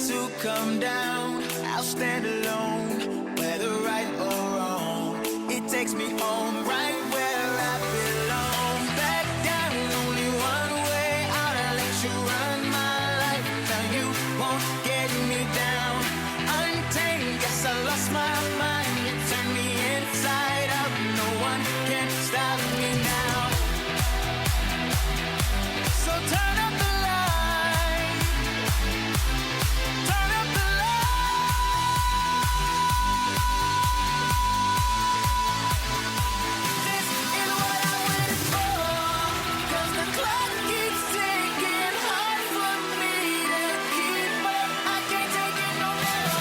to come down. I'll stand alone, whether right or wrong. It takes me home, right where I belong. Back down, only one way out. I'll let you run my life. Now you won't get me down. Untamed, guess I lost my mind. You turned me inside out. No one can stop me now. So turn up the light. Turn up the light. This is what I waited for. 'Cause the clock keeps ticking, hard for me to keep up. I can't take it no more.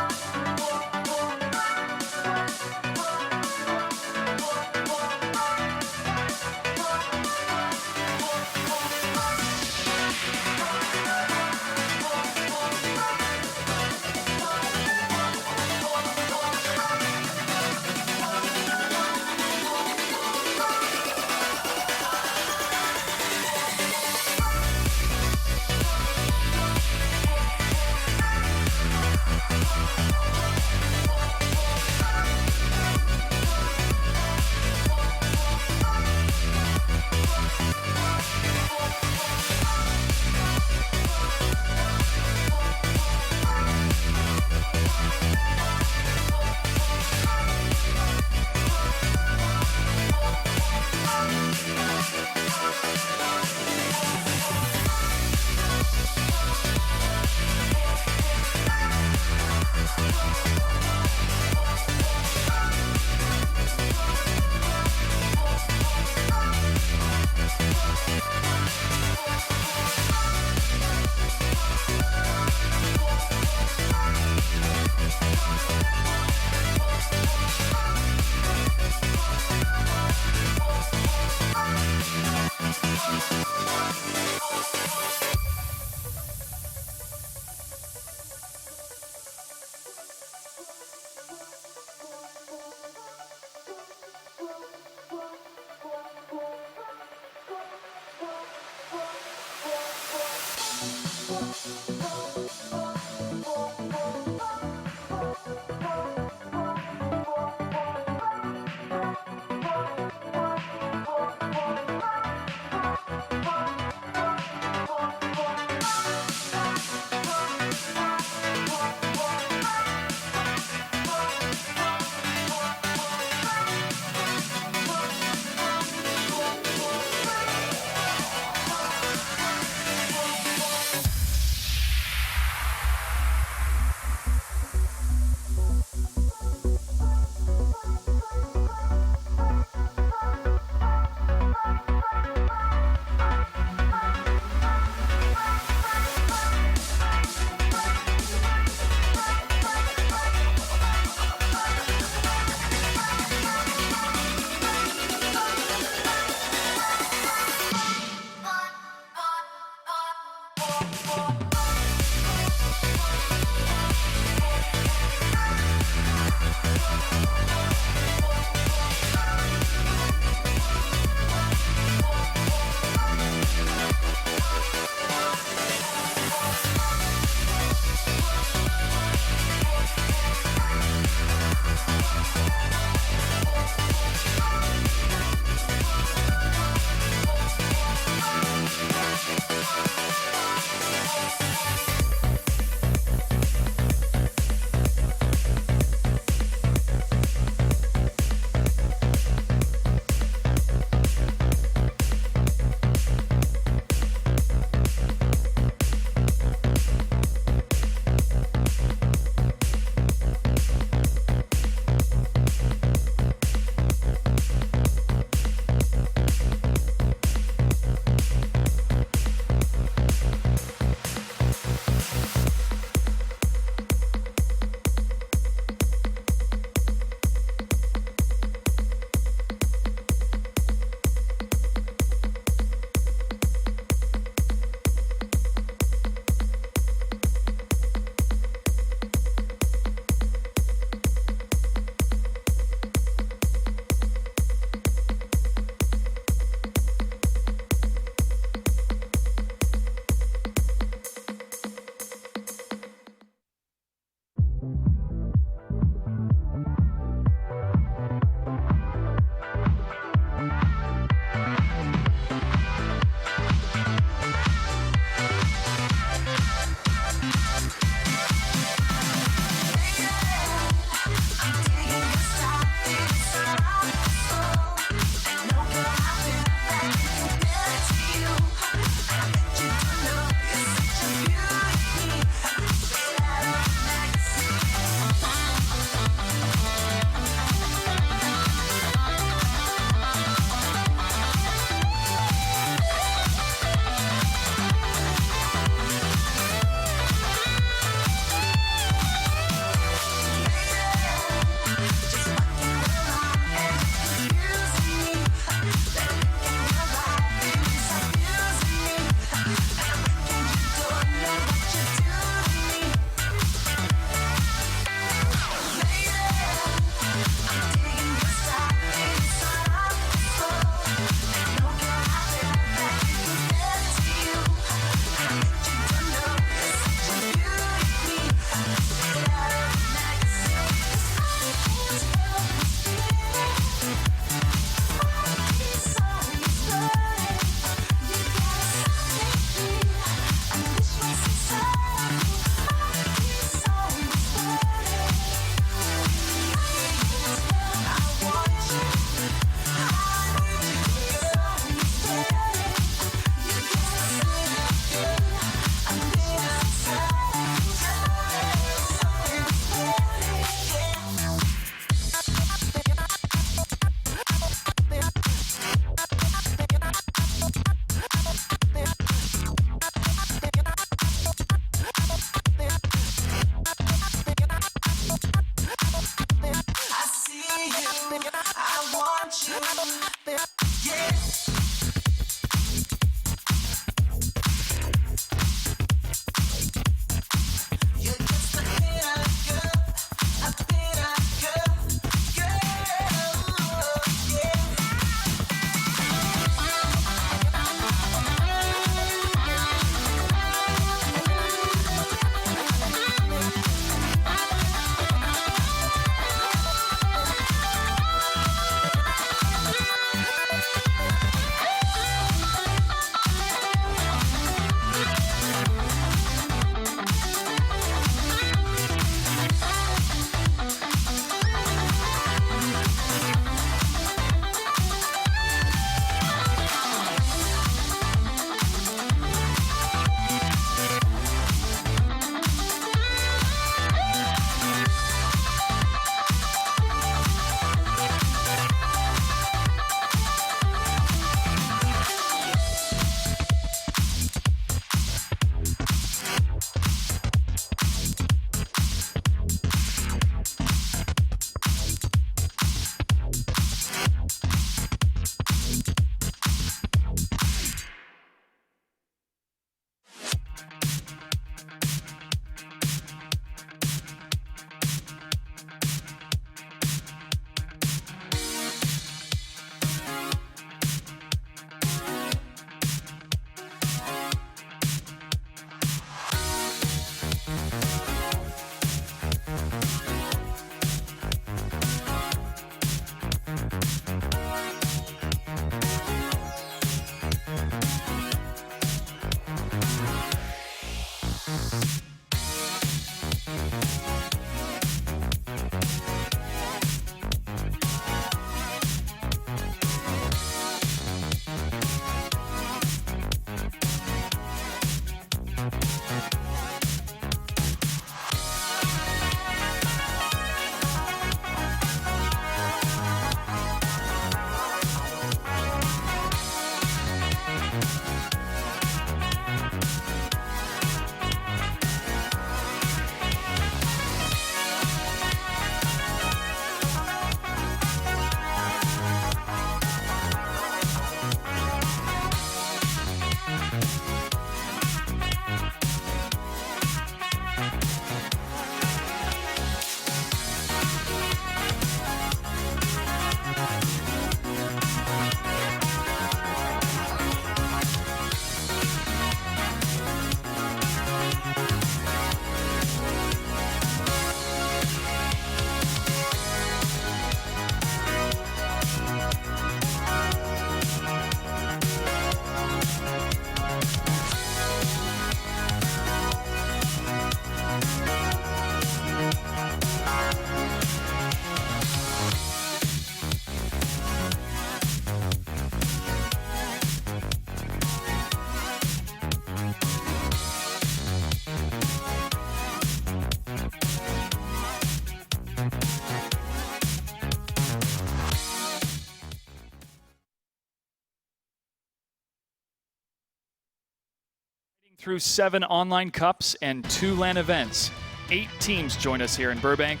Through 7 online cups and 2 LAN events, 8 teams joined us here in Burbank.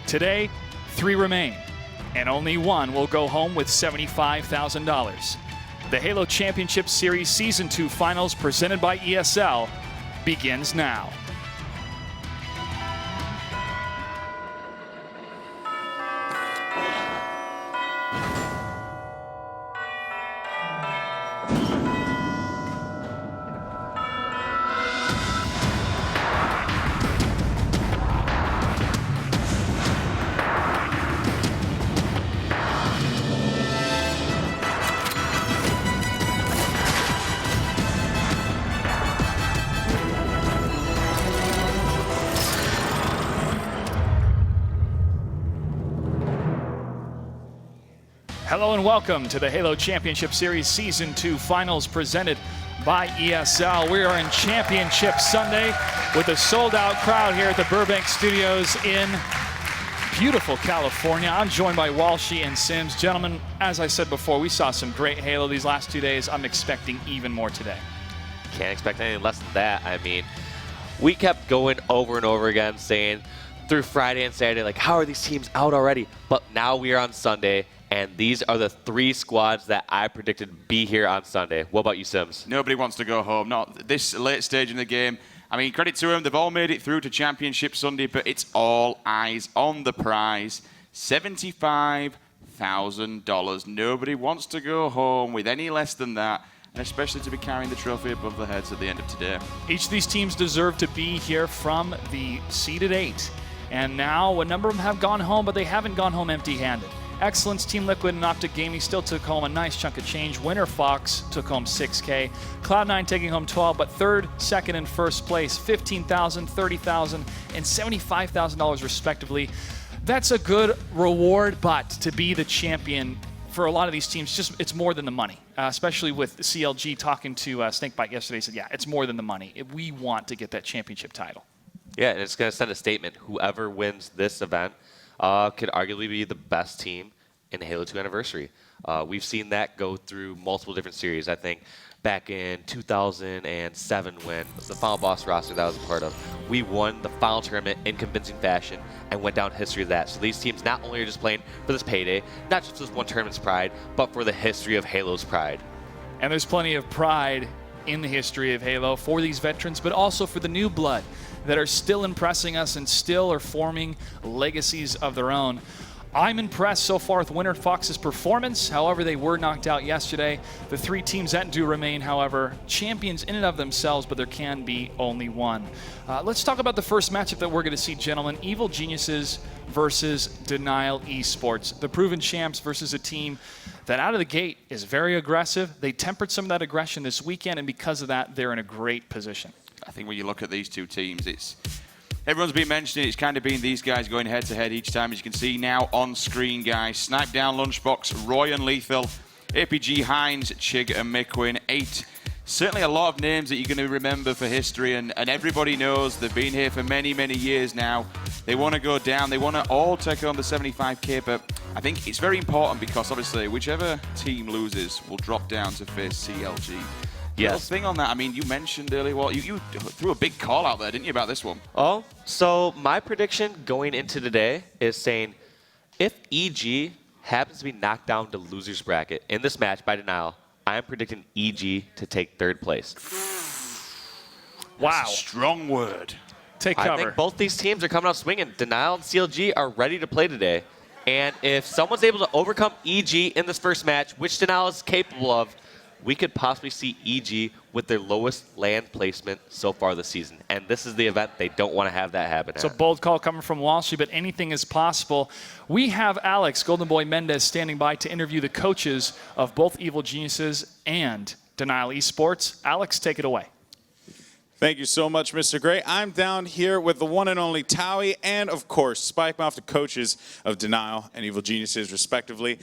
Today, 3 remain, and only 1 will go home with $75,000. The Halo Championship Series Season 2 Finals presented by ESL begins now. Hello and welcome to the Halo Championship Series Season 2 Finals presented by ESL. We are in Championship Sunday with a sold-out crowd here at the Burbank Studios in beautiful California. I'm joined by Walshy and Sims. Gentlemen, as I said before, we saw some great Halo these last 2 days. I'm expecting even more today. Can't expect anything less than that. I mean, we kept going over and over again saying through Friday and Saturday, like, how are these teams out already? But now we are on Sunday, and these are the 3 squads that I predicted be here on Sunday. What about you, Sims? Nobody wants to go home, not this late stage in the game. I mean, credit to them, they've all made it through to Championship Sunday, but it's all eyes on the prize. $75,000. Nobody wants to go home with any less than that, and especially to be carrying the trophy above their heads at the end of today. Each of these teams deserve to be here from the seeded 8. And now a number of them have gone home, but they haven't gone home empty-handed. Excellence, Team Liquid, and Optic Gaming still took home a nice chunk of change. Winter Fox took home $6K. Cloud9 taking home $12, but third, second, and first place, $15,000, $30,000, and $75,000 respectively. That's a good reward, but to be the champion for a lot of these teams, it's more than the money. Especially with CLG talking to Snakebite yesterday, he said, yeah, it's more than the money. We want to get that championship title. Yeah, and it's going to send a statement. Whoever wins this event could arguably be the best team in Halo 2 Anniversary. We've seen that go through multiple different series. I think back in 2007 when the Final Boss roster that I was a part of, we won the final tournament in convincing fashion and went down history of that. So these teams not only are just playing for this payday, not just for this one tournament's pride, but for the history of Halo's pride. And there's plenty of pride in the history of Halo for these veterans, but also for the new blood that are still impressing us and still are forming legacies of their own. I'm impressed so far with Winter Fox's performance. However, they were knocked out yesterday. The 3 teams that do remain, however, champions in and of themselves, but there can be only one. Let's talk about the first matchup that we're going to see, gentlemen. Evil Geniuses versus Denial Esports. The proven champs versus a team that out of the gate is very aggressive. They tempered some of that aggression this weekend, and because of that, they're in a great position. I think when you look at these two teams, everyone's been mentioning it's kind of been these guys going head-to-head each time. As you can see now on screen, guys. Snipe Down, Lunchbox, Roy and Lethal, APG, Hines, Chig and Miquin. 8. Certainly a lot of names that you're going to remember for history, and everybody knows they've been here for many, many years now. They want to go down. They want to all take on the 75K, but I think it's very important because, obviously, whichever team loses will drop down to face CLG. Yes. Thing on that, I mean, you mentioned earlier, well, you threw a big call out there, didn't you, about this one? Oh, so my prediction going into today is saying if EG happens to be knocked down to loser's bracket in this match by Denial, I am predicting EG to take 3rd place. Wow. That's a strong word. Take I cover. think both these teams are coming out swinging. Denial and CLG are ready to play today. And if someone's able to overcome EG in this first match, which Denial is capable of, we could possibly see EG with their lowest land placement so far this season. And this is the event they don't want to have that happen It's a at. bold call coming from Walshy, but anything is possible. We have Alex Golden Boy Mendez standing by to interview the coaches of both Evil Geniuses and Denial Esports. Alex, take it away. Thank you so much, Mr. Gray. I'm down here with the one and only Towie and, of course, Spikemouth, the coaches of Denial and Evil Geniuses, respectively.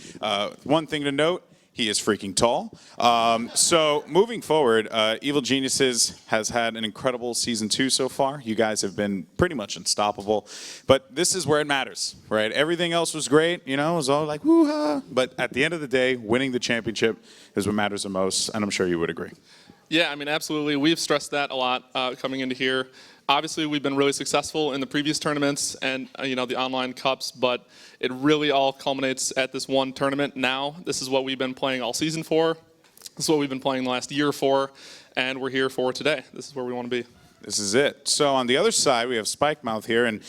One thing to note, he is freaking tall. So moving forward, Evil Geniuses has had an incredible Season 2 so far. You guys have been pretty much unstoppable. But this is where it matters, right? Everything else was great, you know, it was all like, woo-ha. But at the end of the day, winning the championship is what matters the most, and I'm sure you would agree. Yeah, I mean, absolutely. We've stressed that a lot coming into here. Obviously, we've been really successful in the previous tournaments and, the online cups, but it really all culminates at this one tournament now. This is what we've been playing all season for. This is what we've been playing the last year for, and we're here for today. This is where we want to be. This is it. So on the other side, we have Spikemouth here, and,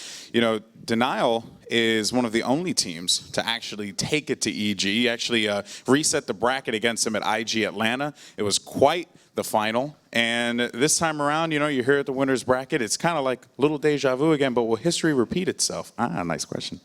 Denial is one of the only teams to actually take it to EG. Actually reset the bracket against them at IG Atlanta. It was quite the final. And this time around, you're here at the winner's bracket. It's kind of like a little deja vu again, but will history repeat itself? Nice question.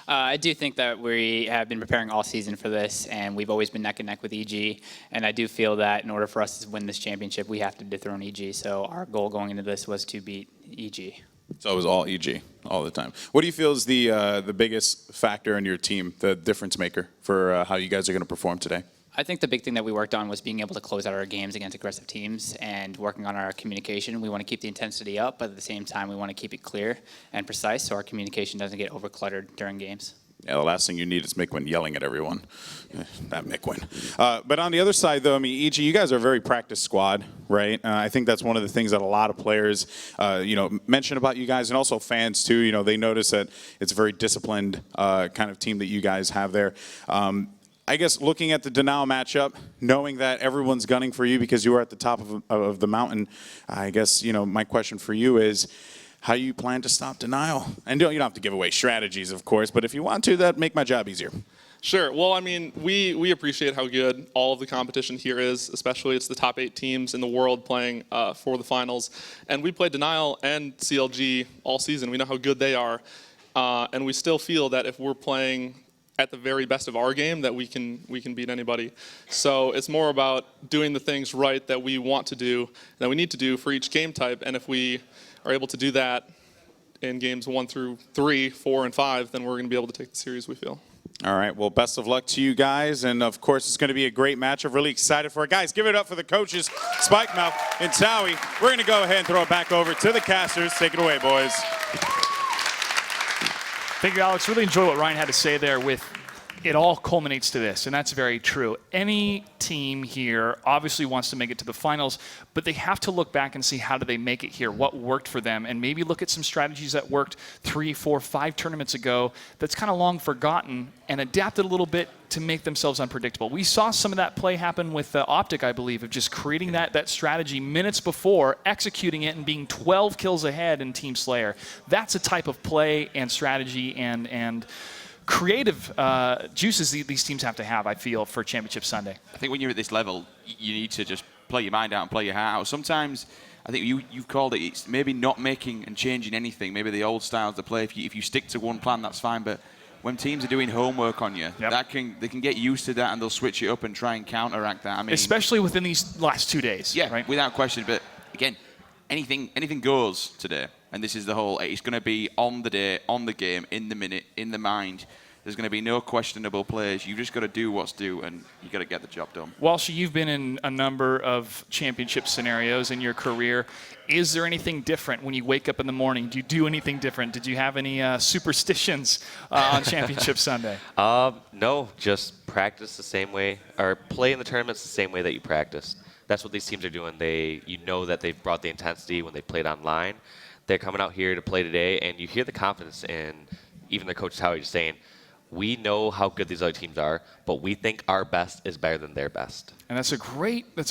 I do think that we have been preparing all season for this, and we've always been neck and neck with EG. And I do feel that in order for us to win this championship, we have to dethrone EG. So our goal going into this was to beat EG. So it was all EG all the time. What do you feel is the biggest factor in your team, the difference maker for how you guys are going to perform today? I think the big thing that we worked on was being able to close out our games against aggressive teams and working on our communication. We want to keep the intensity up, but at the same time, we want to keep it clear and precise so our communication doesn't get overcluttered during games. Yeah, the last thing you need is Miquin yelling at everyone. That Miquin. But on the other side, though, EG, you guys are a very practiced squad, right? I think that's one of the things that a lot of players, mention about you guys, and also fans too. They notice that it's a very disciplined kind of team that you guys have there. I guess looking at the Denial matchup, knowing that everyone's gunning for you because you are at the top of the mountain, I guess my question for you is, how you plan to stop Denial? And you don't have to give away strategies, of course, but if you want to, that'd make my job easier. Sure. Well, I mean, we appreciate how good all of the competition here is, especially it's the top 8 teams in the world playing for the finals. And we played Denial and CLG all season. We know how good they are. And we still feel that if we're playing at the very best of our game, that we can beat anybody. So it's more about doing the things right that we want to do, that we need to do for each game type. And if we are able to do that in games 1 through 3, 4, and 5, then we're going to be able to take the series, we feel. All right, well, best of luck to you guys. And, of course, it's going to be a great match. I'm really excited for it. Guys, give it up for the coaches, Spikemouth and Towie. We're going to go ahead and throw it back over to the casters. Take it away, boys. Thank you, Alex. Really enjoy what Ryan had to say there with it all culminates to this, and that's very true. Any team here obviously wants to make it to the finals, but they have to look back and see how do they make it here, what worked for them, and maybe look at some strategies that worked 3, 4, 5 tournaments ago that's kind of long forgotten and adapt it a little bit to make themselves unpredictable. We saw some of that play happen with Optic, I believe, of just creating that strategy minutes before, executing it, and being 12 kills ahead in Team Slayer. That's a type of play and strategy and creative juices these teams have to have, I feel, for Championship Sunday. I think when you're at this level, you need to just play your mind out and play your heart out. Sometimes, I think you've called it, it's maybe not making and changing anything, maybe the old styles to play. If you stick to one plan, that's fine, but when teams are doing homework on you, they can get used to that and they'll switch it up and try and counteract that. I mean, especially within these last 2 days. Yeah, right? Without question. But again, anything goes today. And this is the whole, it's going to be on the day, on the game, in the minute, in the mind. There's going to be no questionable plays. You just got to do what's due, and you got to get the job done. Walsh, you've been in a number of championship scenarios in your career. Is there anything different when you wake up in the morning? Do you do anything different? Did you have any superstitions on Championship Sunday? No, just practice the same way, or play in the tournaments the same way that you practiced. That's what these teams are doing. You know that they've brought the intensity when they played online. They're coming out here to play today, and you hear the confidence in even the coach Howie just saying, we know how good these other teams are, but we think our best is better than their best. And that's a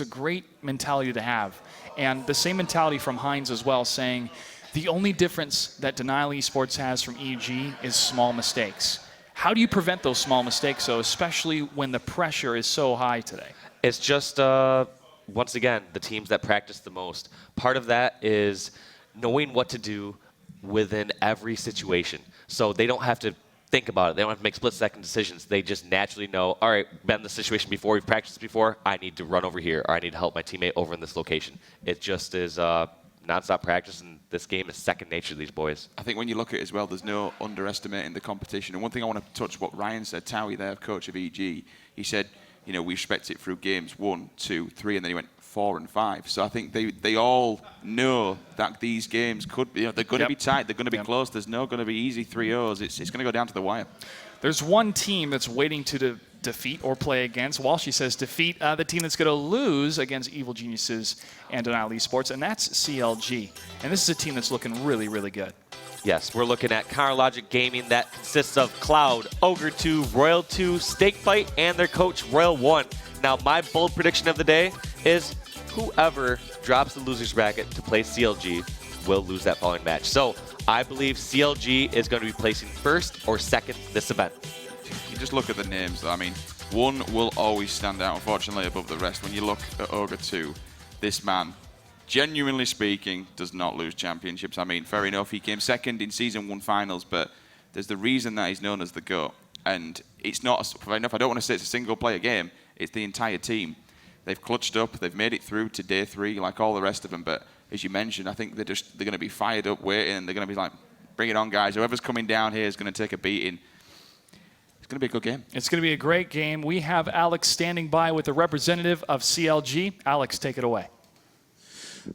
great mentality to have. And the same mentality from Hines as well, saying the only difference that Denial Esports has from EG is small mistakes. How do you prevent those small mistakes, though, especially when the pressure is so high today? It's just, once again, the teams that practice the most. Part of that is knowing what to do within every situation. So they don't have to think about it. They don't have to make split-second decisions. They just naturally know, all right, been in this situation before, we've practiced before, I need to run over here, or I need to help my teammate over in this location. It just is nonstop practice, and this game is second nature to these boys. I think when you look at it as well, there's no underestimating the competition. And one thing I want to touch what Ryan said, Towie there, coach of EG, he said, you know, we respect it through games 1, 2, 3, and then he went 4 and 5. So I think they all know that these games could be, they're going to be tight, they're going to be close. There's no going to be easy 3-0s. It's going to go down to the wire. There's one team that's waiting to defeat or play against. Walshy says defeat the team that's going to lose against Evil Geniuses and Denial Esports, and that's CLG. And this is a team that's looking really, really good. Yes, we're looking at Counterlogic Gaming that consists of Cloud, Ogre 2, Royal 2, Stake Fight, and their coach, Royal 1. Now, my bold prediction of the day is whoever drops the loser's bracket to play CLG will lose that following match. So I believe CLG is going to be placing first or second this event. You just look at the names, though. I mean, one will always stand out, unfortunately, above the rest. When you look at Ogre 2, this man, genuinely speaking, does not lose championships. I mean, fair enough, he came second in Season 1 finals, but there's the reason that he's known as the GOAT. And it's not, fair enough, I don't want to say it's a single-player game. It's the entire team. They've clutched up. They've made it through to day 3, like all the rest of them. But as you mentioned, I think they're going to be fired up, waiting, and they're going to be like, bring it on, guys. Whoever's coming down here is going to take a beating. It's going to be a good game. It's going to be a great game. We have Alex standing by with the representative of CLG. Alex, take it away.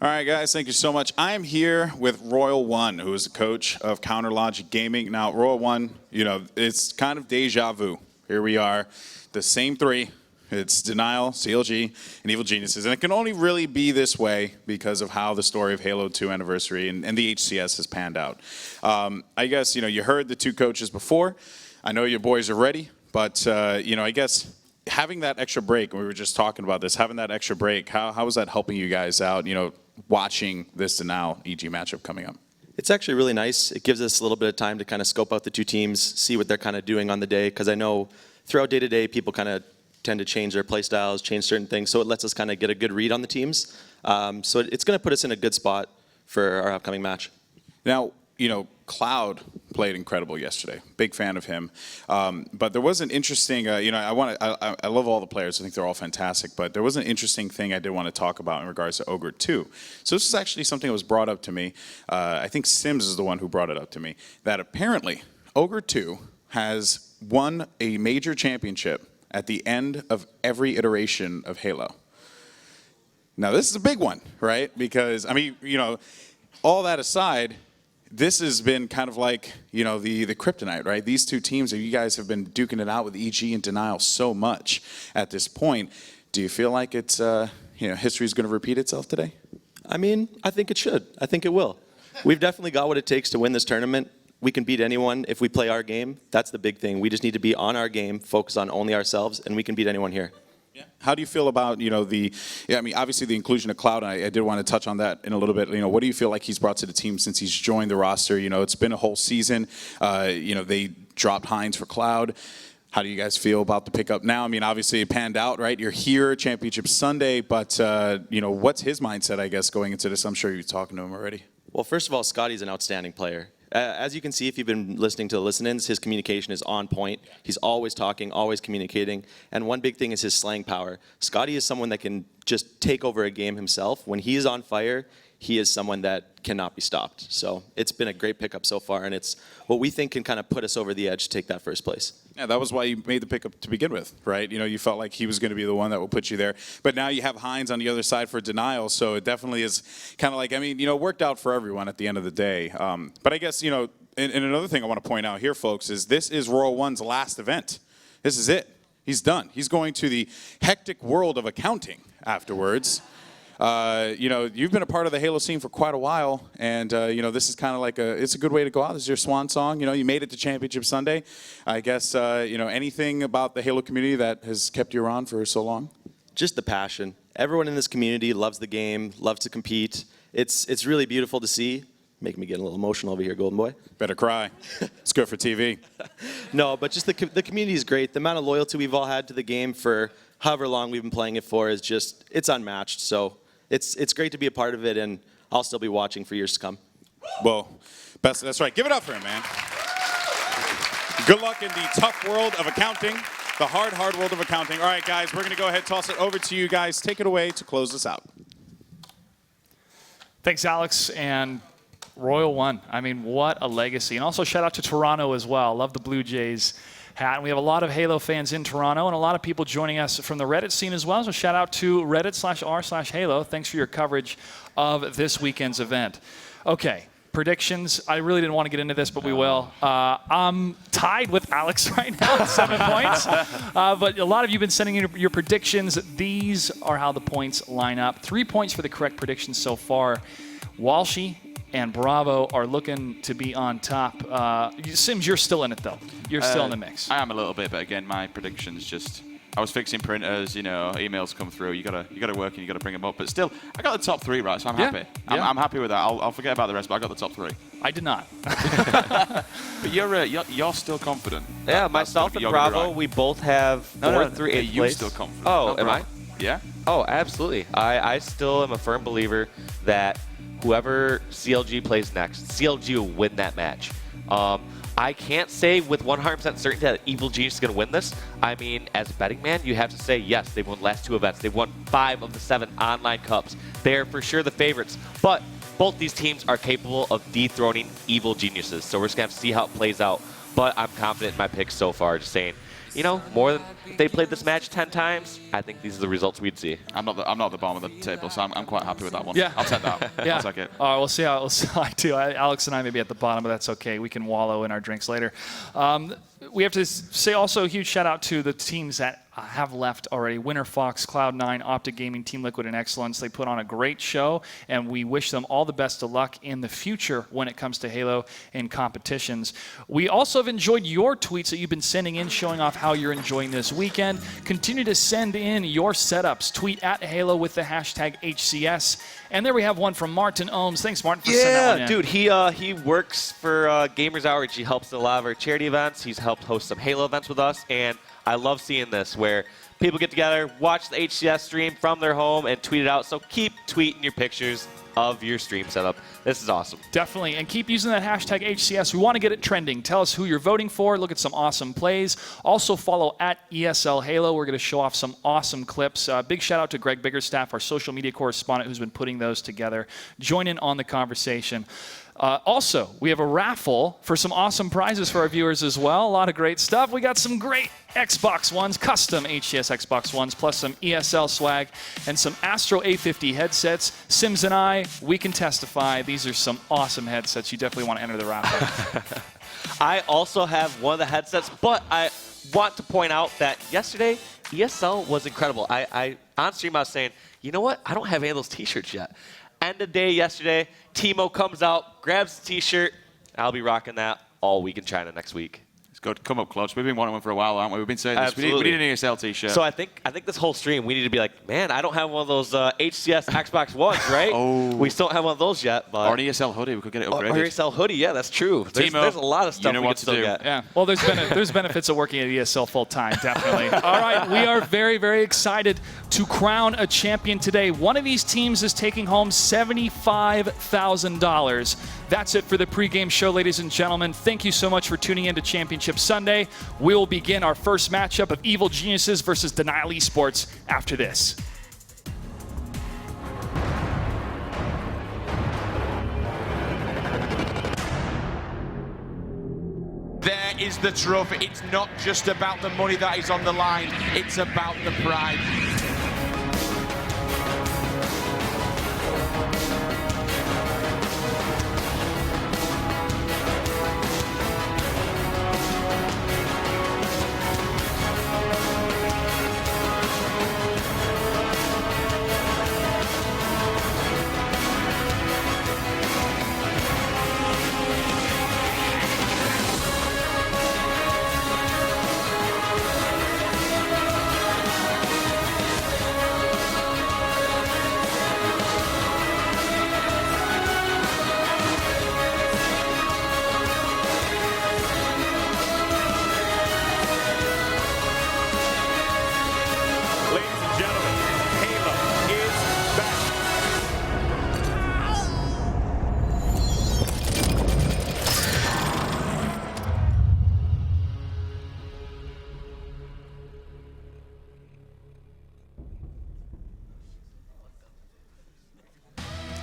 All right, guys, thank you so much. I'm here with Royal 1, who is the coach of Counterlogic Gaming. Now, Royal 1, it's kind of deja vu. Here we are, the same 3. It's Denial, CLG, and Evil Geniuses. And it can only really be this way because of how the story of Halo 2 Anniversary and the HCS has panned out. I guess, you heard the 2 coaches before. I know your boys are ready, but, I guess having that extra break, and we were just talking about this, having that extra break, how is that helping you guys out, watching this Denial EG matchup coming up? It's actually really nice. It gives us a little bit of time to kind of scope out the 2 teams, see what they're kind of doing on the day, because I know throughout day-to-day, people kind of tend to change their play styles, change certain things, so it lets us kind of get a good read on the teams. So it's going to put us in a good spot for our upcoming match. Now, Cloud played incredible yesterday. Big fan of him. But there was an interesting, I love all the players. I think they're all fantastic. But there was an interesting thing I did want to talk about in regards to Ogre 2. So this is actually something that was brought up to me. I think Sims is the one who brought it up to me. That apparently Ogre 2 has won a major championship at the end of every iteration of Halo. Now, this is a big one, right? Because, all that aside, this has been kind of like, the kryptonite, right? These 2 teams, you guys have been duking it out with EG and Denial so much at this point. Do you feel like it's, history is going to repeat itself today? I think it should. I think it will. We've definitely got what it takes to win this tournament. We can beat anyone if we play our game. That's the big thing. We just need to be on our game, focus on only ourselves, and we can beat anyone here. Yeah. How do you feel about, obviously the inclusion of Cloud, and I did want to touch on that in a little bit. What do you feel like he's brought to the team since he's joined the roster? It's been a whole season. They dropped Hines for Cloud. How do you guys feel about the pickup now? Obviously it panned out, right? You're here, Championship Sunday, but, what's his mindset, I guess, going into this? I'm sure you're talking to him already. Well, first of all, Scotty's an outstanding player. As you can see, if you've been listening to the listen-ins, his communication is on point. He's always talking, always communicating. And one big thing is his slang power. Scotty is someone that can just take over a game himself. When he's on fire, he is someone that cannot be stopped. So it's been a great pickup so far, and it's what we think can kind of put us over the edge to take that first place. Yeah, that was why you made the pickup to begin with, right? You know, you felt like he was going to be the one that will put you there. But now you have Hines on the other side for denial, so it definitely is kind of like, I mean, you know, it worked out for everyone at the end of the day. But I guess, you know, and another thing I want to point out here, folks, is this is Royal One's last event. This is it. He's done. He's going to the hectic world of accounting afterwards. You know, you've been a part of the Halo scene for quite a while, and you know, this is kind of like it's a good way to go out. This is your swan song. You know, you made it to Championship Sunday. I guess you know, anything about the Halo community that has kept you around for so long? Just the passion. Everyone in this community loves the game, loves to compete. It's really beautiful to see. Making me get a little emotional over here, Golden Boy. Better cry. It's good for TV. No, but just the community is great. The amount of loyalty we've all had to the game for however long we've been playing it for is just, it's unmatched. So it's great to be a part of it, and I'll still be watching for years to come. Well, that's right. Give it up for him, man. Good luck in the tough world of accounting, the hard world of accounting. All right, guys, we're going to go ahead and toss it over to you guys. Take it away to close this out. Thanks, Alex. And Royal One. I mean, what a legacy. And also shout out to Toronto as well. Love the Blue Jays hat. And we have a lot of Halo fans in Toronto and a lot of people joining us from the Reddit scene as well. So shout out to Reddit.com/r/Halo. Thanks for your coverage of this weekend's event. Okay. Predictions. I really didn't want to get into this, but we will. I'm tied with Alex right now at 7 points. But a lot of you have been sending in your predictions. These are how the points line up. 3 points for the correct predictions so far. Walshy and Bravo are looking to be on top. Sims, you're still in it, though. You're still in the mix. I am a little bit, but again, my predictions just... I was fixing printers, you know, emails come through. You gotta work and you gotta bring them up. But still, I got the top 3 right, so I'm happy. I'm happy with that. I'll forget about the rest, but I got the top 3. I did not. But you're still confident. Yeah, myself and Bravo, we both have 4th through 8th you place. still confident? Oh, am I? Yeah. Oh, absolutely. I still am a firm believer that whoever CLG plays next, CLG will win that match. I can't say with 100% certainty that Evil Genius is going to win this. I mean, as a betting man, you have to say, yes, they've won the last 2 events. They've won 5 of the 7 online cups. They're for sure the favorites. But both these teams are capable of dethroning Evil Geniuses. So we're just going to have to see how it plays out. But I'm confident in my picks so far, just saying, you know, more than if they played this match 10 times, I think these are the results we'd see. I'm not at the bottom of the table, so I'm quite happy with that one. Yeah. I'll take that. Yeah. I'll take it. All right, we'll see how I do. Alex and I may be at the bottom, but that's okay. We can wallow in our drinks later. We have to say also a huge shout out to the teams that have left already. Winter Fox, Cloud9, Optic Gaming, Team Liquid, and Excellence. They put on a great show, and we wish them all the best of luck in the future when it comes to Halo and competitions. We also have enjoyed your tweets that you've been sending in, showing off how you're enjoying this weekend. Continue to send in your setups. Tweet at Halo with the hashtag HCS. And there we have one from Martin Ohms. Thanks, Martin, for sending that one in. Dude, he works for Gamers Outreach. He helps a lot of our charity events. He's helped host some Halo events with us, and I love seeing this where people get together, watch the HCS stream from their home, and tweet it out. So keep tweeting your pictures of your stream setup. This is awesome. Definitely. And keep using that hashtag HCS. We want to get it trending. Tell us who you're voting for. Look at some awesome plays. Also follow at ESL Halo. We're going to show off some awesome clips. Big shout out to Greg Biggerstaff, our social media correspondent, who's been putting those together. Join in on the conversation. Also, we have a raffle for some awesome prizes for our viewers as well. A lot of great stuff. We got some great Xbox Ones, custom HCS Xbox Ones, plus some ESL swag and some Astro A50 headsets. Sims and I, we can testify. These are some awesome headsets. You definitely want to enter the raffle. I also have one of the headsets, but I want to point out that yesterday, ESL was incredible. I on stream, I was saying, you know what? I don't have any of those T-shirts yet. End of day yesterday, Timo comes out, grabs the T-shirt. I'll be rocking that all week in China next week. It's good. Come up close. We've been wanting one for a while, aren't we? We've been saying this. We need an ESL T-shirt. So I think this whole stream, we need to be like, man, I don't have one of those HCS Xbox Ones, right? Oh. We still don't have one of those yet. But or an ESL hoodie. We could get it upgraded. Or ESL hoodie, yeah, that's true. There's a lot of stuff we can still get. Yeah. Well, there's benefits of working at ESL full time, definitely. All right, we are very, very excited to crown a champion today. One of these teams is taking home $75,000. That's it for the pregame show, ladies and gentlemen. Thank you so much for tuning in to Championship Sunday. We will begin our first matchup of Evil Geniuses versus Denial Esports after this. Where is the trophy? It's not just about the money that is on the line, it's about the pride. Ladies and gentlemen, Halo is back.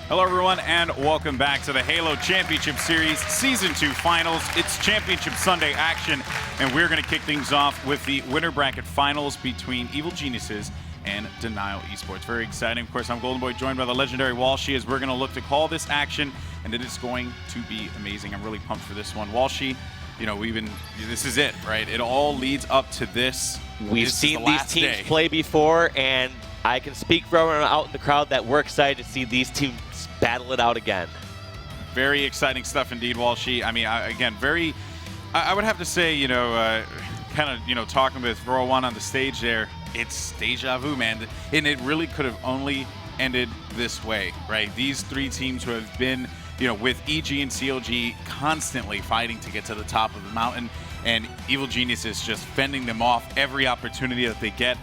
Hello, everyone, and welcome back to the Halo Championship Series Season 2 Finals. It's Championship Sunday action, and we're going to kick things off with the winner bracket finals between Evil Geniuses and Denial Esports. Very exciting. Of course, I'm Golden Boy, joined by the legendary Walshy, as we're going to look to call this action, and it is going to be amazing. I'm really pumped for this one. Walshy, you know, this is it, right? It all leads up to this. We've This is seen the these last teams day. play before, and I can speak for everyone out in the crowd that we're excited to see these teams battle it out again. Very exciting stuff indeed, Walshy. I mean, again, I would have to say, you know, kind of, you know, talking with Row One on the stage there, it's deja vu, man. And it really could have only ended this way, right? These three teams who have been, you know, with EG and CLG constantly fighting to get to the top of the mountain, and Evil Geniuses just fending them off every opportunity that they get.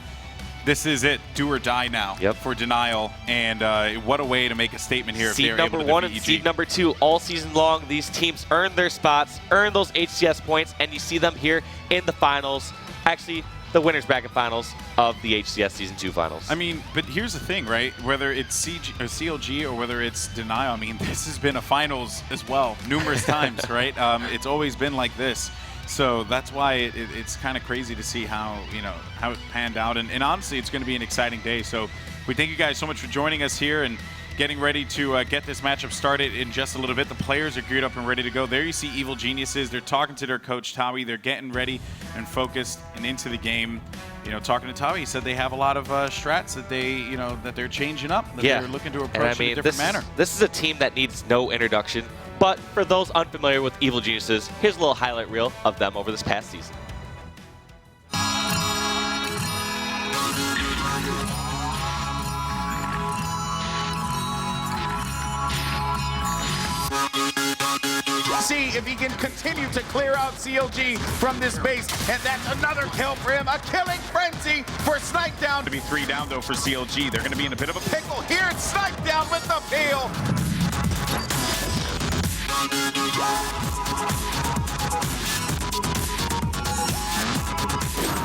This is it, do or die now for Denial, and what a way to make a statement here. Seed if they're number able to one defeat and EG. seed number 2 all season long. These teams earn their spots, earn those HCS points, and you see them here in the finals. Actually, the winners bracket finals of the HCS Season 2 finals. I mean, but here's the thing, right? Whether it's CLG or whether it's Denial, I mean, this has been a finals as well, numerous times, right? It's always been like this. So that's why it's kind of crazy to see how, you know, how it panned out. And honestly, it's going to be an exciting day. So we thank you guys so much for joining us here and getting ready to get this matchup started in just a little bit. The players are geared up and ready to go. There you see Evil Geniuses. They're talking to their coach, Tawi. They're getting ready and focused and into the game. You know, talking to Tawi, he said they have a lot of strats that they, you know, that they're changing up, that they're looking to approach in a different manner. This is a team that needs no introduction. But for those unfamiliar with Evil Geniuses, here's a little highlight reel of them over this past season. See if he can continue to clear out CLG from this base, and that's another kill for him. A killing frenzy for Snipe Down. To be 3 down though for CLG. They're going to be in a bit of a pickle. Pickle here, it's Snipe Down with the peel.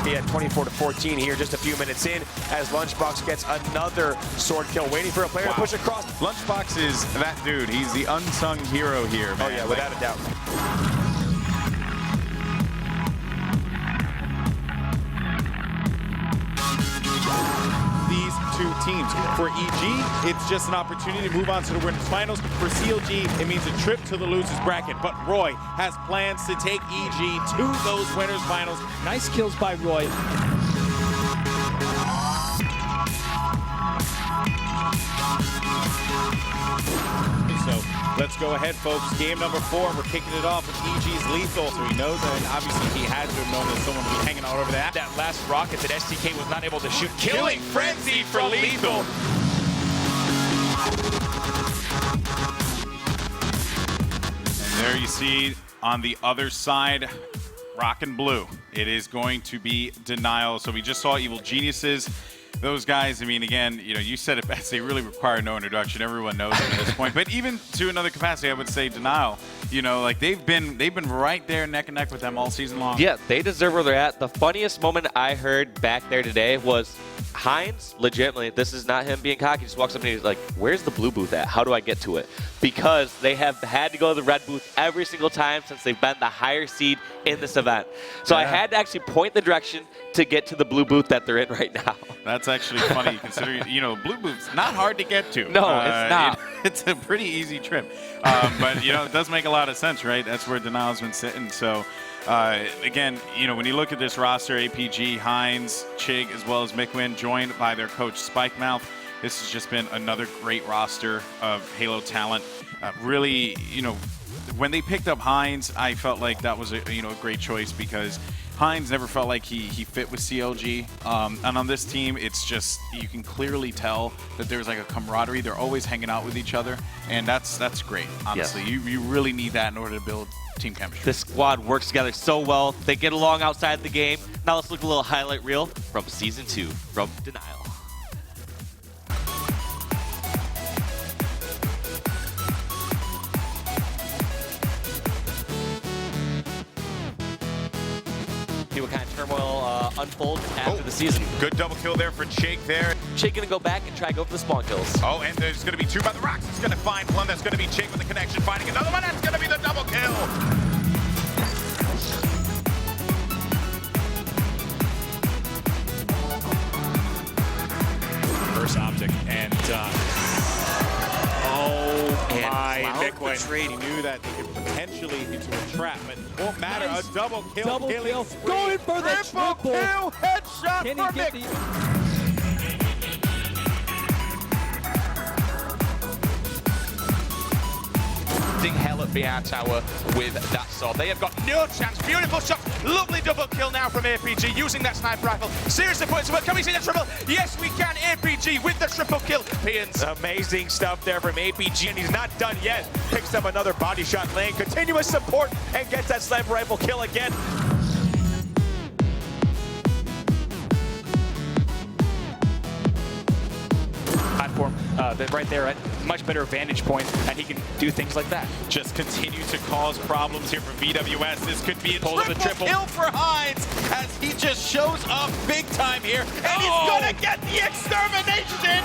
He had 24-14 here just a few minutes in as Lunchbox gets another sword kill, waiting for a player to push across. Lunchbox is that dude. He's the unsung hero here, man. Oh yeah, without a doubt. These two teams. For EG, it's just an opportunity to move on to the winners finals. For CLG, it means a trip to the losers bracket. But Roy has plans to take EG to those winners finals. Nice kills by Roy. So let's go ahead, folks. Game number 4, and we're kicking it off with EG's Lethal. So he knows that, and obviously he had to have known that someone would be hanging out over there. That last rocket that STK was not able to shoot. Killing frenzy for Lethal. And there you see on the other side, Rock and Blue. It is going to be Denial. So we just saw Evil Geniuses. Those guys, I mean, again, you know, you said it best. They really require no introduction. Everyone knows them at this point. But even to another capacity, I would say Denial. You know, like they've been right there neck and neck with them all season long. Yeah, they deserve where they're at. The funniest moment I heard back there today was Hines, legitimately, this is not him being cocky, just walks up and he's like, where's the blue booth at? How do I get to it? because they have had to go to the red booth every single time since they've been the higher seed in this event. So I had to actually point the direction to get to the blue booth that they're in right now. That's actually funny considering, blue booth's not hard to get to. No, it's not. It's a pretty easy trip. But, it does make a lot of sense, right? That's where Denial's been sitting. So, again, when you look at this roster, APG, Hines, Chig, as well as Mickwin, joined by their coach Spikemouth, this has just been another great roster of Halo talent. Really, when they picked up Hines, I felt like that was a great choice because Hines never felt like he fit with CLG. And on this team, it's just, you can clearly tell that there's like a camaraderie. They're always hanging out with each other. And that's great, honestly. Yes. You really need that in order to build team chemistry. This squad works together so well. They get along outside the game. Now let's look at a little highlight reel from Season 2 from Denial. See what kind of turmoil unfolds after the season. Good double kill there for Chig there. Chig gonna go back and try to go for the spawn kills. Oh, and there's gonna be two by the rocks. It's gonna find one. That's gonna be Chig with the connection, finding another one. That's gonna be the double kill. First optic and Mickwin. He knew that they could potentially into a trap, but it won't matter. A double kill. Double kill. Going for the triple kill. Headshot Can for he get Mick. Hell at BR Tower with that sword. They have got no chance. Beautiful shot. Lovely double kill now from APG using that sniper rifle. Seriously putting to work. Can we see the triple? Yes, we can. APG with the triple kill. Pians. Amazing stuff there from APG, and he's not done yet. Picks up another body shot lane. Continuous support and gets that sniper rifle kill again. Platform right there at much better vantage point, and he can do things like that. Just continue to cause problems here for VWS. This could be a triple kill for Hines as he just shows up big time here, and he's gonna get the extermination.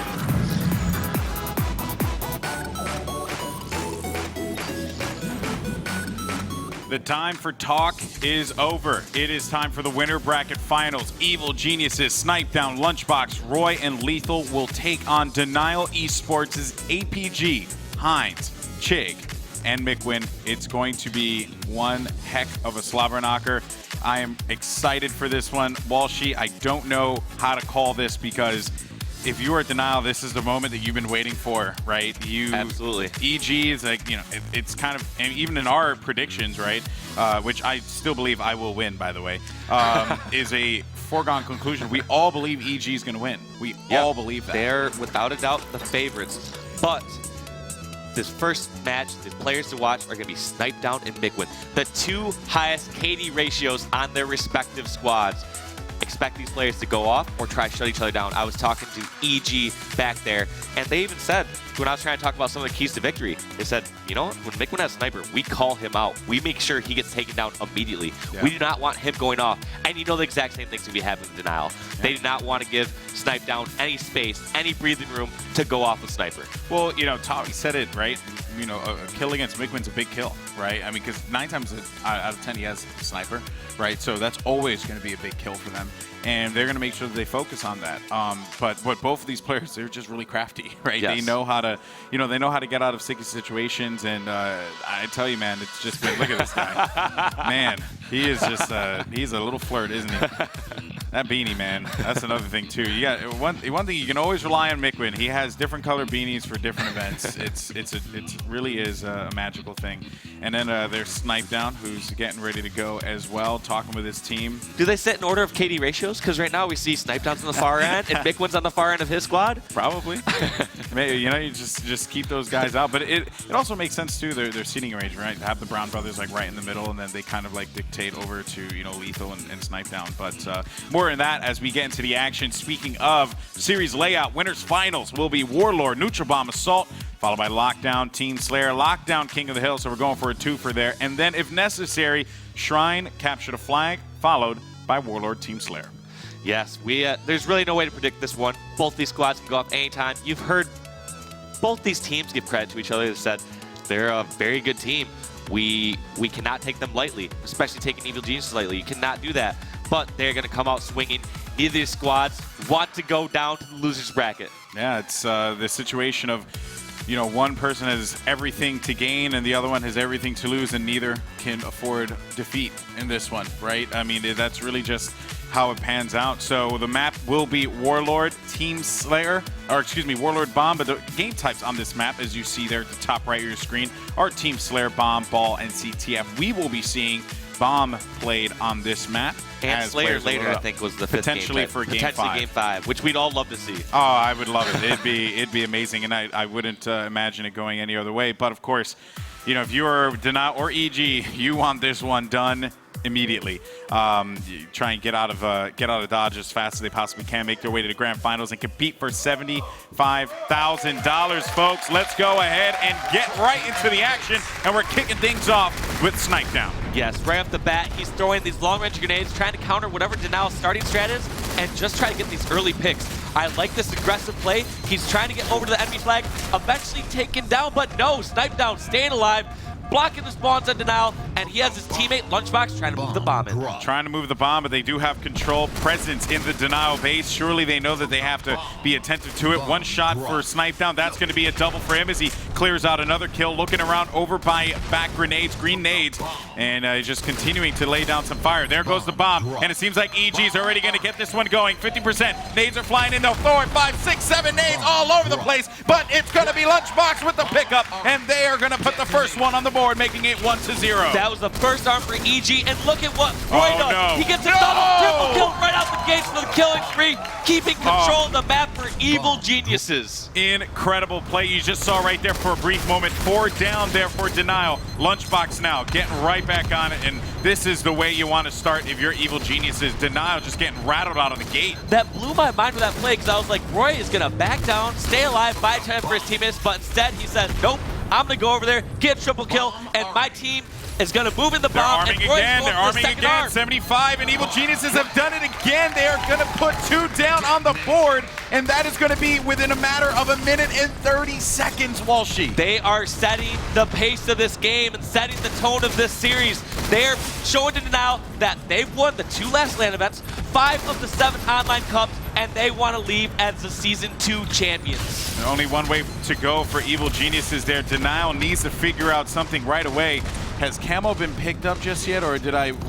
The time for talk is over. It is time for the winner bracket finals. Evil Geniuses, Snipe Down, Lunchbox, Roy, and Lethal will take on Denial Esports' APG, Hines, Chig, and Mickwin. It's going to be one heck of a slobber knocker. I am excited for this one. Walshy, I don't know how to call this because if you are at Denial, this is the moment that you've been waiting for, right? Absolutely. EG is like, it's kind of, and even in our predictions, right, which I still believe I will win, by the way, is a foregone conclusion. We all believe EG is going to win. We all believe that. They're, without a doubt, the favorites. But this first match, the players to watch are going to be Snipe Down and Mickwin, the two highest KD ratios on their respective squads. Expect these players to go off or try to shut each other down. I was talking to EG back there, and they even said, when I was trying to talk about some of the keys to victory, they said, you know what, when Mickwin has sniper, we call him out. We make sure he gets taken down immediately. Yeah. We do not want him going off. And you know the exact same thing's going to be happening in Denial. Yeah. They do not want to give Snipe Down any space, any breathing room to go off with sniper. Well, Tommy said it, right? A kill against Mickwin's a big kill, right? I mean, because 9 times out of 10 he has a sniper, right? So that's always going to be a big kill for them. And they're going to make sure that they focus on that. But both of these players, they're just really crafty, right? Yes. They know how to, they know how to get out of sticky situations. And I tell you, man, it's just been, look at this guy. Man, he is just, he's a little flirt, isn't he? That beanie, man, that's another thing, too. You got one thing you can always rely on Mickwin. He has different color beanies for different events. It really is a magical thing. And then there's Snipe Down, who's getting ready to go as well, talking with his team. Do they set in order of KD ratios? Because right now we see Snipe Down's on the far end and Mickwin's on the far end of his squad. Probably. Maybe, you just keep those guys out. But it also makes sense, too, their seating arrangement, right? To have the Brown brothers like right in the middle, and then they kind of like dictate over to, Lethal and Snipe Down. But more in that as we get into the action. Speaking of series layout, winners finals will be Warlord, Neutral Bomb, Assault, followed by Lockdown, Team Slayer, Lockdown, King of the Hill. So we're going for a 2 for there. And then, if necessary, Shrine, Capture the Flag, followed by Warlord, Team Slayer. Yes, there's really no way to predict this one. Both these squads can go off anytime. You've heard both these teams give credit to each other. They said they're a very good team. We cannot take them lightly, especially taking Evil Geniuses lightly. You cannot do that. But they're going to come out swinging. Neither of these squads want to go down to the losers bracket. Yeah, it's the situation of, one person has everything to gain and the other one has everything to lose, and neither can afford defeat in this one, right? I mean, that's really just how it pans out. So the map will be Warlord, Team Slayer, Warlord Bomb, but the game types on this map, as you see there at the top right of your screen, are Team Slayer, Bomb, Ball, and CTF. We will be seeing Bomb played on this map. And Slayer later, I think, was the fifth potentially game for Game 5, which we'd all love to see. Oh, I would love it. It'd be amazing, and I wouldn't imagine it going any other way. But of course, if you're Denial or EG, you want this one done immediately. You try and get out of Dodge as fast as they possibly can, make their way to the grand finals, and compete for $75,000, folks. Let's go ahead and get right into the action, and we're kicking things off with Snipe Down. Yes, right off the bat, he's throwing these long-range grenades, trying to counter whatever Denial's starting strat is, and just try to get these early picks. I like this aggressive play. He's trying to get over to the enemy flag, eventually taken down, but no, Snipe Down, staying alive, blocking the spawns on Denial, and he has his teammate Lunchbox trying to move the bomb in. Trying to move the bomb, but they do have control, presence in the Denial base. Surely they know that they have to be attentive to it. One shot for Snipe Down. That's going to be a double for him as he clears out another kill, looking around over by back grenades, green nades, and just continuing to lay down some fire. There goes the bomb, and it seems like EG's already going to get this one going. 50%. Nades are flying in. They'll throw it 5, 6, 7 nades all over the place, but it's going to be Lunchbox with the pickup, and they are going to put the first one on the board, making it 1-0. That was the first arm for EG, and look at what Roy does. No. He gets a triple kill right out the gates for the killing spree, keeping control of the map for Evil Geniuses. Incredible play you just saw right there for a brief moment. 4 down there for Denial. Lunchbox now getting right back on it, and this is the way you want to start if you're Evil Geniuses. Denial just getting rattled out of the gate. That blew my mind with that play, because I was like, Roy is going to back down, stay alive, buy time for his teammates, but instead he said, nope, I'm going to go over there, get a triple kill, and my team is going to move in the bomb. They're arming again. 75, and Evil Geniuses have done it again. They are going to put 2 down on the board, and that is going to be within a matter of 1 minute and 30 seconds, Walshy. They are setting the pace of this game and setting the tone of this series. They're showing to Denial that they've won the 2 last LAN events, 5 of the 7 online cups, and they want to leave as the Season 2 champions. Only one way to go for Evil Geniuses there. Denial needs to figure out something right away. Has Camo been picked up just yet, or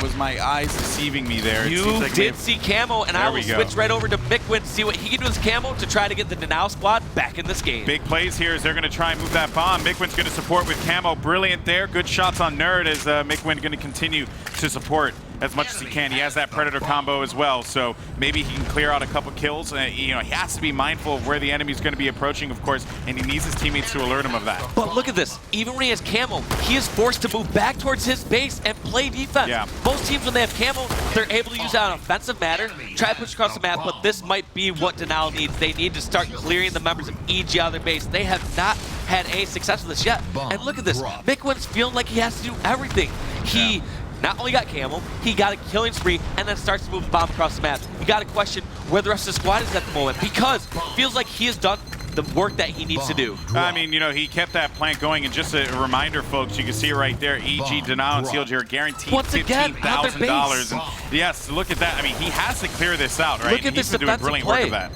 was my eyes deceiving me there? You did see Camo, and I will switch right over to Mikwin to see what he can do with Camo to try to get the Denial squad back in this game. Big plays here as they're going to try and move that bomb. Mikwin's going to support with Camo. Brilliant there. Good shots on Nerd as Mikwin going to continue to support as much as he can. He has that Predator combo as well, so maybe he can clear out a couple kills. He has to be mindful of where the enemy's going to be approaching, of course, and he needs his teammates to alert him of that. But look at this. Even when he has Camo, he is forced to move back towards his base and play defense. Yeah. Most teams, when they have Camo, they're able to use that on offensive matter, try to push across the map, but this might be what Denial needs. They need to start clearing the members of EG out of their base. They have not had any success with this yet. And look at this. Mikwin's feeling like he has to do everything. He not only got Camo, he got a killing spree, and then starts to move the bomb across the map. You got to question where the rest of the squad is at the moment, because it feels like he has done the work that he needs to do. I mean, he kept that plant going, and just a reminder, folks, you can see it right there, EG, Denial, and CLG are guaranteed $15,000. And yes, look at that. I mean, he has to clear this out, right? Look at this defensive play. Work of that.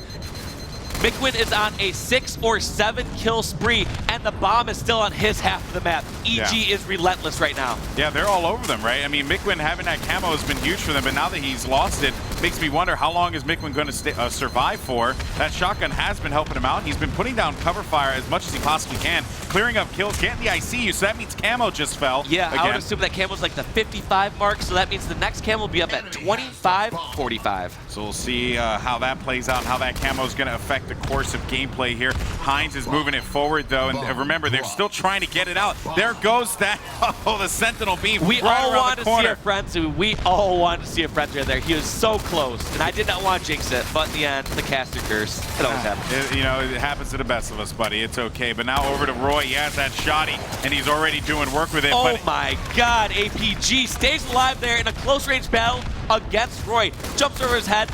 Mikwin is on a 6 or 7 kill spree, and the bomb is still on his half of the map. EG is relentless right now. Yeah, they're all over them, right? I mean, Mikwin having that camo has been huge for them, but now that he's lost it, makes me wonder how long is Mikwin going to survive for. That shotgun has been helping him out. He's been putting down cover fire as much as he possibly can, clearing up kills, getting the ICU, so that means camo just fell. Yeah, again. I would assume that camo's like the 55 mark, so that means the next camo will be up at 25-45. So we'll see how that plays out and how that camo is going to affect the course of gameplay here. Hines is moving it forward, though, and remember, they're still trying to get it out. There goes that, the Sentinel beam. We right all want to see corner. our friends. We all want to see a friend right there. He was so close, and I did not want to jinx it, but in the end, the caster curse. It always happens. It happens to the best of us, buddy. It's okay. But now over to Roy. He has that shotty, and he's already doing work with it. Oh my God, APG stays alive there in a close-range battle against Roy. Jumps over his head,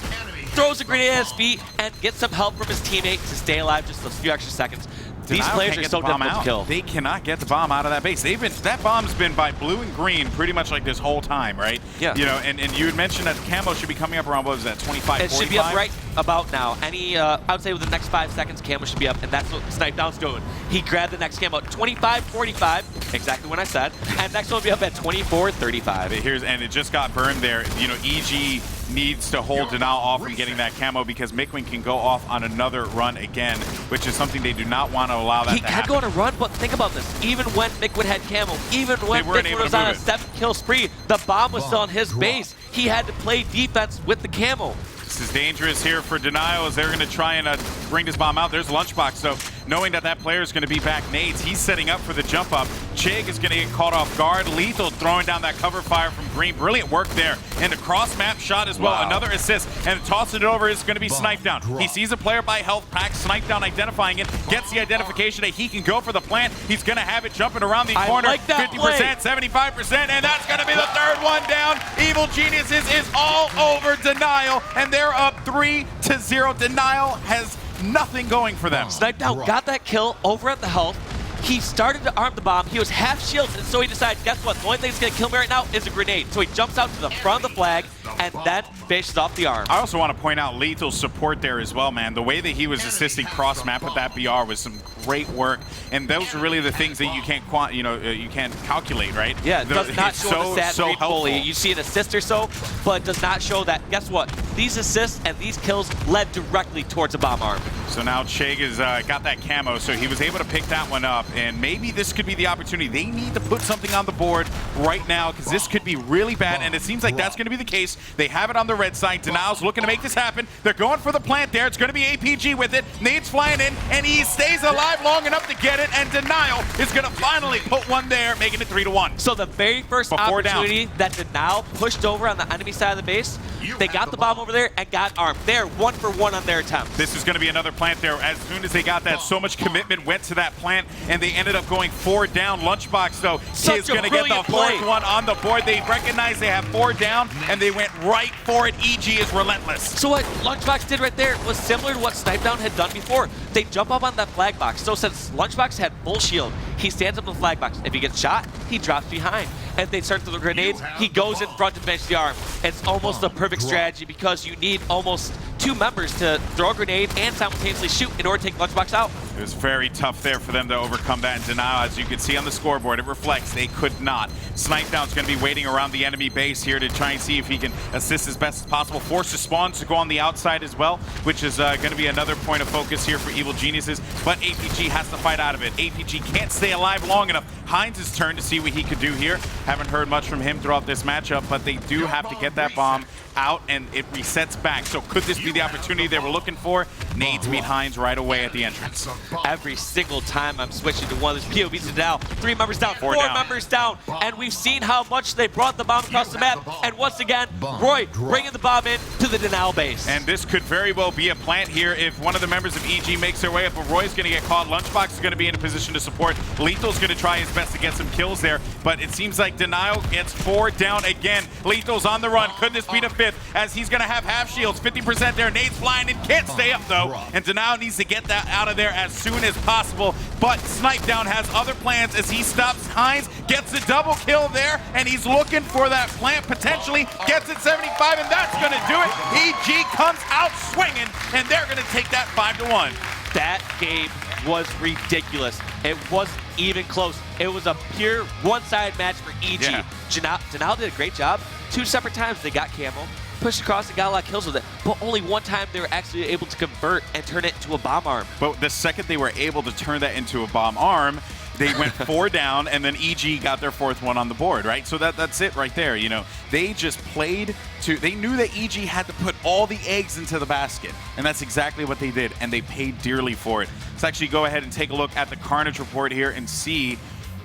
throws a grenade at his feet, and gets some help from his teammate to stay alive just those few extra seconds. These players are so difficult to kill. They cannot get the bomb out of that base. That bomb's been by blue and green pretty much like this whole time, right? Yeah. You know, and you had mentioned that the camo should be coming up around, what was that, 25, It 45? should be up right about now. I would say within the next 5 seconds, camo should be up, and that's what Snipe Down's doing. He grabbed the next camo at 25, 45, exactly what I said, and next one will be up at 24, 35. And it just got burned there. You know, EG needs to hold Denial off from getting that camo because Mikwen can go off on another run again, which is something they do not want to allow that to happen. He can go on a run, but think about this. Even when Mikwen had camo, even when Mikwen was on a 7-kill spree, the bomb was still on his base. He had to play defense with the camo. This is dangerous here for Denial as they're going to try and bring this bomb out. There's Lunchbox, so knowing that player is going to be back nades, he's setting up for the jump up. Chig is going to get caught off guard. Lethal throwing down that cover fire from Green. Brilliant work there. And a cross map shot as well. Wow. Another assist. And tossing it over is going to be Snipe Down. He sees a player by health pack. Snipe Down identifying it. Gets the identification that he can go for the plant. He's going to have it jumping around the corner. Like 50%, 75%, and that's going to be the third one down. Evil Geniuses is all over Denial, and they're up 3-0. Denial has nothing going for them. Snipe Down got that kill over at the health. He started to arm the bomb. He was half shielded, and so he decided, guess what? The only thing that's going to kill me right now is a grenade. So he jumps out to the front of the flag and then finishes off the arm. I also want to point out Lethal's support there as well, man. The way that he was assisting cross map with that BR was some great work, and those are really the things that you can't you can't calculate, right? Yeah, it does not show the stat fully. You see an assist or so, but it does not show that. Guess what? These assists and these kills led directly towards a bomb arm. So now Chig has got that camo, so he was able to pick that one up, and maybe this could be the opportunity. They need to put something on the board right now because this could be really bad, and it seems like that's going to be the case. They have it on the red side. Denial's looking to make this happen. They're going for the plant there. It's going to be APG with it. Nade's flying in, and he stays alive long enough to get it, and Denial is going to finally put one there, making it 3-1. So the very first opportunity that Denial pushed over on the enemy side of the base, they got the bomb over there and got armed. They're 1 for 1 on their attempt. This is going to be another plant there. As soon as they got that, so much commitment went to that plant, and they ended up going 4 down. Lunchbox, though, is going to get the 4th one on the board. They recognize they have 4 down, and they went right for it. EG is relentless. So what Lunchbox did right there was similar to what Snipe Down had done before. They jump up on that flag box. So since Lunchbox had full shield, he stands up on the flag box. If he gets shot, he drops behind. And they start to the grenades, he goes in front to finish the arm. It's almost a perfect strategy because you need almost 2 members to throw a grenade and simultaneously shoot in order to take Lunchbox out. It was very tough there for them to overcome that in Denial. As you can see on the scoreboard, it reflects they could not. Snipe Down's going to be waiting around the enemy base here to try and see if he can assist as best as possible. Force the spawns to go on the outside as well, which is going to be another point of focus here for Evil Geniuses. But APG has to fight out of it. APG can't stay alive long enough. Heinz's turn to see what he could do here. Haven't heard much from him throughout this matchup, but they do have to get that bomb out, and it resets back. So could this be the opportunity they were looking for? Nades meet Heinz right away at the entrance. Every single time I'm switching to one of these POVs down, 3 members down, 4 members down, and we've seen how much they brought the bomb across the map. And once again, Roy bringing the bomb in to the Denial base. And this could very well be a plant here if one of the members of EG makes their way up, but Roy's going to get caught. Lunchbox is going to be in a position to support. Lethal's going to try his best to get some kills there, but it seems like Denial gets 4 down again. Lethal's on the run. Could this be the 5th as he's going to have half shields? 50% there. Nade's flying and can't stay up though, and Denial needs to get that out of there as soon as possible. But Snipe Down has other plans as he stops Heinz, gets a double kill there, and he's looking for that plant potentially. Gets it 75, and that's going to do it. EG comes out swinging, and they're going to take that 5-1. That game was ridiculous. It wasn't even close. It was a pure one-sided match for EG. Yeah. Denial did a great job. 2 separate times they got camo, pushed across and got a lot of kills with it, but only 1 time they were actually able to convert and turn it into a bomb arm. But the second they were able to turn that into a bomb arm, they went 4 down, and then EG got their 4th one on the board, right? So that's it right there. You know, they just played to, they knew that EG had to put all the eggs into the basket, and that's exactly what they did, and they paid dearly for it. Let's actually go ahead and take a look at the Carnage report here and see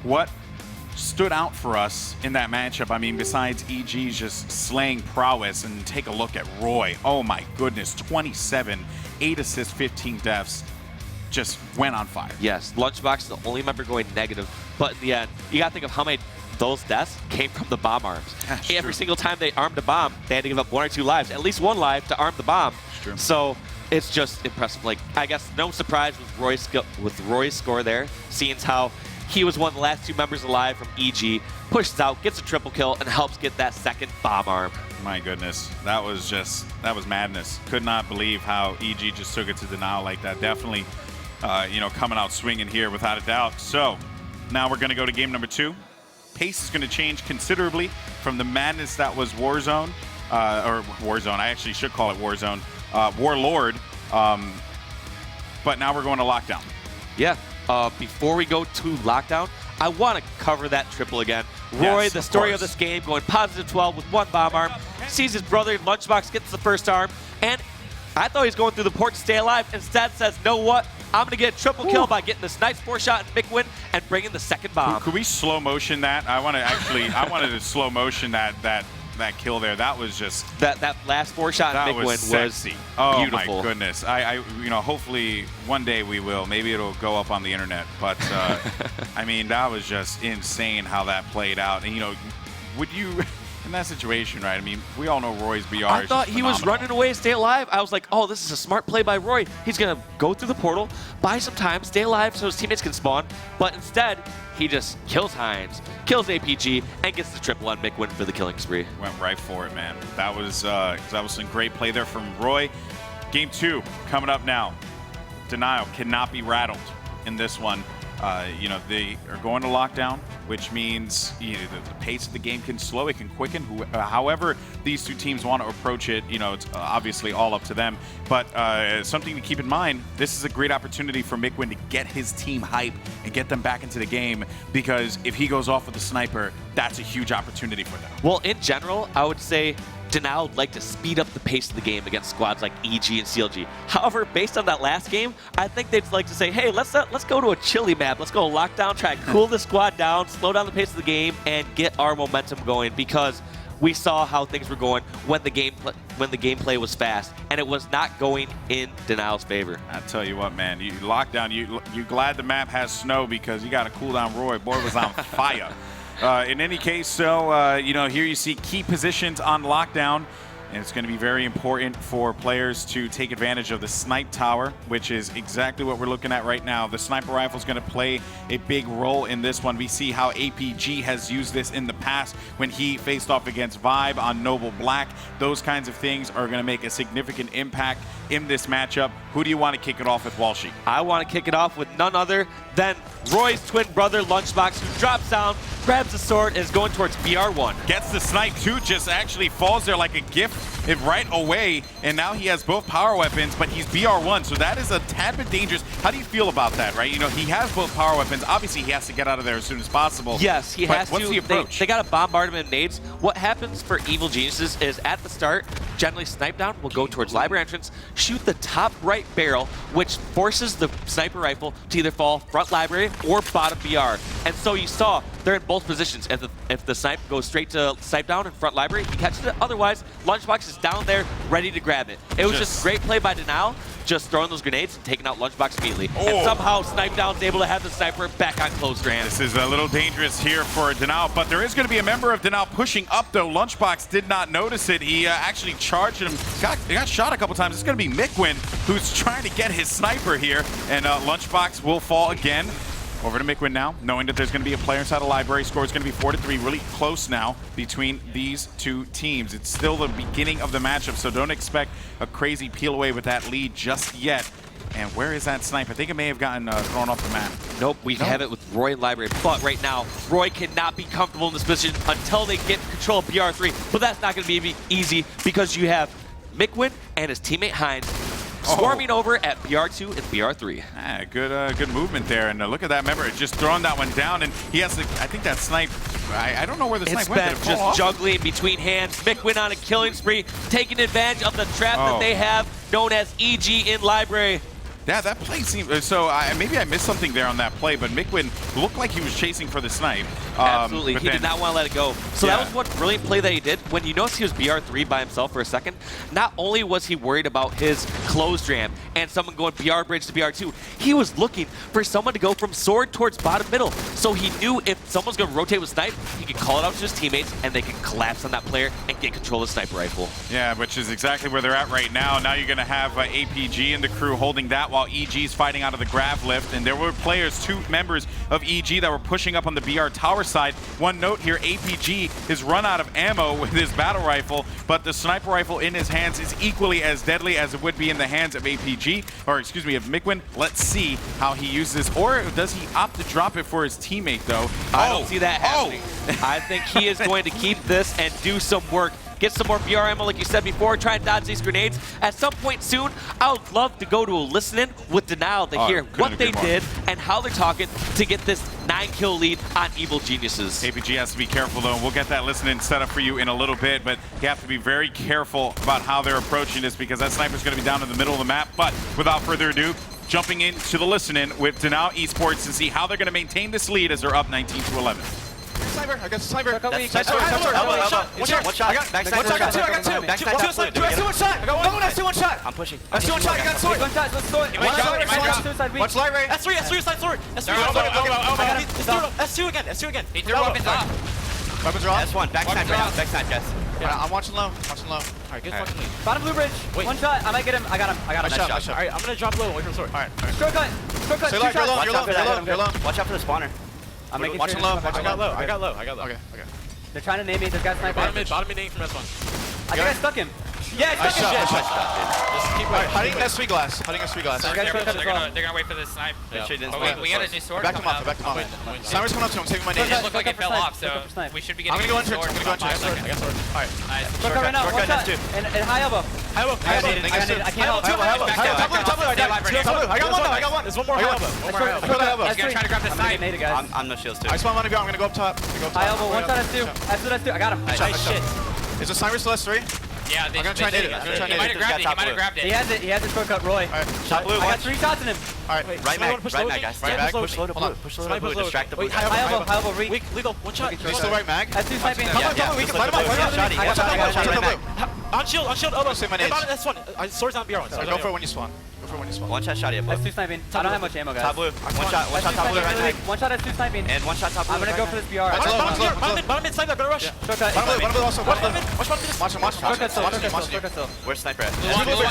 what stood out for us in that matchup. I mean, besides EG's just slaying prowess, and take a look at Roy. Oh my goodness, 27, 8 assists, 15 deaths. Just went on fire. Yes, Lunchbox is the only member going negative, but in the end, you gotta think of how many those deaths came from the bomb arms. Every single time they armed a bomb, they had to give up 1 or 2 lives, at least 1 life to arm the bomb. True. So it's just impressive. Like, I guess no surprise with Roy's score there, seeing how he was one of the last 2 members alive from EG, pushes out, gets a triple kill, and helps get that second bomb arm. My goodness, that was madness. Could not believe how EG just took it to denial like that. Definitely, coming out swinging here without a doubt. So now we're going to go to game number 2. Pace is going to change considerably from the madness that was Warzone, or Warzone. I actually should call it Warzone, Warlord. But now we're going to Lockdown. Yeah. Before we go to Lockdown, I want to cover that triple again. Roy, Yes, the of story course. of this game, going positive 12 with 1 bomb arm, sees his brother Lunchbox gets the first arm, and I thought he was going through the port to stay alive. Instead says, know what? I'm going to get a triple kill by getting this nice 4-shot and big win and bringing the second bomb. Could we slow motion that? I wanted to slow motion that kill there. That was just That last 4-shot and that big win was sexy. Oh beautiful. my goodness! I hopefully one day we will. Maybe it'll go up on the internet. But I mean, that was just insane how that played out. And would you? In that situation, right? I mean, we all know Roy's BR I is thought just he was phenomenal. running away to stay alive. I was like, oh, this is a smart play by Roy. He's going to go through the portal, buy some time, stay alive so his teammates can spawn. But instead, he just kills Hines, kills APG, and gets the triple on Mick win for the killing spree. Went right for it, man. That was some great play there from Roy. Game 2 coming up now. Denial cannot be rattled in this one. They are going to lockdown, which means the pace of the game can slow, it can quicken. However these 2 teams want to approach it, it's obviously all up to them. But something to keep in mind, this is a great opportunity for Mikwin to get his team hype and get them back into the game, because if he goes off with a sniper, that's a huge opportunity for them. Well, in general, I would say Denial would like to speed up the pace of the game against squads like EG and CLG. However, based on that last game, I think they'd like to say, hey, let's go to a chilly map. Let's go lockdown, try to cool the squad down, slow down the pace of the game, and get our momentum going, because we saw how things were going when the gameplay was fast, and it was not going in Denial's favor. I tell you what, man, you lockdown. You glad the map has snow, because you got to cool down Roy. Boy was on fire. In any case, so here you see key positions on lockdown. And it's going to be very important for players to take advantage of the snipe tower, which is exactly what we're looking at right now. The sniper rifle is going to play a big role in this one. We see how APG has used this in the past when he faced off against Vibe on Noble Black. Those kinds of things are going to make a significant impact in this matchup. Who do you want to kick it off with, Walshy? I want to kick it off with none other than Roy's twin brother, Lunchbox, who drops down, grabs the sword, and is going towards BR1. Gets the snipe too, just actually falls there like a gift right away, and now he has both power weapons, but he's BR1, so that is a tad bit dangerous. How do you feel about that, right? He has both power weapons. Obviously, he has to get out of there as soon as possible. Yes, he has to. What's the approach? They got to bombard him in nades. What happens for Evil Geniuses is at the start, generally snipe down will go towards library entrance, shoot the top right barrel, which forces the sniper rifle to either fall front library or bottom BR. And so you saw they're in both positions. If the snipe goes straight to snipe down in front library, he catches it. Otherwise, Lunchbox is down there ready to grab it. It was just great play by Denial, just throwing those grenades and taking out Lunchbox immediately. And somehow Snipe Down's able to have the sniper back on closed range. This is a little dangerous here for Denial, but there is going to be a member of Denial pushing up, though. Lunchbox did not notice it. He actually charged him. Got shot a couple times. It's going to be Mikwin who's trying to get his sniper here, and Lunchbox will fall again. Over to Mikwin now, knowing that there's going to be a player inside the library. Score is going to be 4-3, really close now between these 2 teams. It's still the beginning of the matchup, so don't expect a crazy peel away with that lead just yet. And where is that snipe? I think it may have gotten thrown off the map. Nope, we have it with Roy in library. But right now, Roy cannot be comfortable in this position until they get control of BR3. But that's not going to be easy, because you have Mikwin and his teammate Hines swarming over at BR2 and BR3. Good movement there, and look at that. Remember, just throwing that one down, and he has to, I think that snipe, I don't know where the snipe went. It's been just juggling between hands. Mick went on a killing spree, taking advantage of the trap that they have, known as EG in library. Yeah, that play seemed, so maybe I missed something there on that play, but Mikwin looked like he was chasing for the snipe. Absolutely, he did not want to let it go. So that was one brilliant play that he did. When you notice he was BR3 by himself for a second, not only was he worried about his closed ramp and someone going BR bridge to BR2. He was looking for someone to go from sword towards bottom middle. So he knew if someone's going to rotate with snipe, he could call it out to his teammates and they could collapse on that player and get control of the sniper rifle. Yeah, which is exactly where they're at right now. Now you're going to have APG and the crew holding that while EG's fighting out of the grab lift. And there were players, 2 members of EG that were pushing up on the BR tower side. One note here, APG has run out of ammo with his battle rifle, but the sniper rifle in his hands is equally as deadly as it would be in the hands of APG, or excuse me, of Mikwin. Let's see how he uses, or does he opt to drop it for his teammate though? I don't see that happening. I think he is going to keep this and do some work. Get some more BR ammo, like you said before, try and dodge these grenades. At some point soon, I would love to go to a listen-in with Denial to hear what they did and how they're talking to get this 9-kill lead on Evil Geniuses. APG has to be careful though, and we'll get that listen-in set up for you in a little bit, but you have to be very careful about how they're approaching this because that sniper's going to be down in the middle of the map. But without further ado, jumping into the listen-in with Denial Esports to see how they're going to maintain this lead as they're up 19-11. Sniper, I got sniper. One shot. I got backside. I got two. One shot. I got one. That's 2 1 shot. I'm pushing. That's 2 1 shot. I got sword. One shot, let's sword. Watch light ray. S3 side sword. S2 again. He threw weapons off. Weapons are off. S1, backside right now, backside, guys. I'm watching low. Alright, good fucking lead. Bottom blue bridge. Wait. One shot. I might get him. I got him. Nice shot. Alright, I'm gonna drop low away from sword. Alright. Shortcut. Stay low. You're low. Watch out for the spawner. I'm making Watching sure. low. I got low. Okay. They're trying to name me. This guy's sniper. Bottom mid name from S1. I think I stuck him. Yeah, I stuck him. Just keep Alright, hiding S3 glass. They're gonna wait for this snipe. Yeah. We got a new sword. Back him up. Sniper's coming up to him. I'm saving my name. It looked like it fell off, so we should be getting I'm gonna a go new into sword. it. I got sword. Alright. Nice. Shortcut right now. One shot. And high elbow. I can't help. I got one. There's one more elbow. He's gonna try to grab the snipe. I'm no shields too. I spawn on the ground. I'm gonna go up top. High elbow. One shot S2. S2. I got him. Nice shit. Is the sniper still S3? Yeah, I'm gonna try and hit it. He might have grabbed it. He has it shortcut, Roy. Shot blue. I got 3 shots in him. Alright. Right back, guys. Right back. Push low to blue. Push low to blue. Distract the blue. High elbow. Reek. Weak, legal, one shot. He's still right mag. S2 sniping. Come on. We can fight him up. I got shot right back. On shield, elbow. Say my name. That's one. Sword's on BR1. Go for it when you spawn. One shot shotty at blue. S2 sniping. I don't have much ammo, guys. Top blue. One shot top blue right back. One shot S2 sniping. And one shot top blue. I'm gonna go for this BR. Bottom mid, sniper, gonna rush. Shortcut. Watch him. Shortcut still. Where's sniper at?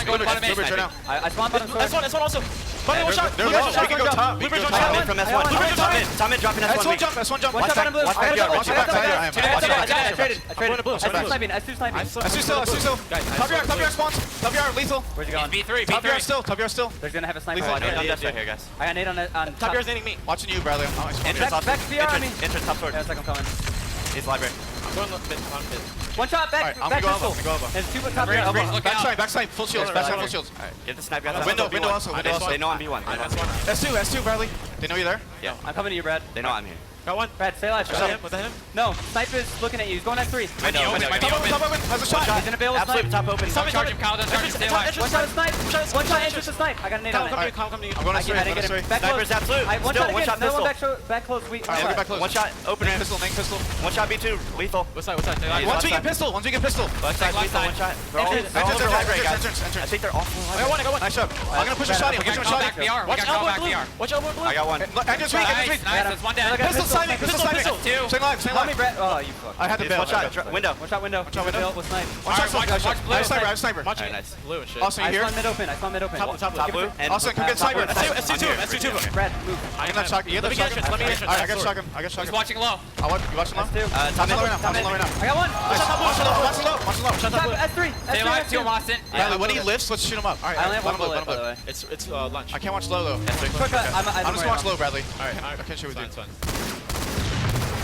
Go to bottom mid. Right now. I spawned bottom sword. S1 also. One shot. We can go top. Blue bridge, one Top shot. mid from S1. Top mid dropping S1. S1 jump. One shot bottom blue. I Back. traded. S2 sniping. S2 sniping. S2 still. Top yard spawns. Top yard lethal. Where's he going? B3. Top yard still. They're gonna have a sniper. Right here, guys. I got nade on Top top. yard's hitting me. Watching you, Bradley. Entrance top. Back BR on me. Entrance top sword. Yeah, it's like I'm coming. He's library. I'm going mid, bottom mid. One shot back. I'm Back gonna go pistol. over. And 2 top elbow. Backside, full shields. Backside, full shields. Get the sniper. Window also. They know I'm B1. S2, Bradley. They know you're there? Yeah. I'm coming to you, Brad. They know I'm here. Got one. Brad, stay alive. Was that him? No, sniper's looking at you. He's going at 3. Might be open. Top open. Has a shot. He's gonna bail with Absolute snipe. top open. Charge him, Kyle. Don't charge him. Stay alive. One shot of snipe. One shot entrance to snipe. I got a nade on it. Come to you. I'm going I didn't get him. Back Sniper's close. absolute. One Still, shot one again. shot No one pistol. back close. Alright, get back close. One shot open ramp. Main pistol. One shot B2. Lethal. What's that? Once we get pistol. Left side lethal. One shot. They're all over library, guys. I think they're all full I got one. Nice shot. I'm gonna push a shotty. We got call back BR. We got call back BR. Watch elbow blue. I got one. Entrance weak. Nice. That's one down. Pistol sniping. Two. Stay alive. Tell me, Brad. Oh, you fuck. I had to bail. One shot. Window. One shot window. window. With snipe. Watch blue. I have sniper. Watch Alright, it. nice. Blue and shit. Also, you here? I saw mid open. Top blue. And Also, come get sniper. S2. Brad, move. I'm gonna shotgun. You get the shotgun? Let me entrance. Alright, I got shotgun. He's watching low. You watching low? top mid. Watch low right now. I got one. Watch low. Top S3. Stay alive. Two Austin. Bradley, when he lifts, let's shoot him up. Alright, I only have one bottom bullet, by blue. the way. It's lunch. I can't watch low though. Shortcut. I'm just gonna watch low, Bradley. Alright. I can't shoot with you.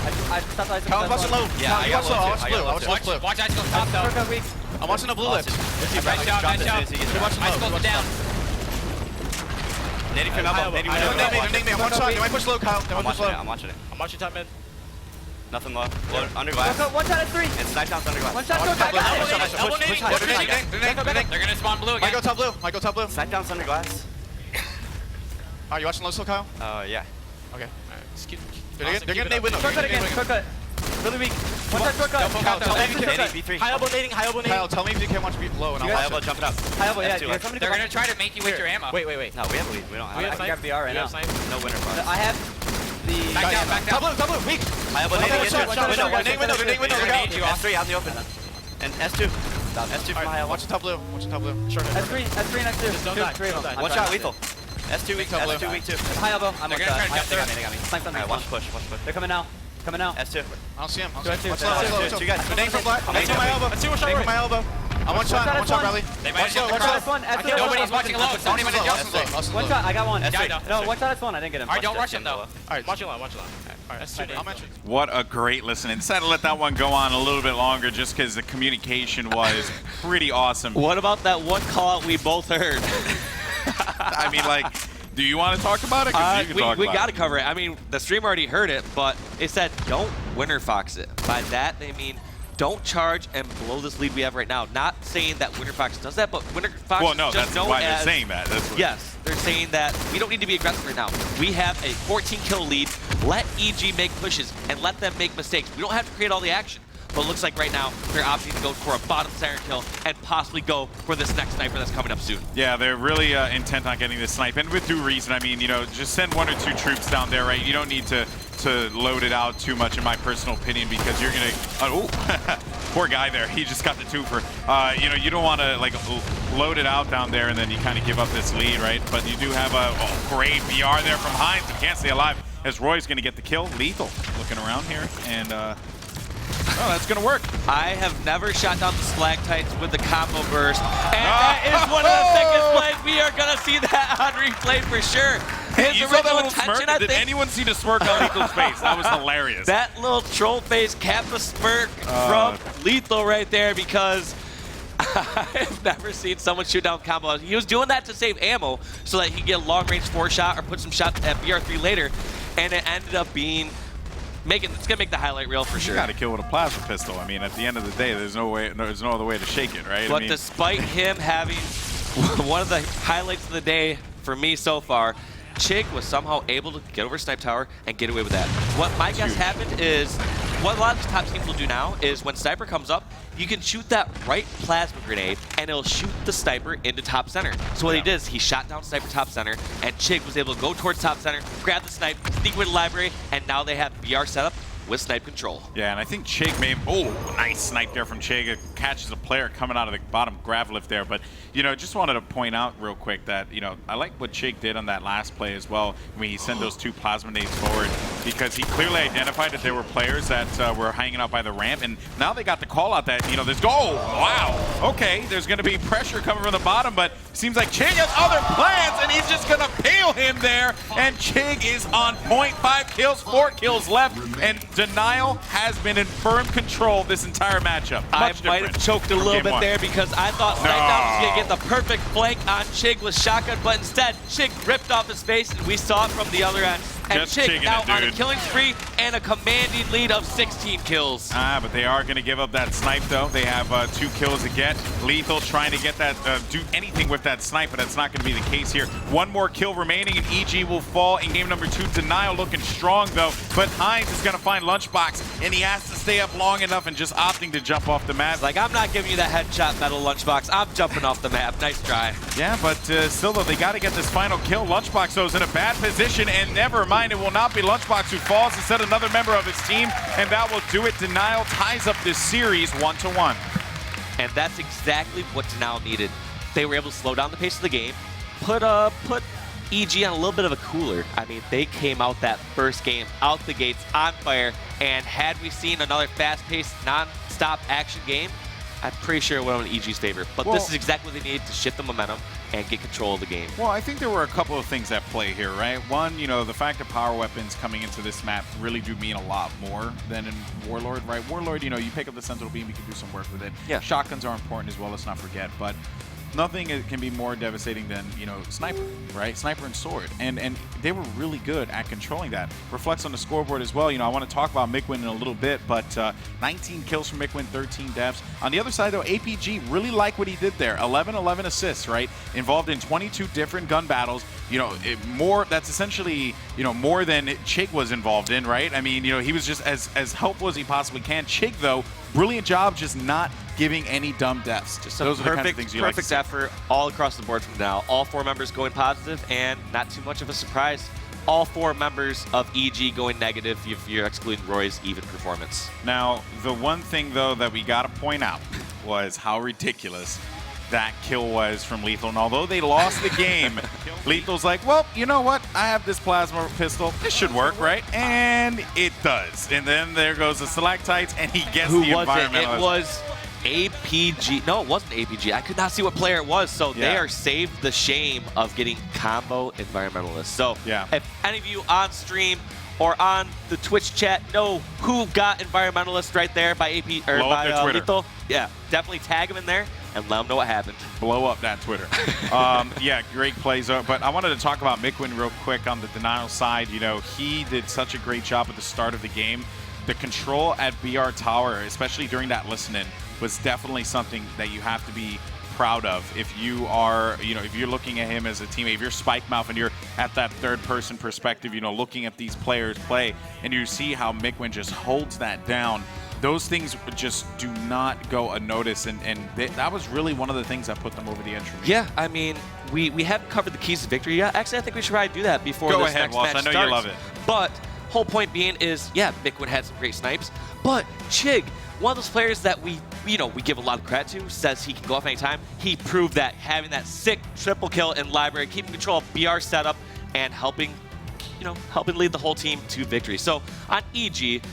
I stopped ice. Kyle, watch low. Yeah, I got low. low, I watch too. blue. I watch blue. Watch Ice go top though. Shortcut weak. I'm watching the blue lift. Nice job. Nice job. You're watching Ice low. goes down. Nading from elbow. Nading from elbow. Name me. I'm one shot. They might push low, Kyle. They I'm might push watching it. low. I'm watching it. I'm watching top mid. Nothing low. Under glass. Shortcut. One shot at 3. And snipe down under glass. One shot. Shortcut. I got it. They're gonna spawn blue Might again. go top blue. Snipe down under glass. Are you watching low still, Kyle? Yeah. Okay. Alright. They're gonna nade window. Shortcut again. Shortcut. Really weak. One side short cut. High elbow nading, high elbow nading. Kyle, tell me if you can't watch me low and I'll High watch elbow, it. jump it up. High elbow, yeah. They're gonna try to make you waste your ammo. Wait. No, we have a lead. We don't I have can grab VR right now. no winner for us. I have the. Back down, back down. Top blue, weak. High elbow nading into Window, they're nading window. S3 out in the open. And S2. S2 from high elbow. Watch the top blue. Watch the top blue. Short end. S3 next two. Don't die. Three of them. One shot lethal. S2 weak, Top blue. S2 weak too. High elbow. I'm They're on gonna try to that. jump They got me. Sniped on me. Alright, watch push. They're coming now. S2. I don't see him. Two at two. Watch low. Two guys. Nading from black. Nading from my elbow. Nading from my elbow. I'm one shot, Bradley. They might jump One shot at one. across. Nobody's watching low. Don't even adjust. One shot. I got one. S3. No, one shot at one. I didn't get him. Alright, don't rush him though. Alright, watch it low. Watch it low. Alright, that's 2. I'll mention. What a great listening. Decided to let that one go on a little bit longer just because the communication was pretty awesome. What about that one call out we both heard? I mean, like, do you want to talk about it? 'Cause you can We talk got to about cover it. I mean, the stream already heard it, but it said don't winner fox it. By that, they mean don't charge and blow this lead we have right now. Not saying that winner fox does that, but winner fox Well, no, is just that's known why they're as, saying that. That's what yes, they're saying that we don't need to be aggressive right now. We have a 14-kill lead. Let EG make pushes and let them make mistakes. We don't have to create all the action. But it looks like right now they're opting to go for a bottom center kill and possibly go for this next sniper that's coming up soon. Yeah, they're really intent on getting this snipe, and with due reason. I mean, you know, just send 1 or 2 troops down there, right? You don't need to load it out too much, in my personal opinion, because you're gonna. Oh, poor guy there. He just got the twofer. You know, you don't want to like load it out down there, and then you kind of give up this lead, right? But you do have a great VR there from Hines, and can't stay alive as Roy's gonna get the kill. Lethal looking around here, and. Oh, that's gonna work. I have never shot down the stalactites with the combo burst, and that is one of the second plays. We are gonna see that on replay for sure. His You saw that original little intention, smirk? I Did think, anyone see the smirk on Lethal's face? That was hilarious. that little troll face capped the smirk from Lethal right there, because I've never seen someone shoot down combo. He was doing that to save ammo so that he could get a long-range 4-shot or put some shots at BR3 later, and it ended up being it's gonna make the highlight reel for sure. You gotta kill with a plasma pistol. I mean, at the end of the day, there's no other way to shake it, right? But I mean, despite him having one of the highlights of the day for me so far, Chig was somehow able to get over Snipe Tower and get away with that. What my guess happened is, what a lot of these top teams will do now is when Sniper comes up, you can shoot that right plasma grenade and it'll shoot the Sniper into top center. So what he did is he shot down Sniper top center, and Chig was able to go towards top center, grab the snipe, sneak with the library, and now they have VR set up with snipe control. yeah, and I think Chig may have, nice snipe there from Chig. It catches a player coming out of the bottom grab lift there. But, you know, just wanted to point out real quick that, you know, I like what Chig did on that last play as well when he sent those 2 plasma nades forward, because he clearly identified that there were players that were hanging out by the ramp, and now they got the call out that, you know, wow, okay, there's going to be pressure coming from the bottom, but seems like Chig has other plans, and he's just going to peel him there, and Chig is on point. 5 kills, 4 kills left, and Denial has been in firm control this entire matchup. I might have choked a little bit there because I thought Snipedown was going to get the perfect flank on Chig with shotgun, but instead Chig ripped off his face, and we saw it from the other end. And Just Chig now on a dude. killing spree and a commanding lead of 16 kills. But they are going to give up that snipe, though. They have 2 kills to get. Lethal trying to get that, do anything with that snipe, but that's not going to be the case here. 1 more kill remaining, and EG will fall in game number 2. Denial looking strong, though, but Hines is going to find Lunchbox, and he has to stay up long enough and just opting to jump off the map. Like, I'm not giving you that headshot, Metal Lunchbox. I'm jumping off the map. Nice try. Yeah, but still, though, they got to get this final kill. Lunchbox, though, is in a bad position, and never mind, it will not be Lunchbox who falls, instead another member of his team, and that will do it. Denial ties up this series 1-1. And that's exactly what Denial needed. They were able to slow down the pace of the game, put EG on a little bit of a cooler. I mean, they came out that first game, out the gates, on fire, and had we seen another fast-paced, non-stop action game, I'm pretty sure it went in EG's favor. But this is exactly what they needed to shift the momentum and get control of the game. Well, I think there were a couple of things at play here, right? One, you know, the fact that power weapons coming into this map really do mean a lot more than in Warlord, right? Warlord, you know, you pick up the Sentinel Beam, you can do some work with it. Yeah. Shotguns are important as well, let's not forget. But nothing can be more devastating than, sniper, right? Sniper and sword. And they were really good at controlling that. Reflects on the scoreboard as well. I want to talk about Mikwin in a little bit, but 19 kills from Mikwin, 13 deaths. On the other side, though, APG really like what he did there. 11 assists, right? Involved in 22 different gun battles. That's essentially, more than Chig was involved in, right? I mean, he was just as helpful as he possibly can. Chig, though, brilliant job just not giving any dumb deaths. Just those are the kind of perfect, things you like to see. effort all across the board from now. All 4 members going positive, and not too much of a surprise, all 4 members of EG going negative if you're excluding Roy's even performance. Now, the one thing, though, that we got to point out was how ridiculous that kill was from Lethal. And although they lost the game, Lethal's like, well, you know what? I have this plasma pistol. This should work, right? And it does. And then there goes the Stalactites, and he gets the environmentalist. It was APG. No, it wasn't APG. I could not see what player it was. So they are saved the shame of getting combo environmentalists. So if any of you on stream or on the Twitch chat know who got environmentalist right there by AP or by Lethal, definitely tag him in there and let him know what happened. Blow up that Twitter. Great plays. But I wanted to talk about Mikwin real quick on the denial side. He did such a great job at the start of the game. The control at BR Tower, especially during that listen-in, was definitely something that you have to be proud of if you are, if you're looking at him as a teammate, if you're Spike Mouth and you're at that third-person perspective, looking at these players play, and you see how Mikwin just holds that down. Those things just do not go unnoticed, and that was really one of the things that put them over the edge for me. Yeah, I mean, we haven't covered the keys to victory yet. Actually, I think we should probably do that before this next match starts. I know you love it. But whole point being is, Mikwin had some great snipes, but Chig, one of those players that we give a lot of credit to, says he can go off anytime. He proved that having that sick triple kill in library, keeping control of BR setup, and helping lead the whole team to victory. So on EG,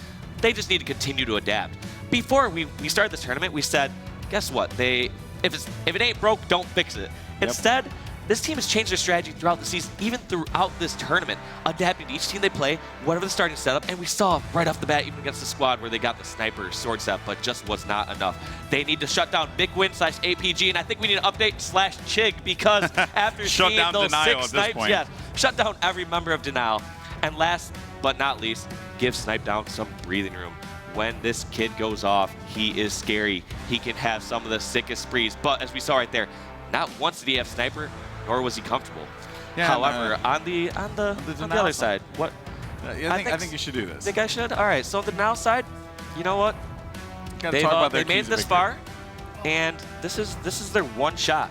they just need to continue to adapt. Before we started this tournament, we said, guess what? If it ain't broke, don't fix it. Instead, this team has changed their strategy throughout the season, even throughout this tournament, adapting to each team they play, whatever the starting setup, and we saw right off the bat, even against the squad where they got the sniper sword set, but just was not enough. They need to shut down Mikwin/APG, and I think we need an update /Chig, because after seeing those 6 snipes, shut down every member of Denial. And last but not least, give Snipedown some breathing room. When this kid goes off, he is scary. He can have some of the sickest sprees, but as we saw right there, not once did he have sniper, nor was he comfortable. However, on the other side, what? I think you should do this. Think I should? All right. So the Now side, you know what? They made it this far, and this is their one shot,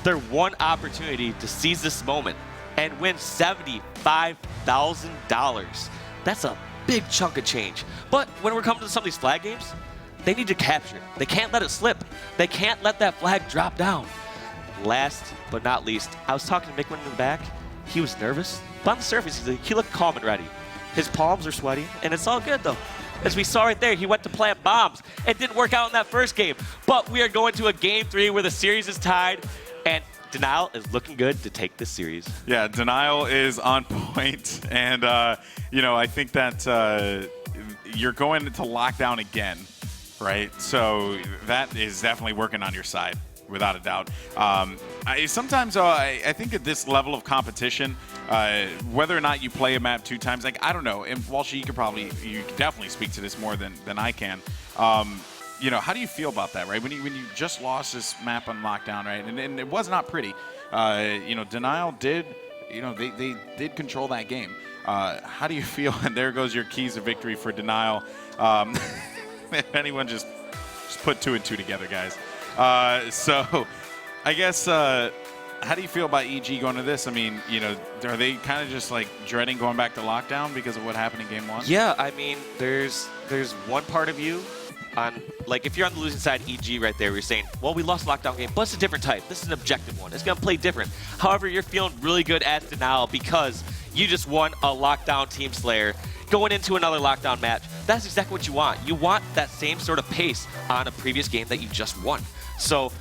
their one opportunity to seize this moment and win $75,000. That's a big chunk of change. But when we're coming to some of these flag games, they need to capture it. They can't let it slip. They can't let that flag drop down. Last but not least, I was talking to Mikwin in the back. He was nervous, but on the surface, he looked calm and ready. His palms are sweaty, and it's all good, though. As we saw right there, he went to plant bombs. It didn't work out in that first game, but we are going to a Game 3 where the series is tied, and Denial is looking good to take this series. Yeah, Denial is on point, and, I think that you're going into lockdown again, right? So that is definitely working on your side, without a doubt. Sometimes I think at this level of competition, whether or not you play a map 2 times, I don't know. And Walsh, you can definitely speak to this more than I can. How do you feel about that, right? When you just lost this map on lockdown, right? And it was not pretty. Denial did, they did control that game. How do you feel? And there goes your keys to victory for Denial. If anyone just put 2 and 2 together, guys. So I guess, how do you feel about EG going to this? I mean, are they kind of just dreading going back to lockdown because of what happened in game 1? Yeah, I mean, there's one part of you on, if you're on the losing side, EG right there, we're saying, well, we lost lockdown game, but it's a different type. This is an objective one. It's going to play different. However, you're feeling really good at Denial because you just won a lockdown Team Slayer going into another lockdown match. That's exactly what you want. You want that same sort of pace on a previous game that you just won. So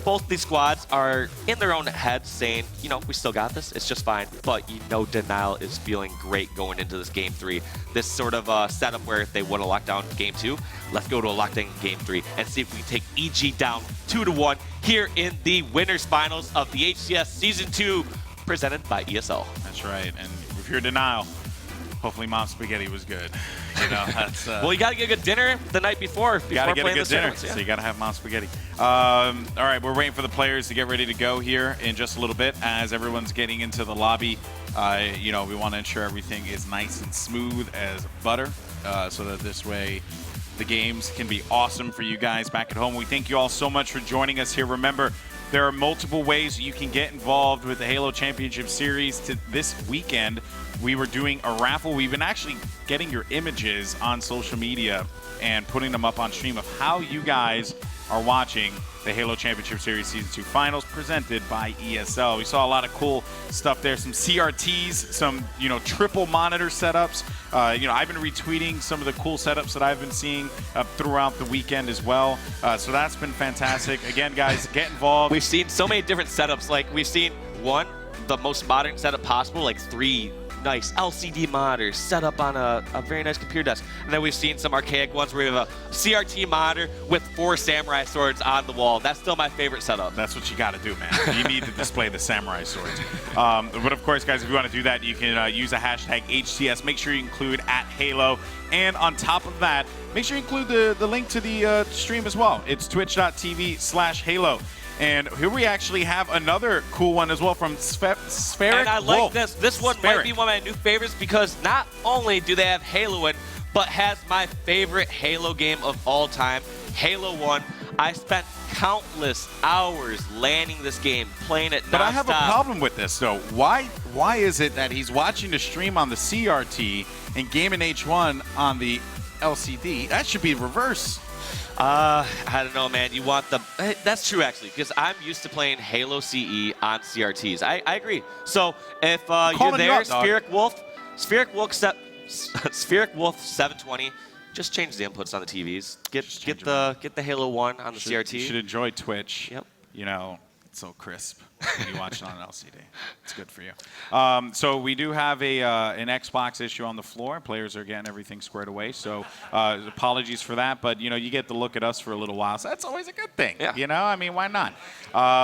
both these squads are in their own heads saying, you know, we still got this. It's just fine. But you know Denial is feeling great going into this Game 3. This sort of setup where if they won a lockdown Game 2, let's go to a lockdown Game 3 and see if we can take EG down 2-1 here in the winners finals of the HCS Season 2 presented by ESL. That's right. And if you're Denial, hopefully Mom Spaghetti was good. You know, that's well, you got to get a good dinner the night before gotta get a playing good this dinner, tournament, yeah. so you got to have Mom Spaghetti. All right, we're waiting for the players to get ready to go here in just a little bit as everyone's getting into the lobby. You know, we want to ensure everything is nice and smooth as butter so that this way the games can be awesome for you guys back at home. We thank you all so much for joining us here. Remember, there are multiple ways you can get involved with the Halo Championship Series this weekend. We were doing a raffle. We've been actually getting your images on social media and putting them up on stream of how you guys are watching the Halo Championship Series Season 2 Finals presented by ESL. We saw a lot of cool stuff there, some CRTs, some, you know, triple monitor setups. You know, I've been retweeting some of the cool setups that I've been seeing throughout the weekend as well. So that's been fantastic. Again, guys, get involved. We've seen so many different setups. Like, we've seen one, the most modern setup possible, like 3 nice LCD monitors set up on a very nice computer desk. And then we've seen some archaic ones where we have a CRT monitor with 4 samurai swords on the wall. That's still my favorite setup. That's what you got to do, man. You need to display the samurai swords. But of course, guys, if you want to do that, you can use a hashtag HCS. Make sure you include @Halo. And on top of that, make sure you include the link to the stream as well. It's twitch.tv/Halo. And here we actually have another cool one as well from Spheric And I like Wolf. this. This one might be one of my new favorites because not only do they have Halo in, but has my favorite Halo game of all time, Halo 1. I spent countless hours landing this game, playing it nonstop. But I have a problem with this, though. Why is it that he's watching the stream on the CRT and Game & H1 on the LCD? That should be reverse. I don't know, man. You want the... That's true, actually, because I'm used to playing Halo CE on CRTs. I agree. So if you're there, Spheric Wolf 720, just change the inputs on the TVs. Get the Halo 1 on the CRT. You should enjoy Twitch. Yep. You know, it's so crisp when you watch it on an LCD. It's good for you. So we do have an Xbox issue on the floor. Players are getting everything squared away. So apologies for that. But, you know, you get to look at us for a little while. So that's always a good thing. Yeah. You know, I mean, why not?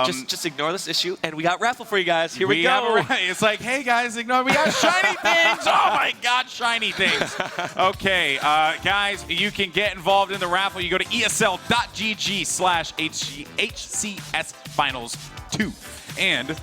Just ignore this issue, and we got raffle for you guys. Here we go. It's like, hey, guys, ignore. We got shiny things. Oh, my God, shiny things. Okay, guys, you can get involved in the raffle. You go to esl.gg/HCS Finals 2. And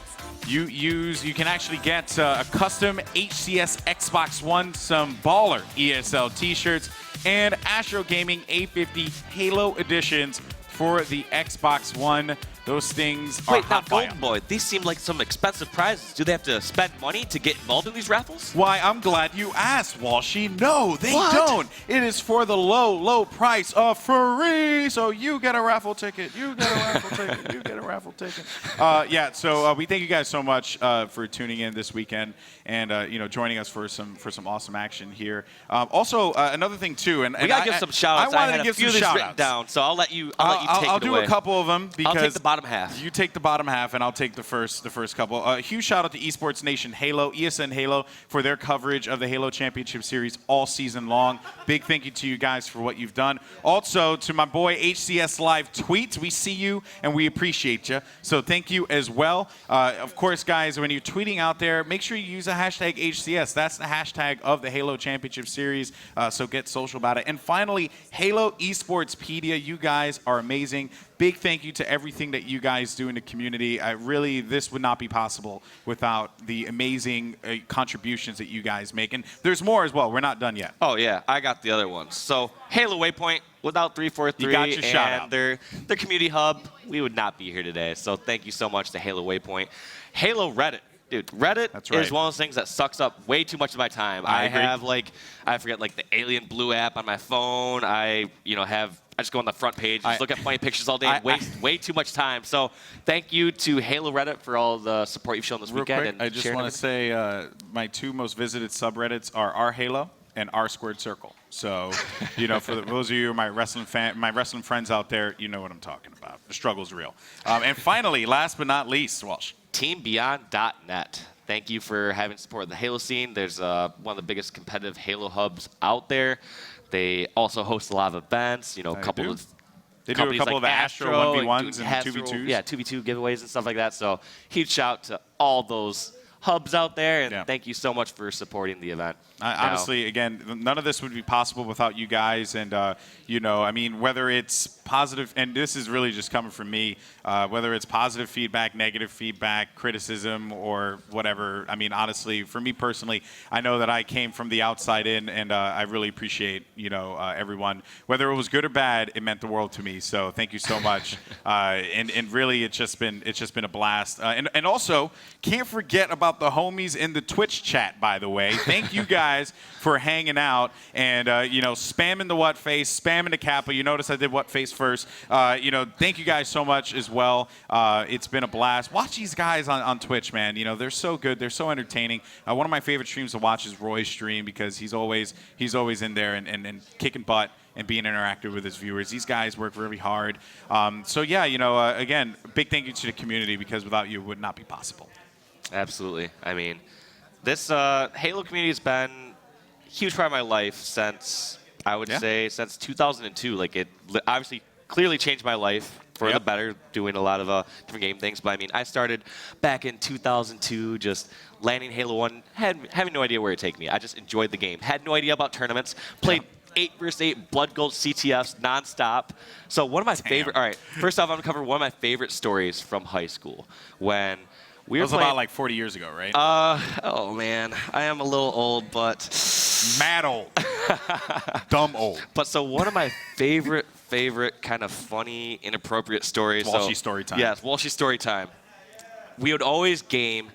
you can actually get a custom HCS Xbox One, some baller ESL t-shirts, and Astro Gaming A50 Halo editions for the Xbox One. Those things are hot. Wait, now, Golden Boy, these seem like some expensive prizes. Do they have to spend money to get involved in these raffles? Why, I'm glad you asked, Walshy. No, they don't. It is for the low price of free. So you get a raffle ticket. You get a raffle ticket. You get a raffle ticket. Yeah, so we thank you guys so much for tuning in this weekend and you know, joining us for some awesome action here. Also, another thing too, and we gotta give some shout outs. I wanted to give some shout outs down, so I'll let you take it I'll do away. a couple of them because I'll take the bottom half. You take the bottom half, and I'll take the first couple. A huge shout out to Esports Nation Halo, ESN Halo, for their coverage of the Halo Championship Series all season long. Big thank you to you guys for what you've done. Also to my boy HCS Live Tweets, we see you and we appreciate you. So thank you as well. Of course, guys, when you're tweeting out there, make sure you use a hashtag HCS. That's the hashtag of the Halo Championship Series. So get social about it. And finally, Halo Esportspedia. You guys are amazing. Big thank you to everything that you guys do in the community. Really, this would not be possible without the amazing contributions that you guys make. And there's more as well. We're not done yet. Oh, yeah. I got the other ones. So Halo Waypoint, without 343 you got your shout out. Their community hub, we would not be here today. So thank you so much to Halo Waypoint. Halo Reddit. Dude, Reddit is one of those things that sucks up way too much of my time. I have I forget the Alien Blue app on my phone. I just go on the front page, just look at funny pictures all day, and waste way too much time. So thank you to Halo Reddit for all the support you've shown this weekend. Quick, I just want to say my 2 most visited subreddits are r/Halo and r²Circle. So, you know, for those of you my wrestling friends out there, you know what I'm talking about. the struggle's real. And finally, last but not least, Walsh. TeamBeyond.net. Thank you for having support of the Halo scene. There's one of the biggest competitive Halo hubs out there. They also host a lot of events. You know, a couple of They do a couple of Astro 1v1s and 2v2s. Yeah, 2v2 giveaways and stuff like that. So huge shout out to all those hubs out there, and thank you so much for supporting the event. Honestly, again, none of this would be possible without you guys. And, you know, I mean, whether it's positive, and this is really just coming from me, whether it's positive feedback, negative feedback, criticism, or whatever. I mean, honestly, for me personally, I know that I came from the outside in, and I really appreciate, you know, everyone. Whether it was good or bad, it meant the world to me. So thank you so much. And really, it's just been a blast. And also, can't forget about the homies in the Twitch chat, by the way. Thank you guys for hanging out and, you know, spamming the what face, spamming the Kappa. You notice I did what face first. You know, thank you guys so much as well. It's been a blast. Watch these guys on Twitch, man. You know, they're so good. They're so entertaining. One of my favorite streams to watch is Roy's stream because he's always in there and kicking butt and being interactive with his viewers. These guys work really hard. So, yeah, you know, again, big thank you to the community because without you, it would not be possible. Absolutely. I mean, this Halo community has been a huge part of my life since, I would say, since 2002. Like, it obviously clearly changed my life for the better, doing a lot of different game things. But, I mean, I started back in 2002 just landing Halo 1, having no idea where it'd take me. I just enjoyed the game. Had no idea about tournaments. Played 8 vs. 8 Blood Gold CTFs nonstop. So one of my favorite, all right, first off, I'm going to cover one of my favorite stories from high school when we were playing, about like 40 years ago, right? Oh man, I am a little old, but mad old, dumb old. But so one of my favorite kind of funny, inappropriate stories. Walshy story time. Yes, Walshy story time. We would always game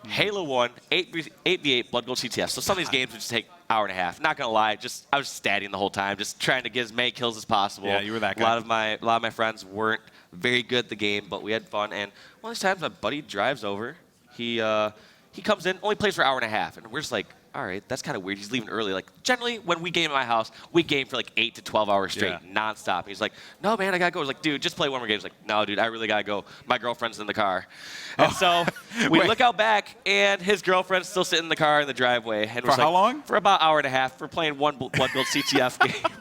Halo 1, 8v8 Blood Gold CTF. So some of these games would just take an hour and a half. Not gonna lie, I was statting the whole time, just trying to get as many kills as possible. Yeah, you were that guy. A lot of my friends weren't very good at the game, but we had fun. And one of these times, my buddy drives over. He comes in, only plays for an hour and a half, and we're just like, all right, that's kind of weird. He's leaving early. Like, generally, when we game at my house, we game for like 8 to 12 hours straight, nonstop. He's like, no, man, I gotta go. I was like, dude, just play one more game. He's like, no, dude, I really gotta go. My girlfriend's in the car. And so we look out back, and his girlfriend's still sitting in the car in the driveway. And for how long? For about an hour and a half. We're playing one Blood Gold CTF game.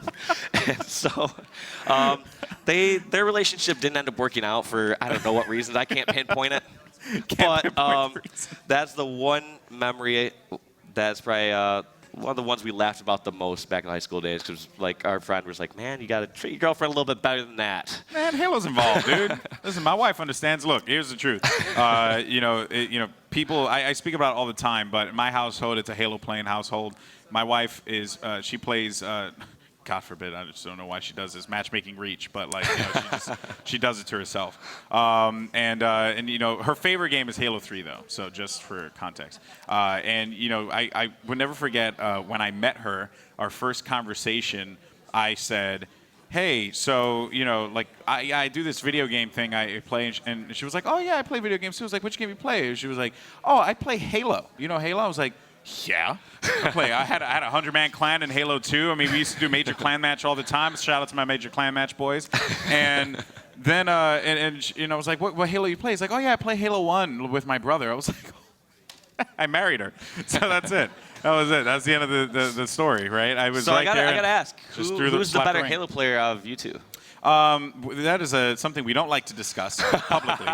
And so their relationship didn't end up working out for I don't know what reasons. I can't pinpoint it. But that's the one memory that's probably one of the ones we laughed about the most back in high school days because, like, our friend was like, man, you got to treat your girlfriend a little bit better than that. Man, Halo's involved, dude. Listen, my wife understands. Look, here's the truth. You know, people, I speak about it all the time, but in my household, it's a Halo playing household. My wife is, she plays, God forbid, I just don't know why she does this, matchmaking reach, but like, you know, she does it to herself. And you know, her favorite game is Halo 3 though, so just for context. And you know, I would never forget when I met her, our first conversation, I said, hey, so, you know, like, I do this video game thing I play, and she was like, oh yeah, I play video games too. I was like, which game you play? She was like, oh, I play Halo. You know Halo? I was like, yeah, I had a 100-man clan in Halo 2. I mean, we used to do major clan match all the time. Shout out to my major clan match boys. And then, you know, I was like, what Halo you play? He's like, oh yeah, I play Halo 1 with my brother. I was like, I married her. So that's it. That was it. That's the end of the story, right? I was so right there. I gotta ask, who's the better Halo player of you two? That is something we don't like to discuss publicly.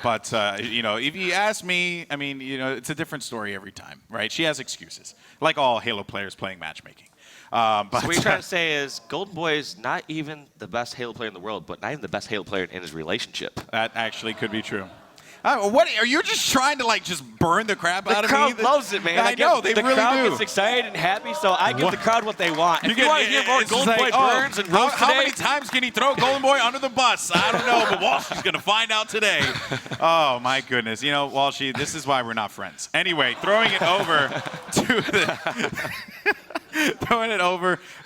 But you know, if you ask me, I mean, you know, it's a different story every time, right? She has excuses, like all Halo players playing matchmaking. But so what you're trying to say is Golden Boy is not even the best Halo player in the world, but not even the best Halo player in his relationship. That actually could be true. What are you just trying to like just burn the crap out of me? The crowd loves it, man. I know they really do. The crowd gets excited and happy, so I give the crowd what they want. If you want to hear more Golden Boy burns and roast how today, many times can he throw Golden Boy under the bus? I don't know, but Walshy's gonna find out today. Oh my goodness, you know, Walshy, this is why we're not friends. Anyway, throwing it over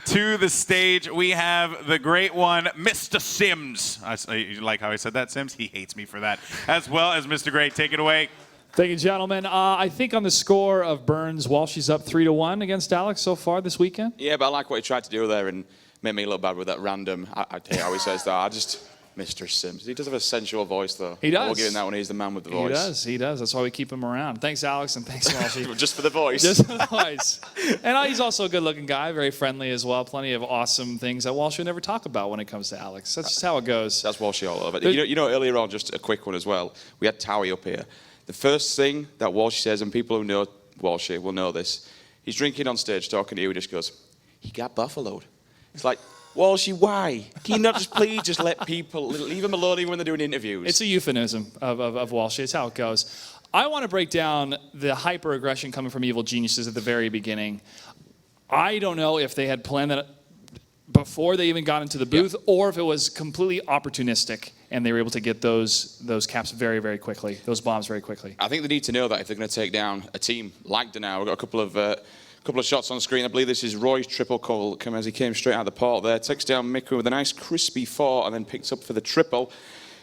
to the stage, we have the great one, Mr. Sims. You like how I said that, Sims? He hates me for that. As well as Mr. Great. Take it away. Thank you, gentlemen. I think on the score of Burns, Walshy's up 3-1 against Alex so far this weekend. Yeah, but I like what he tried to do there and made me look bad with that random. I hate how he says that. Mr. Sims. He does have a sensual voice, though. He does. We'll give him that one. He's the man with the voice. He does. That's why we keep him around. Thanks, Alex, and thanks, Walshy. Just for the voice. Just for the voice. And he's also a good-looking guy, very friendly as well. Plenty of awesome things that Walshy would never talk about when it comes to Alex. That's just how it goes. That's Walshy all over. You know, earlier on, just a quick one as well. We had Towie up here. The first thing that Walshy says, and people who know Walshy will know this, he's drinking on stage, talking to you, he just goes, he got buffaloed. It's like, Walshy, why? Can you not just please just let people, leave them alone even when they're doing interviews? It's a euphemism of Walshy. It's how it goes. I want to break down the hyper-aggression coming from Evil Geniuses at the very beginning. I don't know if they had planned that before they even got into the booth, or if it was completely opportunistic and they were able to get those caps very, very quickly, those bombs very quickly. I think they need to know that if they're going to take down a team like Denial. We've got a couple of shots on screen. I believe this is Roy's triple call as he came straight out of the port there. Takes down Miku with a nice crispy 4 and then picks up for the triple.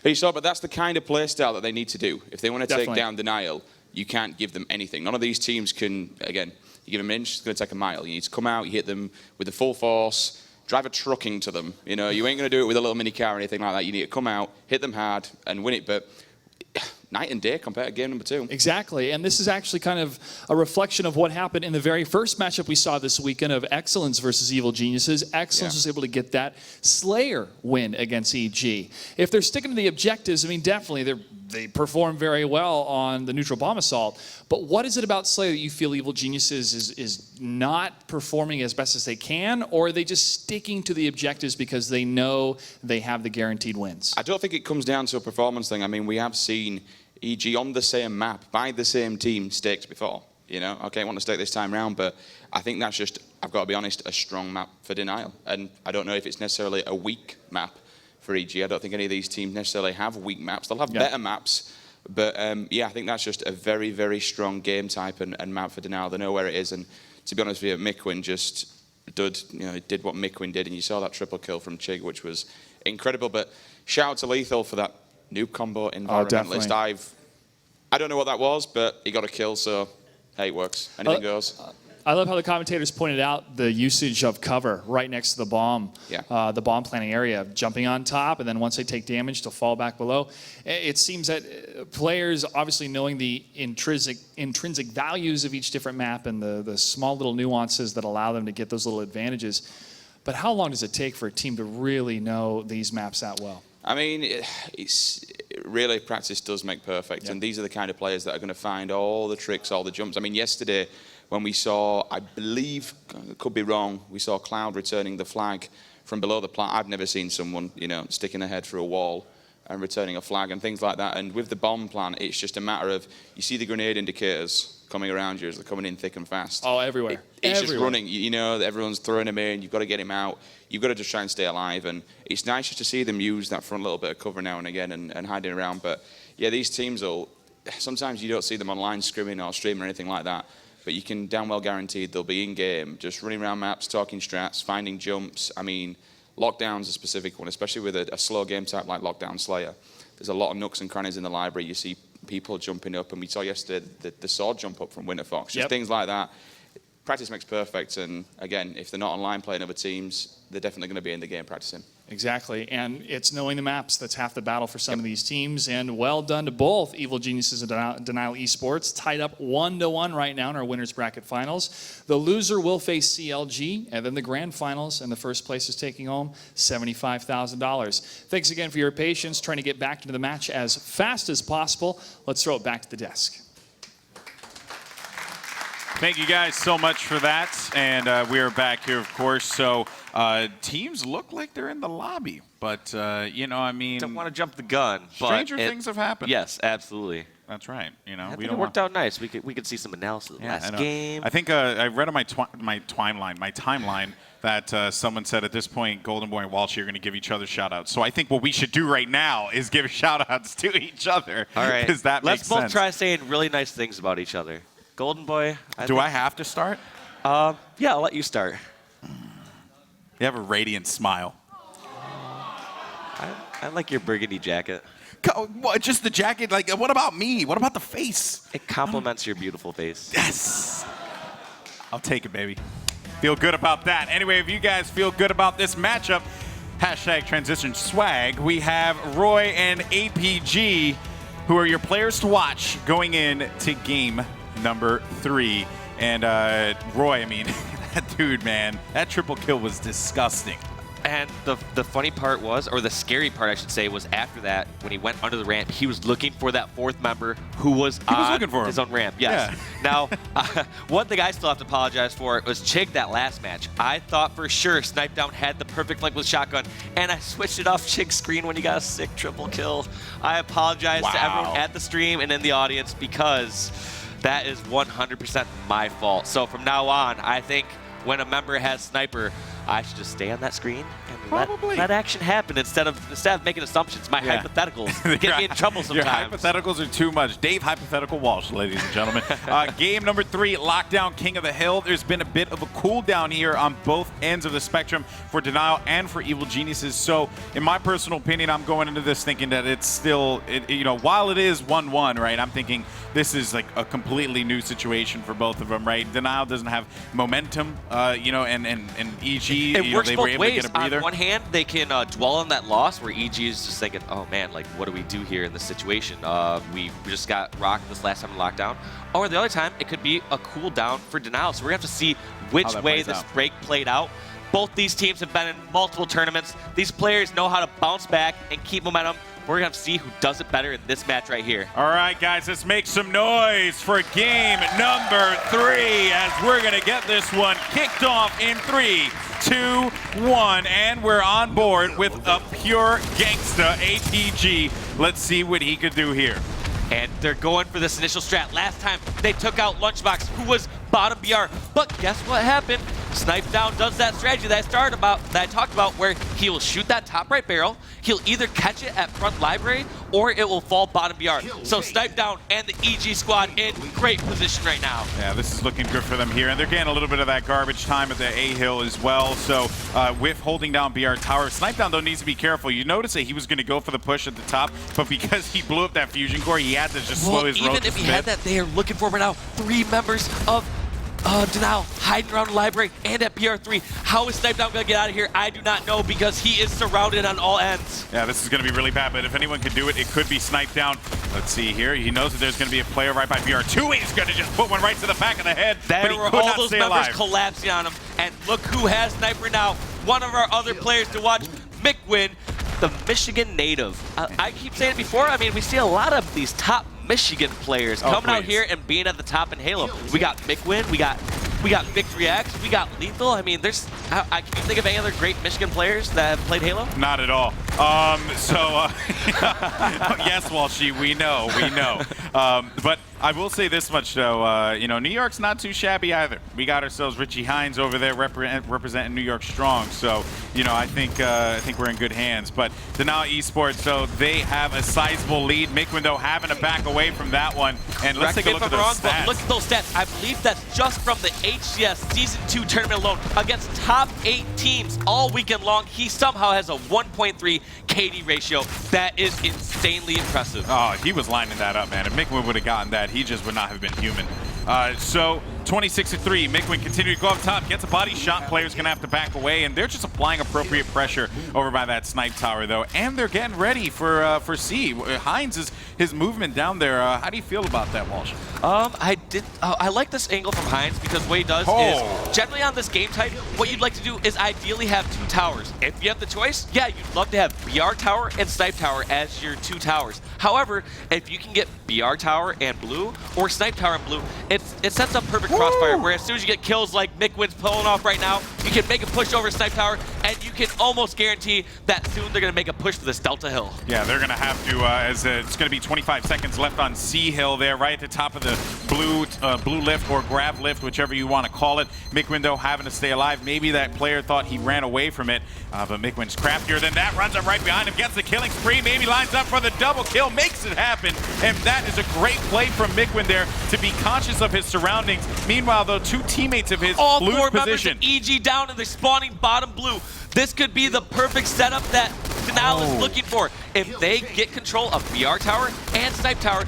You saw, but that's the kind of play style that they need to do. If they want to take down Denial, you can't give them anything. None of these teams can, again, you give them an inch, it's going to take a mile. You need to come out, you hit them with the full force, drive a truck into them. You know, you ain't going to do it with a little mini car or anything like that. You need to come out, hit them hard, and win it. But night and day compared to game number 2. Exactly, and this is actually kind of a reflection of what happened in the very first matchup we saw this weekend of Excellence versus Evil Geniuses. Excellence was able to get that Slayer win against EG. If they're sticking to the objectives, I mean, definitely they perform very well on the neutral bomb assault, but what is it about Slayer that you feel Evil Geniuses is not performing as best as they can, or are they just sticking to the objectives because they know they have the guaranteed wins? I don't think it comes down to a performance thing. I mean, we have seen EG on the same map by the same team staked before. You know, okay, I want to stake this time round, but I think that's just, I've got to be honest, a strong map for Denial. And I don't know if it's necessarily a weak map for EG. I don't think any of these teams necessarily have weak maps. They'll have better maps, but yeah, I think that's just a very, very strong game type and map for Denial. They know where it is, and to be honest with you, Mikwin just did what Mikwin did, and you saw that triple kill from Chig, which was incredible. But shout out to Lethal for that noob combo environmentalist. I don't know what that was, but he got a kill, so hey, it works. Anything goes. I love how the commentators pointed out the usage of cover right next to the bomb planting area, jumping on top, and then once they take damage, to fall back below. It seems that players, obviously knowing the intrinsic values of each different map and the small little nuances that allow them to get those little advantages. But how long does it take for a team to really know these maps that well? I mean, it's really, practice does make perfect, and these are the kind of players that are going to find all the tricks, all the jumps. I mean, yesterday when we saw, I believe, could be wrong, we saw Cloud returning the flag from below the plant. I've never seen someone, sticking their head through a wall and returning a flag and things like that. And with the bomb plant, it's just a matter of, you see the grenade indicators coming around you as they're coming in thick and fast. Oh, everywhere. It's just running. Everyone's throwing him in. You've got to get him out. You've got to just try and stay alive. And it's nice just to see them use that front little bit of cover now and again and hiding around. But yeah, these teams sometimes you don't see them online scrimming or streaming or anything like that. But you can damn well guarantee they'll be in game, just running around maps, talking strats, finding jumps. I mean, Lockdown's a specific one, especially with a slow game type like Lockdown Slayer. There's a lot of nooks and crannies in the library. You see people jumping up, and we saw yesterday the sword jump up from Winter Fox. Just things like that. Practice makes perfect, and again, if they're not online playing other teams, they're definitely going to be in the game practicing. Exactly, and it's knowing the maps that's half the battle for some of these teams, and well done to both Evil Geniuses and Denial Esports, tied up 1-1 right now in our winners bracket finals. The loser will face CLG, and then the grand finals, and the first place is taking home $75,000. Thanks again for your patience, trying to get back into the match as fast as possible. Let's throw it back to the desk. Thank you guys so much for that, and we are back here, of course. So teams look like they're in the lobby, but I mean, don't want to jump the gun. Stranger things have happened. Yes, absolutely. That's right. I think it worked out nice. We could see some analysis last game. I think I read on my timeline that someone said at this point, Golden Boy and Walsh are going to give each other shout-outs. So I think what we should do right now is give shout-outs to each other. All right. Because that Let's makes both sense. try saying really nice things about each other. Golden Boy. Do I have to start? Yeah, I'll let you start. You have a radiant smile. I like your burgundy jacket. What, just the jacket? Like, what about me? What about the face? It complements your beautiful face. Yes. I'll take it, baby. Feel good about that. Anyway, if you guys feel good about this matchup, hashtag transition swag, we have Roy and APG, who are your players to watch going in to game number 3. And Roy, I mean, that dude, man, that triple kill was disgusting. And the funny part was, or the scary part, I should say, was after that, when he went under the ramp, he was looking for that 4th member who was on his own ramp. Yes. Yeah. Now, one thing I still have to apologize for was Chig that last match. I thought for sure Snipe Down had the perfect flank with shotgun, and I switched it off Chig's screen when he got a sick triple kill. I apologize to everyone at the stream and in the audience because that is 100% my fault. So from now on, I think when a member has Sniper, I should just stay on that screen and let action happen instead of making assumptions. My hypotheticals get me in trouble sometimes. Your hypotheticals are too much. Dave Hypothetical Walsh, ladies and gentlemen. Game number 3, Lockdown King of the Hill. There's been a bit of a cool down here on both ends of the spectrum for Denial and for Evil Geniuses. So, in my personal opinion, I'm going into this thinking that it's still, while it is 1-1, right, I'm thinking this is like a completely new situation for both of them, right? Denial doesn't have momentum, and EG, it works they were both able to ways. get a breather. On one hand, they can dwell on that loss where EG is just thinking, oh man, like what do we do here in this situation? We just got rocked this last time in lockdown. Or the other time, it could be a cool down for Denial. So we're going to have to see which way this break played out. Both these teams have been in multiple tournaments. These players know how to bounce back and keep momentum. We're going to have to see who does it better in this match right here. All right, guys, let's make some noise for game number 3 as we're going to get this one kicked off in 3, 2, 1. And we're on board with a pure gangsta APG. Let's see what he could do here. And they're going for this initial strat. Last time, they took out Lunchbox, who was bottom BR. But guess what happened? Snipe Down does that strategy that I talked about, where he will shoot that top right barrel. He'll either catch it at front library, or it will fall bottom BR. So Snipe Down and the EG squad in great position right now. Yeah, this is looking good for them here. And they're getting a little bit of that garbage time at the A-Hill as well. So with holding down BR Tower, Snipe Down, though, needs to be careful. You notice that he was going to go for the push at the top, but because he blew up that fusion core, he had to just slow his road. Even if he had that, they are looking for right now 3 members of Denial hiding around the library and at BR3. How is Snipe Down going to get out of here? I do not know, because he is surrounded on all ends. Yeah, this is going to be really bad, but if anyone could do it, it could be Snipe Down. Let's see here. He knows that there's going to be a player right by BR2. He's going to just put one right to the back of the head, but he could not stay alive. All those members collapsing on him. And look who has Sniper now. One of our other players to watch, McWin, the Michigan native. I keep saying it before. I mean, we see a lot of these top Michigan players coming out here and being at the top in Halo. We got McWin, we got Victory X, we got Lethal. I mean, can you think of any other great Michigan players that have played Halo? Not at all. Yes, Walshy, we know. But I will say this much, though. New York's not too shabby either. We got ourselves Richie Hines over there representing New York strong. So, I think we're in good hands. But Denial Esports, so they have a sizable lead. McWin, though, having to back away from that one. And let's take a look at those stats. But look at those stats. I believe that's just from the HCS Season 2 tournament alone. Against top 8 teams all weekend long, he somehow has a 1.3 KD ratio. That is insanely impressive. Oh, he was lining that up, man. If McWin would have gotten that, he just would not have been human. So 26-3, McWin continued to go up top, gets a body shot. Players gonna have to back away, and they're just applying appropriate pressure over by that snipe tower, though. And they're getting ready for C. Hines his movement down there. How do you feel about that, Walsh? I like this angle from Hines, because what he does is generally on this game type, what you'd like to do is ideally have 2 towers. If you have the choice, yeah, you'd love to have BR tower and snipe tower as your 2 towers. However, if you can get BR tower and blue or snipe tower and blue, it sets up perfect crossfire, where as soon as you get kills like McWin's pulling off right now, you can make a push over snipe tower, and you can almost guarantee that soon they're going to make a push for this Delta Hill. Yeah, they're going to have to, as it's going to be 25 seconds left on C Hill there, right at the top of the blue lift or grab lift, whichever you want to call it. McWin, though, having to stay alive. Maybe that player thought he ran away from it, but McWin's craftier than that. Runs up right behind him, gets the killing spree, maybe lines up for the double kill, makes it happen. And that is a great play from McWin there to be conscious of his surroundings. Meanwhile, though, 2 teammates of his all lose 4 position. members of EG down, and they're spawning bottom blue. This could be the perfect setup that Denial is looking for. If they get control of BR tower and snipe tower,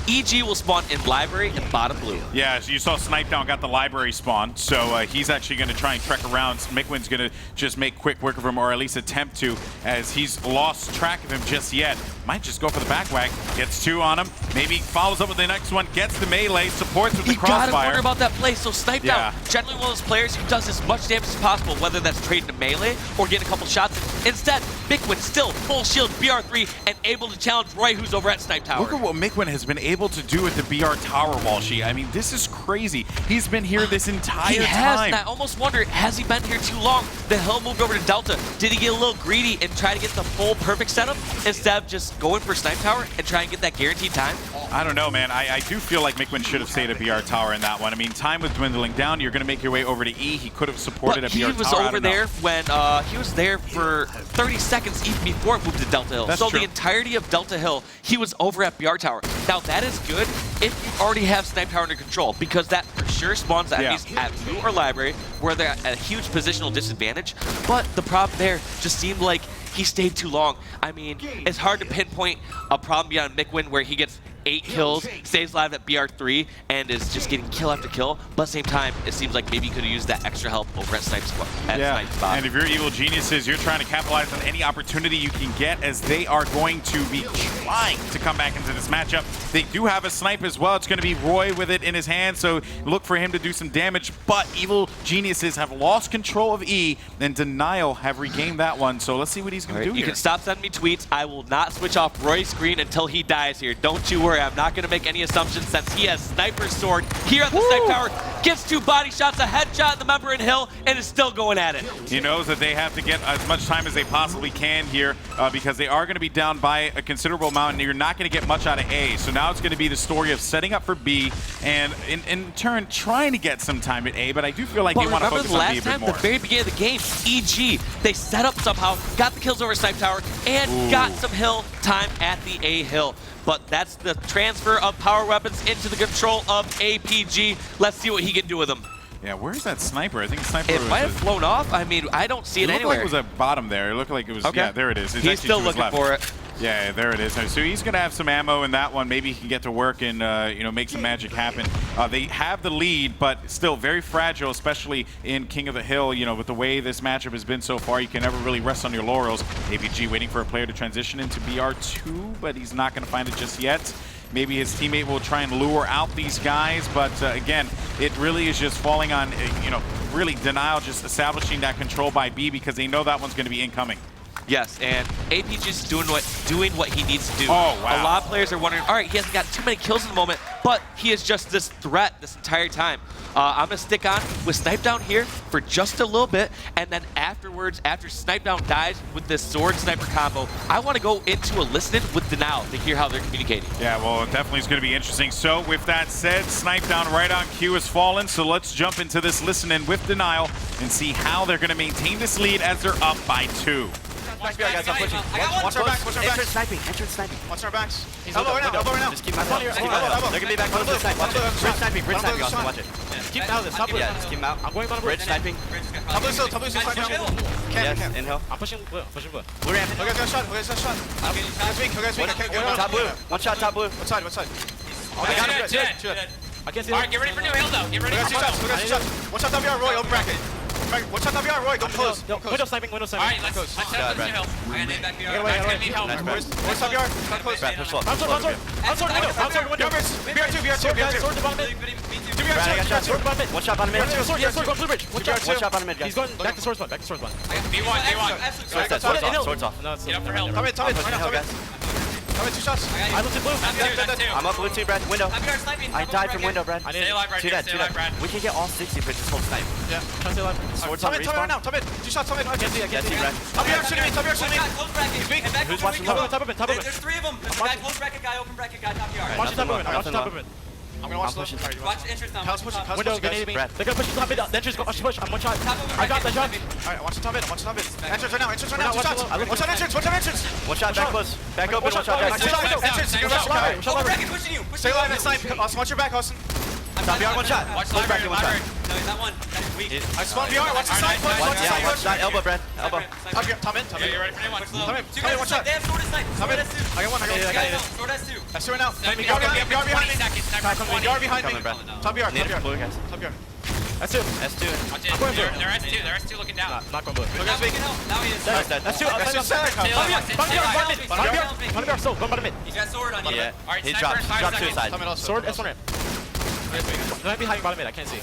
EG will spawn in library and bottom blue. Yeah, so you saw Snipe Down got the library spawn, so he's actually going to try and trek around. Mikwin's going to just make quick work of him, or at least attempt to, as he's lost track of him just yet. Might just go for the back whack. Gets 2 on him. Maybe follows up with the next one. Gets the melee. Supports with the crossfire. You gotta wonder about that play. So Snipe Down, generally one of those players who does as much damage as possible, whether that's trading to melee or getting a couple shots. Instead, Mikwin still full shield BR3 and able to challenge Roy, who's over at Snipe Tower. Look at what Mikwin has been able to do with the BR Tower wall sheet. I mean, this is crazy. He's been here this entire time. He has, and I almost wonder, has he been here too long? The hill moved over to Delta. Did he get a little greedy and try to get the full perfect setup instead of just going for Snipe Tower and try and get that guaranteed time? I don't know, man. I do feel like Mikwin should have stayed at BR Tower in that one. I mean, time was dwindling down. You're going to make your way over to E. He could have supported at BR Tower. He was over there when he was there for 30 seconds even before it moved to Delta Hill. That's so true. The entirety of Delta Hill, he was over at BR Tower. Now that is good if you already have Snipe Tower under control, because that for sure spawns the enemies at blue or library where they're at a huge positional disadvantage. But the problem there just seemed like he stayed too long. I mean, it's hard to pinpoint a problem beyond Mikwin where he gets 8 kills, stays alive at BR3, and is just getting kill after kill. But at the same time, it seems like maybe he could have used that extra help over at Snipe's spot. And if you're Evil Geniuses, you're trying to capitalize on any opportunity you can get, as they are going to be trying to come back into this matchup. They do have a snipe as well. It's going to be Roy with it in his hand, so look for him to do some damage. But Evil Geniuses have lost control of E, and Denial have regained that one. So let's see what he's going to do You here. can stop sending me tweets. I will not switch off Roy's screen until he dies here. Don't you worry. I'm not going to make any assumptions since he has Sniper's sword here at the Snipe Tower. Gets 2 body shots, a headshot in the member in Hill, and is still going at it. He knows that they have to get as much time as they possibly can here because they are going to be down by a considerable amount, and you're not going to get much out of A. So now it's going to be the story of setting up for B, and in turn trying to get some time at A. But I do feel like they want to focus on B a bit more. The very beginning of the game, EG, they set up somehow, got the kills over Snipe Tower, and got some hill time at the A hill. But that's the transfer of power weapons into the control of APG. Let's see what he can do with them. Yeah, where's that sniper? I think the sniper It might have flown off. I mean, I don't see it anywhere. It looked like it was at bottom there. It looked like it was, okay. Yeah, there it is. It's He's still looking for it. Yeah, there it is. So he's going to have some ammo in that one. Maybe he can get to work and make some magic happen. They have the lead, but still very fragile, especially in King of the Hill. With the way this matchup has been so far, you can never really rest on your laurels. APG waiting for a player to transition into BR2, but he's not going to find it just yet. Maybe his teammate will try and lure out these guys, but again, it really is just falling on, really Denial just establishing that control by B because they know that one's going to be incoming. Yes, and APG is doing what he needs to do. Oh, wow. A lot of players are wondering, all right, he hasn't got too many kills in the moment, but he is just this threat this entire time. I'm going to stick on with Snipe Down here for just a little bit, and then afterwards, after Snipe Down dies with this sword sniper combo, I want to go into a listening with Denial to hear how they're communicating. Yeah, well, it definitely is going to be interesting. So with that said, Snipe Down right on cue has fallen, so let's jump into this listening with Denial and see how they're going to maintain this lead as they're up by 2. Back BR, guys, I'm pushing. Watch our backs, watch our backs. Entrance sniping. Watch our backs. Elbow right now. Just keep elbow. They're gonna be back close to the snipe. Watch it. Bridge sniping, Austin, watch it. Keep out this. Yeah, just keep him out. I'm going on bridge sniping. Top blue still snipe down. Yes, inhale. I'm pushing blue. Blue ramp. Look at that shot. Guys weak. Top blue. One shot, top blue. What side? I got him. I can't see. Alright, get ready for new hill though. Get ready for new hill. Look at 2 shots. Watch out WR, Roy, open bracket. Watch out WR, Roy, go close. Window sniping. Alright, let's head up to new hill. I gotta name back BR. Guy's gonna need help. Where's WR? Come close. Brad, push up. I'm sword window. BR2. Sword to bottom mid. Brad, I got shot. Sword bottom mid. One shot bottom mid. Sword, go blue bridge. One shot bottom mid, guys. He's going back to sword spawn. B1. Swords off. Get up for hill. Top mid, guys. Come in, 2 shots. I lifted blue. That's two. I'm up blue team, Brad. Window. I died from window, Brad. Stay alive right here. Stay alive, Brad. We can get all 60 if we just hold snipe. Yeah. Try to stay alive. Swords on respawn. Top mid. 2 shots, top mid. I can't see, Brad. Top BR shooting me. He's weak. Who's watching top of it? There's 3 of them. There's a guy close bracket guy, open bracket guy, top yard. Watch the top of it. I'm gonna watch pushing. Watch the entrance now. How's pushing? Window grenade me. They're gonna push the top mid. The entrance go. Push. I'm one shot. I got that shot. Alright, watch the top mid. Entrance right now. 2 shots. Watch on entrance. One shot, back close. Back open, one shot. Entrance. Open bracket pushing you. Stay alive and snipe. Austin, watch your back, Austin. Top BR, one shot. Watch library. No, that one. weak. I spawned behind. Watch the side push. Watch the side push. Elbow, Brad. Elbow. Top here. Tom in. Yeah, you ready for anyone? Come in. Two Come in. guys Watch snipe. out. They have sword and snipe. Come Sword in. has two. I got one. I got one. Guys, no, sword has two. That's two right now. Snipe me. BR behind me. BR behind 20 me. seconds. Sniper 20. BR behind me. Coming, Brad. Top BR. Need Top it, blue BR. guys. Top BR. That's two. That's two. Watch it. I'm going blue. They're S2. They're S2 looking down. Not going blue. Look Now at we this can help. Now he is. Nice, that's two. That's two. Center. Top Taylor, BR. watch it. Bottom BR. Taylor, Bottom watch it. BR. Bottom BR. So. Bottom mid. He's got sword on you. Yeah. All right, He sniper dropped. in 5 Dropped seconds. suicide. Top mid also. Sword, S1 ramp. There might be hiding bottom mid, I can't see.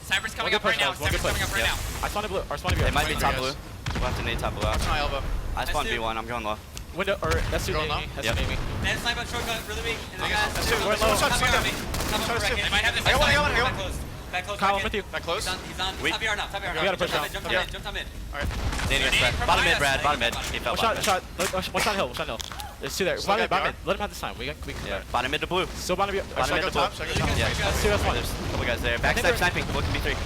Sniper's coming One up good right now. push, one Sniper's good coming up push. right now. I spawned a blue, or spawned a blue. They might be top blue. We'll have to nade top blue out. Watch my elbow. I spawned two. B1. I'm going low. Window, or that's two Going naming. low? That's Yep. two naming. They have snipe on shortcut, really weak. And they got That's two. Going low. Shot. Shot. They might have this. I got one. I got one. I got Back one. close. Back close. Kyle, back I'm with in. you. Back close. He's on. Wait. Top BR now. Top BR now. We gotta push Jump down. in, Jump Yeah. in. Jump in. Nading Nading Brad. from Bottom mid, behind Brad. us. Bottom mid. He fell One shot, bottom mid. one shot hill, one shot hill. There's two there. Still Bottom mid, got bottom BR. mid. Let him have this time. We can come Yeah. back. Bottom mid to blue. Still bottom mid. Bottom Should I mid go to blue. top? Should I go top? Yeah. That's two, that's one. There's a couple guys there. Backside sniping. Looking B3.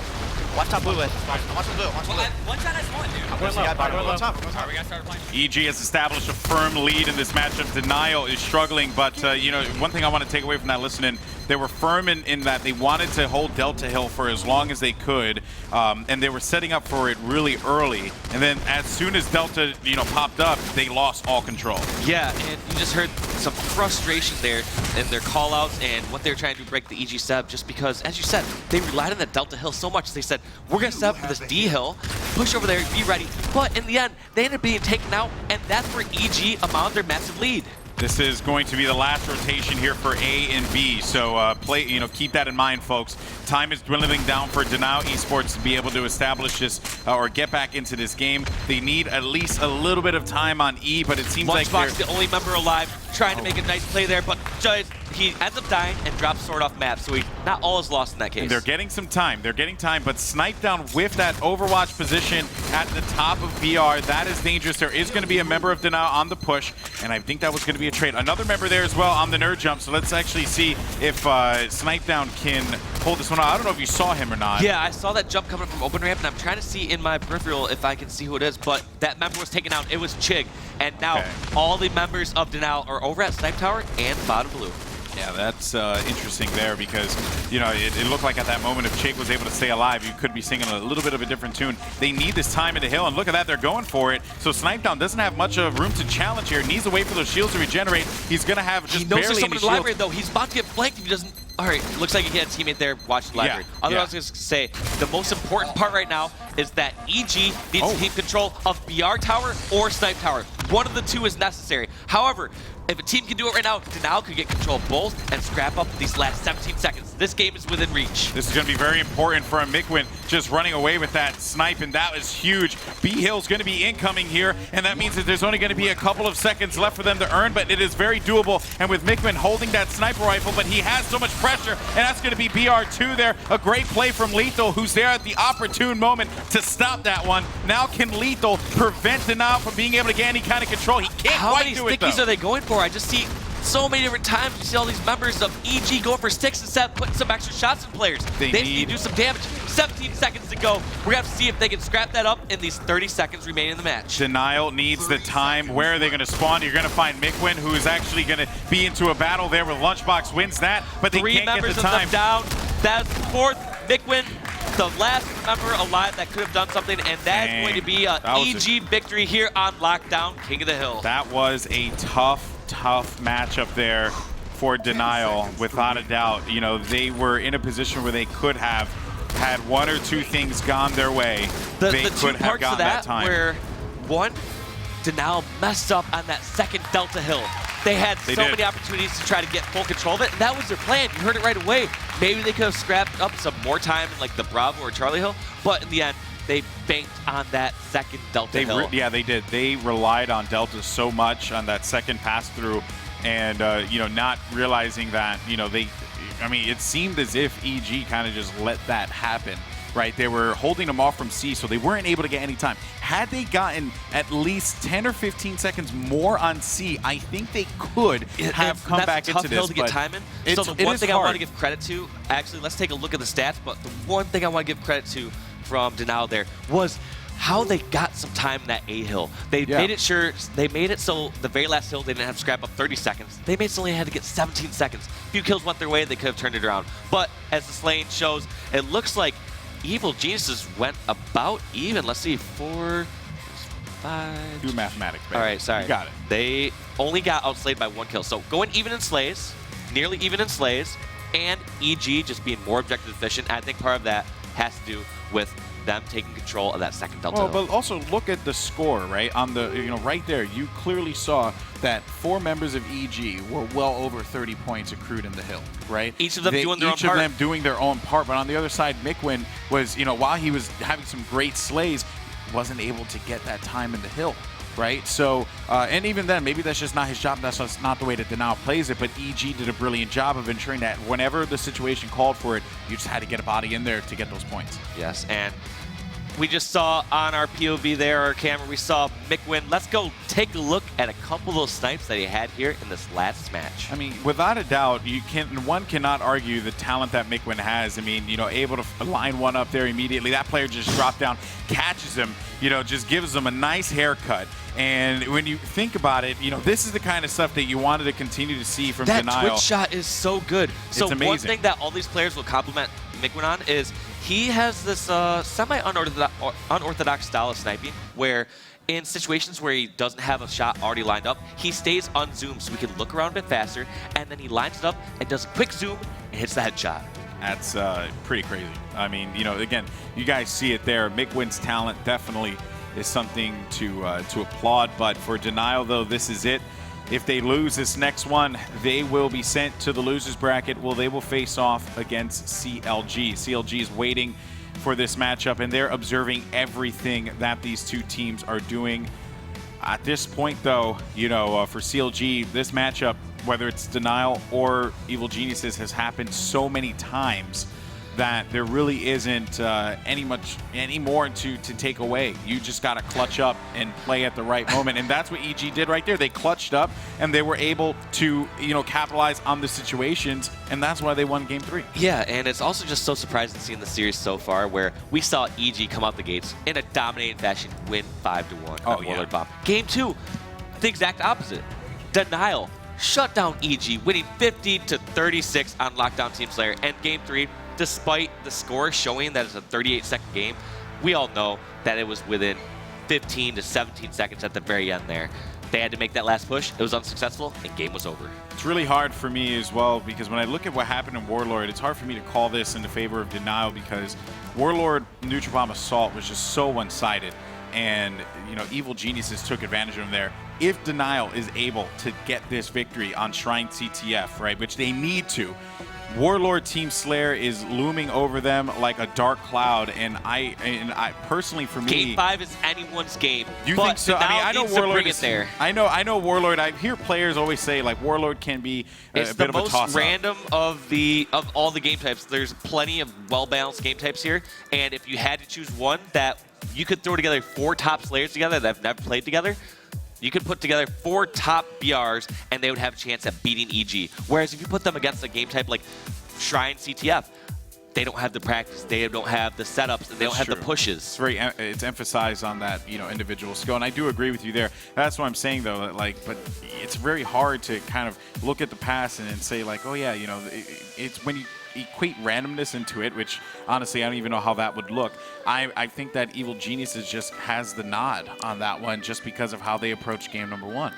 Watch top blue with. I'm watching blue. I'm watching blue. One shot has one, dude. I'm going low. got I'm bottom going Go low. top. Go All top. right, we got to start playing. EG has established a firm lead in this matchup. Denial is struggling, but you know, one thing I want to take away from that listening, they were firm in that they wanted to hold Delta Hill for as long as they could, and they were setting up for it really early. And then as soon as Delta, you know, popped up, they lost all control. Yeah, and you just heard some frustration there in their call-outs and what they were trying to break the EG setup, just because, as you said, they relied on that Delta Hill so much. They said, we're going to set up for this D Hill, push over there, be ready. But in the end, they ended up being taken out, and that's where EG amounted their massive lead. This is going to be the last rotation here for A and B, so keep that in mind, folks. Time is dwindling down for Denial Esports to be able to establish this or get back into this game. They need at least a little bit of time on E, but it seems like Lunchbox, they're the only member alive, trying to make a nice play there, but he ends up dying and drops sword off map, so not all is lost in that case. And they're getting some time. They're getting time, but Snipe down with that Overwatch position at the top of BR, that is dangerous. There is going to be a member of Denial on the push, and I think that was going to be a trade. Another member there as well on the nerd jump, so let's actually see if Snipe down can hold this one out. I don't know if you saw him or not. Yeah, I saw that jump coming from open ramp, and I'm trying to see in my peripheral if I can see who it is, but that member was taken out. It was Chig, and now all the members of Denial are over at Snipe Tower and bottom blue. Yeah, that's interesting there because, you know, it looked like at that moment if Chig was able to stay alive, you could be singing a little bit of a different tune. They need this time in the hill, and look at that, they're going for it. So Snipedown doesn't have much of room to challenge here. Needs to wait for those shields to regenerate. He's going to have just he knows barely there's any someone in the shields. library, though. He's about to get flanked if he doesn't. All right, looks like he had a teammate there watching the library. Otherwise, I was going to say, the most important part right now is that EG needs to keep control of BR Tower or Snipe Tower. One of the two is necessary. However, if a team can do it right now, Denial could get control of both and scrap up these last 17 seconds. This game is within reach. This is going to be very important for a Mikwin just running away with that snipe, and that is huge. B-Hill's going to be incoming here, and that means that there's only going to be a couple of seconds left for them to earn, but it is very doable. And with Mikwin holding that sniper rifle, but he has so much pressure, and that's going to be BR2 there. A great play from Lethal, who's there at the opportune moment to stop that one. Now can Lethal prevent Denial from being able to get any kind of control? He can't quite do it, though. How many stickies are they going for? I just see so many different times. You see all these members of EG going for sticks instead of putting some extra shots in players. They need to do some damage. 17 seconds to go. We're going to have to see if they can scrap that up in these 30 seconds remaining in the match. Denial needs the time. Where are they going to spawn? You're going to find Mikwin, who is actually going to be into a battle there with Lunchbox wins that, but they can't get the time. 3 members of them down. That's fourth. Mikwin, the last member alive that could have done something, and that's going to be an EG victory here on Lockdown, King of the Hill. That was a tough matchup there for Denial, without a doubt. You know, they were in a position where they could have had one or two things gone their way. They could have gotten that time. Where one, Denial messed up on that second Delta Hill. They had so many opportunities to try to get full control of it, and that was their plan. You heard it right away. Maybe they could have scrapped up some more time in like the Bravo or Charlie Hill, but in the end, they banked on that second Delta Hill. Yeah, they did. They relied on Delta so much on that second pass through, and not realizing that, it seemed as if EG kind of just let that happen. Right, they were holding them off from C, so they weren't able to get any time. Had they gotten at least 10 or 15 seconds more on C, I think they could have come back into this. Hill to get time in. So the one thing I want to give credit to, actually, let's take a look at the stats, but the one thing I want to give credit to from Denial there was how they got some time in that A hill. They made it so the very last hill they didn't have to scrap up 30 seconds. They only had to get 17 seconds. A few kills went their way, they could have turned it around. But as the slaying shows, it looks like Evil Geniuses went about even. Let's see, 4, 5. Do mathematics, baby. All right, sorry. You got it. They only got outslayed by 1 kill. So going even in slays, nearly even in slays, and EG just being more objective efficient. I think part of that has to do with them taking control of that second delta. Well, but also look at the score, right? On the, right there, you clearly saw that 4 members of EG were well over 30 points accrued in the hill, right? Each of them doing their own part. Each of them doing their own part. But on the other side, Mikwin was, while he was having some great slays, wasn't able to get that time in the hill, right? So, and even then, maybe that's just not his job. That's just not the way that Denial plays it. But EG did a brilliant job of ensuring that whenever the situation called for it, you just had to get a body in there to get those points. Yes, and we just saw on our POV there, our camera, we saw Mikwin. Let's go take a look at a couple of those snipes that he had here in this last match. I mean, without a doubt, one cannot argue the talent that Mikwin has. I mean, able to line one up there immediately. That player just dropped down, catches him, just gives him a nice haircut. And when you think about it, this is the kind of stuff that you wanted to continue to see from Denial. That Twitch shot is so good. So it's amazing. One thing that all these players will compliment Mikwin on is he has this semi-unorthodox style of sniping where in situations where he doesn't have a shot already lined up, he stays unzoomed so we can look around a bit faster, and then he lines it up and does a quick zoom and hits the headshot. That's pretty crazy. I mean, again, you guys see it there. Mikwin's talent definitely is something to applaud, but for Denial, though, this is it. If they lose this next one, they will be sent to the losers bracket. Well, they will face off against CLG. CLG is waiting for this matchup, and they're observing everything that these two teams are doing. At this point, though, for CLG, this matchup, whether it's Denial or Evil Geniuses, has happened so many times that there really isn't any more to take away. You just got to clutch up and play at the right moment, and that's what EG did right there. They clutched up and they were able to capitalize on the situations, and that's why they won Game 3. Yeah, and it's also just so surprising seeing the series so far, where we saw EG come out the gates in a dominating fashion, win 5-1 on Warlord Bomb. Game 2, the exact opposite. Denial shut down EG, winning 50-36 on Lockdown Team Slayer, and Game 3. Despite the score showing that it's a 38-second game, we all know that it was within 15 to 17 seconds at the very end there. They had to make that last push. It was unsuccessful, and game was over. It's really hard for me as well, because when I look at what happened in Warlord, it's hard for me to call this in the favor of Denial, because Warlord Neutral Bomb Assault was just so one-sided, and Evil Geniuses took advantage of them there. If Denial is able to get this victory on Shrine CTF, right, which they need to, Warlord Team Slayer is looming over them like a dark cloud, and I personally, for me, Game 5 is anyone's game. You think so? I mean, I know Warlord is there. I know Warlord. I hear players always say like Warlord can be a bit of a toss-up. It's the most random of all the game types. There's plenty of well-balanced game types here, and if you had to choose one that you could throw together 4 top Slayers together that have never played together, you could put together 4 top BRs, and they would have a chance at beating EG. Whereas if you put them against a game type like Shrine CTF, they don't have the practice, they don't have the setups, and they don't have the pushes. It's emphasized on that individual skill, and I do agree with you there. That's what I'm saying though. That, but it's very hard to kind of look at the past and say like, oh yeah, it's when you equate randomness into it, which honestly I don't even know how that would look. I think that Evil Geniuses just has the nod on that one just because of how they approach game number 1.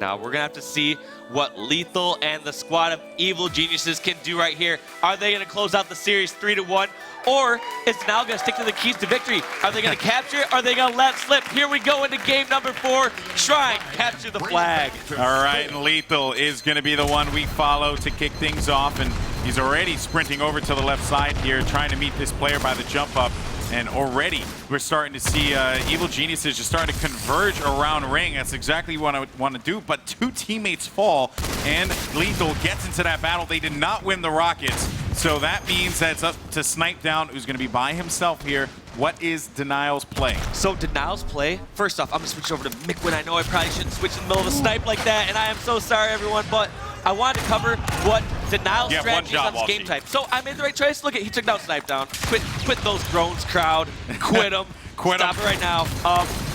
Now we're gonna have to see what Lethal and the squad of Evil Geniuses can do right here. Are they gonna close out the series 3-1? Or is now gonna stick to the keys to victory? Are they gonna capture it? Are they gonna let slip? Here we go into game number 4. Shrine, capture the flag. All right, and Lethal is gonna be the one we follow to kick things off, and he's already sprinting over to the left side here, trying to meet this player by the jump up. And already we're starting to see Evil Geniuses just starting to converge around ring. That's exactly what I want to do. But 2 teammates fall, and Lethal gets into that battle. They did not win the Rockets. So that means that it's up to Snipe Down, who's going to be by himself here. What is Denial's play? So Denial's play, first off, I'm going to switch over to Mikwin. I know I probably shouldn't switch in the middle of a snipe like that, and I am so sorry, everyone, but I wanted to cover what Denial's strategy is on this game type. So I made the right choice. Look, he took down Snipe Down. Quit those drones, crowd. Quit them. Stop it right now.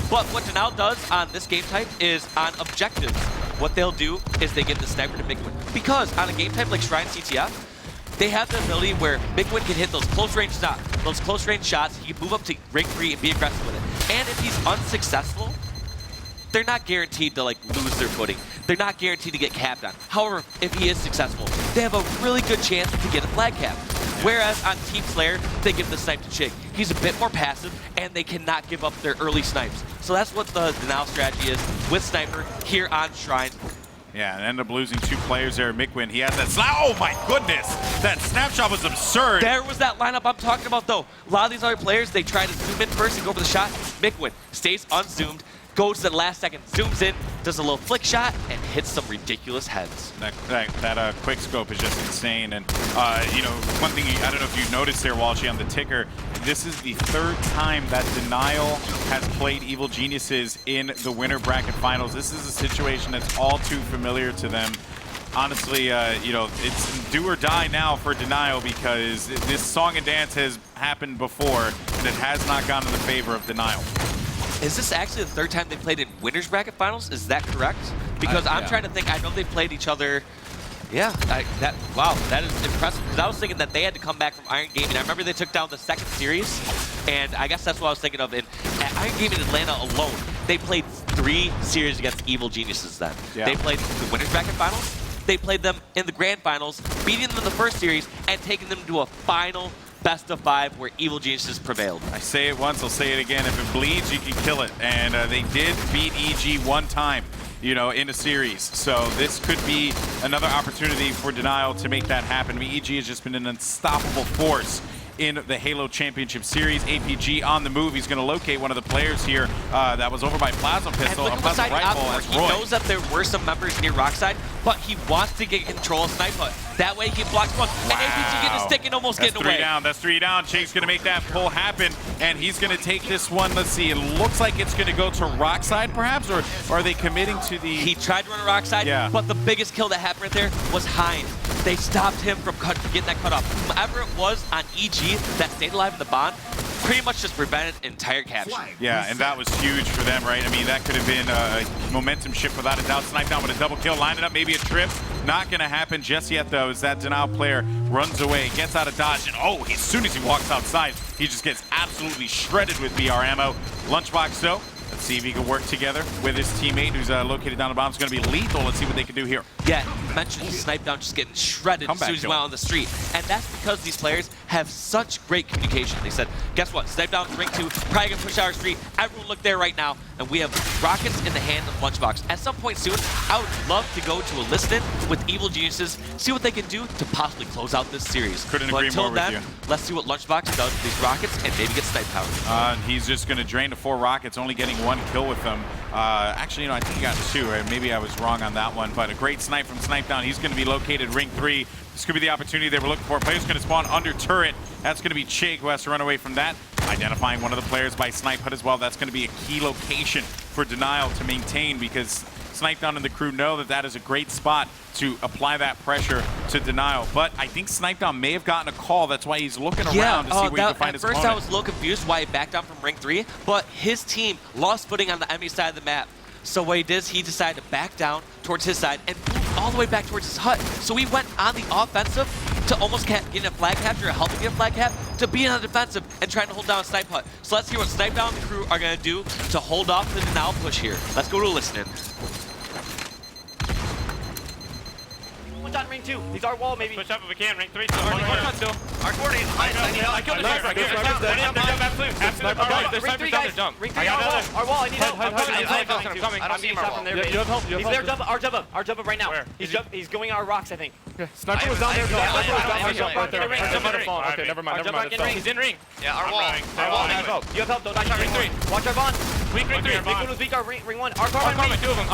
But what Denial does on this game type is on objectives. What they'll do is they get the sniper to Mikwin. Because on a game type like Shrine CTF, they have the ability where Mikwin can hit those close range those close range shots, he can move up to ring 3 and be aggressive with it. And if he's unsuccessful, they're not guaranteed to like lose their footing. They're not guaranteed to get capped on. However, if he is successful, they have a really good chance to get a flag cap. Whereas on Team Slayer, they give the snipe to Chig. He's a bit more passive, and they cannot give up their early snipes. So that's what the denial strategy is with Sniper here on Shrine. Yeah, and end up losing 2 players there. Mikwin, he has that slap. Oh my goodness! That snapshot was absurd. There was that lineup I'm talking about, though. A lot of these other players, they try to zoom in first and go for the shot. Mikwin stays unzoomed, goes to the last second, zooms in, does a little flick shot, and hits some ridiculous heads. That quick scope is just insane. And, you know, one thing, I don't know if you noticed there, Walshy, on the ticker, this is the 3rd time that Denial has played Evil Geniuses in the winter bracket finals. This is a situation that's all too familiar to them. Honestly, you know, it's do or die now for Denial because this song and dance has happened before, and it has not gone in the favor of Denial. Is this actually the 3rd time they played in winners bracket finals? Is that correct? Because I'm trying to think. I know they played each other. Yeah, wow, that is impressive. Because I was thinking that they had to come back from Iron Gaming. I remember they took down the 2nd series, and I guess that's what I was thinking of. At Iron Gaming Atlanta alone, they played 3 series against Evil Geniuses then. Yeah. They played the winners bracket finals. They played them in the grand finals, beating them in the 1st series, and taking them to a final best of 5 where Evil Geniuses prevailed. I say it once, I'll say it again. If it bleeds, you can kill it. And they did beat EG 1 time, you know, in a series. So this could be another opportunity for Denial to make that happen. I mean, EG has just been an unstoppable force in the Halo Championship Series. APG on the move. He's going to locate one of the players here that was over by Plasma Pistol. And look at Plasma Rifle as he Roy. knows that there were some members near Rockside, but he wants to get control of Snipe Hut. That way he blocks one. Wow. And APG getting a stick and almost getting away. That's 3 down. Chig's going to make that pull happen, and he's going to take this one. Let's see. It looks like it's going to go to Rockside, perhaps, or are they committing to the... He tried to run a Rockside, but the biggest kill that happened right there was Hines. They stopped him from getting that cut off. Whoever it was on EG that stayed alive in the bond, pretty much just prevented entire capture. Yeah, and that was huge for them, right? I mean, that could have been a momentum shift without a doubt. Snipe down with a double kill, line it up, maybe a trip. Not going to happen just yet, though, as that Denial player runs away, gets out of dodge, and oh, as soon as he walks outside, he just gets absolutely shredded with BR ammo. Lunchbox, though. Let's see if he can work together with his teammate who's located down the bottom. It's going to be lethal. Let's see what they can do here. Yeah, you mentioned Snipe down just getting shredded as soon as he went on the street. And that's because these players have such great communication. They said, guess what? Snipe down ring 2, probably going to push our street. Everyone look there right now. And we have rockets in the hand of Lunchbox. At some point soon, I would love to go to a listen with Evil Geniuses, see what they can do to possibly close out this series. Couldn't agree more with you. Let's see what Lunchbox does with these rockets and maybe get Snipe power. He's just going to drain the 4 rockets, only getting 1 kill with them. Actually, you know, I think he got 2. Right? Maybe I was wrong on that one, but a great snipe from Snipe Down. He's going to be located ring 3. This could be the opportunity they were looking for. Player's going to spawn under turret. That's going to be Chig, who has to run away from that. Identifying one of the players by Snipe Hut as well. That's going to be a key location for Denial to maintain, because Snipe Down and the crew know that that is a great spot to apply that pressure to Denial. But I think Snipe Down may have gotten a call. That's why he's looking around to see where he can find his opponent. At first I was a little confused why he backed down from ring 3, but his team lost footing on the enemy side of the map. So what he did is he decided to back down towards his side and move all the way back towards his hut. So he went on the offensive to almost get a flag capture, or helping get a flag cap, to be on the defensive and trying to hold down Snipe Hut. So let's hear what Snipe Down and the crew are going to do to hold off the Denial push here. Let's go to a listen-in. On ring 2. He's our wall, maybe. Push up if we can. Ring 3. Our coordinates. I killed the sniper. Ring 3, guys. Ring 3, our wall. I need help. I'm coming. I don't see him our wall. You have help. He's there, our jump up right now. Where? He's going our rocks, I think. Sniper was down there. Okay, never mind. He's in ring. Yeah, our wall. You have help, don't die. Ring 3. Watch our bond. Weak ring 3. Ring 1 was weak, our ring 1. Our car coming. 2 of them.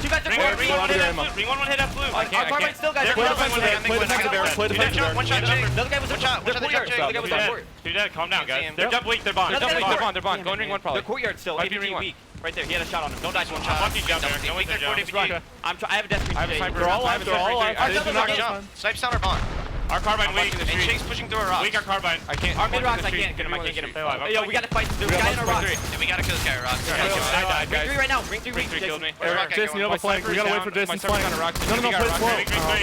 Two guys are Ring 1 hit that blue. Our car right still, guys. One shot, Jake. The other guy was courtyard. Dude, calm down, guys. They're jump weak. They're bond. They're bond. Go in ring 1 probably. They're courtyard still. Might be ring 1. Weak. Right there, he had a shot on him. Don't die to one shot. Fucking jump there. Don't I have a death screen today. They're all alive. Snipe's down our bond. Our carbine weak. And Chig's pushing through a rock. Weak our carbine. I can't. Our mid rocks, I can't get him. Yo, we gotta fight. There's a guy in our rocks. Yeah, we gotta kill this guy at rocks. I died, Ring guys. 3 right now. Ring 3 Ring 3 killed me. Jason, you have a flank. We gotta wait for Jason's flank. No, play it slow.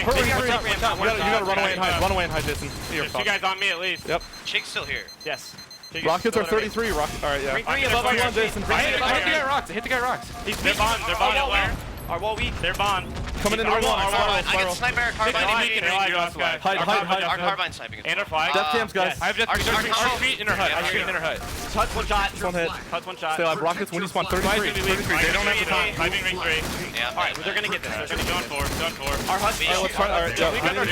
Hurt Ring 3. You gotta run away and hide. Run away and hide, Jason. There's 2 guys on me at least. Yep. Chig's still here. Yes. Rockets are 33. Alright, yeah. Ring 3 above our Come on, Jason. I hit the guy rocks. I hit the guy rocks. They're bond. They're bond at where? Our wall weak. They're bond. Coming into ring 1. I get sniped by our carbine. Hide. Our carbine sniping. And our flag. Death cams, guys. I have death cams. Our feet in her hut. Our feet in her hut. Touch 1 shot. One hit. Touch 1 shot. Stay alive. Rockets when you spawn 33. 33. They don't have the time. Sniping ring 3. Yeah. Alright, they're gonna get this. They're gonna Going for. Our hut. Let's try. Alright, yeah. We got our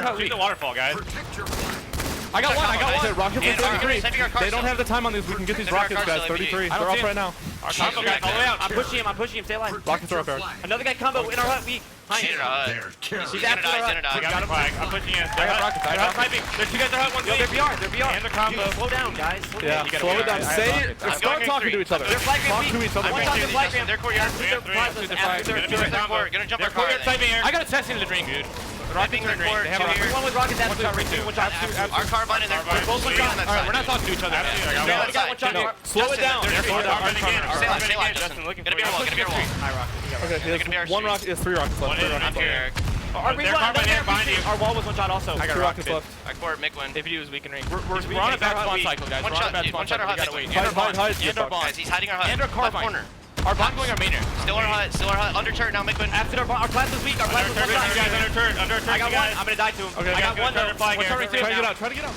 hut. We the waterfall, guys. I got one. Rockets And are 33. saving our car They don't still. have the time on these. We can get these Saving our rockets, car guys. still, 33. I They're don't off see right now. Our combo guys all the way out. I'm pushing him. Stay alive. Rockets are up there. Another guy combo in our hut weak. He's in our hut. He's gonna die. We got the flag. I'm pushing in. I got rockets. They're sniping. There's 2 guys at hut. One's Yo, weak. they're BR. And the combo. Dude, slow down, guys. Yeah, slow it down. Say, start talking to each other. They're flag Talk weak. to each other. One shot to flag ramp. They're courtyard. Gonna jump our car. I got a test into the drink, dude. Rockets are court. One with rockets. That's One shot, ring 2. one shot. Our carbine and they're both one shot. Alright, we're not talking to each other. We got one shot. Slow it down. Stay alive, Justin. Gonna be our wall. Okay, he has 1 rocket. He has 3 rockets left. 3 rockets left. Our wall was 1 shot also. I got 2 rockets rockets. left. Our court, Mick win. APG was weak and ring. We're on a bad spawn cycle, guys. One We're on a shot, bad dude. spawn One shot cycle. our We hut. gotta wait. Hide. And our bond. Guys, he's hiding our hut. And our Left carbine. corner. Our bond going our mainer. Still our hut. Under turret now, Mick win. After our class is weak. Our class is 1 shot. Under turret. I got 1. I'm gonna die to him. Okay. I got 1 though. Try to get out.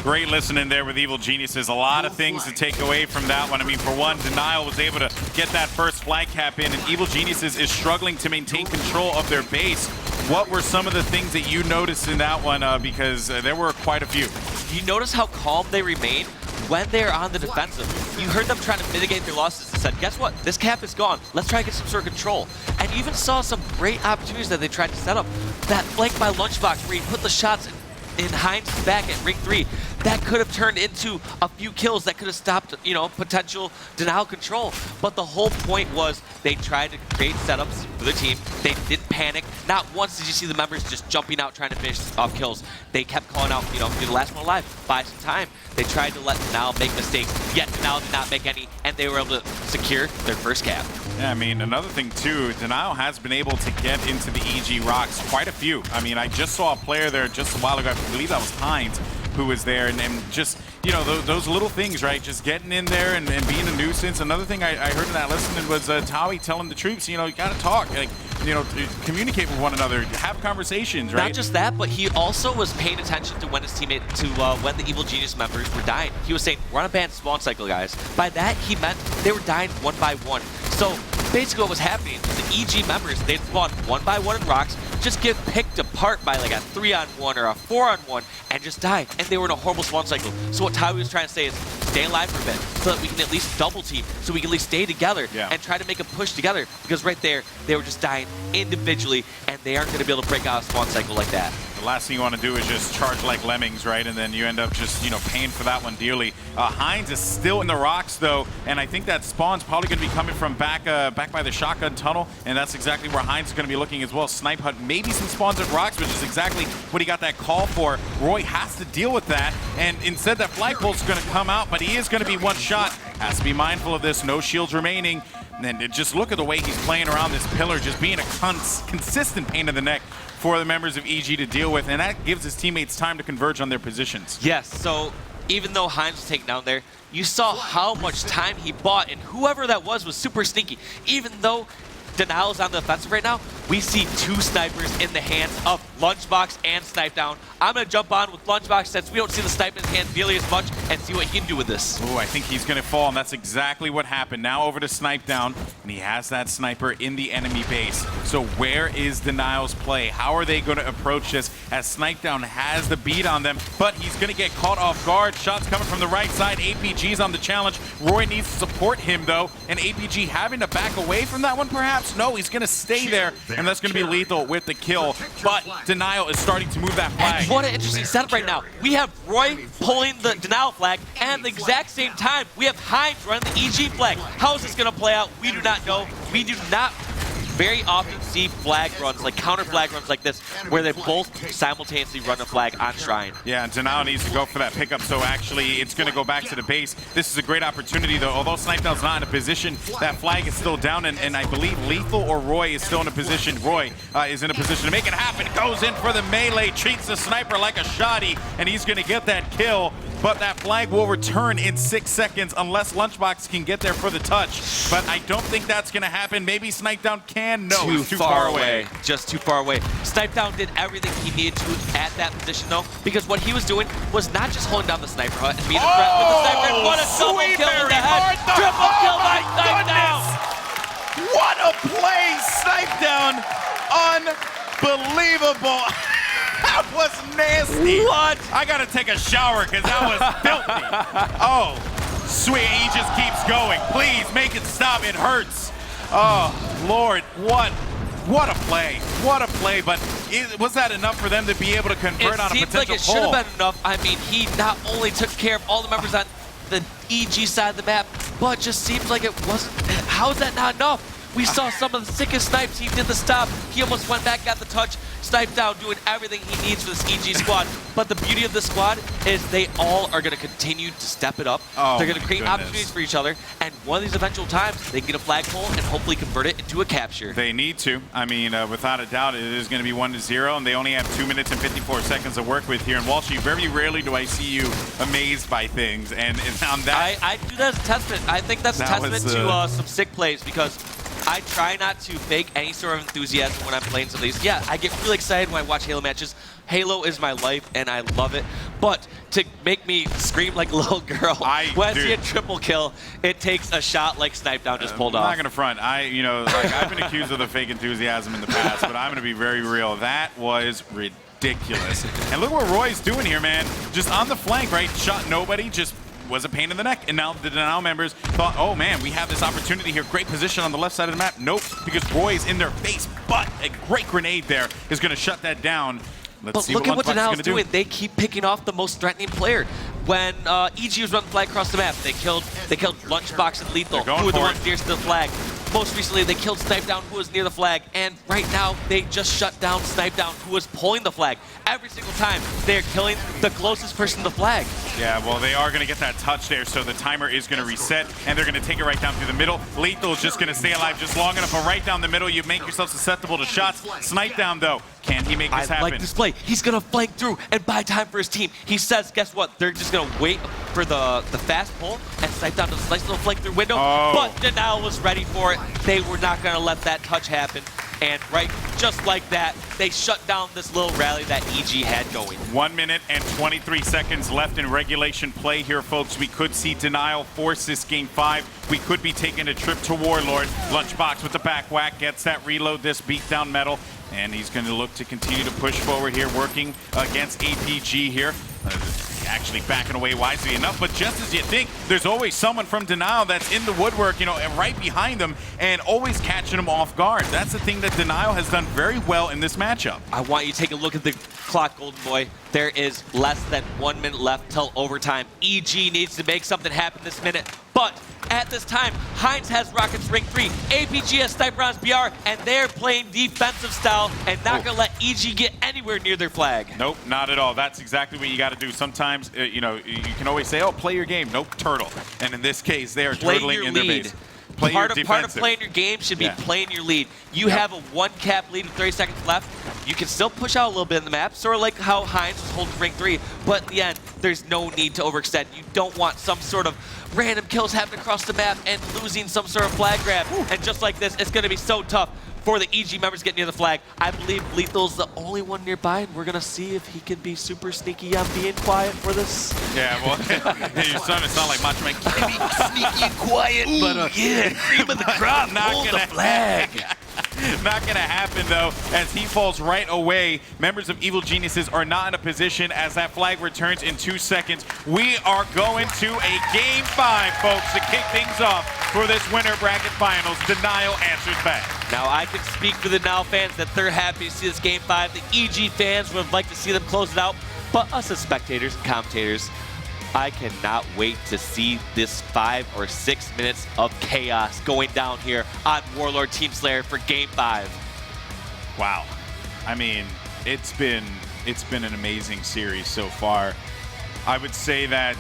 Great listening there with Evil Geniuses. A lot of things to take away from that one. I mean, for one, Denial was able to get that first flag cap in, and Evil Geniuses is struggling to maintain control of their base. What were some of the things that you noticed in that one? Because there were quite a few. You notice how calm they remain when they're on the defensive. You heard them trying to mitigate their losses and said, guess what? This cap is gone. Let's try to get some sort of control. And you even saw some great opportunities that they tried to set up. That flank by Lunchbox where he put the shots in Hines' back at ring 3, that could have turned into a few kills that could have stopped, potential Denial control. But the whole point was they tried to create setups for the team. They didn't panic. Not once did you see the members just jumping out trying to finish off kills. They kept calling out, you're the last one alive, buy some time. They tried to let Denial make mistakes, yet Denial did not make any, and they were able to secure their first cap. Yeah, I mean, another thing too, Denial has been able to get into the EG rocks, quite a few. I mean, I just saw a player there just a while ago, I believe that was Hines, who was there, and just, those little things, right? Just getting in there and being a nuisance. Another thing I heard in that listening was Tawi telling the troops, you gotta talk, communicate with one another, have conversations, right? Not just that, but he also was paying attention to when his teammate, when the Evil Genius members were dying. He was saying, we're on a bad spawn cycle, guys. By that, he meant they were dying 1 by 1. So basically what was happening, the EG members, they'd spawn 1 by 1 in rocks, just get picked apart by like a 3-on-1 or a 4-on-1 and just die. And they were in a horrible spawn cycle. So what Tawi was trying to say is stay alive for a bit so that we can at least double team, so we can at least stay together and try to make a push together. Because right there, they were just dying individually and they aren't going to be able to break out a spawn cycle like that. The last thing you want to do is just charge like lemmings, right? And then you end up just, paying for that one dearly. Hines is still in the rocks, though, and I think that spawn's probably going to be coming from back by the shotgun tunnel, and that's exactly where Hines is going to be looking as well. Snipe hut, maybe some spawns at rocks, which is exactly what he got that call for. Roy has to deal with that, and instead that flagpole's going to come out, but he is going to be 1 shot. Has to be mindful of this. No shields remaining. And just look at the way he's playing around this pillar, just being a consistent pain in the neck for the members of EG to deal with, and that gives his teammates time to converge on their positions. Yes, so even though Hines was taken down there, you saw how much time he bought, and whoever that was super sneaky. Even though Denial is on the offensive right now, we see 2 snipers in the hands of Lunchbox and Snipe Down. I'm going to jump on with Lunchbox since we don't see the snipe in his hand nearly as much and see what he can do with this. Oh, I think he's going to fall, and that's exactly what happened. Now over to Snipe Down, and he has that sniper in the enemy base. So where is Denial's play? How are they going to approach this as Snipe Down has the beat on them, but he's going to get caught off guard. Shots coming from the right side. APG's on the challenge. Roy needs to support him, though, and APG having to back away from that one, perhaps? No, he's going to stay there, and that's going to be lethal with the kill. But Denial is starting to move that flag. And what an interesting setup right now. We have Roy pulling the Denial flag, and at the exact same time, we have Hines running the EG flag. How is this going to play out? We do not know. We do not very often see flag runs, like counter flag runs like this, where they both simultaneously run a flag on Shrine. Yeah, and Denial needs to go for that pickup, so actually it's going to go back to the base. This is a great opportunity, though. Although Snipedow's not in a position, that flag is still down, and I believe Lethal or Roy is still in a position. Roy is in a position to make it happen. Goes in for the melee, treats the sniper like a shotty, and he's going to get that kill. But that flag will return in 6 seconds unless Lunchbox can get there for the touch. But I don't think that's going to happen. Maybe Snipedown can. No, he's too far away. Just too far away. Snipedown did everything he needed to at that position, though, because what he was doing was not just holding down the sniper hut and being a threat with the sniper. And what a double kill in the head. Triple kill by Snipedown. What a play, Snipedown. Unbelievable. That was nasty. What? I gotta take a shower because that was filthy. Oh, sweet. He just keeps going. Please make it stop. It hurts. Oh, Lord. What a play. What a play. But was that enough for them to be able to convert on a potential pull? It seems like it should have been enough. I mean, he not only took care of all the members on the EG side of the map, but just seems like it wasn't. How is that not enough? We saw some of the sickest snipes. He did the stop. He almost went back, got the touch. Snipedowne doing everything he needs for this EG squad. But the beauty of this squad is they all are going to continue to step it up. They're going to create opportunities for each other. And one of these eventual times, they can get a flagpole and hopefully convert it into a capture. They need to. I mean, without a doubt, it is going to be 1-0. And they only have 2 minutes and 54 seconds to work with here. And Walshy, very rarely do I see you amazed by things. And on that... I do that as a testament. I think that's a testament to some sick plays because I try not to fake any sort of enthusiasm when I'm playing some of these. Yeah, I get really excited when I watch Halo matches. Halo is my life, and I love it. But to make me scream like a little girl when I see a triple kill, it takes a shot like Snipedown just pulled off. I'm not going to front. I've been accused of the fake enthusiasm in the past, but I'm going to be very real. That was ridiculous. And look what Roy's doing here, man. Just on the flank, right? Shot nobody, just was a pain in the neck. And now the Denial members thought, oh man, we have this opportunity here. Great position on the left side of the map. Nope, because Roy's in their face. But a great grenade there is going to shut that down. But look at what Denial's doing. They keep picking off the most threatening player. When EG was running flag across the map, they killed Lunchbox and Lethal, who were the ones nearest to the flag. Most recently, they killed Snipedown, who was near the flag. And right now, they just shut down Snipedown, who was pulling the flag. Every single time, they are killing the closest person to the flag. Yeah, well, they are going to get that touch there, so the timer is going to reset, and they're going to take it right down through the middle. Lethal is just going to stay alive just long enough, but right down the middle, you make yourself susceptible to shots. Snipedown, though, can he make this happen? I like this play. He's going to flank through and buy time for his team. He says, guess what? They're just going to wait for the fast pull, and Snipedown does a nice little flank through window, but Denial was ready for it. They were not going to let that touch happen. And right, just like that, they shut down this little rally that EG had going. 1 minute and 23 seconds left in regulation play here, folks. We could see Denial force this game 5. We could be taking a trip to Warlord. Lunchbox with the back whack gets that reload, this beatdown metal. And he's going to look to continue to push forward here, working against APG here. Actually backing away wisely enough, but just as you think, there's always someone from Denial that's in the woodwork, right behind them and always catching them off guard. That's the thing that Denial has done very well in this matchup. I want you to take a look at the clock, Golden Boy. There is less than 1 minute left till overtime. EG needs to make something happen this minute, but at this time, Heinz has Rockets Ring 3, APG has Sniper Rounds BR, and they're playing defensive style and not going to let EG get anywhere near their flag. Nope, not at all. That's exactly what you got to do. Sometimes, you can always say, oh, play your game. Nope, turtle. And in this case, they are turtling in their base. Part of playing your game should be playing your lead. You have a 1-cap lead with 30 seconds left. You can still push out a little bit in the map, sort of like how Heinz was holding Ring 3. But in the end, there's no need to overextend. You don't want some sort of random kills happening across the map and losing some sort of flag grab. And just like this, it's going to be so tough for the EG members to get near the flag. I believe Lethal's the only one nearby, and we're going to see if he can be super sneaky on being quiet for this. Yeah, well, you're starting to sound like Macho Man. Can be sneaky and quiet, but yeah, cream of the crop, hold the flag. Not going to happen, though, as he falls right away. Members of Evil Geniuses are not in a position as that flag returns in 2 seconds. We are going to a Game 5, folks, to kick things off for this winter bracket finals. Denial answers back. Now, I can speak for the Denial fans that they're happy to see this Game 5. The EG fans would like to see them close it out, but us as spectators and commentators, I cannot wait to see this 5 or 6 minutes of chaos going down here on Warlord Team Slayer for Game 5. Wow. I mean, it's been an amazing series so far. I would say that,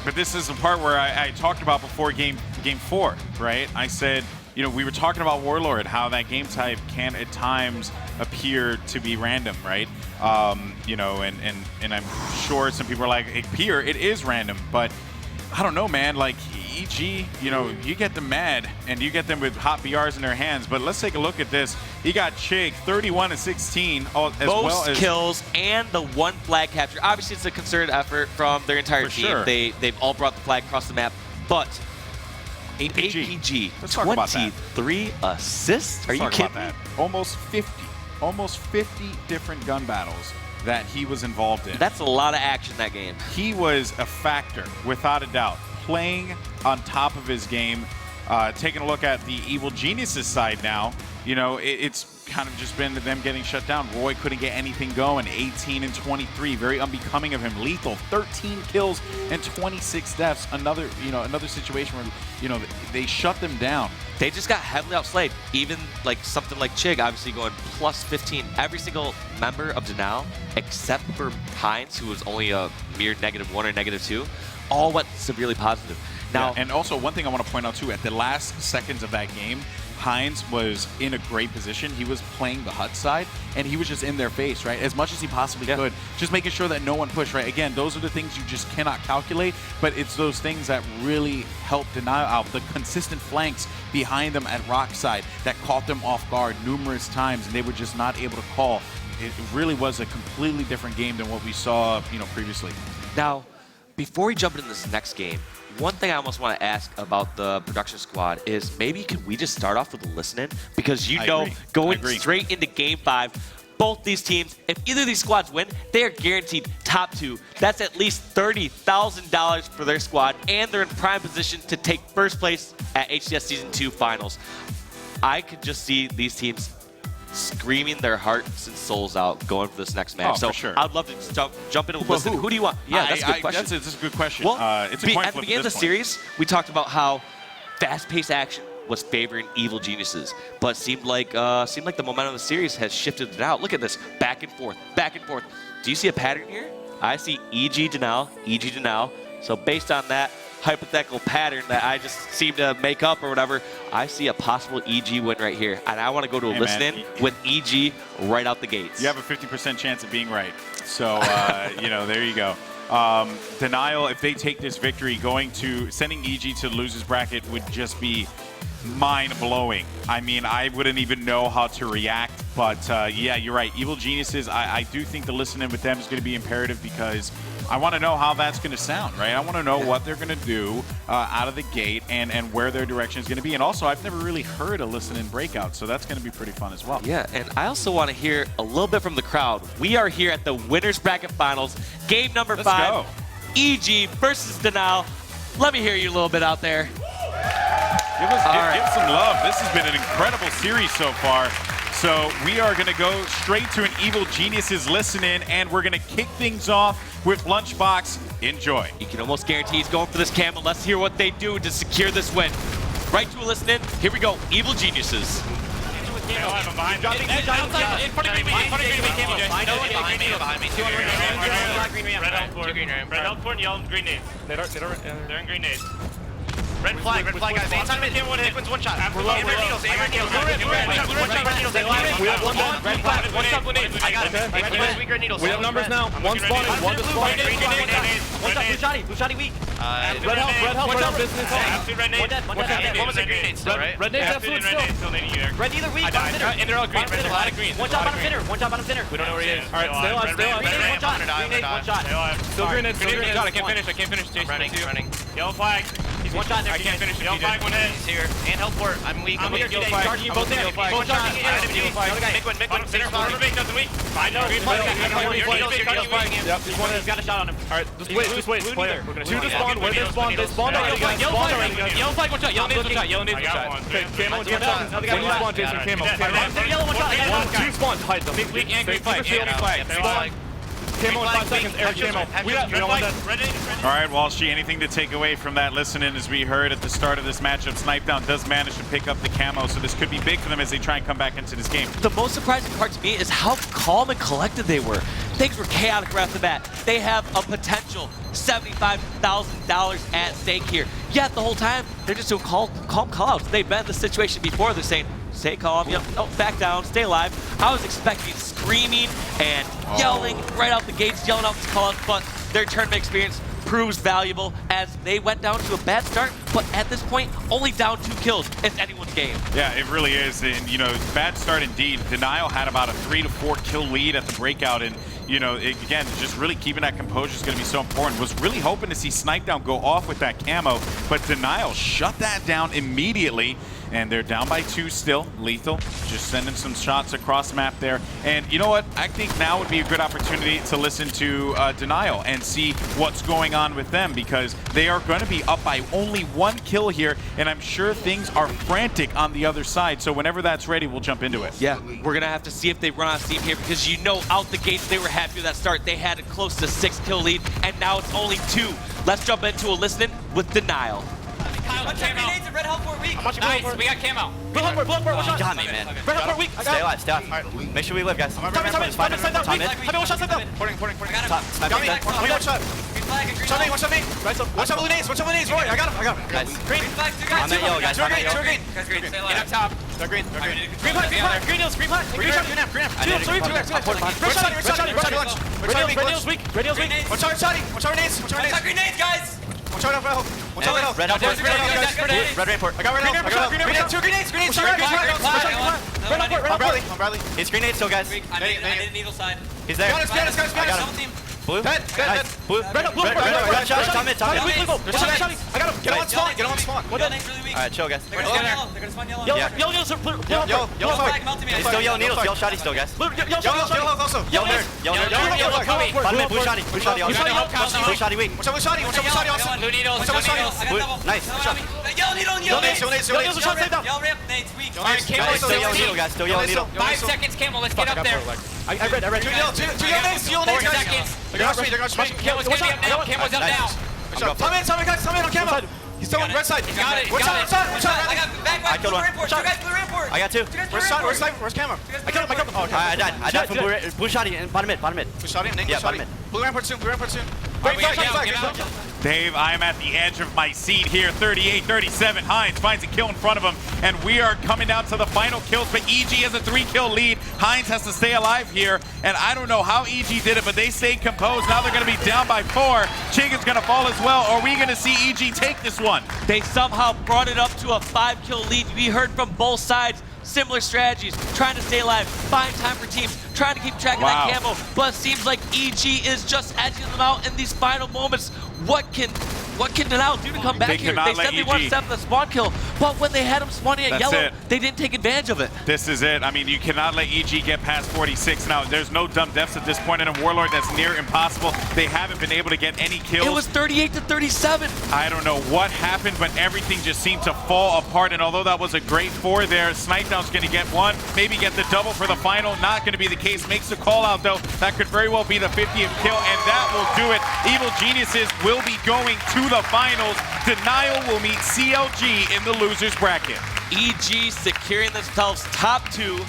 but this is the part where I talked about before game 4, right? I said, you know, we were talking about Warlord, how that game type can at times appear to be random, right? You know, and I'm sure some people are like, it is random, but I don't know, man. Like EG, you know, you get them mad and you get them with hot BRs in their hands. But let's take a look at this. He got Chig 31-16, most kills and the 1 flag capture. Obviously, it's a concerted effort from their entire team. Sure. They've all brought the flag across the map, but APG, Let's talk about that. 23 assists. Are you kidding me? Almost 50 different gun battles that he was involved in. That's a lot of action that game. He was a factor, without a doubt, playing on top of his game. Taking a look at the Evil Geniuses side now, you know, it's kind of just been them getting shut down. Roy couldn't get anything going. 18 and 23, very unbecoming of him. Lethal, 13 kills and 26 deaths. Another situation where, you know, they shut them down. They just got heavily outslayed. Even like something like Chig, obviously going plus 15. Every single member of Denial, except for Heinz, who was only a mere -1 or -2, all went severely positive. Now, and also one thing I want to point out too, at the last seconds of that game, Heinz was in a great position. He was playing the HUD side, and he was just in their face, right? As much as he possibly could, just making sure that no one pushed, right? Again, those are the things you just cannot calculate, but it's those things that really help Denial out. The consistent flanks behind them at Rock side that caught them off guard numerous times, and they were just not able to call. It really was a completely different game than what we saw, you know, previously. Now, before we jump into this next game, one thing I almost want to ask about the production squad is maybe could we just start off with a listen-in? Because you know, going straight into Game 5, both these teams, if either of these squads win, they are guaranteed top 2. That's at least $30,000 for their squad, and they're in prime position to take first place at HCS Season 2 Finals. I could just see these teams screaming their hearts and souls out going for this next match. Oh, so for sure. I'd love to jump in and listen. Who do you want? Yeah, that's a good question. That's a good question. Well, it's a coin at the flip beginning of the series, we talked about how fast-paced action was favoring Evil Geniuses, but it seemed like the momentum of the series has shifted it out. Look at this, back and forth, back and forth. Do you see a pattern here? I see EG Denial. So based on that hypothetical pattern that I just seem to make up or whatever, I see a possible EG win right here. And I want to go to a listen-in with EG right out the gates. You have a 50% chance of being right. So, you know, there you go. Denial, if they take this victory, sending EG to the losers bracket would just be mind-blowing. I mean, I wouldn't even know how to react. But, yeah, you're right. Evil Geniuses, I do think the listen-in with them is going to be imperative because I want to know how that's going to sound, right? I want to know what they're going to do out of the gate and where their direction is going to be. And also, I've never really heard a listen-in breakout, so that's going to be pretty fun as well. Yeah, and I also want to hear a little bit from the crowd. We are here at the Winners Bracket Finals, game number 5. Go. EG versus Denial. Let me hear you a little bit out there. Give some love. This has been an incredible series so far. So we are going to go straight to an Evil Geniuses listen-in, and we're going to kick things off with Lunchbox. Enjoy. You can almost guarantee he's going for this camel. Let's hear what they do to secure this win. Right to a listen-in. Here we go. Evil Geniuses. Red help for and yellow green nades. They're in green nades. Red flag, guys. Anytime mid, Nickman's one shot. Amber needles. One shot, red needles. We have one down. Red flag, one shot, I got him. Weak red needles. We have numbers now. One spawn, one to spawn. One shot, blue shotty weak. Red help, business help. One was a green nade still, right? Red nade absolute still. Red neither weak, bottom center. And they're all green. Red, a lot of green. One shot, bottom center. We don't know where he is. All right, stay alive. One shot. One shot. Still green nade. I can't finish. Jason, Running. Yellow flag. He's one shot there. I can't finish. Yellow flag, one hit. He's here. And help for it. I'm weak. I'm here. yellow flag. Charging you both there. One shot. Midwin, center. Make nothing weak. I know. He's got a shot on him. All right, just wait. Player. Two to spawn. Where they spawned? They spawned already. Yellow flag, one shot. Yellow nades, one shot. Yellow nades, one shot. Okay, Camo, when you spawn, Jason, Camo. Yellow one shot. Two spawn, hide them. Weak and green flag. Spawn. camo in 5 seconds. Eric camo. We got one dead. All right, Walshy, anything to take away from that listening? As we heard at the start of this matchup, Snipedown does manage to pick up the camo, so this could be big for them as they try and come back into this game. The most surprising part to me is how calm and collected they were. Things were chaotic right off the bat. They have a potential $75,000 at stake here. Yet the whole time, they're just doing calm call-outs. They've been in this situation before. They're saying, stay calm, back down, stay alive. I was expecting screaming and yelling right out the gates, yelling out these call-outs, but their tournament experience proves valuable as they went down to a bad start, but at this point, only down 2 kills. It's anyone's game. Yeah, it really is. And, bad start indeed. Denial had about a 3 to 4 kill lead at the breakout. And, again, just really keeping that composure is going to be so important. Was really hoping to see Snipedown go off with that camo, but Denial shut that down immediately. And they're down by 2 still. Lethal just sending some shots across the map there. And you know what? I think now would be a good opportunity to listen to Denial and see what's going on with them, because they are going to be up by only 1 kill here, and I'm sure things are frantic on the other side. So whenever that's ready, we'll jump into it. Yeah, we're going to have to see if they run out of steam here, because out the gates they were happy with that start. They had a close to 6 kill lead, and now it's only 2. Let's jump into a listening with Denial. Watch out, grenades and red help for a week. Nice, we got camo. Blue help for watch out. You got me, man. Red help for a week. Stay alive, stay alive. Make sure we live, guys. Time in. One shot, side down. Porting. Got me. One shot. Watch out me. Watch out blue nades. Roy, I got him. Guys. Green flag, 2 guys. I'm at yellow, guys. I'm at yellow. Guys, green. Stay alive. Get up top. Green flag. Green hills. Green amp. Red hills weak. Watch out nades. Grenades, guys. Watch out red help. Red help. Red report. I got red help. 2 grenades. I'm Bradley. He's grenade still, guys. I need needle side. He's there. Got us. I got him. Blue. Dead. Blue. Red shot. Tom in. I got him. Get on spawn. Alright, chill, guys. They're gonna spawn yellow. Yellow flag, melt to me. He's still yellow needles. Yellow shotty still, guys. Yellow also. Yellow nerd. Bottom mid, blue shotty. Blue shotty weak. Watch out blue shotty also. Blue needles. Nice. Yellow needle. Yellow ramp. Yellow ramp. Nades weak. Alright, still yellow needle, guys. Still yellow needle. 5 seconds, camo. Let's get up there. I read. 2 yellow nades, 4 seconds. They're gonna smash me. Camo's gonna be up now. Camo's up now. Come in on camo. He's still on red side. Got it. Watch out. I got back. killed Blue one. report. 2 guys, blue report. I got 2. Where's camo? I killed him. Oh, okay. I died from blue shotty and bottom mid. Blue shotty. Yeah, bottom mid. Blue rampart soon. Green flag. Dave, I am at the edge of my seat here. 38-37. Hines finds a kill in front of him, and we are coming down to the final kills, but EG has a 3-kill lead. Hines has to stay alive here, and I don't know how EG did it, but they stayed composed. Now they're going to be down by 4. Chig is going to fall as well. Are we going to see EG take this one? They somehow brought it up to a 5-kill lead. We heard from both sides similar strategies, trying to stay alive, buying time for teams, trying to keep track of that camo, but it seems like EG is just edging them out in these final moments. What can Denial do to come back here? They said they wanted to step the spawn kill, but when they had him spawning at yellow, they didn't take advantage of it. This is it. I mean, you cannot let EG get past 46. Now, there's no dumb deaths at this point in a Warlord. That's near impossible. They haven't been able to get any kills. It was 38-37. I don't know what happened, but everything just seemed to fall apart. And although that was a great 4 there, Snipedown's going to get 1, maybe get the double for the final. Not going to be the case. Makes the call out, though. That could very well be the 50th kill, and that will do it. Evil Geniuses will be going to the finals. Denial will meet CLG in the losers bracket. EG securing themselves top 2,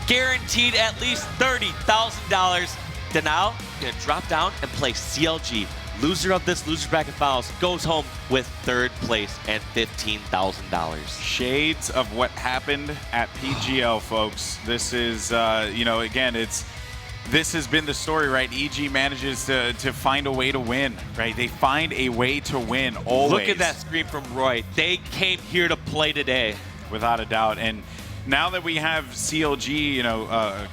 guaranteed at least $30,000. Denial gonna drop down and play CLG. Loser of this losers bracket finals goes home with 3rd place and $15,000. Shades of what happened at PGL, folks. This is, again, this has been the story, right? EG manages to find a way to win, right? They find a way to win always. Look at that scream from Roy. They came here to play today. Without a doubt. And now that we have CLG,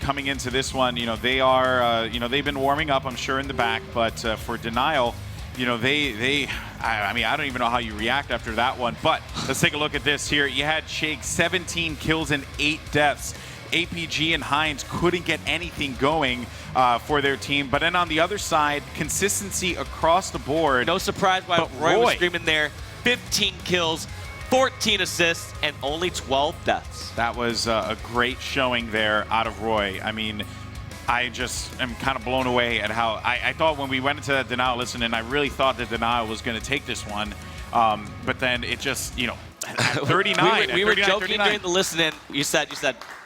coming into this one, they are, they've been warming up, I'm sure, in the back. But for Denial, I don't even know how you react after that one. But let's take a look at this here. You had Shake 17 kills and 8 deaths. APG and Hines couldn't get anything going for their team. But then on the other side, consistency across the board. No surprise why Roy was screaming there. 15 kills, 14 assists, and only 12 deaths. That was a great showing there out of Roy. I mean, I just am kind of blown away at how I thought when we went into that Denial listening, I really thought that Denial was going to take this one. But then it just, at 39. we were joking 39. during the listen-in. You said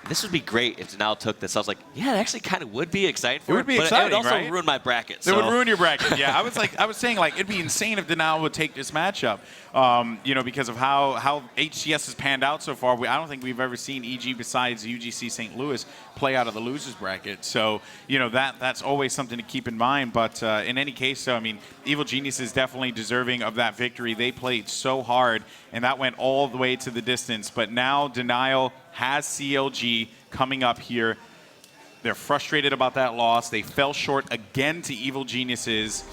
this would be great if Denial took this. I was like, yeah, it actually kind of would be exciting for It would be but exciting, it would also right? ruin my bracket. It So. would ruin your bracket. Yeah, I was saying it'd be insane if Denial would take this matchup. Because of how HCS has panned out so far. I don't think we've ever seen EG besides UGC St. Louis play out of the losers bracket. So that's always something to keep in mind. But in any case, Evil Genius is definitely deserving of that victory. They played so hard, and that went all the way to the distance. But now Denial has CLG coming up here. They're frustrated about that loss. They fell short again to Evil Geniuses.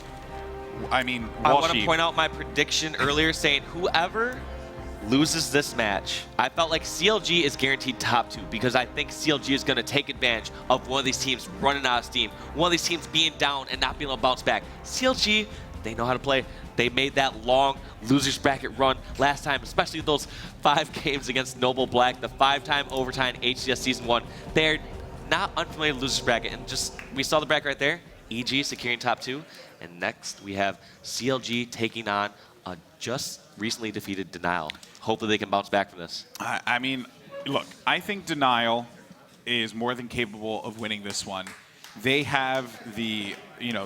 I want to point out my prediction earlier saying whoever loses this match, I felt like CLG is guaranteed top 2 because I think CLG is going to take advantage of one of these teams running out of steam, one of these teams being down and not being able to bounce back. CLG, they know how to play. They made that long losers bracket run last time, especially those 5 games against Noble Black, the 5-time overtime HCS Season 1. They're not unfamiliar with losers bracket, and we saw the bracket right there. EG securing top 2, and next we have CLG taking on a just recently defeated Denial. Hopefully they can bounce back from this. Look, I think Denial is more than capable of winning this one. They have the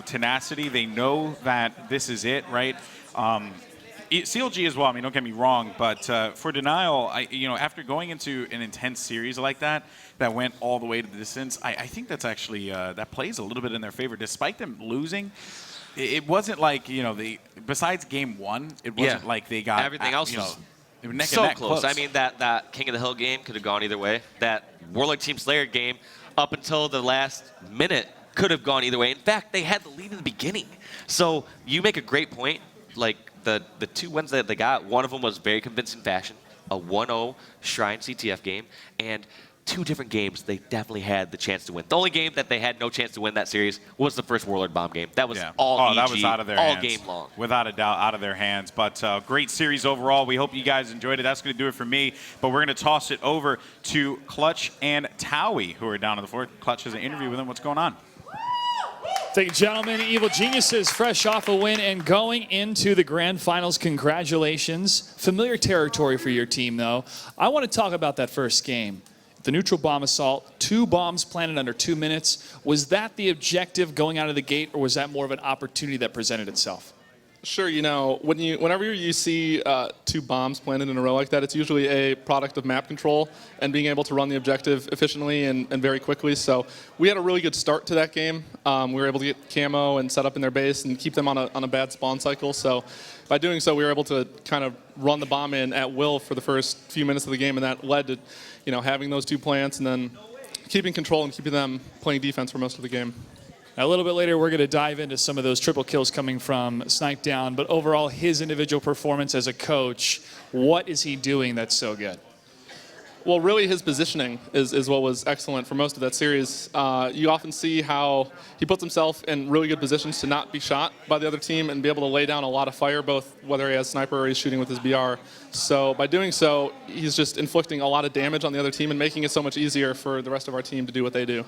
tenacity. They know that this is it, right? CLG as well. Don't get me wrong, but for Denial, after going into an intense series like that went all the way to the distance, I think that's actually that plays a little bit in their favor. Despite them losing, it wasn't like besides game 1, it wasn't like they got everything else. They were neck so and neck close. That King of the Hill game could have gone either way. That Warlord Team Slayer game, up until the last minute, could have gone either way. In fact, they had the lead in the beginning. So you make a great point. Like the 2 wins that they got, one of them was very convincing fashion, a 1-0 Shrine CTF game, and 2 different games they definitely had the chance to win. The only game that they had no chance to win that series was the first Warlord Bomb game. That was all EG, that was out of their all hands. game long. Without a doubt, out of their hands. But great series overall. We hope you guys enjoyed it. That's going to do it for me. But we're going to toss it over to Clutch and Towie, who are down on the floor. Clutch has an interview with them. What's going on? Thank you, gentlemen. Evil Geniuses fresh off a win and going into the grand finals. Congratulations. Familiar territory for your team, though. I want to talk about that first game. The neutral bomb assault, 2 bombs planted under 2 minutes. Was that the objective going out of the gate, or was that more of an opportunity that presented itself? Sure, whenever you see 2 bombs planted in a row like that, it's usually a product of map control and being able to run the objective efficiently and very quickly. So we had a really good start to that game. We were able to get camo and set up in their base and keep them on a bad spawn cycle. So by doing so, we were able to kind of run the bomb in at will for the first few minutes of the game, and that led to having those 2 plants and then keeping control and keeping them playing defense for most of the game. Now, a little bit later, we're going to dive into some of those triple kills coming from Snipe Down, but overall, his individual performance as a coach, what is he doing that's so good? Well, really, his positioning is what was excellent for most of that series. You often see how he puts himself in really good positions to not be shot by the other team and be able to lay down a lot of fire, both whether he has sniper or he's shooting with his BR. So by doing so, he's just inflicting a lot of damage on the other team and making it so much easier for the rest of our team to do what they do.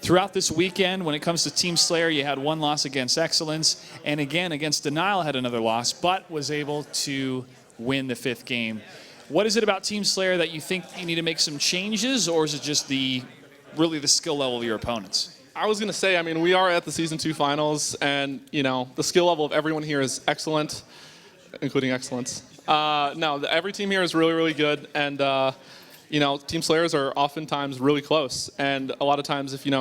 Throughout this weekend, when it comes to Team Slayer, you had 1 loss against Excellence, and again against Denial had another loss, but was able to win the 5th game. What is it about Team Slayer that you think you need to make some changes, or is it just really the skill level of your opponents? I was going to say, we are at the Season 2 finals, and, the skill level of everyone here is excellent, including Excellence. Every team here is really, really good, and Team Slayers are oftentimes really close, and a lot of times if you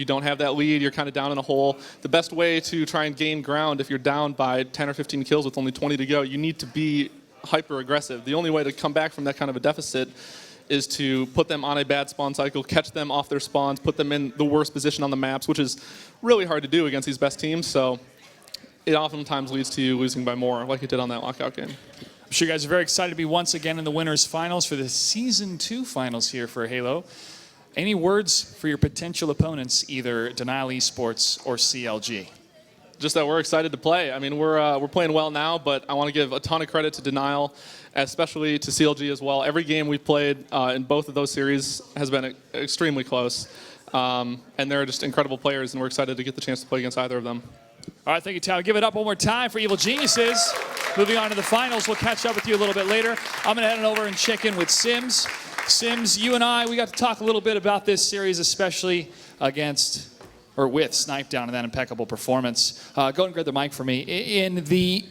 don't have that lead, you're kind of down in a hole. The best way to try and gain ground if you're down by 10 or 15 kills with only 20 to go, you need to be hyper aggressive. The only way to come back from that kind of a deficit is to put them on a bad spawn cycle, catch them off their spawns, put them in the worst position on the maps, which is really hard to do against these best teams. So it oftentimes leads to you losing by more, like it did on that lockout game. I'm sure you guys are very excited to be once again in the winners finals for the Season 2 finals here for Halo. Any words for your potential opponents, either Denial Esports or CLG? Just that we're excited to play. We're playing well now, but I want to give a ton of credit to Denial, especially to CLG as well. Every game we've played in both of those series has been extremely close. and they're just incredible players, and we're excited to get the chance to play against either of them. All right, thank you, Tyler. Give it up one more time for Evil Geniuses. Moving on to the finals. We'll catch up with you a little bit later. I'm going to head over and check in with Sims. Sims, you and I, we got to talk a little bit about this series, especially against, or with Snipe Down and that impeccable performance. Go and grab the mic for me. In the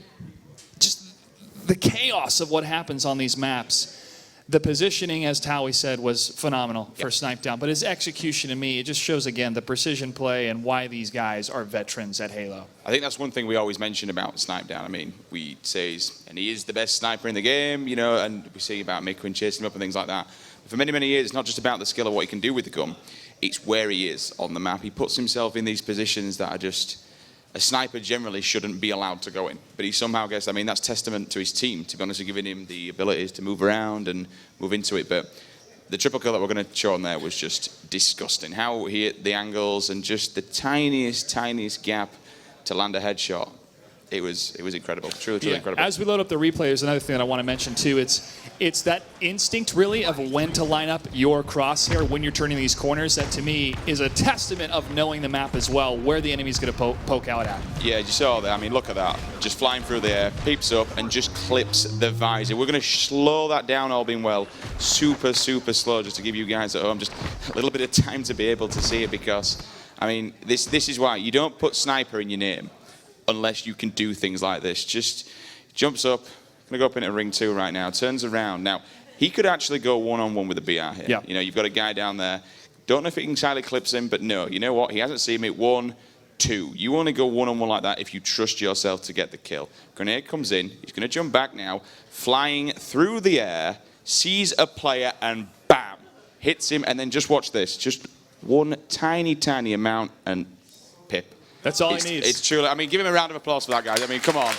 chaos of what happens on these maps, the positioning, as Towie said, was phenomenal for Snipe Down. But his execution, to me, it just shows, again, the precision play and why these guys are veterans at Halo. I think that's one thing we always mention about Snipe Down. I mean, we say he is the best sniper in the game, you know, and we say about Mikwin chasing him up and things like that. But for many, many years, it's not just about the skill of what he can do with the gun. It's where he is on the map. He puts himself in these positions that are just... a sniper generally shouldn't be allowed to go in, but he somehow gets, I mean, that's testament to his team, to be honest, giving him the abilities to move around and move into it. But the triple kill that we're going to show on there was just disgusting. How he hit the angles and just the tiniest gap to land a headshot. It was incredible, truly incredible. As we load up the replay, there's another thing that I want to mention too. It's that instinct really of when to line up your crosshair when you're turning these corners. That to me is a testament of knowing the map as well, where the enemy's going to poke out at. Yeah, you saw that. I mean, look at that. Just flying through the air, peeps up, and just clips the visor. We're going to slow that down, all being well, super slow, just to give you guys at home just a little bit of time to be able to see it, because, I mean, this is why you don't put sniper in your name unless you can do things like this. Just jumps up, gonna go up into ring 2 right now, turns around. Now, he could actually go one-on-one with a BR here. Yeah. You know, you've got a guy down there. Don't know if he entirely clips him, but no, you know what? He hasn't seen me. 1, 2. You only go one-on-one like that if you trust yourself to get the kill. Grenade comes in. He's gonna jump back now, flying through the air, sees a player, and bam, hits him. And then just watch this. Just one tiny amount, and pip. That's all he needs. It's truly, I mean, give him a round of applause for that, guys. I mean, come on.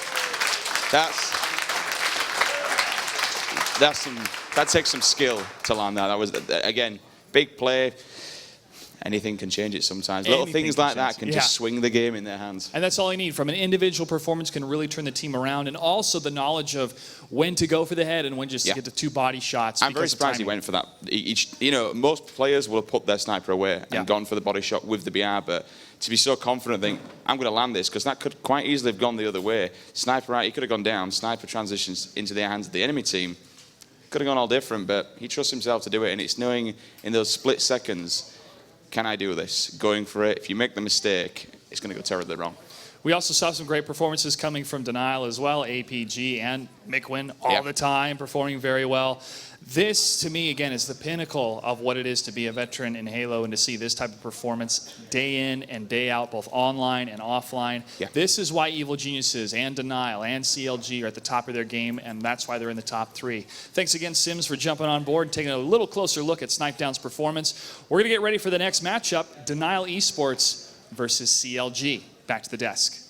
That takes some skill to land that. That was, again, big play. Anything can change it sometimes. Little things like that can just swing the game in their hands. And that's all you need. From an individual performance can really turn the team around, and also the knowledge of when to go for the head and when just to get the 2 body shots. I'm very surprised he went for that. You know, most players will have put their sniper away and gone for the body shot with the BR, but to be so confident, think, I'm going to land this, because that could quite easily have gone the other way. Sniper, right, he could have gone down. Sniper transitions into the hands of the enemy team. Could have gone all different, but he trusts himself to do it, and it's knowing in those split seconds, can I do this? Going for it. If you make the mistake, it's going to go terribly wrong. We also saw some great performances coming from Denial as well. APG and Mikwin all the time performing very well. This, to me, again, is the pinnacle of what it is to be a veteran in Halo and to see this type of performance day in and day out, both online and offline. This is why Evil Geniuses and Denial and CLG are at the top of their game, and that's why they're in the top 3. Thanks again, Sims, for jumping on board and taking a little closer look at Snipe Down's performance. We're going to get ready for the next matchup, Denial Esports versus CLG. Back to the desk.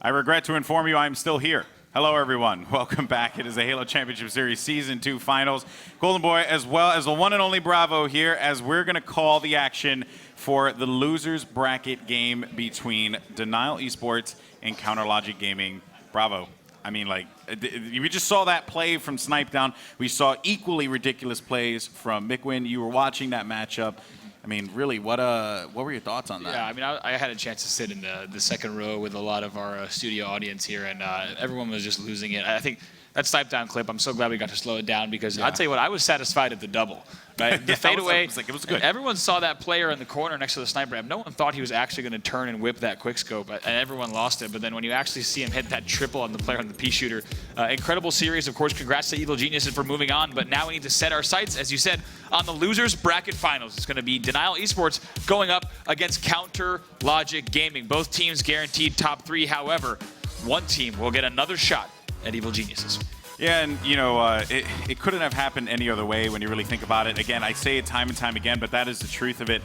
I regret to inform you I'm still here. Hello, everyone. Welcome back. It is the Halo Championship Series Season 2 Finals. Golden Boy, as well as the one and only Bravo here, as we're going to call the action for the losers bracket game between Denial Esports and Counter Logic Gaming. Bravo. I mean, like, we just saw that play from Snipe Down. We saw equally ridiculous plays from Mikwin. You were watching that matchup. I mean, really, what were your thoughts on that? Yeah, I mean, I had a chance to sit in the second row with a lot of our studio audience here, and everyone was just losing it. I think that Snipe Down clip, I'm so glad we got to slow it down, because I'll tell you what, I was satisfied at the double. Right? The fadeaway, it was good. Everyone saw that player in the corner next to the sniper ramp. No one thought he was actually going to turn and whip that quick scope, and everyone lost it. But then when you actually see him hit that triple on the player on the pea shooter, incredible series. Of course, congrats to Evil Geniuses for moving on. But now we need to set our sights, as you said, on the losers bracket finals. It's going to be Denial Esports going up against Counter Logic Gaming. Both teams guaranteed top 3. However, one team will get another shot at Evil Geniuses. Yeah, and you know, it couldn't have happened any other way when you really think about it. Again, I say it time and time again, but that is the truth of it.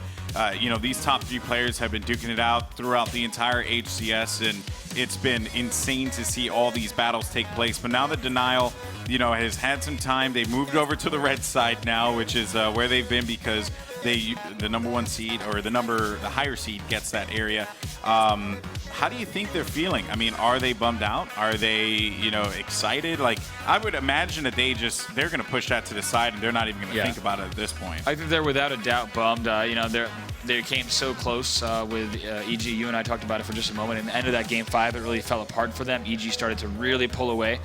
You know, these top 3 players have been duking it out throughout the entire HCS, and it's been insane to see all these battles take place. But now that Denial, you know, has had some time, they moved over to the red side now, which is where they've been, because the number 1 seed or the higher seed gets that area. How do you think they're feeling? I mean, are they bummed out? Are they, excited? Like, I would imagine that they're going to push that to the side and they're not even going to think about it at this point. I think they're without a doubt bummed. They came so close with EG. You and I talked about it for just a moment. In the end of that game 5, it really fell apart for them. EG started to really pull away.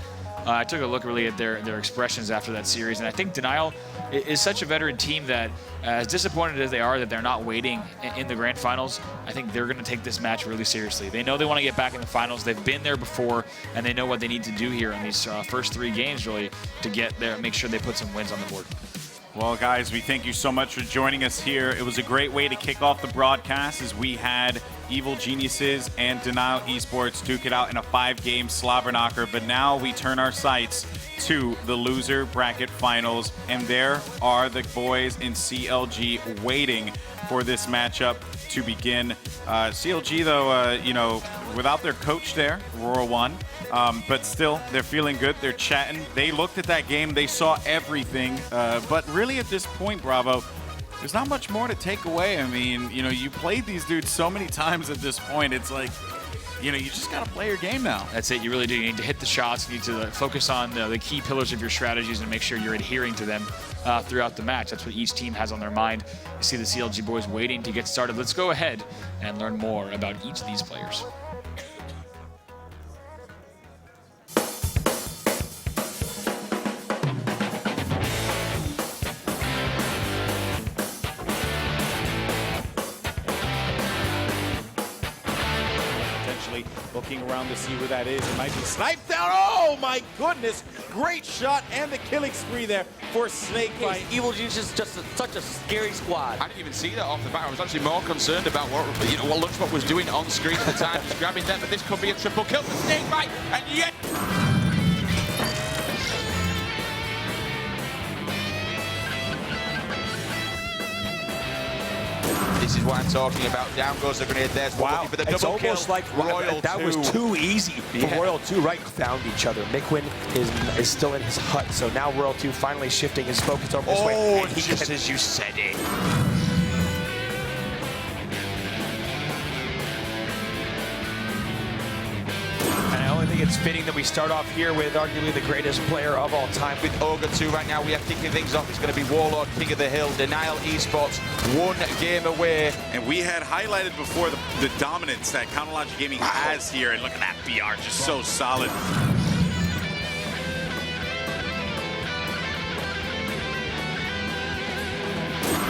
I took a look really at their expressions after that series, and I think Denial is such a veteran team that, as disappointed as they are that they're not waiting in the grand finals, I think they're going to take this match really seriously. They know they want to get back in the finals. They've been there before, and they know what they need to do here in these first 3 games really to get there, make sure they put some wins on the board. Well, guys, we thank you so much for joining us here. It was a great way to kick off the broadcast as we had Evil Geniuses and Denial Esports duke it out in a 5-game slobber knocker. But now we turn our sights to the loser bracket finals, and there are the boys in CLG waiting for this matchup to begin. CLG, though, without their coach there, Royal won. But still, they're feeling good. They're chatting. They looked at that game. They saw everything. But really, at this point, Bravo, there's not much more to take away. I mean, you played these dudes so many times at this point. It's like, you just got to play your game now. That's it. You really do. You need to hit the shots. You need to focus on the key pillars of your strategies and make sure you're adhering to them throughout the match. That's what each team has on their mind. You see the CLG boys waiting to get started. Let's go ahead and learn more about each of these players. Looking around to see where that is. It might be sniped down. Oh my goodness. Great shot and the killing spree there for Snakebite. Evil Genius is just such a scary squad. I didn't even see that off the bat. I was actually more concerned about what Lunchbox was doing on screen at the time. Just grabbing them, but this could be a triple kill for Snakebite, and yet... This is what I'm talking about. Down goes the grenade. There's one looking for the double kill. It's almost like Royal that 2. was too easy for Royal 2, right? Found each other. Mikwin is still in his hut, so now Royal 2 finally shifting his focus over this way. And just as you said it. I think it's fitting that we start off here with arguably the greatest player of all time. With Ogre 2 right now, we are kicking things off. It's going to be Warlord, King of the Hill, Denial Esports, 1 game away. And we had highlighted before the dominance that Counterlogic Gaming has here. And look at that BR, just so solid.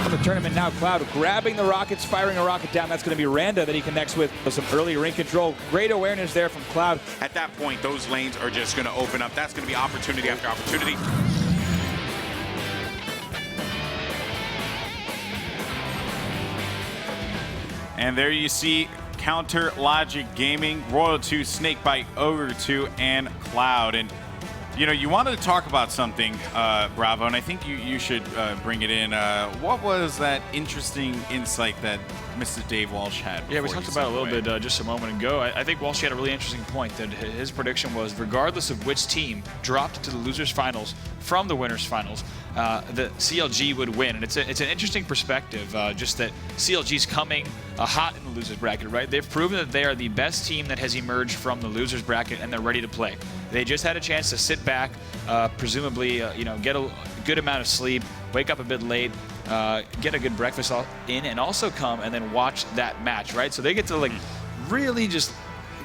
The tournament now, Cloud grabbing the rockets, firing a rocket down. That's going to be Randa that he connects with some early ring control. Great awareness there from Cloud. At that point, those lanes are just going to open up. That's going to be opportunity after opportunity. And there you see Counter Logic Gaming, Royal 2, Snakebite, Ogre 2, and Cloud. And you wanted to talk about something, Bravo, and I think you should bring it in. What was that interesting insight that Mr. Dave Walsh had? Yeah, we talked about it a little bit just a moment ago. I think Walsh had a really interesting point that his prediction was, regardless of which team dropped to the losers finals from the winners finals, the CLG would win. And it's an interesting perspective, just that CLG's coming hot in the losers bracket, right? They've proven that they are the best team that has emerged from the losers bracket, and they're ready to play. They just had a chance to sit back, presumably, get a good amount of sleep, wake up a bit late, get a good breakfast in, and also come and then watch that match, right? So they get to really just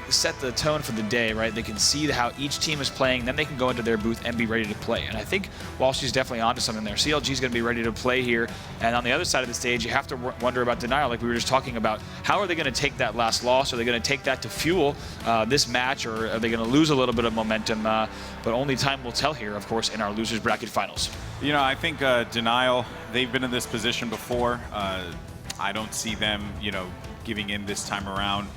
set the tone for the day, right? They can see how each team is playing, then they can go into their booth and be ready to play. And I think Walsh is definitely onto something there. CLG is going to be ready to play here, and on the other side of the stage, you have to wonder about Denial, like we were just talking about. How are they going to take that last loss? Are they going to take that to fuel this match, or are they going to lose a little bit of momentum? But only time will tell here, of course, in our losers bracket finals. I think Denial, they've been in this position before. I don't see them, giving in this time around.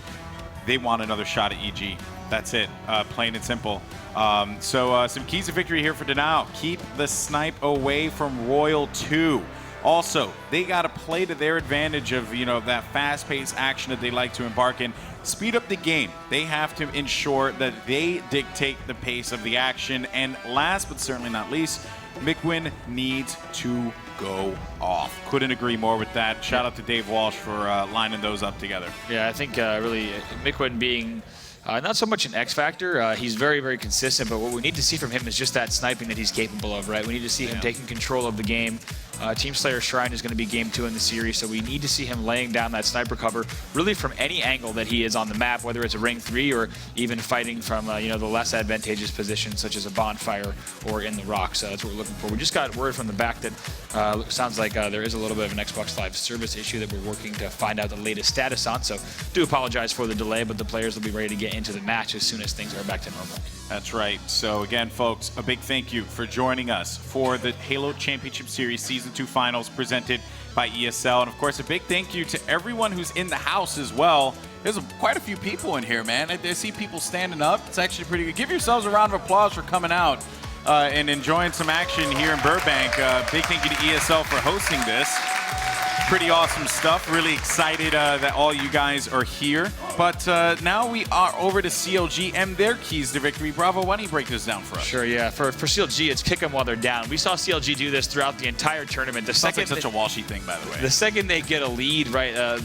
They want another shot at EG. That's it, plain and simple. So some keys to victory here for Denial. Keep the snipe away from Royal 2. Also, they got to play to their advantage of, that fast-paced action that they like to embark in. Speed up the game. They have to ensure that they dictate the pace of the action. And last but certainly not least, Mikwin needs to go off. Couldn't agree more with that. Shout out to Dave Walsh for lining those up together. Yeah, I think really Miquin being not so much an X factor. He's very, very consistent, but what we need to see from him is just that sniping that he's capable of, right? We need to see him taking control of the game. Team Slayer Shrine is going to be game 2 in the series, so we need to see him laying down that sniper cover really from any angle that he is on the map, whether it's a ring 3 or even fighting from the less advantageous position such as a bonfire or in the rock. So that's what we're looking for. We just got word from the back that sounds like there is a little bit of an Xbox Live service issue that we're working to find out the latest status on. So do apologize for the delay, but the players will be ready to get into the match as soon as things are back to normal. That's right. So again, folks, a big thank you for joining us for the Halo Championship Series Season 2 Finals presented by ESL. And of course, a big thank you to everyone who's in the house as well. There's quite a few people in here, man. I see people standing up. It's actually pretty good. Give yourselves a round of applause for coming out and enjoying some action here in Burbank. Big thank you to ESL for hosting this. Pretty awesome stuff. Really excited that all you guys are here. But now we are over to CLG and their keys to victory. Bravo, why don't you break this down for us? Sure, yeah. For CLG, it's kick them while they're down. We saw CLG do this throughout the entire tournament. Sounds like such a Walshy thing, by the way. The second they get a lead, right,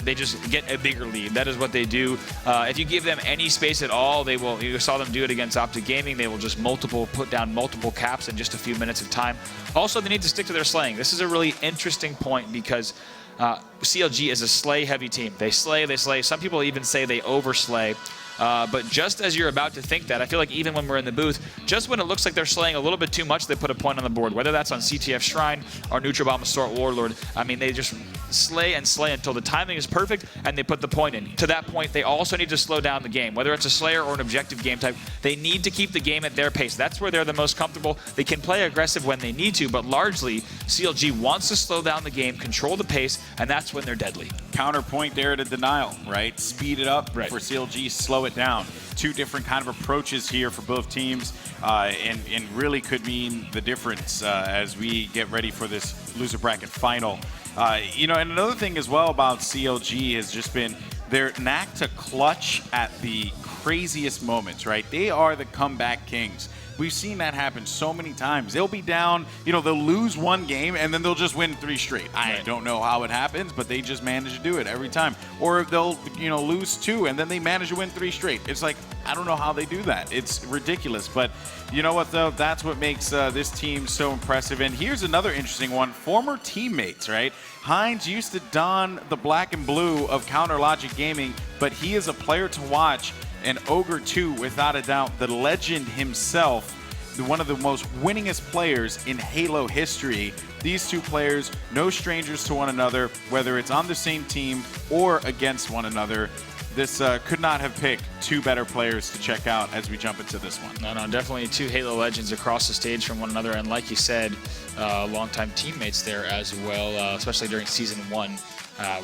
they just get a bigger lead. That is what they do. If you give them any space at all, they will. You saw them do it against Optic Gaming. They will just put down multiple caps in just a few minutes of time. Also, they need to stick to their slaying. This is a really interesting point because CLG is a slay-heavy team. They slay, they slay. Some people even say they overslay. But just as you're about to think that, I feel like even when we're in the booth, just when it looks like they're slaying a little bit too much, they put a point on the board. Whether that's on CTF Shrine or Neutral Bomb Assault Warlord, I mean, they just slay and slay until the timing is perfect and they put the point in. To that point, they also need to slow down the game. Whether it's a Slayer or an objective game type, they need to keep the game at their pace. That's where they're the most comfortable. They can play aggressive when they need to, but largely, CLG wants to slow down the game, control the pace, and that's when they're deadly. Counterpoint there to Denial, right? Speed it up for CLG, slow it down. Two different kind of approaches here for both teams, and really could mean the difference as we get ready for this loser bracket final. And another thing as well about CLG has just been their knack to clutch at the craziest moments, right? They are the comeback kings. We've seen that happen so many times. They'll be down, they'll lose one game and then they'll just win 3 straight. I don't know how it happens, but they just manage to do it every time. Or they'll, lose 2 and then they manage to win 3 straight. It's like, I don't know how they do that. It's ridiculous. But you know what, though? That's what makes this team so impressive. And here's another interesting one. Former teammates, right? Hines used to don the black and blue of Counter Logic Gaming, but he is a player to watch. And Ogre 2, without a doubt, the legend himself, one of the most winningest players in Halo history. These two players, no strangers to one another, whether it's on the same team or against one another. This could not have picked 2 better players to check out as we jump into this one. No, definitely 2 Halo legends across the stage from one another. And like you said, longtime teammates there as well, especially during Season 1.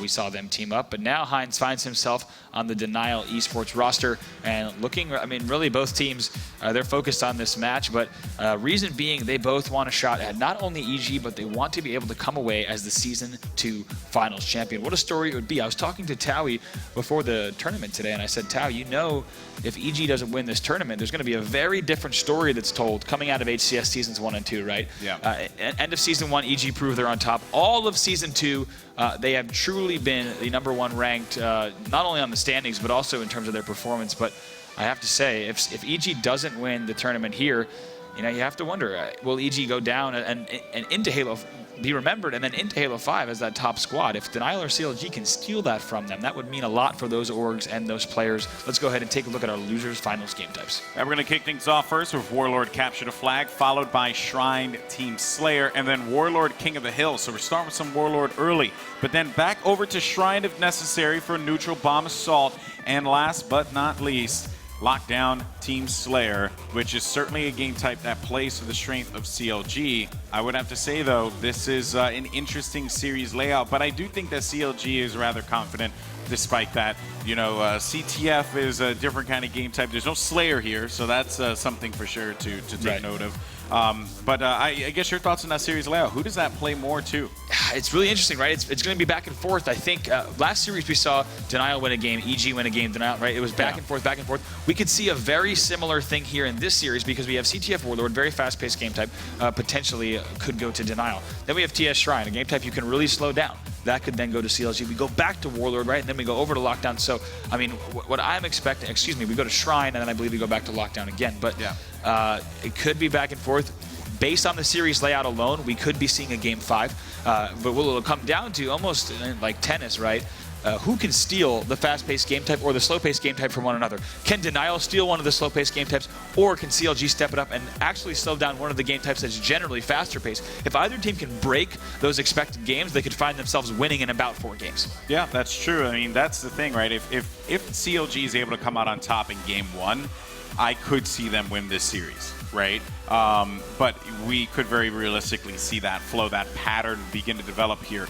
We saw them team up, but now Hines finds himself on the Denial Esports roster and looking, really both teams, they're focused on this match, but reason being they both want a shot at not only EG, but they want to be able to come away as the Season 2 Finals champion. What a story it would be. I was talking to Towie before the tournament today, and I said, Tao, if EG doesn't win this tournament, there's going to be a very different story that's told coming out of HCS Seasons 1 and 2, right? Yeah. End of Season 1, EG proved they're on top. All of Season 2, they have truly been the #1 ranked, not only on the standings, but also in terms of their performance. But I have to say, if EG doesn't win the tournament here, you have to wonder, will EG go down and into Halo, be remembered, and then into Halo 5 as that top squad? If Denial or CLG can steal that from them, that would mean a lot for those orgs and those players. Let's go ahead and take a look at our losers finals game types. And we're going to kick things off first with Warlord Capture the Flag, followed by Shrine Team Slayer, and then Warlord King of the Hill. So we're starting with some Warlord early, but then back over to Shrine if necessary for Neutral Bomb Assault, and last but not least, Lockdown Team Slayer, which is certainly a game type that plays to the strength of CLG. I would have to say, though, this is an interesting series layout, but I do think that CLG is rather confident despite that. CTF is a different kind of game type. There's no Slayer here, so that's something for sure to take note of. But I guess your thoughts on that series layout. Who does that play more to? It's really interesting, right? It's going to be back and forth. I think last series we saw Denial win a game, EG win a game, Denial, right? It was back and forth, back and forth. We could see a very similar thing here in this series because we have CTF Warlord, very fast-paced game type, potentially could go to Denial. Then we have TS Shrine, a game type you can really slow down. That could then go to CLG. We go back to Warlord, right? And then we go over to Lockdown. So, I mean, what I'm expecting, we go to Shrine, and then I believe we go back to Lockdown again. But it could be back and forth. Based on the series layout alone, we could be seeing a Game 5. But what it'll come down to, almost like tennis, right? Who can steal the fast-paced game type or the slow-paced game type from one another? Can Denial steal one of the slow-paced game types, or can CLG step it up and actually slow down one of the game types that's generally faster-paced? If either team can break those expected games, they could find themselves winning in about 4 games. Yeah, that's true. I mean, that's the thing, right? If CLG is able to come out on top in Game 1, I could see them win this series, right? But we could very realistically see that flow, that pattern begin to develop here.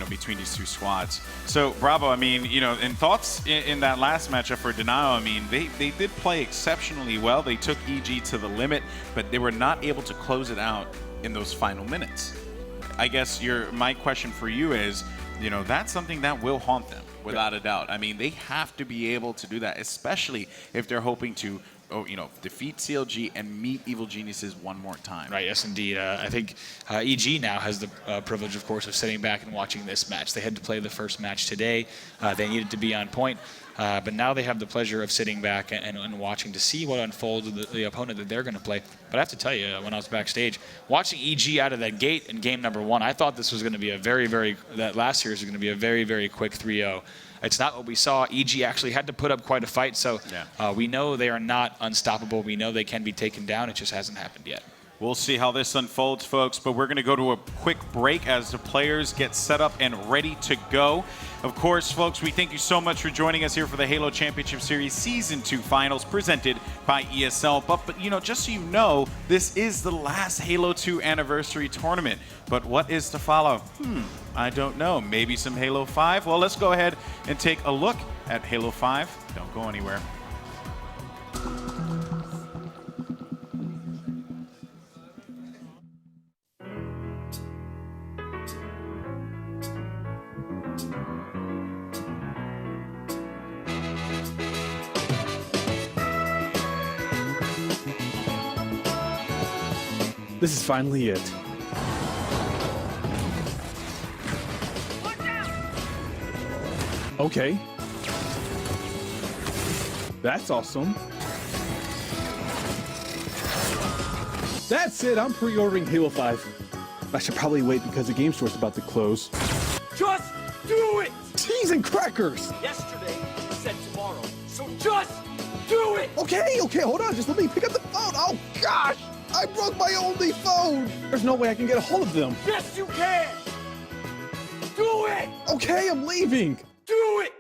Between these two squads. So, Bravo, I mean, and thoughts in that last matchup for Denial, I mean, they did play exceptionally well. They took EG to the limit, but they were not able to close it out in those final minutes. I guess my question for you is, that's something that will haunt them, without a doubt. I mean, they have to be able to do that, especially if they're hoping to defeat CLG and meet Evil Geniuses one more time. Right, yes, indeed. I think EG now has the privilege, of course, of sitting back and watching this match. They had to play the first match today. They needed to be on point. But now they have the pleasure of sitting back and watching to see what unfolds with the opponent that they're going to play. But I have to tell you, when I was backstage, watching EG out of that gate in game number 1, I thought this was going to be that last series was going to be a very, very quick 3-0. It's not what we saw. EG actually had to put up quite a fight, so we know they are not unstoppable. We know they can be taken down. It just hasn't happened yet. We'll see how this unfolds, folks, but we're going to go to a quick break as the players get set up and ready to go. Of course, folks, we thank you so much for joining us here for the Halo Championship Series Season 2 Finals presented by ESL. But just so you know, this is the last Halo 2 Anniversary Tournament. But what is to follow? I don't know. Maybe some Halo 5? Well, let's go ahead and take a look at Halo 5. Don't go anywhere. This is finally it. Okay. That's awesome. That's it, I'm pre-ordering Halo 5. I should probably wait because the game store's about to close. Just do it! Cheese and crackers! Yesterday, you said tomorrow, so just do it! Okay, hold on, just let me pick up the phone. Oh gosh! I broke my only phone! There's no way I can get a hold of them. Yes, you can! Do it! Okay, I'm leaving. Do it!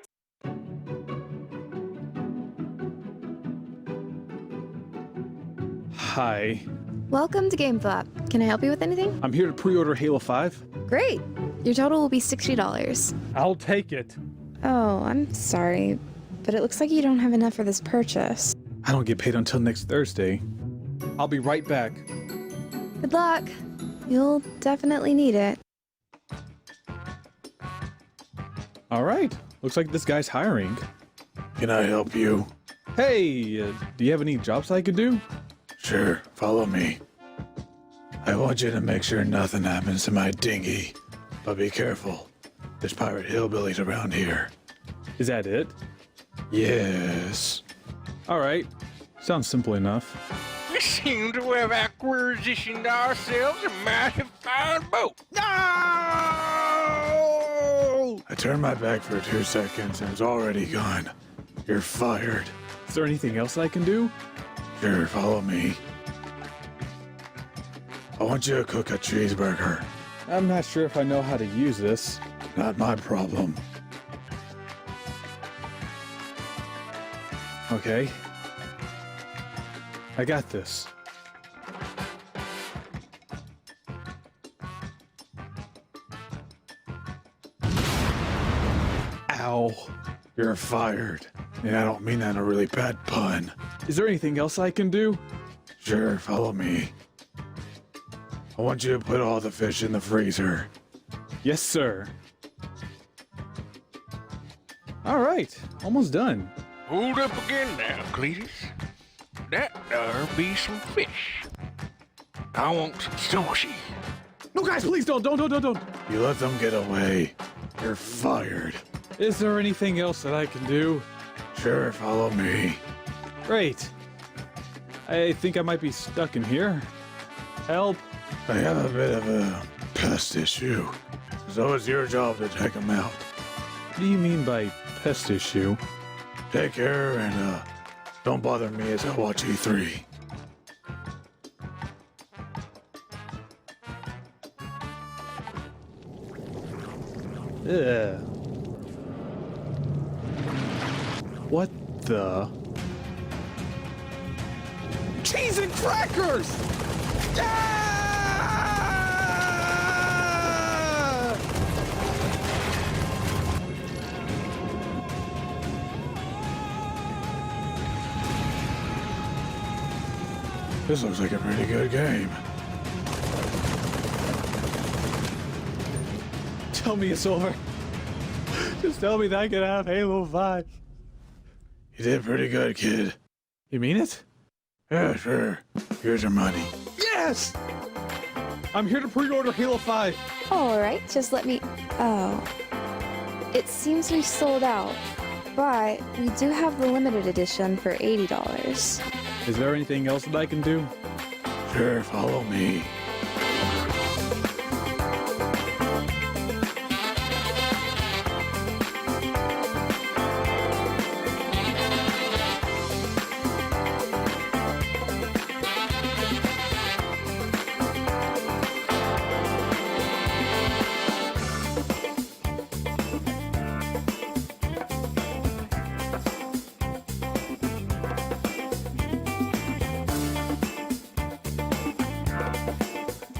Hi. Welcome to GameFlop. Can I help you with anything? I'm here to pre-order Halo 5. Great. Your total will be $60. I'll take it. Oh, I'm sorry, but it looks like you don't have enough for this purchase. I don't get paid until next Thursday. I'll be right back. Good luck. You'll definitely need it. All right. Looks like this guy's hiring. Can I help you? Hey, do you have any jobs I could do? Sure, follow me. I want you to make sure nothing happens to my dinghy. But be careful. There's pirate hillbillies around here. Is that it? Yes. All right. Sounds simple enough. We seem to have acquisitioned ourselves a massive fine boat. No! I turned my back for 2 seconds and it's already gone. You're fired. Is there anything else I can do? Sure, follow me. I want you to cook a cheeseburger. I'm not sure if I know how to use this. Not my problem. Okay. I got this. Ow. You're fired. And I don't mean that in a really bad pun. Is there anything else I can do? Sure, follow me. I want you to put all the fish in the freezer. Yes, sir. All right, almost done. Hold up again now, Cletus. That there be some fish. I want some sushi. No, guys, please don't. You let them get away. You're fired. Is there anything else that I can do? Sure, follow me. Great. I think I might be stuck in here. Help. I have a bit of a pest issue, so it's your job to take them out. What do you mean by pest issue? Take care and don't bother me as I watch E3. Ugh. What the? Cheese and crackers! Ah! This looks like a pretty good game. Tell me it's over. Just tell me that I can have Halo 5. You did pretty good, kid. You mean it? Yeah, sure. Here's your money. Yes! I'm here to pre-order Halo 5. Alright, just let me... Oh. It seems we sold out, but we do have the limited edition for $80. Is there anything else that I can do? Sure, follow me.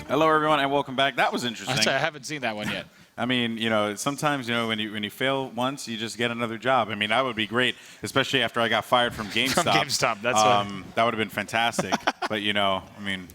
Hello, everyone, and welcome back. That was interesting. I haven't seen that one yet. I mean, sometimes, when you fail once, you just get another job. I mean, that would be great, especially after I got fired from GameStop. From GameStop, that's what. That would have been fantastic. But,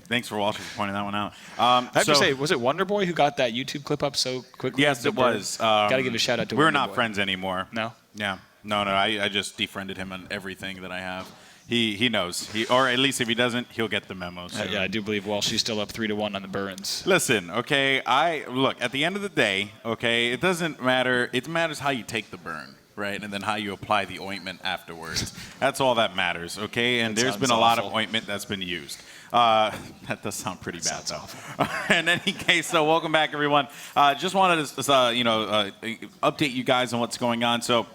thanks for Walter for pointing that one out. I have to say, was it Wonder Boy who got that YouTube clip up so quickly? Yes, it was. Got to give a shout out to We're Wonder not Boy. friends anymore. No? Yeah. No, I just defriended him on everything that I have. He knows. Or at least if he doesn't, he'll get the memo. Yeah, I do believe Walshy's still up 3-1 on the Burns. Listen, okay, look, at the end of the day, okay, it doesn't matter. It matters how you take the burn, right? And then how you apply the ointment afterwards. That's all that matters, okay? And there's been a lot of ointment that's been used. That does sound pretty bad, though. In any case, so welcome back, everyone. Just wanted to, update you guys on what's going on. So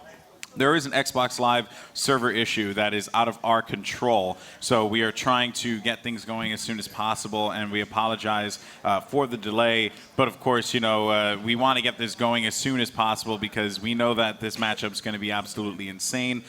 there is an Xbox Live server issue that is out of our control, so we are trying to get things going as soon as possible, and we apologize for the delay. But of course, we want to get this going as soon as possible because we know that this matchup is going to be absolutely insane.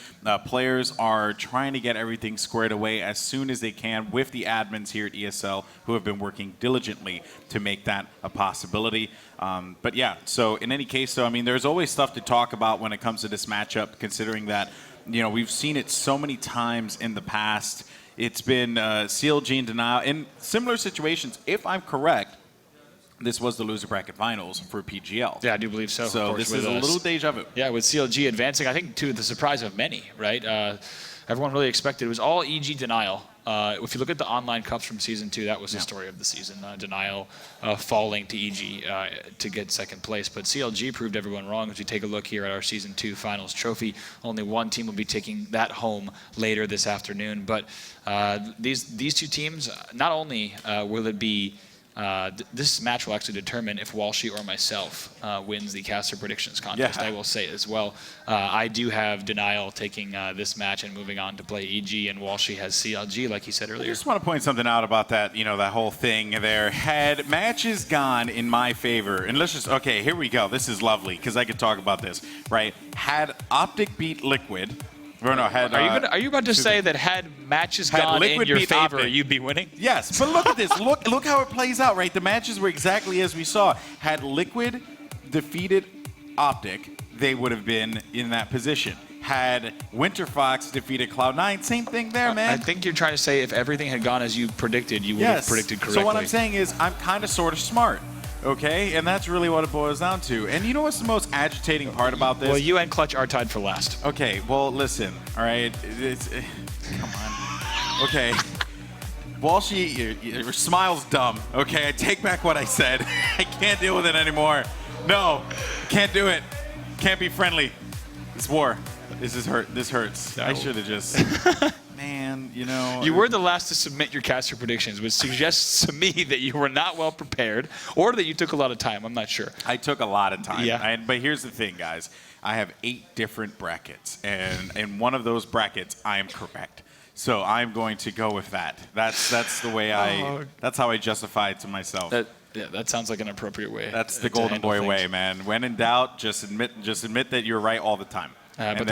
Players are trying to get everything squared away as soon as they can with the admins here at ESL who have been working diligently to make that a possibility. But yeah, so in any case, though, I mean, there's always stuff to talk about when it comes to this matchup, considering that, we've seen it so many times in the past. It's been CLG and Denial. In similar situations, if I'm correct, this was the loser bracket finals for PGL. Yeah, I do believe so. So of course, this is a little deja vu. Yeah, with CLG advancing, I think, to the surprise of many, right? Everyone really expected. It was all EG Denial. If you look at the online cups from Season 2, that was the story of the season. Denial falling to EG to get second place. But CLG proved everyone wrong. As we take a look here at our Season 2 finals trophy, only one team will be taking that home later this afternoon. But these two teams, not only will it be this match will actually determine if Walshy or myself wins the caster predictions contest. Yeah. I will say as well. I do have Denial taking this match and moving on to play EG, and Walshy has CLG, like he said earlier. I just want to point something out about that, that whole thing there. Had matches gone in my favor, and okay, here we go. This is lovely, because I could talk about this, right? Had Optic beat Liquid, or no, had... Are you about to say that had matches gone in your favor, Optic, you'd be winning? Yes, but look at this. Look how it plays out, right? The matches were exactly as we saw. Had Liquid defeated Optic, they would have been in that position. had Winter Fox defeated Cloud9. Same thing there, man. I think you're trying to say if everything had gone as you predicted, you would have predicted correctly. So what I'm saying is I'm kind of sort of smart. Okay, and that's really what it boils down to. And you know what's the most agitating part about this? Well, you and Clutch are tied for last. Okay, well, listen, all right? Come on. Okay. Walshy, your smile's dumb. Okay, I take back what I said. I can't deal with it anymore. No, can't do it. Can't be friendly. This war. This hurts. I should have just... Man, you know... You were the last to submit your caster predictions, which suggests to me that you were not well prepared or that you took a lot of time. I'm not sure. I took a lot of time. Yeah. But here's the thing, guys. I have 8 different brackets, and in one of those brackets, I am correct. So I'm going to go with that. That's the way that's how I justify it to myself. That sounds like an appropriate way. That's the golden boy way, man. When in doubt, just admit that you're right all the time. But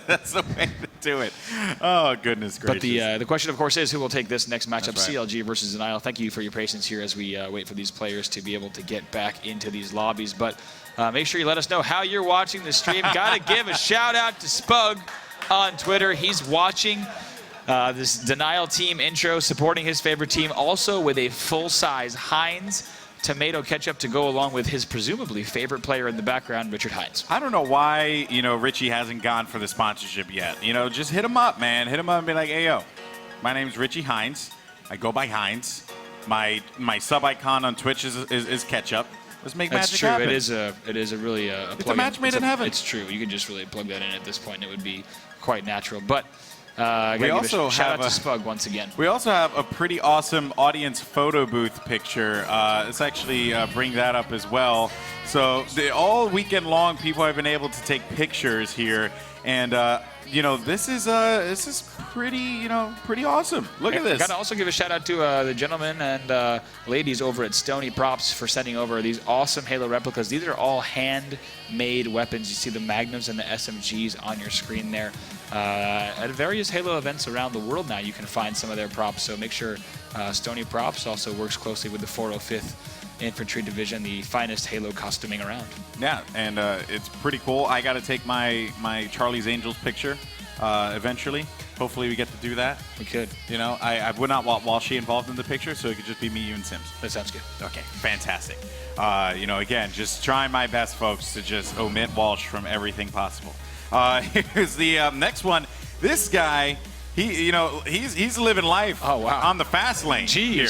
that's the way to do it. Oh, goodness gracious. But the question, of course, is who will take this next matchup, That's right. CLG versus Denial. Thank you for your patience here as we wait for these players to be able to get back into these lobbies. But make sure you let us know how you're watching the stream. Got to give a shout-out to Spug on Twitter. He's watching this Denial team intro, supporting his favorite team, also with a full-size Heinz tomato ketchup to go along with his presumably favorite player in the background, Richard Hines. I don't know why, Richie hasn't gone for the sponsorship yet. Just hit him up, man. Hit him up and be like, hey, yo, my name's Richie Hines. I go by Hines. My sub icon on Twitch is ketchup. Let's make magic happen. That's true. It is a really a it's a match made in heaven. It's true. You can just really plug that in at this point, and it would be quite natural. But we also shout out to Spug once again. We also have a pretty awesome audience photo booth picture. Let's actually bring that up as well. So all weekend long, people have been able to take pictures here, and this is pretty awesome. Look at this. Got to also give a shout out to the gentlemen and ladies over at Stony Props for sending over these awesome Halo replicas. These are all handmade weapons. You see the Magnums and the SMGs on your screen there. At various Halo events around the world now, you can find some of their props. So make sure Stony Props also works closely with the 405th Infantry Division, the finest Halo costuming around. Yeah, and it's pretty cool. I got to take my Charlie's Angels picture eventually. Hopefully we get to do that. We could. I would not want Walshy involved in the picture, so it could just be me, you, and Sims. That sounds good. Okay, fantastic. Again, just trying my best, folks, to just omit Walsh from everything possible. Here's the next one. This guy, he's living life on the fast lane. Jeez. Here.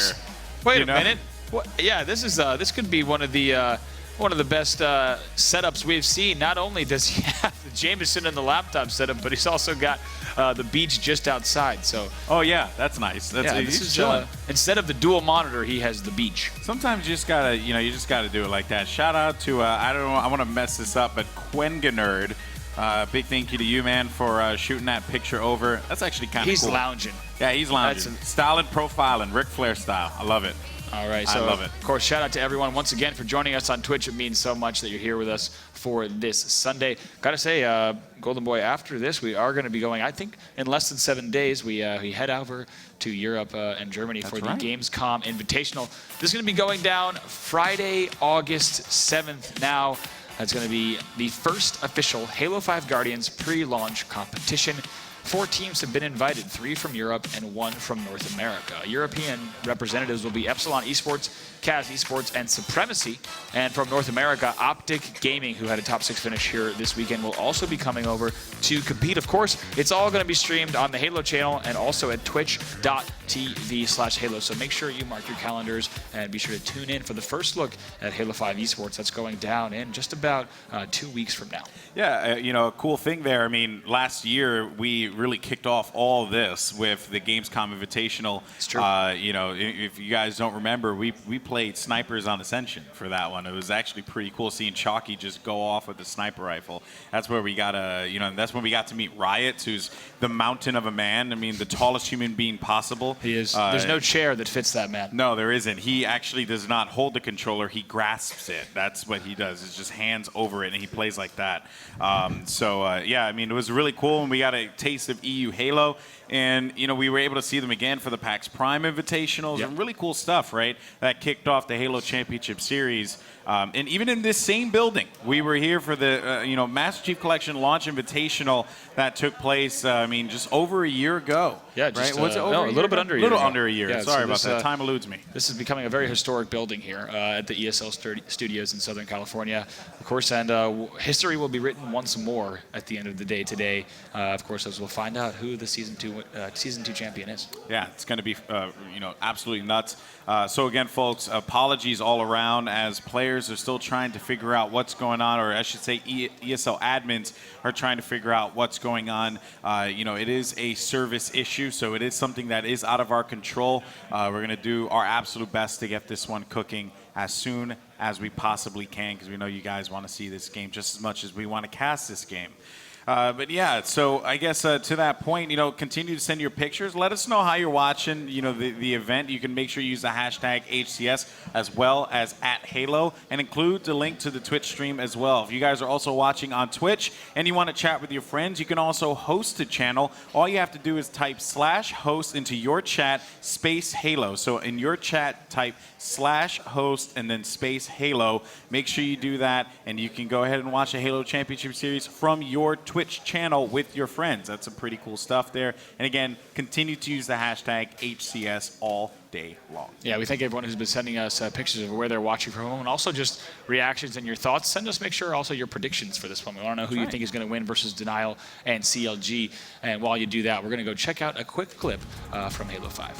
Wait a minute. What? Yeah, this could be one of the best setups we've seen. Not only does he have the Jameson and the laptop setup, but he's also got the beach just outside. So. Oh yeah, that's nice. He's chilling. Instead of the dual monitor, he has the beach. Sometimes you just gotta do it like that. Shout out to I don't know, I want to mess this up, but Quenganerd. Big thank you to you, man, for shooting that picture over. That's actually kind of cool. He's lounging. Yeah, he's lounging. Styled profiling, Ric Flair style. I love it. All right, so I love it. Of course, shout out to everyone once again for joining us on Twitch. It means so much that you're here with us for this Sunday. Got to say, Golden Boy, after this, we are going to be going, I think, in less than 7 days, we head over to Europe and Germany for the Gamescom Invitational. This is going to be going down Friday, August 7th now. That's going to be the first official Halo 5 Guardians pre-launch competition. 4 teams have been invited, 3 from Europe and 1 from North America. European representatives will be Epsilon Esports, Kaz Esports, and Supremacy. And from North America, Optic Gaming, who had a top 6 finish here this weekend, will also be coming over to compete. Of course, it's all going to be streamed on the Halo channel and also at twitch.tv/Halo. So make sure you mark your calendars and be sure to tune in for the first look at Halo 5 Esports. That's going down in just about 2 weeks from now. Yeah, a cool thing there. I mean, last year we really kicked off all this with the Gamescom Invitational. It's true. If you guys don't remember, we played Snipers on Ascension for that one. It was actually pretty cool seeing Chalky just go off with the sniper rifle. That's where we got that's when we got to meet Riot, who's the mountain of a man. I mean, the tallest human being possible. He is. There's no chair that fits that man. No, there isn't. He actually does not hold the controller. He grasps it. That's what he does. It's just hands over it, and he plays like that. Yeah, I mean, it was really cool, and we got a taste of EU Halo. And, you know, we were able to see them again for the PAX Prime Invitationals and really cool stuff, right? That kicked off the Halo Championship Series. And even in this same building, we were here for the, you know, Master Chief Collection launch invitational that took place, I mean, just over a year ago. Yeah, just right? Was it over no, a little bit under a year. Under a year. Yeah, Sorry so about this, that. Time eludes me. This is becoming a very historic building here at the ESL studios in Southern California, of course, and history will be written once more at the end of the day today, of course, as we'll find out who the season two champion is. Yeah, it's going to be, you know, absolutely nuts. So again, folks, apologies all around as players are still trying to figure out what's going on, or I should say ESL admins are trying to figure out what's going on. You know, it is a service issue, so it is something that is out of our control. We're going to do our absolute best to get this one cooking as soon as we possibly can, because we know you guys want to see this game just as much as we want to cast this game. But yeah, so I guess to that point, you know, continue to send your pictures. Let us know how you're watching, you know, the event. You can make sure you use the hashtag HCS as well as @Halo, and include the link to the Twitch stream as well. If you guys are also watching on Twitch and you want to chat with your friends, you can also host a channel. All you have to do is type /host into your chat space Halo. So in your chat, type /host and then space Halo. Make sure you do that, and you can go ahead and watch a Halo Championship Series from your Twitch channel with your friends. That's some pretty cool stuff there. And again, continue to use the hashtag HCS all day long. Yeah, we thank everyone who's been sending us pictures of where they're watching from home, and also just reactions and your thoughts. Send us, make sure, also your predictions for this one. We want to know who you think is going to win versus Denial and CLG. And while you do that, we're going to go check out a quick clip from Halo 5.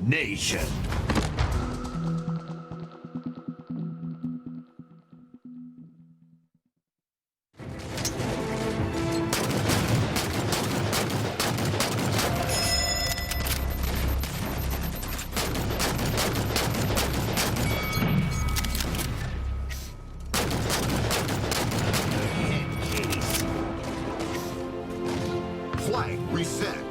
Nation. Flag reset.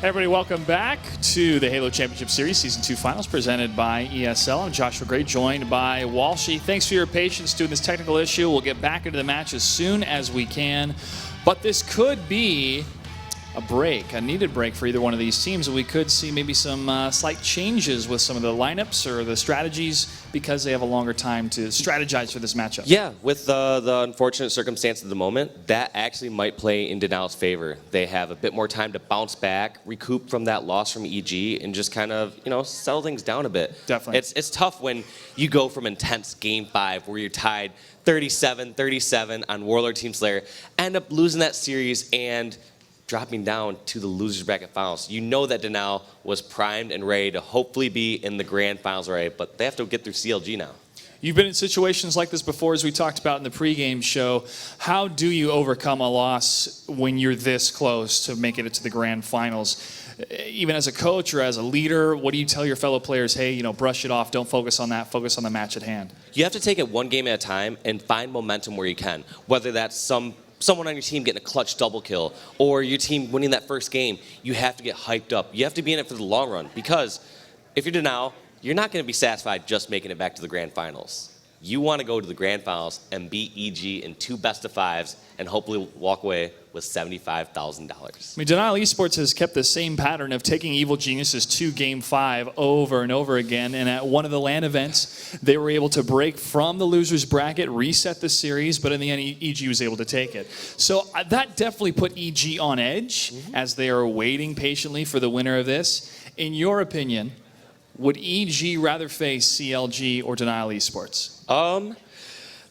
Hey everybody, welcome back to the Halo Championship Series Season 2 Finals presented by ESL. I'm Joshua Gray, joined by Walshy. Thanks for your patience doing this technical issue. We'll get back into the match as soon as we can. But this could be a needed break for either one of these teams. We could see maybe some slight changes with some of the lineups or the strategies because they have a longer time to strategize for this matchup. Yeah, with the unfortunate circumstance of the moment, that actually might play in Denial's favor. They have a bit more time to bounce back, recoup from that loss from EG, and just kind of, settle things down a bit. Definitely. It's tough when you go from intense Game 5 where you're tied 37-37 on Warlord Team Slayer, end up losing that series and dropping down to the losers bracket finals. You know that Denial was primed and ready to hopefully be in the grand finals already, but they have to get through CLG now. You've been in situations like this before, as we talked about in the pregame show. How do you overcome a loss when you're this close to making it to the grand finals? Even as a coach or as a leader, what do you tell your fellow players? Hey, brush it off. Don't focus on that. Focus on the match at hand. You have to take it one game at a time and find momentum where you can, whether that's someone on your team getting a clutch double kill or your team winning that first game. You have to get hyped up. You have to be in it for the long run, because if you're Denial, you're not going to be satisfied just making it back to the grand finals. You want to go to the grand finals and beat EG in 2 best-of-5s and hopefully walk away with $75,000. Denial Esports has kept the same pattern of taking Evil Geniuses to Game 5 over and over again. And at one of the LAN events, they were able to break from the losers bracket, reset the series, but in the end, EG was able to take it. So that definitely put EG on edge as they are waiting patiently for the winner of this. In your opinion, would EG rather face CLG or Denial Esports?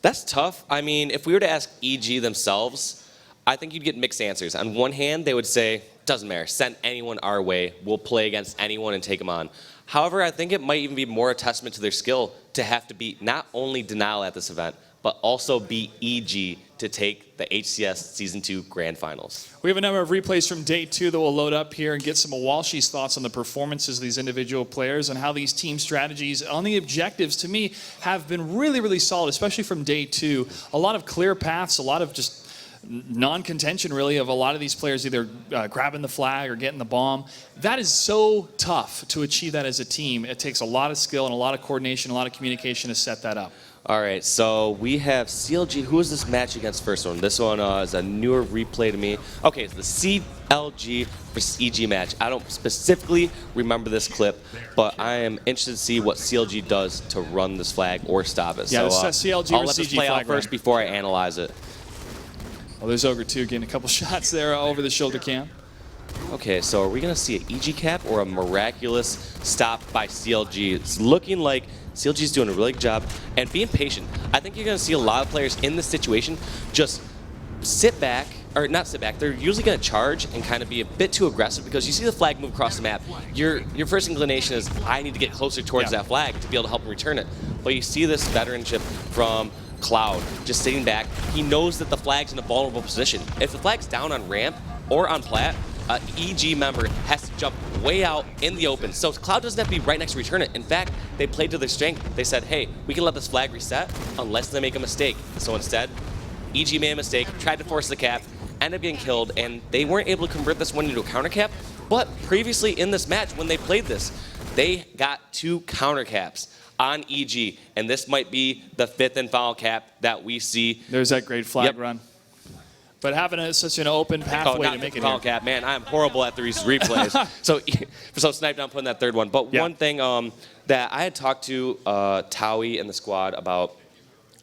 That's tough. I mean, if we were to ask EG themselves, I think you'd get mixed answers. On one hand, they would say, doesn't matter, send anyone our way. We'll play against anyone and take them on. However, I think it might even be more a testament to their skill to have to beat not only Denial at this event, but also beat EG to take the HCS Season 2 Grand Finals. We have a number of replays from Day 2 that we'll load up here and get some of Walshy's thoughts on the performances of these individual players and how these team strategies on the objectives, to me, have been really, really solid, especially from Day 2. A lot of clear paths, a lot of just non-contention, really, of a lot of these players either grabbing the flag or getting the bomb. That is so tough to achieve that as a team. It takes a lot of skill and a lot of coordination, a lot of communication to set that up. All right, so we have CLG. Who is this match against first one? This one is a newer replay to me. Okay, it's the CLG versus EG match. I don't specifically remember this clip, but I am interested to see what CLG does to run this flag or stop it. Yeah, so CLG I'll versus let this CG play flag out first run. before I analyze it. Well, there's Ogre 2 getting a couple shots there over the shoulder cam. Okay, so are we going to see an EG cap or a miraculous stop by CLG? It's looking like CLG's doing a really good job and being patient. I think you're going to see a lot of players in this situation just sit back, or not sit back, they're usually going to charge and kind of be a bit too aggressive because you see the flag move across the map. Your first inclination is, I need to get closer towards that flag to be able to help him return it. But you see this veteranship from Cloud just sitting back. He knows that the flag's in a vulnerable position. If the flag's down on ramp or on plat, EG member has to jump way out in the open. So Cloud doesn't have to be right next to return it. In fact, they played to their strength. They said, hey, we can let this flag reset unless they make a mistake. So instead, EG made a mistake, tried to force the cap, ended up getting killed, and they weren't able to convert this one into a counter cap. But previously in this match, when they played this, they got 2 counter caps on EG, and this might be the 5th and final cap that we see. There's that great flag run. But having such an open pathway to make it here. Cap, man, I'm horrible at these replays. so Snipe down putting that 3rd one. But one thing that I had talked to Towie and the squad about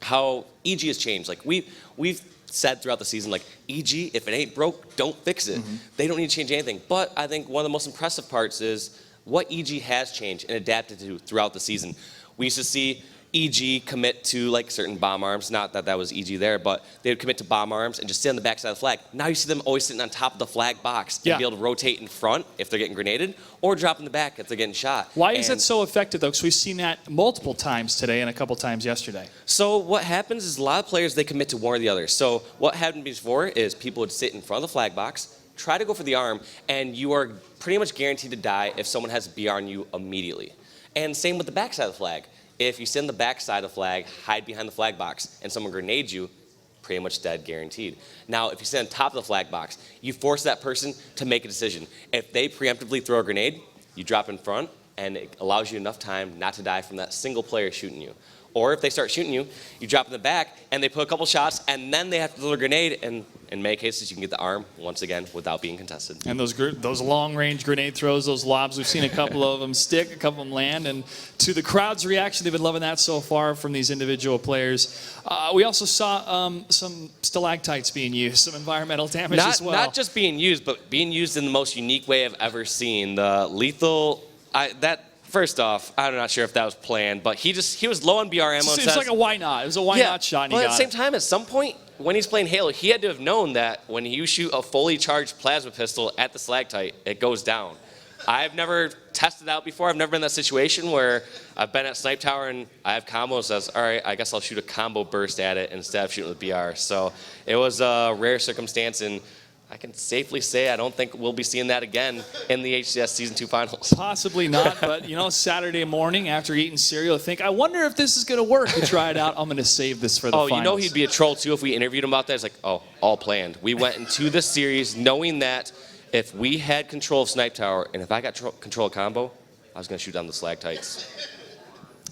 how EG has changed. Like we've said throughout the season, like, EG, if it ain't broke, don't fix it. They don't need to change anything. But I think one of the most impressive parts is what EG has changed and adapted to throughout the season. We used to see EG commit to like certain bomb arms, not that that was EG there, but they would commit to bomb arms and just sit on the backside of the flag. Now you see them always sitting on top of the flag box and be able to rotate in front if they're getting grenaded or drop in the back if they're getting shot. Why is that so effective though? Because we've seen that multiple times today and a couple times yesterday. So what happens is a lot of players, they commit to one or the other. So what happened before is people would sit in front of the flag box, try to go for the arm, and you are pretty much guaranteed to die if someone has a BR on you immediately. And same with the backside of the flag. If you sit in the backside of the flag, hide behind the flag box, and someone grenades you, pretty much dead guaranteed. Now, if you sit on top of the flag box, you force that person to make a decision. If they preemptively throw a grenade, you drop in front, and it allows you enough time not to die from that single player shooting you. Or if they start shooting you, you drop in the back, and they put a couple shots, and then they have to throw a grenade, and in many cases, you can get the arm, once again, without being contested. And those long-range grenade throws, those lobs, we've seen a couple of them stick, a couple of them land, and to the crowd's reaction, they've been loving that so far from these individual players. We also saw some stalactites being used, some environmental damage as well. Not just being used, but being used in the most unique way I've ever seen. The lethal, first off, I'm not sure if that was planned, but he was low on BR ammo. It's like a why not. It was a why not shot, and he got it. But at the same it. time, at some point, when he's playing Halo, he had to have known that when you shoot a fully charged plasma pistol at the stalactite, it goes down. I've never tested out before. I've never been in that situation where I've been at Snipe Tower and I have combos that says, all right, I guess I'll shoot a combo burst at it instead of shooting with BR. So it was a rare circumstance, and I can safely say I don't think we'll be seeing that again in the HCS Season 2 finals. Possibly not, but Saturday morning after eating cereal, I wonder if this is going to work to try it out. I'm going to save this for the finals. You know he'd be a troll too if we interviewed him about that. It's like, all planned. We went into this series knowing that if we had control of Snipe Tower and if I got control of combo, I was going to shoot down the stalactites.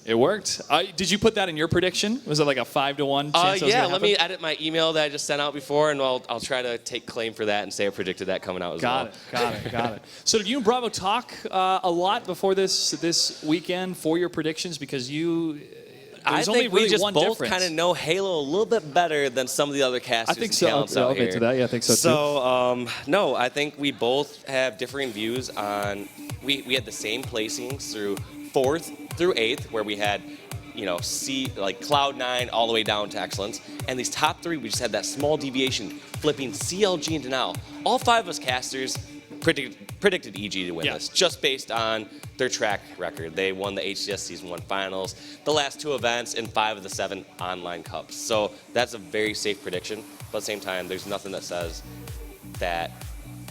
It worked. Did you put that in your prediction? Was it like a 5-1 chance? Yeah, let me edit my email that I just sent out before, and I'll try to take claim for that and say I predicted that coming out as well. Got it. So did you and Bravo talk a lot before this weekend for your predictions? Because I think we just both kind of know Halo a little bit better than some of the other casters. I think so. I'll get to that. Yeah, I think so too. So no, I think we both have differing views on. We had the same placings through 4th through 8th, where we had, Cloud9 all the way down to Excellence. And these top 3, we just had that small deviation, flipping CLG and Denial. All 5 of us casters predicted EG to win this, just based on their track record. They won the HCS Season 1 finals, the last 2 events, and 5 of the 7 online cups. So that's a very safe prediction. But at the same time, there's nothing that says that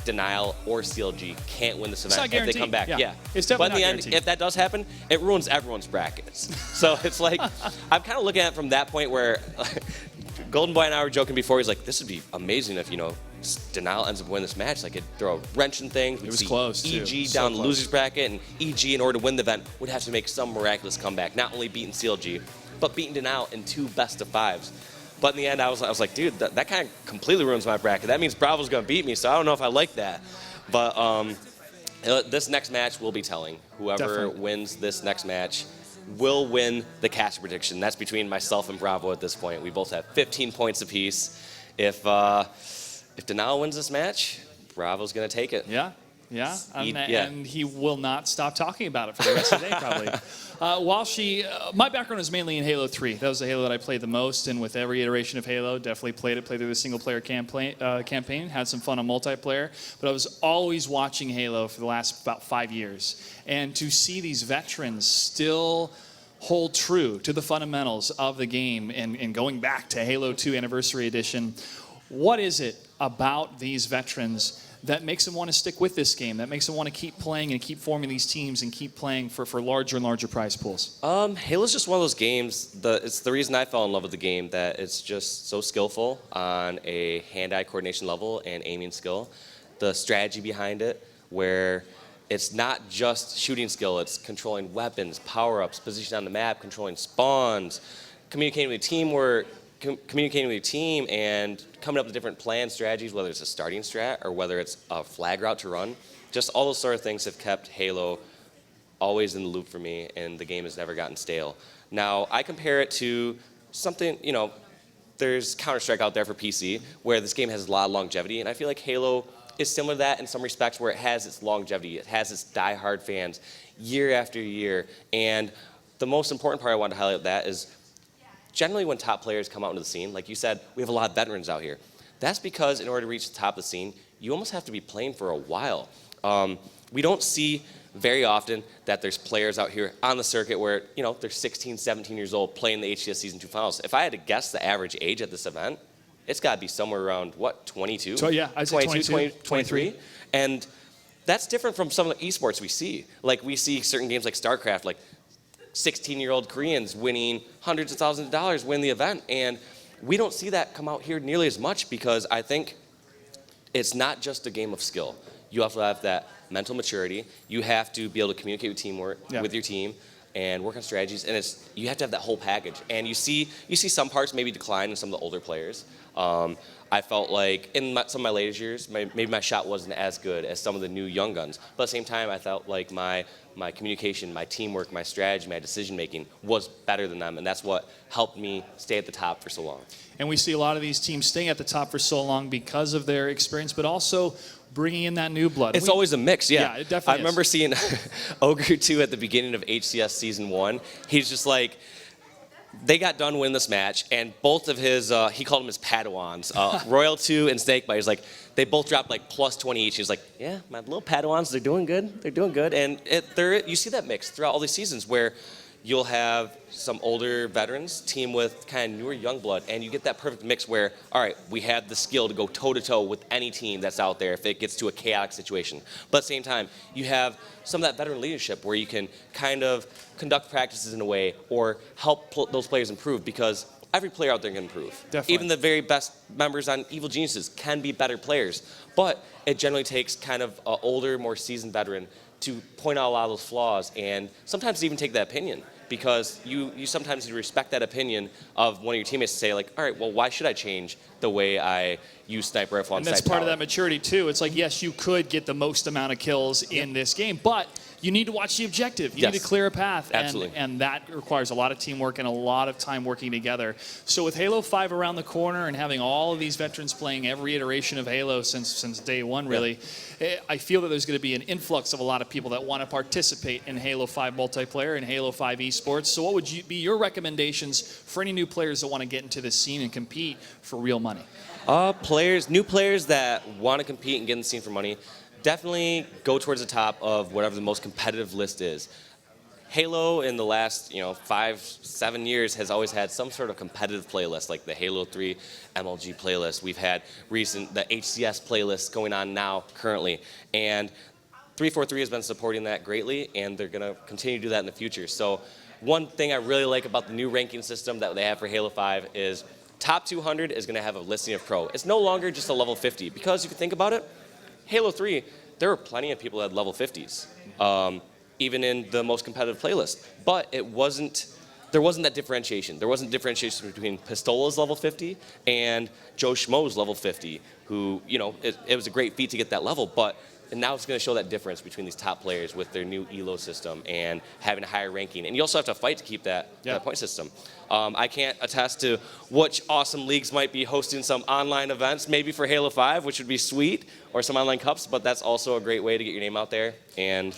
Denial or CLG can't win this event if they come back. Yeah. It's definitely but in the end, if that does happen, it ruins everyone's brackets. So it's like, I'm kind of looking at it from that point where Golden Boy and I were joking before. He's like, this would be amazing if, Denial ends up winning this match. Like, it'd throw a wrench in things. It was close, too. EG down the loser's bracket, and EG, in order to win the event, would have to make some miraculous comeback. Not only beating CLG, but beating Denial in 2 best-of-5s. But in the end, I was like, dude, that kind of completely ruins my bracket. That means Bravo's going to beat me, so I don't know if I like that. But this next match will be telling. Whoever wins this next match will win the caster prediction. That's between myself and Bravo at this point. We both have 15 points apiece. If Denial wins this match, Bravo's going to take it. Yeah. And he will not stop talking about it for the rest of the day, probably. My background is mainly in Halo 3. That was the Halo that I played the most, and with every iteration of Halo, definitely played through the single-player campaign, had some fun on multiplayer, but I was always watching Halo for the last about 5 years. And to see these veterans still hold true to the fundamentals of the game and going back to Halo 2 Anniversary Edition, what is it about these veterans that makes them want to stick with this game, that makes them want to keep playing and keep forming these teams and keep playing for larger and larger prize pools? Halo's just one of those games, it's the reason I fell in love with the game, that it's just so skillful on a hand-eye coordination level and aiming skill. The strategy behind it, where it's not just shooting skill, it's controlling weapons, power-ups, position on the map, controlling spawns, communicating with the team and coming up with different plan strategies, whether it's a starting strat or whether it's a flag route to run. Just all those sort of things have kept Halo always in the loop for me, and the game has never gotten stale. Now, I compare it to something, there's Counter-Strike out there for PC, where this game has a lot of longevity, and I feel like Halo is similar to that in some respects, where it has its longevity. It has its die-hard fans year after year, and the most important part I want to highlight that is generally when top players come out into the scene, like you said, we have a lot of veterans out here. That's because in order to reach the top of the scene, you almost have to be playing for a while. We don't see very often that there's players out here on the circuit where, they're 16, 17 years old playing the HCS Season 2 finals. If I had to guess the average age at this event, it's got to be somewhere around, 22? So, yeah, I'd say 22, 23. And that's different from some of the esports we see. Like, we see certain games like StarCraft, like 16-year-old Koreans winning hundreds of thousands of dollars win the event. And we don't see that come out here nearly as much because I think it's not just a game of skill. You have to have that mental maturity. You have to be able to communicate with teamwork with your team and work on strategies. And you have to have that whole package. And you see some parts maybe decline in some of the older players. I felt like in some of my later years, maybe my shot wasn't as good as some of the new young guns. But at the same time, I felt like my communication, my teamwork, my strategy, my decision making was better than them. And that's what helped me stay at the top for so long. And we see a lot of these teams staying at the top for so long because of their experience, but also bringing in that new blood. It's always a mix, yeah. It definitely I remember seeing Ogre 2 at the beginning of HCS Season 1. He's just like, they got done winning this match, and both of his, he called them his Padawans, Royal 2 and Snakebite. He's like, they both dropped like plus 20 each. He's like, yeah, my little Padawans, they're doing good. They're doing good. And you see that mix throughout all these seasons where you'll have some older veterans team with kind of newer young blood, and you get that perfect mix where, all right, we have the skill to go toe-to-toe with any team that's out there if it gets to a chaotic situation. But at the same time, you have some of that veteran leadership where you can kind of conduct practices in a way or help those players improve, because every player out there can improve. Definitely. Even the very best members on Evil Geniuses can be better players. But it generally takes kind of an older, more seasoned veteran to point out a lot of those flaws and sometimes even take that opinion, because you sometimes need to respect that opinion of one of your teammates to say, like, all right, well, why should I change the way I use sniper rifle on And that's sniper part of tower? that maturity too. It's like, yes, you could get the most amount of kills in this game, but you need to watch the objective. You need to clear a path. Absolutely. And that requires a lot of teamwork and a lot of time working together. So with Halo 5 around the corner and having all of these veterans playing every iteration of Halo since day one, really, I feel that there's going to be an influx of a lot of people that want to participate in Halo 5 multiplayer and Halo 5 esports. So what would be your recommendations for any new players that want to get into this scene and compete for real money? New players that want to compete and get in the scene for money, definitely go towards the top of whatever the most competitive list is. Halo in the last 5-7 years has always had some sort of competitive playlist, like the Halo 3 MLG playlist. We've had the HCS playlist going on now currently, and 343 has been supporting that greatly, and they're going to continue to do that in the future. So one thing I really like about the new ranking system that they have for Halo 5 is top 200 is going to have a listing of pro. It's no longer just a level 50, because if you think about it, Halo 3, there were plenty of people that had level 50s, even in the most competitive playlist. But there wasn't that differentiation. There wasn't differentiation between Pistola's level 50 and Joe Schmo's level 50, who, it was a great feat to get that level, and now it's going to show that difference between these top players with their new ELO system and having a higher ranking. And you also have to fight to keep that point system. I can't attest to which awesome leagues might be hosting some online events, maybe for Halo 5, which would be sweet, or some online cups, but that's also a great way to get your name out there. And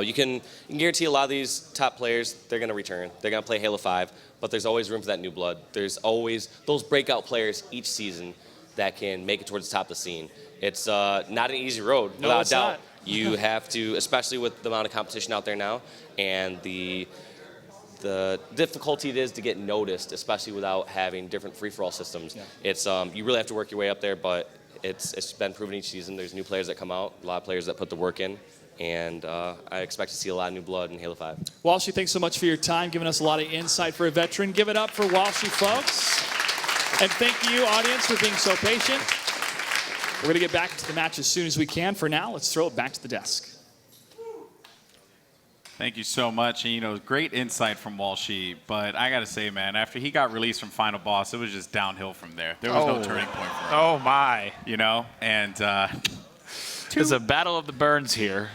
you can guarantee a lot of these top players, they're going to return. They're going to play Halo 5, but there's always room for that new blood. There's always those breakout players each season that can make it towards the top of the scene. It's not an easy road, without a doubt. Not. You have to, especially with the amount of competition out there now, and the difficulty it is to get noticed, especially without having different free-for-all systems. It's you really have to work your way up there, but it's been proven each season. There's new players that come out, a lot of players that put the work in, and I expect to see a lot of new blood in Halo 5. Walshy, thanks so much for your time, giving us a lot of insight for a veteran. Give it up for Walshy, folks. And thank you, audience, for being so patient. We're going to get back to the match as soon as we can. For now, let's throw it back to the desk. Thank you so much. And, great insight from Walshy. But I got to say, man, after he got released from Final Boss, it was just downhill from there. There was no turning point for him. Oh, my. And there's a battle of the Burns here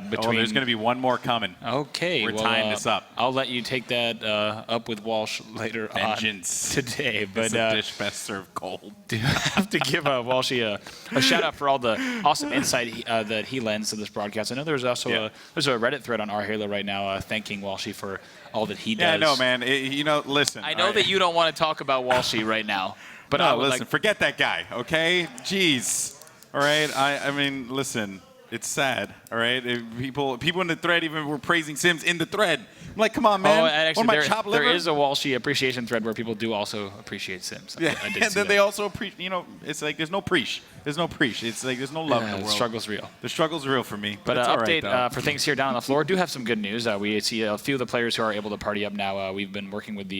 between. There's going to be one more coming. Okay. We're tying this up. I'll let you take that up with Walsh later Vengeance. on today. But it's a dish best served cold. Do have to give Walshy a shout out for all the awesome insight that he lends to this broadcast. I know there's also there's a Reddit thread on our Halo right now thanking Walshy for all that he does. Yeah, no, man. Listen. I know that you don't want to talk about Walshy right now, but no, listen. Forget that guy. Okay. Jeez. All right, I mean, listen, it's sad, all right? People in the thread even were praising Sims in the thread. I'm like, come on, man. Oh, actually, there is a Walshy appreciation thread where people do also appreciate Sims. Yeah, and then they also appreciate, it's like there's no preach. There's no preach. It's like there's no love in the world. The struggle's real. The struggle's real for me. But it's all right, update for things here down on the floor. Do have some good news. We see a few of the players who are able to party up now. We've been working with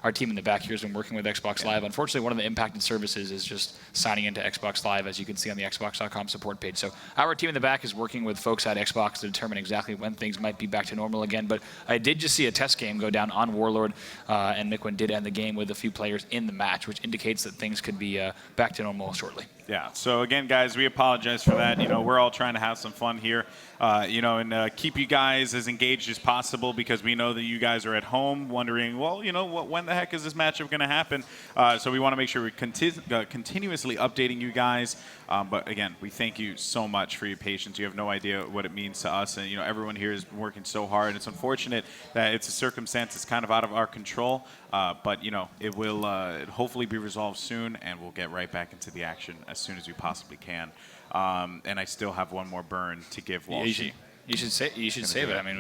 our team in the back here has been working with Xbox Live. Unfortunately, one of the impacted services is just signing into Xbox Live, as you can see on the Xbox.com support page. So our team in the back is working with folks at Xbox to determine exactly when things might be back to normal again. But I did just see a test game go down on Warlord, and Mikwin did end the game with a few players in the match, which indicates that things could be back to normal shortly. Yeah. So again, guys, we apologize for that. We're all trying to have some fun here, and keep you guys as engaged as possible because we know that you guys are at home wondering, well, when the heck is this matchup going to happen? So we want to make sure we're continuously updating you guys. But again, we thank you so much for your patience. You have no idea what it means to us, and everyone here is working so hard. It's unfortunate that it's a circumstance that's kind of out of our control, but it will hopefully be resolved soon, and we'll get right back into the action as soon as we possibly can. And I still have one more burn to give Walshy. You should save it. I mean,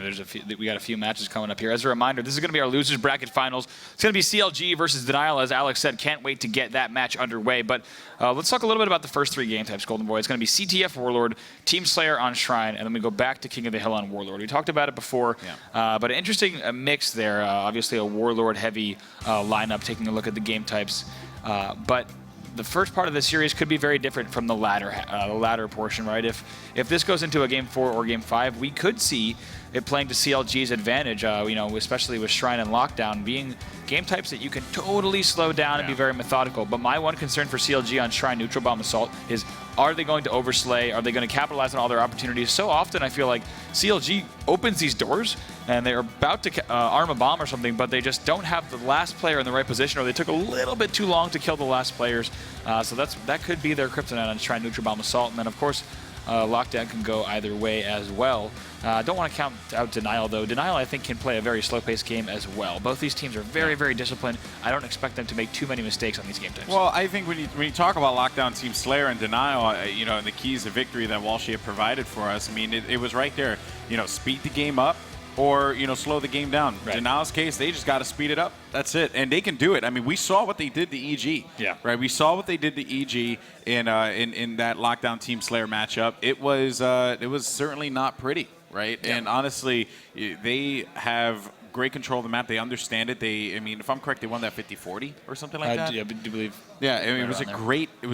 we got a few matches coming up here. As a reminder, this is going to be our losers bracket finals. It's going to be CLG versus Denial, as Alex said. Can't wait to get that match underway. But let's talk a little bit about the first 3 game types, Golden Boy. It's going to be CTF Warlord, Team Slayer on Shrine, and then we go back to King of the Hill on Warlord. We talked about it before, but an interesting mix there. Obviously, a Warlord-heavy lineup. Taking a look at the game types, but the first part of the series could be very different from the latter portion, right? If this goes into a Game 4 or Game 5, we could see it playing to CLG's advantage, especially with Shrine and Lockdown being game types that you can totally slow down and be very methodical. But my one concern for CLG on Shrine Neutral Bomb Assault is, are they going to overslay? Are they going to capitalize on all their opportunities? So often I feel like CLG opens these doors and they're about to arm a bomb or something, but they just don't have the last player in the right position, or they took a little bit too long to kill the last players. So that could be their kryptonite on Shrine Neutral Bomb Assault. And then, of course, Lockdown can go either way as well. Don't want to count out Denial, though. Denial, I think, can play a very slow-paced game as well. Both these teams are very, very disciplined. I don't expect them to make too many mistakes on these game types. Well, I think when you talk about Lockdown, Team Slayer, and Denial, and the keys to victory that Walshy had provided for us, I mean, it was right there. Speed the game up or, slow the game down. Right. In Denial's case, they just got to speed it up. That's it. And they can do it. I mean, we saw what they did to EG. Yeah. Right? We saw what they did to EG in that Lockdown Team Slayer matchup. It was certainly not pretty. Right? Yeah. And honestly, they have great control of the map. They understand it. If I'm correct, they won that 50-40 or something like that. Yeah, I do believe. Yeah, it was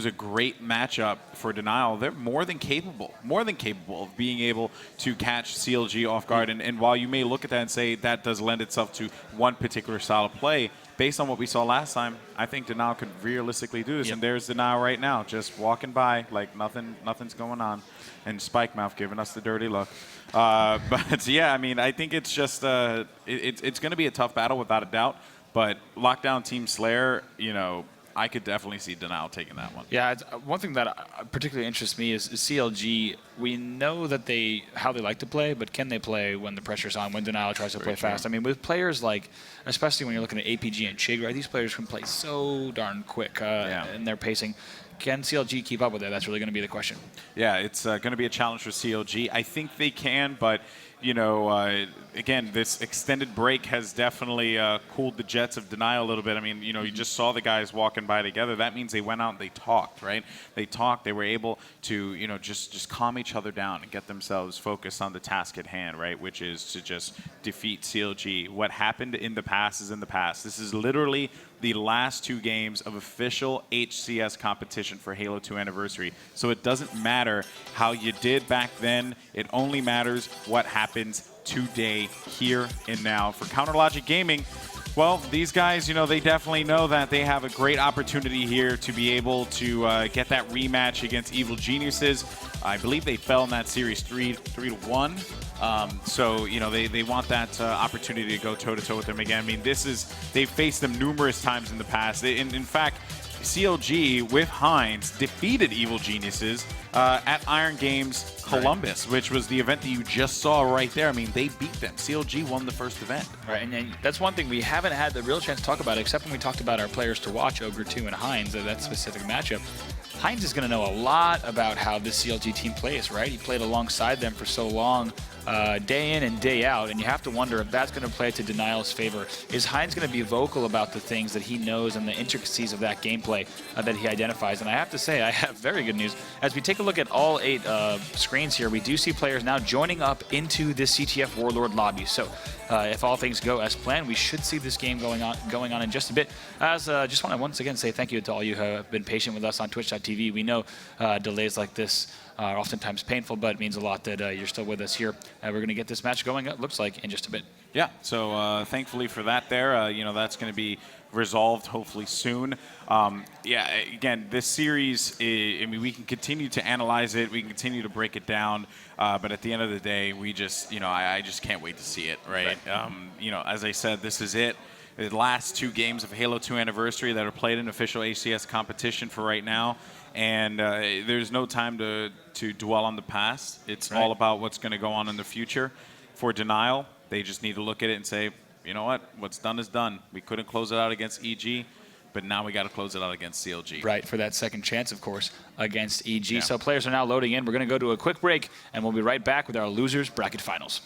a great matchup for Denial. They're more than capable of being able to catch CLG off guard. And while you may look at that and say that does lend itself to one particular style of play, based on what we saw last time, I think Denial could realistically do this. Yep. And there's Denial right now, just walking by like nothing's going on, and Spike Mouth giving us the dirty look. But yeah, I think it's just it's going to be a tough battle without a doubt. But Lockdown Team Slayer, I could definitely see Denial taking that one. Yeah, one thing that particularly interests me is CLG. We know that how they like to play, but can they play when the pressure's on, when Denial tries to play fast? With players like, especially when you're looking at APG and Chig, right? These players can play so darn quick in their pacing. Can CLG keep up with it? That's really going to be the question. Yeah, it's going to be a challenge for CLG. I think they can, but again, this extended break has definitely cooled the jets of Denial a little bit. You just saw the guys walking by together. That means they went out and they talked, right? They talked. They were able to, just calm each other down and get themselves focused on the task at hand, right? Which is to just defeat CLG. What happened in the past is in the past. This is literally the last 2 games of official HCS competition for Halo 2 Anniversary. So it doesn't matter how you did back then. It only matters what happens today, here and now. For CounterLogic Gaming, well, these guys, they definitely know that they have a great opportunity here to be able to get that rematch against Evil Geniuses. I believe they fell in that series 3-1. So, they want that opportunity to go toe-to-toe with them again. They've faced them numerous times in the past. In fact, CLG with Heinz defeated Evil Geniuses at Iron Games Columbus, which was the event that you just saw right there. They beat them. CLG won the first event. Right, and that's one thing we haven't had the real chance to talk about, except when we talked about our players to watch, Ogre 2 and Heinz, that specific matchup. Heinz is going to know a lot about how this CLG team plays, right? He played alongside them for so long. day in and day out, and you have to wonder if that's going to play to Denial's favor. Is Hines going to be vocal about the things that he knows and the intricacies of that gameplay that he identifies? And I have to say, I have very good news. As we take a look at all 8 screens here, we do see players now joining up into the CTF Warlord lobby. So if all things go as planned, we should see this game going on in just a bit. As just want to once again say thank you to all you who have been patient with us on Twitch.tv. We know delays like this are oftentimes painful, but it means a lot that you're still with us here. We're going to get this match going, it looks like, in just a bit. Yeah, so thankfully for that there, that's going to be resolved hopefully soon. Yeah, again, this series, I mean, we can continue to analyze it, we can continue to break it down, but at the end of the day, we just, I just can't wait to see it, right? As I said, this is it. The last 2 games of Halo 2 Anniversary that are played in official ACS competition for right now, and there's no time to dwell on the past. It's all about what's going to go on in the future. For Denial, they just need to look at it and say, you know what, what's done is done. We couldn't close it out against EG, but now we got to close it out against CLG. Right, for that second chance, of course, against EG. Yeah. So players are now loading in. We're going to go to a quick break, and we'll be right back with our Losers Bracket Finals.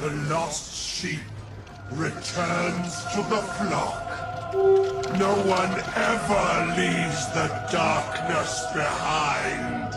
The lost sheep returns to the flock. No one ever leaves the darkness behind.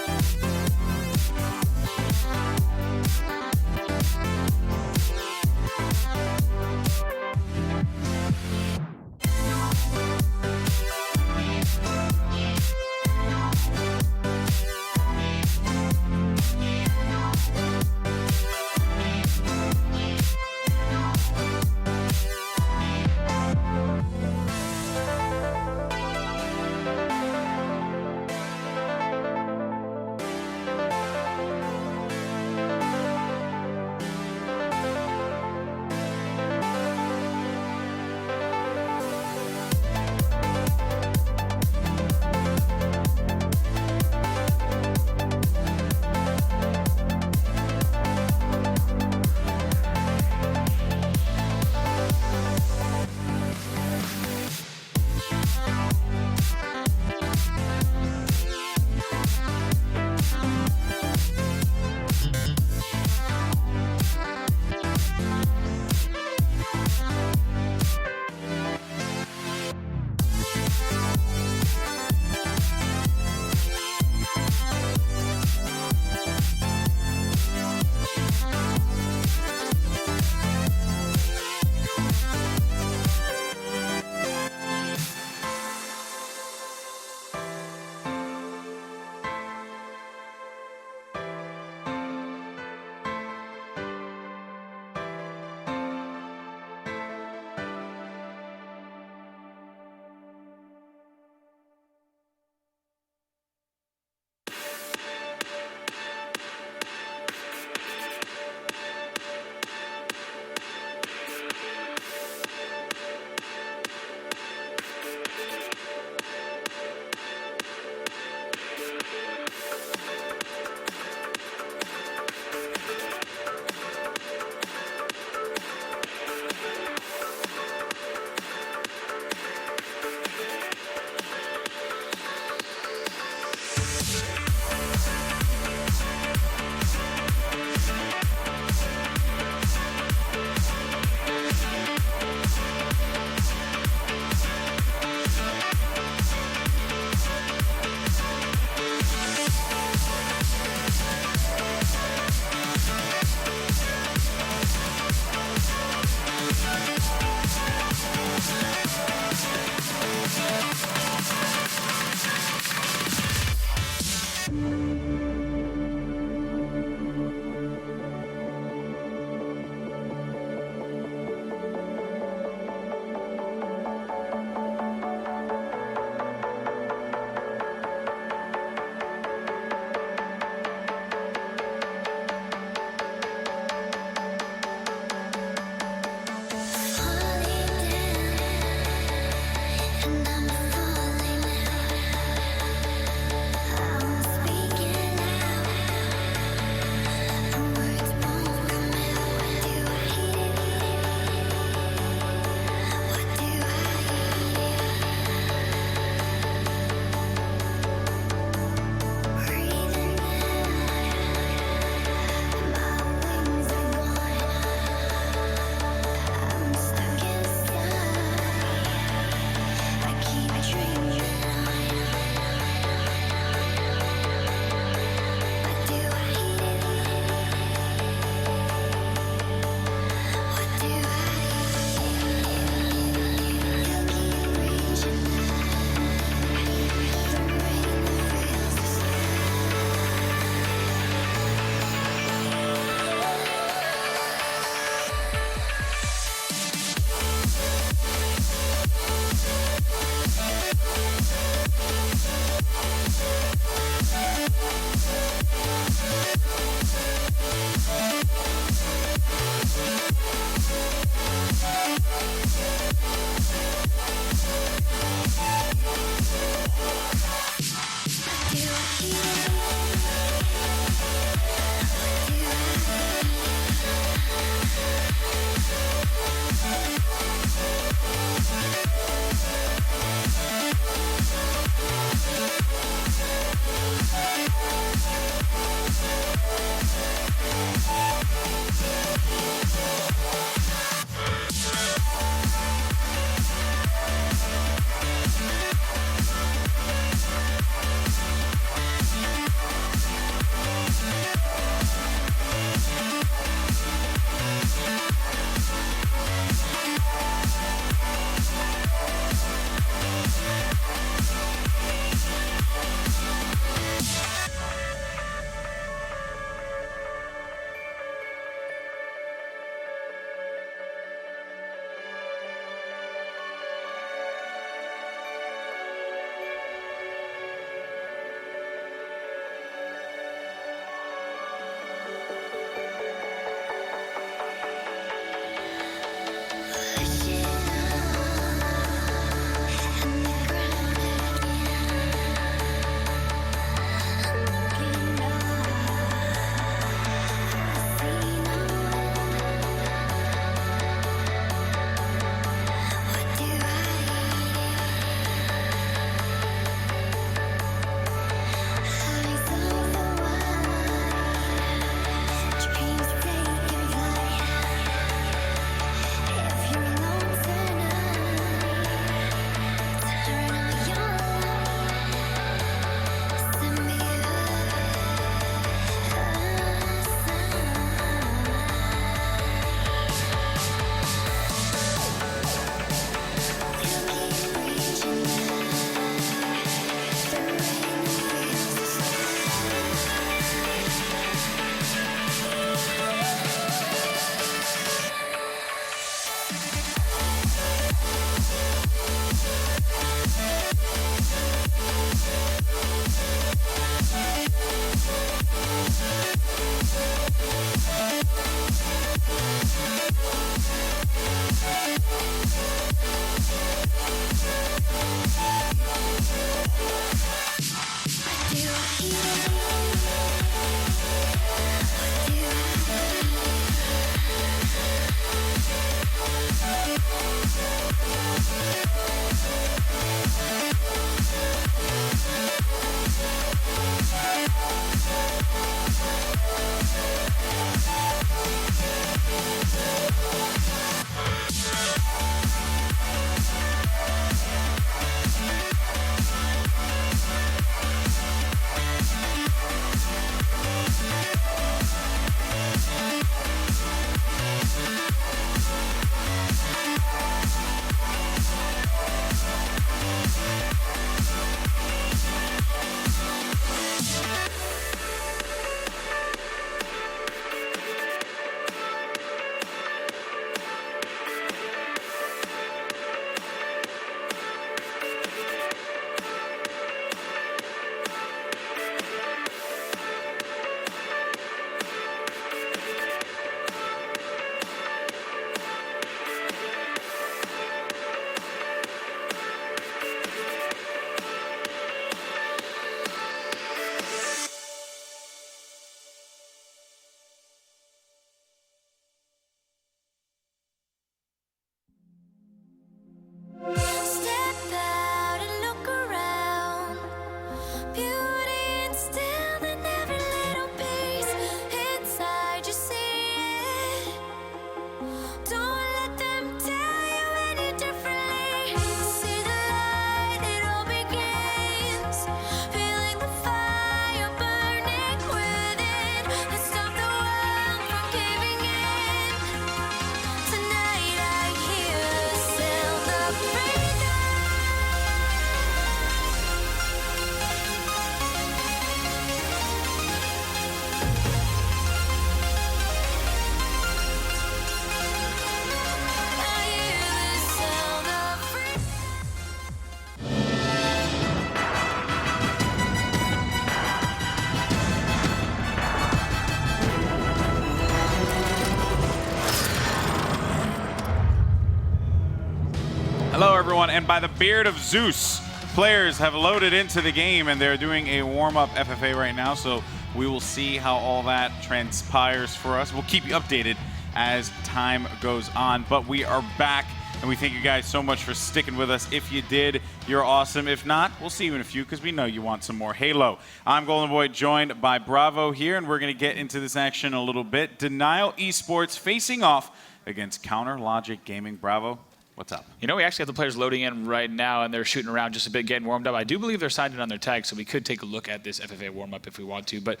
everyone. And by the beard of Zeus, players have loaded into the game, and they're doing a warm-up FFA right now. So we will see how all that transpires for us. We'll keep you updated as time goes on. But we are back, and we thank you guys so much for sticking with us. If you did, you're awesome. If not, we'll see you in a few because we know you want some more Halo. I'm Golden Boy, joined by Bravo here, and we're going to get into this action a little bit. Denial Esports facing off against Counter Logic Gaming. Bravo, what's up? You know, we actually have the players loading in right now, and they're shooting around just a bit, getting warmed up. I do believe they're signed in on their tag, so we could take a look at this FFA warm-up if we want to. But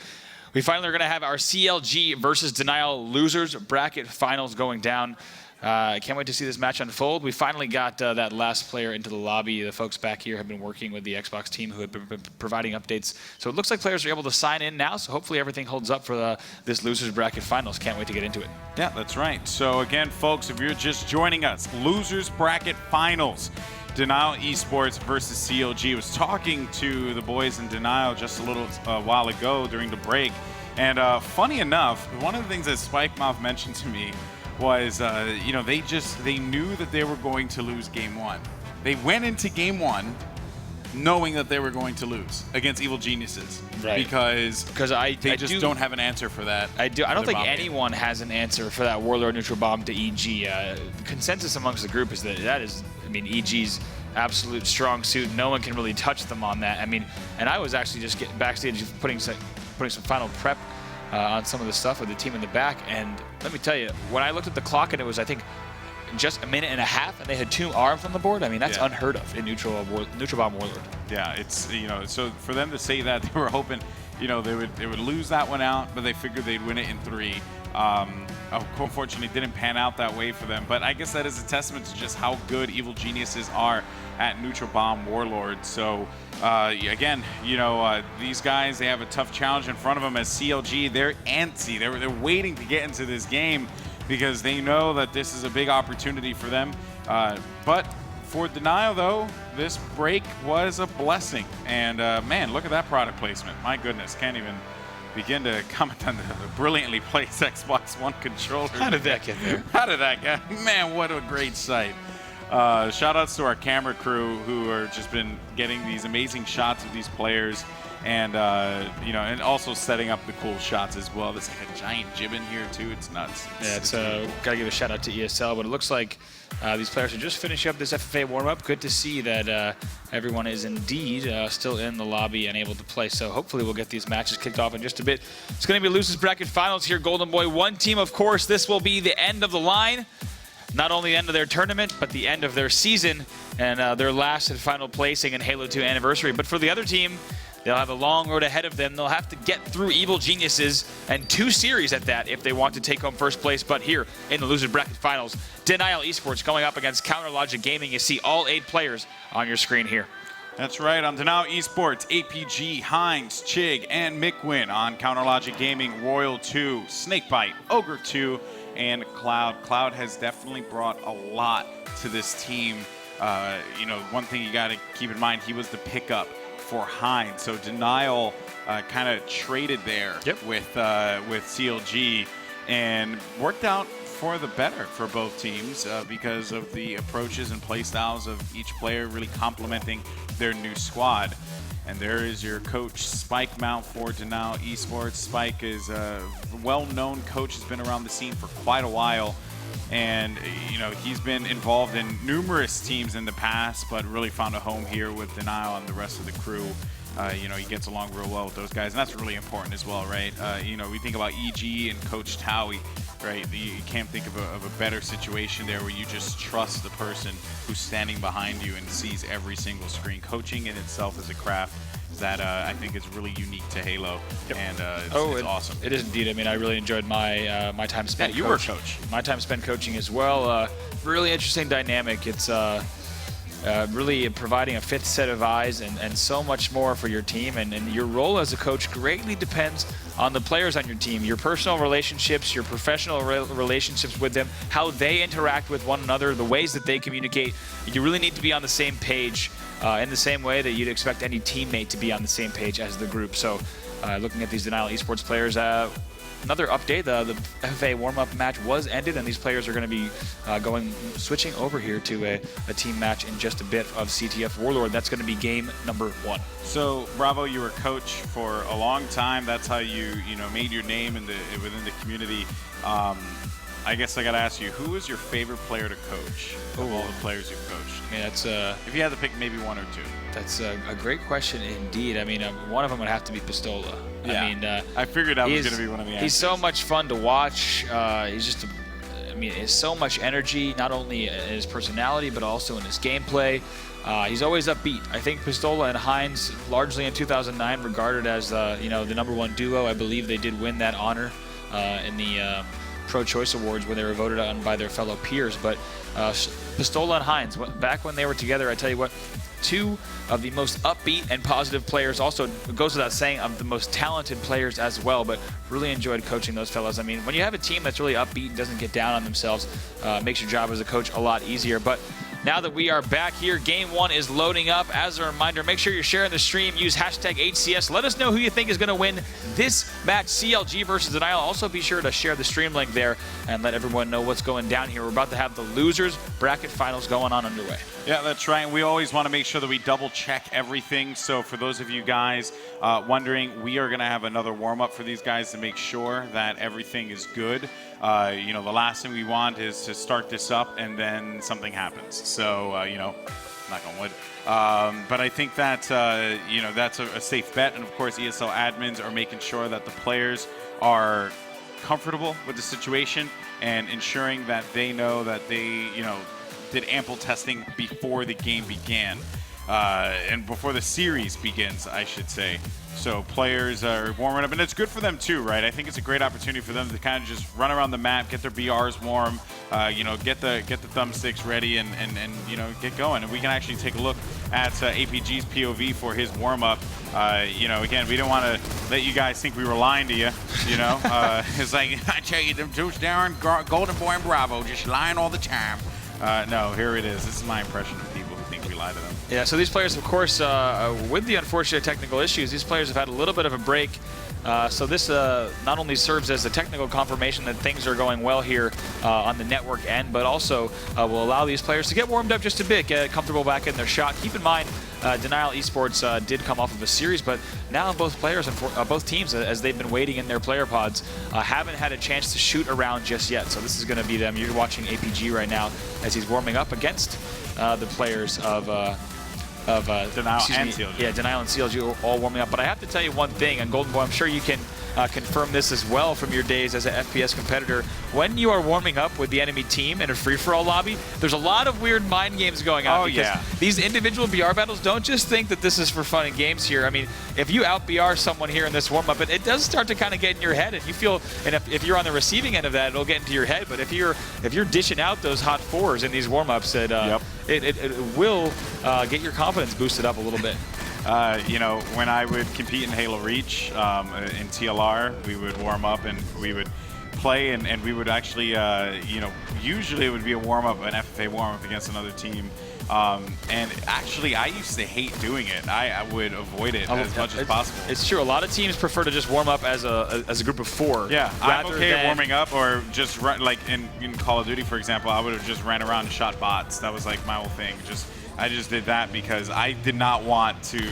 we finally are going to have our CLG versus Denial losers bracket finals going down. I can't wait to see this match unfold. We finally got that last player into the lobby. The folks back here have been working with the Xbox team who have been providing updates. So it looks like players are able to sign in now, so hopefully everything holds up for this losers bracket finals. Can't wait to get into it. Yeah, that's right. So again, folks, if you're just joining us, losers bracket finals. Denial Esports versus CLG. I was talking to the boys in Denial just a little while ago during the break. And funny enough, one of the things that Spikemouth mentioned to me was, you know, they knew that they were going to lose game one. They went into game one knowing that they were going to lose against Evil Geniuses. Right. Because they just don't have an answer for that. I don't think anyone has an answer for that Warlord neutral bomb to EG. The consensus amongst the group is that is, I mean, EG's absolute strong suit. No one can really touch them on that. I mean, and I was actually just getting backstage putting some final prep on some of the stuff with the team in the back, and let me tell you, when I looked at the clock and it was, I think, just a minute and a half, and they had 2 arms on the board. I mean, that's unheard of in neutral bomb Warlord. Yeah, it's, you know, so for them to say that, they were hoping, you know, they would lose that one out, but they figured they'd win it in 3. Unfortunately, it didn't pan out that way for them, but I guess that is a testament to just how good Evil Geniuses are at neutral bomb Warlord. So again, you know, these guys, they have a tough challenge in front of them as CLG. They're antsy. They're waiting to get into this game because they know that this is a big opportunity for them. But for Denial, though, this break was a blessing. And man, look at that product placement. My goodness, can't even begin to comment on the brilliantly placed Xbox One controller. How did that get there? How did that get? Man, what a great sight. Shout outs to our camera crew who are just been getting these amazing shots of these players, and you know, and also setting up the cool shots as well. There's like a giant jib in here too. It's nuts. It's gotta give a shout out to ESL, but it looks like these players are just finishing up this FFA warm-up. Good to see that everyone is indeed still in the lobby and able to play. So hopefully we'll get these matches kicked off in just a bit. It's going to be losers bracket finals here, Golden Boy. One team, of course. This will be the end of the line. Not only the end of their tournament, but the end of their season and their last and final placing in Halo 2 Anniversary. But for the other team, they'll have a long road ahead of them. They'll have to get through Evil Geniuses and 2 series at that if they want to take home first place. But here in the loser bracket finals, Denial Esports going up against Counter Logic Gaming. You see all 8 players on your screen here. That's right. On Denial Esports, APG, Hines, Chig, and Mickwin. On Counter Logic Gaming, Royal 2, Snakebite, Ogre 2, and Cloud. Cloud has definitely brought a lot to this team. You know, one thing you got to keep in mind, he was the pickup for Hines. So Denial kind of traded there with CLG and worked out for the better for both teams because of the approaches and play styles of each player really complementing their new squad. And there is your coach, Spikemouth for Denial Esports. Spike is a well-known coach, has been around the scene for quite a while. And, you know, he's been involved in numerous teams in the past, but really found a home here with Denial and the rest of the crew. You know, he gets along real well with those guys, and that's really important as well, right? You know, we think about EG and Coach Towie, right? You can't think of a better situation there where you just trust the person who's standing behind you and sees every single screen. Coaching in itself is a craft that I think is really unique to Halo, and it's awesome. It is indeed. I mean, I really enjoyed my my time spent. Yeah, you were a coach. My time spent coaching as well. Really interesting dynamic. It's really providing a 5th set of eyes and so much more for your team. And your role as a coach greatly depends on the players on your team, your personal relationships, your professional relationships with them, how they interact with one another, the ways that they communicate. You really need to be on the same page in the same way that you'd expect any teammate to be on the same page as the group. So looking at these Denial Esports players, another update, the FFA warm-up match was ended, and these players are going to be switching over here to a team match in just a bit of CTF Warlord. That's going to be game number 1. So, Bravo, you were coach for a long time. That's how you made your name within the community. I guess I got to ask you, who is your favorite player to coach of all the players you've coached? I mean, that's if you had to pick maybe one or two. That's a great question indeed. I mean, one of them would have to be Pistola. Yeah. I mean, I figured that was going to be one of the answers. He's so much fun to watch. He's just, it's so much energy, not only in his personality, but also in his gameplay. He's always upbeat. I think Pistola and Heinz, largely in 2009, regarded as the #1 duo. I believe they did win that honor in the Pro Choice Awards when they were voted on by their fellow peers. But Pistola and Heinz, back when they were together, I tell you what, 2 of the most upbeat and positive players. Also, it goes without saying, of the most talented players as well, but really enjoyed coaching those fellas. I mean, when you have a team that's really upbeat and doesn't get down on themselves, makes your job as a coach a lot easier. But now that we are back here, game 1 is loading up. As a reminder, make sure you're sharing the stream. Use hashtag HCS. Let us know who you think is going to win this match, CLG versus Denial. Also, be sure to share the stream link there and let everyone know what's going down here. We're about to have the losers bracket finals going on underway. Yeah, that's right. And we always want to make sure that we double check everything. So for those of you guys wondering, we are going to have another warm-up for these guys to make sure that everything is good. The last thing we want is to start this up and then something happens. So, knock on wood. But I think that, that's a safe bet. And of course, ESL admins are making sure that the players are comfortable with the situation and ensuring that they know that they, did ample testing before the game began. And before the series begins, I should say. So players are warming up, and it's good for them too, right? I think it's a great opportunity for them to kind of just run around the map, get their BRs warm, get the thumbsticks ready, and get going. And we can actually take a look at APG's POV for his warm up. Again, we don't want to let you guys think we were lying to you. It's like, I tell you, them dudes down Golden Boy and Bravo just lying all the time. No, here it is. This is my impression of people who think we lie to them. Yeah, so these players, of course, with the unfortunate technical issues, these players have had a little bit of a break. So this not only serves as a technical confirmation that things are going well here on the network end, but also will allow these players to get warmed up just a bit, get comfortable back in their shot. Keep in mind, Denial Esports did come off of a series, but now both players and both teams, as they've been waiting in their player pods, haven't had a chance to shoot around just yet. So this is going to be them. You're watching APG right now as he's warming up against the players of Denial and CLG. Yeah, Denial and CLG are all warming up. But I have to tell you one thing, and Golden Boy, I'm sure you can confirm this as well from your days as an FPS competitor. When you are warming up with the enemy team in a free-for-all lobby, there's a lot of weird mind games going on. Because these individual BR battles, don't just think that this is for fun and games here. I mean, if you out-BR someone here in this warm-up, it does start to kind of get in your head, and you feel, and if you're on the receiving end of that, it'll get into your head. But if you're dishing out those hot 4s in these warm-ups, it will get your confidence boosted up a little bit. When I would compete in Halo Reach in TLR, we would warm up and we would play, and we would actually, usually it would be a warm-up, an FFA warm-up against another team. And actually, I used to hate doing it. I would avoid it as much as possible. It's true. A lot of teams prefer to just warm up as a group of 4. Yeah, I'm okay warming up, or just run, like in Call of Duty, for example, I would have just ran around and shot bots. That was like my whole thing. I just did that because I did not want to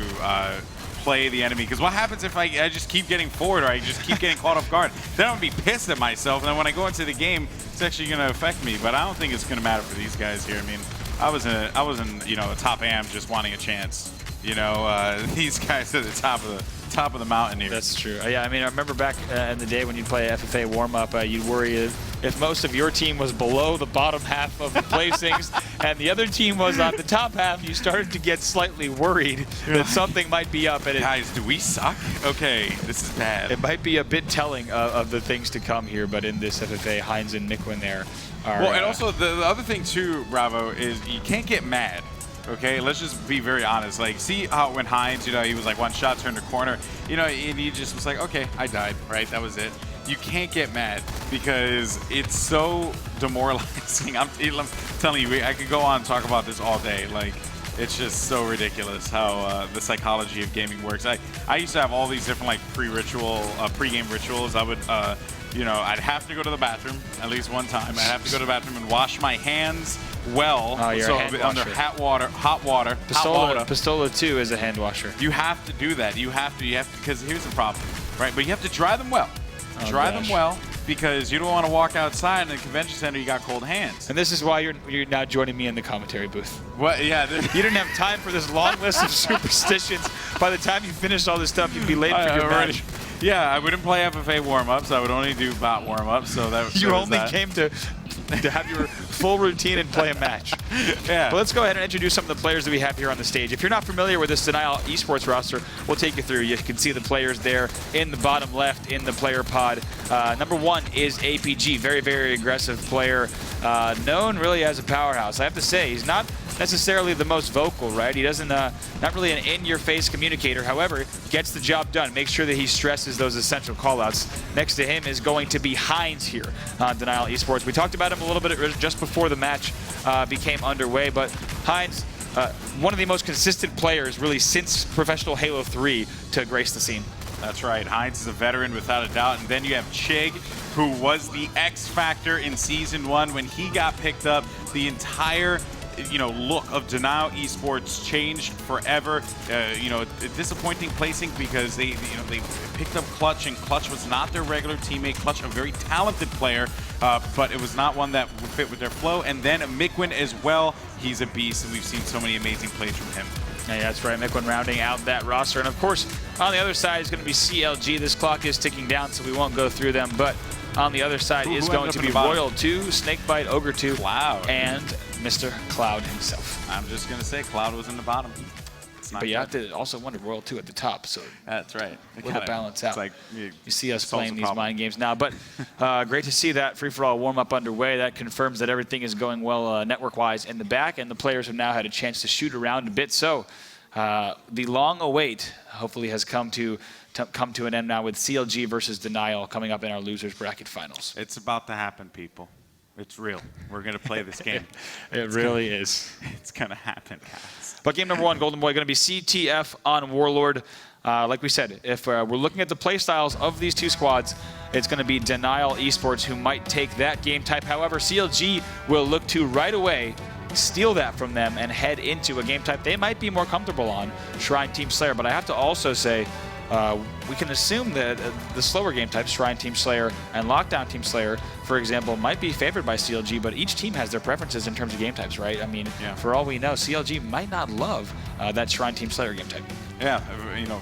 play the enemy. Because what happens if I just keep getting forward, or I just keep getting caught off guard? Then I'm going to be pissed at myself, and then when I go into the game, it's actually going to affect me. But I don't think it's going to matter for these guys here. I mean, I was in a top AM just wanting a chance. These guys are the top of the mountain here. That's true. Yeah, I mean, I remember back in the day when you'd play FFA warm-up, you'd worry if most of your team was below the bottom half of the placings and the other team was on the top half, you started to get slightly worried that something might be up. And guys, do we suck? Okay, this is bad. It might be a bit telling of the things to come here, but in this FFA, Heinz and Mikwin there are... Well, and also the other thing too, Bravo, is you can't get mad. Okay, let's just be very honest. Like, see how when Heinz, he was like one shot, turned a corner, and he just was like, okay, I died, right? That was it. You can't get mad because it's so demoralizing. I'm telling you, I could go on and talk about this all day. Like, it's just so ridiculous how the psychology of gaming works. I used to have all these different like pre-game rituals. I would you know, I'd have to go to the bathroom at least one time. I'd have to go to the bathroom and wash my hands well. You're a hand under washer. hot water. Pistola 2 is a hand washer. You have to do that. You have to, because here's the problem, right? But you have to dry them well. Dry them well, because you don't want to walk outside in the convention center, you got cold hands. And this is why you're now joining me in the commentary booth. What? Yeah. You didn't have time for this long list of superstitions. By the time you finished all this stuff, you'd be late for your match. Yeah, I wouldn't play FFA warm-ups. I would only do bot warm-ups. So that you only came to have your full routine and play a match. Yeah. But let's go ahead and introduce some of the players that we have here on the stage. If you're not familiar with this Denial Esports roster, we'll take you through. You can see the players there in the bottom left in the player pod. Number 1 is APG, very, very aggressive player, known really as a powerhouse. I have to say, he's not necessarily the most vocal, right? He doesn't, not really an in-your-face communicator. However, gets the job done. Make sure that he stresses those essential callouts. Next to him is going to be Heinz here on Denial Esports. We talked about him a little bit just before the match became underway, but Heinz, one of the most consistent players really since professional Halo 3 to grace the scene. That's right. Heinz is a veteran without a doubt. And then you have Chig, who was the X factor in Season 1. When he got picked up, the entire look of Denial Esports changed forever. A disappointing placing because they picked up Clutch, and Clutch was not their regular teammate. Clutch, a very talented player, but it was not one that would fit with their flow. And then Mikwin as well. He's a beast, and we've seen so many amazing plays from him. Yeah, that's right. Mikwin rounding out that roster. And of course, on the other side is going to be CLG. This clock is ticking down, so we won't go through them. But on the other side is going to be Royal 2, Snakebite, Ogre 2, Cloud, and Mr. Cloud himself. I'm just going to say Cloud was in the bottom. But you have to also wonder Royal 2 at the top, so that's right. It'll balance out. It's like you see us playing these mind games now. But great to see that free-for-all warm-up underway. That confirms that everything is going well network-wise in the back, and the players have now had a chance to shoot around a bit. So the long await hopefully has come to an end now with CLG versus Denial coming up in our losers bracket finals. It's about to happen, people. It's real. We're going to play this game. It really is. It's going to happen, guys. But game number 1, Golden Boy, going to be CTF on Warlord. Like we said, if we're looking at the play styles of these two squads, it's going to be Denial Esports who might take that game type. However, CLG will look to right away steal that from them and head into a game type they might be more comfortable on, Shrine Team Slayer. But I have to also say, we can assume that the slower game types, Shrine Team Slayer and Lockdown Team Slayer, for example, might be favored by CLG, but each team has their preferences in terms of game types, right? I mean, for all we know, CLG might not love that Shrine Team Slayer game type. Yeah,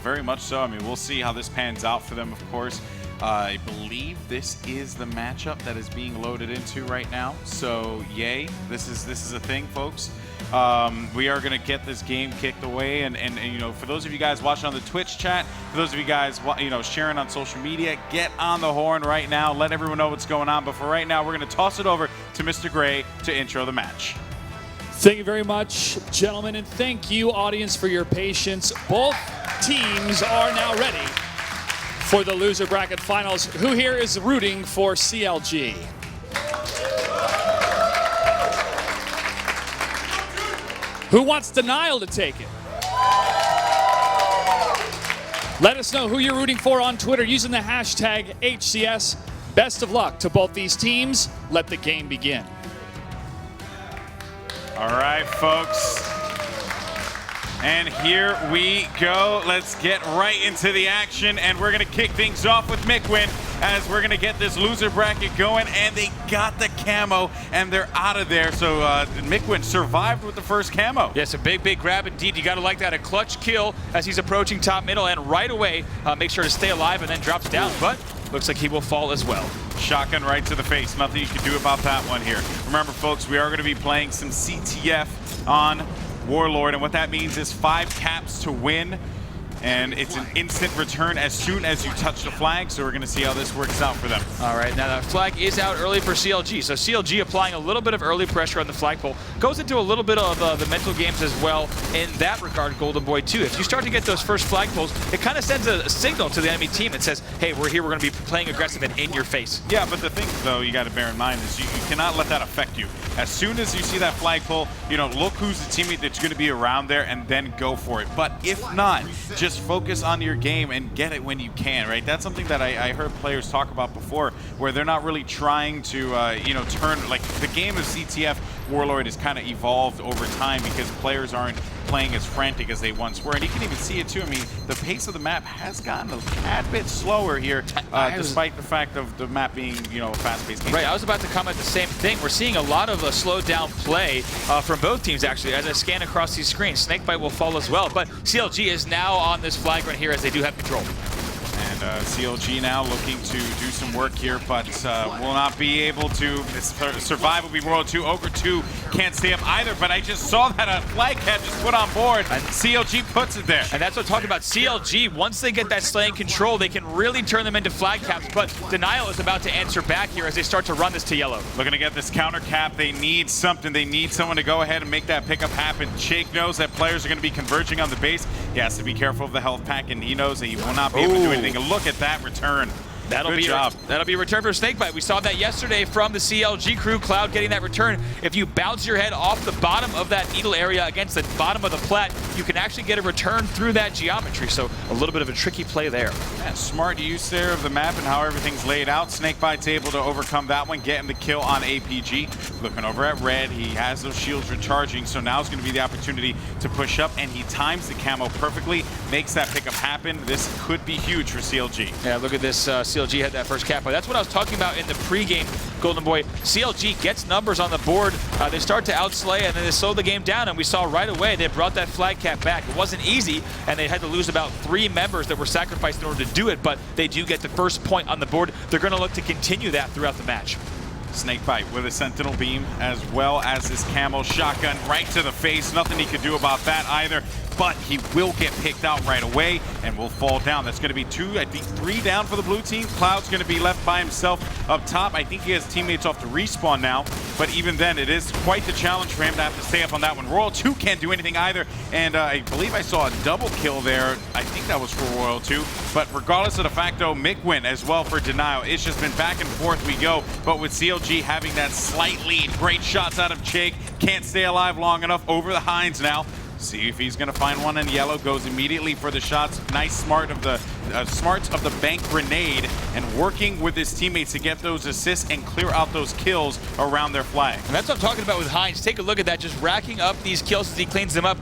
very much so. I mean, we'll see how this pans out for them, of course. I believe this is the matchup that is being loaded into right now. So, yay. This is a thing, folks. We are going to get this game kicked away, and for those of you guys watching on the Twitch chat, for those of you guys sharing on social media, get on the horn right now. Let everyone know what's going on. But for right now, we're going to toss it over to Mr. Gray to intro the match. Thank you very much, gentlemen, and thank you, audience, for your patience. Both teams are now ready for the loser bracket finals. Who here is rooting for CLG? Who wants Denial to take it? Let us know who you're rooting for on Twitter using the hashtag HCS. Best of luck to both these teams. Let the game begin. All right, folks. And here we go. Let's get right into the action, and we're going to kick things off with Mikwin as we're going to get this loser bracket going, and they got the camo, and they're out of there. So Mikwin survived with the first camo. Yes, a big, big grab indeed. You got to like that. A clutch kill as he's approaching top middle, and right away make sure to stay alive and then drops down, but looks like he will fall as well. Shotgun right to the face. Nothing you can do about that one here. Remember, folks, we are going to be playing some CTF on Warlord, and what that means is 5 caps to win, and it's an instant return as soon as you touch the flag, so we're going to see how this works out for them. All right, now that flag is out early for CLG, so CLG applying a little bit of early pressure on the flagpole. Goes into a little bit of the mental games as well in that regard, Golden Boy, too. If you start to get those first flagpoles, it kind of sends a signal to the enemy team that says, hey, we're here, we're going to be playing aggressive and in your face. Yeah, but the thing, though, you got to bear in mind is you cannot let that affect you. As soon as you see that flagpole, look who's the teammate that's going to be around there and then go for it. But if not, just just focus on your game and get it when you can, right? That's something that I heard players talk about before, where they're not really trying to, turn, like, the game of CTF Warlord has kind of evolved over time because players aren't playing as frantic as they once were. And you can even see it too. I mean, the pace of the map has gotten a tad bit slower here, despite the fact of the map being, a fast-paced game. Right, I was about to comment the same thing. We're seeing a lot of slowed down play from both teams, actually, as I scan across these screens. Snakebite will fall as well, but CLG is now on this flag right here as they do have control. And CLG now looking to do some work here, but will not be able to survive. Will be World 2. Ogre 2 can't stay up either, but I just saw that a flag cat just put on board, and CLG puts it there. And that's what I'm talking about. CLG, once they get that slaying control, they can really turn them into flag caps, but Denial is about to answer back here as they start to run this to yellow. Looking to get this counter cap. They need something. They need someone to go ahead and make that pickup happen. Shake knows that players are going to be converging on the base. He has to be careful of the health pack, and he knows that he will not be able to do anything. Look at that return. That'll be a return for Snakebite. We saw that yesterday from the CLG crew. Cloud getting that return. If you bounce your head off the bottom of that needle area against the bottom of the plat, you can actually get a return through that geometry. So a little bit of a tricky play there. Yeah, smart use there of the map and how everything's laid out. Snakebite's able to overcome that one, getting the kill on APG. Looking over at Red, he has those shields recharging, so now's going to be the opportunity to push up, and he times the camo perfectly, makes that pickup happen. This could be huge for CLG. Yeah, look at this. CLG had that first cap. That's what I was talking about in the pregame, Golden Boy. CLG gets numbers on the board. They start to outslay, and then they slow the game down, and we saw right away they brought that flag cap back. It wasn't easy, and they had to lose about 3 members that were sacrificed in order to do it, but they do get the first point on the board. They're going to look to continue that throughout the match. Snakebite with a sentinel beam as well as his camo shotgun right to the face. Nothing he could do about that either, but he will get picked out right away and will fall down. That's going to be 2, I think 3 down for the blue team. Cloud's going to be left by himself up top. I think he has teammates off to respawn now, but even then it is quite the challenge for him to have to stay up on that one. Royal 2 can't do anything either, and I believe I saw a double kill there. I think that was for Royal 2, but regardless of the fact though, Mikwin as well for Denial. It's just been back and forth we go, but with CLG having that slight lead. Great shots out of Chig. Can't stay alive long enough over the Hines now. See if he's going to find one in yellow. Goes immediately for the shots. Nice smarts of the bank grenade and working with his teammates to get those assists and clear out those kills around their flag. And that's what I'm talking about with Hines. Take a look at that, just racking up these kills as he cleans them up.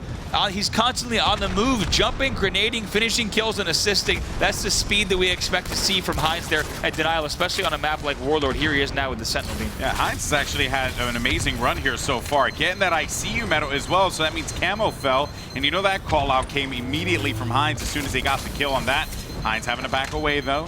He's constantly on the move, jumping, grenading, finishing kills, and assisting. That's the speed that we expect to see from Hines there at Denial, especially on a map like Warlord. Here he is now with the Sentinel Beam. Yeah, Hines has actually had an amazing run here so far. Getting that ICU medal as well, so that means camo fell. And you know that call out came immediately from Hines as soon as he got the kill on that. Hines having to back away though.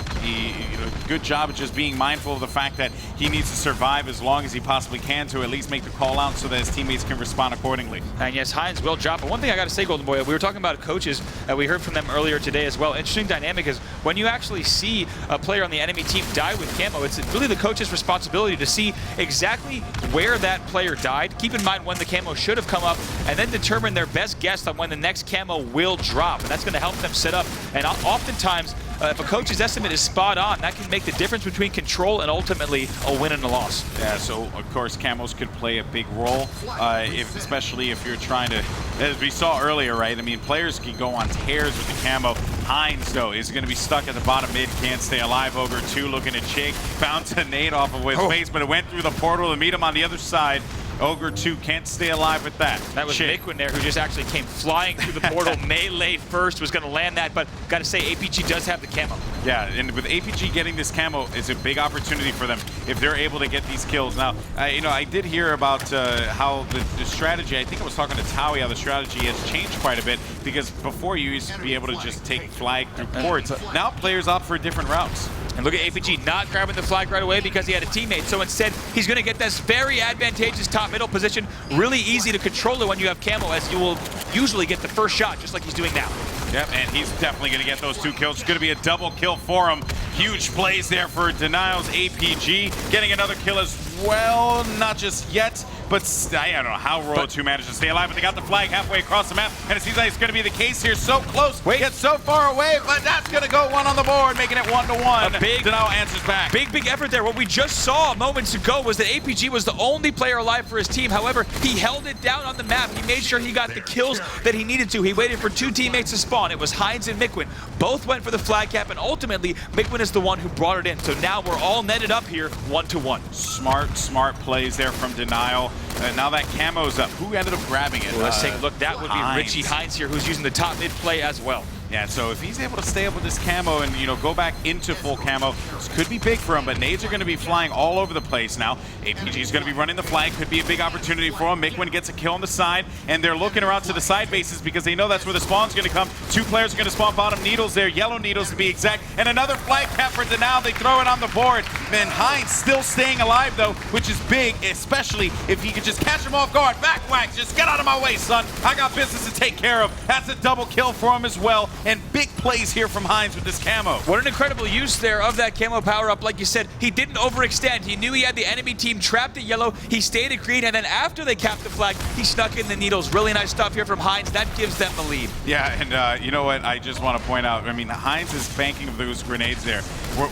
Good job of just being mindful of the fact that he needs to survive as long as he possibly can to at least make the call out so that his teammates can respond accordingly. And yes, Hines will drop. But one thing I got to say, Golden Boy, we were talking about coaches. We heard from them earlier today as well. Interesting dynamic is when you actually see a player on the enemy team die with camo, it's really the coach's responsibility to see exactly where that player died. Keep in mind when the camo should have come up, and then determine their best guess on when the next camo will drop. And that's going to help them set up. And oftentimes, if a coach's estimate is spot on, that can make the difference between control and ultimately a win and a loss. Yeah, so of course camos could play a big role, especially if you're trying to, as we saw earlier, right? I mean, players can go on tears with the camo. Hines, though, is going to be stuck at the bottom mid, can't stay alive. Ogre 2 looking at Chig, bounced a nade off of his face, but it went through the portal to meet him on the other side. Ogre 2 can't stay alive with that. That was Mikwin there, who just actually came flying through the portal. Melee first, was going to land that, but got to say, APG does have the camo. Yeah, and with APG getting this camo, it's a big opportunity for them if they're able to get these kills. Now, I did hear about how the strategy, I think I was talking to Taui, how the strategy has changed quite a bit, because before you used to be able to just take flag through ports. Now players opt for different routes. And look at APG not grabbing the flag right away because he had a teammate. So instead, he's going to get this very advantageous top middle position. Really easy to control it when you have camo, as you will usually get the first shot, just like he's doing now. Yep, and he's definitely going to get those 2 kills. It's going to be a double kill for him. Huge plays there for Denial's APG. Getting another kill as well, not just yet, but I don't know how Royal 2 managed to stay alive, but they got the flag halfway across the map, and it seems like it's going to be the case here. So close, yet so far away, but that's going to go 1 on the board, making it 1-1. A big Denial answers back. Big effort there. What we just saw moments ago was that APG was the only player alive for his team. However, he held it down on the map. He made sure he got the kills that he needed to. He waited for 2 teammates to spawn. It was Heinz and Mikwin. Both went for the flag cap, and ultimately, Mikwin is the one who brought it in. So now we're all netted up here 1-1. Smart plays there from Denial. Now that camo's up. Who ended up grabbing it? Well, let's take a look. That would be Richie Heinz here, who's using the top mid play as well. Yeah, so if he's able to stay up with this camo and, go back into full camo, this could be big for him, but nades are going to be flying all over the place now. APG is going to be running the flag, could be a big opportunity for him. Mikwin gets a kill on the side, and they're looking around to the side bases because they know that's where the spawn's going to come. 2 players are going to spawn bottom needles there, yellow needles to be exact, and another flag cap for Denial. They throw it on the board, and Heinz still staying alive, though, which is big, especially if he could just catch him off guard. Back whack, just get out of my way, son. I got business to take care of. That's a double kill for him as well, and big plays here from Heinz with this camo. What an incredible use there of that camo power-up. Like you said, he didn't overextend. He knew he had the enemy team trapped at yellow. He stayed at green, and then after they capped the flag, he snuck in the needles. Really nice stuff here from Heinz. That gives them the lead. Yeah, and you know what? I just want to point out, I mean, Heinz's banking of those grenades there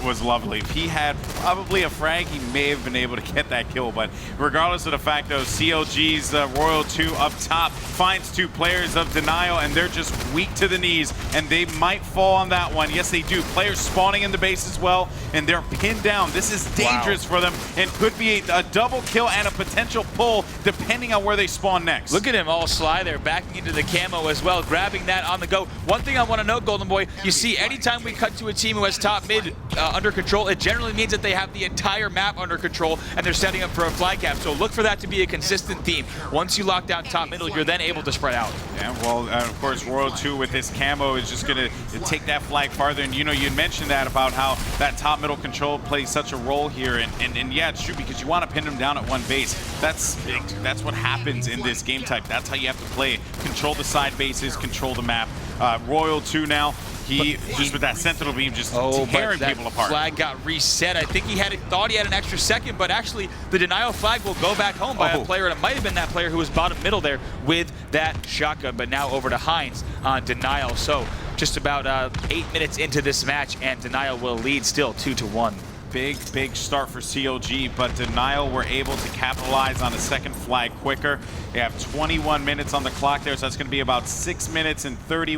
was lovely. If he had probably a frag, he may have been able to get that kill, but regardless of the fact, though, CLG's Royal 2 up top finds 2 players of Denial, and they're just weak to the knees, and they might fall on that one. Yes, they do. Players spawning in the base as well, and they're pinned down. This is dangerous for them, and could be a double kill and a potential pull depending on where they spawn next. Look at him all sly there, backing into the camo as well, grabbing that on the go. One thing I want to note, Golden Boy, you see anytime we cut to a team who has top mid under control, it generally means that they have the entire map under control and they're setting up for a flag cap. So look for that to be a consistent theme. Once you lock down top middle, you're then able to spread out. Yeah, well, of course, Royal 2 with his camo is just going to take that flag farther. And, you mentioned that about how that top middle control plays such a role here. And yeah, it's true, because you want to pin him down at one base. That's what happens in this game type. That's how you have to play. Control the side bases, control the map. Royal 2 now. He just with that sentinel beam just tearing people apart. Flag got reset. I think thought he had an extra second, but actually the Denial flag will go back home by a player, and it might have been that player who was bottom middle there with that shotgun, but now over to Heinz on Denial. So just about 8 minutes into this match, and Denial will lead still 2-1. Big start for CLG, but Denial were able to capitalize on a second flag quicker. They have 21 minutes on the clock there, so that's going to be about 6 minutes and 30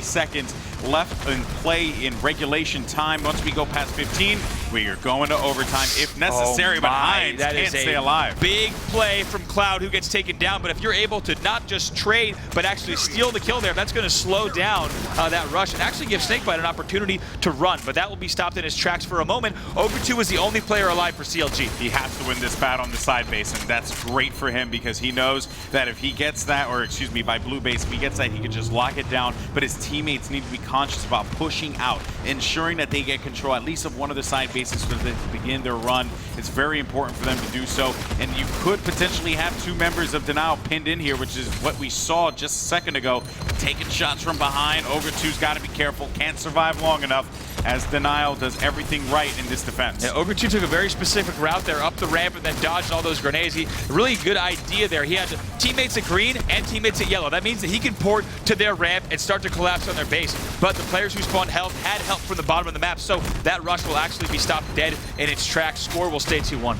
seconds left in play in regulation time. Once we go past 15, we are going to overtime if necessary, but Heinz can't stay alive. Big play from Cloud, who gets taken down, but if you're able to not just trade, but actually steal the kill there, that's going to slow down that rush and actually give Snakebite an opportunity to run, but that will be stopped in his tracks for a moment. Ogre 2 is the only player alive for CLG. He has to win this battle on the side base, and that's great for him because he knows that if he gets that, or excuse me, by blue base, if he gets that, he can just lock it down, but his teammates need to be conscious about pushing out, ensuring that they get control at least of one of the side bases so that they can begin their run. It's very important for them to do so, and you could potentially have 2 members of Denial pinned in here, which is what we saw just a second ago, taking shots from behind. Ogre 2's got to be careful, can't survive long enough, as Denial does everything right in this defense. Yeah, Ogre 2 took a very specific route there up the ramp and then dodged all those grenades. Really good idea there. He had teammates at green and teammates at yellow. That means that he can port to their ramp and start to collapse on their base. But the players who spawned health had help from the bottom of the map, so that rush will actually be stopped dead in its tracks. Score will stay 2-1.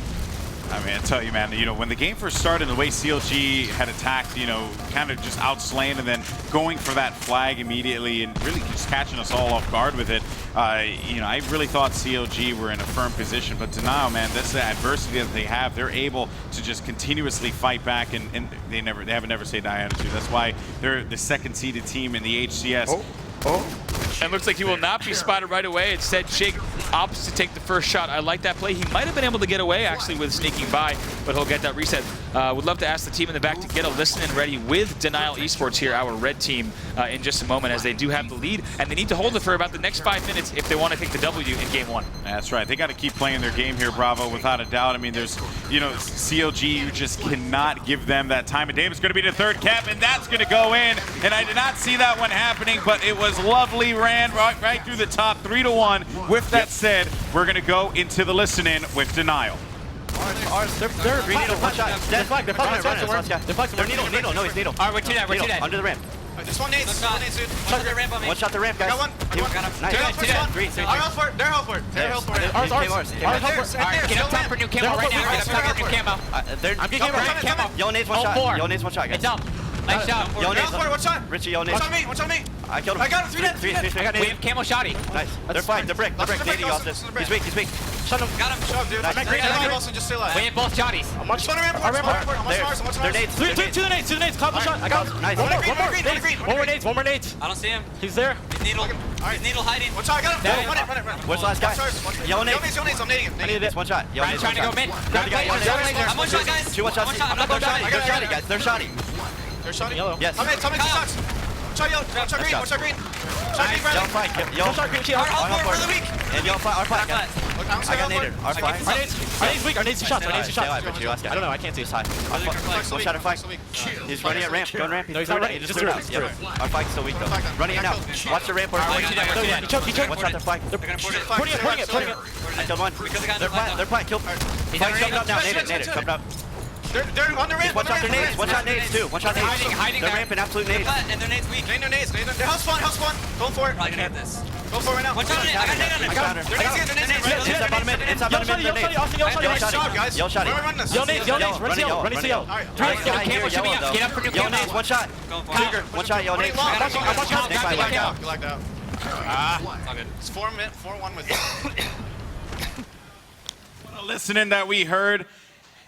I mean, I tell you, man, when the game first started, the way CLG had attacked, kind of just outslaying and then going for that flag immediately and really just catching us all off guard with it, I really thought CLG were in a firm position. But Denial, man, that's the adversity that they have. They're able to just continuously fight back, and they have a never say die attitude. That's why they're the second-seeded team in the HCS. And looks like he will not be spotted right away. Instead, Chig opts to take the first shot. I like that play. He might have been able to get away, actually, with sneaking by, but he'll get that reset. Would love to ask the team in the back to get a listen and ready with Denial Esports here, our red team, in just a moment, as they do have the lead, and they need to hold it for about the next 5 minutes if they want to take the W in Game 1. That's right. They got to keep playing their game here, Bravo, without a doubt. I mean, there's, CLG, you just cannot give them that time. And David's going to be the third cap, and that's going to go in. And I did not see that one happening, but it was lovely. Ran right through the top, 3-1. With that said, we're going to go into the listen-in with Denial. ours. They're green needle, one shot. Dead. They're flexing. They're needle. No, he's needle. Alright, we're 2 dead. We're 2 dead. Under the ramp. There's one nades. One shot the ramp on me. One shot the ramp, guys. Got one. Got him. Nice. Green. Our health for it. Their health for it. Their health for it. Ours. Alright, get up top for new camo right now. Get up top for new camo. I'm getting camo. Yo nades one shot. Yo nades one shot, guys. It's up. Nice shot. Yo nades One shot. Richie, yo nades. What's on me? I killed him. I got him. 3 dead. 3 dead. I got We have camo shotty. Nice. They're fine. They're brick. Nading off this. He's weak. Shut him. Got him. Shove, dude. Nice. I'm green. Wilson, just stay alive. We have both shotties. I'm watching the ramp. I'm watching ours. They're nades. Two the nades. Couple shot. I got him. Nice. One more nades. I don't see him. He's there. He's needle. Alright, needle hiding. One shot. I got him. Run it. Where's the last guy? Yo nades. I'm nading him. I need this. One shot. Yo nades. Trying to go mid. I'm one shot, guys. 2 1 shots. I'm not going shot. They're shotty, guys. They're shotty. They're shotty? Yellow. Yes. How many 2 shots? Shot yellow. Shot green. Shot green. Shot green. Yellow flag. Yellow. Shot green. Our health for the weak. And yellow flag. Our flag, guys. I got naded. Our flag. Our nade's weak. Our nade's 2 shots. I don't know. I can't see his high. One shot of flag. He's running at ramp. Going ramp. No, he's not running. Just threw it out. Our flag's still weak, though. Running it now. Watch the ramp. He choked. Watch out their flag. Putting it. I killed one. They're plant. Kill. Flag's jumping up now. Naded. Jumping up. They're on the ramp. One shot their nades. One shot nades, too. One shot nades. Hiding They're there. ramping absolute nades. And their nade's weak. Their nade's. Their health spawn. Going for it. Probably gonna hit this. Go for it right now. One shot. I got nade on it. I got Their nade's. Inside bottom mid. Inside bottom mid. Yellow shot. Yo nades. Run to yellow. Get up for new camo. Nades. One shot. Trigger. One shot. Yo nades. I'm watching. You like that. It's all good. It's 4-1 with Listening that we heard,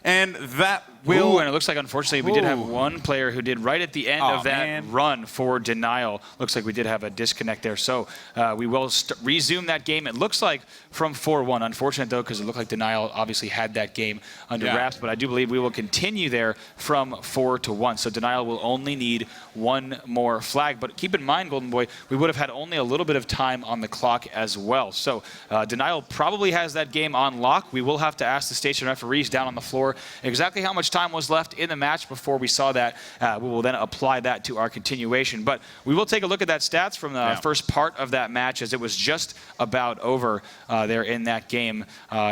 and that will. Ooh, and it looks like, unfortunately, we did have one player who did right at the end of that run for denial. Looks like we did have a disconnect there. So we will resume that game. It looks like from 4-1. Unfortunate, though, because it looked like denial obviously had that game under wraps. But I do believe we will continue there from 4-1. So denial will only need one more flag. But keep in mind, Golden Boy, we would have had only a little bit of time on the clock as well. So denial probably has that game on lock. We will have to ask the station referees down on the floor exactly how much time was left in the match before we saw that. We will then apply that to our continuation. But we will take a look at that stats from the first part of that match, as it was just about over there in that game.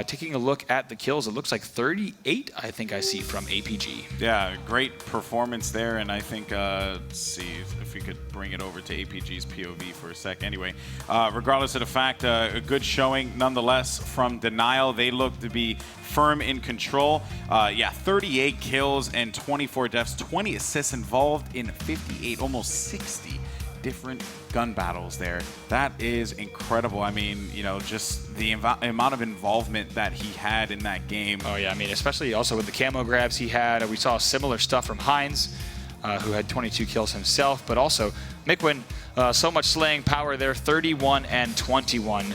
Taking a look at the kills, it looks like 38, I think I see, from APG. Yeah, great performance there. And I think, let's see if we could bring it over to APG's POV for a sec. Anyway, regardless of the fact, a good showing nonetheless from Denial. They look to be firm in control. 38 kills and 24 deaths, 20 assists involved in 58, almost 60 different gun battles there. That is incredible. I mean, you know, just the amount of involvement that he had in that game. Oh yeah, I mean, especially also with the camo grabs he had. We saw similar stuff from Hines, who had 22 kills himself, but also Mikwin, so much slaying power there, 31 and 21.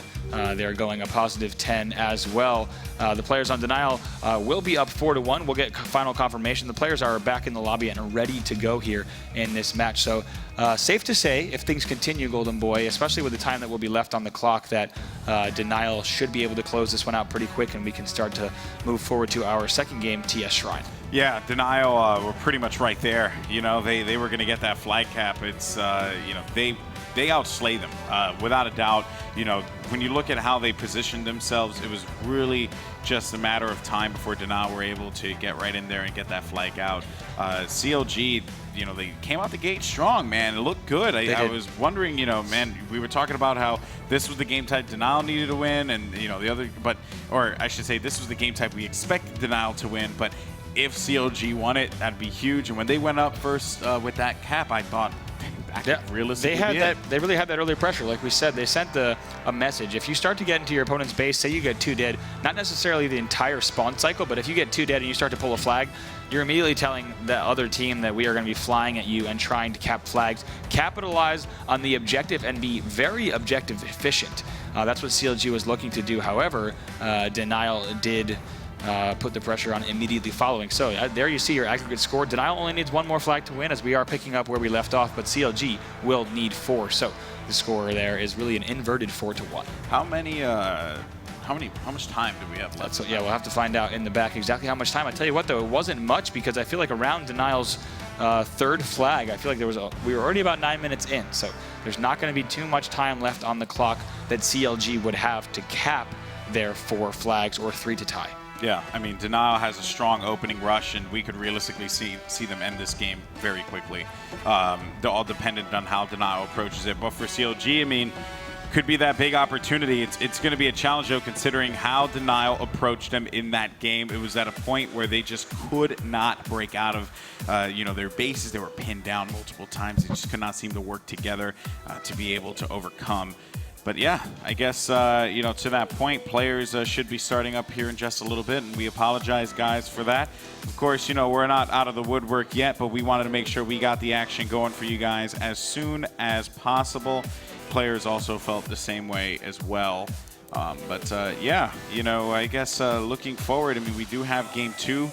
They're going a positive 10 as well. The players on Denial will be up 4-1. We'll get final confirmation. The players are back in the lobby and ready to go here in this match. So safe to say, if things continue, Golden Boy, especially with the time that will be left on the clock, that Denial should be able to close this one out pretty quick, and we can start to move forward to our second game, TS Shrine. Yeah, Denial were pretty much right there. You know, they were going to get that flag cap. It's, you know, they outslay them without a doubt. You know, when you look at how they positioned themselves, it was really just a matter of time before Denial were able to get right in there and get that flag out. CLG, you know, they came out the gate strong, man. It looked good. I was wondering, you know, man, we were talking about how this was the game type Denial needed to win, and, you know, the other, but, or I should say, this was the game type we expected Denial to win, but if CLG won it, that'd be huge. And when they went up first with that cap, I thought, realistically, they really had that early pressure. Like we said, they sent a message. If you start to get into your opponent's base, say you get 2 dead, not necessarily the entire spawn cycle, but if you get 2 dead and you start to pull a flag, you're immediately telling the other team that we are going to be flying at you and trying to cap flags, capitalize on the objective, and be very objective efficient. That's what CLG was looking to do. However, Denial did put the pressure on immediately following. So there you see your aggregate score. Denial only needs 1 more flag to win, as we are picking up where we left off, but CLG will need 4. So the score there is really an inverted 4-1. How much time do we have left? So, yeah, we'll have to find out in the back exactly how much time. I tell you what, though, it wasn't much, because I feel like around Denial's 3rd flag, I feel like we were already about 9 minutes in. So there's not going to be too much time left on the clock that CLG would have to cap their 4 flags or 3 to tie. Yeah, I mean, Denial has a strong opening rush, and we could realistically see them end this game very quickly. They're all dependent on how Denial approaches it. But for CLG, I mean, could be that big opportunity. It's going to be a challenge, though, considering how Denial approached them in that game. It was at a point where they just could not break out of, their bases. They were pinned down multiple times. They just could not seem to work together to be able to overcome. But yeah, I guess, to that point, players should be starting up here in just a little bit, and we apologize, guys, for that. Of course, we're not out of the woodwork yet, but we wanted to make sure we got the action going for you guys as soon as possible. Players also felt the same way as well. I guess looking forward, I mean, we do have Game 2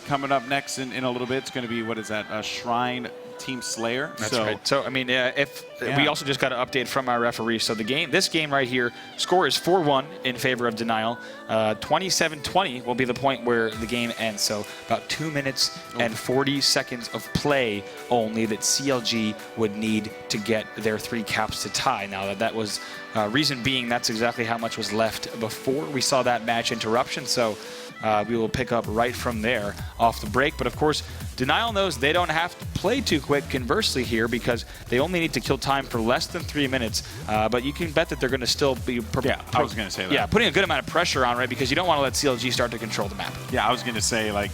coming up next in a little bit. It's going to be, what is that, Shrine Team Slayer. That's right. So, I mean, we also just got an update from our referee. So this game right here, score is 4-1 in favor of Denial. 27-20 will be the point where the game ends. So about 2 minutes and 40 seconds of play only that CLG would need to get their 3 caps to tie. Now, that was reason being that's exactly how much was left before we saw that match interruption. So we will pick up right from there off the break. But of course, Denial knows they don't have to play too quick conversely here because they only need to kill time for less than 3 minutes. But you can bet that they're going to still be I was going to say that. Yeah, putting a good amount of pressure on, right? Because you don't want to let CLG start to control the map. Yeah, I was going to say,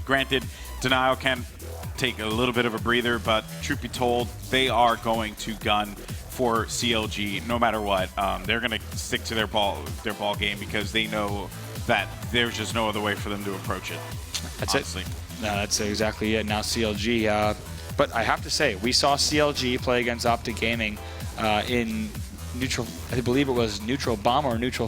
granted, Denial can take a little bit of a breather, but truth be told, they are going to gun for CLG no matter what. They're going to stick to their ball game because they know that there's just no other way for them to approach it. That's honestly. That's exactly it. Now CLG, but I have to say, we saw CLG play against Optic Gaming in neutral. I believe it was neutral bomb or neutral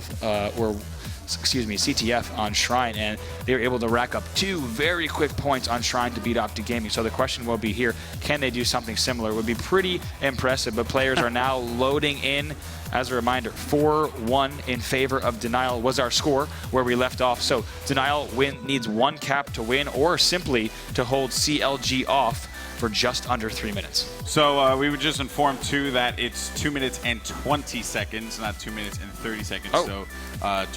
CTF on Shrine, and they were able to rack up 2 very quick points on Shrine to beat Optic Gaming. So the question will be here, can they do something similar? It would be pretty impressive, but players are now loading in. As a reminder, 4-1 in favor of Denial was our score where we left off. So Denial needs 1 cap to win or simply to hold CLG off for just under 3 minutes. So we were just informed too that it's 2 minutes and 20 seconds, not 2 minutes and 30 seconds. Oh. So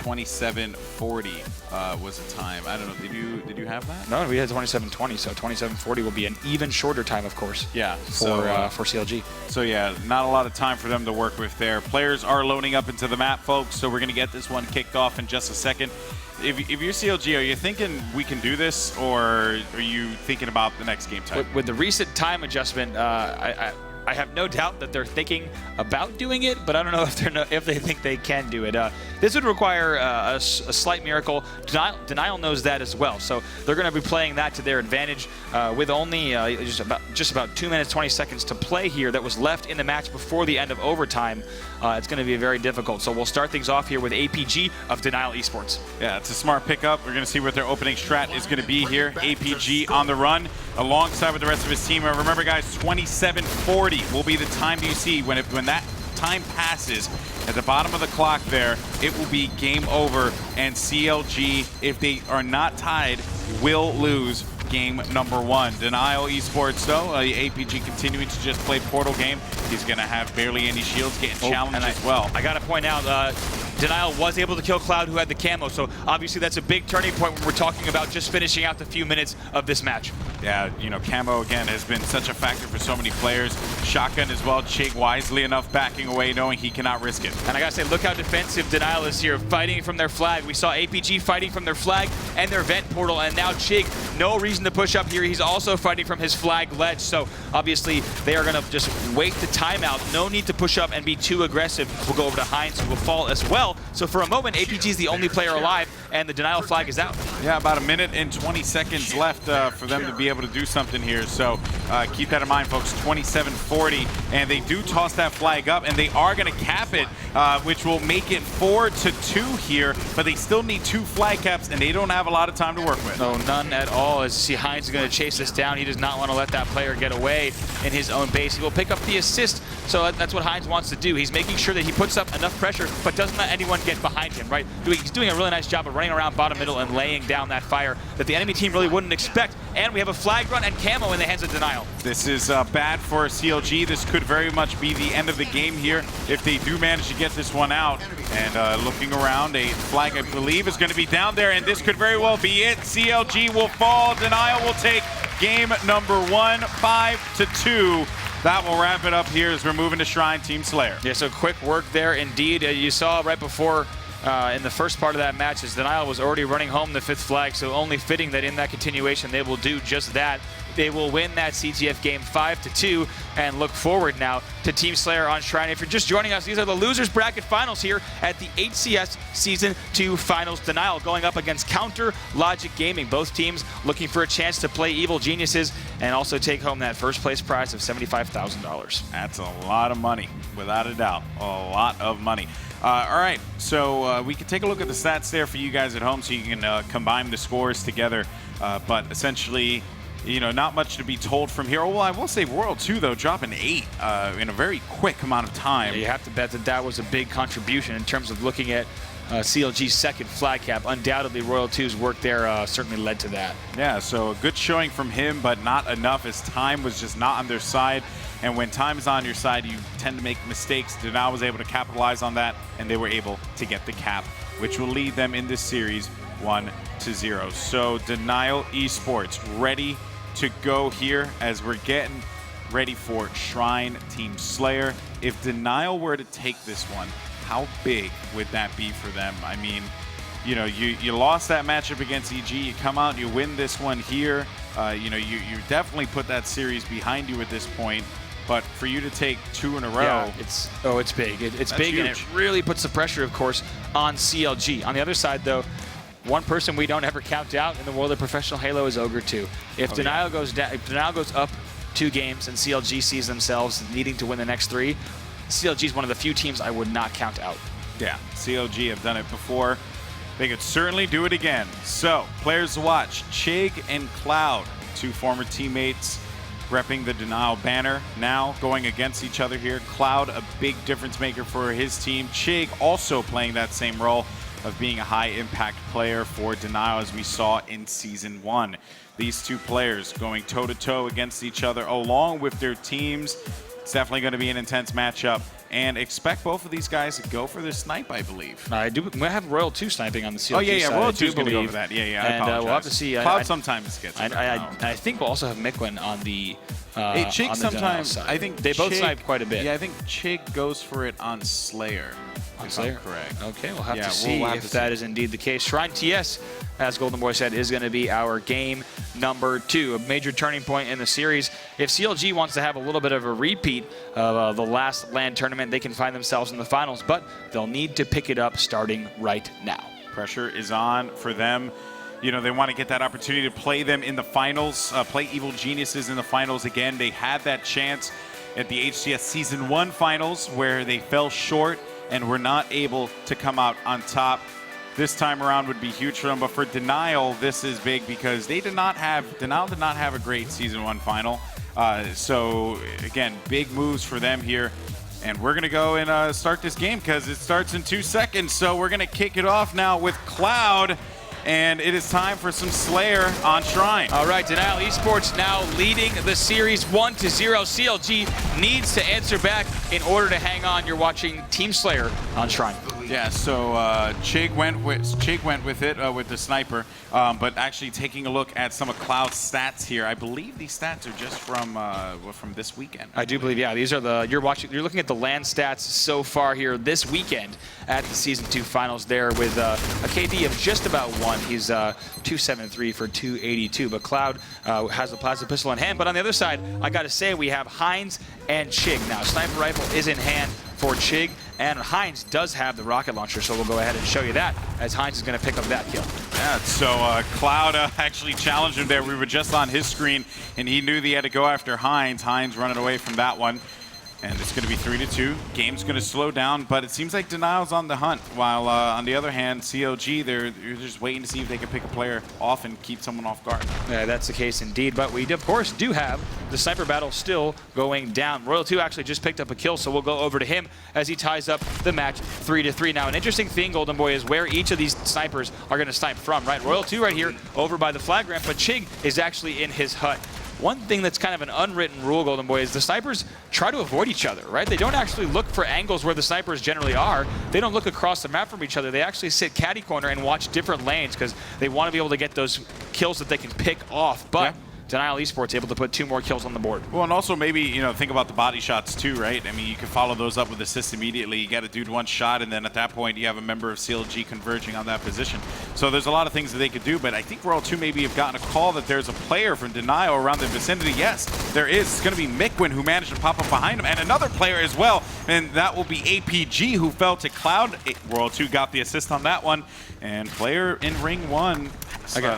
27:40 was the time. I don't know. Did you have that? No, we had 27:20. So 27:40 will be an even shorter time, of course. Yeah. For CLG. So yeah, not a lot of time for them to work with there. Players are loading up into the map, folks. So we're gonna get this one kicked off in just a second. If you're CLG, are you thinking we can do this, or are you thinking about the next game type? With the recent time adjustment, I have no doubt that they're thinking about doing it, but I don't know if they think they can do it. This would require a slight miracle. Denial knows that as well, so they're going to be playing that to their advantage with only just about 2 minutes 20 seconds to play here that was left in the match before the end of overtime. It's going to be very difficult. So we'll start things off here with APG of Denial Esports. Yeah, it's a smart pickup. We're going to see what their opening strat is going to be here. APG on the run alongside with the rest of his team. And remember, guys, 27:40 will be the time you see when that time passes at the bottom of the clock there. It will be game over, and CLG, if they are not tied, will lose game number 1. Denial Esports, though, APG continuing to just play Portal game. He's going to have barely any shields, getting challenged as well. I got to point out, Denial was able to kill Cloud, who had the camo, so obviously that's a big turning point when we're talking about just finishing out the few minutes of this match. Yeah, camo, again, has been such a factor for so many players. Shotgun as well, Chig wisely enough backing away, knowing he cannot risk it. And I gotta say, look how defensive Denial is here, fighting from their flag. We saw APG fighting from their flag and their vent portal, and now Chig, no reason to push up here. He's also fighting from his flag ledge, so obviously they are gonna just wait the timeout. No need to push up and be too aggressive. We'll go over to Heinz, who will fall as well. So for a moment, APG is the only player alive, and the Denial flag is out. Yeah, about 1 minute and 20 seconds left for them to be able to do something here. So keep that in mind, folks. 27:40, and they do toss that flag up, and they are going to cap it, which will make it 4-2 here. But they still need 2 flag caps, and they don't have a lot of time to work with. No, none at all. As you see, Heinz is going to chase this down. He does not want to let that player get away in his own base. He will pick up the assist. So that's what Heinz wants to do. He's making sure that he puts up enough pressure, but doesn't let anyone get behind him, right? He's doing a really nice job of running around bottom middle and laying down that fire that the enemy team really wouldn't expect and we have a flag run and camo in the hands of Denial. This is bad for CLG. This could very much be the end of the game here if they do manage to get this one out. And looking around, a flag, I believe, is going to be down there, and this could very well be it. CLG will fall. Denial will take game number 1, 5-2. That will wrap it up here as we're moving to Shrine Team Slayer. Yeah, so quick work there indeed. You saw right before in the first part of that match as Denial was already running home the 5th flag, so only fitting that in that continuation they will do just that. They will win that CTF game 5-2 and look forward now to Team Slayer on Shrine. If you're just joining us, these are the losers bracket finals here at the HCS Season 2 Finals. Denial going up against Counter Logic Gaming. Both teams looking for a chance to play Evil Geniuses and also take home that first place prize of $75,000. That's a lot of money, without a doubt. A lot of money. All right, so we can take a look at the stats there for you guys at home so you can combine the scores together. But essentially, you know, not much to be told from here. Well, I will say Royal 2, though, dropping 8 in a very quick amount of time. Yeah, you have to bet that that was a big contribution in terms of looking at CLG's second flag cap. Undoubtedly, Royal 2's work there certainly led to that. Yeah, so a good showing from him, but not enough as time was just not on their side. And when time is on your side, you tend to make mistakes. Denial was able to capitalize on that, and they were able to get the cap, which will lead them in this series 1-0. So Denial Esports ready to go here as we're getting ready for Shrine Team Slayer. If Denial were to take this one, how big would that be for them? I mean, you know, you lost that matchup against EG. You come out and you win this one here. You know, you definitely put that series behind you at this point. But for you to take 2 in a row, yeah, it's big. It's big, huge. And it really puts the pressure, of course, on CLG. On the other side, though, one person we don't ever count out in the world of professional Halo is Ogre 2. If Denial goes down, if Denial goes up 2 games and CLG sees themselves needing to win the next 3, CLG is one of the few teams I would not count out. Yeah, CLG have done it before. They could certainly do it again. So, players to watch, Chig and Cloud, 2 former teammates repping the Denial banner, now going against each other here. Cloud, a big difference maker for his team. Chig also playing that same role of being a high impact player for Denial as we saw in Season 1. These 2 players going toe-to-toe against each other along with their teams. It's definitely going to be an intense matchup, and expect both of these guys to go for their snipe, I believe. I do. We have Royal 2 sniping on the CLG Oh, yeah, side. Royal 2's going to go for that. Yeah, I and apologize. we'll have to see. Cloud sometimes gets it. I think we'll also have Mikwin on the Chig on the sometimes, side. I think they both Chig, snipe quite a bit. Yeah, I think Chig goes for it on Slayer. On Slayer? Correct. Okay, we'll have to see if that is indeed the case. Shrine TS, as Golden Boy said, is going to be our game number 2, a major turning point in the series. If CLG wants to have a little bit of a repeat of the last LAN tournament, they can find themselves in the finals, but they'll need to pick it up starting right now. Pressure is on for them. You know, they want to get that opportunity to play them in the finals, play Evil Geniuses in the finals again. They had that chance at the HCS Season 1 finals where they fell short and were not able to come out on top. This time around would be huge for them, but for Denial, this is big because Denial did not have a great Season 1 final. So, again, big moves for them here. And we're going to go and start this game because it starts in 2 seconds. So we're going to kick it off now with Cloud. And it is time for some Slayer on Shrine. All right, Denial Esports now leading the series 1-0. CLG needs to answer back in order to hang on. You're watching Team Slayer on Shrine. Yeah, so Chig went with it with the sniper, but actually taking a look at some of Cloud's stats here. I believe these stats are just from this weekend. I do believe, yeah. These are you're looking at the LAN stats so far here this weekend at the Season 2 finals there with a KD of just about 1. He's 273 for 282, but Cloud has a plasma pistol in hand. But on the other side, I got to say, we have Heinz and Chig. Now, sniper rifle is in hand for Chig, and Heinz does have the rocket launcher, so we'll go ahead and show you that as Heinz is going to pick up that kill. Yeah, so Cloud actually challenged him there. We were just on his screen, and he knew he had to go after Heinz. Heinz running away from that one. And it's going to be 3-2. Game's going to slow down, but it seems like Denial's on the hunt. While on the other hand, CLG, they're just waiting to see if they can pick a player off and keep someone off guard. Yeah, that's the case indeed. But we, of course, do have the sniper battle still going down. Royal 2 actually just picked up a kill, so we'll go over to him as he ties up the match 3-3. Now, an interesting thing, Golden Boy, is where each of these snipers are going to snipe from, right? Royal 2 right here over by the flag ramp, but Chig is actually in his hut. One thing that's kind of an unwritten rule, Golden Boy, is the snipers try to avoid each other, right? They don't actually look for angles where the snipers generally are. They don't look across the map from each other. They actually sit catty corner and watch different lanes because they want to be able to get those kills that they can pick off. But Denial Esports able to put 2 more kills on the board. Well, and also maybe, you know, think about the body shots too, right? I mean, you can follow those up with assist immediately. You got a dude one shot, and then at that point, you have a member of CLG converging on that position. So there's a lot of things that they could do, but I think Royal 2 maybe have gotten a call that there's a player from Denial around the vicinity. Yes, there is. It's going to be Mikwin who managed to pop up behind him, and another player as well, and that will be APG who fell to Cloud. Royal 2 got the assist on that one, and player in ring 1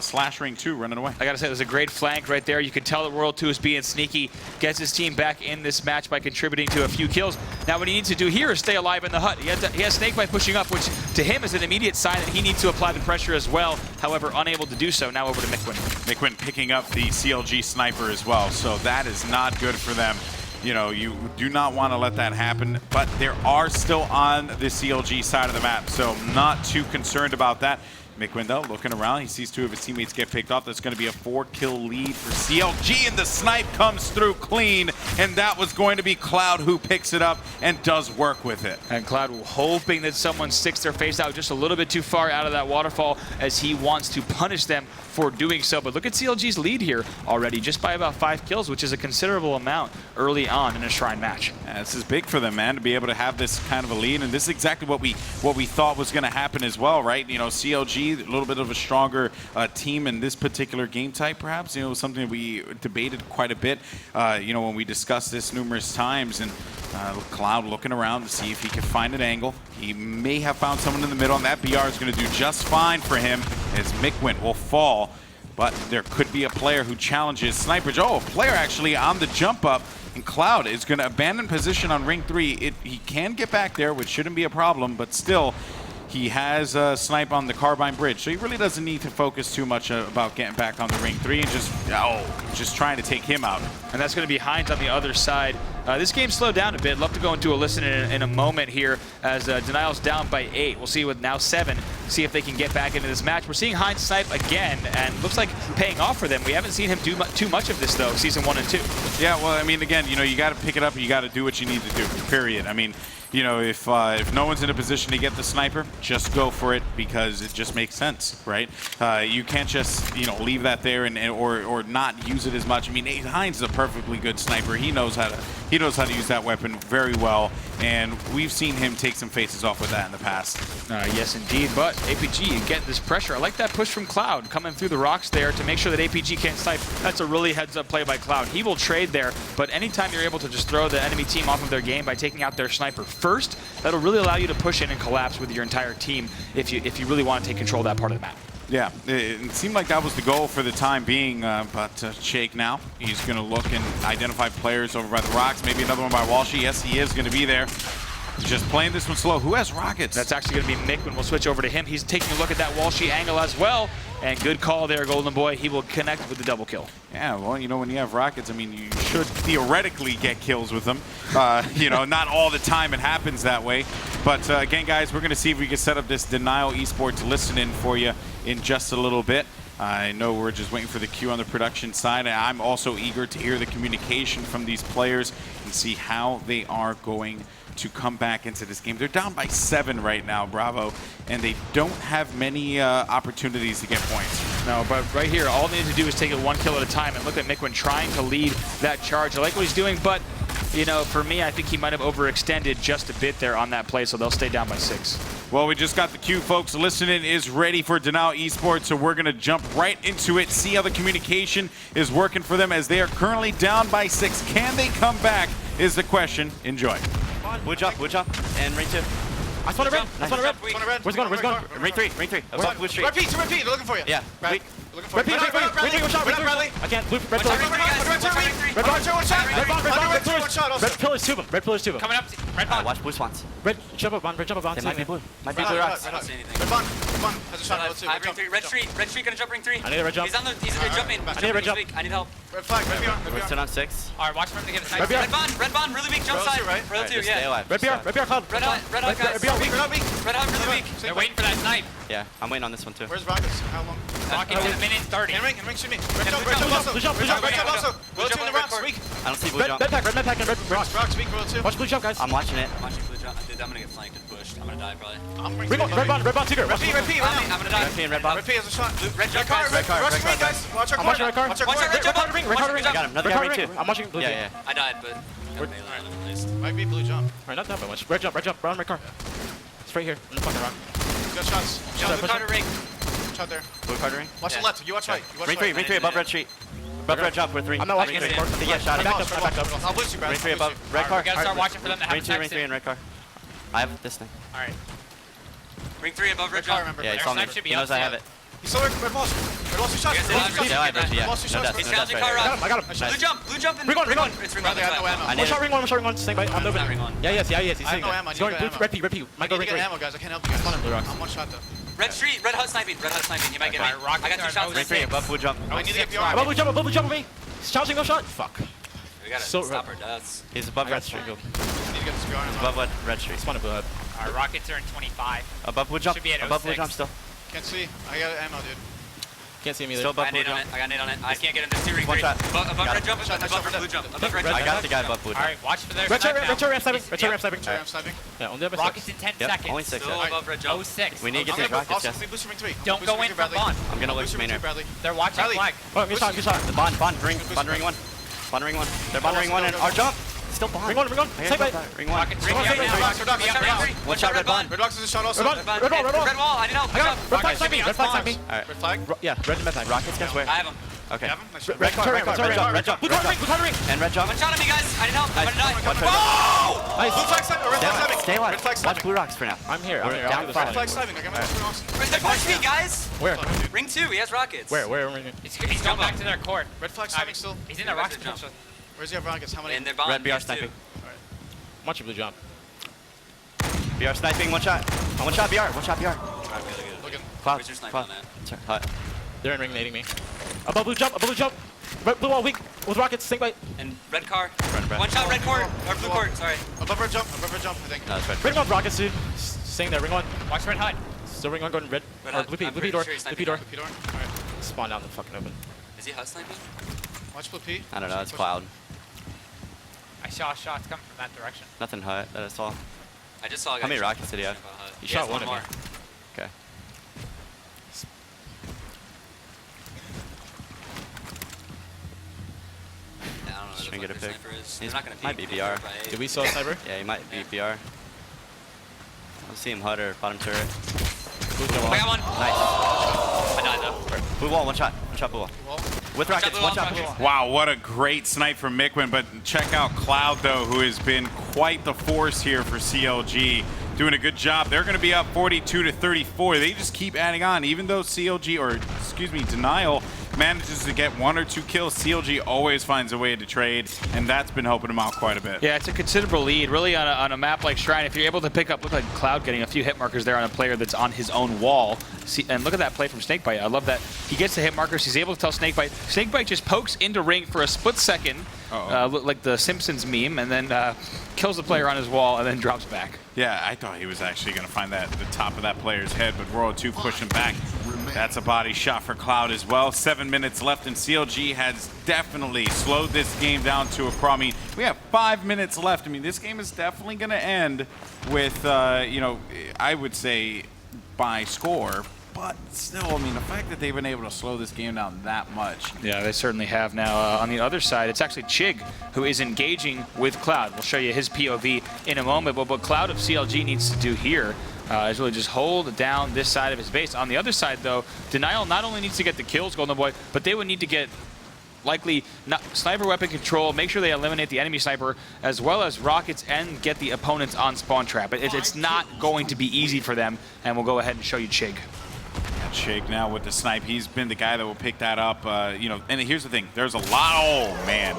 slash ring 2 running away. I gotta say, it was a great flank right there. You can tell that Royal 2 is being sneaky, gets his team back in this match by contributing to a few kills. Now what he needs to do here is stay alive in the hut. He has Snakebite pushing up, which to him is an immediate sign that he needs to apply the pressure as well. However, unable to do so. Now over to Mikwin. Mikwin picking up the CLG sniper as well, so that is not good for them. You know, you do not want to let that happen, but they are still on the CLG side of the map, so not too concerned about that. Mikwin, though, looking around, he sees 2 of his teammates get picked off. That's going to be a 4-kill lead for CLG, and the snipe comes through clean, and that was going to be Cloud who picks it up and does work with it. And Cloud hoping that someone sticks their face out just a little bit too far out of that waterfall as he wants to punish them for doing so. But look at CLG's lead here already, just by about 5 kills, which is a considerable amount early on in a Shrine match. Yeah, this is big for them, man, to be able to have this kind of a lead, and this is exactly what we thought was going to happen as well, right? You know, CLG, a little bit of a stronger team in this particular game type, perhaps. You know, something that we debated quite a bit, you know, when we discussed this numerous times. And Cloud looking around to see if he can find an angle. He may have found someone in the middle, and that BR is going to do just fine for him as Mikwin will fall. But there could be a player who challenges Sniper. Oh, a player actually on the jump up. And Cloud is going to abandon position on ring 3. He can get back there, which shouldn't be a problem, but still, he has a snipe on the Carbine Bridge, so he really doesn't need to focus too much about getting back on the ring 3 and just trying to take him out. And that's going to be Hines on the other side. This game slowed down a bit. Love to go into a listen in a moment here as Denial's down by 8. We'll see with now 7, see if they can get back into this match. We're seeing Hines snipe again, and looks like paying off for them. We haven't seen him do too much of this, though, season 1 and 2. Yeah, well, I mean, again, you know, you got to pick it up and you got to do what you need to do, period. I mean, you know, if no one's in a position to get the sniper, just go for it because it just makes sense, right? You can't just, you know, leave that there or not use it as much. I mean, Hines is a perfectly good sniper. He knows how to use that weapon very well, and we've seen him take some faces off with that in the past. Yes, indeed. But APG getting this pressure. I like that push from Cloud coming through the rocks there to make sure that APG can't snipe. That's a really heads-up play by Cloud. He will trade there, but anytime you're able to just throw the enemy team off of their game by taking out their sniper first, that'll really allow you to push in and collapse with your entire team if you really want to take control of that part of the map. Yeah, it seemed like that was the goal for the time being, but Shake now, he's going to look and identify players over by the rocks. Maybe another one by Walshy. Yes, he is going to be there. Just playing this one slow. Who has rockets? That's actually going to be Mikwin. We'll switch over to him. He's taking a look at that Walshy angle as well. And good call there, Golden Boy. He will connect with the double kill. Yeah, well, you know, when you have rockets, I mean, you should theoretically get kills with them. You know, not all the time it happens that way. But again, guys, we're going to see if we can set up this Denial Esports listen-in for you in just a little bit. I know we're just waiting for the cue on the production side. I'm also eager to hear the communication from these players and see how they are going to come back into this game. They're down by 7 right now, Bravo, and they don't have many opportunities to get points. No, but right here, all they need to do is take it 1 kill at a time and look at Mikwin trying to lead that charge. I like what he's doing, but, you know, for me, I think he might have overextended just a bit there on that play, so they'll stay down by 6. Well, we just got the cue, folks. Listening is ready for Denial Esports, so we're going to jump right into it, see how the communication is working for them as they are currently down by 6. Can they come back is the question. Enjoy. Wood up, and ring 2. I spawned a red. I spawned a red. Where's it going? Where's it going? Ring 3. Ring 3. Above blue street. Repeat. They're looking for you. Yeah. Right. Looking for you. Red shot. Red Bradley. I can't. Blue. Red pillar. Red bond. Red pillars tube him. Red pillars tube him. Coming up. Red bond. Watch blue swans. Red jump up on. Red jump up on. They might be blue. Might be blue rocks. I don't see anything. Red bond. Has a shot. Red street. Red street gonna jump ring 3. I need a red jump. He's jumping. I need a red jump. I need help. Red flag. Red beyond. We're 10 on 6. All right, watch for him to get a side. Red Bond, really weak jump side. right? Rail 2, yeah. Red BR cloud. Red hot, guys. Red BR weak. Red hot, really weak. They're waiting for that snipe. Yeah, I'm waiting on this one too. Where's Rockets? How long? Rockets in a minute 30. And ring, shoot me. Red jump also. Blue jump also. Roll 2 in the rocks, weak. I don't see blue jump. Red pack and red rocks. Rocks, weak, roll 2. Watch blue jump, guys. I'm watching it. I'm watching blue jump. Dude, I'm gonna get flanked and pushed. I'm gonna die probably. Red bond, Tigger. Repeat, right now. I'm gonna die. Red P and red bond. Repeat has a shot. Red jump, car, guys. rush me, guys. Watch our car. I'm watching red car. Watch our Watch car. our red jump. Red ring. I got him. Another guy ring too. I'm watching blue. Yeah. I died, but got melee on him at least. Might be blue jump. Alright, not that much. Red jump, brown red car. It's right here. In the fucking rock. Got shots. Blue card ring. Shot there. Blue card ring. Watch the left. You watch right. Ring 3 above red street. Above red jump with 3. I'm not watching it anymore. Yeah, shot. I backed up. I'll boost you, Brad. Ring 3 above red car. We gotta start watching for them to have Ring 2, ring 3 and red car. I have this thing. All right. Ring 3 above red jump. Yeah, he saw me. He knows I have it. He saw red boss. Red lost 2 shots. Yeah. Lost 2 shots. He's challenging car I got him. Blue jump. Ring one. It's ring I have no ammo. One shot ring one. Snake bite. I'm moving. Yes. He's I have no ammo. He's going blue. Red P. I need to get ammo, guys. I can't help you guys. I'm one shot though. Red street, red hut sniping. He might get me. I got 2 shots. Ring 3 above blue jump. I need to get Above blue jump with me. He's challenging no shot. Fuck. We gotta stop our deaths. He's above red street. I need to get this BR. He's above red street. Spawn a blue head. Our rockets are in 25. Above blue jump. Should be at Above blue 06. jump still. Can't see. I got ammo, dude. Can't see him either. Still above blue jump. I got nade on it. I can't get him. There's 2 ring 3. Above red jump. Above blue jump. Above red jump. I got the guy above blue jump. All right, watch for their Red snipe now. ramp sniping. I'm sniping. Yeah, only up Rockets in 10 seconds. Only 6. Still above red jump. 06. We need to get these rockets, yes. Boost ring 3. Don't go in from bond. I'm gonna lose main air. They're watching flag. Oh, good shot. The bond ring 1. They're bond ring 1 and our jump. Still bond. Ring 1. Snipe it. Ring 1. Rockets ring now. One shot red bond. Red Rocks is a shot also. Red wall. I need help. Red flag sniping. Alright. Red flag. Yeah, red med flag. Rockets can swear. I have him. Okay. Red jump. Blue card ring. And red jump. One shot at me, guys. I need help. I'm gonna die. Nice. Blue flag sniping. Red flag sniping. Stay alive. Red flag sniping. Watch blue rocks for now. I'm here. We're down the Red flag sniping. I got my blue rocks. They're pushing me, guys. Where? Ring 2. He has rockets. Where? He's going back to their court. Red flag sniping still. He's in the rocket jump. Where's he have rockets? How many? And they're bond. Red BR sniping. Watch your blue jump. BR sniping. One shot. One shot BR. Looking. Cloud. Hot. They're in ring nading me. Above blue jump. Blue wall weak with rockets. Snake bite. And red car. One shot red court. Or blue court. Sorry. Above red jump, I think. No, that's red. Ring 1 rockets, dude. Staying there. Ring 1. Watch red hut. Still ring 1 going red. Or blue P door. Blue P door. Alright. Spawn out in the fucking open. Is he hut sniping? Watch blue P. I don't know. It's Cloud. I saw shots coming from that direction. Nothing hut that I saw. I just saw a guy. How many rockets did he have? He shot one one more. of me. Okay. Yeah, I don't know. Just trying to get a pick. He's not gonna might be BR. Did we saw a sniper? Yeah, he might be BR. I'll see him hut or bottom turret. I got one. Nice. I died though. Blue wall, one shot blue wall. With rockets, one shot blue wall. Wow, what a great snipe from Mikwin, but check out Cloud though, who has been quite the force here for CLG. Doing a good job. They're going to be up 42-34. They just keep adding on. Even though Denial manages to get 1 or 2 kills, CLG always finds a way to trade, and that's been helping them out quite a bit. Yeah, it's a considerable lead. Really, on a map like Shrine, if you're able to pick up, look like Cloud getting a few hit markers there on a player that's on his own wall. See, and look at that play from Snakebite. I love that. He gets the hit markers. He's able to tell Snakebite. Snakebite just pokes into ring for a split second, like the Simpsons meme, and then kills the player on his wall and then drops back. Yeah, I thought he was actually going to find the top of that player's head, but Royal 2 pushing back. That's a body shot for Cloud as well. 7 minutes left, and CLG has definitely slowed this game down to a crawl. I mean, we have 5 minutes left. I mean, this game is definitely going to end with, I would say by score. But still, I mean, the fact that they've been able to slow this game down that much. Yeah, they certainly have. Now, on the other side, it's actually Chig who is engaging with Cloud. We'll show you his POV in a moment, but what Cloud of CLG needs to do here is really just hold down this side of his base. On the other side, though, Denial not only needs to get the kills, Golden Boy, but they would need to get likely sniper weapon control, make sure they eliminate the enemy sniper, as well as rockets, and get the opponents on spawn trap. It's not going to be easy for them, and we'll go ahead and show you Chig. Chig now with the snipe. He's been the guy that will pick that up. And here's the thing. There's a lot. Oh, man.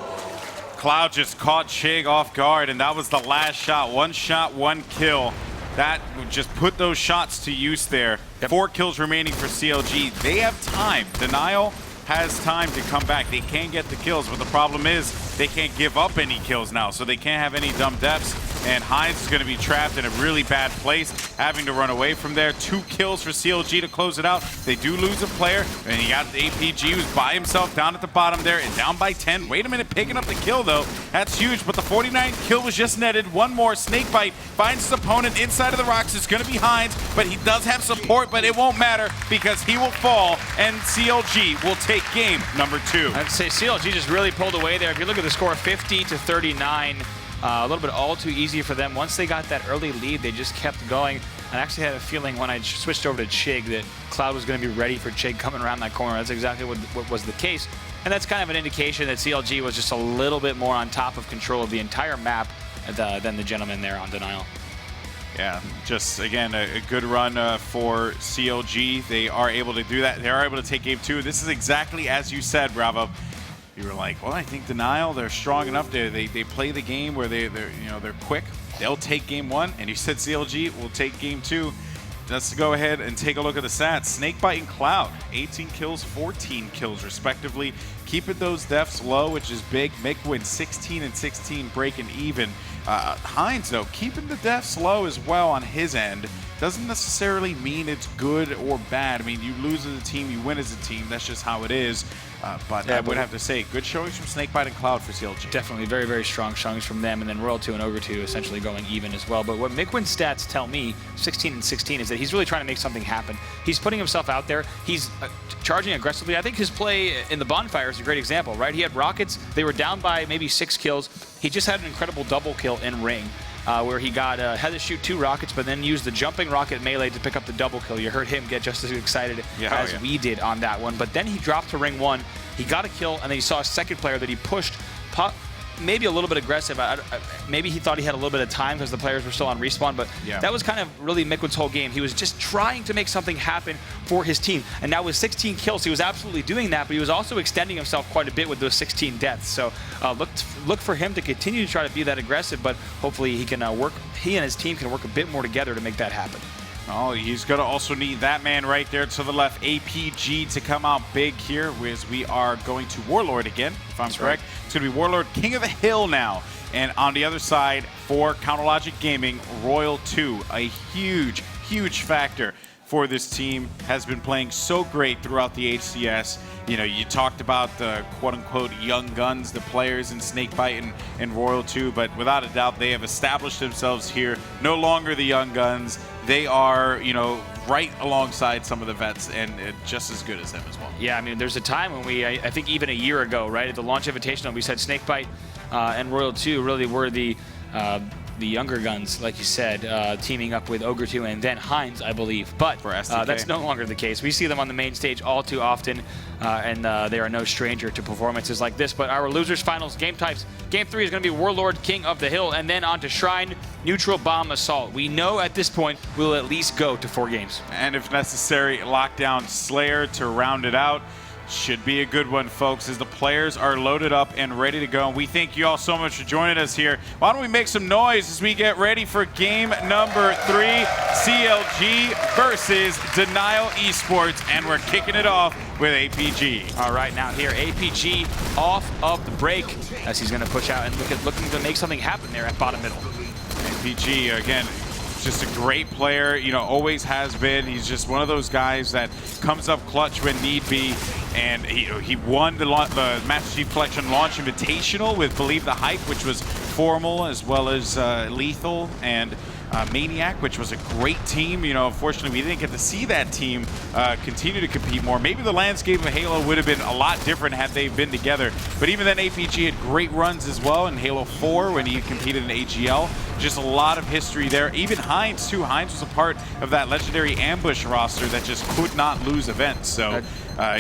Cloud just caught Chig off guard, and that was the last shot. One shot, one kill. That would just put those shots to use there. 4 kills remaining for CLG. They have time. Denial has time to come back. They can get the kills, but the problem is they can't give up any kills now, so they can't have any dumb deaths. And Heinz is going to be trapped in a really bad place, having to run away from there. 2 kills for CLG to close it out. They do lose a player, and you got the APG who's by himself down at the bottom there and down by 10. Wait a minute, picking up the kill though. That's huge, but the 49 kill was just netted. One more. Snakebite finds his opponent inside of the rocks. It's going to be Heinz, but he does have support, but it won't matter because he will fall, and CLG will take game number 2. I'd say CLG just really pulled away there. If you look at the score, 50-39. A little bit all too easy for them. Once they got that early lead, they just kept going. I actually had a feeling when I switched over to Chig that Cloud was going to be ready for Chig coming around that corner. That's exactly what was the case. And that's kind of an indication that CLG was just a little bit more on top of control of the entire map than the gentleman there on Denial. Yeah, just, again, a good run for CLG. They are able to do that. They are able to take game 2. This is exactly as you said, Bravo. You were like, well, I think Denial, they're strong enough. They play the game where they're quick. They'll take game 1, and you said CLG will take game 2. Let's go ahead and take a look at the stats. Snakebite and Cloud, 18 kills, 14 kills respectively. Keeping those deaths low, which is big. Mikwin, 16 and 16, breaking even. Heinz, though, keeping the deaths low as well on his end. Doesn't necessarily mean it's good or bad. I mean, you lose as a team, you win as a team. That's just how it is. But yeah, I would have to say, good showings from Snakebite and Cloud for CLG. Definitely very, very strong showings from them. And then Royal 2 and Ogre 2 essentially going even as well. But what Mikwin's stats tell me, 16 and 16, is that he's really trying to make something happen. He's putting himself out there. He's charging aggressively. I think his play in the bonfire is a great example, right? He had rockets. They were down by maybe 6 kills. He just had an incredible double kill in ring. Where he had to shoot 2 rockets, but then used the jumping rocket melee to pick up the double kill. You heard him get just as excited as we did on that one. But then he dropped to ring 1. He got a kill, and then he saw a second player that he pushed, maybe a little bit aggressive. Maybe he thought he had a little bit of time because the players were still on respawn, but that was kind of really Mikwin's whole game. He was just trying to make something happen for his team. And now with 16 kills, he was absolutely doing that, but he was also extending himself quite a bit with those 16 deaths. So look for him to continue to try to be that aggressive, but hopefully he and his team can work a bit more together to make that happen. Oh, he's going to also need that man right there to the left, APG, to come out big here, as we are going to Warlord again, if I'm correct. It's going to be Warlord, King of the Hill now. And on the other side, for Counterlogic Gaming, Royal 2, a huge, huge factor for this team, has been playing so great throughout the HCS. You know, you talked about the quote-unquote young guns, the players in Snakebite and Royal 2, but without a doubt, they have established themselves here. No longer the young guns. They are, right alongside some of the vets and just as good as them as well. Yeah, I mean, there's a time when I think even a year ago, right, at the launch invitational, we said Snakebite and Royal 2 really were the younger guns, like you said, teaming up with Ogre 2 and then Heinz, I believe. But that's no longer the case. We see them on the main stage all too often, and they are no stranger to performances like this. But our losers finals game types. Game 3 is going to be Warlord, King of the Hill, and then on to Shrine, Neutral Bomb Assault. We know at this point we'll at least go to 4 games. And if necessary, Lockdown Slayer to round it out. Should be a good one, folks, as the players are loaded up and ready to go. And we thank you all so much for joining us here. Why don't we make some noise as we get ready for game number 3, CLG versus Denial Esports, and we're kicking it off with APG. All right, now here, APG off of the break as he's going to push out and looking to make something happen there at bottom middle. APG, again, just a great player, always has been. He's just one of those guys that comes up clutch when need be. And he won the Master Chief Collection Launch Invitational with Believe the Hype, which was Formal as well as Lethal and Maniac, which was a great team. You know, unfortunately, we didn't get to see that team continue to compete more. Maybe the landscape of Halo would have been a lot different had they been together. But even then, APG had great runs as well in Halo 4 when he competed in AGL. Just a lot of history there. Even Heinz, too. Heinz was a part of that legendary ambush roster that just could not lose events. So,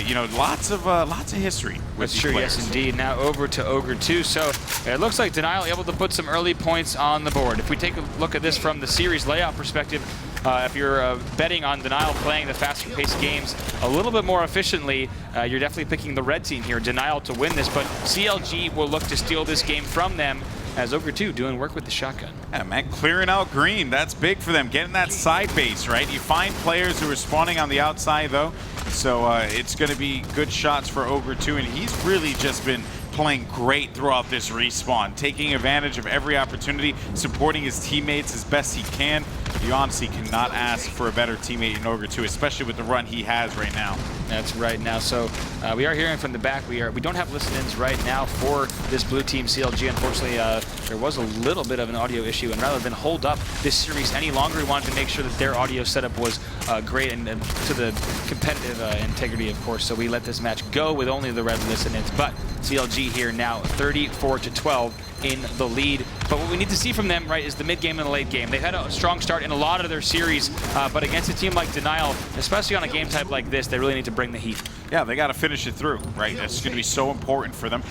you know, lots of history with That's these true, players. yes, indeed. Now over to Ogre 2. So it looks like Denial able to put some early points on the board. If we take a look at this from the series layout perspective, if you're betting on Denial playing the faster-paced games a little bit more efficiently, you're definitely picking the red team here, Denial, to win this. But CLG will look to steal this game from them, as Ogre 2 doing work with the shotgun. Yeah, man, clearing out green, that's big for them. Getting that side base, right? You find players who are spawning on the outside, though, so it's going to be good shots for Ogre 2, and he's really just been playing great throughout this respawn, taking advantage of every opportunity, supporting his teammates as best he can. You honestly cannot ask for a better teammate in Ogre 2, especially with the run he has right now. That's right now. So we are hearing from the back. We don't have listen-ins right now for this blue team CLG. Unfortunately, there was a little bit of an audio issue, and rather than hold up this series any longer, we wanted to make sure that their audio setup was great and to the competitive integrity, of course. So we let this match go with only the red listen-ins. But CLG here now 34-12 in the lead. But what we need to see from them, right, is the mid game and the late game. They've had a strong start in a lot of their series, but against a team like Denial, especially on a game type like this, they really need to bring the heat. Yeah, they got to finish it through, right? That's going to be so important for them.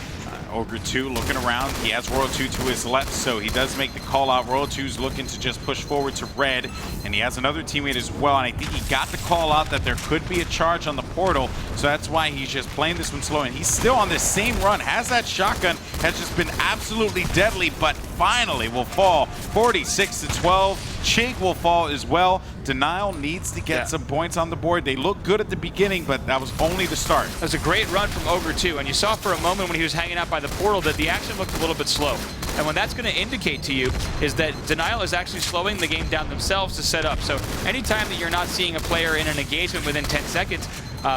Ogre 2 looking around. He has Royal 2 to his left, so he does make the call out. Royal 2's looking to just push forward to red, and he has another teammate as well, and I think he got the call out that there could be a charge on the portal, so that's why he's just playing this one slow, and he's still on this same run. Has that shotgun, has just been absolutely deadly, but finally will fall 46-12. Chig will fall as well. Denial needs to get some points on the board. They look good at the beginning, but that was only the start. That was a great run from Ogre 2, and you saw for a moment when he was hanging out by the portal that the action looked a little bit slow. And what that's going to indicate to you is that Denial is actually slowing the game down themselves to set up. So anytime that you're not seeing a player in an engagement within 10 seconds,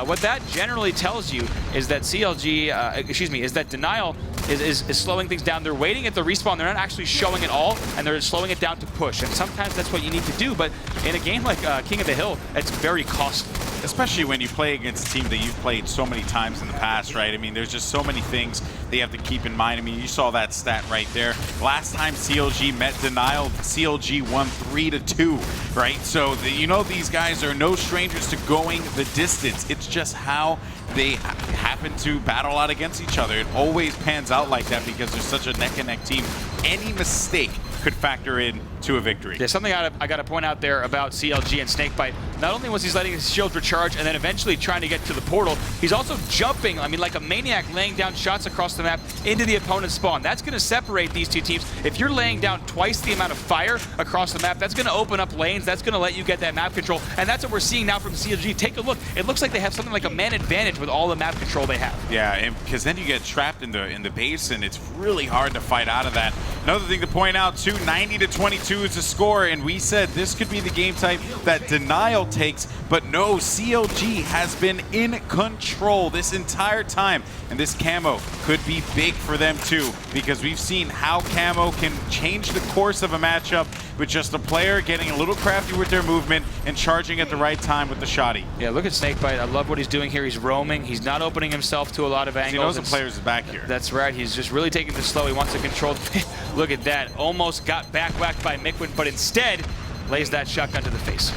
what that generally tells you is that is that Denial is slowing things down. They're waiting at the respawn. They're not actually showing it all, and they're slowing it down to push. And sometimes that's what you need to do, but in a game like King of the Hill, it's very costly. Especially when you play against a team that you've played so many times in the past, right? I mean, there's just so many things that you have to keep in mind. I mean, you saw that stat right there. Last time CLG met Denial, CLG won 3-2, right? So, you know, these guys are no strangers to going the distance. It's just how they happen to battle out against each other. It always pans out like that because they're such a neck-and-neck team. Any mistake could factor in to a victory. Yeah, something I got to point out there about CLG and Snakebite. Not only was he letting his shield recharge and then eventually trying to get to the portal, he's also jumping, I mean, like a maniac, laying down shots across the map into the opponent's spawn. That's going to separate these two teams. If you're laying down twice the amount of fire across the map, that's going to open up lanes. That's going to let you get that map control. And that's what we're seeing now from CLG. Take a look. It looks like they have something like a man advantage with all the map control they have. Yeah, because then you get trapped in the base, and it's really hard to fight out of that. Another thing to point out, too, 90-22 is the score, and we said this could be the game type that Denial takes, but no, CLG has been in control this entire time, and this camo could be big for them, too, because we've seen how camo can change the course of a matchup with just a player getting a little crafty with their movement and charging at the right time with the shotty. Yeah, look at Snakebite. I love what he's doing here. He's roaming. He's not opening himself to a lot of angles. He knows the players is back here. That's right. He's just really taking this slow. He wants to control. Look at that. Almost got back-whacked by Mikwin, but instead lays that shotgun to the face.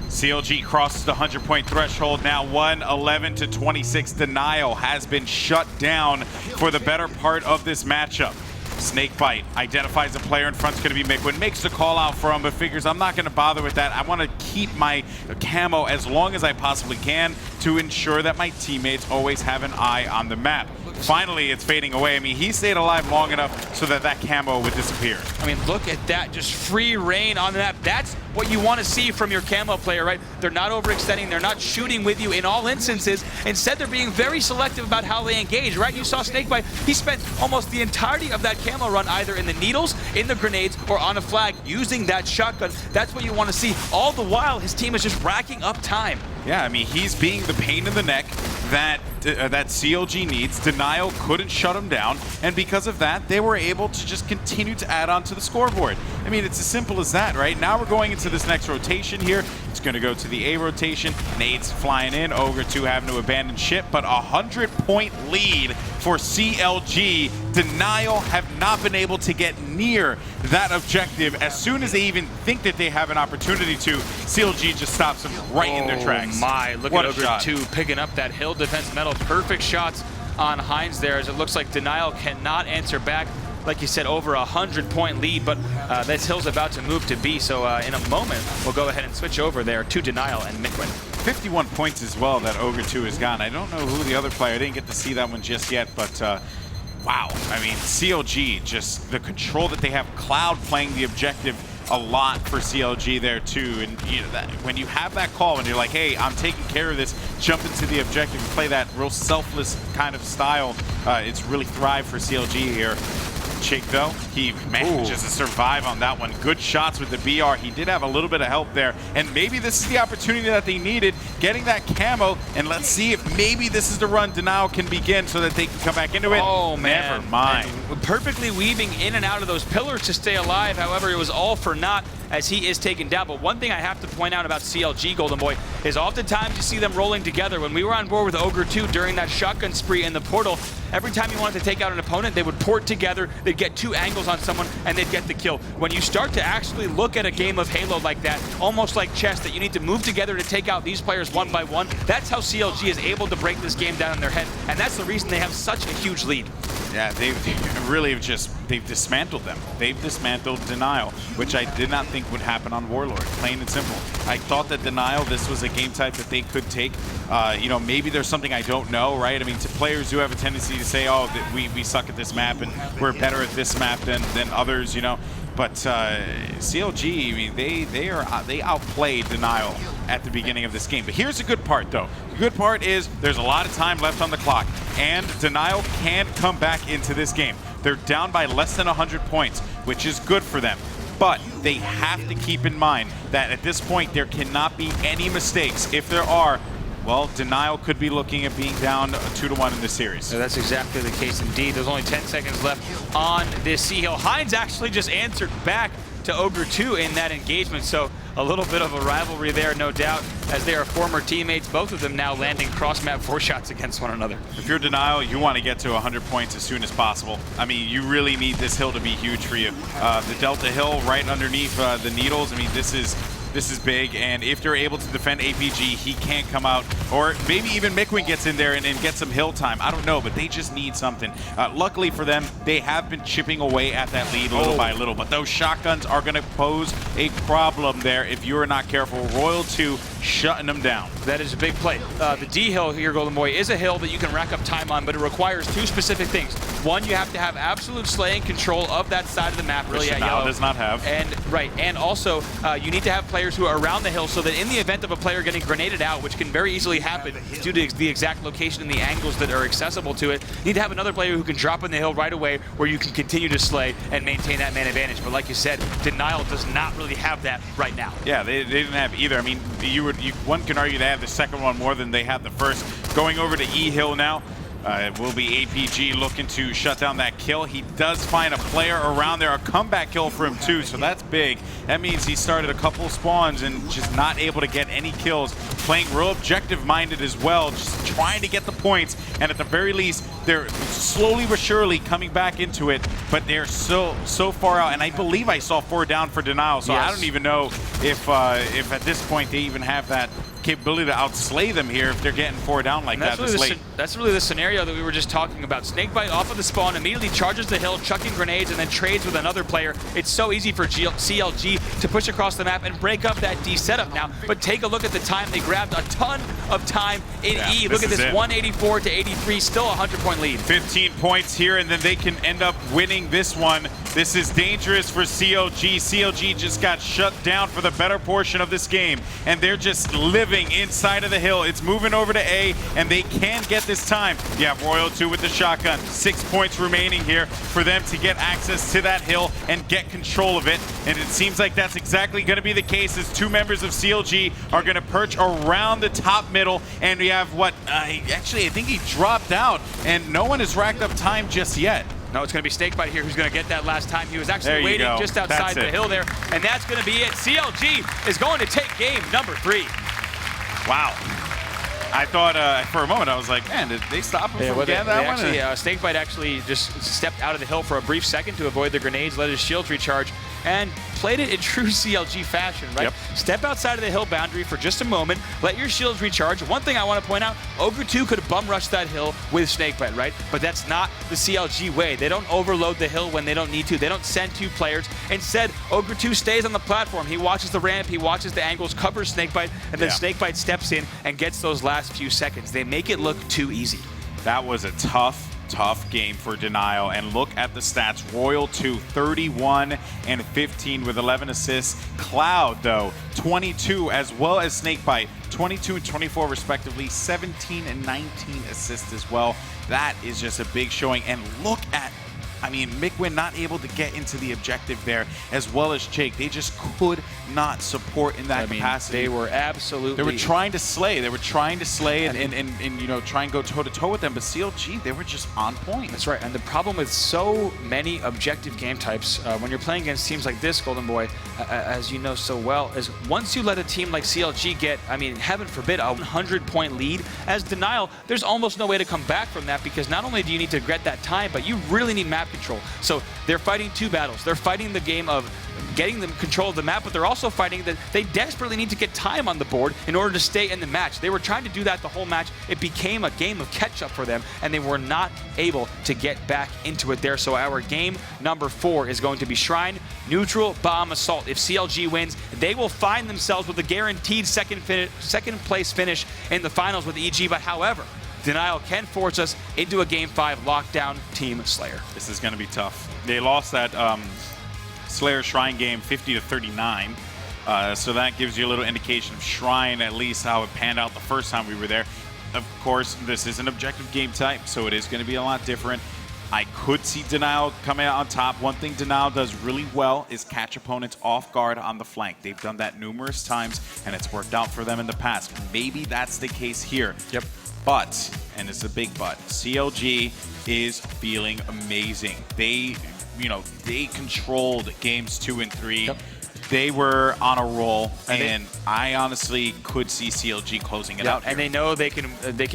CLG crosses the 100-point threshold now, 111-26. Denial has been shut down for the better part of this matchup. Snakebite identifies a player in front, is going to be Mikwin, makes the call out for him, but figures I'm not going to bother with that. I want to keep my camo as long as I possibly can to ensure that my teammates always have an eye on the map. Finally, it's fading away. I mean, he stayed alive long enough so that that camo would disappear. I mean, look at that. Just free reign on the map. That's what you want to see from your camo player, right? They're not overextending. They're not shooting with you in all instances. Instead, they're being very selective about how they engage, right? You saw Snakebite. He spent almost the entirety of that camo run either in the needles, in the grenades, or on a flag using that shotgun. That's what you want to see. All the while, his team is just racking up time. Yeah, I mean, he's being the pain in the neck that that CLG needs. Denial couldn't shut them down, and because of that, they were able to just continue to add on to the scoreboard. I mean, it's as simple as that, right? Now we're going into this next rotation here. It's going to go to the A rotation. Nade's flying in. Ogre 2 having to abandon ship, but 100-point lead for CLG. Denial have not been able to get near that objective. As soon as they even think that they have an opportunity to, CLG just stops them right in their tracks. Oh my, look What at a Ogre shot. 2 picking up that hill defense medal. Perfect shots on Hines there, as it looks like Denial cannot answer back. Like you said, over 100-point lead, but this hill's about to move to B, so in a moment, we'll go ahead and switch over there to Denial and Mikwin. 51 points as well that Ogre 2 has gotten. I don't know who the other player, I didn't get to see that one just yet, but wow. I mean, CLG, just the control that they have. Cloud playing the objective a lot for CLG there too, and you know, that, when you have that call and you're like, hey, I'm taking care of this, jump into the objective and play that real selfless kind of style, it's really thrived for CLG here. Chig, though, he manages to survive on that one. Good shots with the BR. He did have a little bit of help there, and maybe this is the opportunity that they needed, getting that camo, and let's see if maybe this is the run Denial can begin so that they can come back into it. Oh, man. Never mind. And perfectly weaving in and out of those pillars to stay alive. However, it was all for naught as he is taken down. But one thing I have to point out about CLG, Golden Boy, is oftentimes you see them rolling together. When we were on board with Ogre 2 during that shotgun spree in the portal, every time you wanted to take out an opponent, they would port together, they'd get 2 angles on someone, and they'd get the kill. When you start to actually look at a game of Halo like that, almost like chess, that you need to move together to take out these players one by one, that's how CLG is able to break this game down in their head, and that's the reason they have such a huge lead. Yeah, they really have they've dismantled them. They've dismantled Denial, which I did not think would happen on Warlord, plain and simple. I thought that Denial, this was a game type that they could take. You know, maybe there's something I don't know, right? I mean, to players who have a tendency to say, oh, that we suck at this map and we're better at this map than others, you know. But CLG, I mean, they outplayed Denial at the beginning of this game. But here's the good part, though. The good part is there's a lot of time left on the clock, and Denial can come back into this game. They're down by less than 100 points, which is good for them. But they have to keep in mind that at this point there cannot be any mistakes. If there are, well, Denial could be looking at being down 2-1 in this series. So that's exactly the case indeed. There's only 10 seconds left on this C Hill. Hines actually just answered back to Ogre 2 in that engagement, so a little bit of a rivalry there, no doubt, as they are former teammates, both of them now landing cross-map 4 shots against one another. If you're Denial, you want to get to 100 points as soon as possible. I mean, you really need this hill to be huge for you. The Delta Hill right underneath the needles, I mean, this is big, and if they're able to defend APG, he can't come out, or maybe even Mikwin gets in there and get some hill time. I don't know, but they just need something. Luckily for them, they have been chipping away at that lead little by little, but those shotguns are going to pose a problem there if you're not careful. Royal 2 shutting them down. That is a big play. The D hill here, Golden Boy, is a hill that you can rack up time on, but it requires 2 specific things. One, you have to have absolute slaying control of that side of the map, really at yellow. does not have. And also, you need to have players who are around the hill so that in the event of a player getting grenaded out, which can very easily happen due to the exact location and the angles that are accessible to it, you need to have another player who can drop in the hill right away where you can continue to slay and maintain that man advantage. But like you said, Denial does not really have that right now. Yeah, they didn't have either. I mean, one can argue they have the second one more than they had the first. Going over to E Hill now. It will be APG looking to shut down that kill. He does find a player around there, a comeback kill for him too, so that's big. That means he started a couple spawns and just not able to get any kills. Playing real objective-minded as well, just trying to get the points, and at the very least, they're slowly but surely coming back into it, but they're so far out, and I believe I saw 4 down for Denial, so yes. I don't even know if at this point they even have that capability to outslay them here if they're getting 4 down like that this late. That's really the scenario that we were just talking about. Snakebite off of the spawn, immediately charges the hill, chucking grenades, and then trades with another player. It's so easy for CLG to push across the map and break up that D setup now. But take a look at the time. They grabbed a ton of time in E. Look at this, 184 to 83, still a 100-point lead. 15 points here, and then they can end up winning this one. This is dangerous for CLG. CLG just got shut down for the better portion of this game, and they're just living inside of the hill. It's moving over to A, and they can get this time. You have Royal 2 with the shotgun. 6 points remaining here for them to get access to that hill and get control of it. And it seems like that's exactly going to be the case as 2 members of CLG are going to perch a around the top middle, and we have what, actually I think he dropped out, and no one has racked up time just yet. No, it's going to be Snakebite here who's going to get that last time. He was There actually you waiting go. just outside That's the it. hill there, and that's going to be it. CLG is going to take game number 3. Wow. I thought for a moment, I was like, man, did they stop him from getting that one? Actually, Snakebite actually just stepped out of the hill for a brief second to avoid the grenades, let his shields recharge, and played it in true CLG fashion, right? Yep. Step outside of the hill boundary for just a moment, let your shields recharge. One thing I want to point out, Ogre 2 could have bum rushed that hill with Snakebite, right? But that's not the CLG way. They don't overload the hill when they don't need to. They don't send 2 players. Instead, Ogre 2 stays on the platform. He watches the ramp, he watches the angles, covers Snakebite, and then Snakebite steps in and gets those last few seconds. They make it look too easy. That was a tough game for Denial, and look at the stats. Royal 2, 31 and 15 with 11 assists. Cloud, though, 22, as well as Snakebite, 22 and 24 respectively, 17 and 19 assists as well. That is just a big showing, and look at, I mean, Mikwin not able to get into the objective there, as well as Jake. They just could not support in that capacity. They were absolutely... They were trying to slay. They were trying to slay and you know, try and go toe-to-toe with them, but CLG, they were just on point. That's right, and the problem with so many objective game types, when you're playing against teams like this, Golden Boy, as you know so well, is once you let a team like CLG get, I mean, heaven forbid, a 100-point lead, as Denial, there's almost no way to come back from that, because not only do you need to get that time, but you really need map control. So they're fighting 2 battles. They're fighting the game of getting them control of the map, but they're also fighting that they desperately need to get time on the board in order to stay in the match. They were trying to do that the whole match. It became a game of catch-up for them, and they were not able to get back into it there. So our game number 4 is going to be Shrine, Neutral, Bomb, Assault. If CLG wins, they will find themselves with a guaranteed second place finish in the finals with EG, but however, Denial can force us into a Game 5 lockdown Team Slayer. This is going to be tough. They lost that Slayer Shrine game 50-39, so that gives you a little indication of Shrine, at least how it panned out the first time we were there. Of course, this is an objective game type, so it is going to be a lot different. I could see Denial coming out on top. One thing Denial does really well is catch opponents off guard on the flank. They've done that numerous times, and it's worked out for them in the past. Maybe that's the case here. Yep. But, and it's a big but, CLG is feeling amazing. They, you know, they controlled games 2 and 3. Yep. They were on a roll, and I honestly could see CLG closing it out here. And they know they can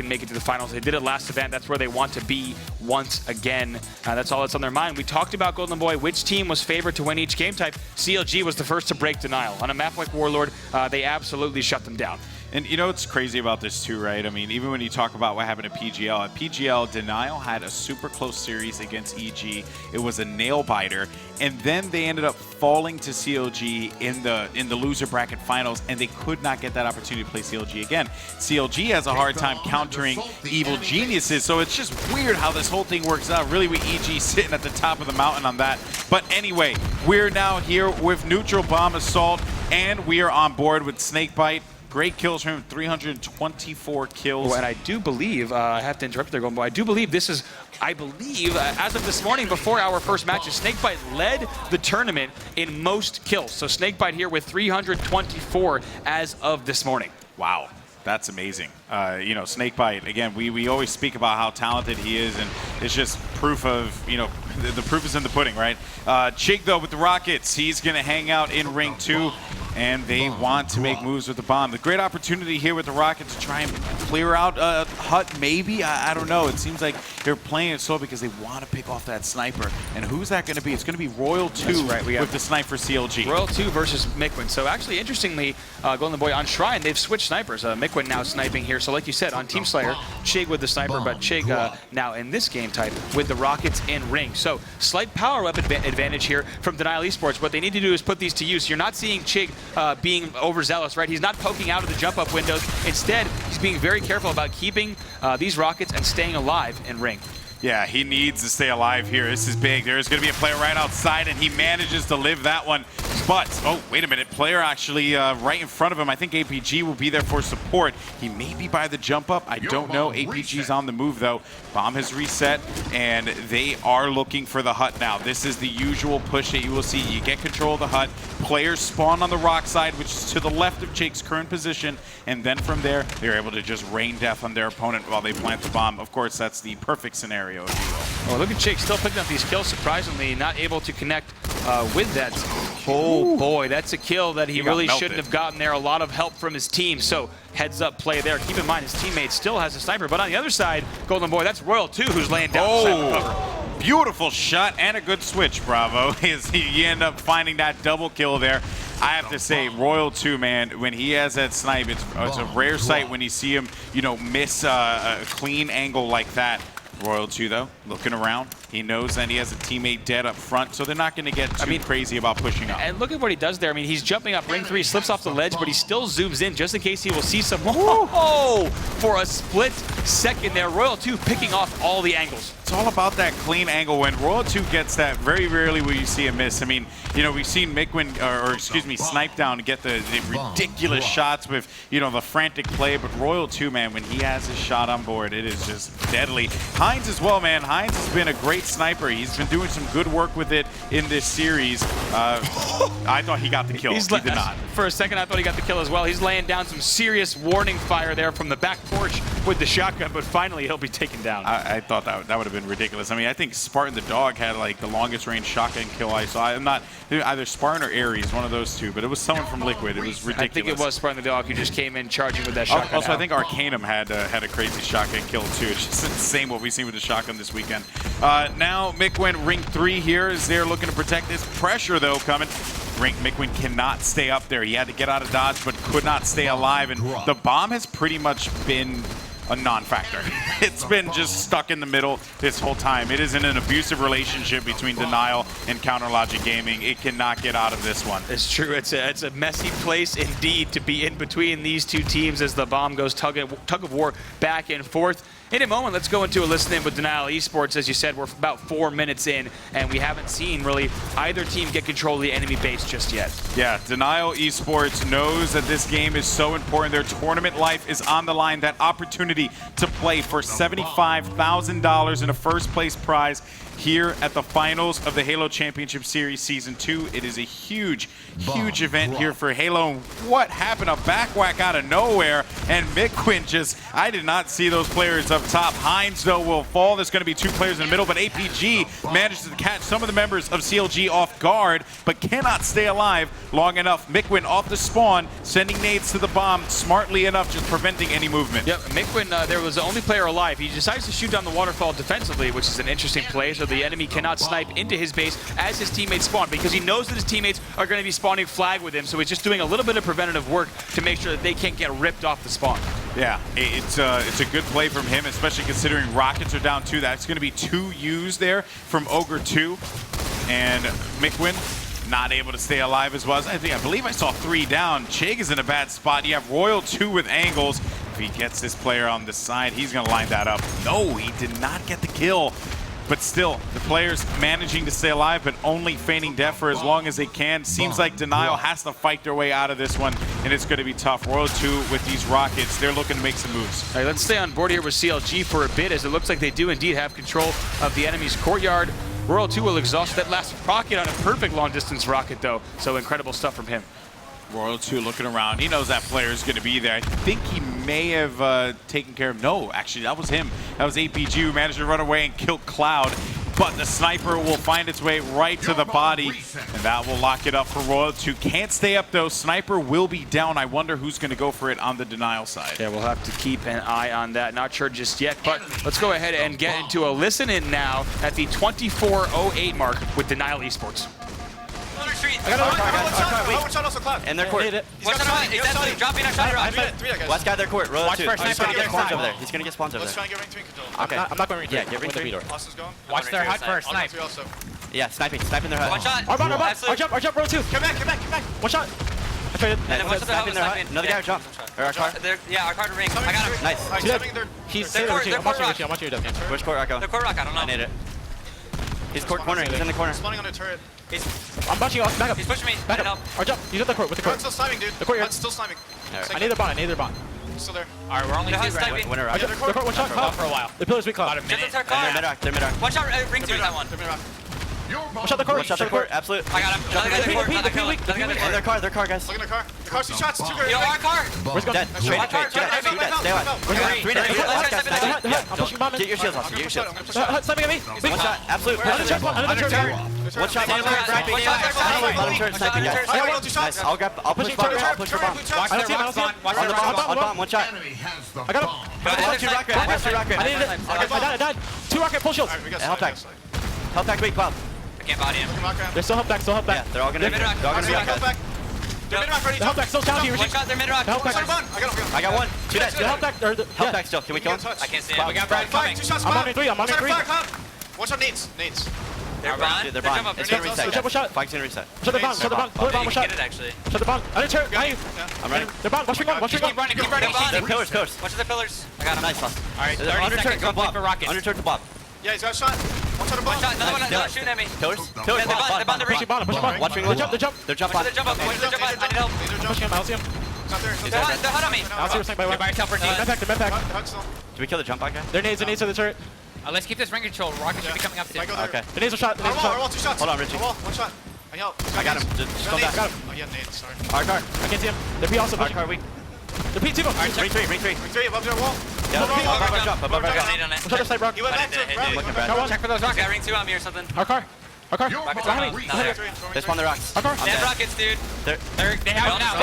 make it to the finals. They did it last event. That's where they want to be once again. That's all that's on their mind. We talked about Golden Boy, which team was favored to win each game type. CLG was the first to break Denial. On a map like Warlord, they absolutely shut them down. And you know what's crazy about this too, right? I mean, even when you talk about what happened at PGL, Denial had a super close series against EG. It was a nail biter, and then they ended up falling to CLG in the loser bracket finals, and they could not get that opportunity to play CLG again. CLG has a hard time countering Evil Geniuses, so it's just weird how this whole thing works out. Really, with EG sitting at the top of the mountain on that. But anyway, we're now here with Neutral, Bomb, Assault, and we are on board with Snakebite. Great kills from him, 324 kills. Oh, and I do believe, I have to interrupt there, Golden Boy, I do believe this is, as of this morning before our first matches, Snakebite led the tournament in most kills. So Snakebite here with 324 as of this morning. Wow. That's amazing. You know, Snakebite, again, we always speak about how talented he is, and it's just proof of, you know, the proof is in the pudding, right? Chig, though, with the Rockets, he's going to hang out in Ring 2, and they want to make moves with the bomb. The great opportunity here with the Rockets to try and clear out Hut, maybe? I don't know. It seems like they're playing it slow because they want to pick off that sniper. And who's that going to be? It's going to be Royal 2 with the sniper CLG. Royal 2 versus Mikwin. So actually, interestingly, Golden Boy, on Shrine, they've switched snipers. Mikwin now sniping here. So like you said, on Team Slayer, Chig with the sniper, but Chig now in this game type with the Rockets in Ring. So slight power up advantage here from Denial Esports. What they need to do is put these to use. You're not seeing Chig being overzealous, right? He's not poking out of the jump-up windows. Instead, he's being very careful about keeping these Rockets and staying alive in Ring. Yeah, he needs to stay alive here. This is big. There's going to be a player right outside, and he manages to live that one. But, oh, wait a minute. Player actually right in front of him. I think APG will be there for support. He may be by the jump up. I don't know. APG's on the move, though. Bomb has reset, and they are looking for the hut now. This is the usual push that you will see. You get control of the hut. Players spawn on the rock side, which is to the left of Jake's current position, and then from there, they're able to just rain death on their opponent while they plant the bomb. Of course, that's the perfect scenario, if you will. Oh, look at Jake still picking up these kills, surprisingly, not able to connect with that. Oh boy, that's a kill that he really shouldn't have gotten there. A lot of help from his team, so heads up play there. Keep in mind his teammate still has a sniper, but on the other side, Golden Boy, that's Royal 2 who's laying down the cover. Beautiful shot and a good switch, Bravo. You end up finding that double kill there. I have to say, Royal 2, man, when he has that snipe, it's a rare sight when you see him, you know, miss a clean angle like that. Royal 2, though, looking around. He knows that he has a teammate dead up front, so they're not going to get too crazy about pushing up. And look at what he does there. I mean, he's jumping up ring 3, slips off the ledge, but he still zooms in just in case he will see some. Oh, for a split second there. Royal 2 picking off all the angles. It's all about that clean angle. When Royal 2 gets that, very rarely will you see a miss. I mean, you know, we've seen Mikwin, or excuse me, Snipe Down get the ridiculous shots with, you know, the frantic play. But Royal 2, man, when he has his shot on board, it is just deadly. Hines as well, man. Hines has been a great sniper. He's been doing some good work with it in this series. I thought he got the kill. He did not. For a second, I thought he got the kill as well. He's laying down some serious warning fire there from the back porch with the shotgun, but finally he'll be taken down. I thought that would have been ridiculous. I mean, I think Spartan the dog had like the longest range shotgun kill I saw. I'm not either Spartan or Ares, one of those two, but it was someone from Liquid. It was ridiculous. I think it was Spartan the dog who just came in charging with that shotgun. Also, I think Arcanum had a crazy shotgun kill too. It's just insane what we've seen with the shotgun this weekend. Now Mikwin ring 3 here as they're looking to protect this pressure though coming. Mikwin cannot stay up there. He had to get out of dodge, but could not stay alive. And the bomb has pretty much been a non-factor. It's been just stuck in the middle this whole time. It is in an abusive relationship between Denial and Counter Logic Gaming. It cannot get out of this one. It's true. It's a messy place indeed to be in between these two teams as the bomb goes tug of war back and forth. In a moment, let's go into a listen-in with Denial Esports. As you said, we're about 4 minutes in, and we haven't seen really either team get control of the enemy base just yet. Yeah, Denial Esports knows that this game is so important. Their tournament life is on the line. That opportunity to play for $75,000 in a first-place prize here at the finals of the Halo Championship Series Season 2. It is a huge, huge event here for Halo. What happened? A back whack out of nowhere, and Mikwin just, I did not see those players up top. Hines, though, will fall. There's going to be 2 players in the middle, but APG manages to catch some of the members of CLG off guard, but cannot stay alive long enough. Mikwin off the spawn, sending nades to the bomb, smartly enough, just preventing any movement. Yep, Mikwin, there was the only player alive. He decides to shoot down the waterfall defensively, which is an interesting play, so the enemy cannot snipe into his base as his teammates spawn, because he knows that his teammates are going to be spawning flag with him, so he's just doing a little bit of preventative work to make sure that they can't get ripped off the spawn. Yeah, it's a good play from him, especially considering rockets are down 2. That's going to be 2 U's there from Ogre 2. And Mikwin not able to stay alive as well. I believe I saw 3 down. Chig is in a bad spot. You have Royal 2 with angles. If he gets this player on the side, he's going to line that up. No, he did not get the kill. But still, the players managing to stay alive, but only feigning death for as long as they can. Seems like Denial has to fight their way out of this one, and it's going to be tough. Royal 2 with these rockets, they're looking to make some moves. All right, let's stay on board here with CLG for a bit, as it looks like they do indeed have control of the enemy's courtyard. Royal 2 will exhaust that last rocket on a perfect long-distance rocket, though, so incredible stuff from him. Royal 2 looking around. He knows that player is going to be there. I think he may have taken care of... No, actually, that was him. That was APG who managed to run away and kill Cloud. But the sniper will find its way right to the body, and that will lock it up for Royal 2. Can't stay up, though. Sniper will be down. I wonder who's going to go for it on the Denial side. Yeah, we'll have to keep an eye on that. Not sure just yet, but let's go ahead and get into a listen-in now at the 24:08 mark with Denial Esports. I got one shot also Cloud. And their court. Dropping a shot around. Last guy their court. Royal 2. Watch He's going to get spawns over there. He's going to get spawns over there. Let's try and get ring 3 control. Okay. I'm not going ring 3. Yeah, get ring 3. Austin's going. Watch their hut first. Snipe. Yeah, sniping their hut. One shot. Our jump, Royal 2. Come back. One shot. I traded. Sniping their hut. Another guy jump. Or our car. Yeah, our car to ring. I got him. Nice. He's I'm watching you, Which court, Arco? The court rock, I don't know. I need it. He's court cornering. He's in the corner. Spawning on a turret. I'm bunching off. Back up. He's pushing me. Back I need up. help. Or jump. Use up the court with the court. Still sniping, dude. The court. Still sniping. I need their bot. I need their bot. Still there. All right, we're only two right. Winner rock. The court. One shot. For a while. The pillars weak cloud. Just into our car. They're mid-rock. Watch out, ring 2 that one. One shot the court. One shot the court. Absolute. I got him. Another guy in the court. Another guy in the court. Their car, guys. Look at their car. The car's 2 shots. 2 guys. Yo, our car. Where's going? Dead. Trade. Stay on. I'm pushing bomb in. Get your shields off. Get your shields. Sniping at me. One shot. Absolute. Under turn. One shot. Let him turn. Sniping, guys. Nice. I'll push bomb. I'll push for bomb. Watch their rocks on. Watch their rocks On bomb. One shot. I got him. Watch your rocket. Watch your rocket. I needed it. I died. 2 rocket. Full shields. Help pack. Help pack. Wait, Cloud. I can't body him. They're still help back. Yeah, they're all gonna be mid-rock. back. They're mid-rock ready. The help back still down here. One shot, they're mid-rock. Help back. I got one. 2 dead. The help back. Help back still. Can we kill him? I can't see him. We got Brad coming. 2 shots. I'm on 3. I'm on 3. One shot nades. They're bond. They're bond. It's gonna reset. One shot. Fight's gonna reset. Shut the bomb. Shut the bomb. Pull the bomb. One shot. Get it actually. Shut the bomb. I didn't turn. I'm ready. The bomb. Watch me one. Watch me one. Keep running. Keep running. They're pillars. Watch the pillars. I got him. Nice. All right. 30 seconds. Go play for rockets. Underturn to blob. Yeah, he's got a shot. One shot of One bomb. shot. Another shooting at me. Pillars. They're bond the ring. Push your bottom. Push your bottom. Watching The jump. The jump. They're jump Watch on. the jump up. Watch the jump up. I need help. Push him. I'll see him. Not there. They're hot on me. I'll see him sniped by one. By yourself for team. Med pack. The med pack. Did we kill the jump on guy? They're nades. They're nades to the turret. Let's keep this ring control. Rockets should be coming up soon. Okay. The nades are shot. The nades are shot. 2 shots. Hold on, Richie. One shot. I help. I got him. Just come back. Got him. Oh, yeah, nades. Sorry. Our car. I can't see him. They're P also Our pushing. car weak. The P2. Ring 3. Ring 3. 3 above their wall. Yeah, above our jump. Above our jump. Shut the snipe rock. He went back to Brad. Looking bad. Got one. Check for those rockets. Got ring 2 on me or something. Our car. Our car. Rockets on me. They spawn the rocks. Our car. They have rockets, dude. They're They have it now.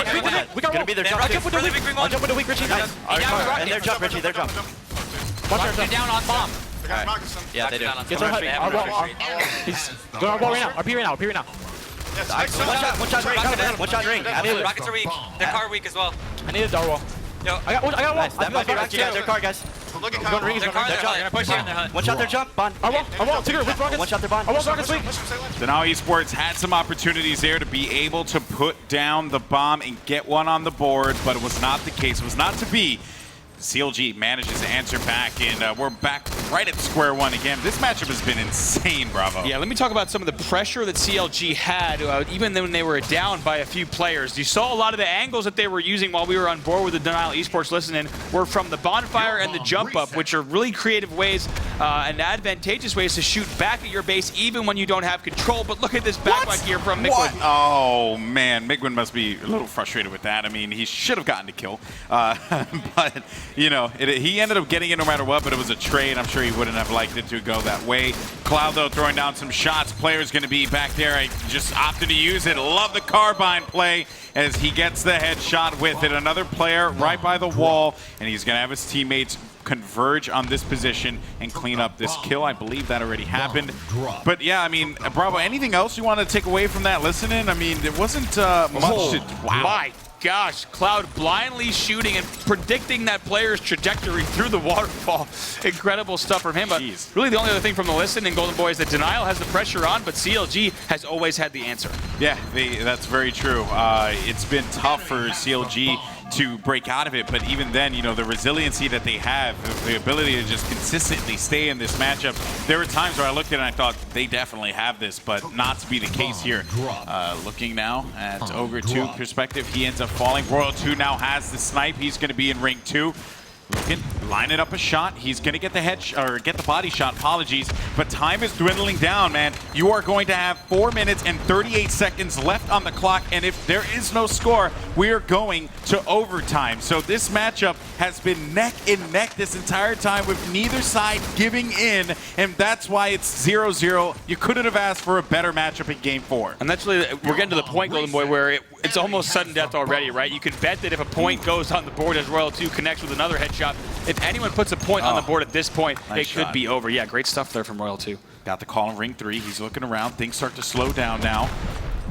We got gonna one. be their They jump. have rockets. Further big ring I'll one. jump with the weak Richie. Nice. Our down with car. rockets. And their jump, Richie. Their jump. Watch our They're jump. down on bomb. They got rockets. Yeah, they do. Get our HUD. Our wall. He's going our wall right now. Our P right now. Our P right now. One shot ring. One shot ring. Absolutely. Rockets are weak. Their car weak as well. I need a door wall. Yo, I got one. Nice. That might be rockets. Yeah, their car, guys. Look at He's going ring. He's their going car, ring. they're gonna push you in their hut. One shot their jump. Bond. Our wall. Tigger with rockets. One shot their bond. Our wall's rockets weak. Denali Esports had some opportunities there to be able to put down the bomb and get one on the board, but it was not the case. It was not to be. CLG manages to answer back, and we're back right at square one again. This matchup has been insane, Bravo. Yeah, let me talk about some of the pressure that CLG had, even when they were down by a few players. You saw a lot of the angles that they were using while we were on board with the Denial Esports listening were from the bonfire and the jump up, which are really creative ways and advantageous ways to shoot back at your base, even when you don't have control. But look at this backlight here from Mickwin. Oh, man. Mickwin must be a little frustrated with that. I mean, he should have gotten the kill. But, you know, he ended up getting it no matter what, but it was a trade. I'm sure he wouldn't have liked it to go that way. Cloud, though, throwing down some shots. Player's going to be back there. I just opted to use it. Love the carbine play as he gets the headshot with it. Another player right by the wall, and he's going to have his teammates converge on this position and clean up this kill. I believe that already happened. But yeah, I mean, Bravo, anything else you want to take away from that listening? I mean, it wasn't much. Wow. My gosh, Cloud blindly shooting and predicting that player's trajectory through the waterfall. Incredible stuff from him. But really the only other thing from the listen in Golden Boy is that Denial has the pressure on, but CLG has always had the answer. Yeah, that's very true. It's been tough for CLG to break out of it, but even then, you know, the resiliency that they have, the ability to just consistently stay in this matchup. There were times where I looked at it and I thought they definitely have this, but not to be the case here. Looking now at Ogre 2 perspective, he ends up falling. Royal 2 now has the snipe. He's going to be in ring 2. Looking, lining up a shot. He's going to get the get the body shot. Apologies, but time is dwindling down, man. You are going to have 4 minutes and 38 seconds left on the clock, and if there is no score, we are going to overtime. So this matchup has been neck and neck this entire time with neither side giving in, and that's why it's 0-0. You couldn't have asked for a better matchup in Game 4. And that's really, we're getting to the point, Golden Boy, where it's almost sudden death already, right? You can bet that if a point goes on the board as Royal 2 connects with another headshot, if anyone puts a point on the board at this point, nice it could shot. be over. Yeah, great stuff there from Royal 2. Got the call in ring 3. He's looking around. Things start to slow down now.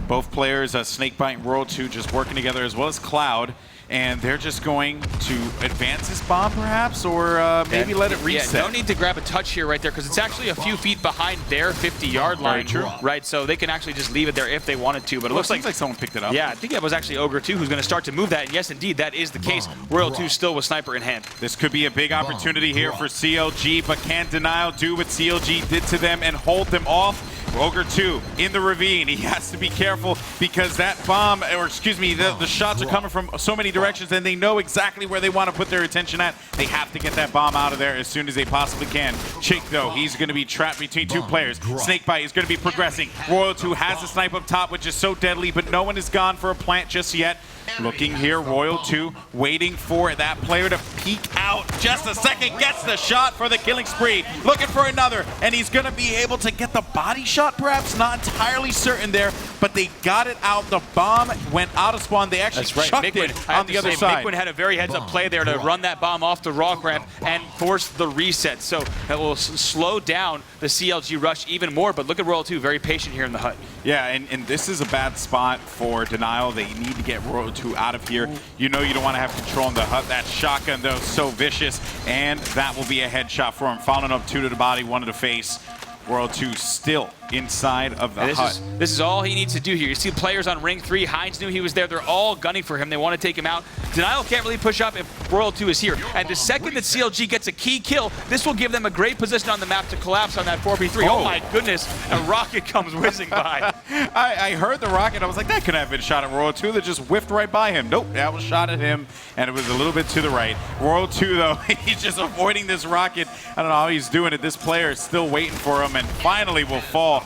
Both players, Snakebite and Royal 2, just working together, as well as Cloud. And they're just going to advance this bomb, perhaps, or maybe let it reset. Yeah, no need to grab a touch here right there, because it's actually a few feet behind their 50-yard line. True. Right, so they can actually just leave it there if they wanted to. But it looks like someone picked it up. Yeah, I think that was actually Ogre 2 who's going to start to move that. And yes, indeed, that is the case. Royal 2 still with Sniper in hand. This could be a big opportunity here for CLG, but can Denial do what CLG did to them and hold them off? Ogre 2 in the ravine. He has to be careful because that bomb, or excuse me, the shots are coming from so many directions and they know exactly where they want to put their attention at. They have to get that bomb out of there as soon as they possibly can. Chick, though, he's going to be trapped between two players. Snakebite is going to be progressing. Royal 2 has a snipe up top, which is so deadly, but no one is gone for a plant just yet. Looking here, Royal 2 waiting for that player to peek out. Just a second, gets the shot for the killing spree. Looking for another, and he's going to be able to get the body shot, perhaps. Not entirely certain there, but they got it out. The bomb went out of spawn. They actually chucked it on the other side. Mickwin had a very heads-up play there to run that bomb off the rock ramp and force the reset. So that will slow down the CLG rush even more, but look at Royal 2, very patient here in the hut. Yeah, and this is a bad spot for Denial. They need to get Royal 2 out of here. You know you don't want to have control in the hut. That shotgun, though, so vicious, and that will be a headshot for him. Following up 2 to the body, 1 to the face. Royal 2 still inside of the hut. This is all he needs to do here. You see players on ring 3. Hines knew he was there. They're all gunning for him. They want to take him out. Denial can't really push up if Royal 2 is here. And the second that CLG gets a key kill, this will give them a great position on the map to collapse on that 4v3. Oh my goodness, a rocket comes whizzing by. I heard the rocket. I was like, that could have been shot at Royal 2 that just whiffed right by him. Nope, that was shot at him, and it was a little bit to the right. Royal 2, though, he's just avoiding this rocket. I don't know how he's doing it. This player is still waiting for him, and finally will fall.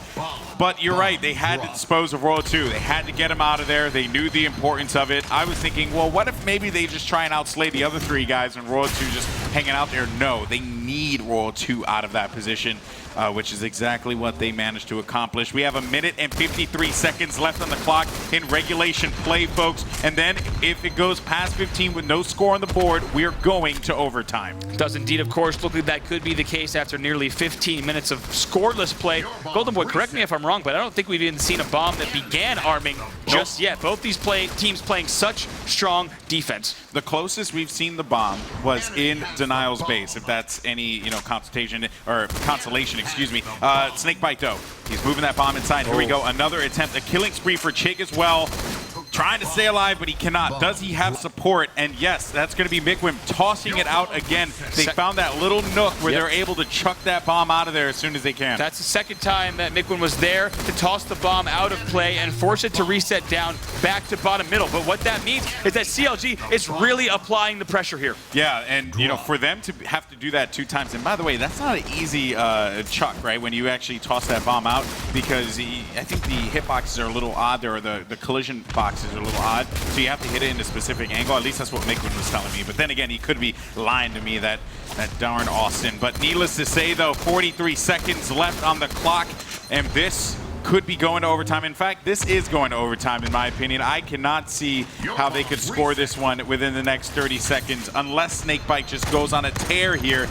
But you're right, they had to dispose of Royal 2. They had to get him out of there. They knew the importance of it. I was thinking, well, what if maybe they just try and outslay the other 3 guys and Royal 2 just hanging out there? No, they need Royal 2 out of that position, which is exactly what they managed to accomplish. We have 1 minute and 53 seconds left on the clock in regulation play, folks. And then if it goes past 15 with no score on the board, we're going to overtime. Does indeed, of course, look like that could be the case after nearly 15 minutes of scoreless play. Golden Boy, correct me if I'm wrong, but I don't think we've even seen a bomb that began arming just yet. Both these teams playing such strong defense. The closest we've seen the bomb was in Denial's base, if that's any consultation or consolation, excuse me. Snakebite, though, he's moving that bomb inside. Here we go, another attempt, a killing spree for Chig as well. Trying to stay alive, but he cannot. Does he have support? And yes, that's going to be Mickwin tossing it out again. They found that little nook where they're able to chuck that bomb out of there as soon as they can. That's the second time that Mickwin was there to toss the bomb out of play and force it to reset down back to bottom middle. But what that means is that CLG is really applying the pressure here. Yeah, and for them to have to do that 2 times, and by the way, that's not an easy chuck, right, when you actually toss that bomb out, because I think the hitboxes are a little odd there, or the collision boxes are a little odd, so you have to hit it in a specific angle. At least that's what Mickwin was telling me. But then again, he could be lying to me, that darn Austin. But needless to say, though, 43 seconds left on the clock, and this could be going to overtime. In fact, this is going to overtime, in my opinion. I cannot see how they could score this one within the next 30 seconds, unless Snakebite just goes on a tear here.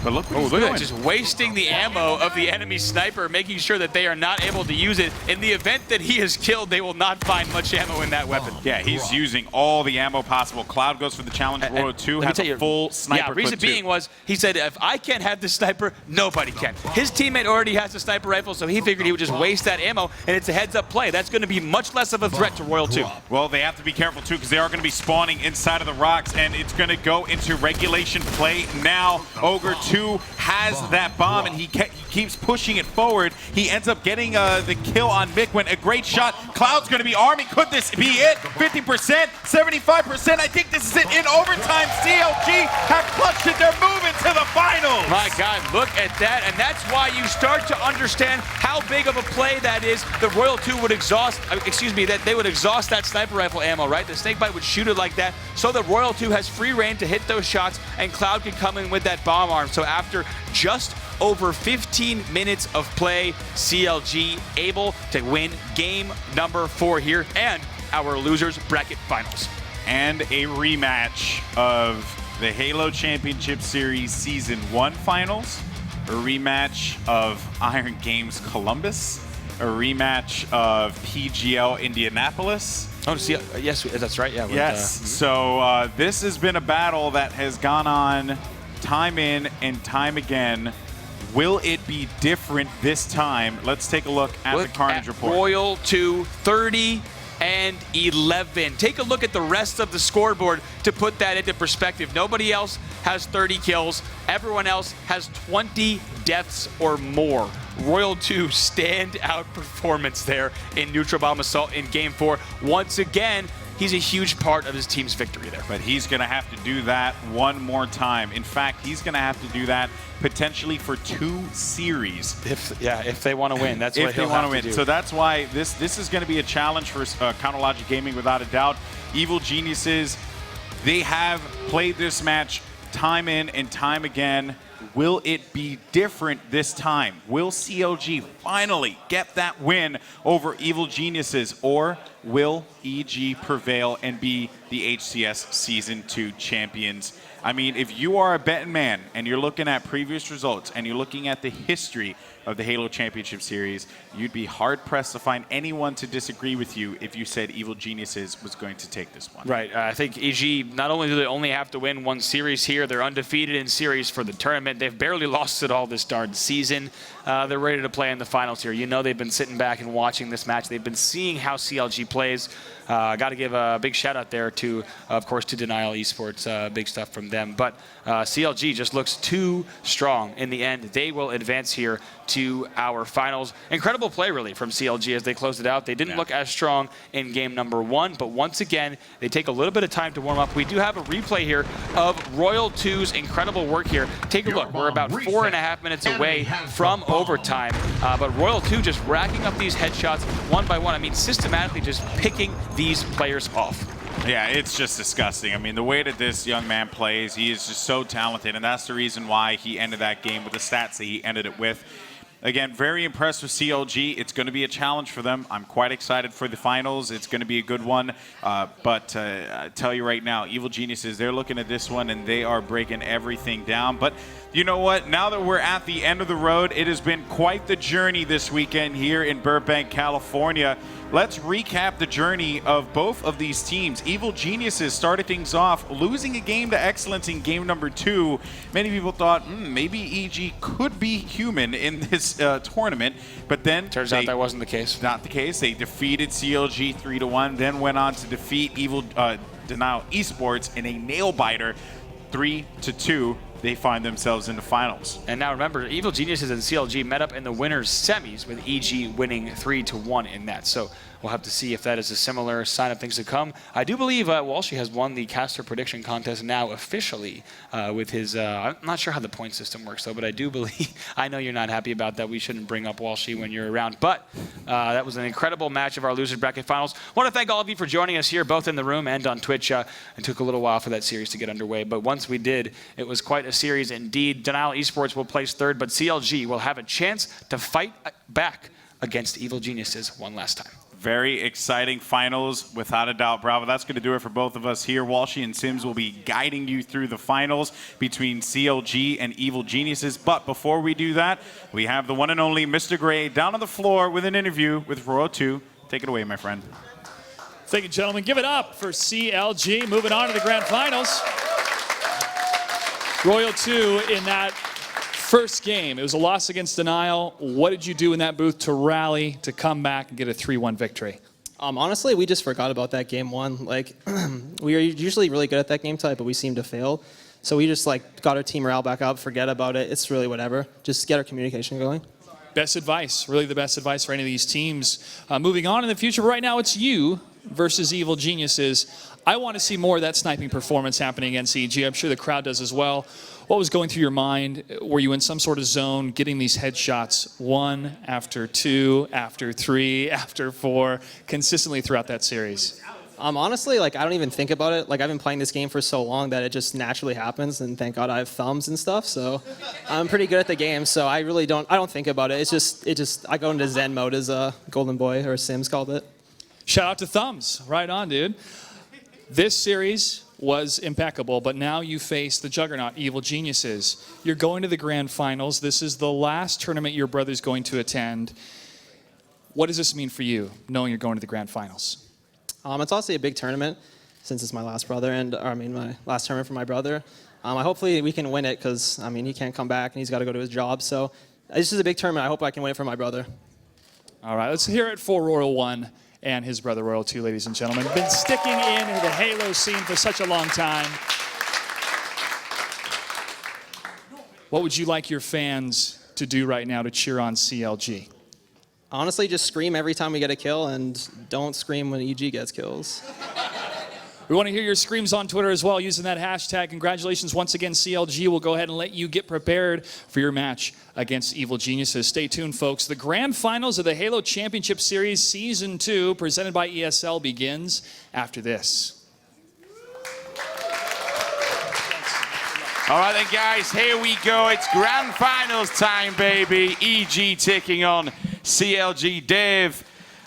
But look what he's doing. Look at that, just wasting the ammo of the enemy sniper, making sure that they are not able to use it. In the event that he is killed, they will not find much ammo in that weapon. Yeah, he's using all the ammo possible. Cloud goes for the challenge. Royal 2 has a full sniper. Yeah, reason being was, he said, if I can't have the sniper, nobody can. His teammate already has a sniper rifle, so he figured he would just waste that ammo, and it's a heads-up play. That's going to be much less of a threat to Royal 2. Well, they have to be careful, too, because they are going to be spawning inside of the rocks, and it's going to go into regulation play now. Ogre 2 has that bomb, and he keeps pushing it forward. He ends up getting the kill on Mickwin. A great shot. Cloud's going to be arming. Could this be it? 50%, 75%. I think this is it. In overtime, CLG have clutched it. They're moving to the finals. My God, look at that. And that's why you start to understand how big of a play that is. The Royal 2 would exhaust, that they would exhaust that sniper rifle ammo, right? The Snakebite would shoot it like that, so that Royal 2 has free reign to hit those shots, and Cloud can come in with that bomb arm. So after just over 15 minutes of play, CLG able to win game number 4 here, and our losers bracket finals. And a rematch of the Halo Championship Series Season 1 finals, a rematch of Iron Games Columbus, a rematch of PGL Indianapolis. Oh, see, yes, that's right. Yeah. Yes. So this has been a battle that has gone on time in and time again. Will it be different this time? Let's take a look at the Carnage report. Royal 2, 30 and 11. Take a look at the rest of the scoreboard to put that into perspective. Nobody else has 30 kills. Everyone else has 20 deaths or more. Royal 2 standout performance there in neutral bomb assault in Game 4. Once again, he's a huge part of his team's victory there. But he's going to have to do that one more time. In fact, he's going to have to do that potentially for 2 series. If they want to win, that's what he'll have to do. So that's why this is going to be a challenge for Counterlogic Gaming without a doubt. Evil Geniuses, they have played this match time in and time again. Will it be different this time? Will CLG finally get that win over Evil Geniuses, or will EG prevail and be the HCS Season 2 champions? I mean, if you are a betting man and you're looking at previous results and you're looking at the history of the Halo Championship Series, you'd be hard-pressed to find anyone to disagree with you if you said Evil Geniuses was going to take this one. Right. I think EG, not only do they only have to win 1 series here, they're undefeated in series for the tournament. They've barely lost it all this darn season. They're ready to play in the finals here. You know they've been sitting back and watching this match. They've been seeing how CLG plays. Got to give a big shout out there to, of course, to Denial Esports. Big stuff from them. But CLG just looks too strong in the end. They will advance here to our finals. Incredible play, really, from CLG as they closed it out. They didn't look as strong in game number 1, but once again, they take a little bit of time to warm up. We do have a replay here of Royal 2's incredible work here. Take a look. We're about 4.5 minutes away from overtime, but Royal 2 just racking up these headshots one by one. I mean, systematically just picking these players off. Yeah, it's just disgusting. I mean, the way that this young man plays, he is just so talented, and that's the reason why he ended that game with the stats that he ended it with. Again, very impressed with CLG. It's going to be a challenge for them. I'm quite excited for the finals. It's going to be a good one. But I tell you right now, Evil Geniuses, they're looking at this one, and they are breaking everything down. But you know what? Now that we're at the end of the road, it has been quite the journey this weekend here in Burbank, California. Let's recap the journey of both of these teams. Evil Geniuses started things off losing a game to Excellence in game number 2. Many people thought maybe EG could be human in this tournament, but then turns out that wasn't the case. Not the case. They defeated CLG 3-1, then went on to defeat Denial Esports in a nail biter 3-2. They find themselves in the finals. And now remember, Evil Geniuses and CLG met up in the winners semis with EG winning 3-1 in that. So we'll have to see if that is a similar sign of things to come. I do believe Walshy has won the caster prediction contest now officially with his, I'm not sure how the point system works though, but I do believe, I know you're not happy about that. We shouldn't bring up Walshy when you're around, but that was an incredible match of our Losers Bracket Finals. I want to thank all of you for joining us here, both in the room and on Twitch. It took a little while for that series to get underway, but once we did, it was quite a series indeed. Denial Esports will place 3rd, but CLG will have a chance to fight back against Evil Geniuses one last time. Very exciting finals, without a doubt. Bravo, that's going to do it for both of us here. Walshy and Sims will be guiding you through the finals between CLG and Evil Geniuses. But before we do that, we have the one and only Mr. Gray down on the floor with an interview with Royal 2. Take it away, my friend. Thank you, gentlemen. Give it up for CLG. Moving on to the grand finals. Royal 2 in that first game. It was a loss against Denial. What did you do in that booth to rally, to come back and get a 3-1 victory? Honestly, we just forgot about that game 1. Like, we are usually really good at that game type, but we seem to fail. So we just got our team morale back up, forget about it. It's really whatever. Just get our communication going. Best advice, really the best advice for any of these teams. Moving on in the future, right now it's you versus Evil Geniuses. I want to see more of that sniping performance happening against EG. I'm sure the crowd does as well. What was going through your mind? Were you in some sort of zone, getting these headshots 1 after 2, after 3, after 4, consistently throughout that series? Honestly, I don't even think about it. I've been playing this game for so long that it just naturally happens, and thank God I have thumbs and stuff, so I'm pretty good at the game, so I don't think about it. I go into Zen mode, as Golden Boy or Sims called it. Shout out to thumbs. Right on, dude. This series was impeccable, but now you face the juggernaut, Evil Geniuses. You're going to the grand finals. This is the last tournament your brother's going to attend. What does this mean for you, knowing you're going to the grand finals? It's also a big tournament, since it's my last brother, my last tournament for my brother. Hopefully we can win it, because, he can't come back, and he's got to go to his job, so this is a big tournament. I hope I can win it for my brother. All right, let's hear it for Royal 1 and his brother Royal 2, ladies and gentlemen. Been sticking in the Halo scene for such a long time. What would you like your fans to do right now to cheer on CLG? Honestly, just scream every time we get a kill, and don't scream when EG gets kills. We want to hear your screams on Twitter as well using that hashtag. Congratulations once again, CLG. We'll go ahead and let you get prepared for your match against Evil Geniuses. Stay tuned, folks. The grand finals of the Halo Championship Series Season 2, presented by ESL, begins after this. All right then, guys, here we go. It's grand finals time, baby. EG taking on CLG. Dave,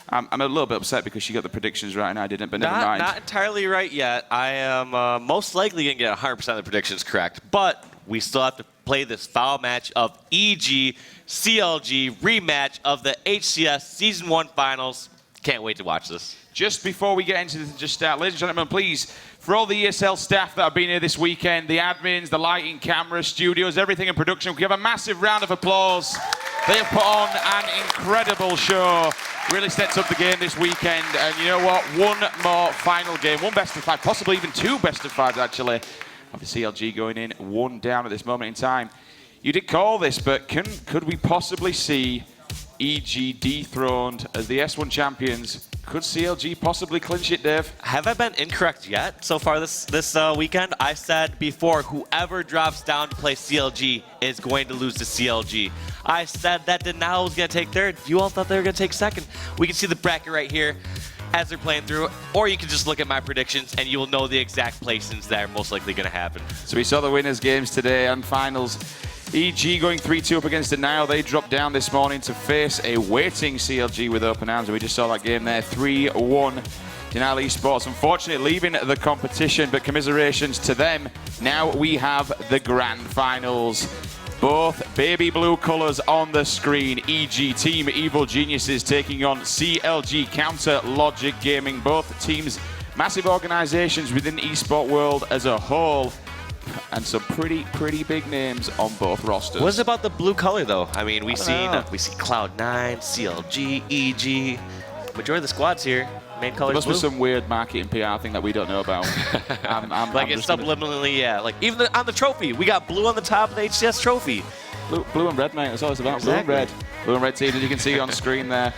I'm a little bit upset because she got the predictions right and I didn't, but never mind. Not entirely right yet. I am most likely going to get 100% of the predictions correct, but we still have to play this foul match of EG CLG rematch of the HCS Season 1 Finals. Can't wait to watch this. Just before we get into this, ladies and gentlemen, please, for all the ESL staff that have been here this weekend, the admins, the lighting, camera, studios, everything in production, we give a massive round of applause. They have put on an incredible show. Really sets up the game this weekend. And you know what? One more final game, one best of 5, possibly even 2 best of 5s actually, of the CLG going in, 1 down at this moment in time. You did call this, but could we possibly see EG dethroned as the S1 champions? Could CLG possibly clinch it, Dave? Have I been incorrect yet so far this weekend? I said before, whoever drops down to play CLG is going to lose to CLG. I said that Denial was going to take third. You all thought they were going to take second. We can see the bracket right here as they're playing through, or you can just look at my predictions and you will know the exact placings that are most likely going to happen. So we saw the winners' games today and finals. EG going 3-2 up against Denial. They dropped down this morning to face a waiting CLG with open arms. And we just saw that game there, 3-1. Denial Esports, unfortunately, leaving the competition, but commiserations to them. Now we have the grand finals. Both baby blue colors on the screen. EG Team Evil Geniuses taking on CLG Counter Logic Gaming. Both teams, massive organizations within the esport world as a whole. And some pretty big names on both rosters. What's about the blue color, though? I mean, we see Cloud9, CLG, EG. Majority of the squads here, main color Must blue. be some weird marketing PR thing that we don't know about. Like it's subliminally, yeah. Like even on the trophy, we got blue on the top of the HCS trophy. Blue and red, mate. That's all it's about. Exactly. Blue and red. Blue and red team, as you can see on screen there.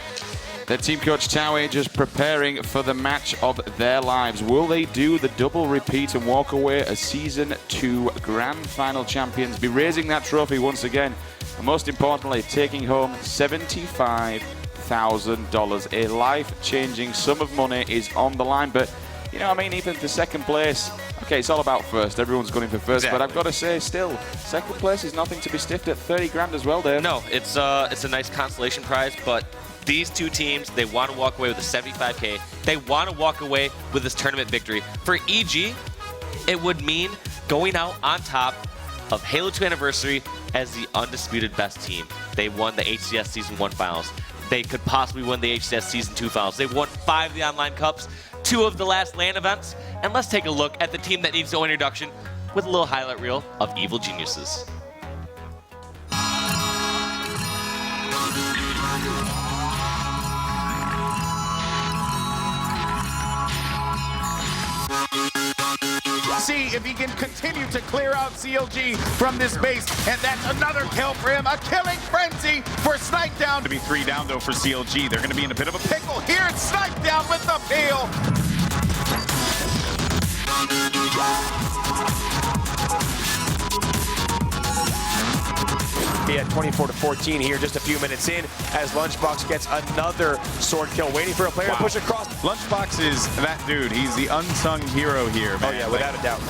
Their team coach Towie just preparing for the match of their lives. Will they do the double repeat and walk away as Season 2 Grand Final champions, be raising that trophy once again, and most importantly, taking home $75,000. A life-changing sum of money is on the line, but you know, I mean, even for second place, okay, it's all about first. Everyone's going for first, Exactly. but I've got to say, still, second place is nothing to be stiffed at. 30 grand as well, Dave. No, it's a nice consolation prize, but these two teams, they want to walk away with a 75K. They want to walk away with this tournament victory. For EG, it would mean going out on top of Halo 2 Anniversary as the undisputed best team. They won the HCS Season 1 Finals. They could possibly win the HCS Season 2 Finals. They've won 5 of the online cups, 2 of the last LAN events. And let's take a look at the team that needs no introduction with a little highlight reel of Evil Geniuses. See if he can continue to clear out CLG from this base, and that's another kill for him. A killing frenzy for Snipe Down. To be 3 down though for CLG, they're going to be in a bit of a Pickle here, it's Snipe Down with the peel. He had 24-14 here, just a few minutes in, as Lunchbox gets another sword kill, waiting for a player to push across. Lunchbox is that dude. He's the unsung hero here, man. Oh yeah, without a doubt.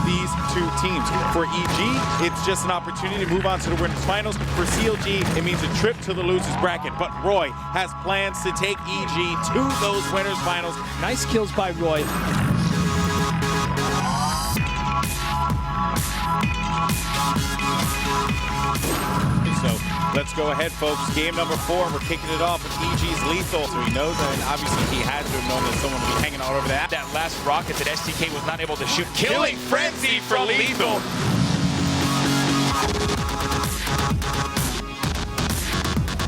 These two teams. For EG, it's just an opportunity to move on to the winners finals. For CLG, it means a trip to the losers bracket. But Roy has plans to take EG to those winners finals. Nice kills by Roy. So let's go ahead, folks. Game number 4. We're kicking it off with EG's Lethal. So he knows that, and obviously he had to have known that someone would be hanging out over there. That last rocket that STK was not able to shoot. Killing frenzy for Lethal.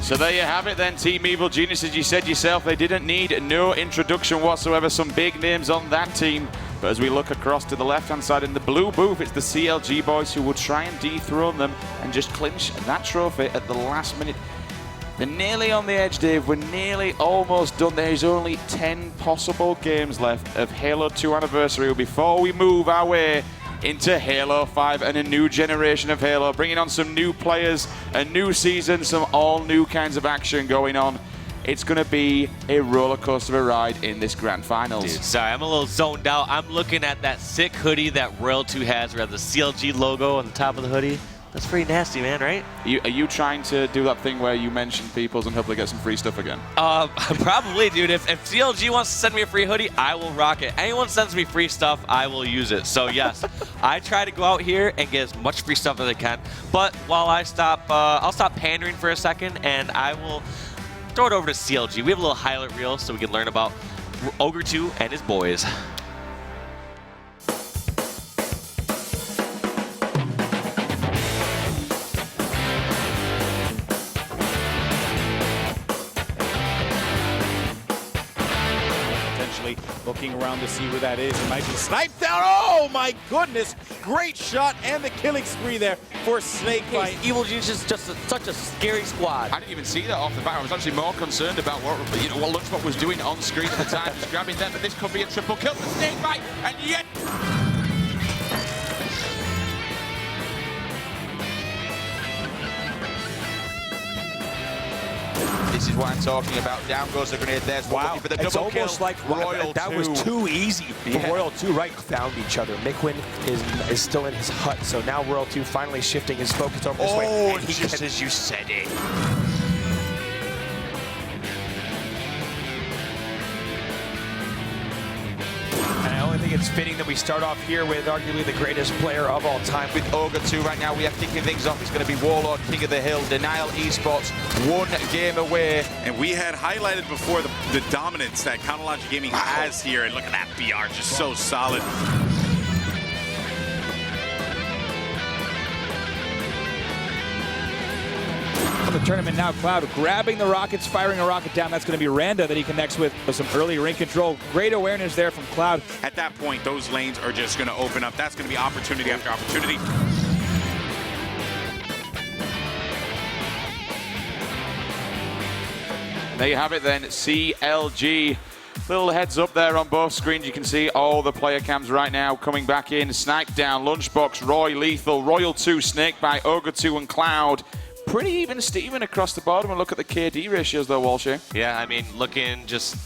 So there you have it then, Team Evil Genius. As you said yourself, they didn't need no introduction whatsoever. Some big names on that team. But as we look across to the left-hand side in the blue booth, it's the CLG boys who will try and dethrone them and just clinch that trophy at the last minute. They're nearly on the edge, Dave. We're nearly almost done. There's only 10 possible games left of Halo 2 Anniversary before we move our way into Halo 5 and a new generation of Halo, bringing on some new players, a new season, some all new kinds of action going on. It's going to be a roller coaster of a ride in this grand finals. Dude, sorry, I'm a little zoned out. I'm looking at that sick hoodie that Royal 2 has, where the CLG logo on the top of the hoodie. That's pretty nasty, man, right? Are you trying to do that thing where you mention people's and hopefully get some free stuff again? Probably, dude. If CLG wants to send me a free hoodie, I will rock it. Anyone sends me free stuff, I will use it. So yes, I try to go out here and get as much free stuff as I can. But while I stop, I'll stop pandering for a second, and I will throw it over to CLG. We have a little highlight reel so we can learn about Ogre 2 and his boys. Looking around to see where that is. It might be sniped down. Oh my goodness! Great shot and the killing spree there for Snakebite. Evil Genius is just such a scary squad. I didn't even see that off the bat. I was actually more concerned about what Lunchbox was doing on screen at the time. Just grabbing them, but this could be a triple kill for Snakebite, and yet. This is what I'm talking about. Down goes the grenade. There's one looking for the double kill. It's almost like Royal that 2. was too easy for Royal 2, right? Found each other. Mikwin is still in his hut, so now Royal 2 finally shifting his focus over this way. And he just, as you said it. And I only think it's fitting that we start off here with arguably the greatest player of all time. With Ogre 2 right now, we are kicking things off. It's going to be Warlord, King of the Hill, Denial Esports, one game away. And we had highlighted before the dominance that Counterlogic Gaming has here. And look at that BR, just so solid. The tournament now, Cloud grabbing the rockets, firing a rocket down. That's going to be Randa that he connects with some early ring control. Great awareness there from Cloud. At that point, those lanes are just going to open up. That's going to be opportunity after opportunity. There you have it then, CLG. Little heads up there on both screens. You can see all the player cams right now coming back in. Snipe down, Lunchbox, Roy, Lethal, Royal 2, Snakebite, Ogre 2, and Cloud. Pretty even Steven across the bottom, and look at the KD ratios though, Walshy. Yeah, I mean, looking just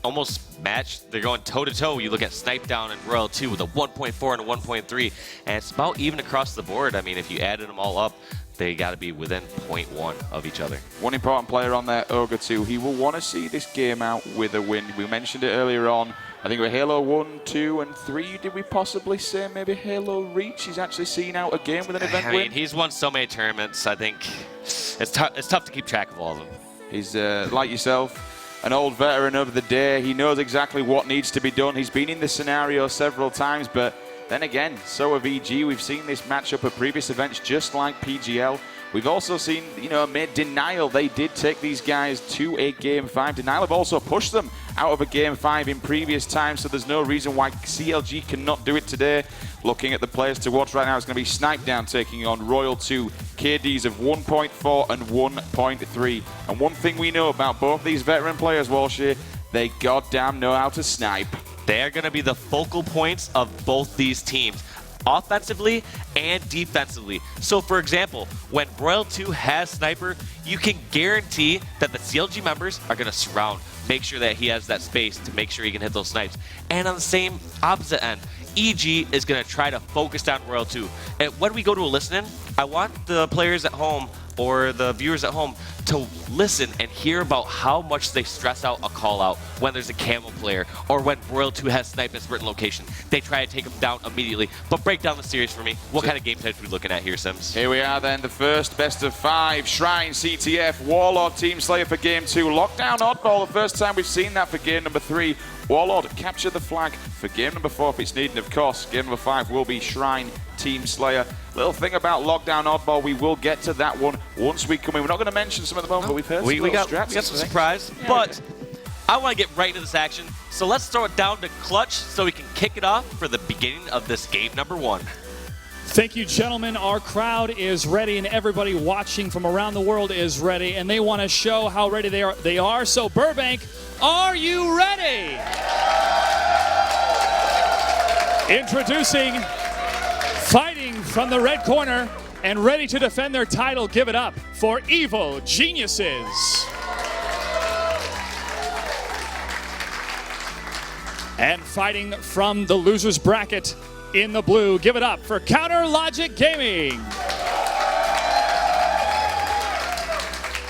almost matched. They're going toe-to-toe. You look at Snipe Down and Royal 2 with a 1.4 and a 1.3, and it's about even across the board. I mean, if you added them all up, they got to be within 0.1 of each other. One important player on there, Ogre 2. He will want to see this game out with a win. We mentioned it earlier on. I think with Halo 1, 2, and 3, did we possibly say maybe Halo Reach? He's actually seen out a game with an event win. I mean, he's won so many tournaments. I think it's tough to keep track of all of them. He's like yourself, an old veteran of the day. He knows exactly what needs to be done. He's been in this scenario several times, but then again, so have EG. We've seen this matchup at previous events, just like PGL. We've also seen, made Denial. They did take these guys to a Game 5. Denial have also pushed them out of a Game 5 in previous times, so there's no reason why CLG cannot do it today. Looking at the players to watch right now, it's going to be Snipe Down taking on Royal 2, KDs of 1.4 and 1.3. And one thing we know about both these veteran players, Walshy, they goddamn know how to snipe. They are going to be the focal points of both these teams, offensively and defensively. So for example, when Royal 2 has Sniper, you can guarantee that the CLG members are going to surround, make sure that he has that space to make sure he can hit those snipes. And on the same opposite end, EG is going to try to focus down Royal 2. And when we go to a listen-in, I want the players at home or the viewers at home to listen and hear about how much they stress out a call out when there's a camo player or when Royal 2 has sniped in a certain location. They try to take them down immediately. But break down the series for me. What kind of game types are we looking at here, Sims? Here we are then, the first best of 5. Shrine, CTF, Warlord, Team Slayer for Game 2. Lockdown, Oddball, the first time we've seen that for Game number 3. Warlord, capture the flag for Game number 4 if it's needed. And of course, Game number 5 will be Shrine, Team Slayer. little thing about Lockdown Oddball, we will get to that one once we come in. We're not going to mention some at the moment, but we've heard we got some surprise, but I want to get right into this action. So let's throw it down to Clutch so we can kick it off for the beginning of this game number 1. Thank you, gentlemen. Our crowd is ready, and everybody watching from around the world is ready, and they want to show how ready they are. So, Burbank, are you ready? Introducing, fighting from the red corner, and ready to defend their title. Give it up for Evil Geniuses. And fighting from the loser's bracket in the blue, give it up for Counter Logic Gaming.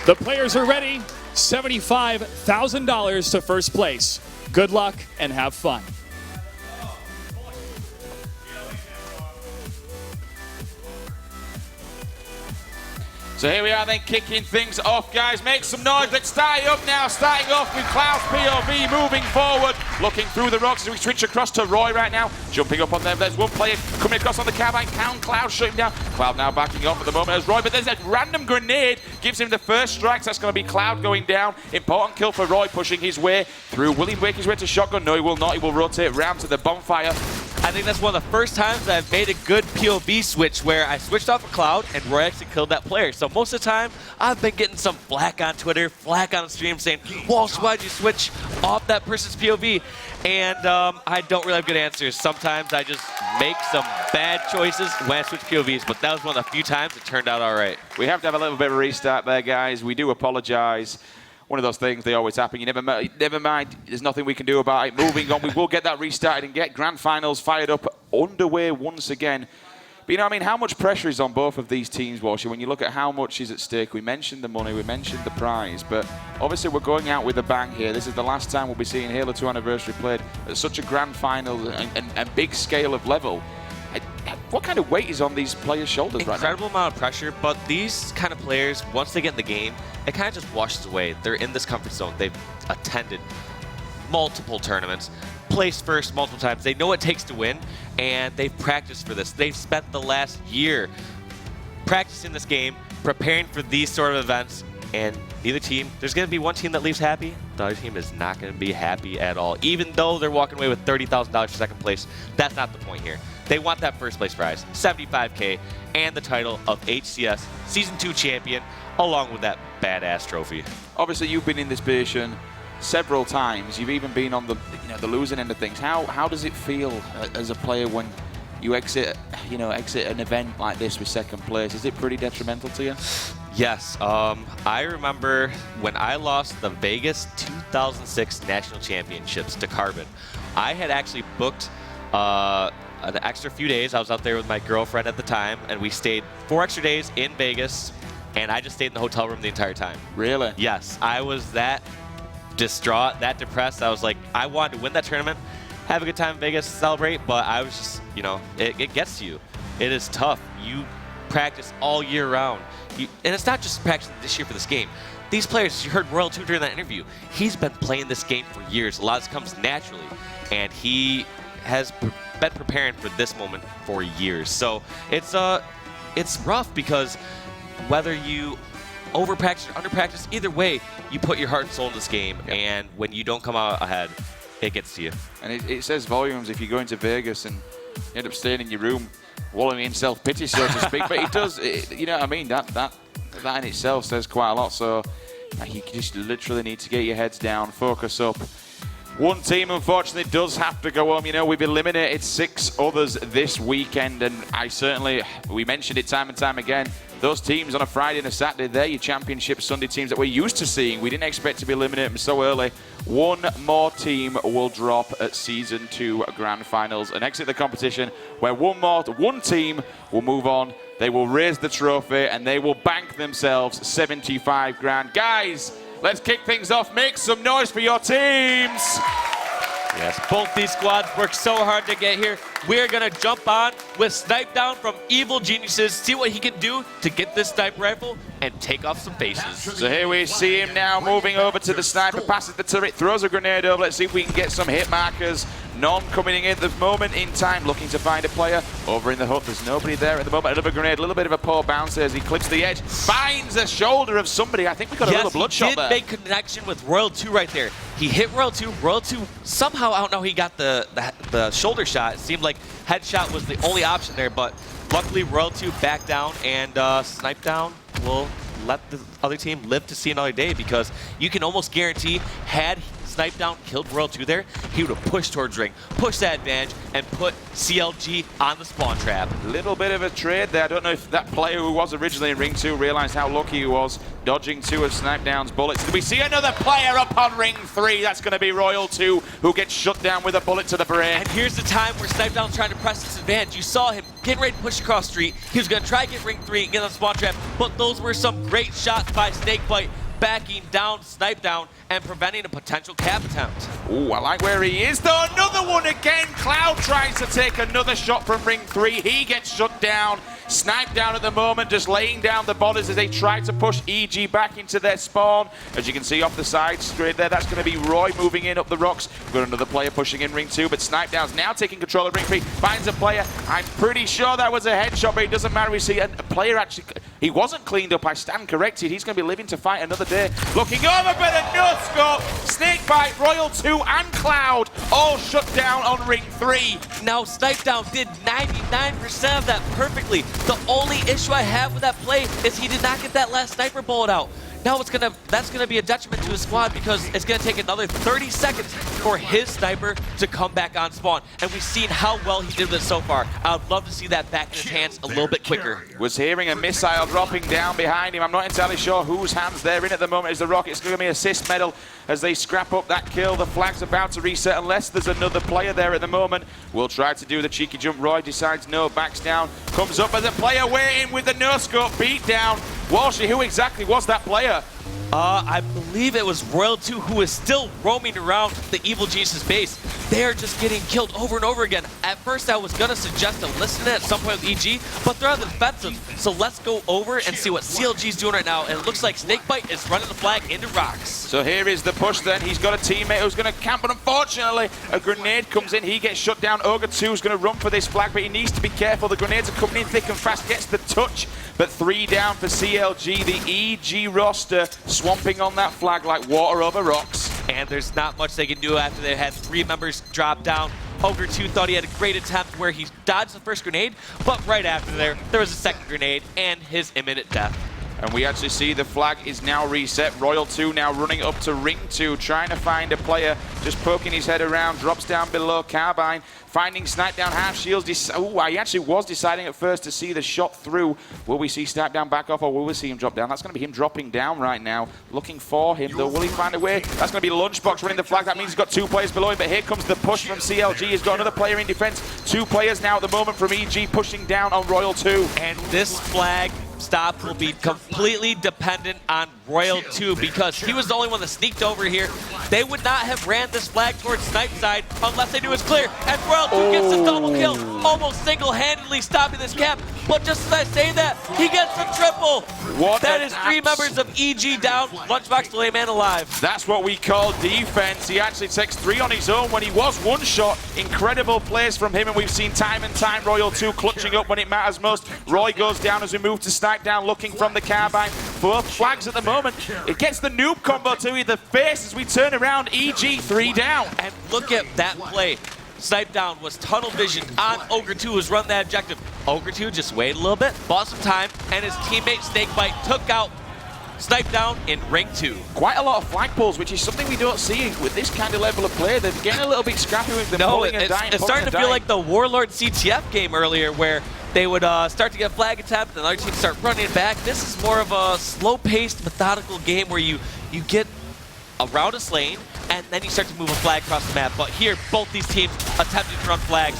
The players are ready. $75,000 to first place. Good luck and have fun. So here we are then kicking things off, guys. Make some noise. Let's start it up now. Starting off with Cloud's POV moving forward. Looking through the rocks as we switch across to Roy right now. Jumping up on them. There's one player coming across on the carbine. Cloud shutting down. Cloud now backing off at the moment as Roy. But there's a random grenade. Gives him the first strikes. That's going to be Cloud going down. Important kill for Roy pushing his way through. Will he break his way to shotgun? No, he will not. He will rotate round to the bonfire. I think that's one of the first times I've made a good POV switch where I switched off a Cloud and Roy actually killed that player. So most of the time, I've been getting some flack on Twitter, flack on the stream saying, Walsh, why'd you switch off that person's POV? And I don't really have good answers. Sometimes I just make some bad choices when I switch POVs, but that was one of the few times it turned out all right. We have to have a little bit of a restart there, guys. We do apologize. One of those things, they always happen. You never mind. There's nothing we can do about it. Moving on, we will get that restarted and get Grand Finals fired up underway once again. But you know what I mean? How much pressure is on both of these teams, Walshy? When you look at how much is at stake, we mentioned the money, we mentioned the prize, but obviously we're going out with a bang here. This is the last time we'll be seeing Halo 2 Anniversary played at such a grand final and big scale of level. What kind of weight is on these players' shoulders right now? Incredible amount of pressure, but these kind of players, once they get in the game, it kind of just washes away. They're in this comfort zone. They've attended multiple tournaments, placed first multiple times. They know what it takes to win, and they've practiced for this. They've spent the last year practicing this game, preparing for these sort of events, and neither team, there's going to be one team that leaves happy, the other team is not going to be happy at all. Even though they're walking away with $30,000 for second place, that's not the point here. They want that first place prize, $75K, and the title of HCS Season 2 champion, along with that badass trophy. Obviously, you've been in this position several times. You've even been on the the losing end of things. How does it feel as a player when you exit an event like this with second place? Is it pretty detrimental to you? Yes. I remember when I lost the Vegas 2006 National Championships to Carbon. I had actually booked an extra few days. I was out there with my girlfriend at the time, and we stayed 4 extra days in Vegas, and I just stayed in the hotel room the entire time. Really? Yes. I was that distraught, that depressed. I was like, I wanted to win that tournament, have a good time in Vegas, celebrate, but I was just, it gets to you. It is tough. You practice all year round. And it's not just practicing this year for this game. These players, you heard Royal 2 during that interview, he's been playing this game for years. A lot of this comes naturally, and he has been preparing for this moment for years. So it's rough because whether you over-practice or under-practice, either way, you put your heart and soul in this game, and when you don't come out ahead, it gets to you. And it says volumes if you go into Vegas and you end up staying in your room, wallowing in self-pity, so to speak. But it does, you know what I mean? That in itself says quite a lot. So you just literally need to get your heads down, focus up. One team, unfortunately, does have to go home. We've eliminated 6 others this weekend, and we mentioned it time and time again. Those teams on a Friday and a Saturday, they're your championship Sunday teams that we're used to seeing. We didn't expect to be eliminated them so early. One more team will drop at Season 2 Grand Finals and exit the competition, where one team will move on. They will raise the trophy, and they will bank themselves 75 grand. Guys, let's kick things off. Make some noise for your teams. Yes, both these squads worked so hard to get here. We're going to jump on with Snipe Down from Evil Geniuses, see what he can do to get this sniper rifle and take off some faces. So here we see him now moving over to the sniper, passes the turret, throws a grenade over. Let's see if we can get some hit markers. None coming in at the moment in time, looking to find a player over in the hut. There's nobody there at the moment. Another grenade, a little bit of a poor bounce as he clips the edge, finds the shoulder of somebody. I think we got a little bloodshot there. Yes, he did make connection with Royal 2 right there. He hit Royal 2. Royal 2 somehow, I don't know, he got the shoulder shot. It seemed like headshot was the only option there, but luckily Royal 2 backed down, and Snipe Down will let the other team live to see another day, because you can almost guarantee, had Snipe Down killed Royal 2 there, he would have pushed towards ring, pushed that advantage, and put CLG on the spawn trap. Little bit of a trade there. I don't know if that player who was originally in ring 2 realized how lucky he was, dodging 2 of Snipe Down's bullets. Do we see another player up on ring 3? That's going to be Royal 2, who gets shut down with a bullet to the brain. And here's the time where Snipe Down's trying to press this advantage. You saw him getting ready to push across street. He was going to try to get ring 3 and get on the spawn trap, but those were some great shots by Snakebite, backing down Snipe Down and preventing a potential cap attempt. Ooh, I like where he is though. Another one again. Cloud tries to take another shot from ring 3. He gets shut down. Snipe Down at the moment, just laying down the bodies as they try to push EG back into their spawn. As you can see off the side straight there, that's going to be Roy moving in up the rocks. We've got another player pushing in ring 2, but Snipe Down's now taking control of ring 3. Finds a player. I'm pretty sure that was a headshot, but it doesn't matter. We see a player actually, he wasn't cleaned up. I stand corrected. He's going to be living to fight another day. Looking over, but a no-scope. Snakebite, Royal 2, and Cloud all shut down on ring 3. Now, Snipe Down did 99% of that perfectly. The only issue I have with that play is he did not get that last sniper bullet out. Now that's gonna be a detriment to his squad, because it's gonna take another 30 seconds for his sniper to come back on spawn. And we've seen how well he did this so far. I would love to see that back in his hands a little bit quicker. Was hearing a missile dropping down behind him. I'm not entirely sure whose hands they're in at the moment. Is the Rockets going to be assist medal as they scrap up that kill? The flag's about to reset unless there's another player there at the moment. We'll try to do the cheeky jump. Roy decides no, backs down, comes up as a player waiting with the no-scope beat down. Walshy, who exactly was that player? I believe it was Royal 2 who is still roaming around the Evil Genius's base. They're just getting killed over and over again. At first, I was going to suggest to listen at some point with EG, but they're on the defensive. So let's go over and see what CLG's doing right now. And it looks like Snakebite is running the flag into rocks. So here is the push then. He's got a teammate who's going to camp, but unfortunately, a grenade comes in. He gets shut down. Ogre 2 is going to run for this flag, but he needs to be careful. The grenades are coming in thick and fast. Gets the touch, but 3 down for CLG. The EG roster swamping on that flag like water over rocks. And there's not much they can do after they had 3 members drop down. Ogre 2 thought he had a great attempt where he dodged the first grenade, but right after there was a second grenade and his imminent death. And we actually see the flag is now reset. Royal 2 now running up to ring 2, trying to find a player, just poking his head around, drops down below Carbine, finding Snipe Down half shields. He actually was deciding at first to see the shot through. Will we see Snipe Down back off, or will we see him drop down? That's going to be him dropping down right now, looking for him, though. Will he find a way? That's going to be Lunchbox running the flag. That means he's got 2 players below him, but here comes the push from CLG. He's got another player in defense. 2 players now at the moment from EG pushing down on Royal 2. And this flag stop will be completely dependent on Royal 2, because he was the only one that sneaked over here. They would not have ran this flag towards Snipe side unless they knew it was clear. And Royal 2 gets the double kill, almost single-handedly stopping this cap. But just as I say that, he gets the triple. That is 3 members of EG down. Lunchbox delay man alive. That's what we call defense. He actually takes 3 on his own when he was one shot. Incredible plays from him, and we've seen time and time Royal 2 clutching up when it matters most. Roy goes down as we move to Snipe Down, looking from the Carbine. 4 flags at the moment. It gets the noob combo to the face as we turn around. EG 3 down. And look at that play. Snipe Down was tunnel vision on Ogre 2, who's run that objective. Ogre 2 just waited a little bit, bought some time, and his teammate Snakebite took out Snipe Down in ring 2. Quite a lot of flag pulls, which is something we don't see with this kind of level of play. They're getting a little bit scrappy with them pulling and dying. It's starting to feel like the Warlord CTF game earlier, where they would start to get flag attempt and the other teams start running back. This is more of a slow-paced, methodical game where you get around a lane and then you start to move a flag across the map. But here, both these teams attempting to run flags.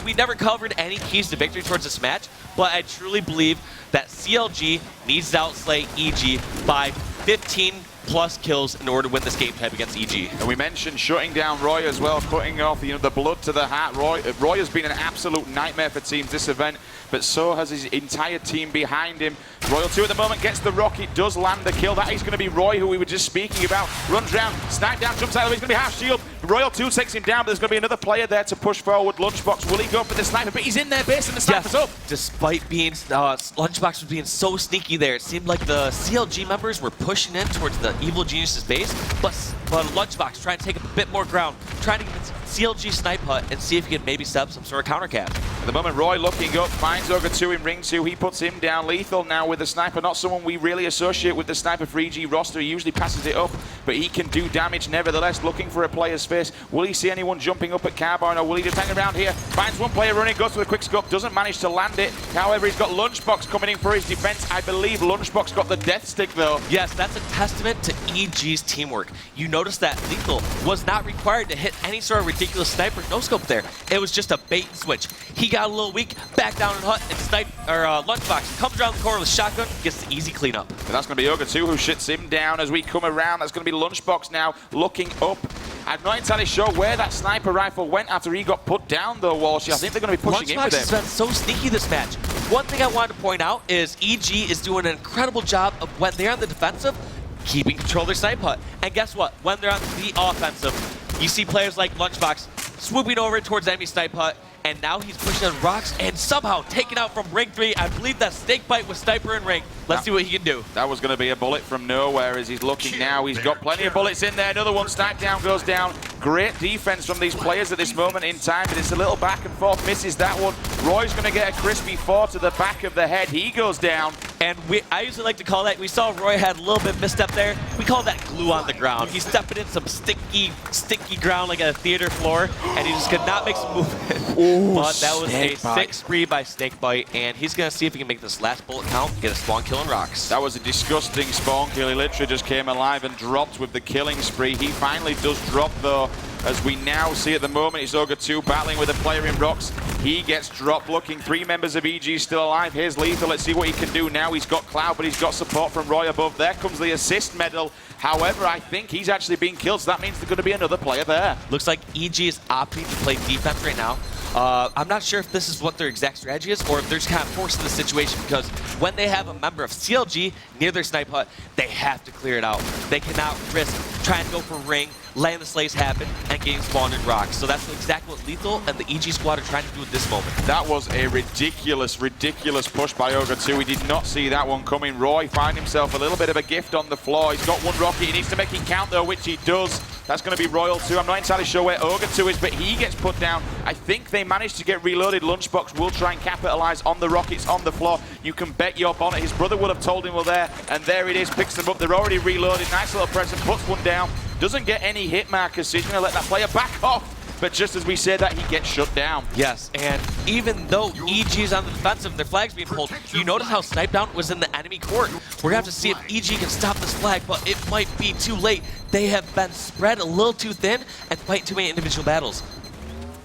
We never covered any keys to victory towards this match, but I truly believe that CLG needs to outslay EG by 15 plus kills in order to win this game type against EG. And we mentioned shutting down Roy as well, cutting off the blood to the heart. Roy has been an absolute nightmare for teams this event, but so has his entire team behind him. Royal 2 at the moment gets the rocket, does land the kill. That is going to be Roy, who we were just speaking about. Runs down, snipe down, jumps out of the way. It's going to be half shield. Royal 2 takes him down, but there's going to be another player there to push forward. Lunchbox, will he go for the sniper? But he's in there, base, and the sniper's up. Despite being, Lunchbox was being so sneaky there, it seemed like the CLG members were pushing in towards the Evil Genius's base, but Lunchbox trying to take a bit more ground, trying to get the CLG snipe hut and see if he can maybe set up some sort of counter cap. At the moment, Roy looking up, finds Ogre 2 in ring 2. He puts him down. Lethal now with the sniper, not someone we really associate with the sniper for EG roster. He usually passes it up, but he can do damage nevertheless, looking for a player's face. Will he see anyone jumping up at Carbine, or will he just hang around here? Finds one player running, goes for the quick scope, doesn't manage to land it. However, he's got Lunchbox coming in for his defense. I believe Lunchbox got the death stick though. Yes, that's a testament to EG's teamwork. You notice that Lethal was not required to hit any sort of ridiculous sniper no scope there. It was just a bait and switch. He got a little weak, back down in hut, and Lunchbox comes around the corner with a shotgun, gets the easy cleanup. And that's going to be Ogre 2 who shits him down as we come around. That's going to be Lunchbox now looking up. I'm not entirely sure where that sniper rifle went after he got put down though, Walsh. I think they're going to be pushing in with him. Lunchbox has been so sneaky this match. One thing I wanted to point out is EG is doing an incredible job of when they're on the defensive, keeping control of their snipe hut. And guess what? When they're on the offensive, you see players like Lunchbox swooping over towards enemy snipe hut, and now he's pushing on rocks and somehow taken out from ring 3. I believe that snake bite was sniper in ring. Let's see what he can do. That was going to be a bullet from nowhere as he's looking now. He's got plenty of bullets in there. Another one sniped down, goes down. Great defense from these players at this moment in time, but it's a little back and forth. Misses that one. Roy's going to get a crispy 4 to the back of the head. He goes down. And I usually like to call that, we saw Roy had a little bit misstep there. We call that glue on the ground. He's stepping in some sticky ground like a theater floor, and he just could not make some movement. Ooh, but that was a Snakebite. 6-3 by Snakebite, and he's going to see if he can make this last bullet count, get a spawn kill in rocks. That was a disgusting spawn kill. He literally just came alive and dropped with the killing spree. He finally does drop though, as we now see at the moment. It's Ogre 2 battling with a player in rocks. He gets dropped looking. 3 members of EG still alive. Here's Lethal. Let's see what he can do now. He's got Cloud, but he's got support from Roy above. There comes the assist medal. However, I think he's actually being killed, so that means there's going to be another player there. Looks like EG is opting to play defense right now. I'm not sure if this is what their exact strategy is, or if they're just kind of forced in the situation, because when they have a member of CLG near their snipe hut, they have to clear it out. They cannot risk trying to go for ring, letting the slays happen, and getting spawned in rocks. So that's exactly what Lethal and the EG squad are trying to do at this moment. That was a ridiculous push by Ogre 2. We did not see that one coming. Roy find himself a little bit of a gift on the floor. He's got one rocket. He needs to make it count though, which he does. That's going to be Royal 2. I'm not entirely sure where Ogre 2 is, but he gets put down. I think they managed to get reloaded. Lunchbox will try and capitalize on the rockets on the floor. You can bet your bonnet. His brother would have told him we're there, and there it is. Picks them up. They're already reloaded. Nice little present. Puts one down. Doesn't get any hit markers, so he's going to let that player back off. But just as we said that, he gets shut down. Yes, and even though EG is on the defensive, their flag's being pulled, you notice how Snipe Down was in the enemy court. We're going to have to see if EG can stop this flag, but it might be too late. They have been spread a little too thin and fighting too many individual battles.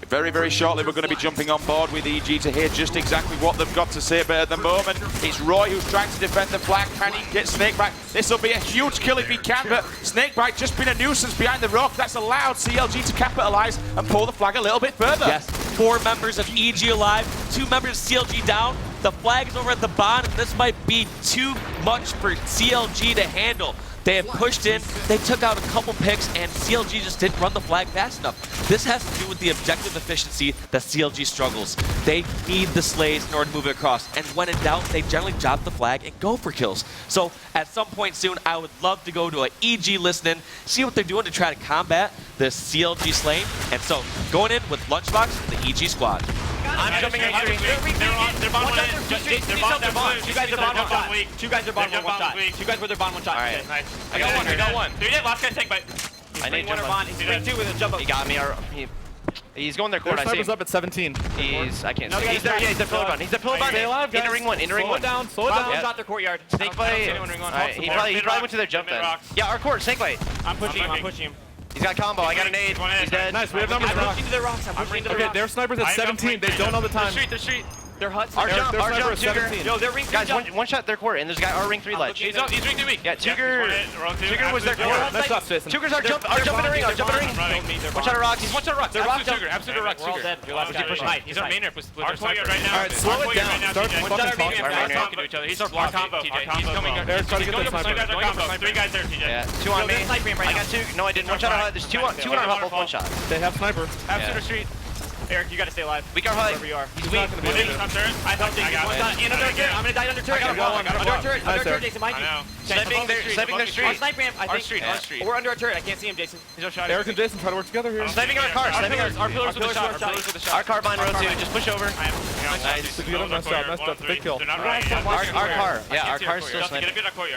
Very shortly, we're going to be jumping on board with EG to hear just exactly what they've got to say. But at the moment, it's Roy who's trying to defend the flag. Can he get Snakebite? This will be a huge kill if he can, but Snakebite just been a nuisance behind the rock. That's allowed CLG to capitalize and pull the flag a little bit further. Yes, 4 members of EG alive, 2 members of CLG down. The flag is over at the bottom. This might be too much for CLG to handle. They have pushed in, they took out a couple picks, and CLG just didn't run the flag fast enough. This has to do with the objective efficiency that CLG struggles. They need the slays in order to move it across, and when in doubt, they generally drop the flag and go for kills. So at some point soon, I would love to go to an EG listen in, see what they're doing to try to combat this CLG slaying. And so going in with Lunchbox, the EG squad. I'm jumping in green. They're bottom one. Two guys are bottom one shot. Two guys are bottom one shot. Two guys with their bottom one shot. Alright, nice. I got one. Dude, last guy's take bite. I need one or bond. He's green 2 with a jump up. He got me. He's going there court. I see him. Up at 17. I can't see. He's there. Yeah, he's the pillar bond. He's the pillar bond. In the ring one. Slow it down. One shot their courtyard. Snakebite. Alright, he probably went to their jump then. Yeah, our court. Snakebite. I'm pushing him. He's got combo. I got a nade. He's dead. Nice. We have numbers. I'm pushing to the rocks. Okay, their snipers at 17. They don't know the time. The street. They're Huts. Our jump, Tuger. Yo, they're ring 3 Guys, jump. one shot their court, and there's a guy our ring 3 ledge. He's ring 2 weak. Yeah, Tuger was their court. Nice job, Jason. Tuger's our jump in the ring. One shot of rocks. He's one shot of rocks. They're rock Absolute Tuger. Absolute rock. We're all dead. Your last guy. He's our main rep with our sniper right now. All right, slow it down. Start One shot of medium. We're talking to each other. He's our block combo. TJ. He's coming. Eric's trying to get that sniper. Three guys there, TJ. Yeah, 2 on me. I got 2. No, I didn't. One shot of HUD. There's 2 on our HUD, both one shot. They have sniper. Absolute street. Eric, you gotta stay alive. We got HUD. Wherever you are. He's weak. I got it. I'm gonna die under turret. Under turret. Under turret, Jason. Mind you. Sniping their street. Our sniper ramp, I think. Our street. We're under a turret. I can't see him, Jason. He's no shot. Eric and Jason try to work together here. Sniping our car. Sniping Our pillars with a shot. our carbine row 2. Just push over. Nice. Nice job. Big kill. Our car. Yeah, our car's still sniping.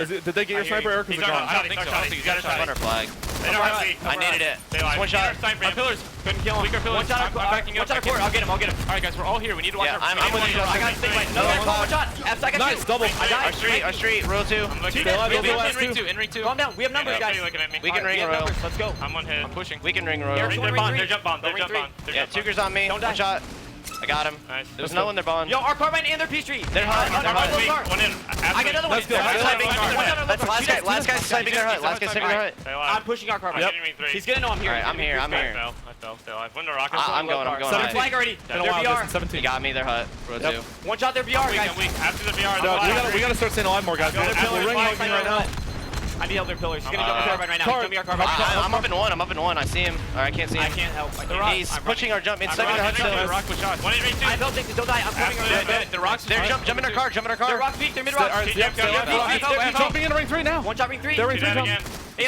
Did they get your sniper, Eric? Is it gone? I don't think so. He's got a shot. Runner flag. I needed it. One shot. Our pillars. Couldn't kill him. Weaker pillars. One shot of court. I'll get him. All right, guys, we're all here. We need to watch our. I'm with you. I got stick light. No, one shot. I got Nice, double. Our street, row 2. In ring 2. Calm down. We have numbers, guys. We can ring row. Let's go. I'm one hit. I'm pushing. We can ring row. They're bomb. They're jump bomb. Yeah, Tuger's on me. One shot. I got him. Nice. There's no one they're bond. Yo, our carbine and their P-Street. They're hot. One in. I got another one. That's last guy's sniping their hut. Last guy's sniping their hut. I'm pushing our carbine. He's gonna know I'm here. Alright, I'm here. I fell. Stay alive. When the rockets. I'm going. Flag already. Their VR. 17. You got me, their hut. Row 2. One shot their VR, guys. After the VR. We gotta start staying alive more, guys. We're ringing right now. I need help their pillars. He's gonna jump the carbine right now. He's jumping our carbine. I'm up in 1. I'm up in 1. I see him. Or I can't see him. I can't help. He's pushing our jump. It's sniping their hut still. Rock with shots. One in ring 2. I felt it. Don't die. I'm coming around. The rocks. They're jumping our car. They're rock peak. They're mid rock. They're jumping into ring 3 now. One shot ring 3. They're ring 3 jump.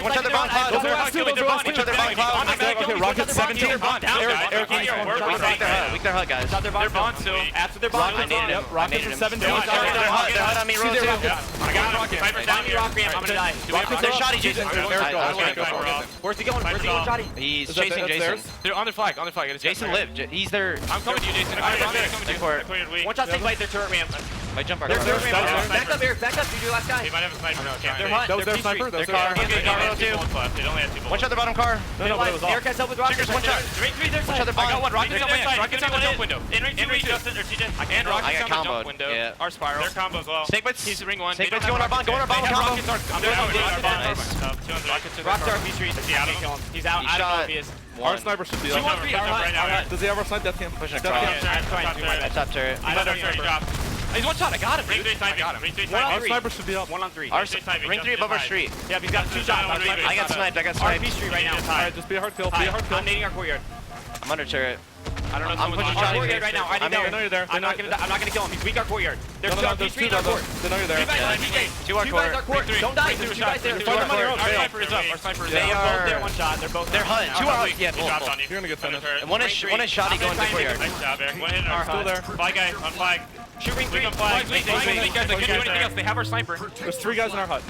One shot their bomb cloud. Those are last two. One shot their bomb cloud. Okay, Rocket 17. Eric, weak their hut, guys. They're bond still. After their bond. I needed him. Rockets are 17. They're hut on me, row 2. I got him. Sniper's down here. Rock ramp. I'm gonna die. They're shotty, Jason. Where's he going? Where's he going, Shotty? He's chasing Jason. They're on their flag. Jason lived. He's their. I'm coming to you, Jason. One shot, take light. Their turret ramp. Might jump our Their car. turret ramp. Back up, Eric. Back up. You do last guy. He might have a sniper. They're hot. That was their sniper. Their car. They only had 2 bullets. One shot their bottom car. No, but it was off. Eric has help with rockets. One shot. Ring 3, their One shot side. their bomb. I got one. Rockets on their side. Rockets on the jump window. In ring 2, Justin or TJ. And Rockets I got on the jump comboed. window. Yeah. Our spiral. Their combo as well. Snake bites. He's ring 1. Snake bites going our bond. Going our bond combo. Rockets are P-Street. Is he out of him? He's out. I don't know if he is. Our sniper should be up. 2-1-3. Alright. Does he have our snipe death cam? Pushing across. Yeah, Top turret. I don't know. He's one shot. I got him. Ring 3 sniping. Our sniper should be up. 1 on 3. Ring 3 above our street. Yeah, he's got 2 shots. I got sniped. Our P-Street right now. Alright, just be a hard kill. Be a hard kill. I'm nading our courtyard. I'm under turret. I don't know if I'm pushing our shotty. courtyard right now. I need help. I know you're there. I'm not gonna kill him. He's weak our courtyard. There's 2 on P-Street in our court. They know you're there. 2 guys on TJ. 2 our 2 guys our court. Don't die. There's 2 guys there. Our sniper is up. Our sniper is up. They are both there. 1 shot. They're both. They're hut. 2 are hut. Yeah, both. You're gonna get finished. And one is shotty going to courtyard. Nice job, Eric. One hit in our Still there. flag guy on flag. Shoot ring 3 on flag. Guys, they can't do anything else. They have our sniper. There's 3 guys in our hut.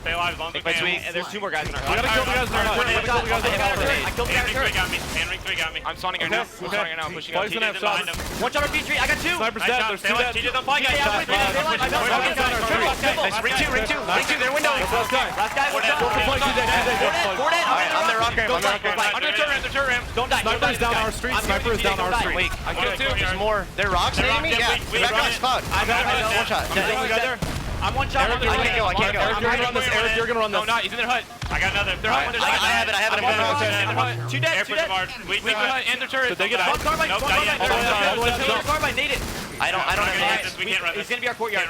Stay alive as long as we can. And there's 2 more guys in our We gotta kill the guys in our hut. We gotta kill the guys in our hut. I killed the guy in our Ring 3 turret. got me. And ring 3 got me. I'm sounding her now. I'm sounding her now. I'm pushing up. Flags gonna have shots. 1 shot on P-Street. I got 2. Sniper's dead. There's 2 dead. TJ's on flag guy. Ring 2. Ring 2. Their window. Last guy. Last guy. 1 shot. Go for flag, TJ. Four dead. I'm their rock ramp. Under turret ramp. Don't die. Sniper's down our street. Sniper is down our street. Wait, I killed 2. There's more. They're rocks hitting me? Yeah. Back on cloud. I got 1 shot. I'm 1 shot. I can't go. Eric, you're gonna run this. Eric, you're gonna run this. No, he's in their hut. I got another. Their hut. I have it. I'm going to 2 dead. 2 dead. Weak hut and their turret. Did they get One out? carbine. Nope, One not yet. carbine. Carbine. Nade it. I don't have We can't run He's this. gonna be our courtyard.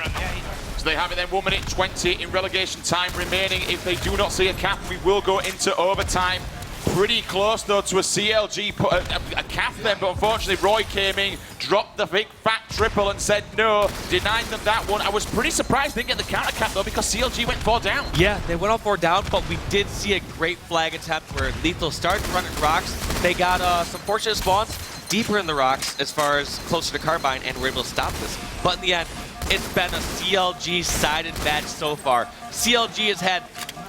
So they have it then, 1 minute 20 in relegation time remaining. If they do not see a cap, we will go into overtime. Pretty close though to a CLG put a cap then, but unfortunately Roy came in, dropped the big fat triple and said no, denied them that one. I was pretty surprised they didn't get the counter cap though because CLG went 4 down. Yeah, they went all 4 down, but we did see a great flag attempt where Lethal started running rocks. They got some fortunate spawns deeper in the rocks as far as closer to Carbine and were able to stop this. But in the end, it's been a CLG-sided match so far. CLG has had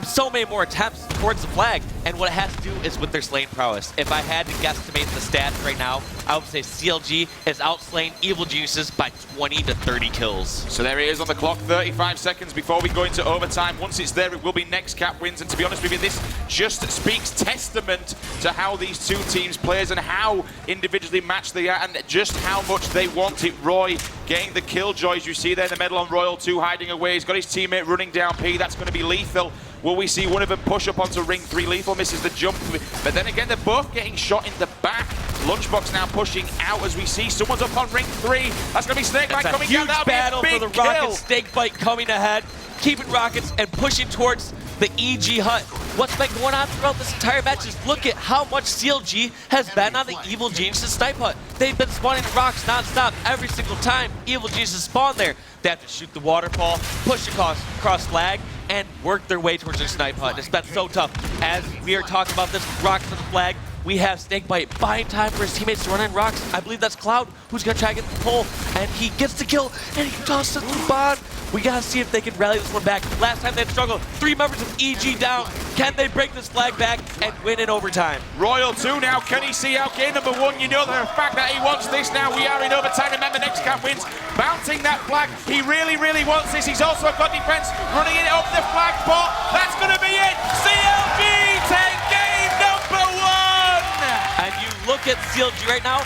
so many more attempts towards the flag, and what it has to do is with their slaying prowess. If I had to guesstimate the stats right now, I would say CLG is outslaying Evil Geniuses by 20 to 30 kills. So there it is on the clock, 35 seconds before we go into overtime. Once it's there, it will be next cap wins, and to be honest with you, this just speaks testament to how these two teams plays and how individually matched they are and just how much they want it. Roy getting the killjoys you see there in the middle on Royal 2, hiding away. He's got his teammate running down P. That's going to be lethal. Will we see one of them push up onto ring 3? Lethal misses the jump, but then again, they're both getting shot in the back. Lunchbox now pushing out as we see someone's up on ring 3. That's going to be Snakebite coming huge down. Battle be a big for the kill. Rockets. Snakebite coming ahead, keeping Rockets and pushing towards the EG hut. What's been going on throughout this entire match is look at how much CLG has been on the Evil Geniuses snipe hut. They've been spawning rocks non-stop every single time Evil Geniuses spawn there. They have to shoot the waterfall, push across flag, and work their way towards their snipe hut. It's been so tough. As we are talking about this, rocks on the flag, we have Snakebite buying time for his teammates to run in rocks. I believe that's Cloud who's going to try to get the pull, and he gets the kill, and he tosses the bond. We got to see if they can rally this one back. Last time they struggled, 3 members of EG down. Can they break this flag back and win in overtime? Royal 2 now, can he see out game number 1? You know the fact that he wants this now. We are in overtime. Remember, next cap wins. Bouncing that flag. He really, really wants this. He's also got defense running it up the flag spot. That's going to be it. CLG take game number 1. And you look at CLG right now,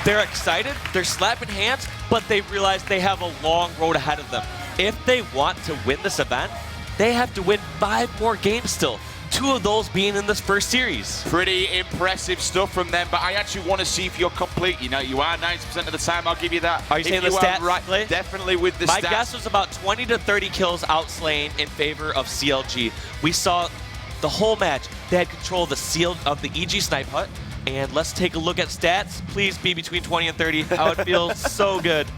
they're excited, they're slapping hands, but they realize they have a long road ahead of them. If they want to win this event, they have to win 5 more games still. 2 of those being in this first series. Pretty impressive stuff from them, but I actually want to see if you're complete. You know, you are 90% of the time, I'll give you that. Are you saying the stats? Right, Clay? definitely with the My stats. guess was about 20 to 30 kills outslaying in favor of CLG. We saw the whole match, they had control of the EG snipe hut. And let's take a look at stats. Please be between 20 and 30. I would feel so good.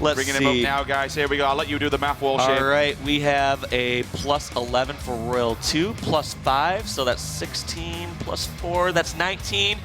Let's Bringing see. him up now, guys. Here we go. I'll let you do the math wall shape. All right, we have a plus 11 for Royal 2, plus 5, so that's 16, plus 4, that's 19.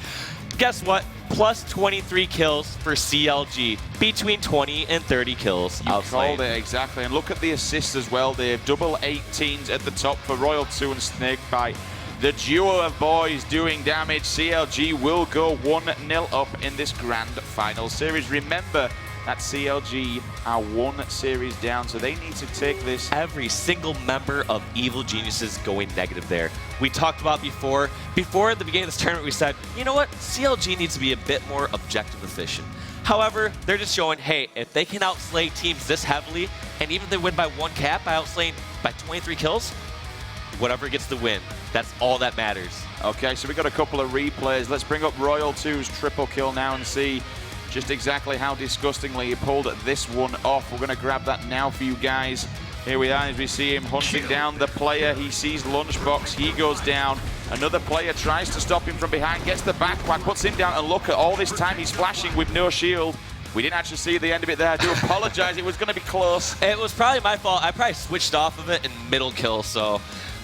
Guess what? Plus 23 kills for CLG, between 20 and 30 kills. You called it, exactly. And look at the assists as well, Dave. Double 18s at the top for Royal 2 and Snakebite. The duo of boys doing damage. CLG will go 1-0 up in this grand final series. Remember that CLG are 1 series down, so they need to take this. Every single member of Evil Geniuses going negative there. We talked about before at the beginning of this tournament, we said, you know what? CLG needs to be a bit more objective efficient. However, they're just showing, hey, if they can outslay teams this heavily, and even if they win by 1 cap by outslaying by 23 kills, whatever gets the win, that's all that matters. Okay, so we got a couple of replays. Let's bring up Royal 2's triple kill now and see just exactly how disgustingly he pulled this one off. We're going to grab that now for you guys. Here we are as we see him hunting down the player. He sees Lunchbox. He goes down. Another player tries to stop him from behind, gets the backpack, puts him down, and look at all this time he's flashing with no shield. We didn't actually see the end of it there. I do apologize. It was going to be close. It was probably my fault. I probably switched off of it in middle kill, so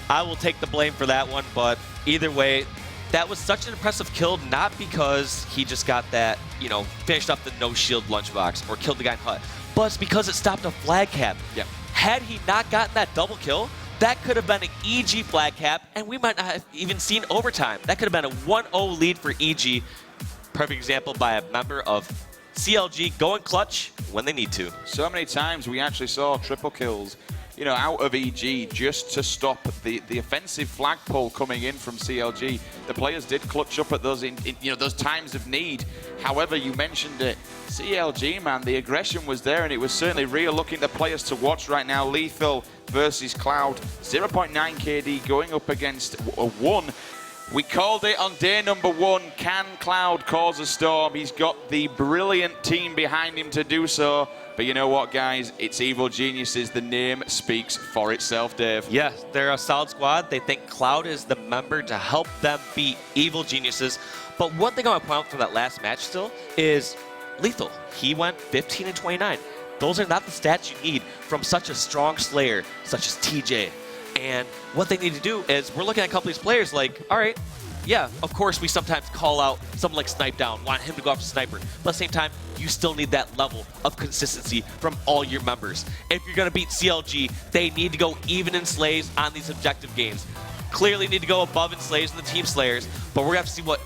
I will take the blame for that one. But either way, that was such an impressive kill, not because he just got that, you know, finished up the no shield lunchbox or killed the guy in hut, but it's because it stopped a flag cap. Yep. Had he not gotten that double kill, that could have been an EG flag cap, and we might not have even seen overtime. That could have been a 1-0 lead for EG. Perfect example by a member of CLG going clutch when they need to. So many times we actually saw triple kills, you know, out of EG just to stop the offensive flag pull coming in from CLG. The players did clutch up at those in you know, those times of need. However, you mentioned it, CLG, man, the aggression was there and it was certainly real. Looking at the players to watch right now, Lethal versus Cloud, 0.9 KD going up against 1. We called it on day number 1. Can Cloud cause a storm? He's got the brilliant team behind him to do so. But you know what, guys? It's Evil Geniuses. The name speaks for itself, Dave. Yeah, they're a solid squad. They think Cloud is the member to help them beat Evil Geniuses. But one thing I want to point out from that last match still is Lethal. He went 15 and 29. Those are not the stats you need from such a strong Slayer, such as TJ. And what they need to do is, we're looking at a couple of these players like, all right, yeah, of course we sometimes call out someone like Snipe Down, want him to go after Sniper. But at the same time, you still need that level of consistency from all your members. If you're going to beat CLG, they need to go even in slays on these objective games. clearly need to go above in Slayers and the Team Slayers, but we're going to have to see what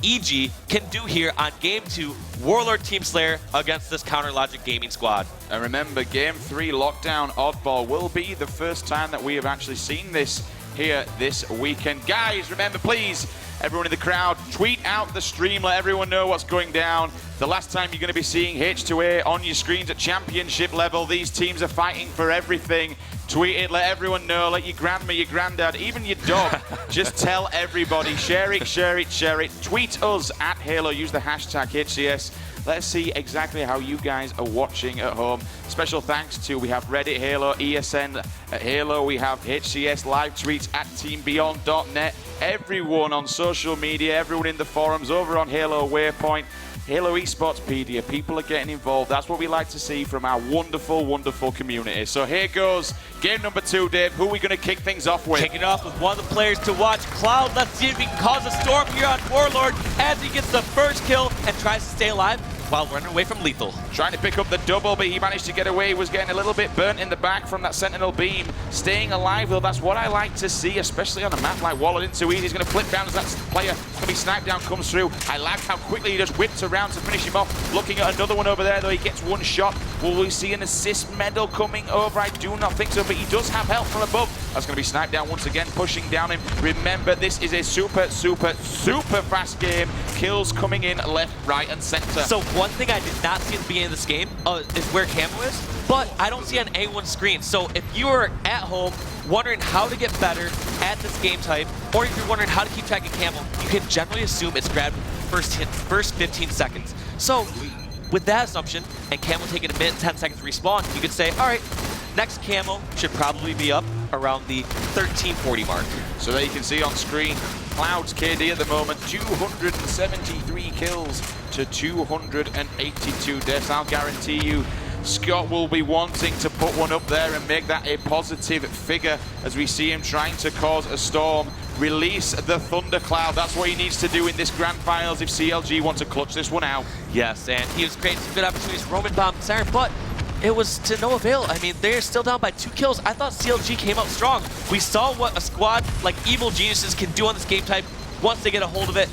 EG can do here on Game 2, Warlord Team Slayer against this Counter Logic Gaming squad. And remember, Game 3 Lockdown Oddball will be the first time that we have actually seen this here this weekend. Guys, remember, please, everyone in the crowd, tweet out the stream, let everyone know what's going down. The last time you're going to be seeing H2A on your screens at championship level. These teams are fighting for everything. Tweet it, let everyone know, let your grandma, your granddad, even your dog. Just tell everybody, share it, share it, share it. Tweet us at Halo, use the hashtag HCS. Let's see exactly how you guys are watching at home. Special thanks to, we have Reddit Halo, ESN Halo, we have HCS live tweets at teambeyond.net. Everyone on social media, everyone in the forums, over on Halo Waypoint, Halo Esportspedia, people are getting involved. That's what we like to see from our wonderful, wonderful community. So here goes game number 2, Dave. Who are we going to kick things off with? Kicking off with one of the players to watch, Cloud. Let's see if he can cause a storm here on Warlord as he gets the first kill and tries to stay alive while running away from Lethal. Trying to pick up the double, but he managed to get away. He was getting a little bit burnt in the back from that Sentinel beam. Staying alive, though, that's what I like to see, especially on a map like Warlord. Into easy. He's going to flip down as that player going to be sniped down, comes through. I like how quickly he just whipped around to finish him off. Looking at another one over there, though, he gets one shot. Will we see an assist medal coming over? I do not think so, but he does have help from above. That's going to be sniped down once again, pushing down him. Remember, this is a super, super, super fast game. Kills coming in left, right, and center. So one thing I did not see at the beginning of this game is where Camo is, but I don't see on A1 screen. So if you are at home wondering how to get better at this game type, or if you're wondering how to keep track of Camo, you can generally assume it's grabbed first 15 seconds. So with that assumption, and Camo taking a minute and 10 seconds to respawn, you could say, all right, next Camo should probably be up around the 1340 mark. So there you can see on screen, Cloud's KD at the moment, 273 kills to 282 deaths. I'll guarantee you Scott will be wanting to put one up there and make that a positive figure as we see him trying to cause a storm. Release the Thundercloud. That's what he needs to do in this grand finals if CLG want to clutch this one out. Yes, and he was creating some good opportunities. Roman bomb Siren, but it was to no avail. I mean, they're still down by 2 kills. I thought CLG came out strong. We saw what a squad like Evil Geniuses can do on this game type once they get a hold of it.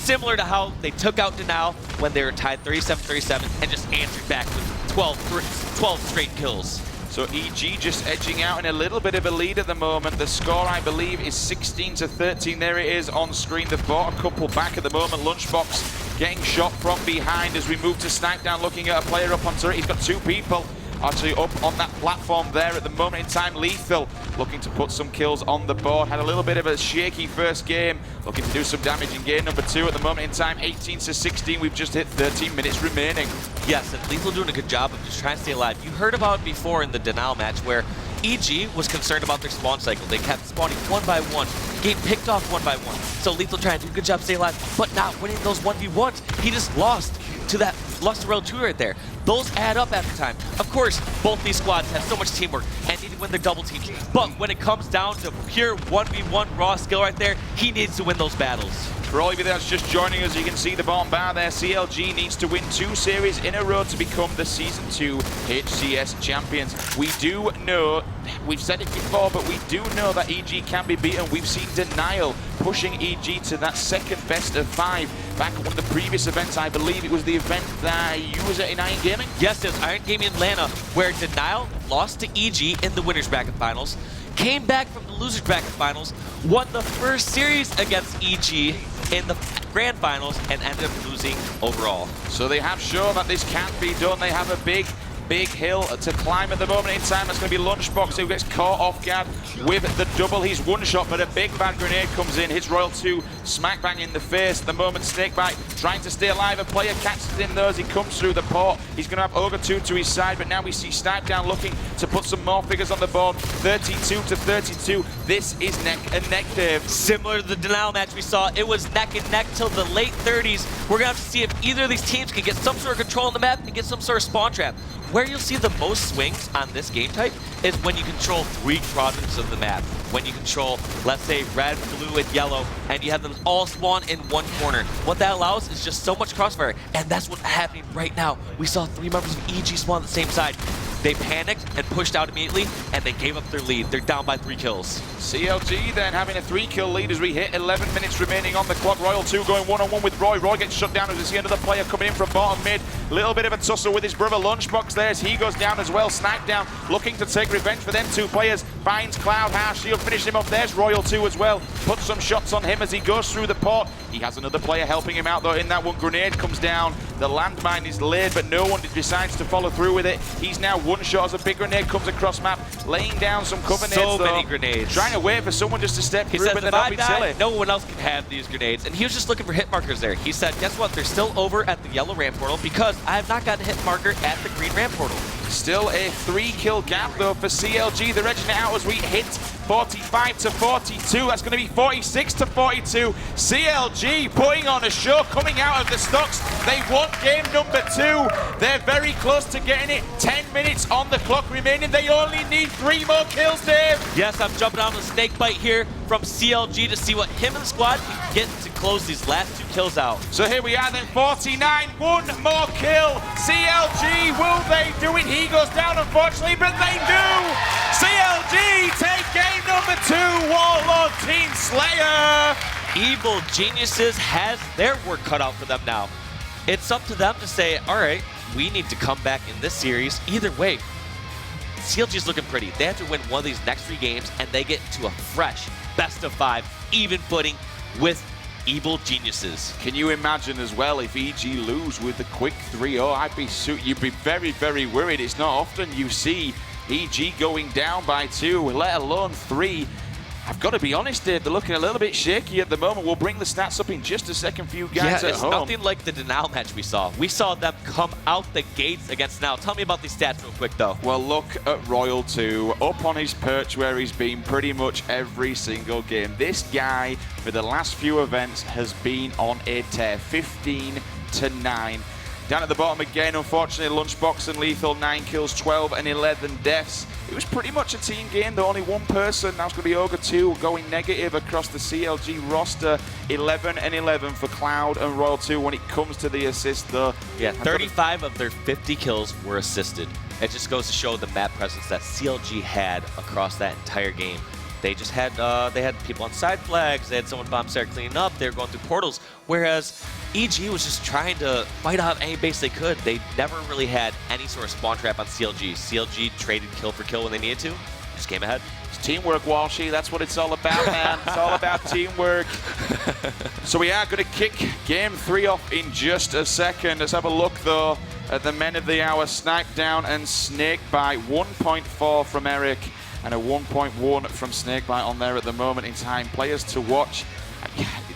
Similar to how they took out Denial when they were tied 37-37 and just answered back with 12 straight kills. So EG just edging out in a little bit of a lead at the moment. The score, I believe, is 16-13. There it is on screen. They've bought a couple back at the moment. Lunchbox getting shot from behind as we move to snipe down, looking at a player up on turret. He's got 2 people actually up on that platform there at the moment in time. Lethal looking to put some kills on the board. Had a little bit of a shaky first game, looking to do some damage in game number 2 at the moment in time. 18-16, we've just hit 13 minutes remaining. Yes, and Lethal doing a good job of just trying to stay alive. You heard about it before in the Denial match where EG was concerned about their spawn cycle. They kept spawning one by one, getting picked off one by one. So Lethal trying to do a good job staying alive, but not winning those 1v1s. He just lost to that Rail 2 right there. Those add up after time. Of course, both these squads have so much teamwork and need to win their double teams. But when it comes down to pure 1v1 raw skill right there, he needs to win those battles. For all of you that's just joining us, you can see the bottom bar there. CLG needs to win 2 series in a row to become the Season 2 HCS champions. We do know, we've said it before, but we do know that EG can be beaten. We've seen Denial pushing EG to that second best of 5. Back at one of the previous events, I believe it was the event that you was at in Iron Gaming? Yes, it was Iron Gaming Atlanta, where Denial lost to EG in the Winners Bracket Finals, came back from the Losers Bracket Finals, won the first series against EG in the Grand Finals, and ended up losing overall. So they have shown that this can be done. They have a big hill to climb at the moment in time. That's going to be Lunchbox who gets caught off guard with the double. He's one shot, but a big bad grenade comes in, hits Royal 2, smack bang in the face. At the moment, Snakebite trying to stay alive. A player catches him though as he comes through the port. He's going to have Ogre 2 to his side, but now we see Snipe Down looking to put some more figures on the board. 32-32. This is neck and neck, Dave. Similar to the Denial match we saw, it was neck and neck till the late 30s. We're going to have to see if either of these teams can get some sort of control on the map and get some sort of spawn trap. Where you'll see the most swings on this game type is when you control 3 quadrants of the map. When you control, let's say, red, blue, and yellow, and you have them all spawn in one corner. What that allows is just so much crossfire, and that's what's happening right now. We saw 3 members of EG spawn on the same side. They panicked and pushed out immediately, and they gave up their lead. They're down by 3 kills. CLG then having a 3-kill lead as we hit 11 minutes remaining on the clock. Royal 2 going one-on-one with Roy. Roy gets shut down as we see another player coming in from bottom mid. Little bit of a tussle with his brother Lunchbox there as he goes down as well. Snipe down, looking to take revenge for them 2 players. Finds Cloud, Half Shield, finish him off. There's Royal 2 as well. Puts some shots on him as he goes through the port. He has another player helping him out though in that one. Grenade comes down. The landmine is laid, but no one decides to follow through with it. He's now one shot as a big grenade comes across map, laying down some cover nades. So many grenades. Trying to wait for someone just to step He through, says, but if they're I not die, silly. no one else can have these grenades. And he was just looking for hit markers there. He said, guess what? They're still over at the yellow ramp portal because I have not gotten a hit marker at the green ramp portal. Still a 3-kill gap though for CLG. They're edging it out as we hit 45 to 42. That's going to be 46 to 42. CLG putting on a show coming out of the stocks. They want game number 2. They're very close to getting it. 10 minutes on the clock remaining. They only need 3 more kills, Dave. Yes, I'm jumping on the snake bite here from CLG to see what him and the squad can get to close these last 2 kills out. So here we are then, 49, 1 more kill. CLG, will they do it? He goes down unfortunately, but they do. CLG take game number 2, Warlord Team Slayer. Evil Geniuses has their work cut out for them now. It's up to them to say, all right, we need to come back in this series. Either way, CLG's looking pretty. They have to win one of these next 3 games, and they get into a fresh best of 5, even footing with Evil Geniuses. Can you imagine as well if EG lose with the quick 3-0? You'd be very, very worried. It's not often you see EG going down by 2, let alone 3. I've got to be honest, Dave, they're looking a little bit shaky at the moment. We'll bring the stats up in just a second for you guys at it's home. nothing like the Denial match we saw. We saw them come out the gates against Denial. Tell me about these stats real quick, though. Well, look at Royal 2, up on his perch where he's been pretty much every single game. This guy, for the last few events, has been on a tear, 15 to 9. Down at the bottom again, unfortunately, Lunchbox and Lethal, 9 kills, 12 and 11 deaths. It was pretty much a team game, though only one person, now it's going to be Ogre 2, going negative across the CLG roster. 11 and 11 for Cloud and Royal 2 when it comes to the assist, though. Yeah, 35 of their 50 kills were assisted. It just goes to show the map presence that CLG had across that entire game. They just had they had people on side flags, they had someone bomb start cleaning up, they were going through portals, whereas EG was just trying to fight out any base they could. They never really had any sort of spawn trap on CLG. CLG traded kill for kill when they needed to, just came ahead. It's teamwork, Walshy, that's what it's all about, man. It's all about teamwork. So we are going to kick game 3 off in just a second. Let's have a look, though, at the men of the hour. Snipe down and Snake by 1.4 from Eric. And a 1.1 from Snakebite on there at the moment in time. Players to watch.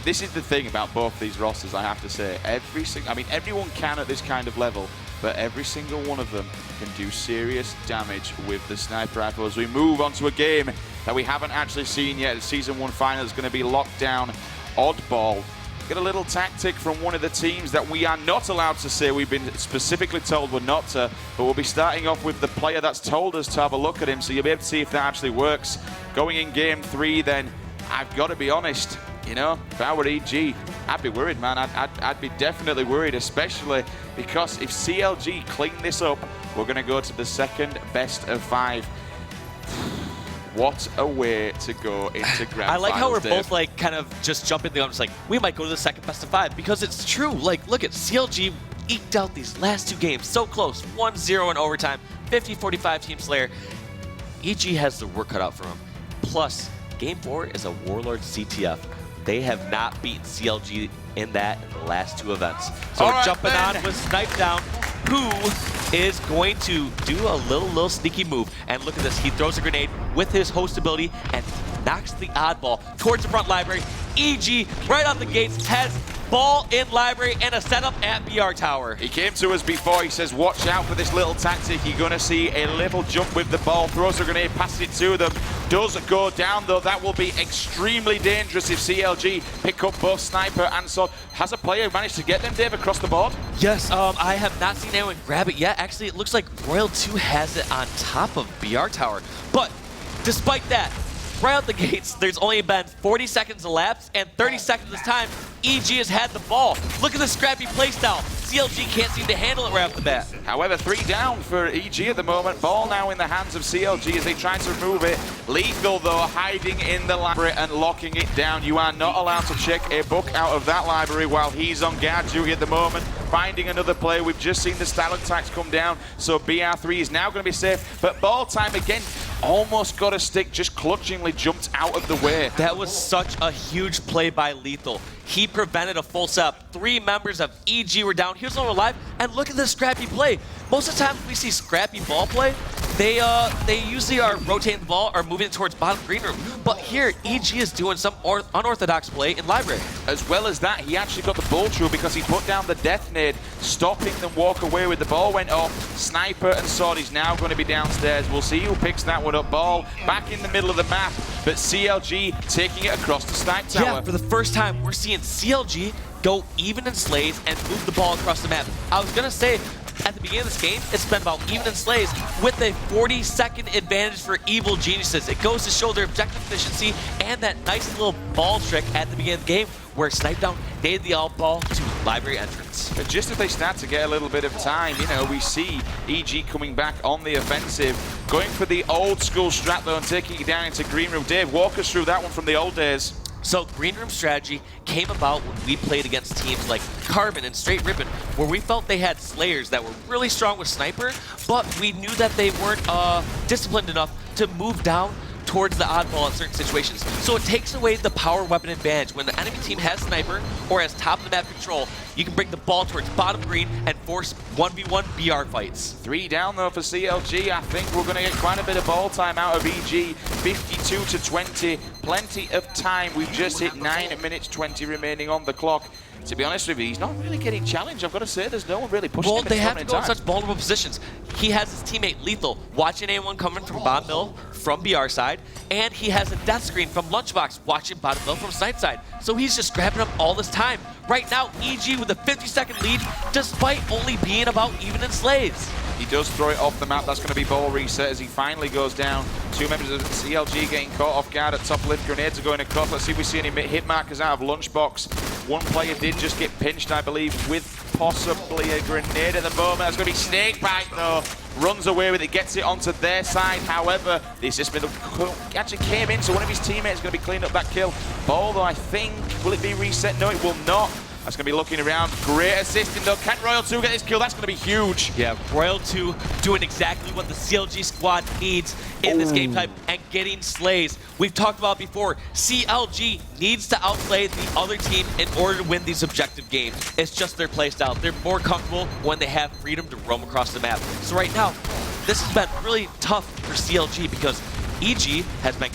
This is the thing about both these rosters, I have to say. Everyone can at this kind of level, but every single one of them can do serious damage with the sniper rifle. As we move on to a game that we haven't actually seen yet, the Season 1 final is going to be Lockdown Oddball. Get a little tactic from one of the teams that we are not allowed to say. We've been specifically told we're not to, but we'll be starting off with the player that's told us to have a look at him, so you'll be able to see if that actually works. Going in game 3, then, I've got to be honest, you know, if I were EG, I'd be worried, man. I'd be definitely worried, especially because if CLG clean this up, we're going to go to the second best of 5. What a way to go into grand I like how we're finals, both like kind of just jumping the gun. It's like we might go to the second best of 5 because it's true. Like, look at CLG eked out these last 2 games so close, 1-0 in overtime, 50-45 Team Slayer. EG has the work cut out for him. Plus, game 4 is a Warlord CTF. They have not beaten CLG in the last 2 events. So we're jumping on with Snipe Down, who is going to do a little sneaky move. And look at this, he throws a grenade with his host ability and knocks the oddball towards the front library. EG, right out the gates, has ball in library and a setup at BR Tower. He came to us before, he says, watch out for this little tactic. You're going to see a little jump with the ball, throws a grenade, passes it to them. Does go down, though. That will be extremely dangerous if CLG pick up both Sniper and Sword. Has a player managed to get them, Dave, across the board? Yes, I have not seen anyone grab it yet. Actually, it looks like Royal 2 has it on top of BR Tower. But despite that, right out the gates, there's only been 40 seconds elapsed, and 30 seconds this time, EG has had the ball. Look at the scrappy playstyle. CLG can't seem to handle it right off the bat. However, 3 down for EG at the moment. Ball now in the hands of CLG as they try to remove it. Lethal, though, hiding in the library and locking it down. You are not allowed to check a book out of that library while he's on guard duty at the moment. Finding another play. We've just seen the stalactites come down, so BR3 is now going to be safe. But ball time again, almost got a stick, just clutchingly jumped out of the way. That was such a huge play by Lethal. He prevented a full setup. 3 members of EG were down. Here's one alive, and look at this scrappy play. Most of the time we see scrappy ball play, they usually are rotating the ball or moving it towards bottom green room. But here, EG is doing some unorthodox play in library. As well as that, he actually got the ball through because he put down the death nade, stopping them walk away with the ball went off. Sniper and Sword is now going to be downstairs. We'll see who picks that one up. Ball back in the middle of the map, but CLG taking it across the snipe tower. Yeah, for the first time, we're seeing CLG go even in slays and move the ball across the map. I was going to say, at the beginning of this game, it's been about even in slays with a 40-second advantage for Evil Geniuses. It goes to show their objective efficiency and that nice little ball trick at the beginning of the game where Snipedown made the out ball to library entrance. But just as they start to get a little bit of time, you know, we see EG coming back on the offensive, going for the old school strat though and taking it down into green room. Dave, walk us through that one from the old days. So green room strategy came about when we played against teams like Carbon and Straight Ribbon, where we felt they had slayers that were really strong with sniper, but we knew that they weren't disciplined enough to move down towards the oddball in certain situations. So it takes away the power weapon advantage. When the enemy team has sniper or has top of the map control, you can bring the ball towards bottom green and force 1v1 BR fights. 3 down though for CLG. I think we're going to get quite a bit of ball time out of EG. 52-20, plenty of time. We've just hit 9 minutes 20 remaining on the clock. To be honest with you, he's not really getting challenged. I've got to say, there's no one really pushing him. They have to go in such vulnerable positions. He has his teammate Lethal watching anyone coming from bottom mill from BR side, and he has a death screen from Lunchbox watching bottom mill from snipe side. So he's just grabbing up all this time. Right now, EG with a 50-second lead, despite only being about even in slays. He does throw it off the map. That's going to be ball reset as he finally goes down. 2 members of CLG getting caught off guard at top left. Grenades are going across. Let's see if we see any hit markers out of Lunchbox. One player did just get pinched, I believe, with possibly a grenade at the moment. That's going to be Snakebite, though. Runs away with it, gets it onto their side. However, the assist actually came in, so one of his teammates is going to be cleaning up that kill. Ball, though, I think, will it be reset? No, it will not. That's going to be looking around. Great assisting, though. Can Royal 2 get this kill? That's going to be huge. Yeah, Royal 2 doing exactly what the CLG squad needs in this game type and getting slays. We've talked about before, CLG needs to outplay the other team in order to win these objective games. It's just their playstyle. They're more comfortable when they have freedom to roam across the map. So right now, this has been really tough for CLG because EG has been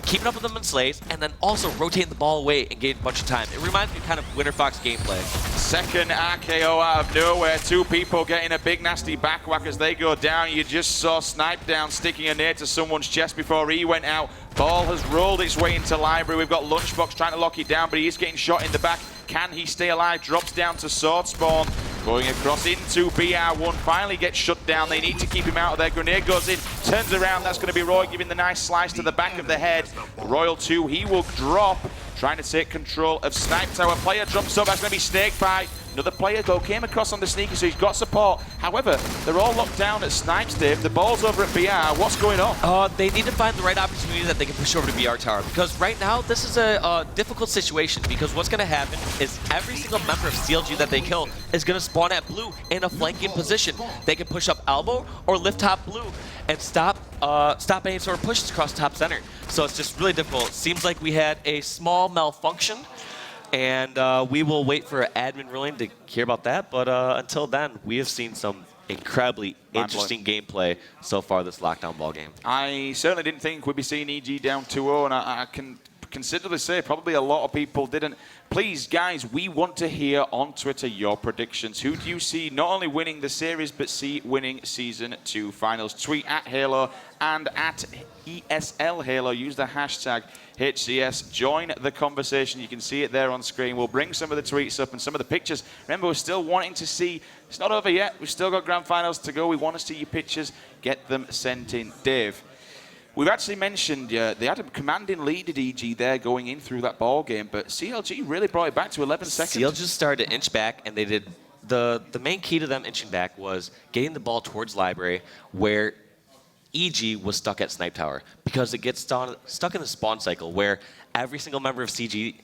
keeping up with them in slays and then also rotating the ball away and getting a bunch of time. It reminds me of kind of Winter Fox gameplay. Second RKO out of nowhere. 2 people getting a big nasty back whack as they go down. You just saw Snipedown sticking a nade to someone's chest before he went out. Ball has rolled its way into library. We've got Lunchbox trying to lock it down, but he is getting shot in the back. Can he stay alive? Drops down to Sword Spawn. Going across into BR1. Finally gets shut down. They need to keep him out of there. Grenade goes in. Turns around. That's going to be Roy giving the nice slice to the back of the head. Royal 2, he will drop. Trying to take control of Snipe Tower. Player jumps up. That's going to be Snakebite. Another player came across on the sneaky, so he's got support. However, they're all locked down at Snipes, Dave. The ball's over at BR. What's going on? They need to find the right opportunity that they can push over to BR Tower, because right now this is a difficult situation, because what's going to happen is every single member of CLG that they kill is going to spawn at blue in a flanking position. They can push up elbow or lift top blue and stop any sort of pushes across top center. So it's just really difficult. Seems like we had a small malfunction, and we will wait for admin ruling to hear about that. But until then, we have seen some incredibly interesting gameplay so far this lockdown ball game. I certainly didn't think we'd be seeing EG down 2-0, and I can considerably say probably a lot of people didn't. Please, guys, we want to hear on Twitter your predictions. Who do you see not only winning the series, but see winning Season 2 finals? Tweet at Halo and at ESL Halo. Use the hashtag HCS. Join the conversation. You can see it there on screen. We'll bring some of the tweets up and some of the pictures. Remember, we're still wanting to see, it's not over yet. We've still got grand finals to go. We want to see your pictures. Get them sent in. Dave, we've actually mentioned they had a commanding lead at EG there going in through that ball game, but CLG really brought it back to 11 seconds. CLG started to inch back, and they did the main key to them inching back was getting the ball towards Library where EG was stuck at Snipe Tower, because it gets stuck in the spawn cycle where every single member of CLG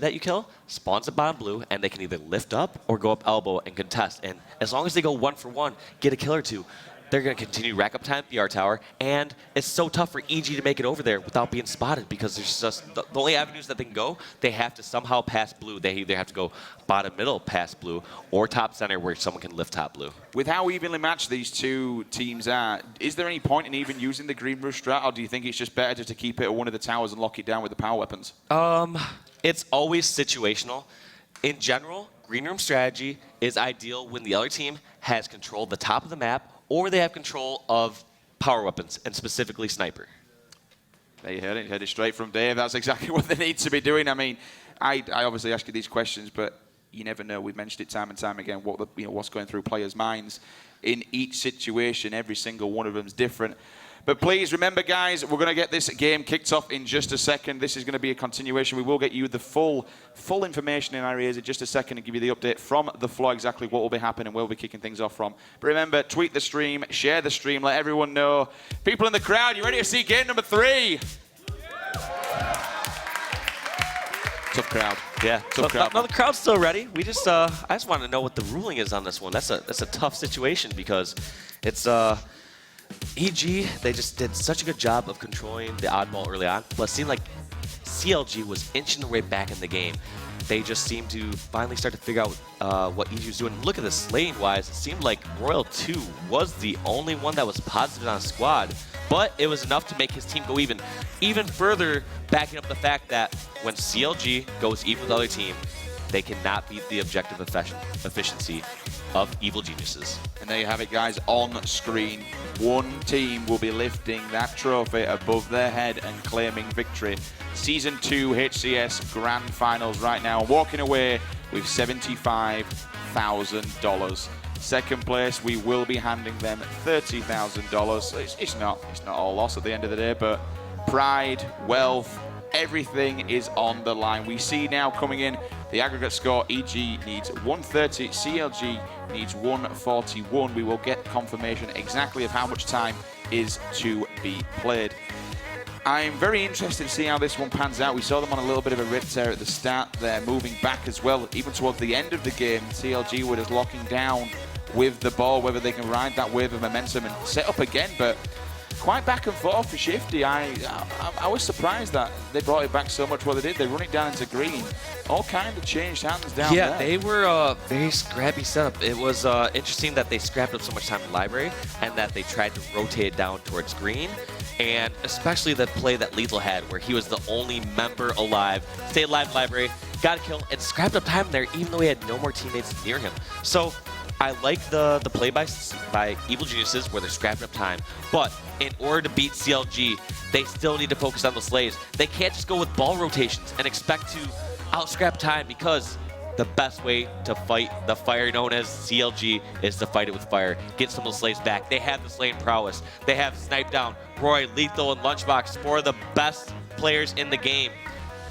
that you kill spawns at bottom blue, and they can either lift up or go up elbow and contest. And as long as they go 1 for 1, get a kill or 2, they're going to continue to rack up time at BR Tower. And it's so tough for EG to make it over there without being spotted, because there's just the only avenues that they can go, they have to somehow pass blue. They either have to go bottom middle past blue or top center where someone can lift top blue. With how evenly matched these two teams are, is there any point in even using the green rush strat, or do you think it's just better just to keep it at one of the towers and lock it down with the power weapons? It's always situational. In general, green room strategy is ideal when the other team has control of the top of the map, or they have control of power weapons, and specifically sniper. There you heard it. You heard it straight from Dave. That's exactly what they need to be doing. I mean, I obviously ask you these questions, but you never know. We've mentioned it time and time again, what's going through players' minds in each situation. Every single one of them is different. But please remember, guys, we're going to get this game kicked off in just a second. This is going to be a continuation. We will get you the full information in our ears in just a second and give you the update from the floor, exactly what will be happening, where we'll be kicking things off from. But remember, tweet the stream, share the stream, let everyone know. People in the crowd, you ready to see game number 3? Tough crowd. Yeah, Tough crowd. No, the crowd's still ready. We just, I just want to know what the ruling is on this one. That's a tough situation, because it's EG, they just did such a good job of controlling the oddball early on, but it seemed like CLG was inching their way back in the game. They just seemed to finally start to figure out what EG was doing. Look at this, slating-wise, it seemed like Royal 2 was the only one that was positive on a squad, but it was enough to make his team go even further, backing up the fact that when CLG goes even with the other team, they cannot beat the objective efficiency of Evil Geniuses. And there you have it, guys, on screen. One team will be lifting that trophy above their head and claiming victory. Season 2 HCS Grand Finals right now, walking away with $75,000. Second place, we will be handing them $30,000. It's not all loss at the end of the day, but pride, wealth, everything is on the line. We see now coming in the aggregate score. EG needs 130, CLG needs 141. We will get confirmation exactly of how much time is to be played. I'm very interested to see how this one pans out. We saw them on a little bit of a rip tear at the start there, moving back as well. Even towards the end of the game, CLG were just locking down with the ball, whether they can ride that wave of momentum and set up again, but quite back and forth for Shifty. I was surprised that they brought it back so much what they did. They run it down into green. All kind of changed hands down there. Yeah, they were a very scrappy setup. It was interesting that they scrapped up so much time in library and that they tried to rotate it down towards green. And especially the play that Lethal had where he was the only member alive, stayed alive in library, got a kill, and scrapped up time there even though he had no more teammates near him. So I like the play by Evil Geniuses where they're scrapping up time, but in order to beat CLG, they still need to focus on the slays. They can't just go with ball rotations and expect to out-scrap time, because the best way to fight the fire known as CLG is to fight it with fire. Get some of the slays back. They have the slaying prowess. They have Snipe Down, Roy, Lethal, and Lunchbox, 4 of the best players in the game.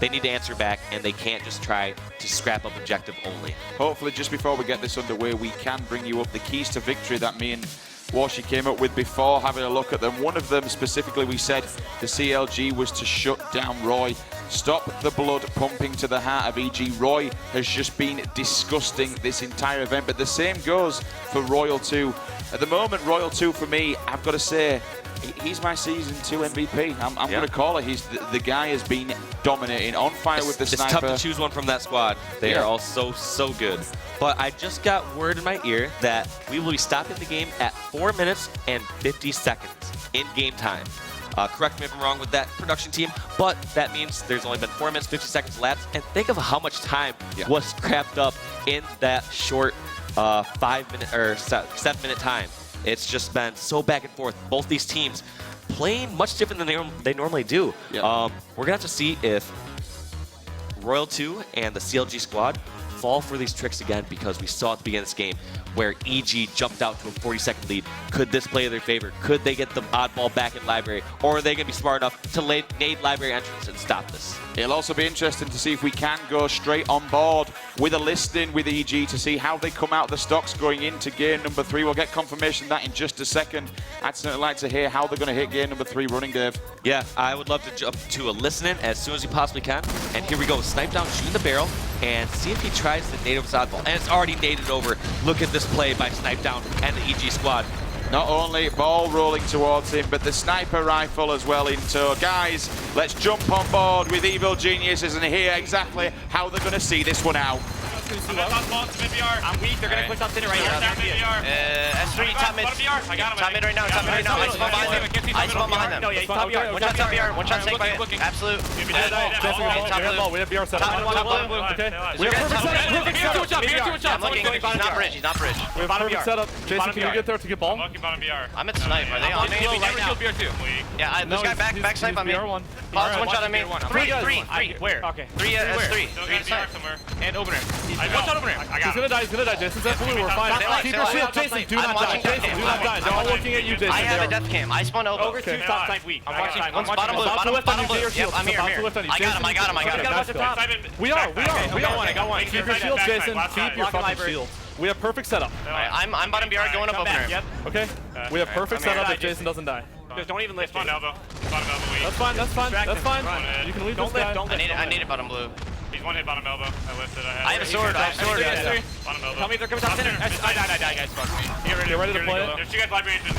They need to answer back, and they can't just try to scrap up objective only. Hopefully, just before we get this underway, we can bring you up the keys to victory that me and Washi came up with before having a look at them. One of them specifically, we said the CLG was to shut down Roy. Stop the blood pumping to the heart of EG. Roy has just been disgusting this entire event, but the same goes for Royal 2. At the moment, Royal 2 for me, I've got to say, he's my Season 2 MVP. I'm going to call it. The guy has been dominating, on fire with the sniper. It's tough to choose one from that squad. They are all so good. But I just got word in my ear that we will be stopping the game at 4 minutes and 50 seconds in game time. Correct me if I'm wrong with that production team, but that means there's only been 4 minutes, 50 seconds elapsed. And think of how much time was scrapped up in that short 5 minute or 7 minute time. It's just been so back and forth. Both these teams playing much different than they normally do. We're going to have to see if Royal 2 and the CLG squad fall for these tricks again because we saw at the beginning of this game where EG jumped out to a 40-second lead. Could this play in their favor? Could they get the oddball back in Library? Or are they going to be smart enough to nade Library entrance and stop this? It'll also be interesting to see if we can go straight on board with a listing with EG to see how they come out of the stocks going into gear number 3. We'll get confirmation of that in just a second. I'd certainly like to hear how they're going to hit gear number 3 running, Dave. Yeah, I would love to jump to a listening as soon as you possibly can. And here we go, snipe down, shooting the barrel, and see if he tries to nade over his oddball. And it's already naded over. Look at this play by Snipe Down and the EG squad. Not only ball rolling towards him, but the sniper rifle as well in tow. Guys, let's jump on board with Evil Geniuses and hear exactly how they're going to see this one out. I'm weak. They're gonna push up center right here. S3, top mid. I got him. Top mid right now. Top mid right now. I spawn behind them. I spawn behind them. No, yeah, he's top BR. One shot top BR. One shot snake by absolute. We have BR set up. Top blue. Okay. We have perfect setup. I'm looking. He's not bridge. He's not bridge. We have perfect setup. Jason, can you get there to get ball? I'm at snipe. Are they on me? Yeah, this guy back snipe on me. One shot on me. Three. Where? Okay. 3 S3. 3 to snipe. And opener. One shot opener. He's gonna die. Jason's at blue. We're fine. Keep your shield. Jason, do not die. Jason, do not die. They're all looking at you, Jason. I have a death cam. I spawn over. Over 2 top snipe weak. I'm watching. Bottom blue. Bottom blue. Yep, I'm here. I got him. We are. I got one. Keep your shield, Jason. Keep your fucking shield. We have perfect setup. I'm bottom BR going up opener. Yep. Okay. We have perfect setup if Jason doesn't die. Just don't even lift. That's fine. You can leave this guy. I need it bottom blue. He's one hit bottom elbow. I lifted. I have a sword. Bottom elbow. Tell me they're coming top center. Die, guys. Fuck me. Get ready to play it. There's 2 guys library entrance.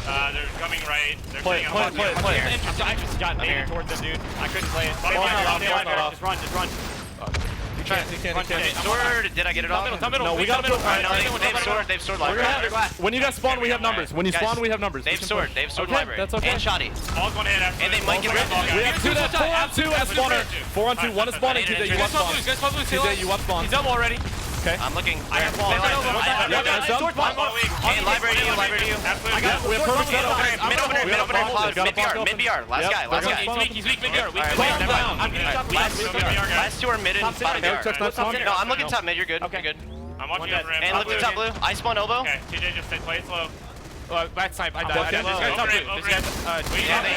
They're coming right. They're play. I just got named towards them, dude. I couldn't play it. Just run. You can't. Sword. Did I get it off? No, we gotta put. They've sword library. When you guys spawn, we have numbers. When you spawn, we have numbers. They've sword library. That's okay. And shoddy. All's one hit after. And they might get red ball. We have 2 that 4 on 2 as spawner. 4 on 2. One is spawning. TJ, you want spawn. TJ, you want spawn. He's double already. Okay. I'm looking. I have ball. Hey, library to you. We have perfect setup. Mid opener, cloud. Mid BR. Last guy. He's weak. Mid BR. Last 2 are mid and bottom BR. No, I'm looking top mid. You're good. You're good. I'm watching him. And look to top blue. I spawn elbow. Okay, TJ just play it slow. Back snipe. I died. This guy's top blue.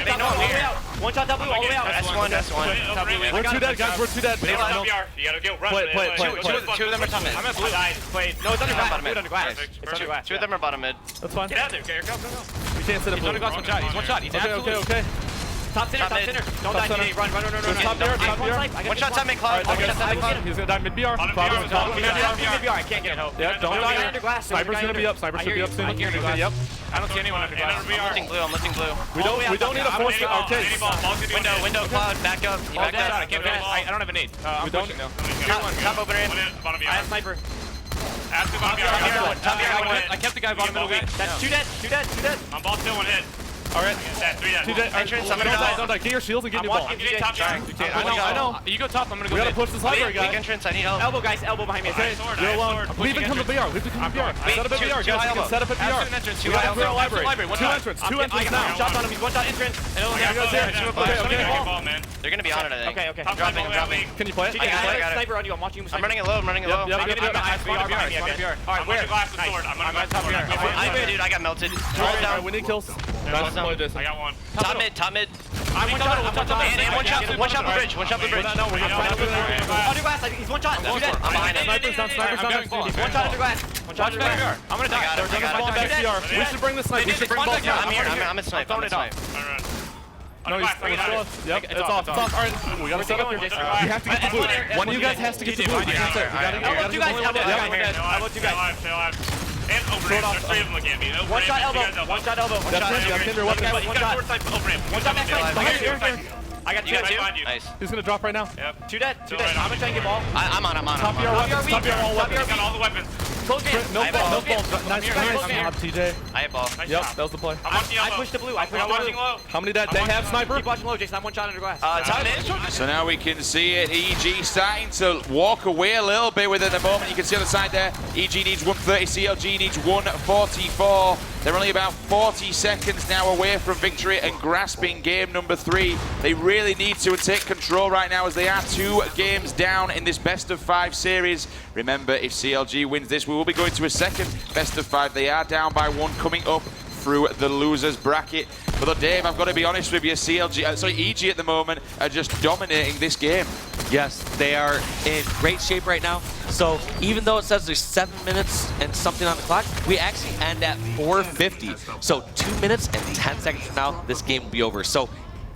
They know I'm here. One shot top blue all the way out. S1. We're 2 dead, guys. We're 2 dead. You gotta go run. Play. 2 of them are top mid. I'm at blue. No, it's under glass. It's under glass. 2 of them are bottom mid. That's fine. Get out there, Garrett. Go. We can't sit up. He's under glass. One shot. He's absolutely. Okay. Top center. Don't die, TJ. Run. Top BR. One shot top mid, cloud. He's gonna die mid BR. Mid BR. I can't get it. Yeah, don't die. Sniper's gonna be up. Sniper should be up soon. Yep. I don't see anyone under glass. I'm lifting blue. We don't need a force. Okay. Window, cloud, back up. I can't finish. I don't have a nade. We don't. Top opener in. I have sniper. I kept the guy bottom middle weak. That's 2 dead. I'm ball still 1 hit. All right. 3 dead. Entrance, I'm gonna die. Don't die. Get your shields and get your ball. I know. You go top, I'm gonna go We gotta push this library, guys. Weak entrance, I need help. Elbow, guys. Elbow behind me. Okay. You're alone. Leave and come to BR. Set up at BR. Set up at BR. We got to library. 2 entrance now. Shot on him. He's 1 shot entrance. Okay. They're gonna be on it, I think. Okay. I'm dropping. Can you play it? I got it. Sniper on you. I'm watching you. I'm running it low. Yep. I'm Where? I'm at top BR. Dude, I got melted. Alright, we need kills. Nice play, Jason. I got one. Top mid. I'm one shot the bridge. One shot the bridge. No, we're gonna find out. Under glass. He's 1 shot. I'm behind him. Sniper's down. He's 1 shot under glass. I'm gonna die. They're gonna fall back BR. We should bring the snipe. We should bring both. I'm here. I'm at snipe. I'm at snipe. No, he's still. Yep, it's off. All right, we gotta set up here. You have to get the blue. One of you guys has to get the blue. You can't sit. Elbow, 2 guys. Elbow, 2 guys. Stay alive. And over him. There's 3 of them looking at me. One shot elbow. One shot elbow. One shot. One shot next snipe. I got 2 too. Nice. He's gonna drop right now. Yep. 2 dead. I'm gonna try and get ball. I'm on. Top BR weapons. Top BR all weapons. Got all the weapons. Close game. Milk ball. Nice job, TJ. I have ball. Yep, that was the play. I pushed the blue. I'm watching low. How many dead? They have sniper. Keep watching low, Jason. I'm 1 shot under glass. Top mid. So now we can see it. EG starting to walk away a little bit with it at the moment. You can see on the side there. EG needs 130. CLG needs 144 to They're only about 40 seconds now away from victory and grasping game number 3. They really need to take control right now as they are 2 games down in this best of 5 series. Remember, if CLG wins this, we will be going to a second best of 5. They are down by 1 coming up through the losers bracket. But Dave, I've got to be honest with you, EG at the moment are just dominating this game. Yes, they are in great shape right now. So even though it says there's 7 minutes and something on the clock, we actually end at 4:50. So 2 minutes and 10 seconds from now, this game will be over. So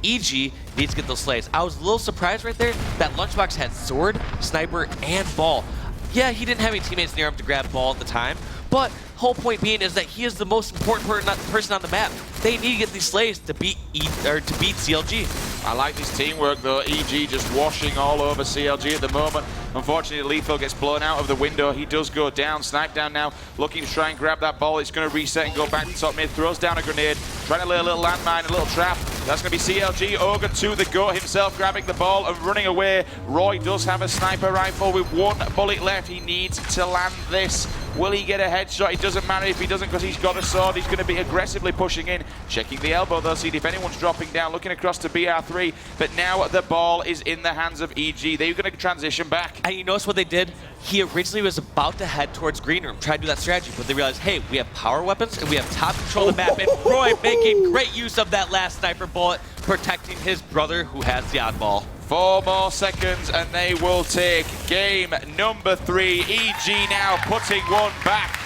EG needs to get those slays. I was a little surprised right there that Lunchbox had sword, sniper, and ball. Yeah, he didn't have any teammates near him to grab ball at the time, but whole point being is that he is the most important person on the map. They need to get these slays to beat CLG. I like this teamwork though. EG just washing all over CLG at the moment. Unfortunately, Lethal gets blown out of the window. He does go down. Snipe down now, looking to try and grab that ball. It's going to reset and go back to top mid. Throws down a grenade, trying to lay a little landmine, a little trap. That's going to be CLG. Ogre to the goat himself, grabbing the ball and running away. Roy does have a sniper rifle with 1 bullet left. He needs to land this. Will he get a headshot? It doesn't matter if he doesn't because he's got a sword. He's going to be aggressively pushing in. Checking the elbow though, see if anyone's dropping down. Looking across to BR3. But now the ball is in the hands of EG. They're going to transition back. And you notice what they did? He originally was about to head towards green room, try to do that strategy, but they realized, hey, we have power weapons and we have top control of the map. And Roy making great use of that last sniper bullet, protecting his brother who has the oddball. 4 more seconds and they will take game number 3. EG now putting 1 back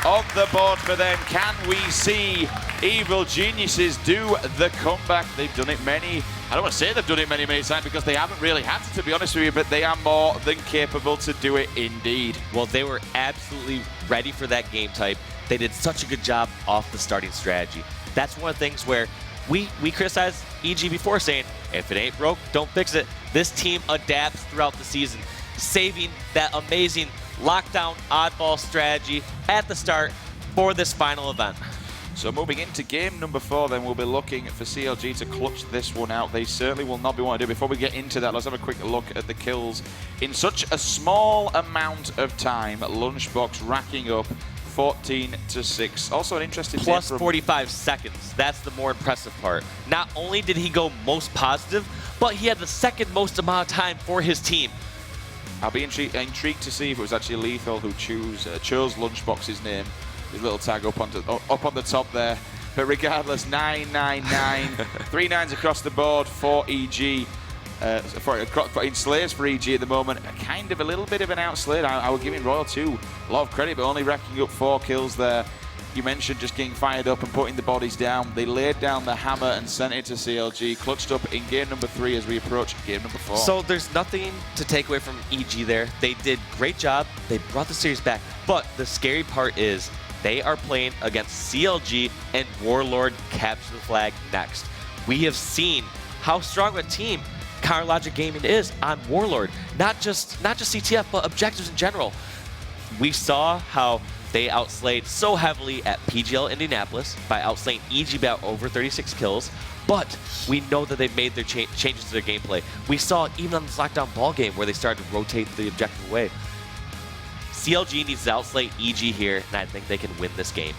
on the board for them. Can we see Evil Geniuses do the comeback? They've done it I don't want to say they've done it many times because they haven't really had to be honest with you, but they are more than capable to do it indeed. Well, they were absolutely ready for that game type. They did such a good job off the starting strategy. That's one of the things where we criticized EG before saying, if it ain't broke, don't fix it. This team adapts throughout the season, saving that amazing lockdown oddball strategy at the start for this final event. So moving into game number 4, then we'll be looking for CLG to clutch this one out. They certainly will not be wanting to do. Before we get into that, let's have a quick look at the kills. In such a small amount of time, Lunchbox racking up 14-6. Also an interesting plus 45 seconds. That's the more impressive part. Not only did he go most positive, but he had the second most amount of time for his team. I'll be intrigued to see if it was actually Lethal who chose Lunchbox's name. His little tag up on the top there. But regardless, 999, 3 9s across the board for EG. In slays for EG at the moment, kind of a little bit of an outslay. I would give him Royal 2 a lot of credit, but only racking up 4 kills there. You mentioned just getting fired up and putting the bodies down. They laid down the hammer and sent it to CLG, clutched up in game number 3 as we approach game number 4. So there's nothing to take away from EG there. They did great job. They brought the series back. But the scary part is they are playing against CLG and Warlord capture the flag next. We have seen how strong of a team Counter Logic Gaming is on Warlord. Not just CTF, but objectives in general. We saw how they outslayed so heavily at PGL Indianapolis by outslaying EG by over 36 kills, but we know that they've made their changes to their gameplay. We saw it even on the lockdown ball game where they started to rotate the objective away. CLG needs to outslay EG here, and I think they can win this game.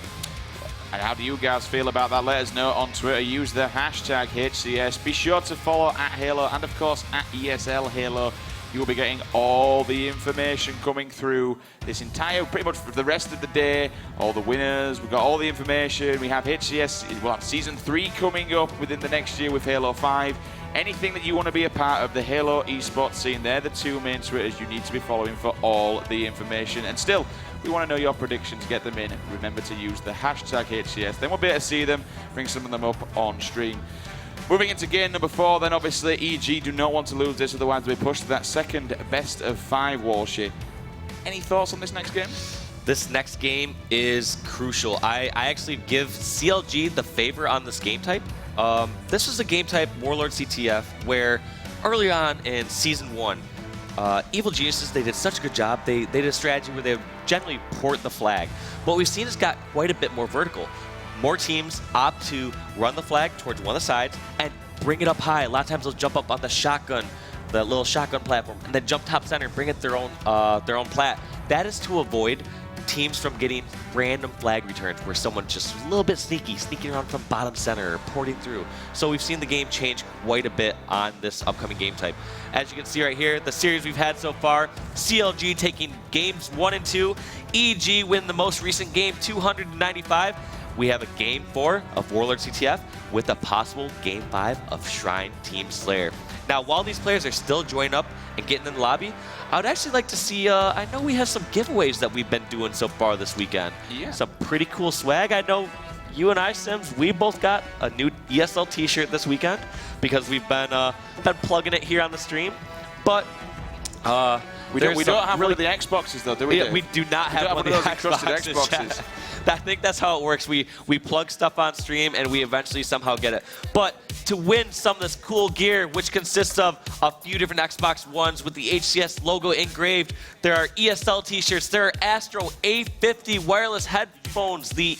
And how do you guys feel about that? Let us know on Twitter. Use the hashtag HCS. Be sure to follow at Halo and, of course, at ESL Halo. You will be getting all the information coming through this pretty much for the rest of the day. All the winners, we've got all the information. We have HCS, we'll have Season 3 coming up within the next year with Halo 5. Anything that you want to be a part of the Halo esports scene, they're the 2 main Twitters you need to be following for all the information. And still, we want to know your predictions, get them in. Remember to use the hashtag HCS. Then we'll be able to see them, bring some of them up on stream. Moving into game number 4, then obviously EG do not want to lose this, otherwise they push to that second best of 5 Walshy. Any thoughts on this next game? This next game is crucial. I actually give CLG the favor on this game type. This was a game type, Warlord CTF, where early on in Season 1, Evil Geniuses, they did such a good job. They did a strategy where they generally port the flag. What we've seen is got quite a bit more vertical. More teams opt to run the flag towards one of the sides and bring it up high. A lot of times they'll jump up on the shotgun, the little shotgun platform, and then jump top center and bring it their own plat. That is to avoid teams from getting random flag returns where someone's just a little bit sneaking around from bottom center or porting through. So we've seen the game change quite a bit on this upcoming game type. As you can see right here, the series we've had so far, CLG taking games 1 and 2, EG win the most recent game 295. We have a Game 4 of Warlord CTF with a possible Game 5 of Shrine Team Slayer. Now, while these players are still joining up and getting in the lobby, I would actually like to see, I know we have some giveaways that we've been doing so far this weekend. Yeah. Some pretty cool swag. I know you and I, Sims, we both got a new ESL t-shirt this weekend because we've been plugging it here on the stream. But we don't have one of the Xboxes, though, do we? Yeah, we do not have one of those Xboxes. I think that's how it works. We plug stuff on stream and we eventually somehow get it. But to win some of this cool gear, which consists of a few different Xbox Ones with the HCS logo engraved, there are ESL t-shirts, there are Astro A50 wireless headphones, the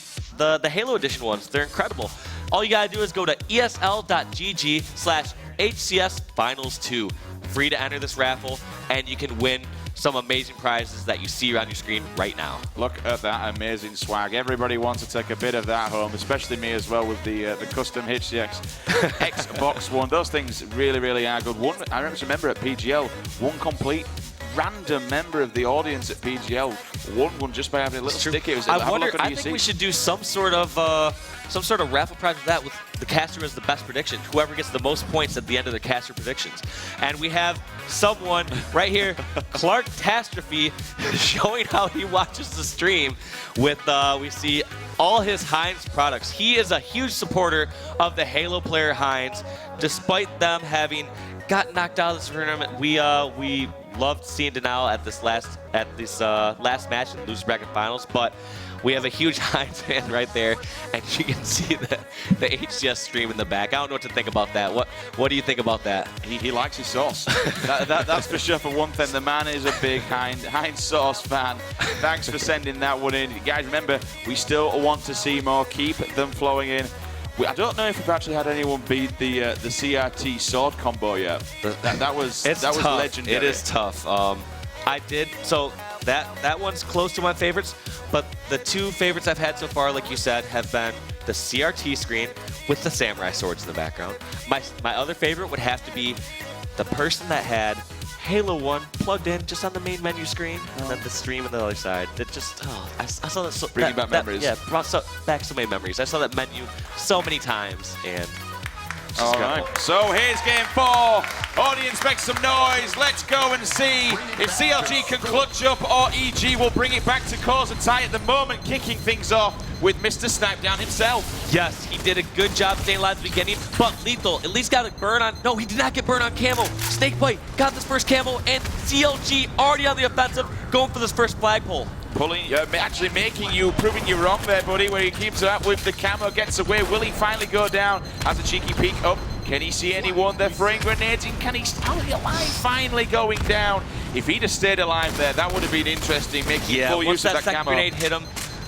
Halo Edition ones. They're incredible. All you gotta do is go to esl.gg/HCSfinals2. Free to enter this raffle, and you can win some amazing prizes that you see on your screen right now. Look at that amazing swag. Everybody wants to take a bit of that home, especially me as well with the custom HCX Xbox One. Those things really, really are good. I remember at PGL, one complete random member of the audience at PGL won one just by having a little sticker. I think we should do some sort of raffle prize with that, with the caster as the best prediction. Whoever gets the most points at the end of the caster predictions. And we have someone right here, Clark Tastrophe, showing how he watches the stream with, we see all his Heinz products. He is a huge supporter of the Halo player Heinz. Despite them having got knocked out of this tournament, we loved seeing Denial at this last match in the Losers Bracket Finals, but we have a huge Heinz fan right there, and you can see the HCS stream in the back. I don't know what to think about that. What do you think about that? He likes his sauce. That's for sure. For one thing, the man is a big Heinz sauce fan. Thanks for sending that one in. Guys, remember, we still want to see more. Keep them flowing in. I don't know if we've actually had anyone beat the CRT sword combo yet. That was legendary. It is tough. I did. So that one's close to my favorites, but the two favorites I've had so far, like you said, have been the CRT screen with the samurai swords in the background. My other favorite would have to be the person that had Halo 1 plugged in just on the main menu screen, and then the stream on the other side. It just, I saw that. Bringing back memories. Yeah, brought back so many memories. I saw that menu so many times, and all right. So here's game 4. Audience, make some noise. Let's go and see if CLG can clutch up or EG will bring it back to cause a tie at the moment, kicking things off with Mr. Snipedown himself. Yes, he did a good job staying alive at the beginning, but Lethal at least got a burn on. No, he did not get burned on camo. Snakebite got this first camo, and CLG already on the offensive, going for this first flagpole. Actually proving you wrong there, buddy, where he keeps it up with the camo, gets away. Will he finally go down? Has a cheeky peek up. Can he see anyone? They're throwing grenades in. Can he stay alive? Finally going down. If he'd have stayed alive there, that would have been interesting, making full use of that second camo. Grenade hit him,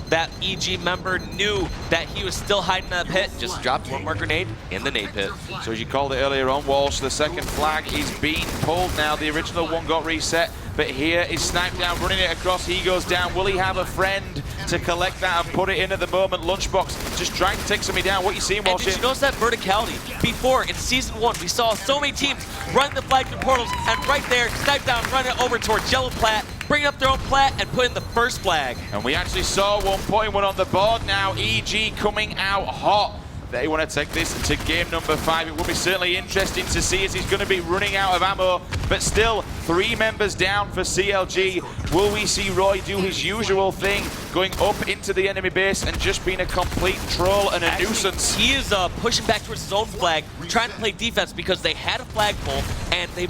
that EG member knew that he was still hiding in that pit, just dropped one more grenade in the nade pit. So as you called it earlier on, Walsh, the second flag is being pulled now. The original one got reset, but here is Snipedown running it across. He goes down. Will he have a friend to collect that and put it in at the moment? Lunchbox just trying to take somebody down. What you seeing, Walsh? Did you notice that verticality? Before, in Season 1, we saw so many teams run the flag through portals, and right there, Snipedown running it over towards Yellow Plat, bringing up their own plat and putting the first flag. And we actually saw one putting one on the board now. EG coming out hot. They want to take this to game number 5. It will be certainly interesting to see as he's going to be running out of ammo, but still 3 members down for CLG. Will we see Roy do his usual thing, going up into the enemy base and just being a complete troll and a nuisance? He is pushing back towards his own flag, trying to play defense because they had a flagpole and they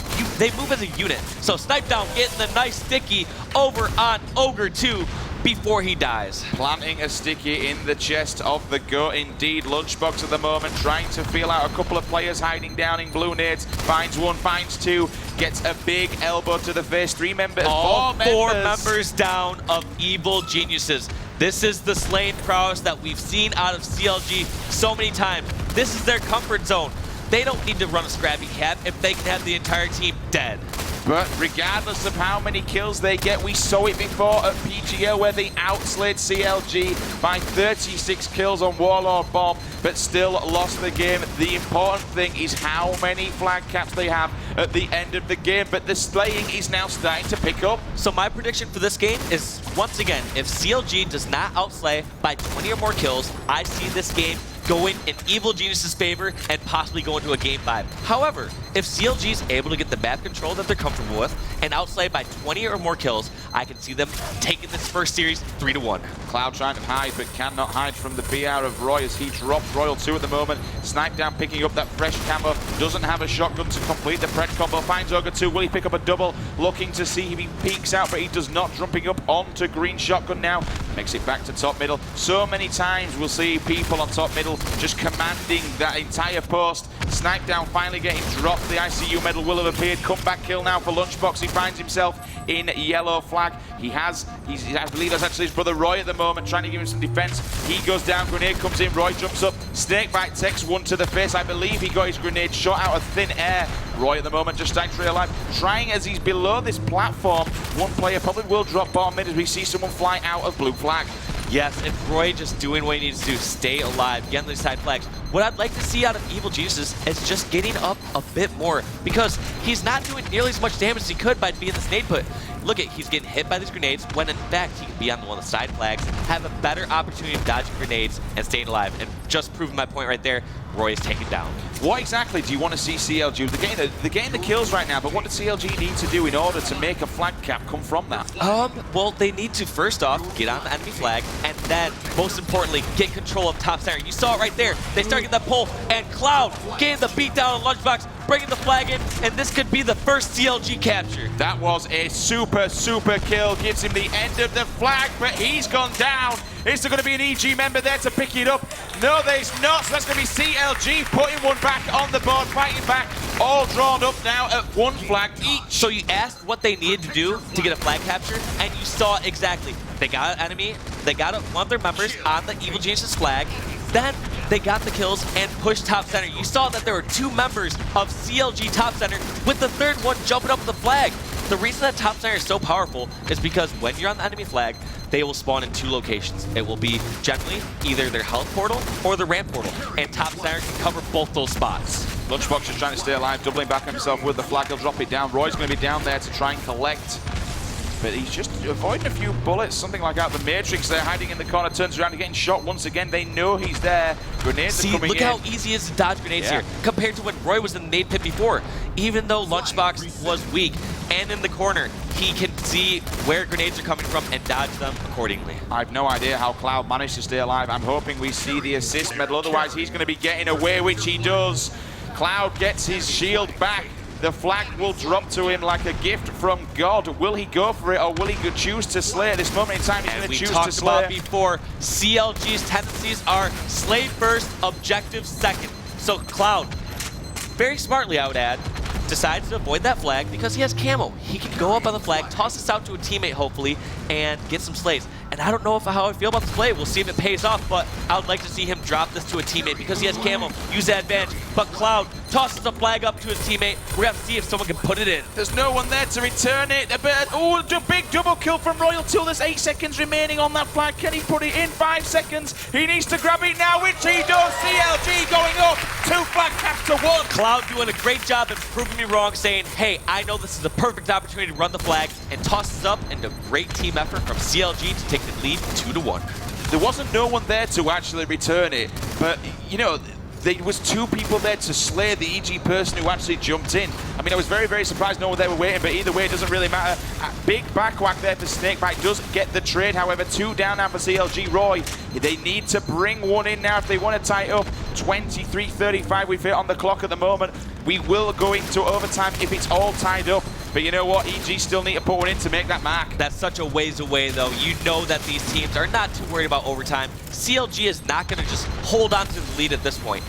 move as a unit. So Snipedown getting the nice sticky over on Ogre 2 before he dies. Planting a sticky in the chest of the GOAT indeed. Lunchbox at the moment trying to feel out a couple of players hiding down in blue nades. Finds one, finds 2, gets a big elbow to the face. 4 members down of Evil Geniuses. This is the slaying prowess that we've seen out of CLG so many times. This is their comfort zone. They don't need to run a scrappy cap if they can have the entire team dead. But regardless of how many kills they get, we saw it before at PGO where they outslayed CLG by 36 kills on Warlord Bomb, but still lost the game. The important thing is how many flag caps they have at the end of the game, but the slaying is now starting to pick up. So my prediction for this game is, once again, if CLG does not outslay by 20 or more kills, I see this game going in Evil Genius's favor and possibly go into a game 5. However, if CLG is able to get the map control that they're comfortable with and outslay by 20 or more kills, I can see them taking this first series 3-1. Cloud trying to hide, but cannot hide from the BR of Roy as he drops Royal 2 at the moment. Snipe down, picking up that fresh camo. Doesn't have a shotgun to complete the Pred combo. Finds Ogre 2. Will he pick up a double? Looking to see if he peeks out, but he does not. Jumping up onto green shotgun now. Makes it back to top middle. So many times we'll see people on top middle just commanding that entire post. Snipe down, finally getting dropped. The ICU medal will have appeared. Comeback kill now for Lunchbox. He finds himself in yellow flag. I believe that's actually his brother Roy at the moment, trying to give him some defense. He goes down, grenade comes in, Roy jumps up. Snakebite takes one to the face. I believe he got his grenade shot out of thin air. Roy at the moment just starting to realize, trying as he's below this platform. One player probably will drop bomb mid as we see someone fly out of blue flag. Yes, and Roy just doing what he needs to do, stay alive, get on these side flags. What I'd like to see out of Evil Geniuses is just getting up a bit more, because he's not doing nearly as much damage as he could by being this nade put. Look at, he's getting hit by these grenades, when in fact he can be on one of the side flags, have a better opportunity of dodging grenades and staying alive. And just proving my point right there, Roy is taken down. What exactly do you want to see CLG? They're getting the kills right now, but what does CLG need to do in order to make a flag cap come from that? Well, they need to first off get on the enemy flag, and then, most importantly, get control of top center. You saw it right there. They start getting that pull, and Cloud getting the beat down on Lunchbox, bringing the flag in, and this could be the first CLG capture. That was a super kill. Gives him the end of the flag, but he's gone down. Is there going to be an EG member there to pick it up? No, there's not. So that's going to be CLG putting one back on the board, fighting back. All drawn up now at one flag each. So you asked what they needed to do to get a flag capture, and you saw exactly. They got an enemy, they got one of their members on the Evil Geniuses flag, then they got the kills and pushed top center. You saw that there were 2 members of CLG top center with the third one jumping up the flag. The reason that top center is so powerful is because when you're on the enemy flag, they will spawn in 2 locations. It will be generally either their health portal or the ramp portal, and top center can cover both those spots. Lunchbox just trying to stay alive, doubling back himself with the flag. He'll drop it down. Roy's going to be down there to try and collect. But he's just avoiding a few bullets, something like out the Matrix there, hiding in the corner, turns around and getting shot once again. They know he's there. Grenades are coming in. Look how easy it is to dodge grenades here, compared to when Roy was in the nade pit before. Even though Lunchbox was weak and in the corner, he can see where grenades are coming from and dodge them accordingly. I have no idea how Cloud managed to stay alive. I'm hoping we see the assist medal, otherwise he's going to be getting away, which he does. Cloud gets his shield back. The flag will drop to him like a gift from God. Will he go for it, or will he choose to slay at this moment in time? He's going to choose to slay. We talked about before, CLG's tendencies are slay first, objective second. So Cloud, very smartly I would add, decides to avoid that flag because he has camo. He can go up on the flag, toss this out to a teammate hopefully, and get some slays. And I don't know how I feel about this play. We'll see if it pays off, but I would like to see him drop this to a teammate because he has camo, use that advantage. But Cloud tosses the flag up to his teammate. We're going to see if someone can put it in. There's no one there to return it. Oh, a big double kill from Royal 2. There's 8 seconds remaining on that flag. Can he put it in? 5 seconds. He needs to grab it now, which he does. CLG going up. 2 flag caps to 1. Cloud doing a great job of proving me wrong, saying, hey, I know this is a perfect opportunity to run the flag, and tosses up into great team effort from CLG to take the lead 2-1. There wasn't no one there to actually return it, but, you know, there was 2 people there to slay the EG person who actually jumped in. I mean, I was very surprised no one there were waiting, but either way, it doesn't really matter. Big backwhack there for Snakebite, does get the trade, however, 2 down now for CLG. Roy, they need to bring one in now if they want to tie it up. 23:35 we've hit on the clock at the moment. We will go into overtime if it's all tied up. But you know what? EG still need to put one in to make that mark. That's such a ways away, though. You know that these teams are not too worried about overtime. CLG is not going to just hold on to the lead at this point.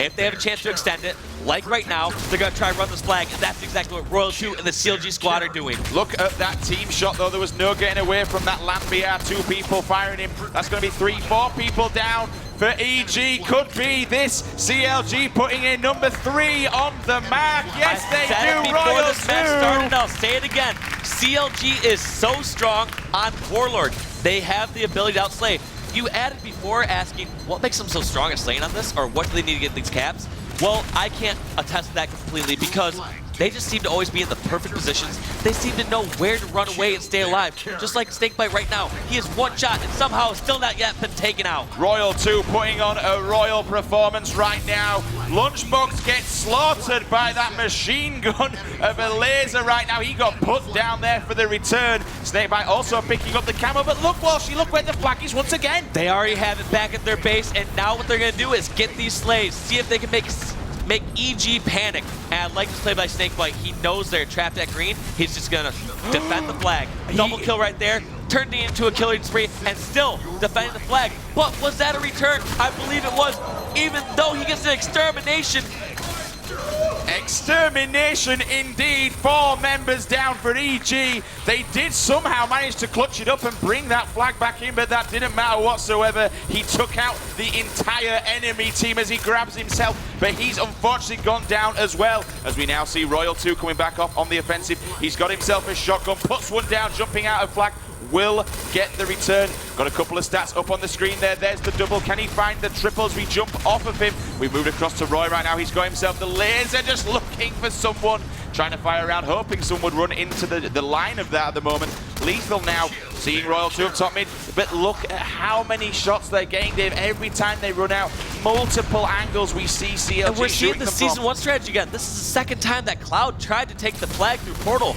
If they have a chance to extend it, like right now, they're going to try and run this flag, and that's exactly what Royal 2 and the CLG squad are doing. Look at that team shot, though. There was no getting away from that land BR. 2 people firing him. That's going to be 3-4 people down. for EG. Could be this CLG putting in number 3 on the mark. Yes, they do. Royal this match started, I'll say it again. CLG is so strong on Warlord. They have the ability to outslay. You added before asking what makes them so strong at slaying on this, or what do they need to get these caps? Well, I can't attest to that completely because they just seem to always be in the perfect positions. They seem to know where to run away and stay alive. Just like Snakebite right now. He is one shot and somehow still not yet been taken out. Royal 2 putting on a royal performance right now. Lunchbox gets slaughtered by that machine gun of a laser right now. He got put down there for the return. Snakebite also picking up the camo, but look, Walshy, look where the flag is once again. They already have it back at their base, and now what they're going to do is get these slays, see if they can make EG panic. And I like this play by Snakebite. He knows they're trapped at green. He's just gonna defend the flag. Double kill right there, turned it into a killing spree, and still defending the flag. But was that a return? I believe it was, even though he gets an extermination. Extermination indeed. 4 members down for EG. They did somehow manage to clutch it up and bring that flag back in, but that didn't matter whatsoever. He took out the entire enemy team as he grabs himself, but he's unfortunately gone down as well. As we now see Royal 2 coming back up on the offensive. He's got himself a shotgun, puts one down, jumping out of flag. Will get the return. Got a couple of stats up on the screen there. There's the double. Can he find the triples? We jump off of him. We've moved across to Roy right now. He's got himself the laser, just looking for someone. Trying to fire around, hoping someone would run into the line of that at the moment. Lethal now, seeing Royal 2 up top mid. But look at how many shots they're getting, Dave. Every time they run out, multiple angles we see CLG. And we're seeing the Season 1 strategy again. This is the second time that Cloud tried to take the flag through Portal.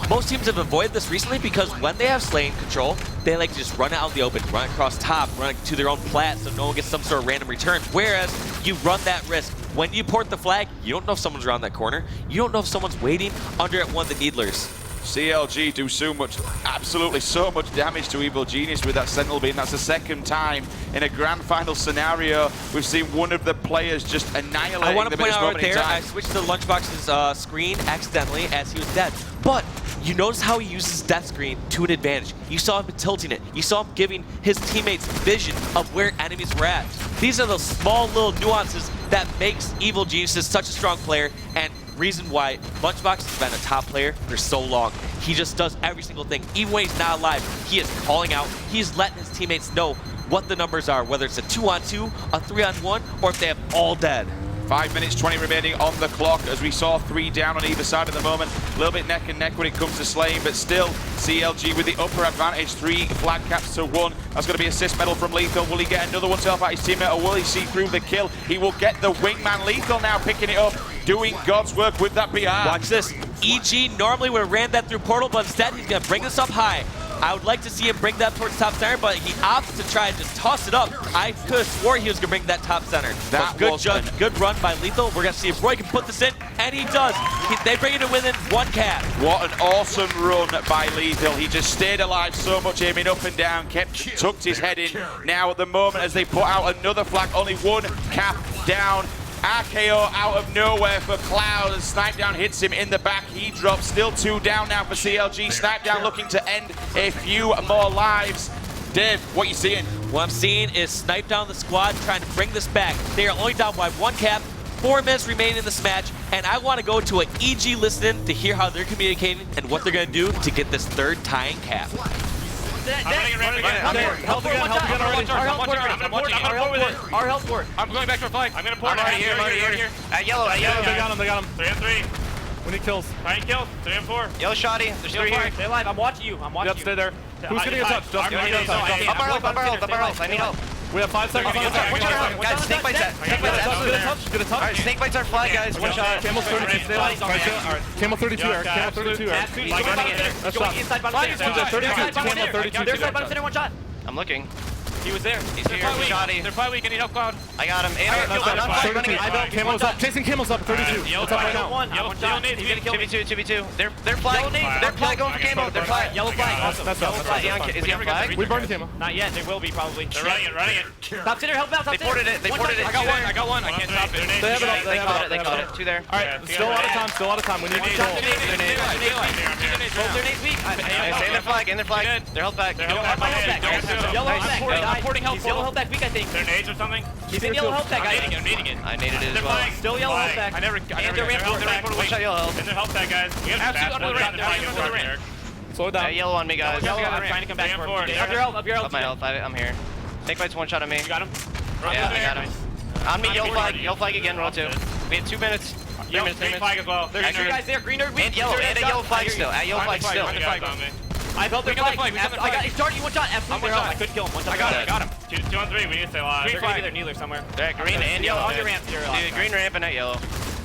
Most teams have avoided this recently because when they have slaying control, they like to just run out in the open, run across top, run to their own plat so no one gets some sort of random return. Whereas you run that risk. When you port the flag, you don't know if someone's around that corner. You don't know if someone's waiting under at one of the Needlers. CLG do so much, absolutely so much damage to Evil Genius with that Sentinel beam. That's the second time in a grand final scenario we've seen one of the players just annihilating I want to them point at out this right moment there, in time. I switched to Lunchbox's screen accidentally as he was dead. But you notice how he uses death screen to an advantage. You saw him tilting it. You saw him giving his teammates vision of where enemies were at. These are those small little nuances that makes Evil Geniuses such a strong player, and reason why Lunchbox has been a top player for so long. He just does every single thing. Even when he's not alive, he is calling out. He's letting his teammates know what the numbers are, whether it's a 2-on-2, a 3-on-1, or if they have all dead. 5 minutes 20 remaining on the clock as we saw 3 down on either side at the moment. A little bit neck and neck when it comes to slaying, but still CLG with the upper advantage. 3 flag caps to 1. That's going to be assist medal from Lethal. Will he get another one to help out his teammate, or will he see through the kill? He will get the wingman. Lethal now picking it up, doing God's work with that BR. Watch this. EG normally would have ran that through Portal, but instead he's going to bring this up high. I would like to see him bring that towards top center, but he opts to try and just toss it up. I could have swore he was going to bring that top center. That good judge, good run by Lethal. We're going to see if Roy can put this in, and he does. They bring it to within 1 cap. What an awesome run by Lethal. He just stayed alive so much, aiming up and down, tucked his head in. Now at the moment as they put out another flag, only 1 cap down. RKO out of nowhere for Cloud as Snipedown hits him in the back. He drops, still 2 down now for CLG. Snipedown looking to end a few more lives. Dave, what are you seeing? What I'm seeing is Snipedown the squad trying to bring this back. They are only down by 1 cap, 4 minutes remaining in this match, and I want to go to an EG listen to hear how they're communicating and what they're going to do to get this 3rd tying cap. Our health board. I'm going back to our flag. I'm going to port. I'm here. At yellow. They got him. 3 and 3. We need kills. 9 kills. 3 and 4. Yellow shoddy. There's 3 here. Stay alive. I'm watching you. Yep, stay there. Who's getting a touch? Justin, I need help. We have 5 seconds. Guys, Snakebite's at. Get a touch. Alright, Snakebite's our flag, guys. 1 shot. Camel's 32. Alright, Camel 32, Eric. Camel 32, Eric. That's shot. Inside bottom center. 32. Camel 32. There's inside bottom center, 1 shot. I'm looking. He was there. He's here. Shoddy. They're probably weak. I need help, Cloud. I got him. I'm running. Camel's up. Chasing Camel's up. 32. What's up right now? Yellow flag. 2v2. They're flag. They're flag going for Camo. They're flag. Yellow flag. That's up. Is he on flag? We burned Camo. Not yet. They will be probably. They're running it. Top center, help out. They ported it. I got one. I can't stop it. They got it. 2 there. All right. Still a lot of time. We need to Both their nades weak. Stay in their flag. They're held back. Yellow flag. I'm porting health. He's yellow health back weak, I think. There nades or something? He's in yellow health back. I'm nading it. I naded it as well. Still yellow health back. I never One shot yellow health. In their health back, guys. We have Absolute under the ramp. Slow down. Yellow on me, guys. Yellow, I'm trying to come back for him. Up your health, up your health. Up my health. I'm here. Snake Bite's one shot on me. You got him? Yeah, I got him. On me, yellow flag. Yellow flag again, roll 2. We had 2 minutes. 3 minutes, 3 minutes. Flag as well. There's 2 guys there, green nerd weak. And yellow, and a yellow flag still. At yellow flag still. I felt their flag. I got, he's starting one shot. Absolutely, I couldn't kill him. One shot. I got him. 2 on 3. We need to stay alive. They're gonna be there, Needler somewhere. Yeah, green and yellow. On your ramp, you're alive. Green ramp and at yellow.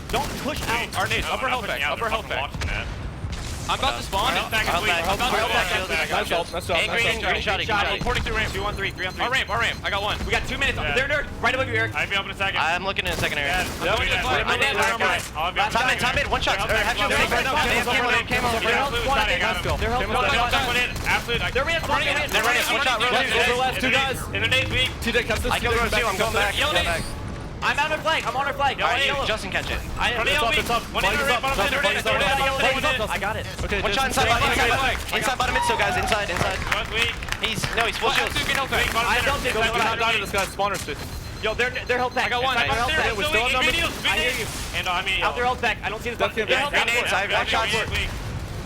Don't push out. Our nades, upper health back. Upper health back. I'm about to spawn. Nice job. And green shot. I'm porting through ramp. 2 on 3. 3 on 3. Our ramp. I got 1. We got 2 minutes. There, nerd. Right above you, Eric. I'll be up in a second. I'm looking in a second area. Time in. 1 shot. They're running. One shot. The last 2 guys. In the nades weak. TJ, catch this. I killed 2. I'm going back. I'm on our flag. I'm on our flag. Justin catch it. I got it. Okay, one shot inside bottom mid still, guys. Inside. He's full shield. I don't think we're not dying to this guy's spawner shit. Yo, they're health back. I got 1. We still have numbers. I hear you. And I mean, Out their health back. I don't see the That's him. One shot.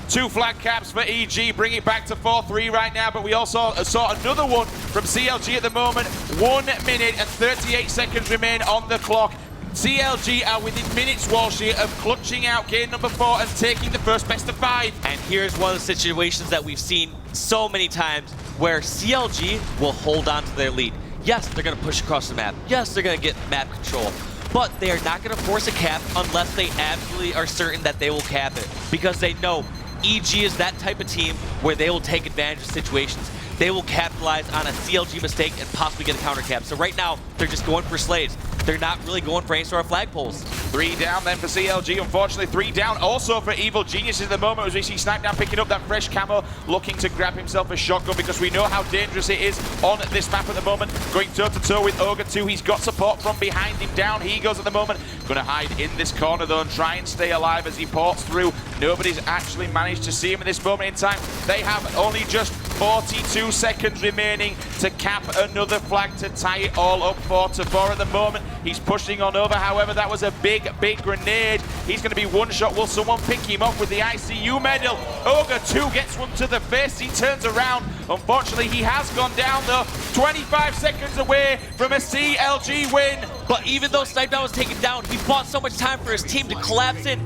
2 flag caps for EG, bring it back to 4-3 right now, but we also saw another one from CLG at the moment. 1 minute and 38 seconds remain on the clock. CLG are within minutes, Walshy, of clutching out game number 4 and taking the first best of 5. And here's one of the situations that we've seen so many times where CLG will hold on to their lead. Yes, they're going to push across the map. Yes, they're going to get map control. But they are not going to force a cap unless they absolutely are certain that they will cap it. Because they know EG is that type of team where they will take advantage of situations. They will capitalize on a CLG mistake and possibly get a counter cap. So right now, they're just going for Slays. They're not really going for any sort of flagpoles. 3 down then for CLG, unfortunately 3 down also for Evil Geniuses at the moment as we see Snipedown picking up that fresh camo, looking to grab himself a shotgun because we know how dangerous it is on this map at the moment. Going toe-to-toe with Ogre 2, he's got support from behind him, down he goes at the moment. Gonna hide in this corner though and try and stay alive as he ports through. Nobody's actually managed to see him at this moment in time. They have only just 42 seconds remaining to cap another flag to tie it all up 4-4 at the moment. He's pushing on over, however, that was a big grenade. He's going to be one shot. Will someone pick him up with the ICU medal? Ogre 2 gets one to the face. He turns around. Unfortunately, he has gone down, though. 25 seconds away from a CLG win. But even though Snipedown was taken down, he bought so much time for his team to collapse in.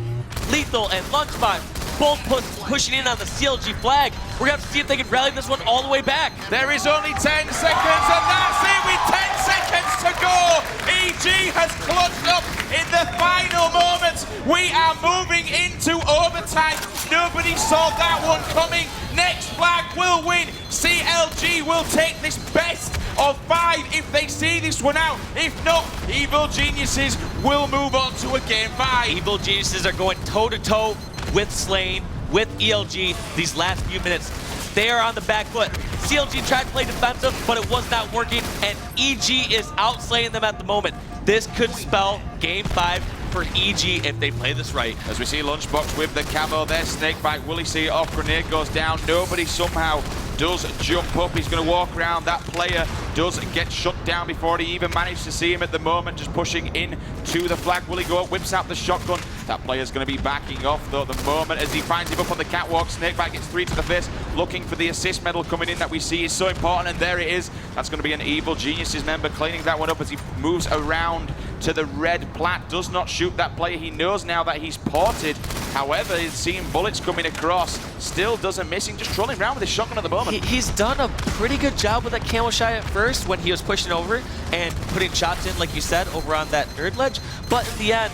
Lethal and Lunchbox both pushing in on the CLG flag. We're going to have to see if they can rally this one all the way back. There is only 10 seconds, and that's it with 10 seconds to go. EG has clutched up in the final moments. We are moving into overtime. Nobody saw that one coming. Next flag will win. CLG will take this best of 5 if they see this one out. If not, Evil Geniuses will move on to a game 5. Evil Geniuses are going toe-to-toe with Slane, with ELG these last few minutes. They are on the back foot. CLG tried to play defensive, but it was not working, and EG is outslaying them at the moment. This could spell game 5 for EG if they play this right. As we see Lunchbox with the camo there, Snakebite, will he see it off? Grenade goes down. Nobody somehow does jump up. He's going to walk around. That player does get shut down before he even managed to see him at the moment, just pushing in to the flag. Will he go up? Whips out the shotgun. That player's going to be backing off, though, at the moment as he finds him up on the catwalk. Snakebite gets 3 to the face, looking for the assist medal coming in that we see is so important, and there it is. That's going to be an Evil Geniuses member cleaning that one up as he moves around to the red plat. Does not shoot that player. He knows now that he's ported. However, he's seeing bullets coming across. Still doesn't miss him, just trolling around with his shotgun at the moment. He's done a pretty good job with that camo shy at first when he was pushing over and putting shots in, like you said, over on that nerd ledge. But in the end,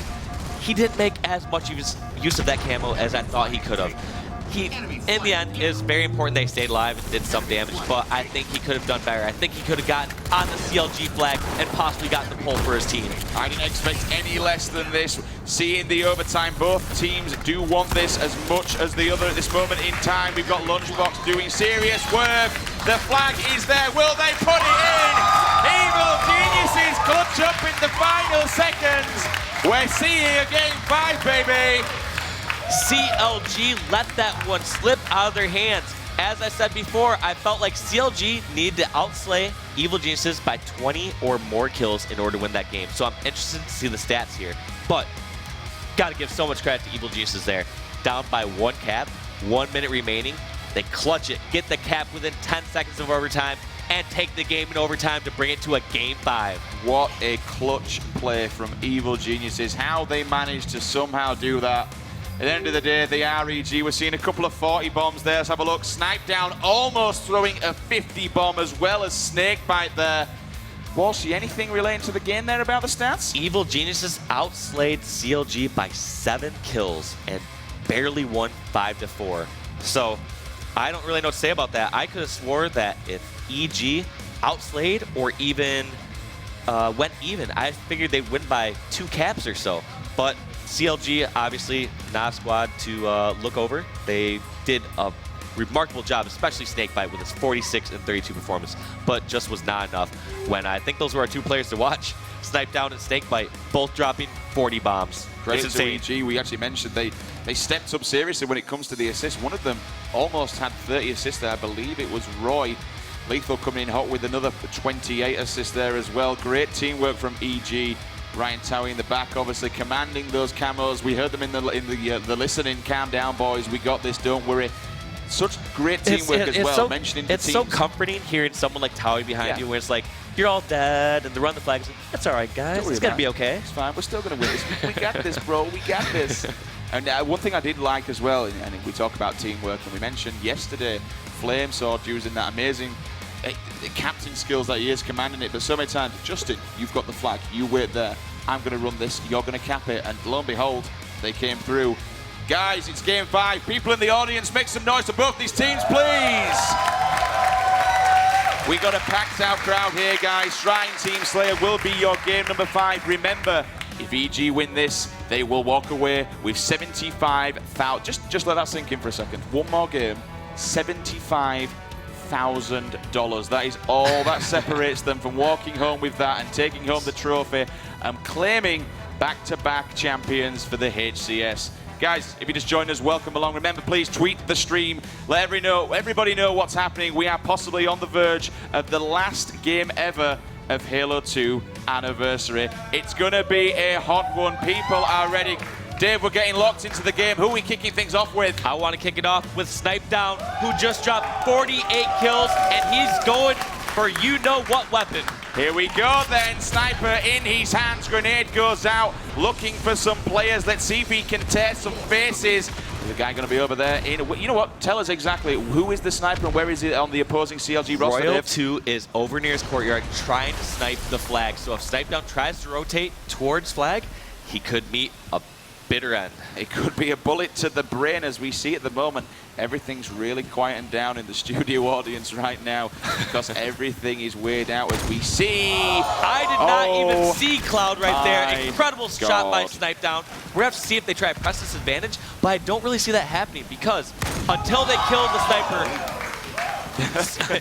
he didn't make as much use of that camo as I thought he could have. In the end, it was very important they stayed alive and did some damage, but I think he could have done better. I think he could have gotten on the CLG flag and possibly gotten the pull for his team. I didn't expect any less than this. Seeing the overtime, both teams do want this as much as the other at this moment in time. We've got Lunchbox doing serious work. The flag is there. Will they put it in? Evil Geniuses clutch up in the final seconds. We're seeing a game 5, baby. CLG let that one slip out of their hands. As I said before, I felt like CLG needed to outslay Evil Geniuses by 20 or more kills in order to win that game. So I'm interested to see the stats here. But got to give so much credit to Evil Geniuses there. Down by 1 cap, 1 minute remaining. They clutch it, get the cap within 10 seconds of overtime, and take the game in overtime to bring it to a Game 5. What a clutch play from Evil Geniuses. How they managed to somehow do that. At the end of the day, the REG, we're seeing a couple of 40 bombs there. Let's have a look. Sniped almost throwing a 50 bomb as well as Snakebite there. Walshy, anything relating to the game there about the stats? Evil Geniuses outslayed CLG by 7 kills and barely won 5-4. So I don't really know what to say about that. I could have swore that if EG outslayed or even went even, I figured they'd win by 2 caps or so. But CLG, obviously, not a squad to look over. They did a remarkable job, especially Snakebite with his 46 and 32 performance, but just was not enough when I think those were our 2 players to watch. Sniped and Snakebite, both dropping 40 bombs. Credit to EG. We actually mentioned they stepped up seriously when it comes to the assists. One of them almost had 30 assists there. I believe it was Roy. Lethal coming in hot with another 28 assists there as well. Great teamwork from EG. Ryan Towie in the back, obviously commanding those camos. We heard them in the listening. Calm down, boys. We got this. Don't worry. Such great teamwork as well. Mentioning the it's teams. so comforting hearing someone like Towie behind you, where it's like you're all dead, and they run the flags. That's all right, guys. It's gonna be okay. It's fine. We're still gonna win this. We got this, bro. We got this. And one thing I did like as well, and we talk about teamwork, and we mentioned yesterday, Flamesword using that amazing captain skills that he is, commanding it, but so many times, Justin, you've got the flag, you wait there, I'm going to run this, you're going to cap it, and lo and behold, they came through. Guys, it's Game 5. People in the audience, make some noise for both these teams, please. We got a packed out crowd here, guys. Shrine Team Slayer will be your game number 5. Remember, if EG win this, they will walk away with 75,000. Just let that sink in for a second. One more game, $75,000. That is all that separates them from walking home with that and taking home the trophy and claiming back-to-back champions for the HCS. Guys, if you just joined us, welcome along. Remember, please tweet the stream. Let everybody know what's happening. We are possibly on the verge of the last game ever of Halo 2 Anniversary. It's going to be a hot one. People are ready. Dave, we're getting locked into the game. Who are we kicking things off with? I want to kick it off with Sniped, who just dropped 48 kills, and he's going for you-know-what weapon. Here we go then. Sniper in his hands. Grenade goes out. Looking for some players. Let's see if he can tear some faces. The guy going to be over there. You know what? Tell us exactly who is the sniper and where is it on the opposing CLG roster? Royal 2 is over near his courtyard trying to snipe the flag. So if Sniped tries to rotate towards flag, he could meet a bitter end. It could be a bullet to the brain as we see at the moment. Everything's really quieting down in the studio audience right now because everything is weighed out as we see. I did not even see Cloud right there. Incredible shot by Sniped. We're going to have to see if they try to press this advantage, but I don't really see that happening because until they kill the sniper,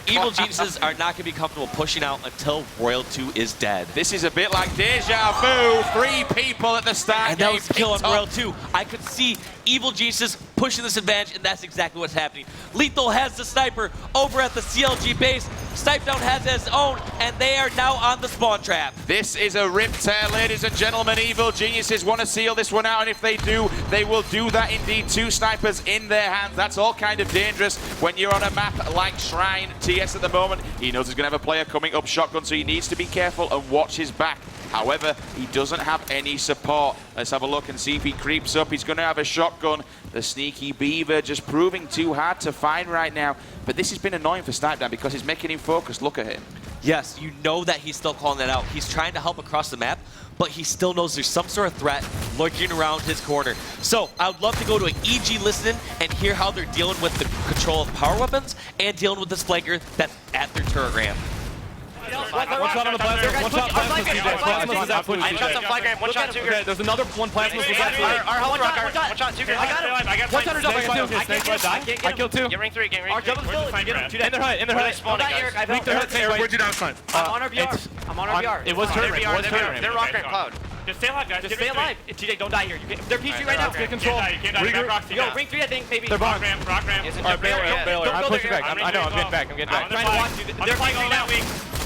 Evil Geniuses are not going to be comfortable pushing out until Royal 2 is dead. This is a bit like deja vu. 3 people at the start. And that was a kill on Royal 2. I could see Evil Geniuses pushing this advantage, and that's exactly what's happening. Lethal has the sniper over at the CLG base. Sniped has his own, and they are now on the spawn trap. This is a riptear, ladies and gentlemen. Evil Geniuses want to seal this one out, and if they do, they will do that indeed. 2 snipers in their hands. That's all kind of dangerous when you're on a map like Shrine TS at the moment. He knows he's going to have a player coming up shotgun, so he needs to be careful and watch his back. However, he doesn't have any support. Let's have a look and see if he creeps up. He's going to have a shotgun. The sneaky beaver just proving too hard to find right now. But this has been annoying for Sniped because he's making him focus. Look at him. Yes, you know that he's still calling that out. He's trying to help across the map, but he still knows there's some sort of threat lurking around his corner. So I would love to go to an EG listen and hear how they're dealing with the control of power weapons and dealing with this flanker that's at their turret ramp. One shot on the plasma. One shot plasma. I shot some flag ramp. One shot, 2 Okay, there's another one plasma. Our helmet rock. One shot, 2 I got him. 100 up. I killed 2. Get ring 3. Get ring 3. Our double still. In their hut. In their hut. Weak their hut. Where'd you down, Snipe? I'm on our VR. I'm on our VR. It was turret ramp. They're rock ramp cloud. Just stay alive, guys. Just stay alive. TJ, don't die here. They're P3 right now. Get control. You can't die. You got Roxy. Yo, ring 3, I think, maybe. They're Rock bomb. Rock Ram. Alright, Baylor. I'm pushing back. I know, I'm getting back. I'm trying to watch you. They're P3 now.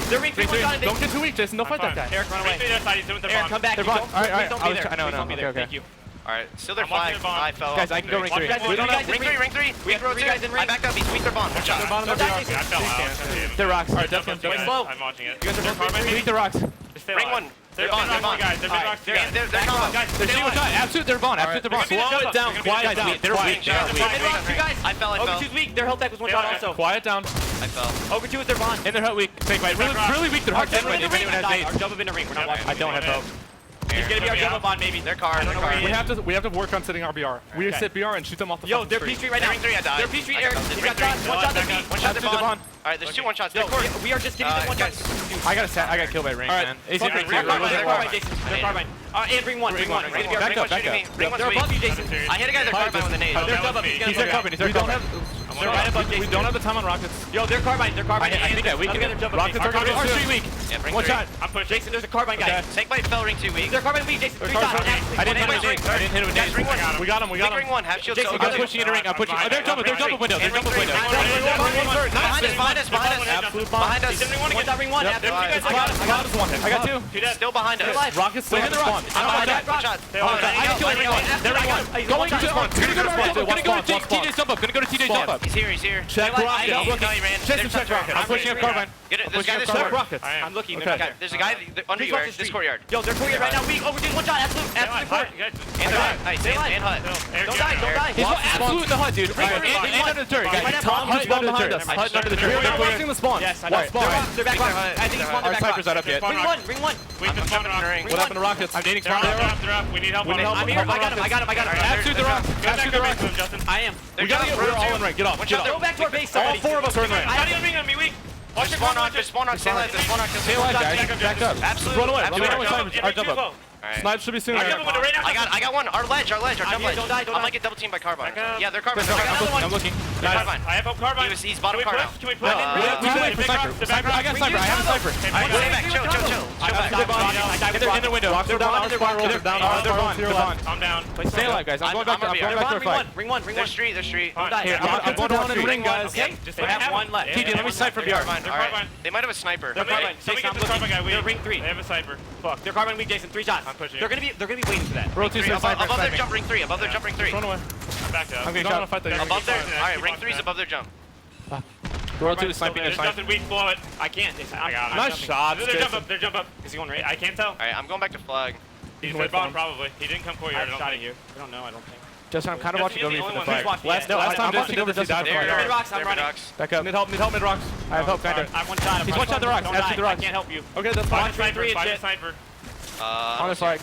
They're ring 3. Don't get too weak, Jason. Don't fight that guy. Eric, run away. Eric, come back. They're bomb. Alright. Don't be there. I know. Okay. Thank you. Alright, still their flag. I fell Guys, off. I can go ring 3. We don't have ring 3. We throw 2. I backed up. He's weak their bond. One shot. I fell out. They're rocks. Alright, Play slow. I'm watching it. You guys are carbon. Beat the rocks. Ring 1. They're bond. Guys. They're big rocks. They're combo. They're single shot. Absolute, they're bond. Absolute, they're bond. Slow it down. Quiet down. They're weak. You guys. I fell. Ogre 2's weak. Their health deck was one shot also. Quiet down. I fell. Ogre 2 is their bond. And they're hurt weak. Fake bite. Really weak. They're hard. If anyone has nades. Our jump up in the ring. We're not watching. I don't have help. He's gonna be our jump up on maybe. They're car. We have to work on sitting our BR. We sit BR and shoot them off the Yo, they're P3 right now. Ring 3, I died. They're P3, Eric. You got shots. One shot, they're B. One shot, they're bond. Alright, there's 2 1-shots. Yo, we are just getting them one shots. I got killed by ring, man. They're carbine, Jason. They're carbine. And ring 1. Back up. They're above you, Jason. I hit a guy. They're carbine with a nade. They're above. He's their carbine. They're right above Jason. We don't have the time on rockets. Yo, they're carbine. I think that we can. Rockets are carbine. R3 weak. One shot. I'm pushing. Jason, there's a carbine guy. Tank bite fell ring 2 weak. They're carbine weak, Jason. 3 shots. I didn't hit him with nades. Ring 1. We got him. Ring 1. Half shield. I'm pushing in the ring. I'm pushing. They're jumping window. Behind us. Behind us. One shot, ring 1. I got 2. Still behind us. Rockets still in the spawn. I'm behind that. I can kill ring 1. They're ring 1. Going to spawn. Gonna go to TJ's jump up. Gonna go to TJ's jump up. He's here. Check rocket. No, he ran. Jason, check rocket. I'm pushing up carbine. There's a guy Check rockets. I'm looking. There's a guy under you, Eric. This courtyard. Yo, they're courtyard right now. Weak. Overdoing one shot. Absolute court. And hut. Don't die. He's absolute in the hut, dude. And under the turret, guys. Tom Hut's behind us. Hut under the turret. We're watching the spawn. Yes, I know. They're back. I think he's spawned. Our sniper's not up yet. Ring 1. I'm jumping in the ring. What happened to rockets? I'm dating spawn. They're up. We need help. I'm here. I got him. Absolute the rocks. Absolute the rocks. I am. We're all in rank. Get off. Go back to our base. All 4 of us are in rank. I don't ring on me. Weak. Watch your spawn on. Spawn on. Stay alive. Stay alive, guys. Back up. Absolute. Run away. Our jump up. Snipe should be soon. I got one. Our ledge. Our jump ledge. Don't die. I might get double teamed by carbine. Yeah, they're carbine. I'm looking. Carbine. I have carbine. He's bottom car now. Can we push? We wait for sniper. I got sniper. I have a sniper. Stay back. Chill. In the window. They're down. They're down. I'm down. Stay alive, guys. I'm going back to our fight. Ring 1. They're street. Here, I'm going down in the ring, guys. Okay. Just have one left. TJ, let me snipe for BR. They might have a sniper. They're carbine. Somebody get this carbine guy. They're ring 3. They have a sniper. Fuck. They're carbine weak, Jason. 3 shots. I'm pushing. They're gonna be waiting for that. Above their jump, ring 3. Above their jump, ring 3. Run away. Back up. I'm getting shot. Above their. Alright, ring 3 is above their jump. Roll 2 is sniping. There's nothing weak. Blow it. I can't. I got him. Nice shot. They're jump up. Is he going right? I can't tell. Alright, I'm going back to flag. He's red bomb probably. He didn't come courtyard. I don't think. We don't know. I don't think. Justin, I'm kind of watching over you for the flag. Last time Justin over to die. Mid rocks. I'm running. Back up. Need help mid rocks. I have help, kinda. I'm one shot. He's one shot the rocks. Absolutely the I rocks. can't help you. Okay, that's fine. Sniper. On the flag.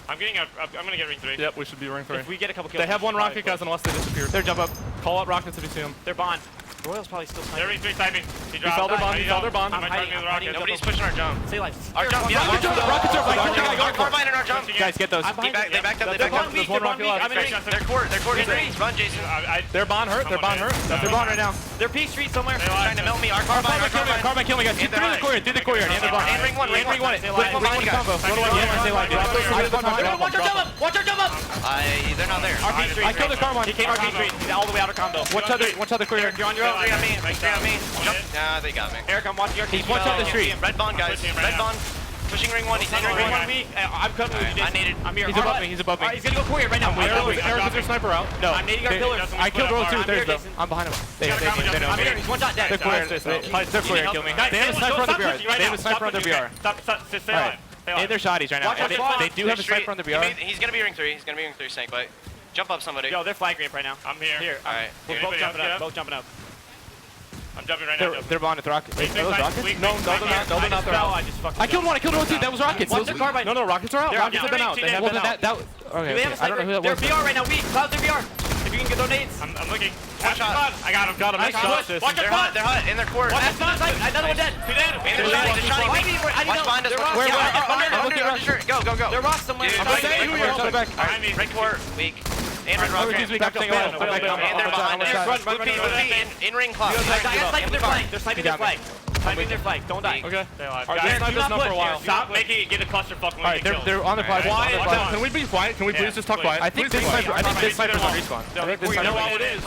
I'm gonna get ring 3. Yep, we should be ring 3. If we get a couple kills. They have one rocket, guys, unless they disappear. They're jump up. Call out rockets if you see them. They're bond. Royal's probably still sniping. They're ring 3 sniping. He fell their bond. He fell their bond. I'm hiding the rocket. Nobody's pushing our jump. Stay alive. Our jump. Yeah, rockets are our carbine and our jump. Guys, get those. They backed up. They're bond weak. They're court. Run, Jason. They're bond hurt. They're bond right now. They're P street somewhere. They're trying to melt me. Our carbine. Carbine, kill me, guys. Through the courtyard. And ring 1. Combo. Watch our jump up. They're not there. RP street. I killed the carbine. He came RP street. He's all the way out of combo. Watch other courtyard. You're on your own. 3 on me. Nah, they got me. Eric, I'm watching your team. He's one shot the street. Red bond, guys. Red bond. Pushing ring 1. He's in ring 1 weak. I'm coming with you, Jason. I naded. I'm here. He's above me. He's above me. He's gonna go courtyard right now. Eric is their sniper out. No. I'm nading our pillars. I killed Roll 2 there, though. I'm behind him. They know I'm me. here. He's one shot dead. They're courtyard. They're courtyard. Kill me. They have a sniper on the BR. They have a sniper on the BR. Stay alive. And they're shotties right now. They do have a sniper on the BR. He's gonna be ring 3. Snake bite. Jump up, somebody. Yo, they're flag ramp right now. I'm here. Alright. We're both jumping up. I'm jumping right now. They're bonded with rockets. Are those rockets? No, they're not. They're out. I killed one. I killed Roll 2. That was rockets. No, rockets are out. Rockets have been out. They have been out. Okay, I don't know who that was. They're VR right now. Weak. Cloud's in VR. If you can get those nades. I'm looking. One shot. I got him. Nice shot. They're hot. In their court. Watch another one dead. Watch behind us. Where? Go. They're rocks somewhere. I'm saying who you're holding back. Red court. Weak. And red rock. And they're behind us. In ring clock. They're sniping their flag. Timing their flank. Don't die. Okay. Stay alive. Alright, Guys, this do not number push. for a while. Stop making it get a clusterfuck when Alright, you get killed. they're on the quiet. Quiet. Can we be quiet? Can we please just talk quiet? I think Please this be quiet. I think this sniper's on respawn. I think this sniper's on It is.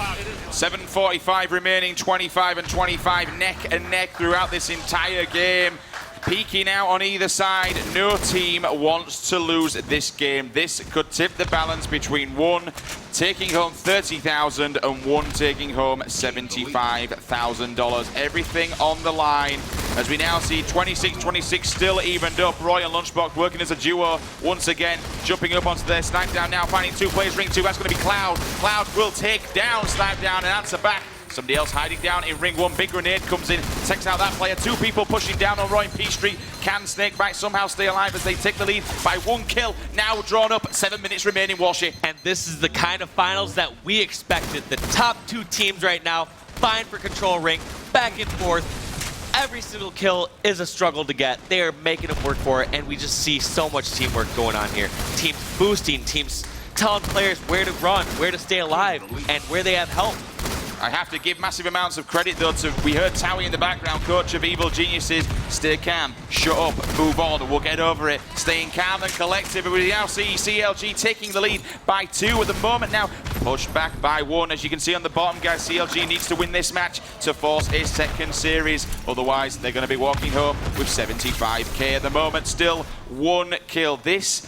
7:45 remaining, 25 and 25, neck and neck throughout this entire game. Peaking out on either side, no team wants to lose this game. This could tip the balance between one taking home $30,000 and one taking home $75,000. Everything on the line as we now see 26-26 still evened up. Roy and Lunchbox working as a duo once again, jumping up onto their Snipe Down now, finding two players, ring two. That's going to be Cloud. Cloud will take down Snipe Down and answer back. Somebody else hiding down in ring one. Big grenade comes in, takes out that player. Two people pushing down on Roy in P Street. Can Snakebite somehow stay alive as they take the lead by one kill? Now drawn up, 7 minutes remaining, Walshy. And this is the kind of finals that we expected. The top two teams right now vying for control ring, back and forth. Every single kill is a struggle to get. They are making them work for it, and we just see so much teamwork going on here. Teams boosting, teams telling players where to run, where to stay alive, and where they have help. I have to give massive amounts of credit though to, we heard Towie in the background, coach of Evil Geniuses, stay calm, shut up, move on, we'll get over it. Staying calm and collective, and we now see CLG taking the lead by 2 at the moment now, pushed back by 1. As you can see on the bottom, guys, CLG needs to win this match to force a second series, otherwise they're going to be walking home with 75k at the moment. Still 1 kill. This,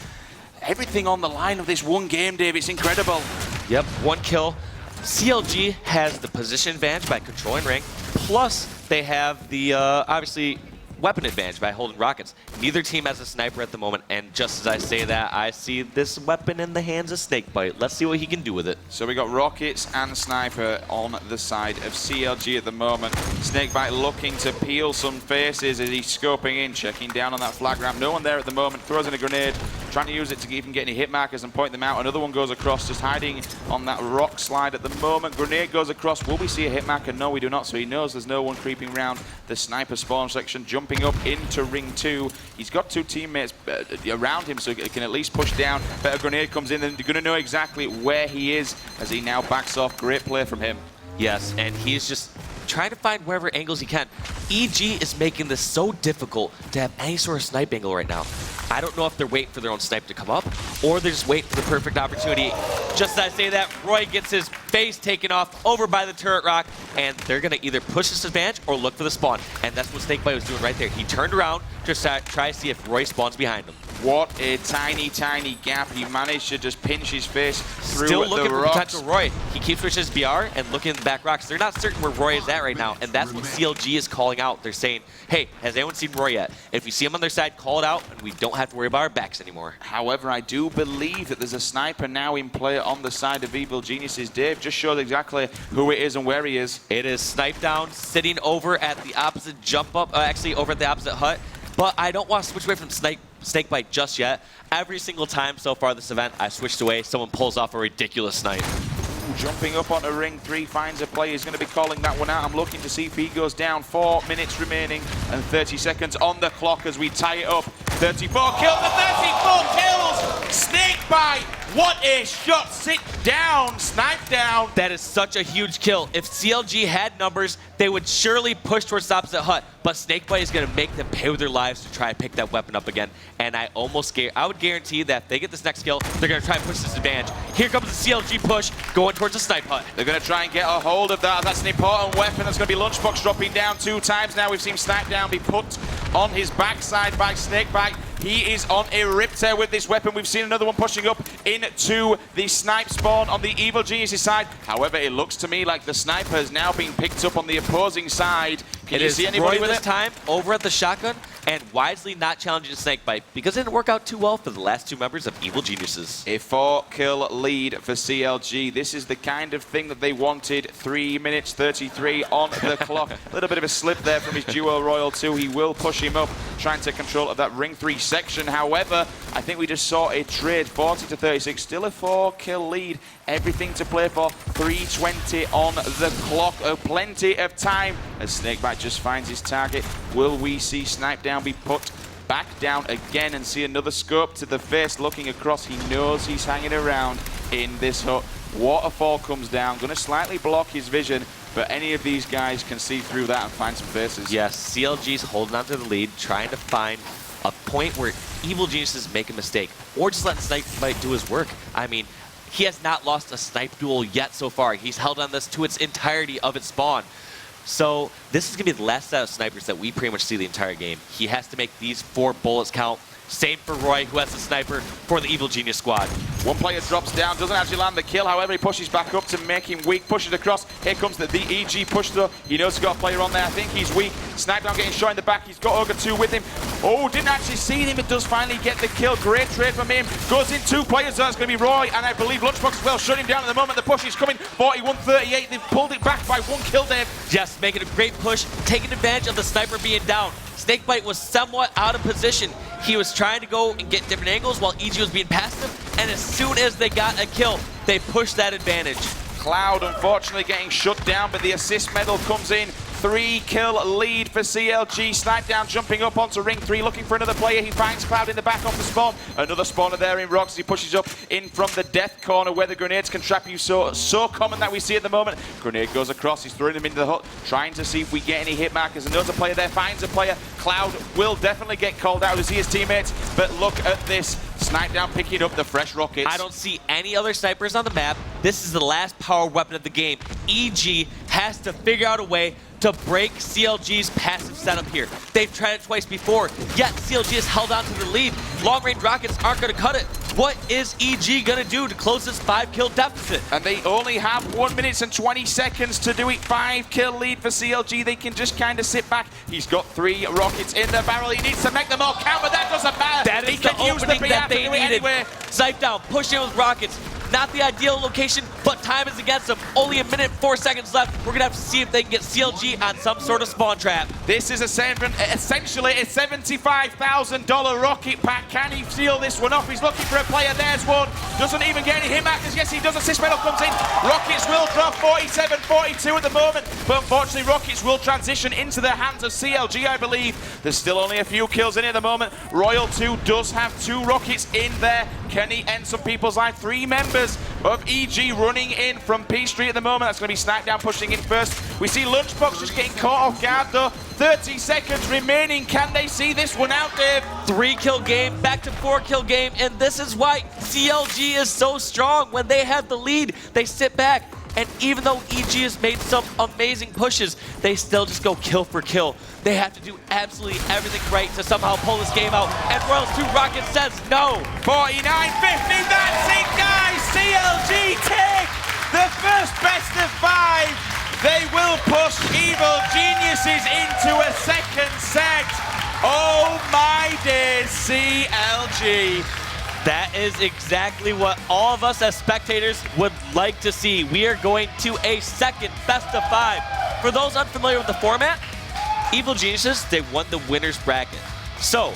everything on the line of this one game, Dave, it's incredible. Yep, 1 kill. CLG has the position advantage by controlling ring, plus they have the, obviously, weapon advantage by holding rockets. Neither team has a sniper at the moment, and just as I say that, I see this weapon in the hands of Snakebite. Let's see what he can do with it. So we got rockets and sniper on the side of CLG at the moment. Snakebite looking to peel some faces as he's scoping in, checking down on that flag ramp. No one there at the moment, throws in a grenade, trying to use it to even get any hit markers and point them out. Another one goes across, just hiding on that rock slide at the moment. Grenade goes across. Will we see a hit marker? No, we do not. So he knows there's no one creeping around the sniper spawn section, jumping up into ring 2. He's got 2 teammates around him, so he can at least push down. But a grenade comes in, and you're going to know exactly where he is as he now backs off. Great play from him. Yes, and he's just trying to find wherever angles he can. EG is making this so difficult to have any sort of snipe angle right now. I don't know if they're waiting for their own snipe to come up, or they're just waiting for the perfect opportunity. Just as I say that, Roy gets his face taken off over by the turret rock, and they're going to either push this advantage or look for the spawn. And that's what Snakebite was doing right there. He turned around to try to see if Roy spawns behind him. What a tiny, tiny gap. He managed to just pinch his face through Still the looking for rocks. potential Roy. He keeps switching his BR and looking at the back rocks. They're not certain where Roy is at right now, and that's what CLG is calling out. They're saying, hey, has anyone seen Roy yet? If you see him on their side, call it out, and we don't have to worry about our backs anymore. However, I do believe that there's a sniper now in play on the side of Evil Geniuses. Dave just showed exactly who it is and where he is. It is Snipe Down sitting over at the opposite jump up, actually over at the opposite hut. But I don't want to switch away from Snakebite just yet. Every single time so far this event, I switched away, someone pulls off a ridiculous snipe. Jumping up onto ring 3, finds a play. He's going to be calling that one out. I'm looking to see if he goes down. 4 minutes remaining and 30 seconds on the clock as we tie it up. 34 kills and 34 kills! Snakebite! What a shot! Sit down, Snipe Down. That is such a huge kill. If CLG had numbers, they would surely push towards the opposite hut. But Snakebite is going to make them pay with their lives to try and pick that weapon up again. And I would guarantee that if they get this next kill, they're going to try and push this advantage. Here comes the CLG push going towards the snipe hut. They're going to try and get a hold of that. That's an important weapon. That's going to be Lunchbox dropping down 2 times now. We've seen Snipe Down be put on his backside by Snakebite. He is on a rip tear with this weapon. We've seen another one pushing up into the snipe spawn on the Evil Geniuses side. However, it looks to me like the sniper has now been picked up on the opposing side. Can you see anybody with this it? time over at the shotgun and wisely not challenging Snakebite because it didn't work out too well for the last 2 members of Evil Geniuses. A 4-kill lead for CLG. This is the kind of thing that they wanted. 3 minutes 33 on the clock. A little bit of a slip there from his duo Royal 2. He will push him up, trying to take control of that ring 3 section. However, I think we just saw a trade, 40-36. Still a 4-kill lead. Everything to play for. 3:20 on the clock. Plenty of time as Snakebite just finds his target. Will we see Snipe Down be put back down again and see another scope to the face looking across? He knows he's hanging around in this hut. Waterfall comes down, going to slightly block his vision. but any of these guys can see through that and find some faces. Yes, CLG's holding on to the lead, trying to find a point where Evil Geniuses make a mistake, or just let Snipebite do his work. I mean, he has not lost a snipe duel yet so far. He's held on this to its entirety of its spawn. So this is going to be the last set of snipers that we pretty much see the entire game. He has to make these 4 bullets count. Same for Roy, who has the sniper for the Evil Genius squad. One player drops down, doesn't actually land the kill. However, he pushes back up to make him weak, pushes across. Here comes the EG push though. He knows he's got a player on there. I think he's weak. Sniped getting shot in the back. He's got Ogre 2 with him. Oh, didn't actually see him. It does finally get the kill. Great trade from him. Goes in 2 players. That's going to be Roy, and I believe Lunchbox as well. Shut him down at the moment. The push is coming. 41-38. They've pulled it back by 1 kill, Dave. Yes, making a great push, taking advantage of the sniper being down. Snakebite was somewhat out of position. He was trying to go and get different angles while EG was being passive, and as soon as they got a kill, they pushed that advantage. Cloud unfortunately getting shut down, but the assist medal comes in. 3-kill lead for CLG. Snipe down, jumping up onto ring 3, looking for another player. He finds Cloud in the back of the spawn. Another spawner there in Rocks. He pushes up in from the death corner where the grenades can trap you. So common that we see at the moment. Grenade goes across. He's throwing them into the hut, trying to see if we get any hit markers. Another player there finds a player. Cloud will definitely get called out as he his teammates. But look at this. Snipe down picking up the fresh rockets. I don't see any other snipers on the map. This is the last power weapon of the game. EG has to figure out a way to break CLG's passive setup here. They've tried it twice before, yet CLG has held on to the lead. Long-range rockets aren't going to cut it. What is EG going to do to close this 5-kill deficit? And they only have 1 minute and 20 seconds to do it. 5-kill lead for CLG. They can just kind of sit back. He's got 3 rockets in the barrel. He needs to make them all count, but that doesn't matter. That is he can the use opening that they needed. Anyway. Snipe down, push in with rockets. Not the ideal location, but time is against them. Only 1 minute and 4 seconds left. We're going to have to see if they can get CLG on some sort of spawn trap. This is essentially a $75,000 rocket pack. Can he steal this one off? He's looking for a player. There's one. Doesn't even get any hit markers. Yes, he does. Assist medal comes in. Rockets will drop 47-42 at the moment. But unfortunately, Rockets will transition into the hands of CLG, I believe. There's still only a few kills in it at the moment. Royal 2 does have 2 rockets in there. Can he end some people's life? 3 members of EG running in from P Street at the moment. That's going to be Snipe down pushing in first. We see Lunchbox just getting caught off guard though. 30 seconds remaining. Can they see this one out, Dave? 3-kill game, back to 4-kill game, and this is why CLG is so strong. When they have the lead, they sit back. And even though EG has made some amazing pushes, they still just go kill for kill. They have to do absolutely everything right to somehow pull this game out. And Royals 2 Rocket says no. 49-50, that's it, guys! CLG take the first best of 5. They will push Evil Geniuses into a second set. Oh my days, CLG. That is exactly what all of us as spectators would like to see. We are going to a second best of 5. For those unfamiliar with the format, Evil Geniuses, they won the winner's bracket. So,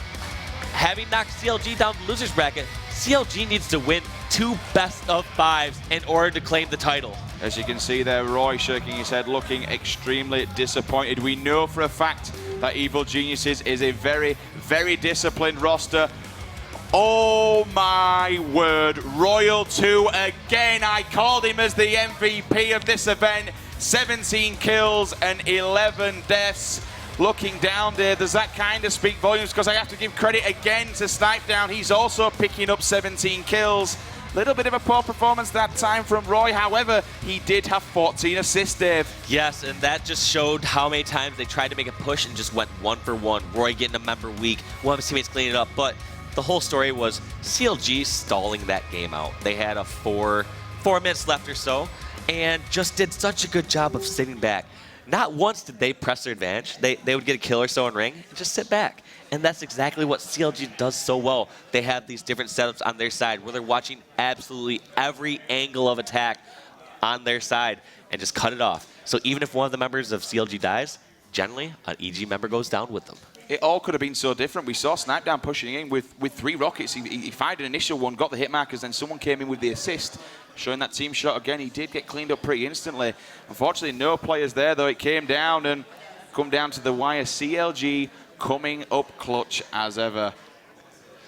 having knocked CLG down the loser's bracket, CLG needs to win 2 best of 5s in order to claim the title. As you can see there, Roy shaking his head, looking extremely disappointed. We know for a fact that Evil Geniuses is a very, very disciplined roster. Oh my word, Royal 2 again. I called him as the MVP of this event. 17 kills and 11 deaths. Looking down there, does that kind of speak volumes? Because I have to give credit again to Snipe down. He's also picking up 17 kills. Little bit of a poor performance that time from Roy. However, he did have 14 assists, Dave. Yes, and that just showed how many times they tried to make a push and just went 1 for 1. Roy getting a member weak, one of his teammates cleaning it up, but the whole story was CLG stalling that game out. They had a 4 minutes left or so, and just did such a good job of sitting back. Not once did they press their advantage. They would get a kill or so in ring and just sit back. And that's exactly what CLG does so well. They have these different setups on their side where they're watching absolutely every angle of attack on their side and just cut it off. So even if one of the members of CLG dies, generally an EG member goes down with them. It all could have been so different. We saw Snipe down pushing in with 3 rockets. He fired an initial one, got the hit markers, then someone came in with the assist, showing that team shot again. He did get cleaned up pretty instantly. Unfortunately, no players there, though. It came down and come down to the wire. CLG coming up clutch as ever.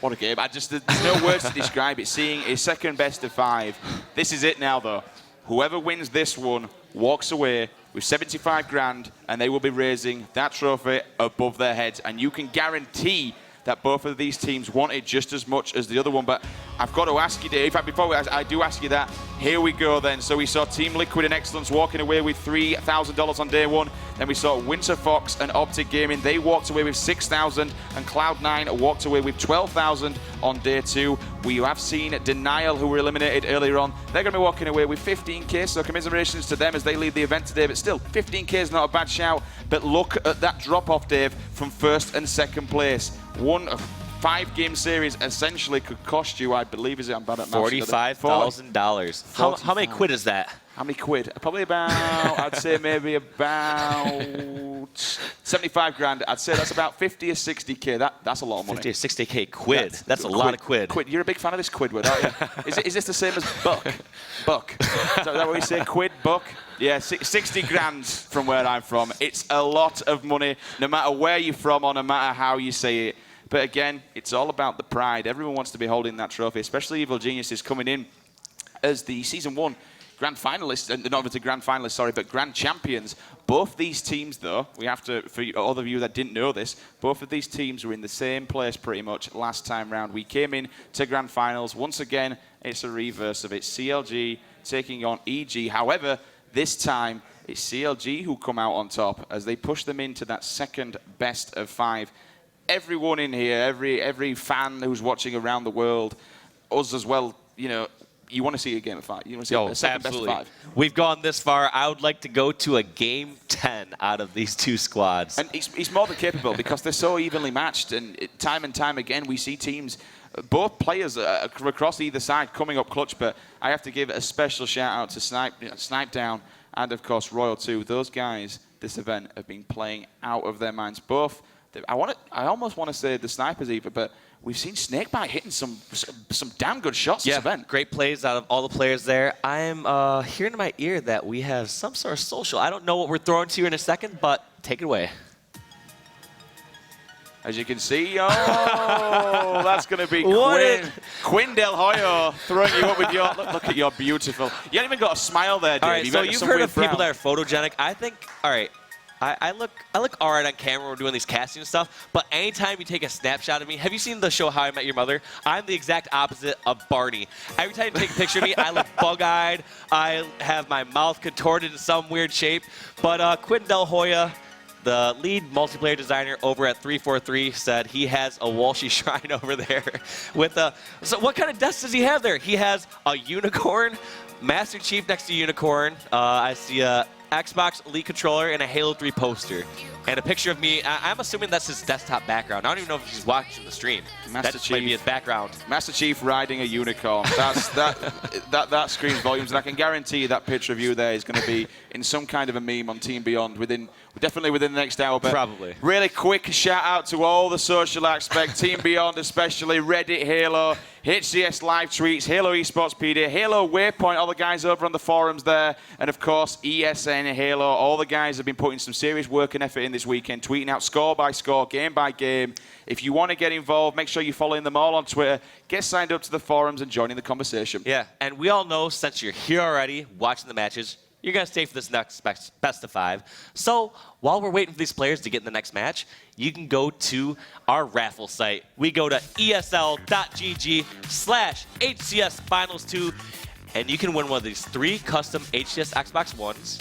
What a game. There's no words to describe it. Seeing a second best of 5. This is it now, though. Whoever wins this one walks away with with 75 grand, and they will be raising that trophy above their heads. And you can guarantee that both of these teams want it just as much as the other one. But I've got to ask you, Dave, in fact, before I do ask you that, here we go then. So we saw Team Liquid and Excellence walking away with $3,000 on day one. Then we saw Winter Fox and Optic Gaming. They walked away with $6,000, and Cloud9 walked away with $12,000 on day two. We have seen Denial, who were eliminated earlier on. They're going to be walking away with 15K, so commiserations to them as they lead the event today. But still, 15K is not a bad shout. But look at that drop-off, Dave, from first and second place. One 5-game series essentially could cost you, I believe, is it? I'm bad at maths. $45,000. How many quid is that? How many quid? Probably about, I'd say maybe about 75 grand. I'd say that's about 50 or 60K. That's a lot of money. 50 or 60K quid. That's a lot of quid. Quid. You're a big fan of this quid word, aren't you? Is this the same as buck? Buck. Is that what we say? Quid, buck? Yeah, 60 grand from where I'm from. It's a lot of money, no matter where you're from or no matter how you say it. But again, it's all about the pride. Everyone wants to be holding that trophy, especially Evil Geniuses coming in as the Season 1 grand finalists, not even the grand finalists, sorry, but grand champions. Both these teams, though, we have to, for all of you that didn't know this, both of these teams were in the same place pretty much last time round. We came in to grand finals. Once again, it's a reverse of it. CLG taking on EG. However, this time, it's CLG who come out on top as they push them into that second best of 5. Everyone in here, every fan who's watching around the world, us as well, you know, you want to see a game of 5. You want to see a second best of 5. We've gone this far. I would like to go to a game 10 out of these two squads. And he's more than capable because they're so evenly matched. And time again, we see teams, both players across either side coming up clutch. But I have to give a special shout out to Snipe Down and, of course, Royal 2. Those guys, this event, have been playing out of their minds. Both, I almost want to say the snipers even, but we've seen Snakebite hitting some damn good shots this event. Great plays out of all the players there. I'm hearing in my ear that we have some sort of social. I don't know what we're throwing to you in a second, but take it away. As you can see, oh, that's going to be Quinn Del Hoyo throwing you up with your, look at your beautiful, you haven't even got a smile there, Dave. All right, so you've heard of people that are photogenic. I think, all right, I look all right on camera when we're doing these casting and stuff, but anytime you take a snapshot of me, have you seen the show How I Met Your Mother? I'm the exact opposite of Barney. Every time you take a picture of me, I look bug-eyed. I have my mouth contorted in some weird shape. But Quinn Del Hoyo, the lead multiplayer designer over at 343, said he has a Walshy shrine over there. With so what kind of desk does he have there? He has a unicorn, Master Chief next to unicorn. I see a Xbox Elite controller and a Halo 3 poster. And a picture of me. I'm assuming that's his desktop background. I don't even know if he's watching the stream. That might be his background. Master Chief riding a unicorn. That screams volumes. And I can guarantee you that picture of you there is going to be in some kind of a meme on Team Beyond definitely within the next hour. But probably. Really quick shout out to all the social aspects. Team Beyond especially, Reddit, Halo, HCS live tweets, Halo Esports PD, Halo Waypoint, all the guys over on the forums there, and of course ESN Halo. All the guys have been putting some serious work and effort in this weekend, tweeting out score by score, game by game. If you want to get involved, make sure you're following them all on Twitter. Get signed up to the forums and joining the conversation. Yeah, and we all know since you're here already watching the matches, you're going to stay for this next best of 5. So while we're waiting for these players to get in the next match, you can go to our raffle site. We go to esl.gg/HCS Finals 2, and you can win one of these 3 custom HCS Xbox Ones.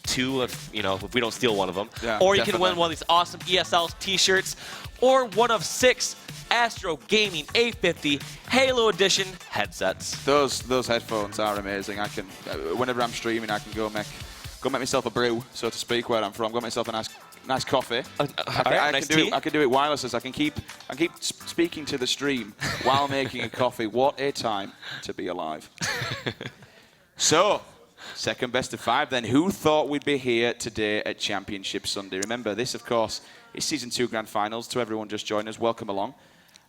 2 if we don't steal one of them. Yeah, or you can win one of these awesome ESL t-shirts, or one of 6 Astro Gaming A50 Halo Edition headsets. Those headphones are amazing. I can, whenever I'm streaming, I can go make myself a brew, so to speak, where I'm from. Got myself a nice coffee. I can do it wireless. I can keep speaking to the stream while making a coffee. What a time to be alive. So, second best of 5 then. Who thought we'd be here today at Championship Sunday? Remember, this, of course, is Season 2 Grand Finals. To everyone just joined us, welcome along.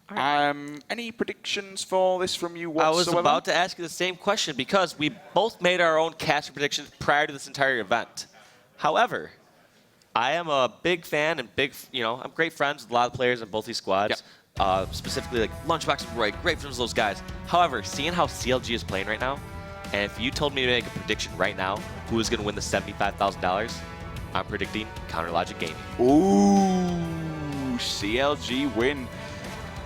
Any predictions for this from you whatsoever? I was about to ask you the same question because we both made our own casting predictions prior to this entire event. However, I am a big fan and I'm great friends with a lot of players in both these squads. Yep. Specifically like Lunchbox and Roy, great friends with those guys. However, seeing how CLG is playing right now, and if you told me to make a prediction right now, who is going to win the $75,000, I'm predicting Counter Logic Gaming. Ooh, CLG win.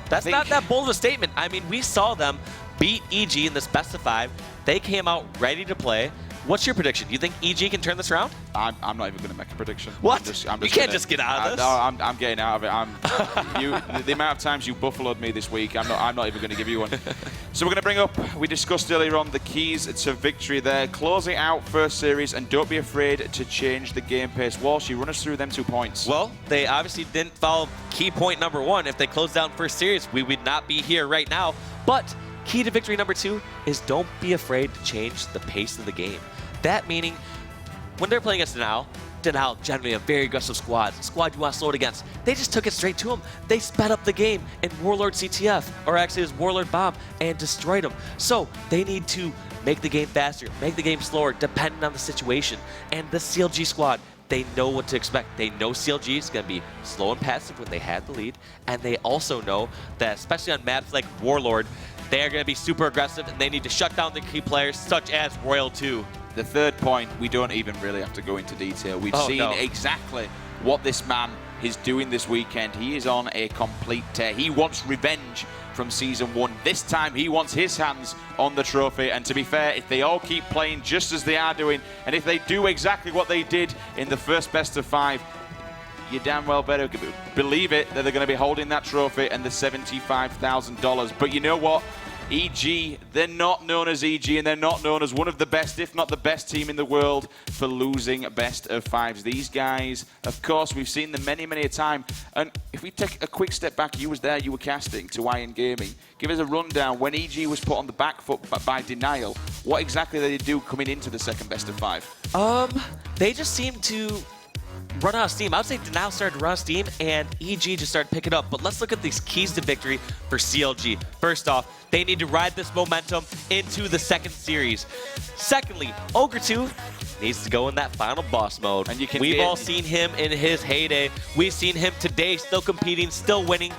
That's not that bold of a statement. I mean, we saw them beat EG in this best of 5. They came out ready to play. What's your prediction? Do you think EG can turn this around? I'm not even going to make a prediction. What? You can't just get out of this. No, I'm getting out of it. The amount of times you buffaloed me this week, I'm not even going to give you one. So we're going to bring up, we discussed earlier on, the keys to victory there. Closing out first series, and don't be afraid to change the game pace. Walsh, you run us through them 2 points. Well, they obviously didn't follow key point number 1. If they closed down first series, we would not be here right now. But key to victory number 2 is don't be afraid to change the pace of the game. That meaning, when they're playing against Denial generally a very aggressive squad you want to slow it against. They just took it straight to them. They sped up the game in Warlord CTF, or actually it was Warlord Bomb, and destroyed them. So they need to make the game faster, make the game slower, depending on the situation. And the CLG squad, they know what to expect. They know CLG is going to be slow and passive when they had the lead, and they also know that, especially on maps like Warlord, they are going to be super aggressive, and they need to shut down the key players such as Royal 2. The third point, we don't even really have to go into detail. We've seen exactly what this man is doing this weekend. He is on a complete tear. He wants revenge from Season 1. This time, he wants his hands on the trophy. And to be fair, if they all keep playing just as they are doing, and if they do exactly what they did in the first best of 5, you damn well better believe it that they're going to be holding that trophy and the $75,000. But you know what? EG, they're not known as EG, and they're not known as one of the best, if not the best team in the world for losing best of 5s. These guys, of course, we've seen them many, many a time. And if we take a quick step back, you was there, you were casting to Iron Gaming. Give us a rundown. When EG was put on the back foot by Denial, what exactly did they do coming into the second best of 5? They just seemed to run out of steam. I would say Denial started to run out of steam, and EG just started picking up. But let's look at these keys to victory for CLG. First off, they need to ride this momentum into the second series. Secondly, Ogre 2 needs to go in that final boss mode. And we've all seen him in his heyday. We've seen him today, still competing, still winning.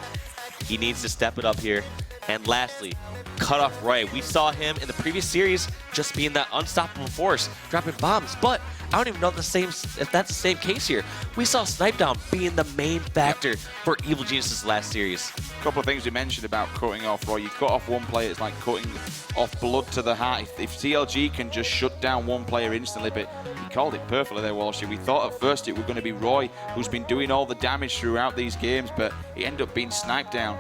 He needs to step it up here. And lastly, cut off Roy. We saw him in the previous series just being that unstoppable force, dropping bombs. But I don't even know if that's the same case here. We saw Snipe Down being the main factor for Evil Geniuses last series. A couple of things you mentioned about cutting off Roy. You cut off one player, it's like cutting off blood to the heart. If CLG can just shut down one player instantly, but he called it perfectly there, Walshy. We thought at first it was going to be Roy, who's been doing all the damage throughout these games, but he ended up being Sniped Down.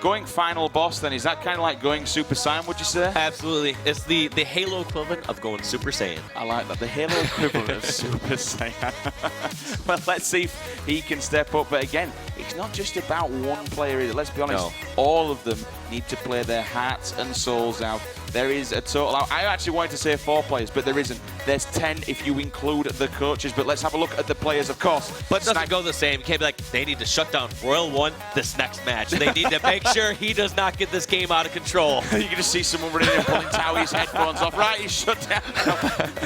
Going final boss, then, is that kind of like going Super Saiyan, would you say? Absolutely. It's the Halo equivalent of going Super Saiyan. I like that. The Halo equivalent of Super Saiyan. Well, let's see if he can step up. But again, it's not just about one player either. Let's be honest. All of them need to play their hearts and souls out. There is a total... I actually wanted to say 4 players, but there isn't. There's 10 if you include the coaches. But let's have a look at the players, of course. But it doesn't go the same. You can't be like, they need to shut down Royal 1 this next match. They need to make sure he does not get this game out of control. You can just see someone running in and pulling Towie's headphones off. Right, he's shut down.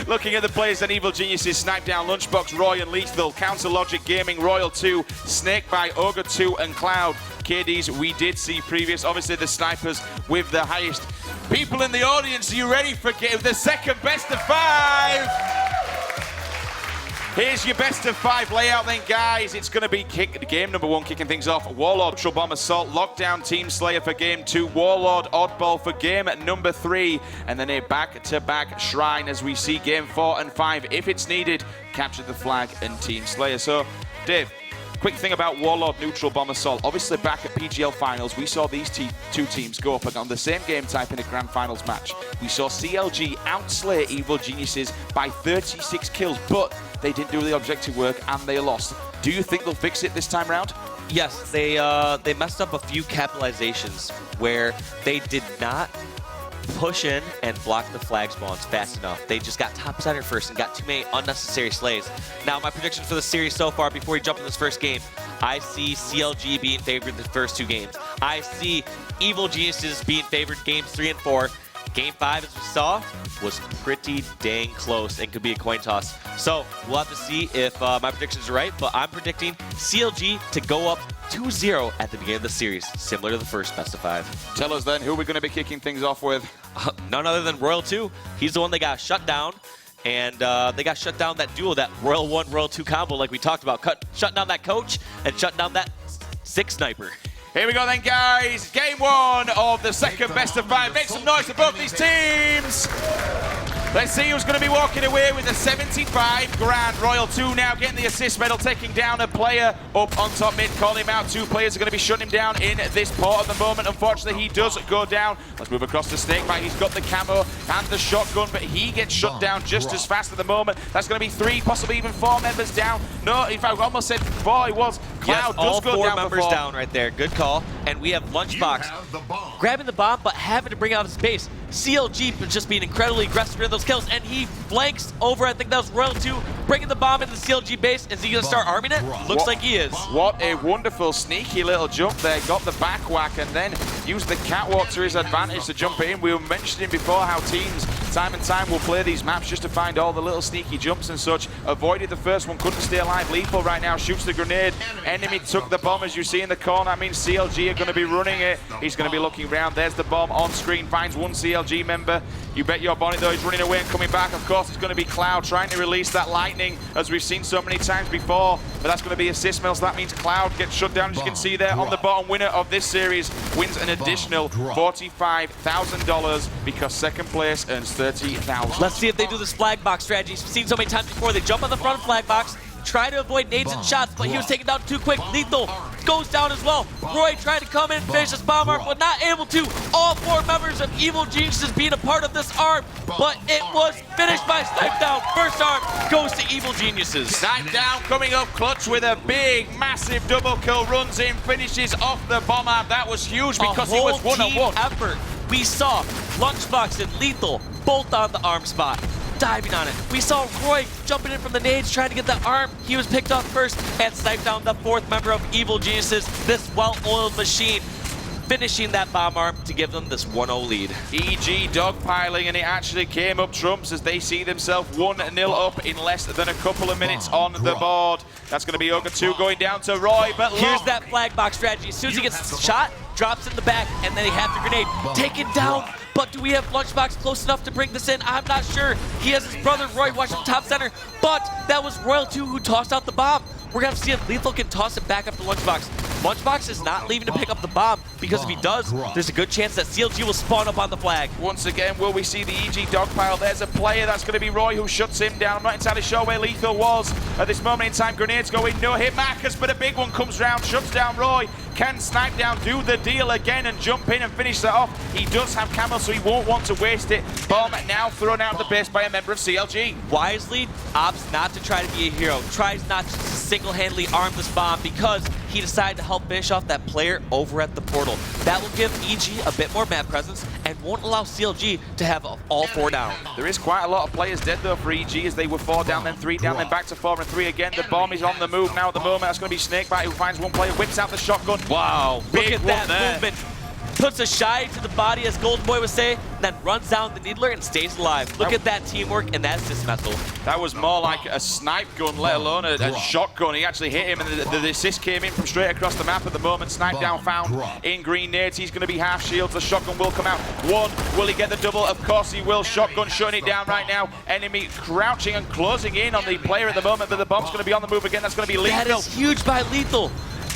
Looking at the players then, Evil Geniuses, Snipe Down, Lunchbox, Roy and Lethal, Counter Logic Gaming, Royal 2, Snake by Ogre 2 and Cloud. KDs we did see previous. Obviously the snipers with the highest. People in the audience, are you ready for the second best of 5? Here's your best of 5 layout then, guys. It's going to be game number 1, kicking things off. Warlord, Neutral Bomb Assault, Lockdown, Team Slayer for game 2, Warlord, Oddball for game number 3, and then a back-to-back Shrine as we see game 4 and 5. If it's needed, Capture the Flag and Team Slayer. So, Dave, quick thing about Warlord, Neutral Bomb Assault. Obviously, back at PGL Finals, we saw these two teams go up on the same game type in a Grand Finals match. We saw CLG outslay Evil Geniuses by 36 kills, but they didn't do the objective work and they lost. Do you think they'll fix it this time round? Yes, they messed up a few capitalizations where they did not push in and block the flag spawns fast enough. They just got top center first and got too many unnecessary slays. Now, my prediction for the series so far, before we jump in this first game, I see CLG being favored the first 2 games. I see Evil Geniuses being favored games 3 and 4. Game 5, as we saw, was pretty dang close and could be a coin toss. So we'll have to see if my predictions are right, but I'm predicting CLG to go up 2-0 at the beginning of the series, similar to the first best of 5. Tell us then, who are we going to be kicking things off with? None other than Royal 2. He's the one that got shut down. And they got shut down that duo, that Royal 1, Royal 2 combo like we talked about. Shutting down that coach and shutting down that 6 sniper. Here we go then, guys. Game 1 of the second best of 5. Make some noise for both these teams. Let's see who's going to be walking away with a 75 grand. Royal 2 now getting the assist medal, taking down a player up on top mid, calling him out. 2 players are going to be shutting him down in this port at the moment. Unfortunately, he does go down. Let's move across the snakebite. He's got the camo and the shotgun, but he gets shut down just as fast at the moment. That's going to be 3, possibly even 4 members down. No, in fact, I almost said 4. It was Cloud. Yes, all does go 4 down members before. down right there. Good call. And we have Lunchbox grabbing the bomb, but having to bring out his base. CLG just being incredibly aggressive in those kills, and he flanks over, I think that was Royal 2, bringing the bomb into the CLG base. Is he going to start arming it? Looks like he is. What a wonderful, sneaky little jump there. Got the back whack and then used the catwalk to his advantage to jump in. We were mentioning before how teams, time and time, will play these maps just to find all the little sneaky jumps and such. Avoided the first one, couldn't stay alive. Lethal right now, shoots the grenade. Enemy took the bomb, as you see in the corner. That means CLG are going to be running it. He's going to be looking around. There's the bomb on screen, finds one CLG member. You bet your bonnet though, he's running away and coming back. Of course, it's going to be Cloud trying to release that lightning, as we've seen so many times before. But that's going to be assist medal, so that means Cloud gets shut down. As you can see there on the bottom, winner of this series wins an additional $45,000 because second place earns $30,000. Let's see if they do this flag box strategy. We've seen so many times before. They jump on the front flag box, try to avoid nades and shots, but he was taken down too quick. Lethal goes down as well. Roy tried to come in and finish this bomb arm, but not able to. All 4 members of Evil Geniuses being a part of this arm, but it was finished by Snipe Down. First arm goes to Evil Geniuses. Snipe Down coming up clutch with a big, massive double kill, runs in, finishes off the bomb arm. That was huge because he was 1-on-1. Effort. We saw Lunchbox and Lethal both on the arm spot, diving on it. We saw Roy jumping in from the nades, trying to get that arm. He was picked off first and sniped down the 4th member of Evil Geniuses, this well-oiled machine, finishing that bomb arm to give them this 1-0 lead. EG dogpiling, and it actually came up trumps as they see themselves 1-0 up in less than a couple of minutes on the board. That's going to be Ogre 2 going down to Roy, but here's that flag box strategy. As soon as he gets shot, drops in the back, and then he has the grenade. Take it down. But do we have Lunchbox close enough to bring this in? I'm not sure. He has his brother Roy watching top center, but that was Royal 2 who tossed out the bomb. We're going to see if Lethal can toss it back up to Lunchbox. Lunchbox is not leaving to pick up the bomb, because if he does, there's a good chance that CLG will spawn up on the flag. Once again, will we see the EG dogpile? There's a player, that's going to be Roy, who shuts him down. I'm not entirely sure where Lethal was at this moment in time. Grenades going, no hit markers, but a big one comes round, shuts down Roy. Can Snipe Down do the deal again and jump in and finish that off? He does have camo, so he won't want to waste it. Bomb now thrown out of the base by a member of CLG. Wisely opts not to try to be a hero, tries not to single-handedly arm this bomb because he decided to help finish off that player over at the portal. That will give EG a bit more map presence and won't allow CLG to have all 4 down. There is quite a lot of players dead though for EG, as they were 4 down, then 3 down, then back to 4 and 3 again. The bomb is on the move now at the moment. That's going to be Snakebite, who finds one player, whips out the shotgun. Wow, big look at that movement. Puts a shy to the body, as Golden Boy would say, then runs down the Needler and stays alive. Look at that teamwork and that assist medal. That was more like a snipe gun, let alone a shotgun. He actually hit him, and the assist came in from straight across the map at the moment. Snipe Down found in green nades. He's going to be half shields. The shotgun will come out. 1, will he get the double? Of course he will. Shotgun shutting it down right now. Enemy crouching and closing in on the player at the moment, but the bomb's going to be on the move again. That's going to be Lethal. That is huge by Lethal.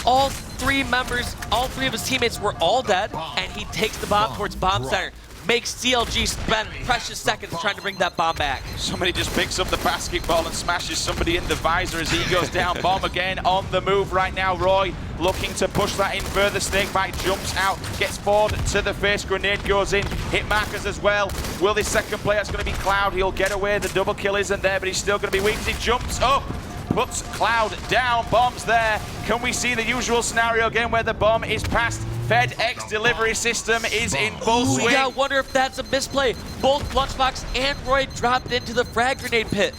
All 3 members, all 3 of his teammates were all dead, and he takes the bomb towards bomb center. Makes CLG spend precious seconds trying to bring that bomb back. Somebody just picks up the basketball and smashes somebody in the visor as he goes down. Bomb again on the move right now. Roy looking to push that in further. Snakebite jumps out, gets forward to the face. Grenade goes in. Hit markers as well. Will this second player? It's going to be Cloud. He'll get away. The double kill isn't there, but he's still going to be weak as he jumps up. Puts Cloud down, bombs there. Can we see the usual scenario again where the bomb is passed? FedEx delivery system is in full swing. Yeah, I wonder if that's a misplay. Both Lunchbox and Roy dropped into the frag grenade pit.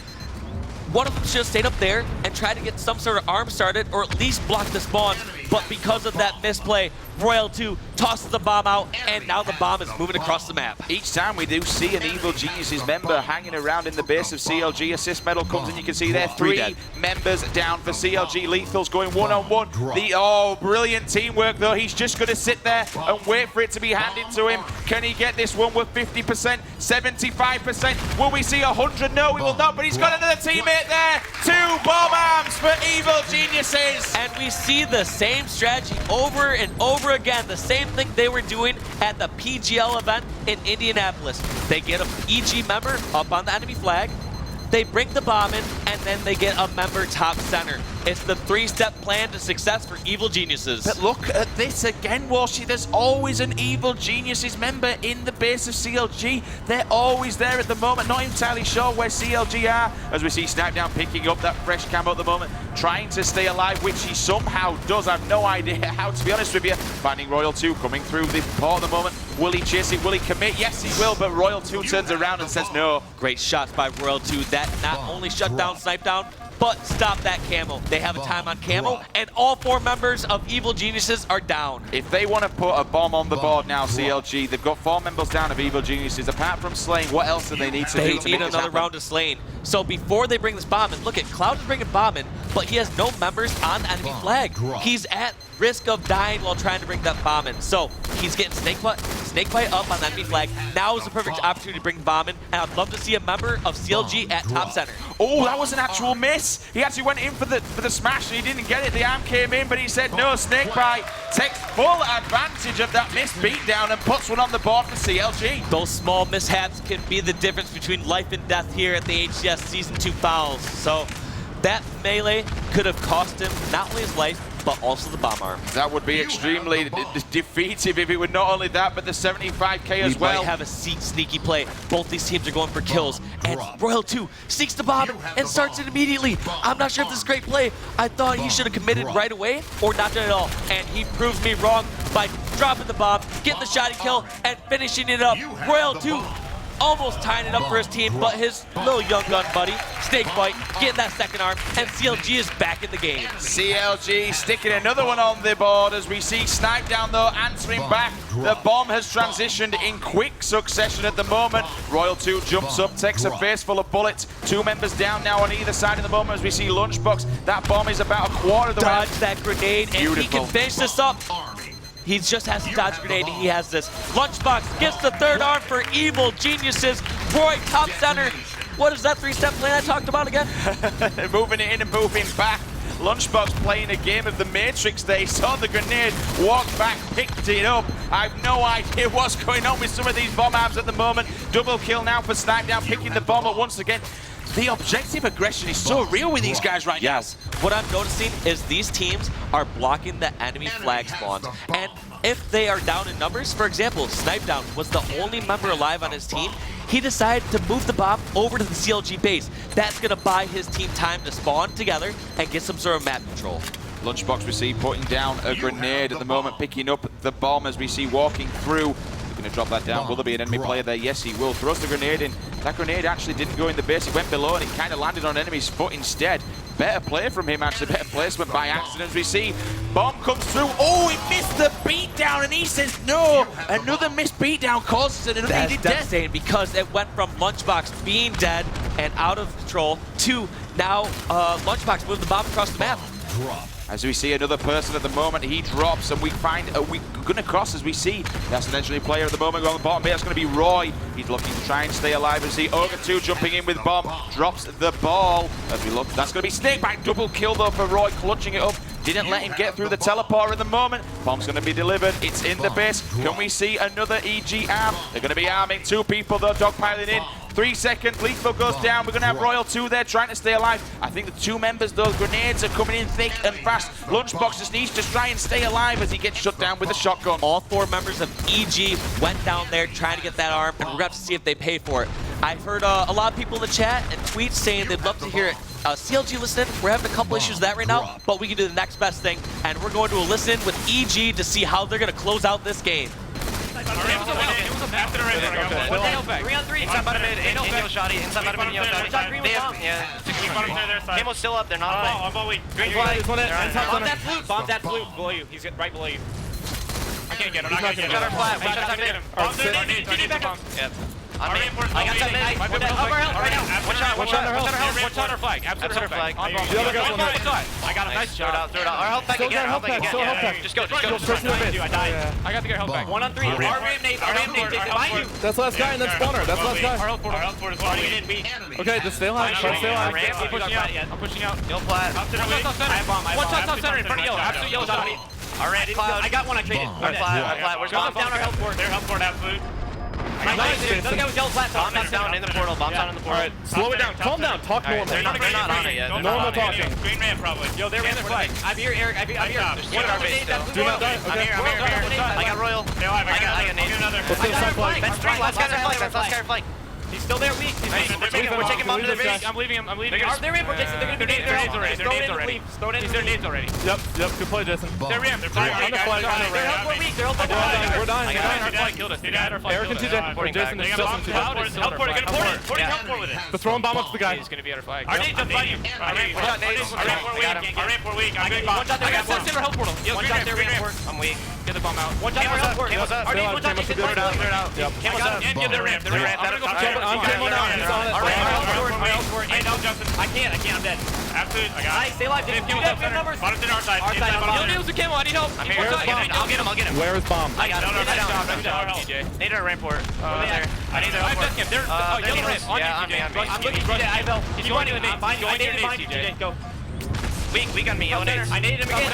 One of them should have stayed up there and tried to get some sort of arm started, or at least block the spawn. But because of that misplay, Royal 2 tosses the bomb out, and now the bomb is moving across the map. Each time we do see an Evil Geniuses member hanging around in the base of CLG, assist medal comes in. You can see there, three members down for CLG. Lethal's going one-on-one. Brilliant teamwork though. He's just going to sit there and wait for it to be handed to him. Can he get this one with 50%, 75%? Will we see 100? No, we will not, but he's got another teammate there. 2 bomb arms for Evil Geniuses. And we see the same strategy over and over again. The same thing they were doing at the PGL event in Indianapolis. They get an EG member up on the enemy flag, they bring the bomb in, and then they get a member top center. It's the 3-step plan to success for Evil Geniuses. But look at this again, Walshy. There's always an Evil Geniuses member in the base of CLG. They're always there at the moment. Not entirely sure where CLG are, as we see Snipedown picking up that fresh camo at the moment, trying to stay alive, which he somehow does. I have no idea how, to be honest with you. Finding Royal 2 coming through the port at the moment. Will he chase it? Will he commit? Yes, he will, but Royal 2 turns around and says no. Great shots by Royal 2. That not only shut down Snipedown, but stop that camo. They have a time on camo, and all 4 members of Evil Geniuses are down. If they want to put a bomb on the board now, CLG, they've got 4 members down of Evil Geniuses. Apart from slaying, what else do they need to do to make this happen? They need another round of slaying. So before they bring this bomb in, look at Cloud is bringing bomb in, but he has no members on the enemy flag. He's at risk of dying while trying to bring that bomb in. So he's getting snake bite up on the enemy flag. Now is the perfect opportunity to bring the bomb in, and I'd love to see a member of CLG at top center. Oh, that was an actual miss. He actually went in for the smash and he didn't get it. The arm came in, but he said no. Snakebite takes full advantage of that missed beatdown and puts one on the board for CLG. Those small mishaps can be the difference between life and death here at the HCS Season 2 Finals. So that melee could have cost him not only his life, but also the bomb arm. That would be extremely defeative if it were not only that, but the 75k as well. We might have a sneaky play. Both these teams are going for kills, and Royal 2 sneaks the bomb and starts it immediately. I'm not sure if this is a great play. I thought he should have committed right away or not done it at all, and he proves me wrong by dropping the bomb, getting the shotty kill, and finishing it up. Royal 2 almost tying it up for his team, but his little young gun buddy, Snakebite, getting that second arm, and CLG is back in the game. CLG sticking another one on the board as we see Snipedown though answering back. The bomb has transitioned in quick succession at the moment. Royal 2 jumps up, takes a face full of bullets. 2 members down now on either side of the moment as we see Lunchbox. That bomb is about a quarter of the way. Dodge that grenade, and he can finish this up. He just has to dodge grenade, and he has this. Lunchbox gets the 3rd arm for Evil Geniuses. Roy, top center. What is that 3-step plan I talked about again? Moving it in and moving back. Lunchbox playing a game of the Matrix there. He saw the grenade, walked back, picked it up. I have no idea what's going on with some of these bomb arms at the moment. Double kill now for Snipedown, picking the bomb up once again. The objective aggression is so real with these guys right now. Yes. What I'm noticing is these teams are blocking the enemy flag spawns. And if they are down in numbers, for example, Snipedown was the only member alive on his team. He decided to move the bomb over to the CLG base. That's going to buy his team time to spawn together and get some sort of map control. Lunchbox we see putting down a grenade at the moment, picking up the bomb as we see walking through. Going to drop that down. Will there be an enemy player there? Yes, he will. Throws the grenade in. That grenade actually didn't go in the base. It went below and it kind of landed on enemy's foot instead. Better play from him, actually. Better placement by accident. As we see bomb comes through. Oh, he missed the beatdown and he says no. Another missed beatdown causes an immediate death. That's devastating because it went from Lunchbox being dead and out of control to now Lunchbox moved the bomb across the map. As we see another person at the moment, he drops, and we find we're going to cross as we see. That's an legendary player at the moment on the bottom. That's going to be Roy. He's looking to try and stay alive as see Ogre 2 jumping in with bomb, drops the ball. As we look, that's going to be Snakebite. Double kill though for Roy, clutching it up. Didn't let him get through the teleporter at the moment. Bomb's going to be delivered. It's in the base. Can we see another EG arm? They're going to be arming 2 people though, dogpiling in. 3 seconds, Lethal goes down. We're going to have Royal 2 there trying to stay alive. I think the 2 members, those grenades are coming in thick and fast. Lunchbox just needs to try and stay alive as he gets shut down with a shotgun. All 4 members of EG went down there trying to get that arm, and we're going to have to see if they pay for it. I've heard a lot of people in the chat and tweets saying they'd love to hear it. CLG listen, we're having a couple issues with that right now, but we can do the next best thing, and we're going to listen with EG to see how they're going to close out this game. After the red. 3-on-3. Inside bottom mid, in yellow shotty. Inside bottom mid, yellow shotty. They have, yeah. Camo's still up. They're not away. Green flag. Bomb that flute. Bomb that flute below you. He's right below you. I can't get him. He's not One gonna shot flat. One shot mid. Alright, Back up. Yep. I got some mid. One shot. One shot our flag. Absolute flag. The other guy's on the I got him. Nice shot. Throw it out. Our health back again. Health back again. Just go. I died. I got to get our health back. 1 on 3. Our ram nades. Behind you. That's last guy and that's spawner. That's last guy. Our health port is far. Okay, just stay alive. Try to stay alive. I'm pushing out. I'm pushing out. Yellow flat. One shot top center. One shot top center in front of yellow. Absolute yellow shot. Our red cloud. I got one. I traded. Our flat. Where's bomb? Down our health port. Their health port absolute. Nice. Another guy with yellow flat. Bomb is down in the portal. Bomb's down in the portal. Alright, slow it down. Calm down. Talk normal. They're not on it yet. Normal talking. Green man probably. Yo, they're in their flag. I'm here, Eric. I'm here. One of our base still. Do not die. Okay. I'm here. I got Royal. I got Nate. Let's get a flag. That's three. Last guy's flag. That's last guy's flag. He's still there, weak. We're taking bomb to the base. I'm leaving him. They're in for Jason. They're going to be nades already. They're nades already. Yep. Good play, Jason. They're ram. They're flying. They're help weak. They're help We're dying. Our flag killed us. Eric and TJ. Jason is just in help port. Get a port. Help port with it. The throwing bomb up to the guy. He's going to be at our flag. Our nades are fighting. Our ramp port weak. I'm getting bomb. One shot there. Help portal. One shot there. Ramp port. I'm weak. Get the bomb out. One shot there. Help port. Our nades. One shot. Clear it out. Camel's up. And give their ramp. I'm going to go for I'm Camel now. He's on it. I can't. I'm dead. Absolute. I got it. Nice. Stay alive. Bottom's in our side. Yo, Neil's a Camel. I need help. I'm here. I'll get him. Where is bomb? I got him. Need a ramp port. Over there. I need a help port. Yellow ramp. Yeah, on me. I'm looking at TJ. He's going to the nade. I need TJ. Go. Weak on me. Yellow nades. I needed him again.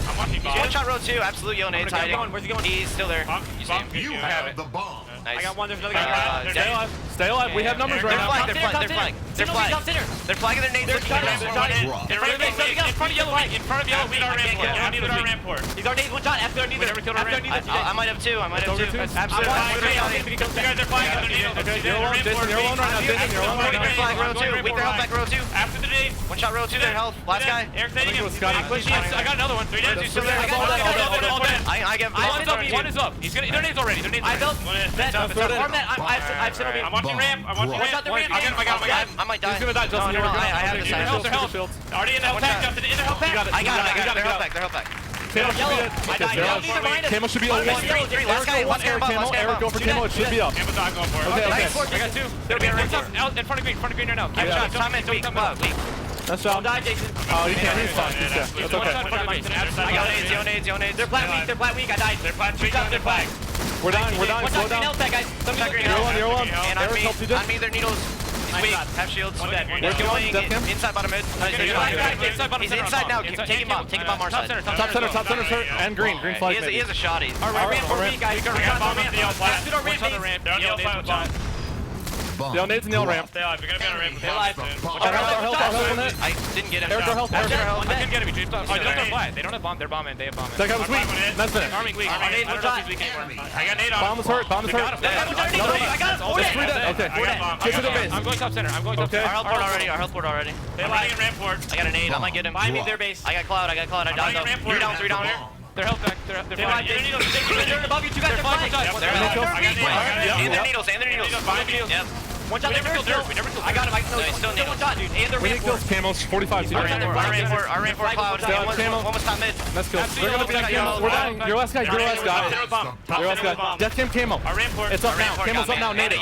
I'm watching bomb. One shot row 2. Absolute yellow nades hiding. Where's he going? He's still there. You see him? You have the bomb. Nice. I got one. There's another guy. Stay alive. Stay alive. We have numbers right now. They're flagging their nades. In front of yellow. In front of yellow. Neither our ramp port. He's our nades. One shot. After neither. I might have two. Absolutely. You guys are flying. Okay, you're alone. Jason, you're alone right now. Jason, you're alone right now. Flag row 2. Weak their health back row 2. After the nade. One shot row 2. Their health. Last guy. Eric's nading him. I got another one. 3 dead. He's still there. All dead. I get one is up. Their nades already. I built that. I'm watching ramp. Watch out the ramp. I got him. I might die. He's gonna die, Justin. I have this. Their health. Already in the health pack, Justin. In the health pack. I got it. Their health back. Camo should be on 1. Eric, go for Camo. It should be up. Camo's not going for it. Okay. I got 2. They're in front of green right now. That's shot. Don't die, Jason. Oh, you can't. He's fine. That's okay. I got nades. They're flat weak. I died. They're flat. They're flag. We're dying. Slow down. You're one. And Eric, help you. on me, their needles. He's weak. Have shields. Inside bottom mid. He's inside now. Take him bomb our side. Top center, sir. And green flag. He has a shotty. Our ramp for weak, guys. Yellow nades and yellow ramp. Stay alive. We're going to be on a ramp. Stay alive. Our health on it. I didn't get him. Eric, our health. I couldn't get him. They don't have bomb. They're bombing. They have bomb. That guy was weak. That's finished. Arming weak. I got nade on. Bomb is hurt. I got him. There's 3 dead. Okay. Get to the base. I'm going top center. Okay. Our health port already. They're lying in ramp port. I got a nade. I might get him. Buy me their base. I got cloud. I died though. 3 down. They're held back. They're flying. They're above you. Two guys are flying. And their needles. Yep. One shot. I got him. Still one shot, dude. And they're we need kills. Camos. 45 seconds. Our ramp for cloud. One was top mid. Let's go. We're gonna be on Camo. We're dying. Your last guy. Death Cam Camo. It's up now. Camo's up now. Nade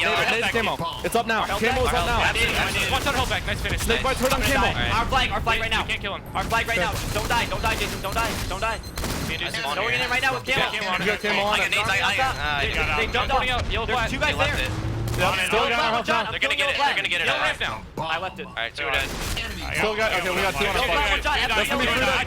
Camo. It's up now. Camo is up now. One shot held back. Nice finish. Snake bites hurt on Camo. Our flag right now. Can't kill him. Our flag right now. Don't die, Jason. Don't die. Going in right now with Camo. You got Camo on it. They jumped out. There's 2 guys there. Still got our health down. They're gonna get it. Yellow ramp now. I left it. Alright, 2 are dead. Still got. Okay, we got 2 on our flag. That's gonna be 3 I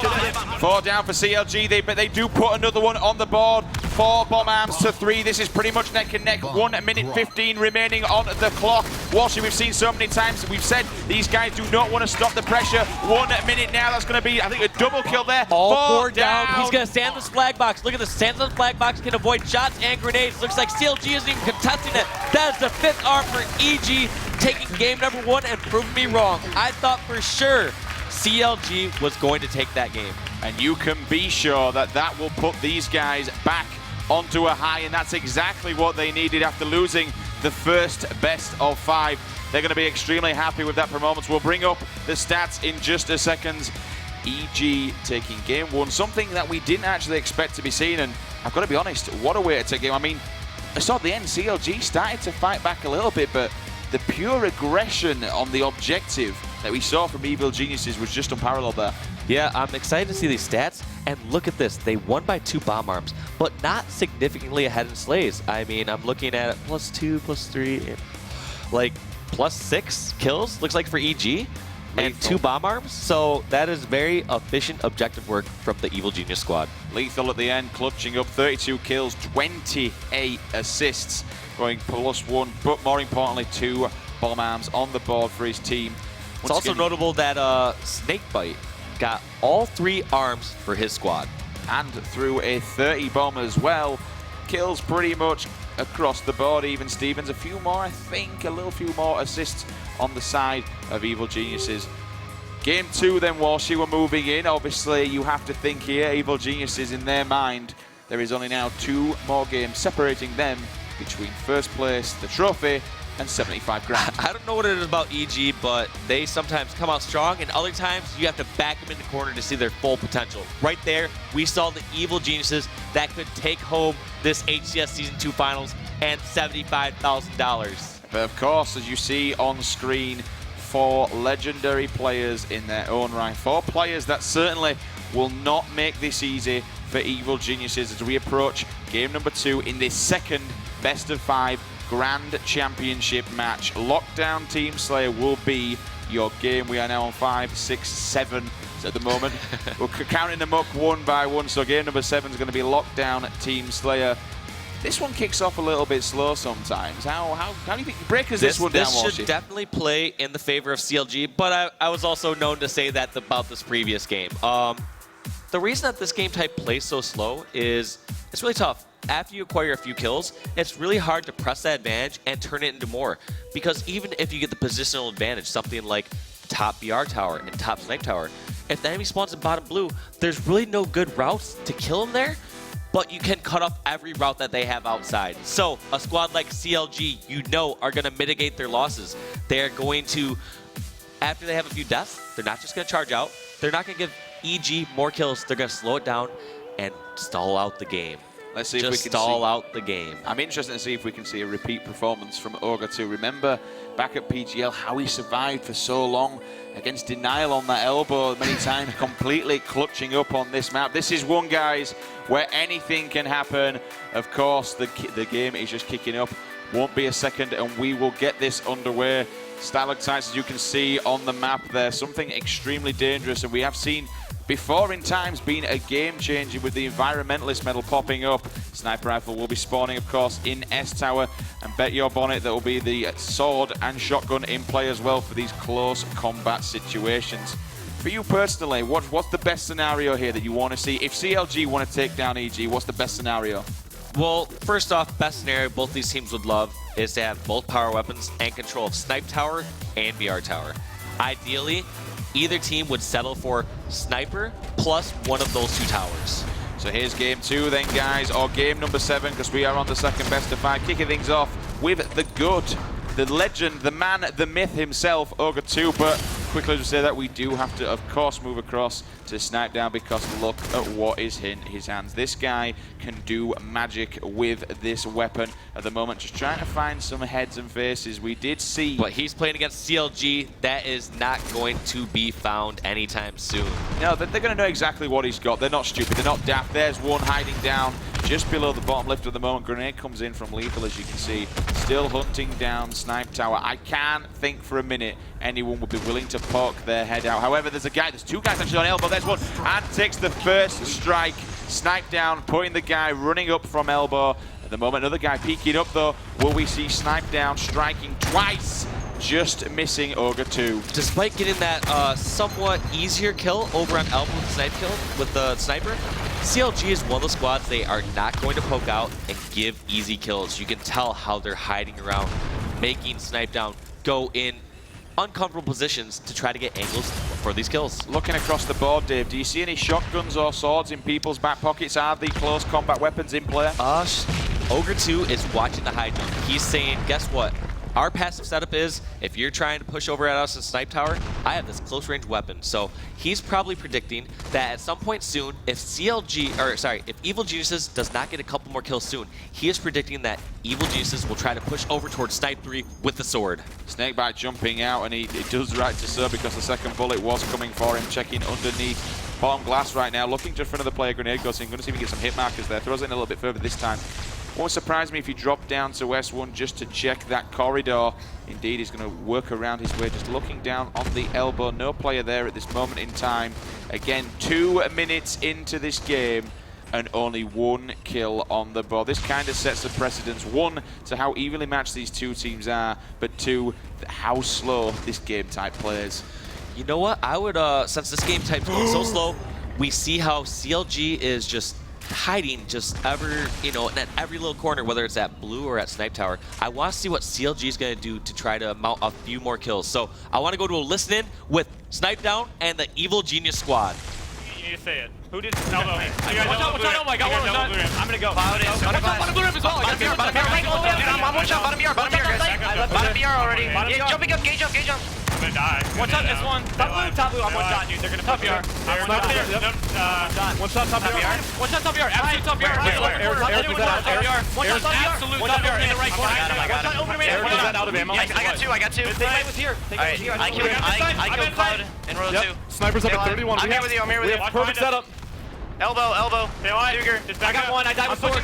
died. 4 down for CLG, but they do put another one on the board. 4 bomb arms to 3. This is pretty much neck and neck. 1 minute 15 remaining on the clock. Walshy, we've seen so many times. We've said these guys do not want to stop the pressure. 1 minute now. That's going to be, I think, a double kill there. All 4 down. He's going to stand in this flag box. Look at this. Stands on the flag box. Can avoid shots and grenades. Looks like CLG isn't even contesting it. That is the 5th arm for EG, taking game number 1 and proving me wrong. I thought for sure CLG was going to take that game. And you can be sure that that will put these guys back onto a high, and that's exactly what they needed after losing the first best of 5. They're going to be extremely happy with that performance. We'll bring up the stats in just a second. EG taking game one, something that we didn't actually expect to be seen, and I've got to be honest, what a way to take game. I mean, I saw at the end CLG started to fight back a little bit, but the pure aggression on the objective that we saw from Evil Geniuses was just unparalleled there. Yeah, I'm excited to see these stats, and look at this. They won by 2 bomb arms, but not significantly ahead in slays. I mean, I'm looking at +2, +3, like +6 kills, looks like for EG, and 2 bomb arms. So that is very efficient objective work from the Evil Genius squad. Lethal at the end, clutching up 32 kills, 28 assists, going +1, but more importantly, 2 bomb arms on the board for his team. It's also notable that Snakebite got all 3 arms for his squad. And through a 30 bomb as well. Kills pretty much across the board. Even Stevens, a few more, I think, a little few more assists on the side of Evil Geniuses. Game 2 then, Walshy, we're moving in. Obviously, you have to think here, Evil Geniuses, in their mind, there is only now 2 more games separating them between first place, the trophy, and 75 grand. I don't know what it is about EG, but they sometimes come out strong, and other times you have to back them in the corner to see their full potential. Right there, we saw the Evil Geniuses that could take home this HCS Season 2 Finals and $75,000. But of course, as you see on screen, 4 legendary players in their own right. 4 players that certainly will not make this easy for Evil Geniuses as we approach game number 2 in this second best of 5 Grand Championship match. Lockdown Team Slayer will be your game. We are now on 5, 6, 7 at the moment. We're counting them up one by one, so game number 7 is going to be Lockdown Team Slayer. This one kicks off a little bit slow sometimes. How do you think Breakers this one down, This should definitely play in the favor of CLG, but I was also known to say that about this previous game. The reason that this game type plays so slow is it's really tough. After you acquire a few kills, it's really hard to press that advantage and turn it into more. Because even if you get the positional advantage, something like top BR tower and top snipe tower, if the enemy spawns in bottom blue, there's really no good routes to kill them there, but you can cut off every route that they have outside. So a squad like CLG, you know, are going to mitigate their losses. They're going to, after they have a few deaths, they're not just going to charge out. They're not going to give EG more kills. They're going to slow it down and stall out the game. Let's see if we can stall out the game. I'm interested to see if we can see a repeat performance from Ogre 2. Remember back at PGL how he survived for so long against Denial on that elbow many times, completely clutching up on this map. This is one, guys, where anything can happen. Of course, the game is just kicking up. Won't be a second, and we will get this underway. Stalactites, as you can see on the map there, something extremely dangerous, and we have seen before in times been a game changer with the Environmentalist medal popping up. Sniper rifle will be spawning, of course, in S Tower, and bet your bonnet that will be the sword and shotgun in play as well for these close combat situations. For you personally, what's the best scenario here that you want to see? If CLG want to take down EG, what's the best scenario? Well, first off, best scenario both these teams would love is to have both power weapons and control of Snipe Tower and BR Tower. Ideally, either team would settle for Sniper plus one of those 2 towers. So here's game 2 then, guys, or game number 7, because we are on the second best of 5, kicking things off with the GOAT, the legend, the man, the myth himself, Ogre 2, but quickly to say that we do have to, of course, move across to Snipe Down because look at what is in his hands. This guy can do magic with this weapon at the moment. Just trying to find some heads and faces. We did see... But he's playing against CLG. That is not going to be found anytime soon. No, they're going to know exactly what he's got. They're not stupid. They're not daft. There's one hiding down just below the bottom left at the moment. Grenade comes in from Lethal, as you can see. Still hunting down Snipe Tower. I can't think for a minute anyone would be willing to poke their head out. However, there's 2 guys actually on elbow. There's one, and takes the first strike. Snipe Down, putting the guy running up from elbow. At the moment, another guy peeking up though. Will we see Snipe Down striking twice? Just missing Ogre 2. Despite getting that somewhat easier kill over on elbow with the sniper, CLG is one of those squads they are not going to poke out and give easy kills. You can tell how they're hiding around, making Snipe Down go in uncomfortable positions to try to get angles for these kills. Looking across the board, Dave, do you see any shotguns or swords in people's back pockets? Are the close combat weapons in play? Ogre 2 is watching the high jump. He's saying, guess what? Our passive setup is, if you're trying to push over at us in Snipe Tower, I have this close range weapon. So he's probably predicting that at some point soon, if Evil Geniuses does not get a couple more kills soon, he is predicting that Evil Geniuses will try to push over towards Snipe 3 with the sword. Snakebite jumping out, and he does right to serve because the second bullet was coming for him, checking underneath bottom glass right now, looking just for another player. Grenade goes in, going to see if he gets some hit markers there. Throws it in a little bit further this time. Won't surprise me if he dropped down to S1 just to check that corridor. Indeed, he's going to work around his way, just looking down on the elbow. No player there at this moment in time. Again, 2 minutes into this game, and only 1 kill on the board. This kind of sets a precedence, 1, to how evenly matched these two teams are, but 2, how slow this game type plays. You know what? I would, since this game type's going so slow, we see how CLG is just hiding in every little corner, whether it's at blue or at Snipe Tower. I want to see what CLG is going to do to try to mount a few more kills. So I want to go to a listen in with Snipe Down and the Evil Genius squad. You need to say it. Who did elbow? Watch out, elbow. I got one. I'm going to go. Cloud is Bottom blue as well. Bottom BR. I'm one shot. Bottom BR, guys. Bottom BR already. Yeah, jumping up, gauge up. I'm going to die. Watch out, this one. Top blue. I'm one shot, dude. They're going to top BR. One shot, top BR. One shot, top BR. Absolute top BR. One shot, top BR. In the right corner. One shot, over to me. I got two. They was here. I killed Cloud in row 2. Snipers up at 31. I'm here with you. We have perfect setup. Elbow. I got one. I died with sword.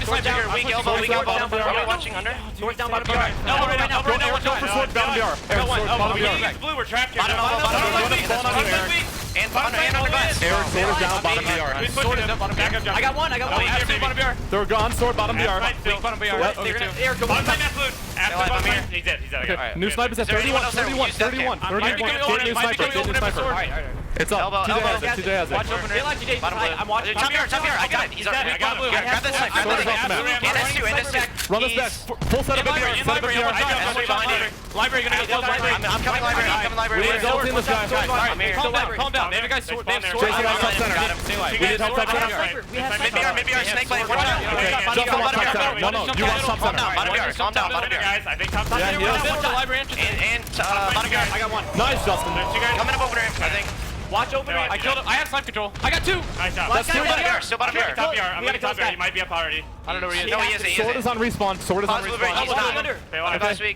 Weak elbow. Bottom. Are we watching under? Sword down bottom BR. Elbow right now. Go for sword down BR. Bottom BR. Blue, we're trapped here. Bottom and under glass. Eric, sword is down bottom BR. I got one. Absolute bottom BR. They're gone. Sword bottom BR. Bottom BR. Eric, go bottom absolute. He's dead. New sniper is at 31. Get new sniper. It's up. TJ has it. Watch open range. I'm watching. Top BR. I got it. He's up. Grab this side. And S2. Run this back. Full setup of BR. Library gonna get close. I'm coming library. We need help in this guy. Calm down. They have a guy sword. Jason, guys top center. We need help top center. Mid-BR, Snakebite. Watch out. Jump on top center. No, you want top center. Calm down. Bottom BR. Guys, I think top center. And bottom BR. I got one. Nice, Justin. Coming up over there, I think. Watch open range. I killed him. I have snipe control. I got 2. Nice shot. That's still bottom BR. Still bottom BR. Top BR. I'm gonna top BR. He might be up already. I don't know where he is. No, he isn't. Sword is on respawn. Sword is on respawn.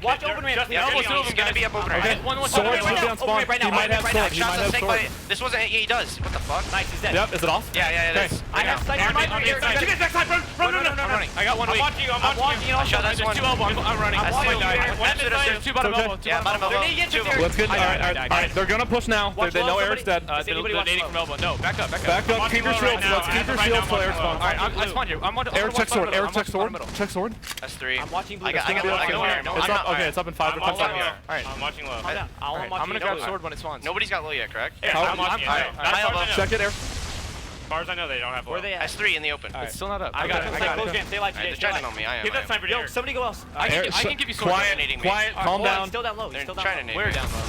Watch open range. He's gonna be up over there. Sword should be on spawn. He might have sword. He might have sword. This wasn't. He does. What the fuck? Nice. He's dead. Yep. Is it off? Yeah, it is. I have snipe. You get back side. Run. I'm running. I got one. I'm watching you. I shot this one. 2 elbow. I'm running. That's I'm one. One side. 2 bottom elbow. Yeah, bottom elbow. Let's get. All right. They're gonna push now. They know Eric's dead. They're nading from elbow. No, back up. Back up. Keep your shields. Let's keep your shields till Eric spawns. Alright, I spawned you. Eric, check sword. Eric, check sword. Check sword. That's 3. I'm watching blue. I got one. It's up. Okay, it's up in 5. Alright, I'm watching low. I'm gonna grab sword when it spawns. Nobody's got low yet, correct? Yeah, I'm watching it. Check it, Eric. As far as I know, they don't have low. Where are they at? S3 in the open. It's still not up. I got it. Stay alive, They're trying to know me. I am. Give that sniper to Eric. Somebody go else. I can give you sword. Quiet. Calm down. Still down low. They're trying to nade me. We're down low.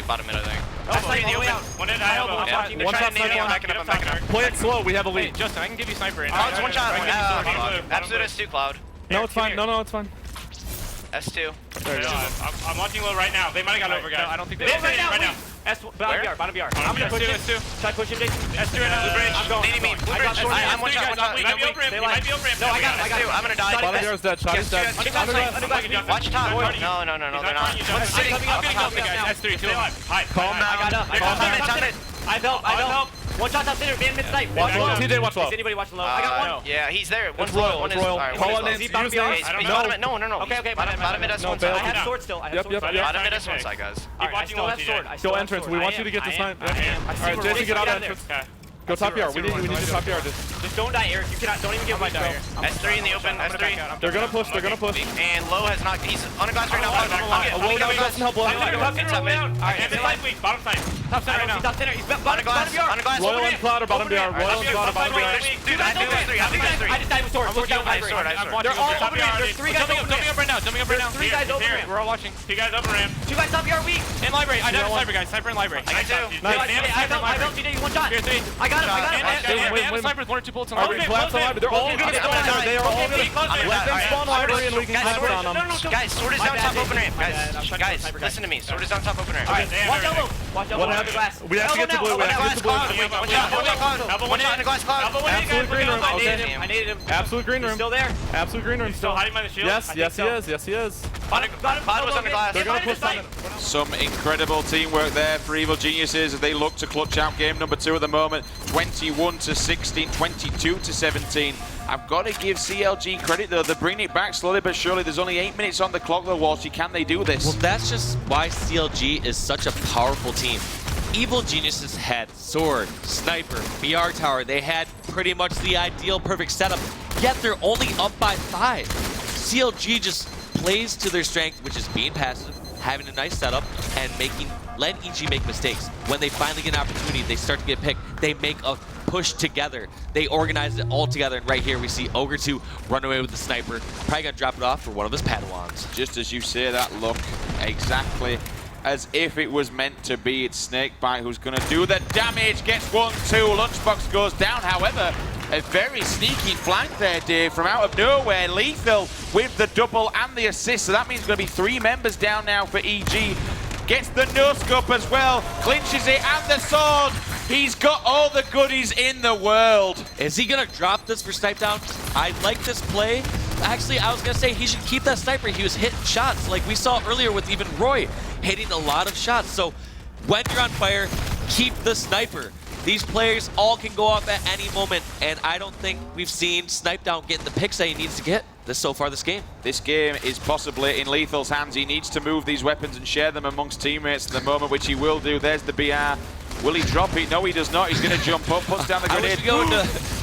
Bottom mid, I think. That's not the way out. One hit, I elbow. One shot, I'm backing up. Play it slow. We have a lead. Justin, I can give you sniper. It's one shot. Absolute S2, Cloud. No, it's fine. No, it's fine. S2. I'm watching low right now. They might have got over, guys. I don't think they have right now. Bottom BR. I'm gonna push it. Try push him, Jason. S2 right now. Blue bridge. I'm going. Needing me. Blue bridge. I'm one shot. He might be over him. No, I got it. I'm gonna die. Bottom BR is dead. Shot is dead. Watch top. No, they're not. One's sitting. I'm getting up, guys. S3, 2 alive. Calm down. I got up. I've helped. One shot top center, man mid snipe. Watch low. TJ, watch low. Is anybody watching low? I got one. Yeah, he's there. It's royal. It's royal. Call on names. Use names. No. Okay. Bottom mid S1 side. I have sword still. Yep. Bottom mid S1 side, guys. I still have sword. Go entrance. We want you to get this time. Alright, Jason, get out of entrance. Go top BR. We need to top BR. Just don't die, Eric. You cannot. Don't even give my die. S3 in the open. S3. They're gonna push. And low has not. He's on a glass right now. Low doesn't help. Alright, side weak. Bottom side. Top center right now. Top center. He's bottom glass. Royal and Cloud are bottom BR. Royal and Cloud are bottom BR. Dude, I think there's 3. I just died with sword. Sword down. They're all over ramp. There's 3 guys over ramp. Jumping up right now. 3 guys over ramp. We're all watching. 2 guys over ramp. 2 guys top BR weak. In library. I died with sniper, guys. Sniper in library. I got 2. I helped TJ. 1 shot. I got him. them. have a sniper with 1 or 2 bullets on Alright, collapse on library. They're all going to spawn there. They are all going to let them spawn library and we can sniper on them. Guys, sword is down top open ramp. Guys, listen to me. Sword is down top open ramp. Watch yellow. Watch yellow. We have to get to blue. We have to get to blue. One shot in the glass cloud. Absolute green room. I needed him. Absolute green room. Still there. Absolute green room. Still hiding by the shield? Yes, yes he is. Yes he is. Got him. Cloud was on the glass. They're going to push something. Some incredible teamwork there for Evil Geniuses as they look to clutch out game number 2 at the moment. 21-16, 22-17. I've got to give CLG credit though. They're bringing it back slowly but surely. There's only 8 minutes on the clock though, Walshy. Can they do this? Well, that's just why CLG is such a powerful team. Evil Geniuses had Sword, Sniper, BR Tower. They had pretty much the ideal perfect setup, yet they're only up by 5. CLG just plays to their strength, which is being passive, having a nice setup, and letting EG make mistakes. When they finally get an opportunity, they start to get picked. They make a push together. They organize it all together, and right here we see Ogre 2 run away with the sniper. Probably gonna drop it off for one of his Padawans. Just as you say that, look exactly as if it was meant to be. It's Snakebite who's going to do the damage. Gets 1-2. Lunchbox goes down, however. A very sneaky flank there, Dave, from out of nowhere. Lethal with the double and the assist. So that means going to be 3 members down now for EG. Gets the no-scope as well. Clinches it and the sword. He's got all the goodies in the world. Is he going to drop this for Snipe Down? I like this play. Actually, I was going to say he should keep that sniper. He was hitting shots like we saw earlier with even Roy hitting a lot of shots. So when you're on fire, keep the sniper. These players all can go off at any moment, and I don't think we've seen Snipe Down getting the picks that he needs to get so far this game. This game is possibly in Lethal's hands. He needs to move these weapons and share them amongst teammates at the moment, which he will do. There's the BR. Will he drop it? No, he does not. He's going to jump up, puts down the grenade.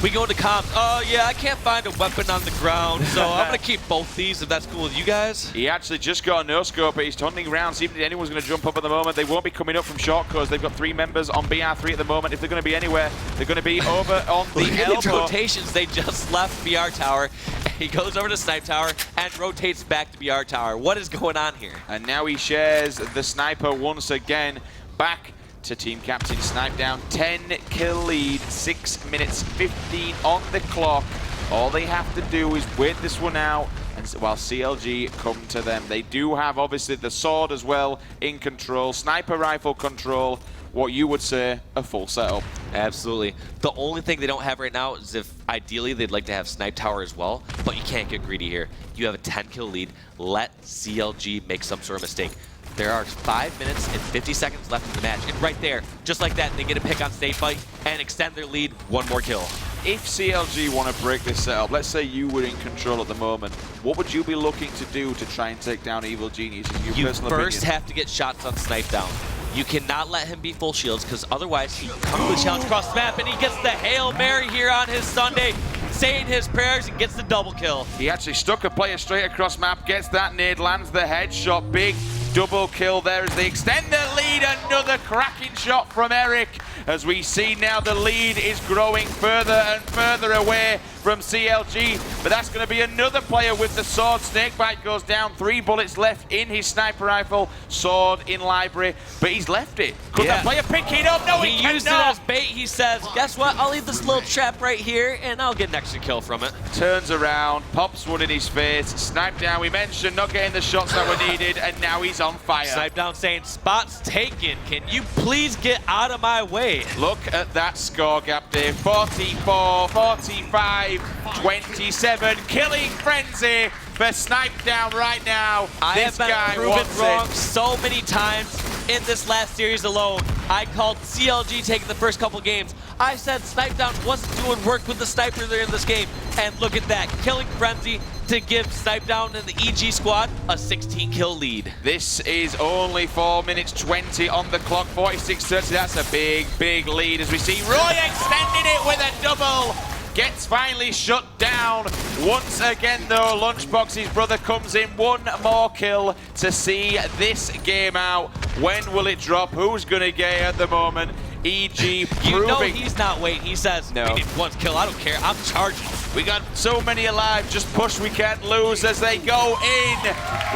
We go into comms. Oh, yeah, I can't find a weapon on the ground, so I'm going to keep both these if that's cool with you guys. He actually just got a no-scope, but he's hunting around, see if anyone's going to jump up at the moment. They won't be coming up from short because they've got 3 members on BR3 at the moment. If they're going to be anywhere, they're going to be over on the elbow. The rotations, they just left BR Tower. He goes over to Snipe Tower and rotates back to BR Tower. What is going on here? And now he shares the sniper once again. Back to team captain Snipe Down. 10 kill lead, 6 minutes 15 on the clock. All they have to do is wait this one out, and while CLG come to them. They do have obviously the sword as well in control, sniper rifle control, what you would say a full setup. Absolutely. The only thing they don't have right now is if ideally they'd like to have Snipe Tower as well, but you can't get greedy here. You have a 10 kill lead. Let CLG make some sort of mistake. There are 5 minutes and 50 seconds left in the match, and right there, just like that, they get a pick on Snakebite and extend their lead 1 more kill. If CLG want to break this setup, let's say you were in control at the moment, what would you be looking to do to try and take down Evil Genius? You first have to get shots on Snipe Down. You cannot let him be full shields, because otherwise he comes to the challenge across the map, and he gets the Hail Mary here on his Sunday, saying his prayers and gets the double kill. He actually stuck a player straight across map, gets that nade, lands the headshot. Big double kill there as they extend the lead. Another cracking shot from Eric. As we see now, the lead is growing further and further away from CLG, but that's going to be another player with the sword. Snakebite goes down, 3 bullets left in his sniper rifle. Sword in library, but he's left it. Could that player pick it up? No, he used it as bait. He says, guess what? I'll leave this little trap right here, and I'll get an extra kill from it. Turns around, pops one in his face. Snipe Down, we mentioned not getting the shots that were needed, and now he's on fire. Snipe Down saying, spots taken. Can you please get out of my way? Look at that score gap, Dave. 44, 45, 27. Killing frenzy for Snipe Down right now. I have been proven wrong so many times in this last series alone. I called CLG taking the first couple games. I said Snipe Down wasn't doing work with the sniper there in this game. And look at that, killing frenzy to give Snipe Down and the EG squad a 16 kill lead. This is only 4 minutes 20 on the clock, 46-30. That's a big, big lead as we see Roy extending it with a double. Gets finally shut down. Once again though, Lunchbox, his brother, comes in. 1 more kill to see this game out. When will it drop? Who's gonna get it at the moment? EG proving. You know he's not waiting. He says, no. We need 1 kill. I don't care. I'm charging. We got so many alive. Just push. We can't lose as they go in.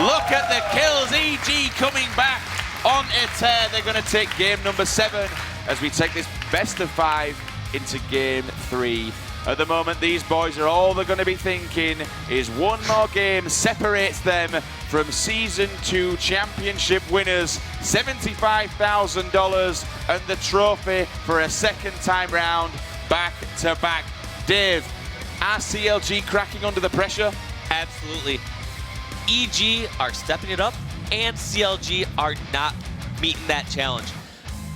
Look at the kills. EG coming back on a tear. They're going to take game number 7 as we take this best of 5 into game 3. At the moment, these boys are all they're going to be thinking is one more game separates them from Season 2 championship winners, $75,000 and the trophy for a second time round, back to back. Dave, are CLG cracking under the pressure? Absolutely. EG are stepping it up, and CLG are not meeting that challenge.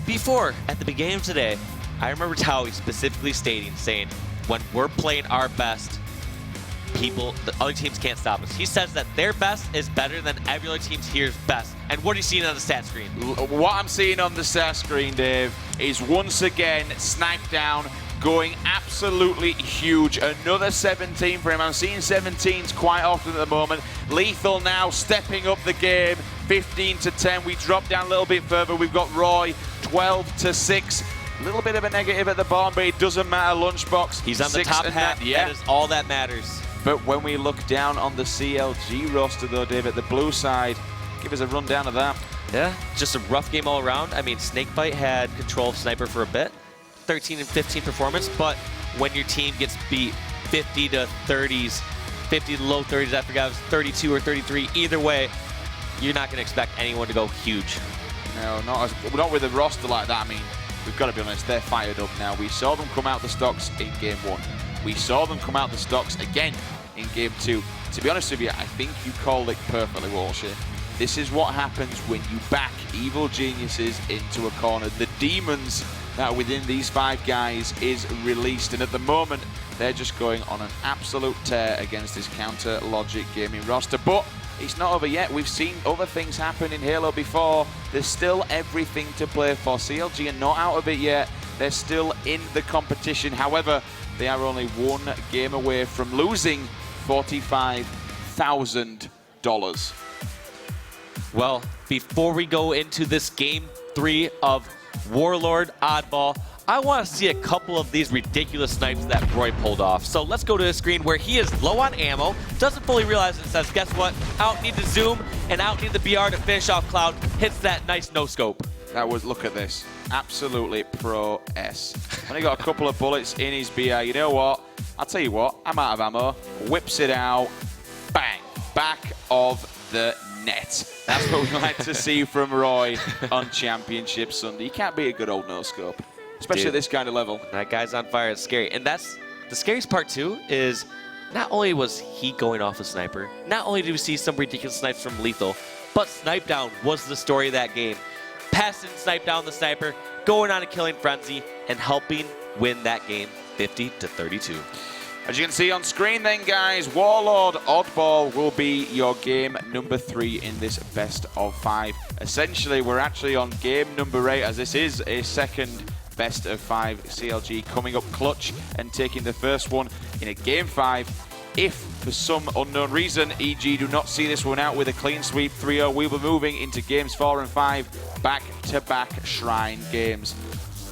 Before, at the beginning of today, I remember Towie specifically saying, when we're playing our best, the other teams can't stop us. He says that their best is better than every other team's here's best. And what are you seeing on the stat screen? What I'm seeing on the stat screen, Dave, is once again Snipe Down going absolutely huge. Another 17 for him. I'm seeing 17s quite often at the moment. Lethal now stepping up the game, 15-10. We drop down a little bit further. We've got Roy, 12-6. A little bit of a negative at the bottom, but it doesn't matter. Lunchbox, he's on the top half. Yeah. That is all that matters. But when we look down on the CLG roster, though, David, the blue side, give us a rundown of that. Yeah, just a rough game all around. I mean, Snakebite had control of Sniper for a bit, 13 and 15 performance, but when your team gets beat 50 to 30s, 50 to low 30s, I forgot it was 32 or 33, either way, you're not going to expect anyone to go huge. No, not with a roster like that. I mean, we've got to be honest, they're fired up now. We saw them come out the stocks in Game 1. We saw them come out the stocks again in Game 2. To be honest with you, I think you called it perfectly, Walshy. This is what happens when you back evil geniuses into a corner. The demons that are within these 5 guys is released, and at the moment, they're just going on an absolute tear against this Counter Logic Gaming roster. But it's not over yet. We've seen other things happen in Halo before. There's still everything to play for. CLG are not out of it yet. They're still in the competition. However, they are only one game away from losing $45,000. Well, before we go into this Game 3 of Warlord Oddball, I want to see a couple of these ridiculous snipes that Roy pulled off. So let's go to the screen where he is low on ammo, doesn't fully realize it, and says, guess what? I don't need the zoom, and I don't need the BR to finish off Cloud. Hits that nice no-scope. That was, look at this, absolutely pro-S. When he got a couple of bullets in his BR, you know what? I'll tell you what, I'm out of ammo. Whips it out, bang, back of the net. That's what we like to see from Roy on Championship Sunday. You can't beat a good old no-scope. Especially at this kind of level. That guy's on fire. It's scary. And that's the scariest part, too, is not only was he going off a sniper, not only did we see some ridiculous snipes from Lethal, but Snipe Down was the story of that game. Passing Snipe Down the sniper, going on a killing frenzy, and helping win that game 50-32. As you can see on screen then, guys, Warlord Oddball will be your game number 3 in this best of 5. Essentially, we're actually on game number 8, as this is a second best of 5 CLG coming up clutch and taking the first one in a game 5. If for some unknown reason EG do not see this one out with a clean sweep 3-0, we'll be moving into games 4 and 5, back-to-back Shrine games.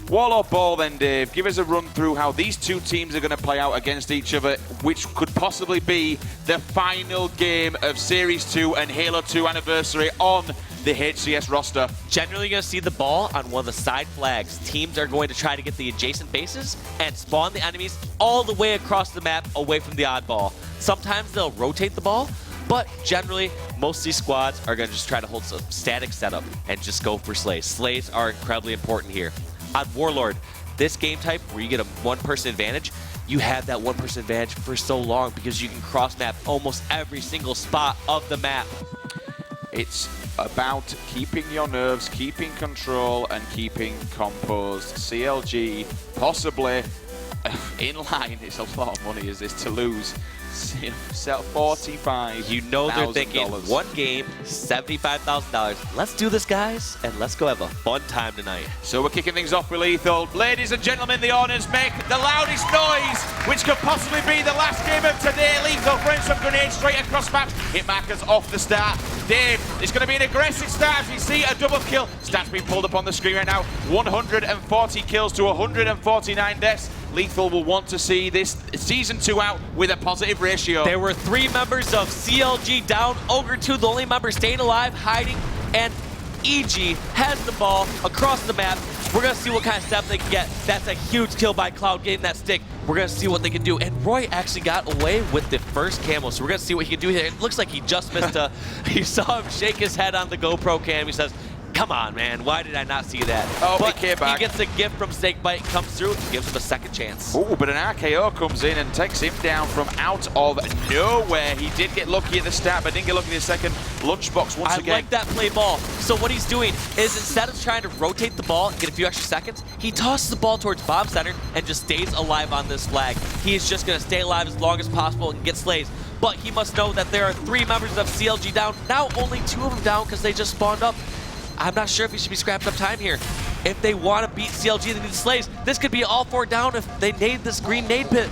Warlord Ball then, Dave, give us a run through how these two teams are going to play out against each other, which could possibly be the final game of Series 2 and Halo 2 Anniversary on the HCS roster. Generally, you're going to see the ball on one of the side flags. Teams are going to try to get the adjacent bases and spawn the enemies all the way across the map away from the oddball. Sometimes they'll rotate the ball, but generally, most of these squads are going to just try to hold some static setup and just go for slays. Slays are incredibly important here. On Warlord, this game type where you get a one-person advantage, you have that one-person advantage for so long because you can cross-map almost every single spot of the map. It's about keeping your nerves, keeping control, and keeping composed. CLG, possibly in line, it's a lot of money, is this, to lose $45,000. You know they're thinking, one game, $75,000. Let's do this, guys, and let's go have a fun time tonight. So we're kicking things off with Lethal. Ladies and gentlemen, the owners make the loudest noise, which could possibly be the last game of today. Lethal throwing some grenades straight across map. Hit markers off the start. Dave, it's going to be an aggressive start as we see a double kill. Stats being pulled up on the screen right now. 140 kills to 149 deaths. Lethal will want to see this Season 2 out with a positive ratio. There were 3 members of CLG down. Ogre 2, the only member staying alive, hiding, and EG has the ball across the map. We're going to see what kind of stuff they can get. That's a huge kill by Cloud, getting that stick we're going to see what they can do. And Roy actually got away with the first camo, so we're going to see what he can do here. It looks like he just missed a... You saw him shake his head on the GoPro cam. He says, come on, man. Why did I not see that? Oh, but he came back. He gets a gift from Snakebite, comes through, gives him a second chance. Oh, but an RKO comes in and takes him down from out of nowhere. He did get lucky at the start, but didn't get lucky in the second. Lunchbox once again. I like that play ball. So what he's doing is instead of trying to rotate the ball and get a few extra seconds, he tosses the ball towards bomb center and just stays alive on this flag. He is just going to stay alive as long as possible and get slays. But he must know that there are 3 members of CLG down. Now only 2 of them down because they just spawned up. I'm not sure if he should be scrapped up time here. If they want to beat CLG, they need the slays. This could be all 4 down if they nade this green nade pit.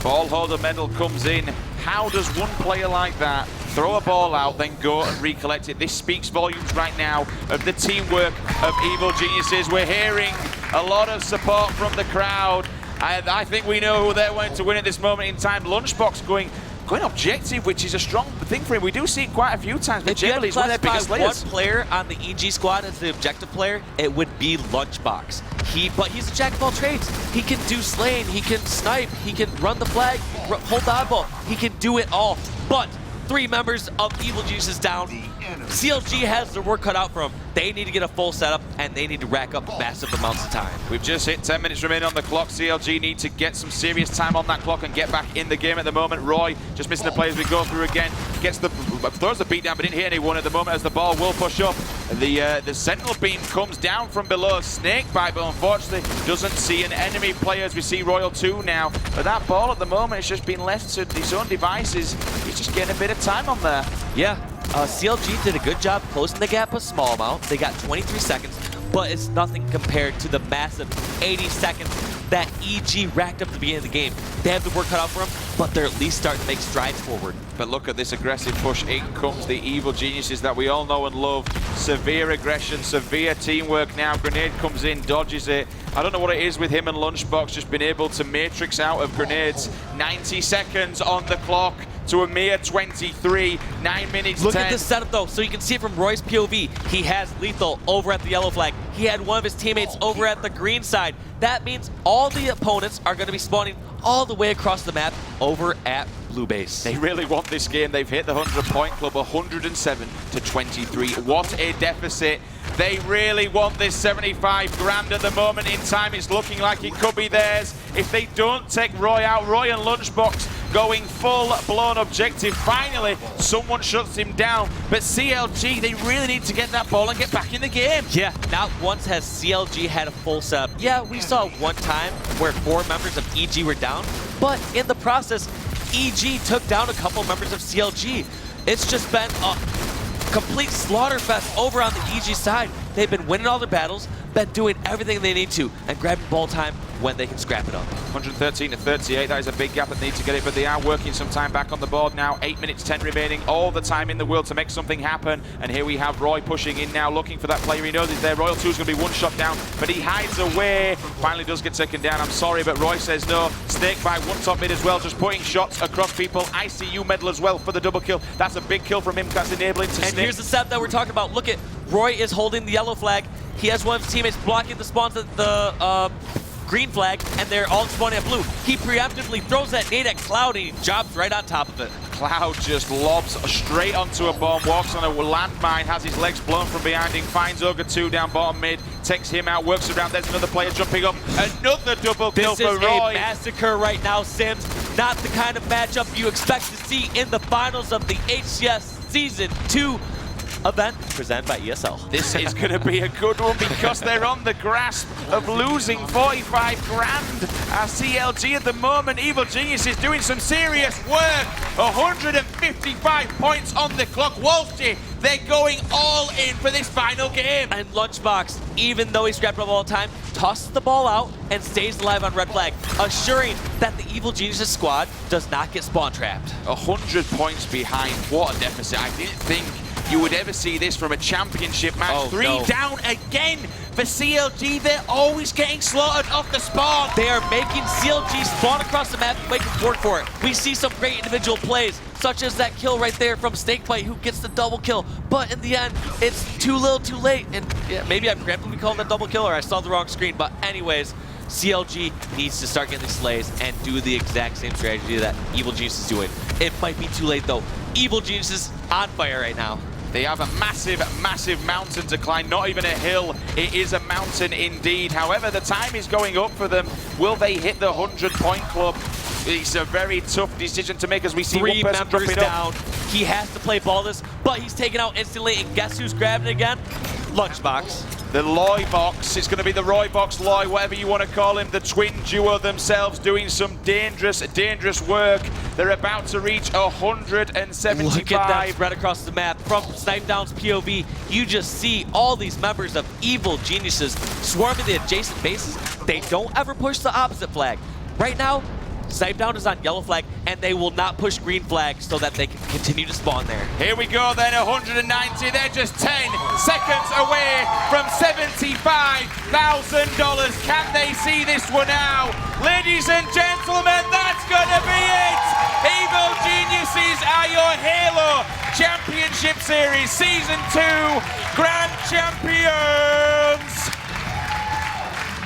Ball holder medal comes in. How does one player like that throw a ball out, then go and recollect it? This speaks volumes right now of the teamwork of Evil Geniuses. We're hearing a lot of support from the crowd. I think we know who they're going to win at this moment in time. Lunchbox going objective, which is a strong thing for him. We do see it quite a few times, but generally he's one of their biggest players. One player on the EG squad as the objective player, it would be Lunchbox. But he's a jack of all trades. He can do slaying, he can snipe, he can run the flag, hold the oddball. He can do it all. But 3 members of Evil Geniuses down. CLG has their work cut out for them. They need to get a full setup, and they need to rack up massive amounts of time. We've just hit 10 minutes remaining on the clock. CLG need to get some serious time on that clock and get back in the game at the moment. Roy just missing the play as we go through again. Throws the beat down, but didn't hit anyone at the moment as the ball will push up. The Sentinel beam comes down from below. Snakebite, but unfortunately doesn't see an enemy player as we see Royal 2 now. But that ball at the moment is just being left to his own devices. He's just getting a bit of time on there. Yeah. CLG did a good job closing the gap a small amount. They got 23 seconds, but it's nothing compared to the massive 80 seconds that EG racked up at the beginning of the game. They have the work cut out for them, but they're at least starting to make strides forward. But look at this aggressive push. In comes the Evil Geniuses that we all know and love. Severe aggression, severe teamwork now. Grenade comes in, dodges it. I don't know what it is with him and Lunchbox, just been able to matrix out of grenades. 90 seconds on the clock to a mere 23, 9 minutes. Look at this setup though, so you can see it from Roy's POV. He has Lethal over at the yellow flag. He had one of his teammates over at the green side. That means all the opponents are going to be spawning all the way across the map over at blue base. They really want this game. They've hit the 100-point club, 107 to 23. What a deficit. They really want this 75 grand at the moment in time. It's looking like it could be theirs. If they don't take Roy out, Roy and Lunchbox going full-blown objective. Finally, someone shuts him down. But CLG, they really need to get that ball and get back in the game. Yeah, not once has CLG had a full setup. Yeah, we saw one time where 4 members of EG were down, but in the process, EG took down a couple members of CLG. It's just been a complete slaughterfest over on the EG side. They've been winning all their battles, been doing everything they need to, and grabbing ball time when they can scrap it up. 113 to 38, that is a big gap that need to get it, but they are working some time back on the board now. 8 minutes 10 remaining, all the time in the world to make something happen. And here we have Roy pushing in now, looking for that player. He knows he's there. Royal 2 is going to be one shot down, but he hides away. Finally does get taken down. I'm sorry, but Roy says no. Snakebite one top mid as well, just putting shots across people. ICU medal as well for the double kill. That's a big kill from him. That's enabling to And here's the setup that we're talking about. Look at Roy is holding the yellow flag. He has one of his teammates blocking the spawns at the green flag, and they're all spawning at blue. He preemptively throws that nade at Cloud, and he jumps right on top of it. Cloud just lobs straight onto a bomb, walks on a landmine, has his legs blown from behind him, finds Ogre 2 down bottom mid, takes him out, works around. There's another player jumping up. Another double kill for Roy. This is a massacre right now, Sims. Not the kind of matchup you expect to see in the finals of the HCS Season 2 event presented by ESL. This is going to be a good one because they're on the grasp of losing 45 grand. CLG at the moment, Evil Genius is doing some serious work. 155 points on the clock. Wolfie, they're going all in for this final game. And Lunchbox, even though he's scrapped up all the time, tosses the ball out and stays alive on red flag, assuring that the Evil Geniuses squad does not get spawn trapped. 100 points behind. What a deficit. I didn't think you would ever see this from a championship match. 3 down again for CLG. They're always getting slaughtered off the spawn. They are making CLG spawn across the map and make them work for it. We see some great individual plays, such as that kill right there from Snakebite, who gets the double kill. But in the end, it's too little too late. And yeah, maybe I'm preemptively calling that double kill, or I saw the wrong screen. But anyways, CLG needs to start getting slays and do the exact same strategy that Evil Genius is doing. It might be too late though. Evil Genius is on fire right now. They have a massive, massive mountain to climb. Not even a hill. It is a mountain indeed. However, the time is going up for them. Will they hit the 100-point club? It's a very tough decision to make as we see 3 one person drop members it down. up. He has to play ball this, but he's taken out instantly. And guess who's grabbing it again? Lunchbox. The Loy box. It's going to be the Roy box, Loy, whatever you want to call him. The twin duo themselves doing some dangerous, dangerous work. They're about to reach 175. Look at that spread across the map. From Snipe Down's POV, you just see all these members of Evil Geniuses swarming the adjacent bases. They don't ever push the opposite flag. Right now, Snipe Down is on yellow flag, and they will not push green flag so that they can continue to spawn there. Here we go then, 190. They're just 10 seconds away from $75,000. Can they see this one out? Ladies and gentlemen, that's gonna be it. Evil Geniuses are your Halo Championship Series Season 2 Grand Champions.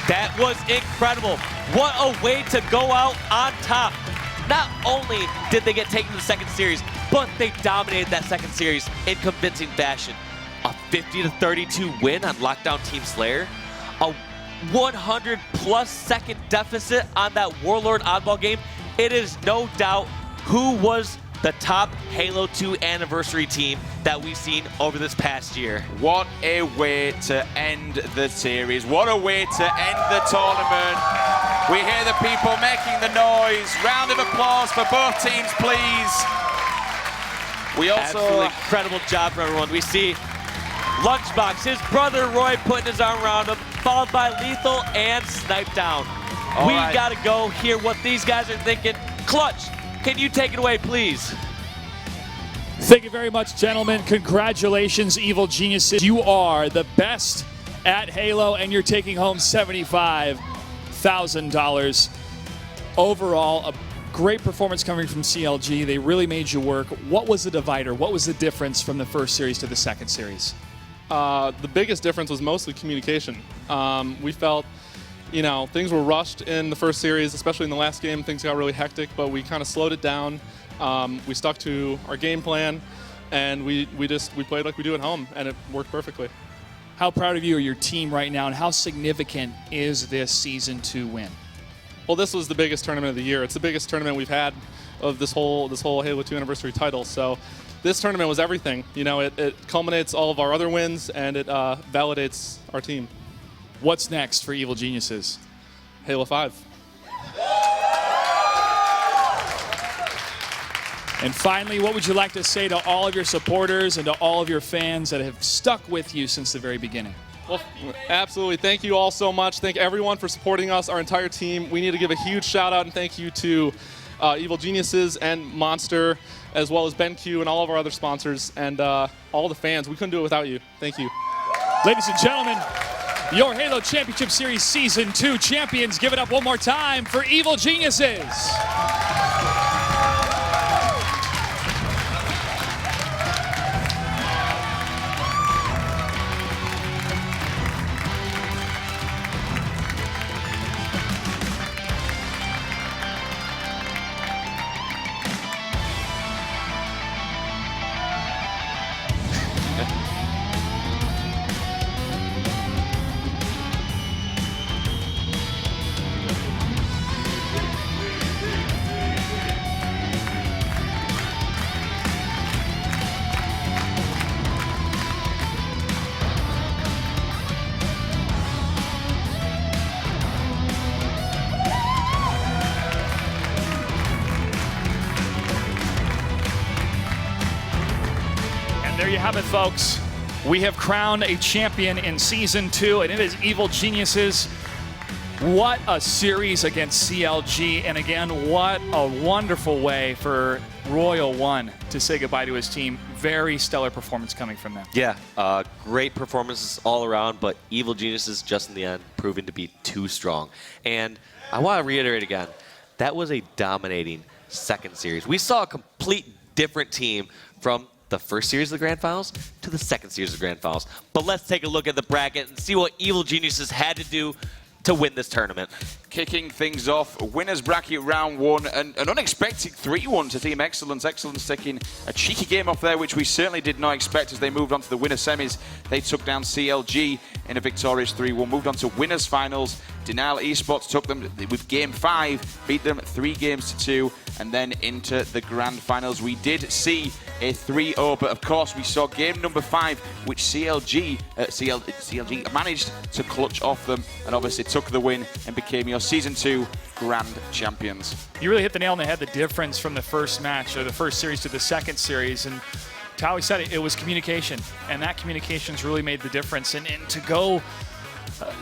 That was incredible. What a way to go out on top. Not only did they get taken to the second series, but they dominated that second series in convincing fashion. A 50-32 win on Lockdown Team Slayer. A 100+ second deficit on that Warlord oddball game. It is no doubt who was the top Halo 2 anniversary team that we've seen over this past year. What a way to end the series. What a way to end the tournament. We hear the people making the noise. Round of applause for both teams, please. We also... Absolutely incredible job for everyone. We see Lunchbox, his brother Roy putting his arm around him, followed by Lethal and Snipe Down. We gotta go hear what these guys are thinking. Clutch, can you take it away, please? Thank you very much, gentlemen. Congratulations, Evil Geniuses. You are the best at Halo, and you're taking home $75,000. Overall, a great performance coming from CLG. They really made you work. What was the divider? What was the difference from the first series to the second series? The biggest difference was mostly communication. We felt, you know, things were rushed in the first series, especially in the last game. Things got really hectic, but we kind of slowed it down. We stuck to our game plan, and we played like we do at home, and it worked perfectly. How proud of you are your team right now, and how significant is this Season 2 win? Well, this was the biggest tournament of the year. It's the biggest tournament we've had of this whole Halo 2 anniversary title. So this tournament was everything. You know, it culminates all of our other wins, and it validates our team. What's next for Evil Geniuses? Halo 5. And finally, what would you like to say to all of your supporters and to all of your fans that have stuck with you since the very beginning? Well, absolutely. Thank you all so much. Thank everyone for supporting us, our entire team. We need to give a huge shout out and thank you to Evil Geniuses and Monster, as well as BenQ and all of our other sponsors, and all the fans. We couldn't do it without you. Thank you. Ladies and gentlemen, your Halo Championship Series Season 2 champions. Give it up one more time for Evil Geniuses. There you have it, folks. We have crowned a champion in Season 2, and it is Evil Geniuses. What a series against CLG, and again, what a wonderful way for Royal One to say goodbye to his team. Very stellar performance coming from them. Yeah, great performances all around, but Evil Geniuses just in the end proving to be too strong. And I want to reiterate again, that was a dominating second series. We saw a complete different team from the first series of the Grand Finals to the second series of the Grand Finals. But let's take a look at the bracket and see what Evil Geniuses had to do to win this tournament. Kicking things off, winners bracket round 1, and an unexpected 3-1 to Team Excellence. Excellence taking a cheeky game off there, which we certainly did not expect as they moved on to the winner semis. They took down CLG in a victorious 3-1, moved on to winners finals. Denial Esports took them with game 5, beat them 3-2, and then into the grand finals. We did see a 3-0, but of course we saw game number 5, which CLG managed to clutch off them, and obviously took the win and became your Season 2 grand champions. You really hit the nail on the head, the difference from the first match, or the first series to the second series. And Towie said it was communication, and that communication's really made the difference. And to go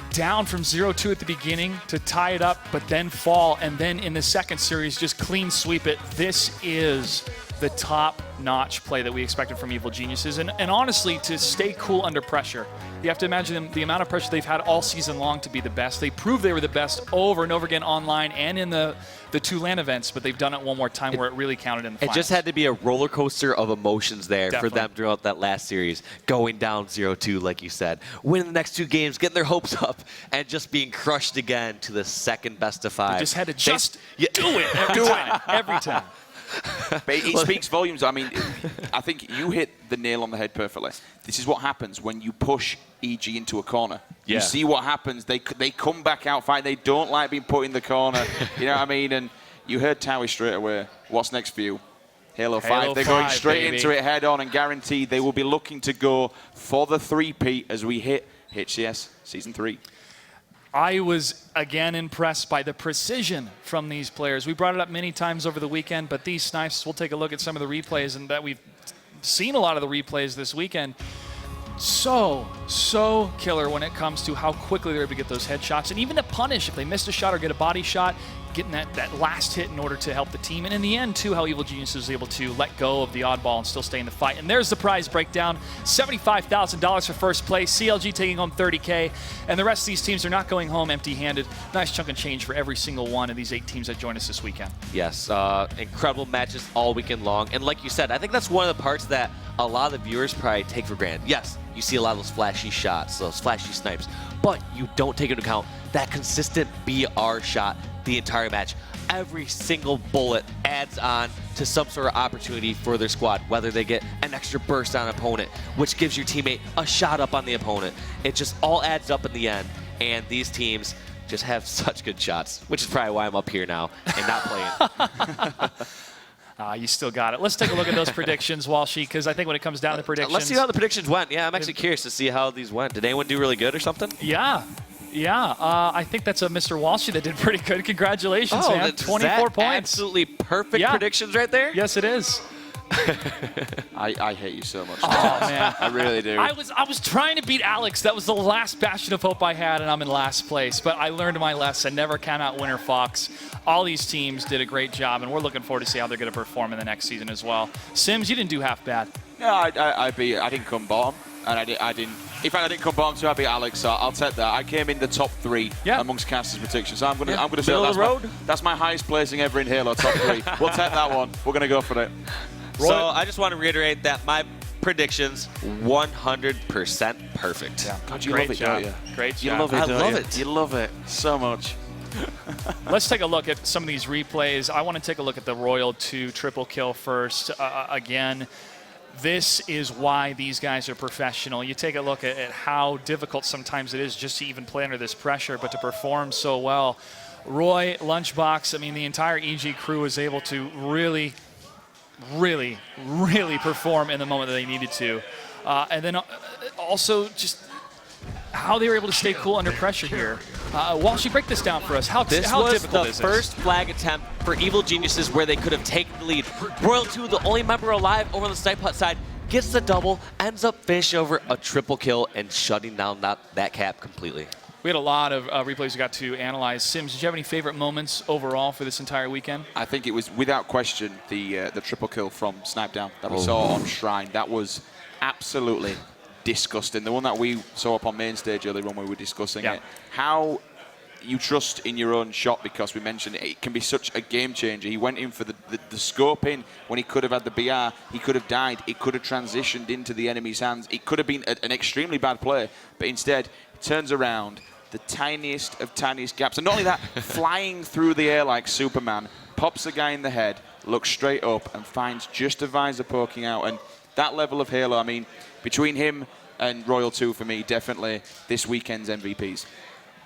down from 0-2 at the beginning to tie it up, but then fall, and then in the second series just clean sweep it. This is the top-notch play that we expected from Evil Geniuses. And honestly, to stay cool under pressure. You have to imagine the amount of pressure they've had all season long to be the best. They proved they were the best over and over again online and in the 2 LAN events, but they've done it one more time where it really counted in the finals. It just had to be a roller coaster of emotions there Definitely. for them throughout that last series, going down 0-2, like you said, winning the next 2 games, getting their hopes up, and just being crushed again to the second best of 5. They just had to do it every time. Every time. But it speaks volumes. I mean, I think you hit the nail on the head perfectly. This is what happens when you push EG into a corner. Yeah. You see what happens. They come back out fight. They don't like being put in the corner. You know what I mean? And you heard Towie straight away. What's next for you? Halo 5. They're going straight into it head on, and guaranteed they will be looking to go for the 3-peat as we hit HCS Season 3. I was, again, impressed by the precision from these players. We brought it up many times over the weekend, but these snipes, we'll take a look at some of the replays, and that we've seen a lot of the replays this weekend. So killer when it comes to how quickly they're able to get those headshots, and even to punish if they missed a shot or get a body shot, getting that last hit in order to help the team. And in the end, too, how Evil Genius was able to let go of the oddball and still stay in the fight. And there's the prize breakdown. $75,000 for first place. CLG taking home $30K. And the rest of these teams are not going home empty-handed. Nice chunk of change for every single one of these 8 teams that join us this weekend. Yes, incredible matches all weekend long. And like you said, I think that's one of the parts that a lot of the viewers probably take for granted. Yes, you see a lot of those flashy shots, those flashy snipes, but you don't take into account that consistent BR shot the entire match. Every single bullet adds on to some sort of opportunity for their squad, whether they get an extra burst on an opponent, which gives your teammate a shot up on the opponent. It just all adds up in the end, and these teams just have such good shots, which is probably why I'm up here now and not playing. You still got it. Let's take a look at those predictions, Walshy, because I think when it comes down to predictions... Let's see how the predictions went. Yeah, I'm actually curious to see how these went. Did anyone do really good or something? Yeah. I think that's a Mr. Walshy that did pretty good. Congratulations, man. 24 points. Absolutely perfect predictions right there? Yes, it is. I hate you so much. Oh, man. I really do. I was trying to beat Alex. That was the last bastion of hope I had, and I'm in last place. But I learned my lesson. Never count out Winter Fox. All these teams did a great job, and we're looking forward to see how they're going to perform in the next season as well. Sims, you didn't do half bad. No, I didn't come bottom, and I didn't. In fact, I didn't come bottom, so I beat Alex. So I'll take that. I came in the top 3 amongst casters' predictions. So I'm gonna say that's my highest placing ever in Halo, top 3. We'll take that one. We're gonna go for it. So I just want to reiterate that my predictions 100% perfect. Yeah. God, you love it, don't you? Great job. You love it, I love it. You love it so much. Let's take a look at some of these replays. I want to take a look at the Royal 2 triple kill first. Again, this is why these guys are professional. You take a look at how difficult sometimes it is just to even play under this pressure, but to perform so well. Roy, Lunchbox, I mean, the entire EG crew was able to really perform in the moment that they needed to. And then also just how they were able to stay cool under pressure here. Walshy, break this down for us. How difficult is this? This was the first flag attempt for Evil Geniuses where they could have taken the lead. Royal 2, the only member alive over on the Snipe Hut side, gets the double, ends up finishing over a triple kill and shutting down that cap completely. We had a lot of replays we got to analyze. Sims, did you have any favorite moments overall for this entire weekend? I think it was, without question, the triple kill from Snipe Down that we saw on Shrine. That was absolutely disgusting. The one that we saw up on main stage earlier when we were discussing it. How you trust in your own shot, because we mentioned it can be such a game changer. He went in for the scope in when he could have had the BR. He could have died. It could have transitioned into the enemy's hands. It could have been an extremely bad play, but instead he turns around, the tiniest of tiniest gaps. And not only that, flying through the air like Superman, pops a guy in the head, looks straight up, and finds just a visor poking out. And that level of Halo, I mean, between him and Royal 2, for me, definitely this weekend's MVPs.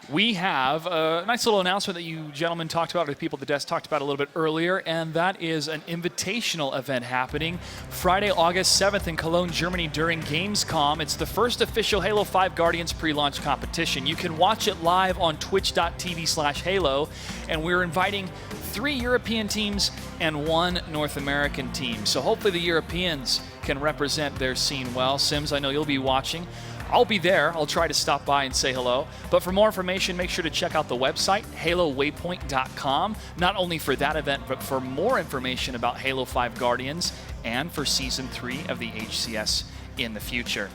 We have a nice little announcement that you gentlemen talked about, or the people at the desk talked about a little bit earlier, and that is an invitational event happening Friday, August 7th in Cologne, Germany during Gamescom. It's the first official Halo 5 Guardians pre-launch competition. You can watch it live on twitch.tv/Halo, and we're inviting 3 European teams and 1 North American team. So hopefully the Europeans can represent their scene well. Sims, I know you'll be watching. I'll be there. I'll try to stop by and say hello. But for more information, make sure to check out the website, halowaypoint.com, not only for that event, but for more information about Halo 5 Guardians and for Season 3 of the HCS in the future.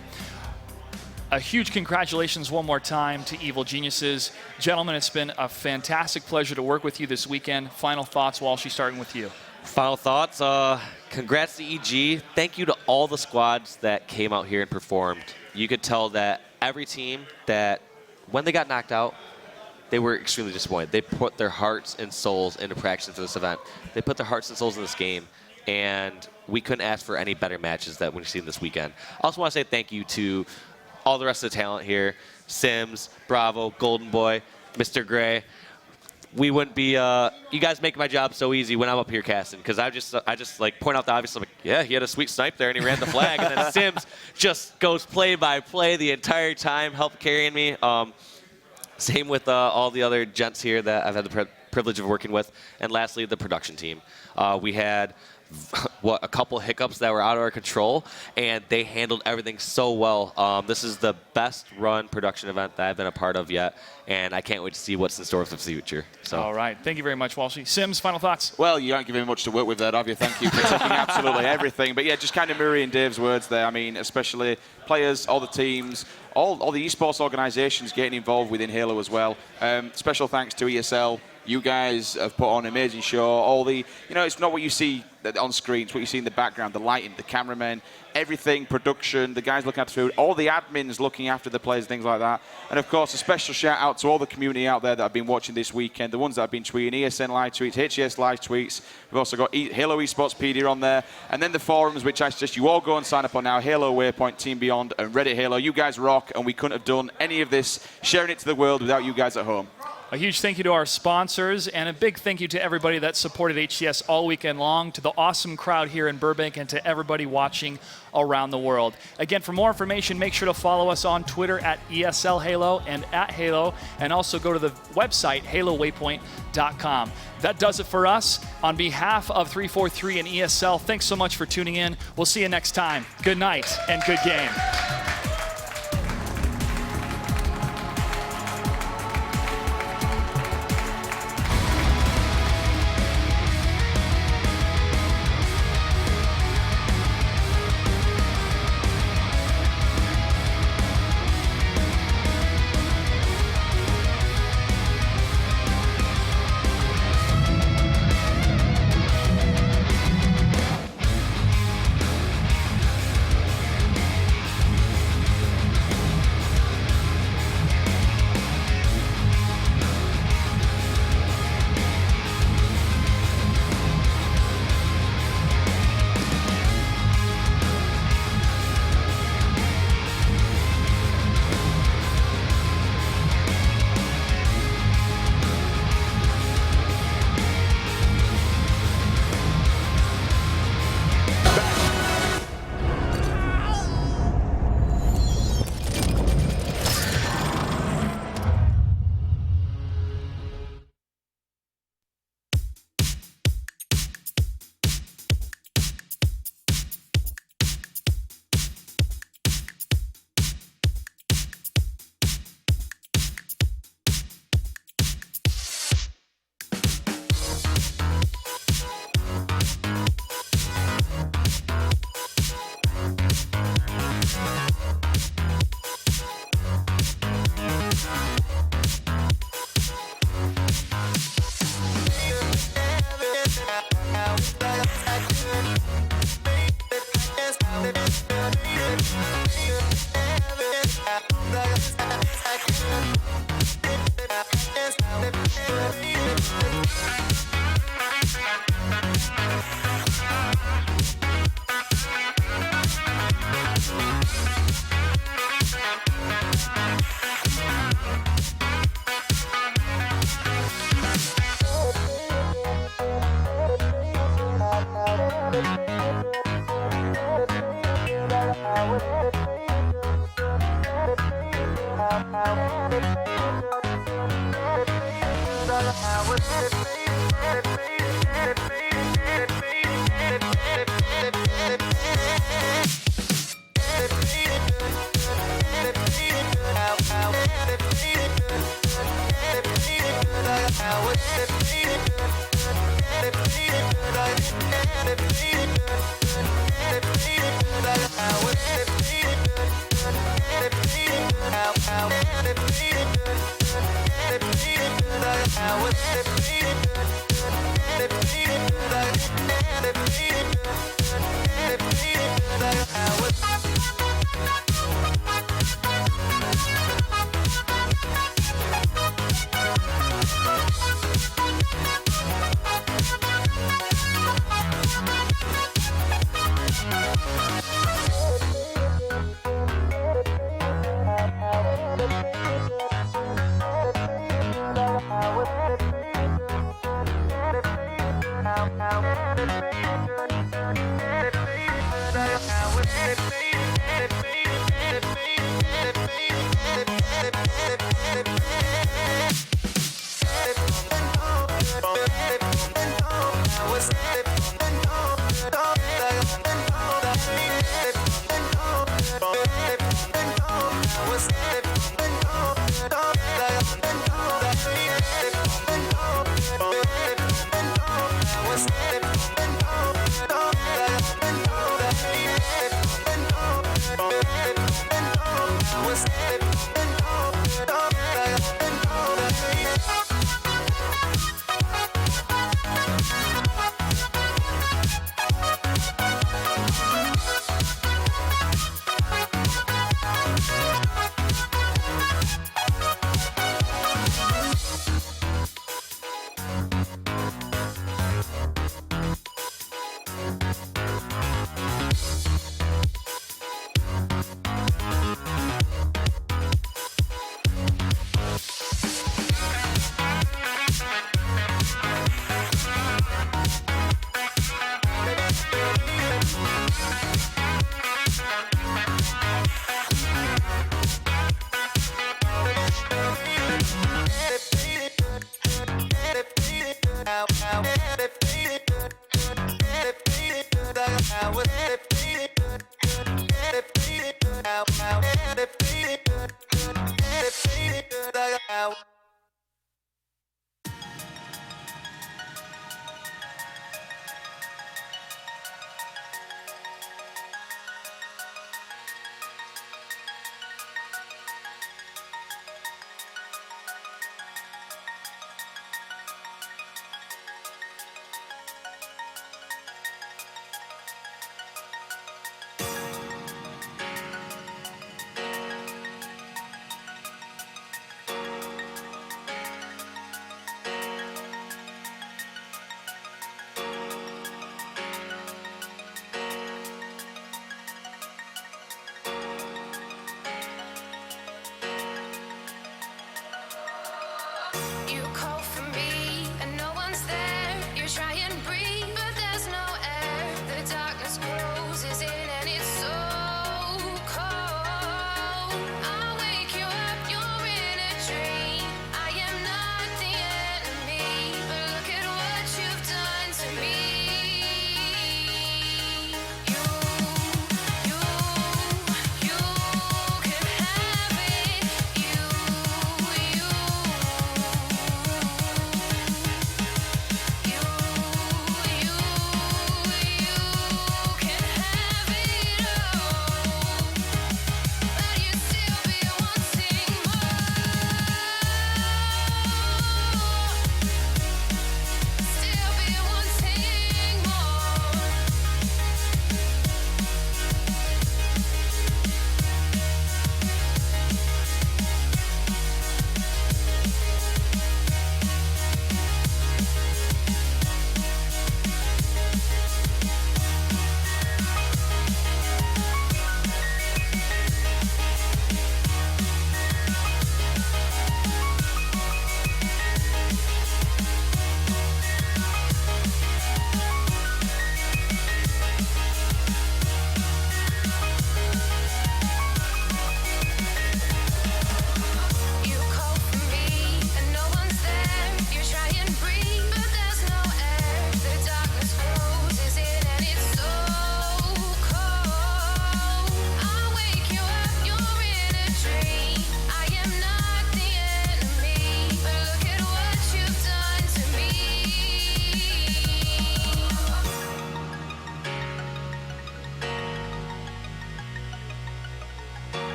A huge congratulations one more time to Evil Geniuses. Gentlemen, it's been a fantastic pleasure to work with you this weekend. Final thoughts, Walshy, starting with you. Final thoughts, congrats to EG. Thank you to all the squads that came out here and performed. You could tell that every team that, when they got knocked out, they were extremely disappointed. They put their hearts and souls into practice for this event. They put their hearts and souls in this game, and we couldn't ask for any better matches that we've seen this weekend. I also want to say thank you to all the rest of the talent here, Sims, Bravo, Golden Boy, Mr. Gray. We wouldn't be, you guys make my job so easy when I'm up here casting, because I just like point out the obvious. I'm like, yeah, he had a sweet snipe there and he ran the flag, and then Sims just goes play by play the entire time, helped carrying me. Same with all the other gents here that I've had the privilege of working with. And lastly, the production team. We had a couple hiccups that were out of our control, and they handled everything so well. This is the best run production event that I've been a part of yet, and I can't wait to see what's in store for the future. So. All right. Thank you very much, Walshy. Sims, final thoughts? Well, you aren't giving me much to work with there, have you? Thank you for taking absolutely everything. But yeah, just kind of mirroring Dave's words there. I mean, especially players, all the teams, all the esports organizations getting involved within Halo as well. Special thanks to ESL. You guys have put on an amazing show. All the, it's not what you see on screen, it's what you see in the background, the lighting, the cameramen, everything, production, the guys looking after food, all the admins looking after the players, things like that. And of course, a special shout out to all the community out there that have been watching this weekend, the ones that have been tweeting, ESN live tweets, HES live tweets. We've also got Halo Esports PD on there. And then the forums, which I suggest you all go and sign up on now, Halo Waypoint, Team Beyond, and Reddit Halo. You guys rock, and we couldn't have done any of this, sharing it to the world without you guys at home. A huge thank you to our sponsors, and a big thank you to everybody that supported HCS all weekend long, to the awesome crowd here in Burbank, and to everybody watching around the world. Again, for more information, make sure to follow us on Twitter at ESL Halo and at Halo, and also go to the website, halowaypoint.com. That does it for us. On behalf of 343 and ESL, thanks so much for tuning in. We'll see you next time. Good night and good game.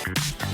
Thank you.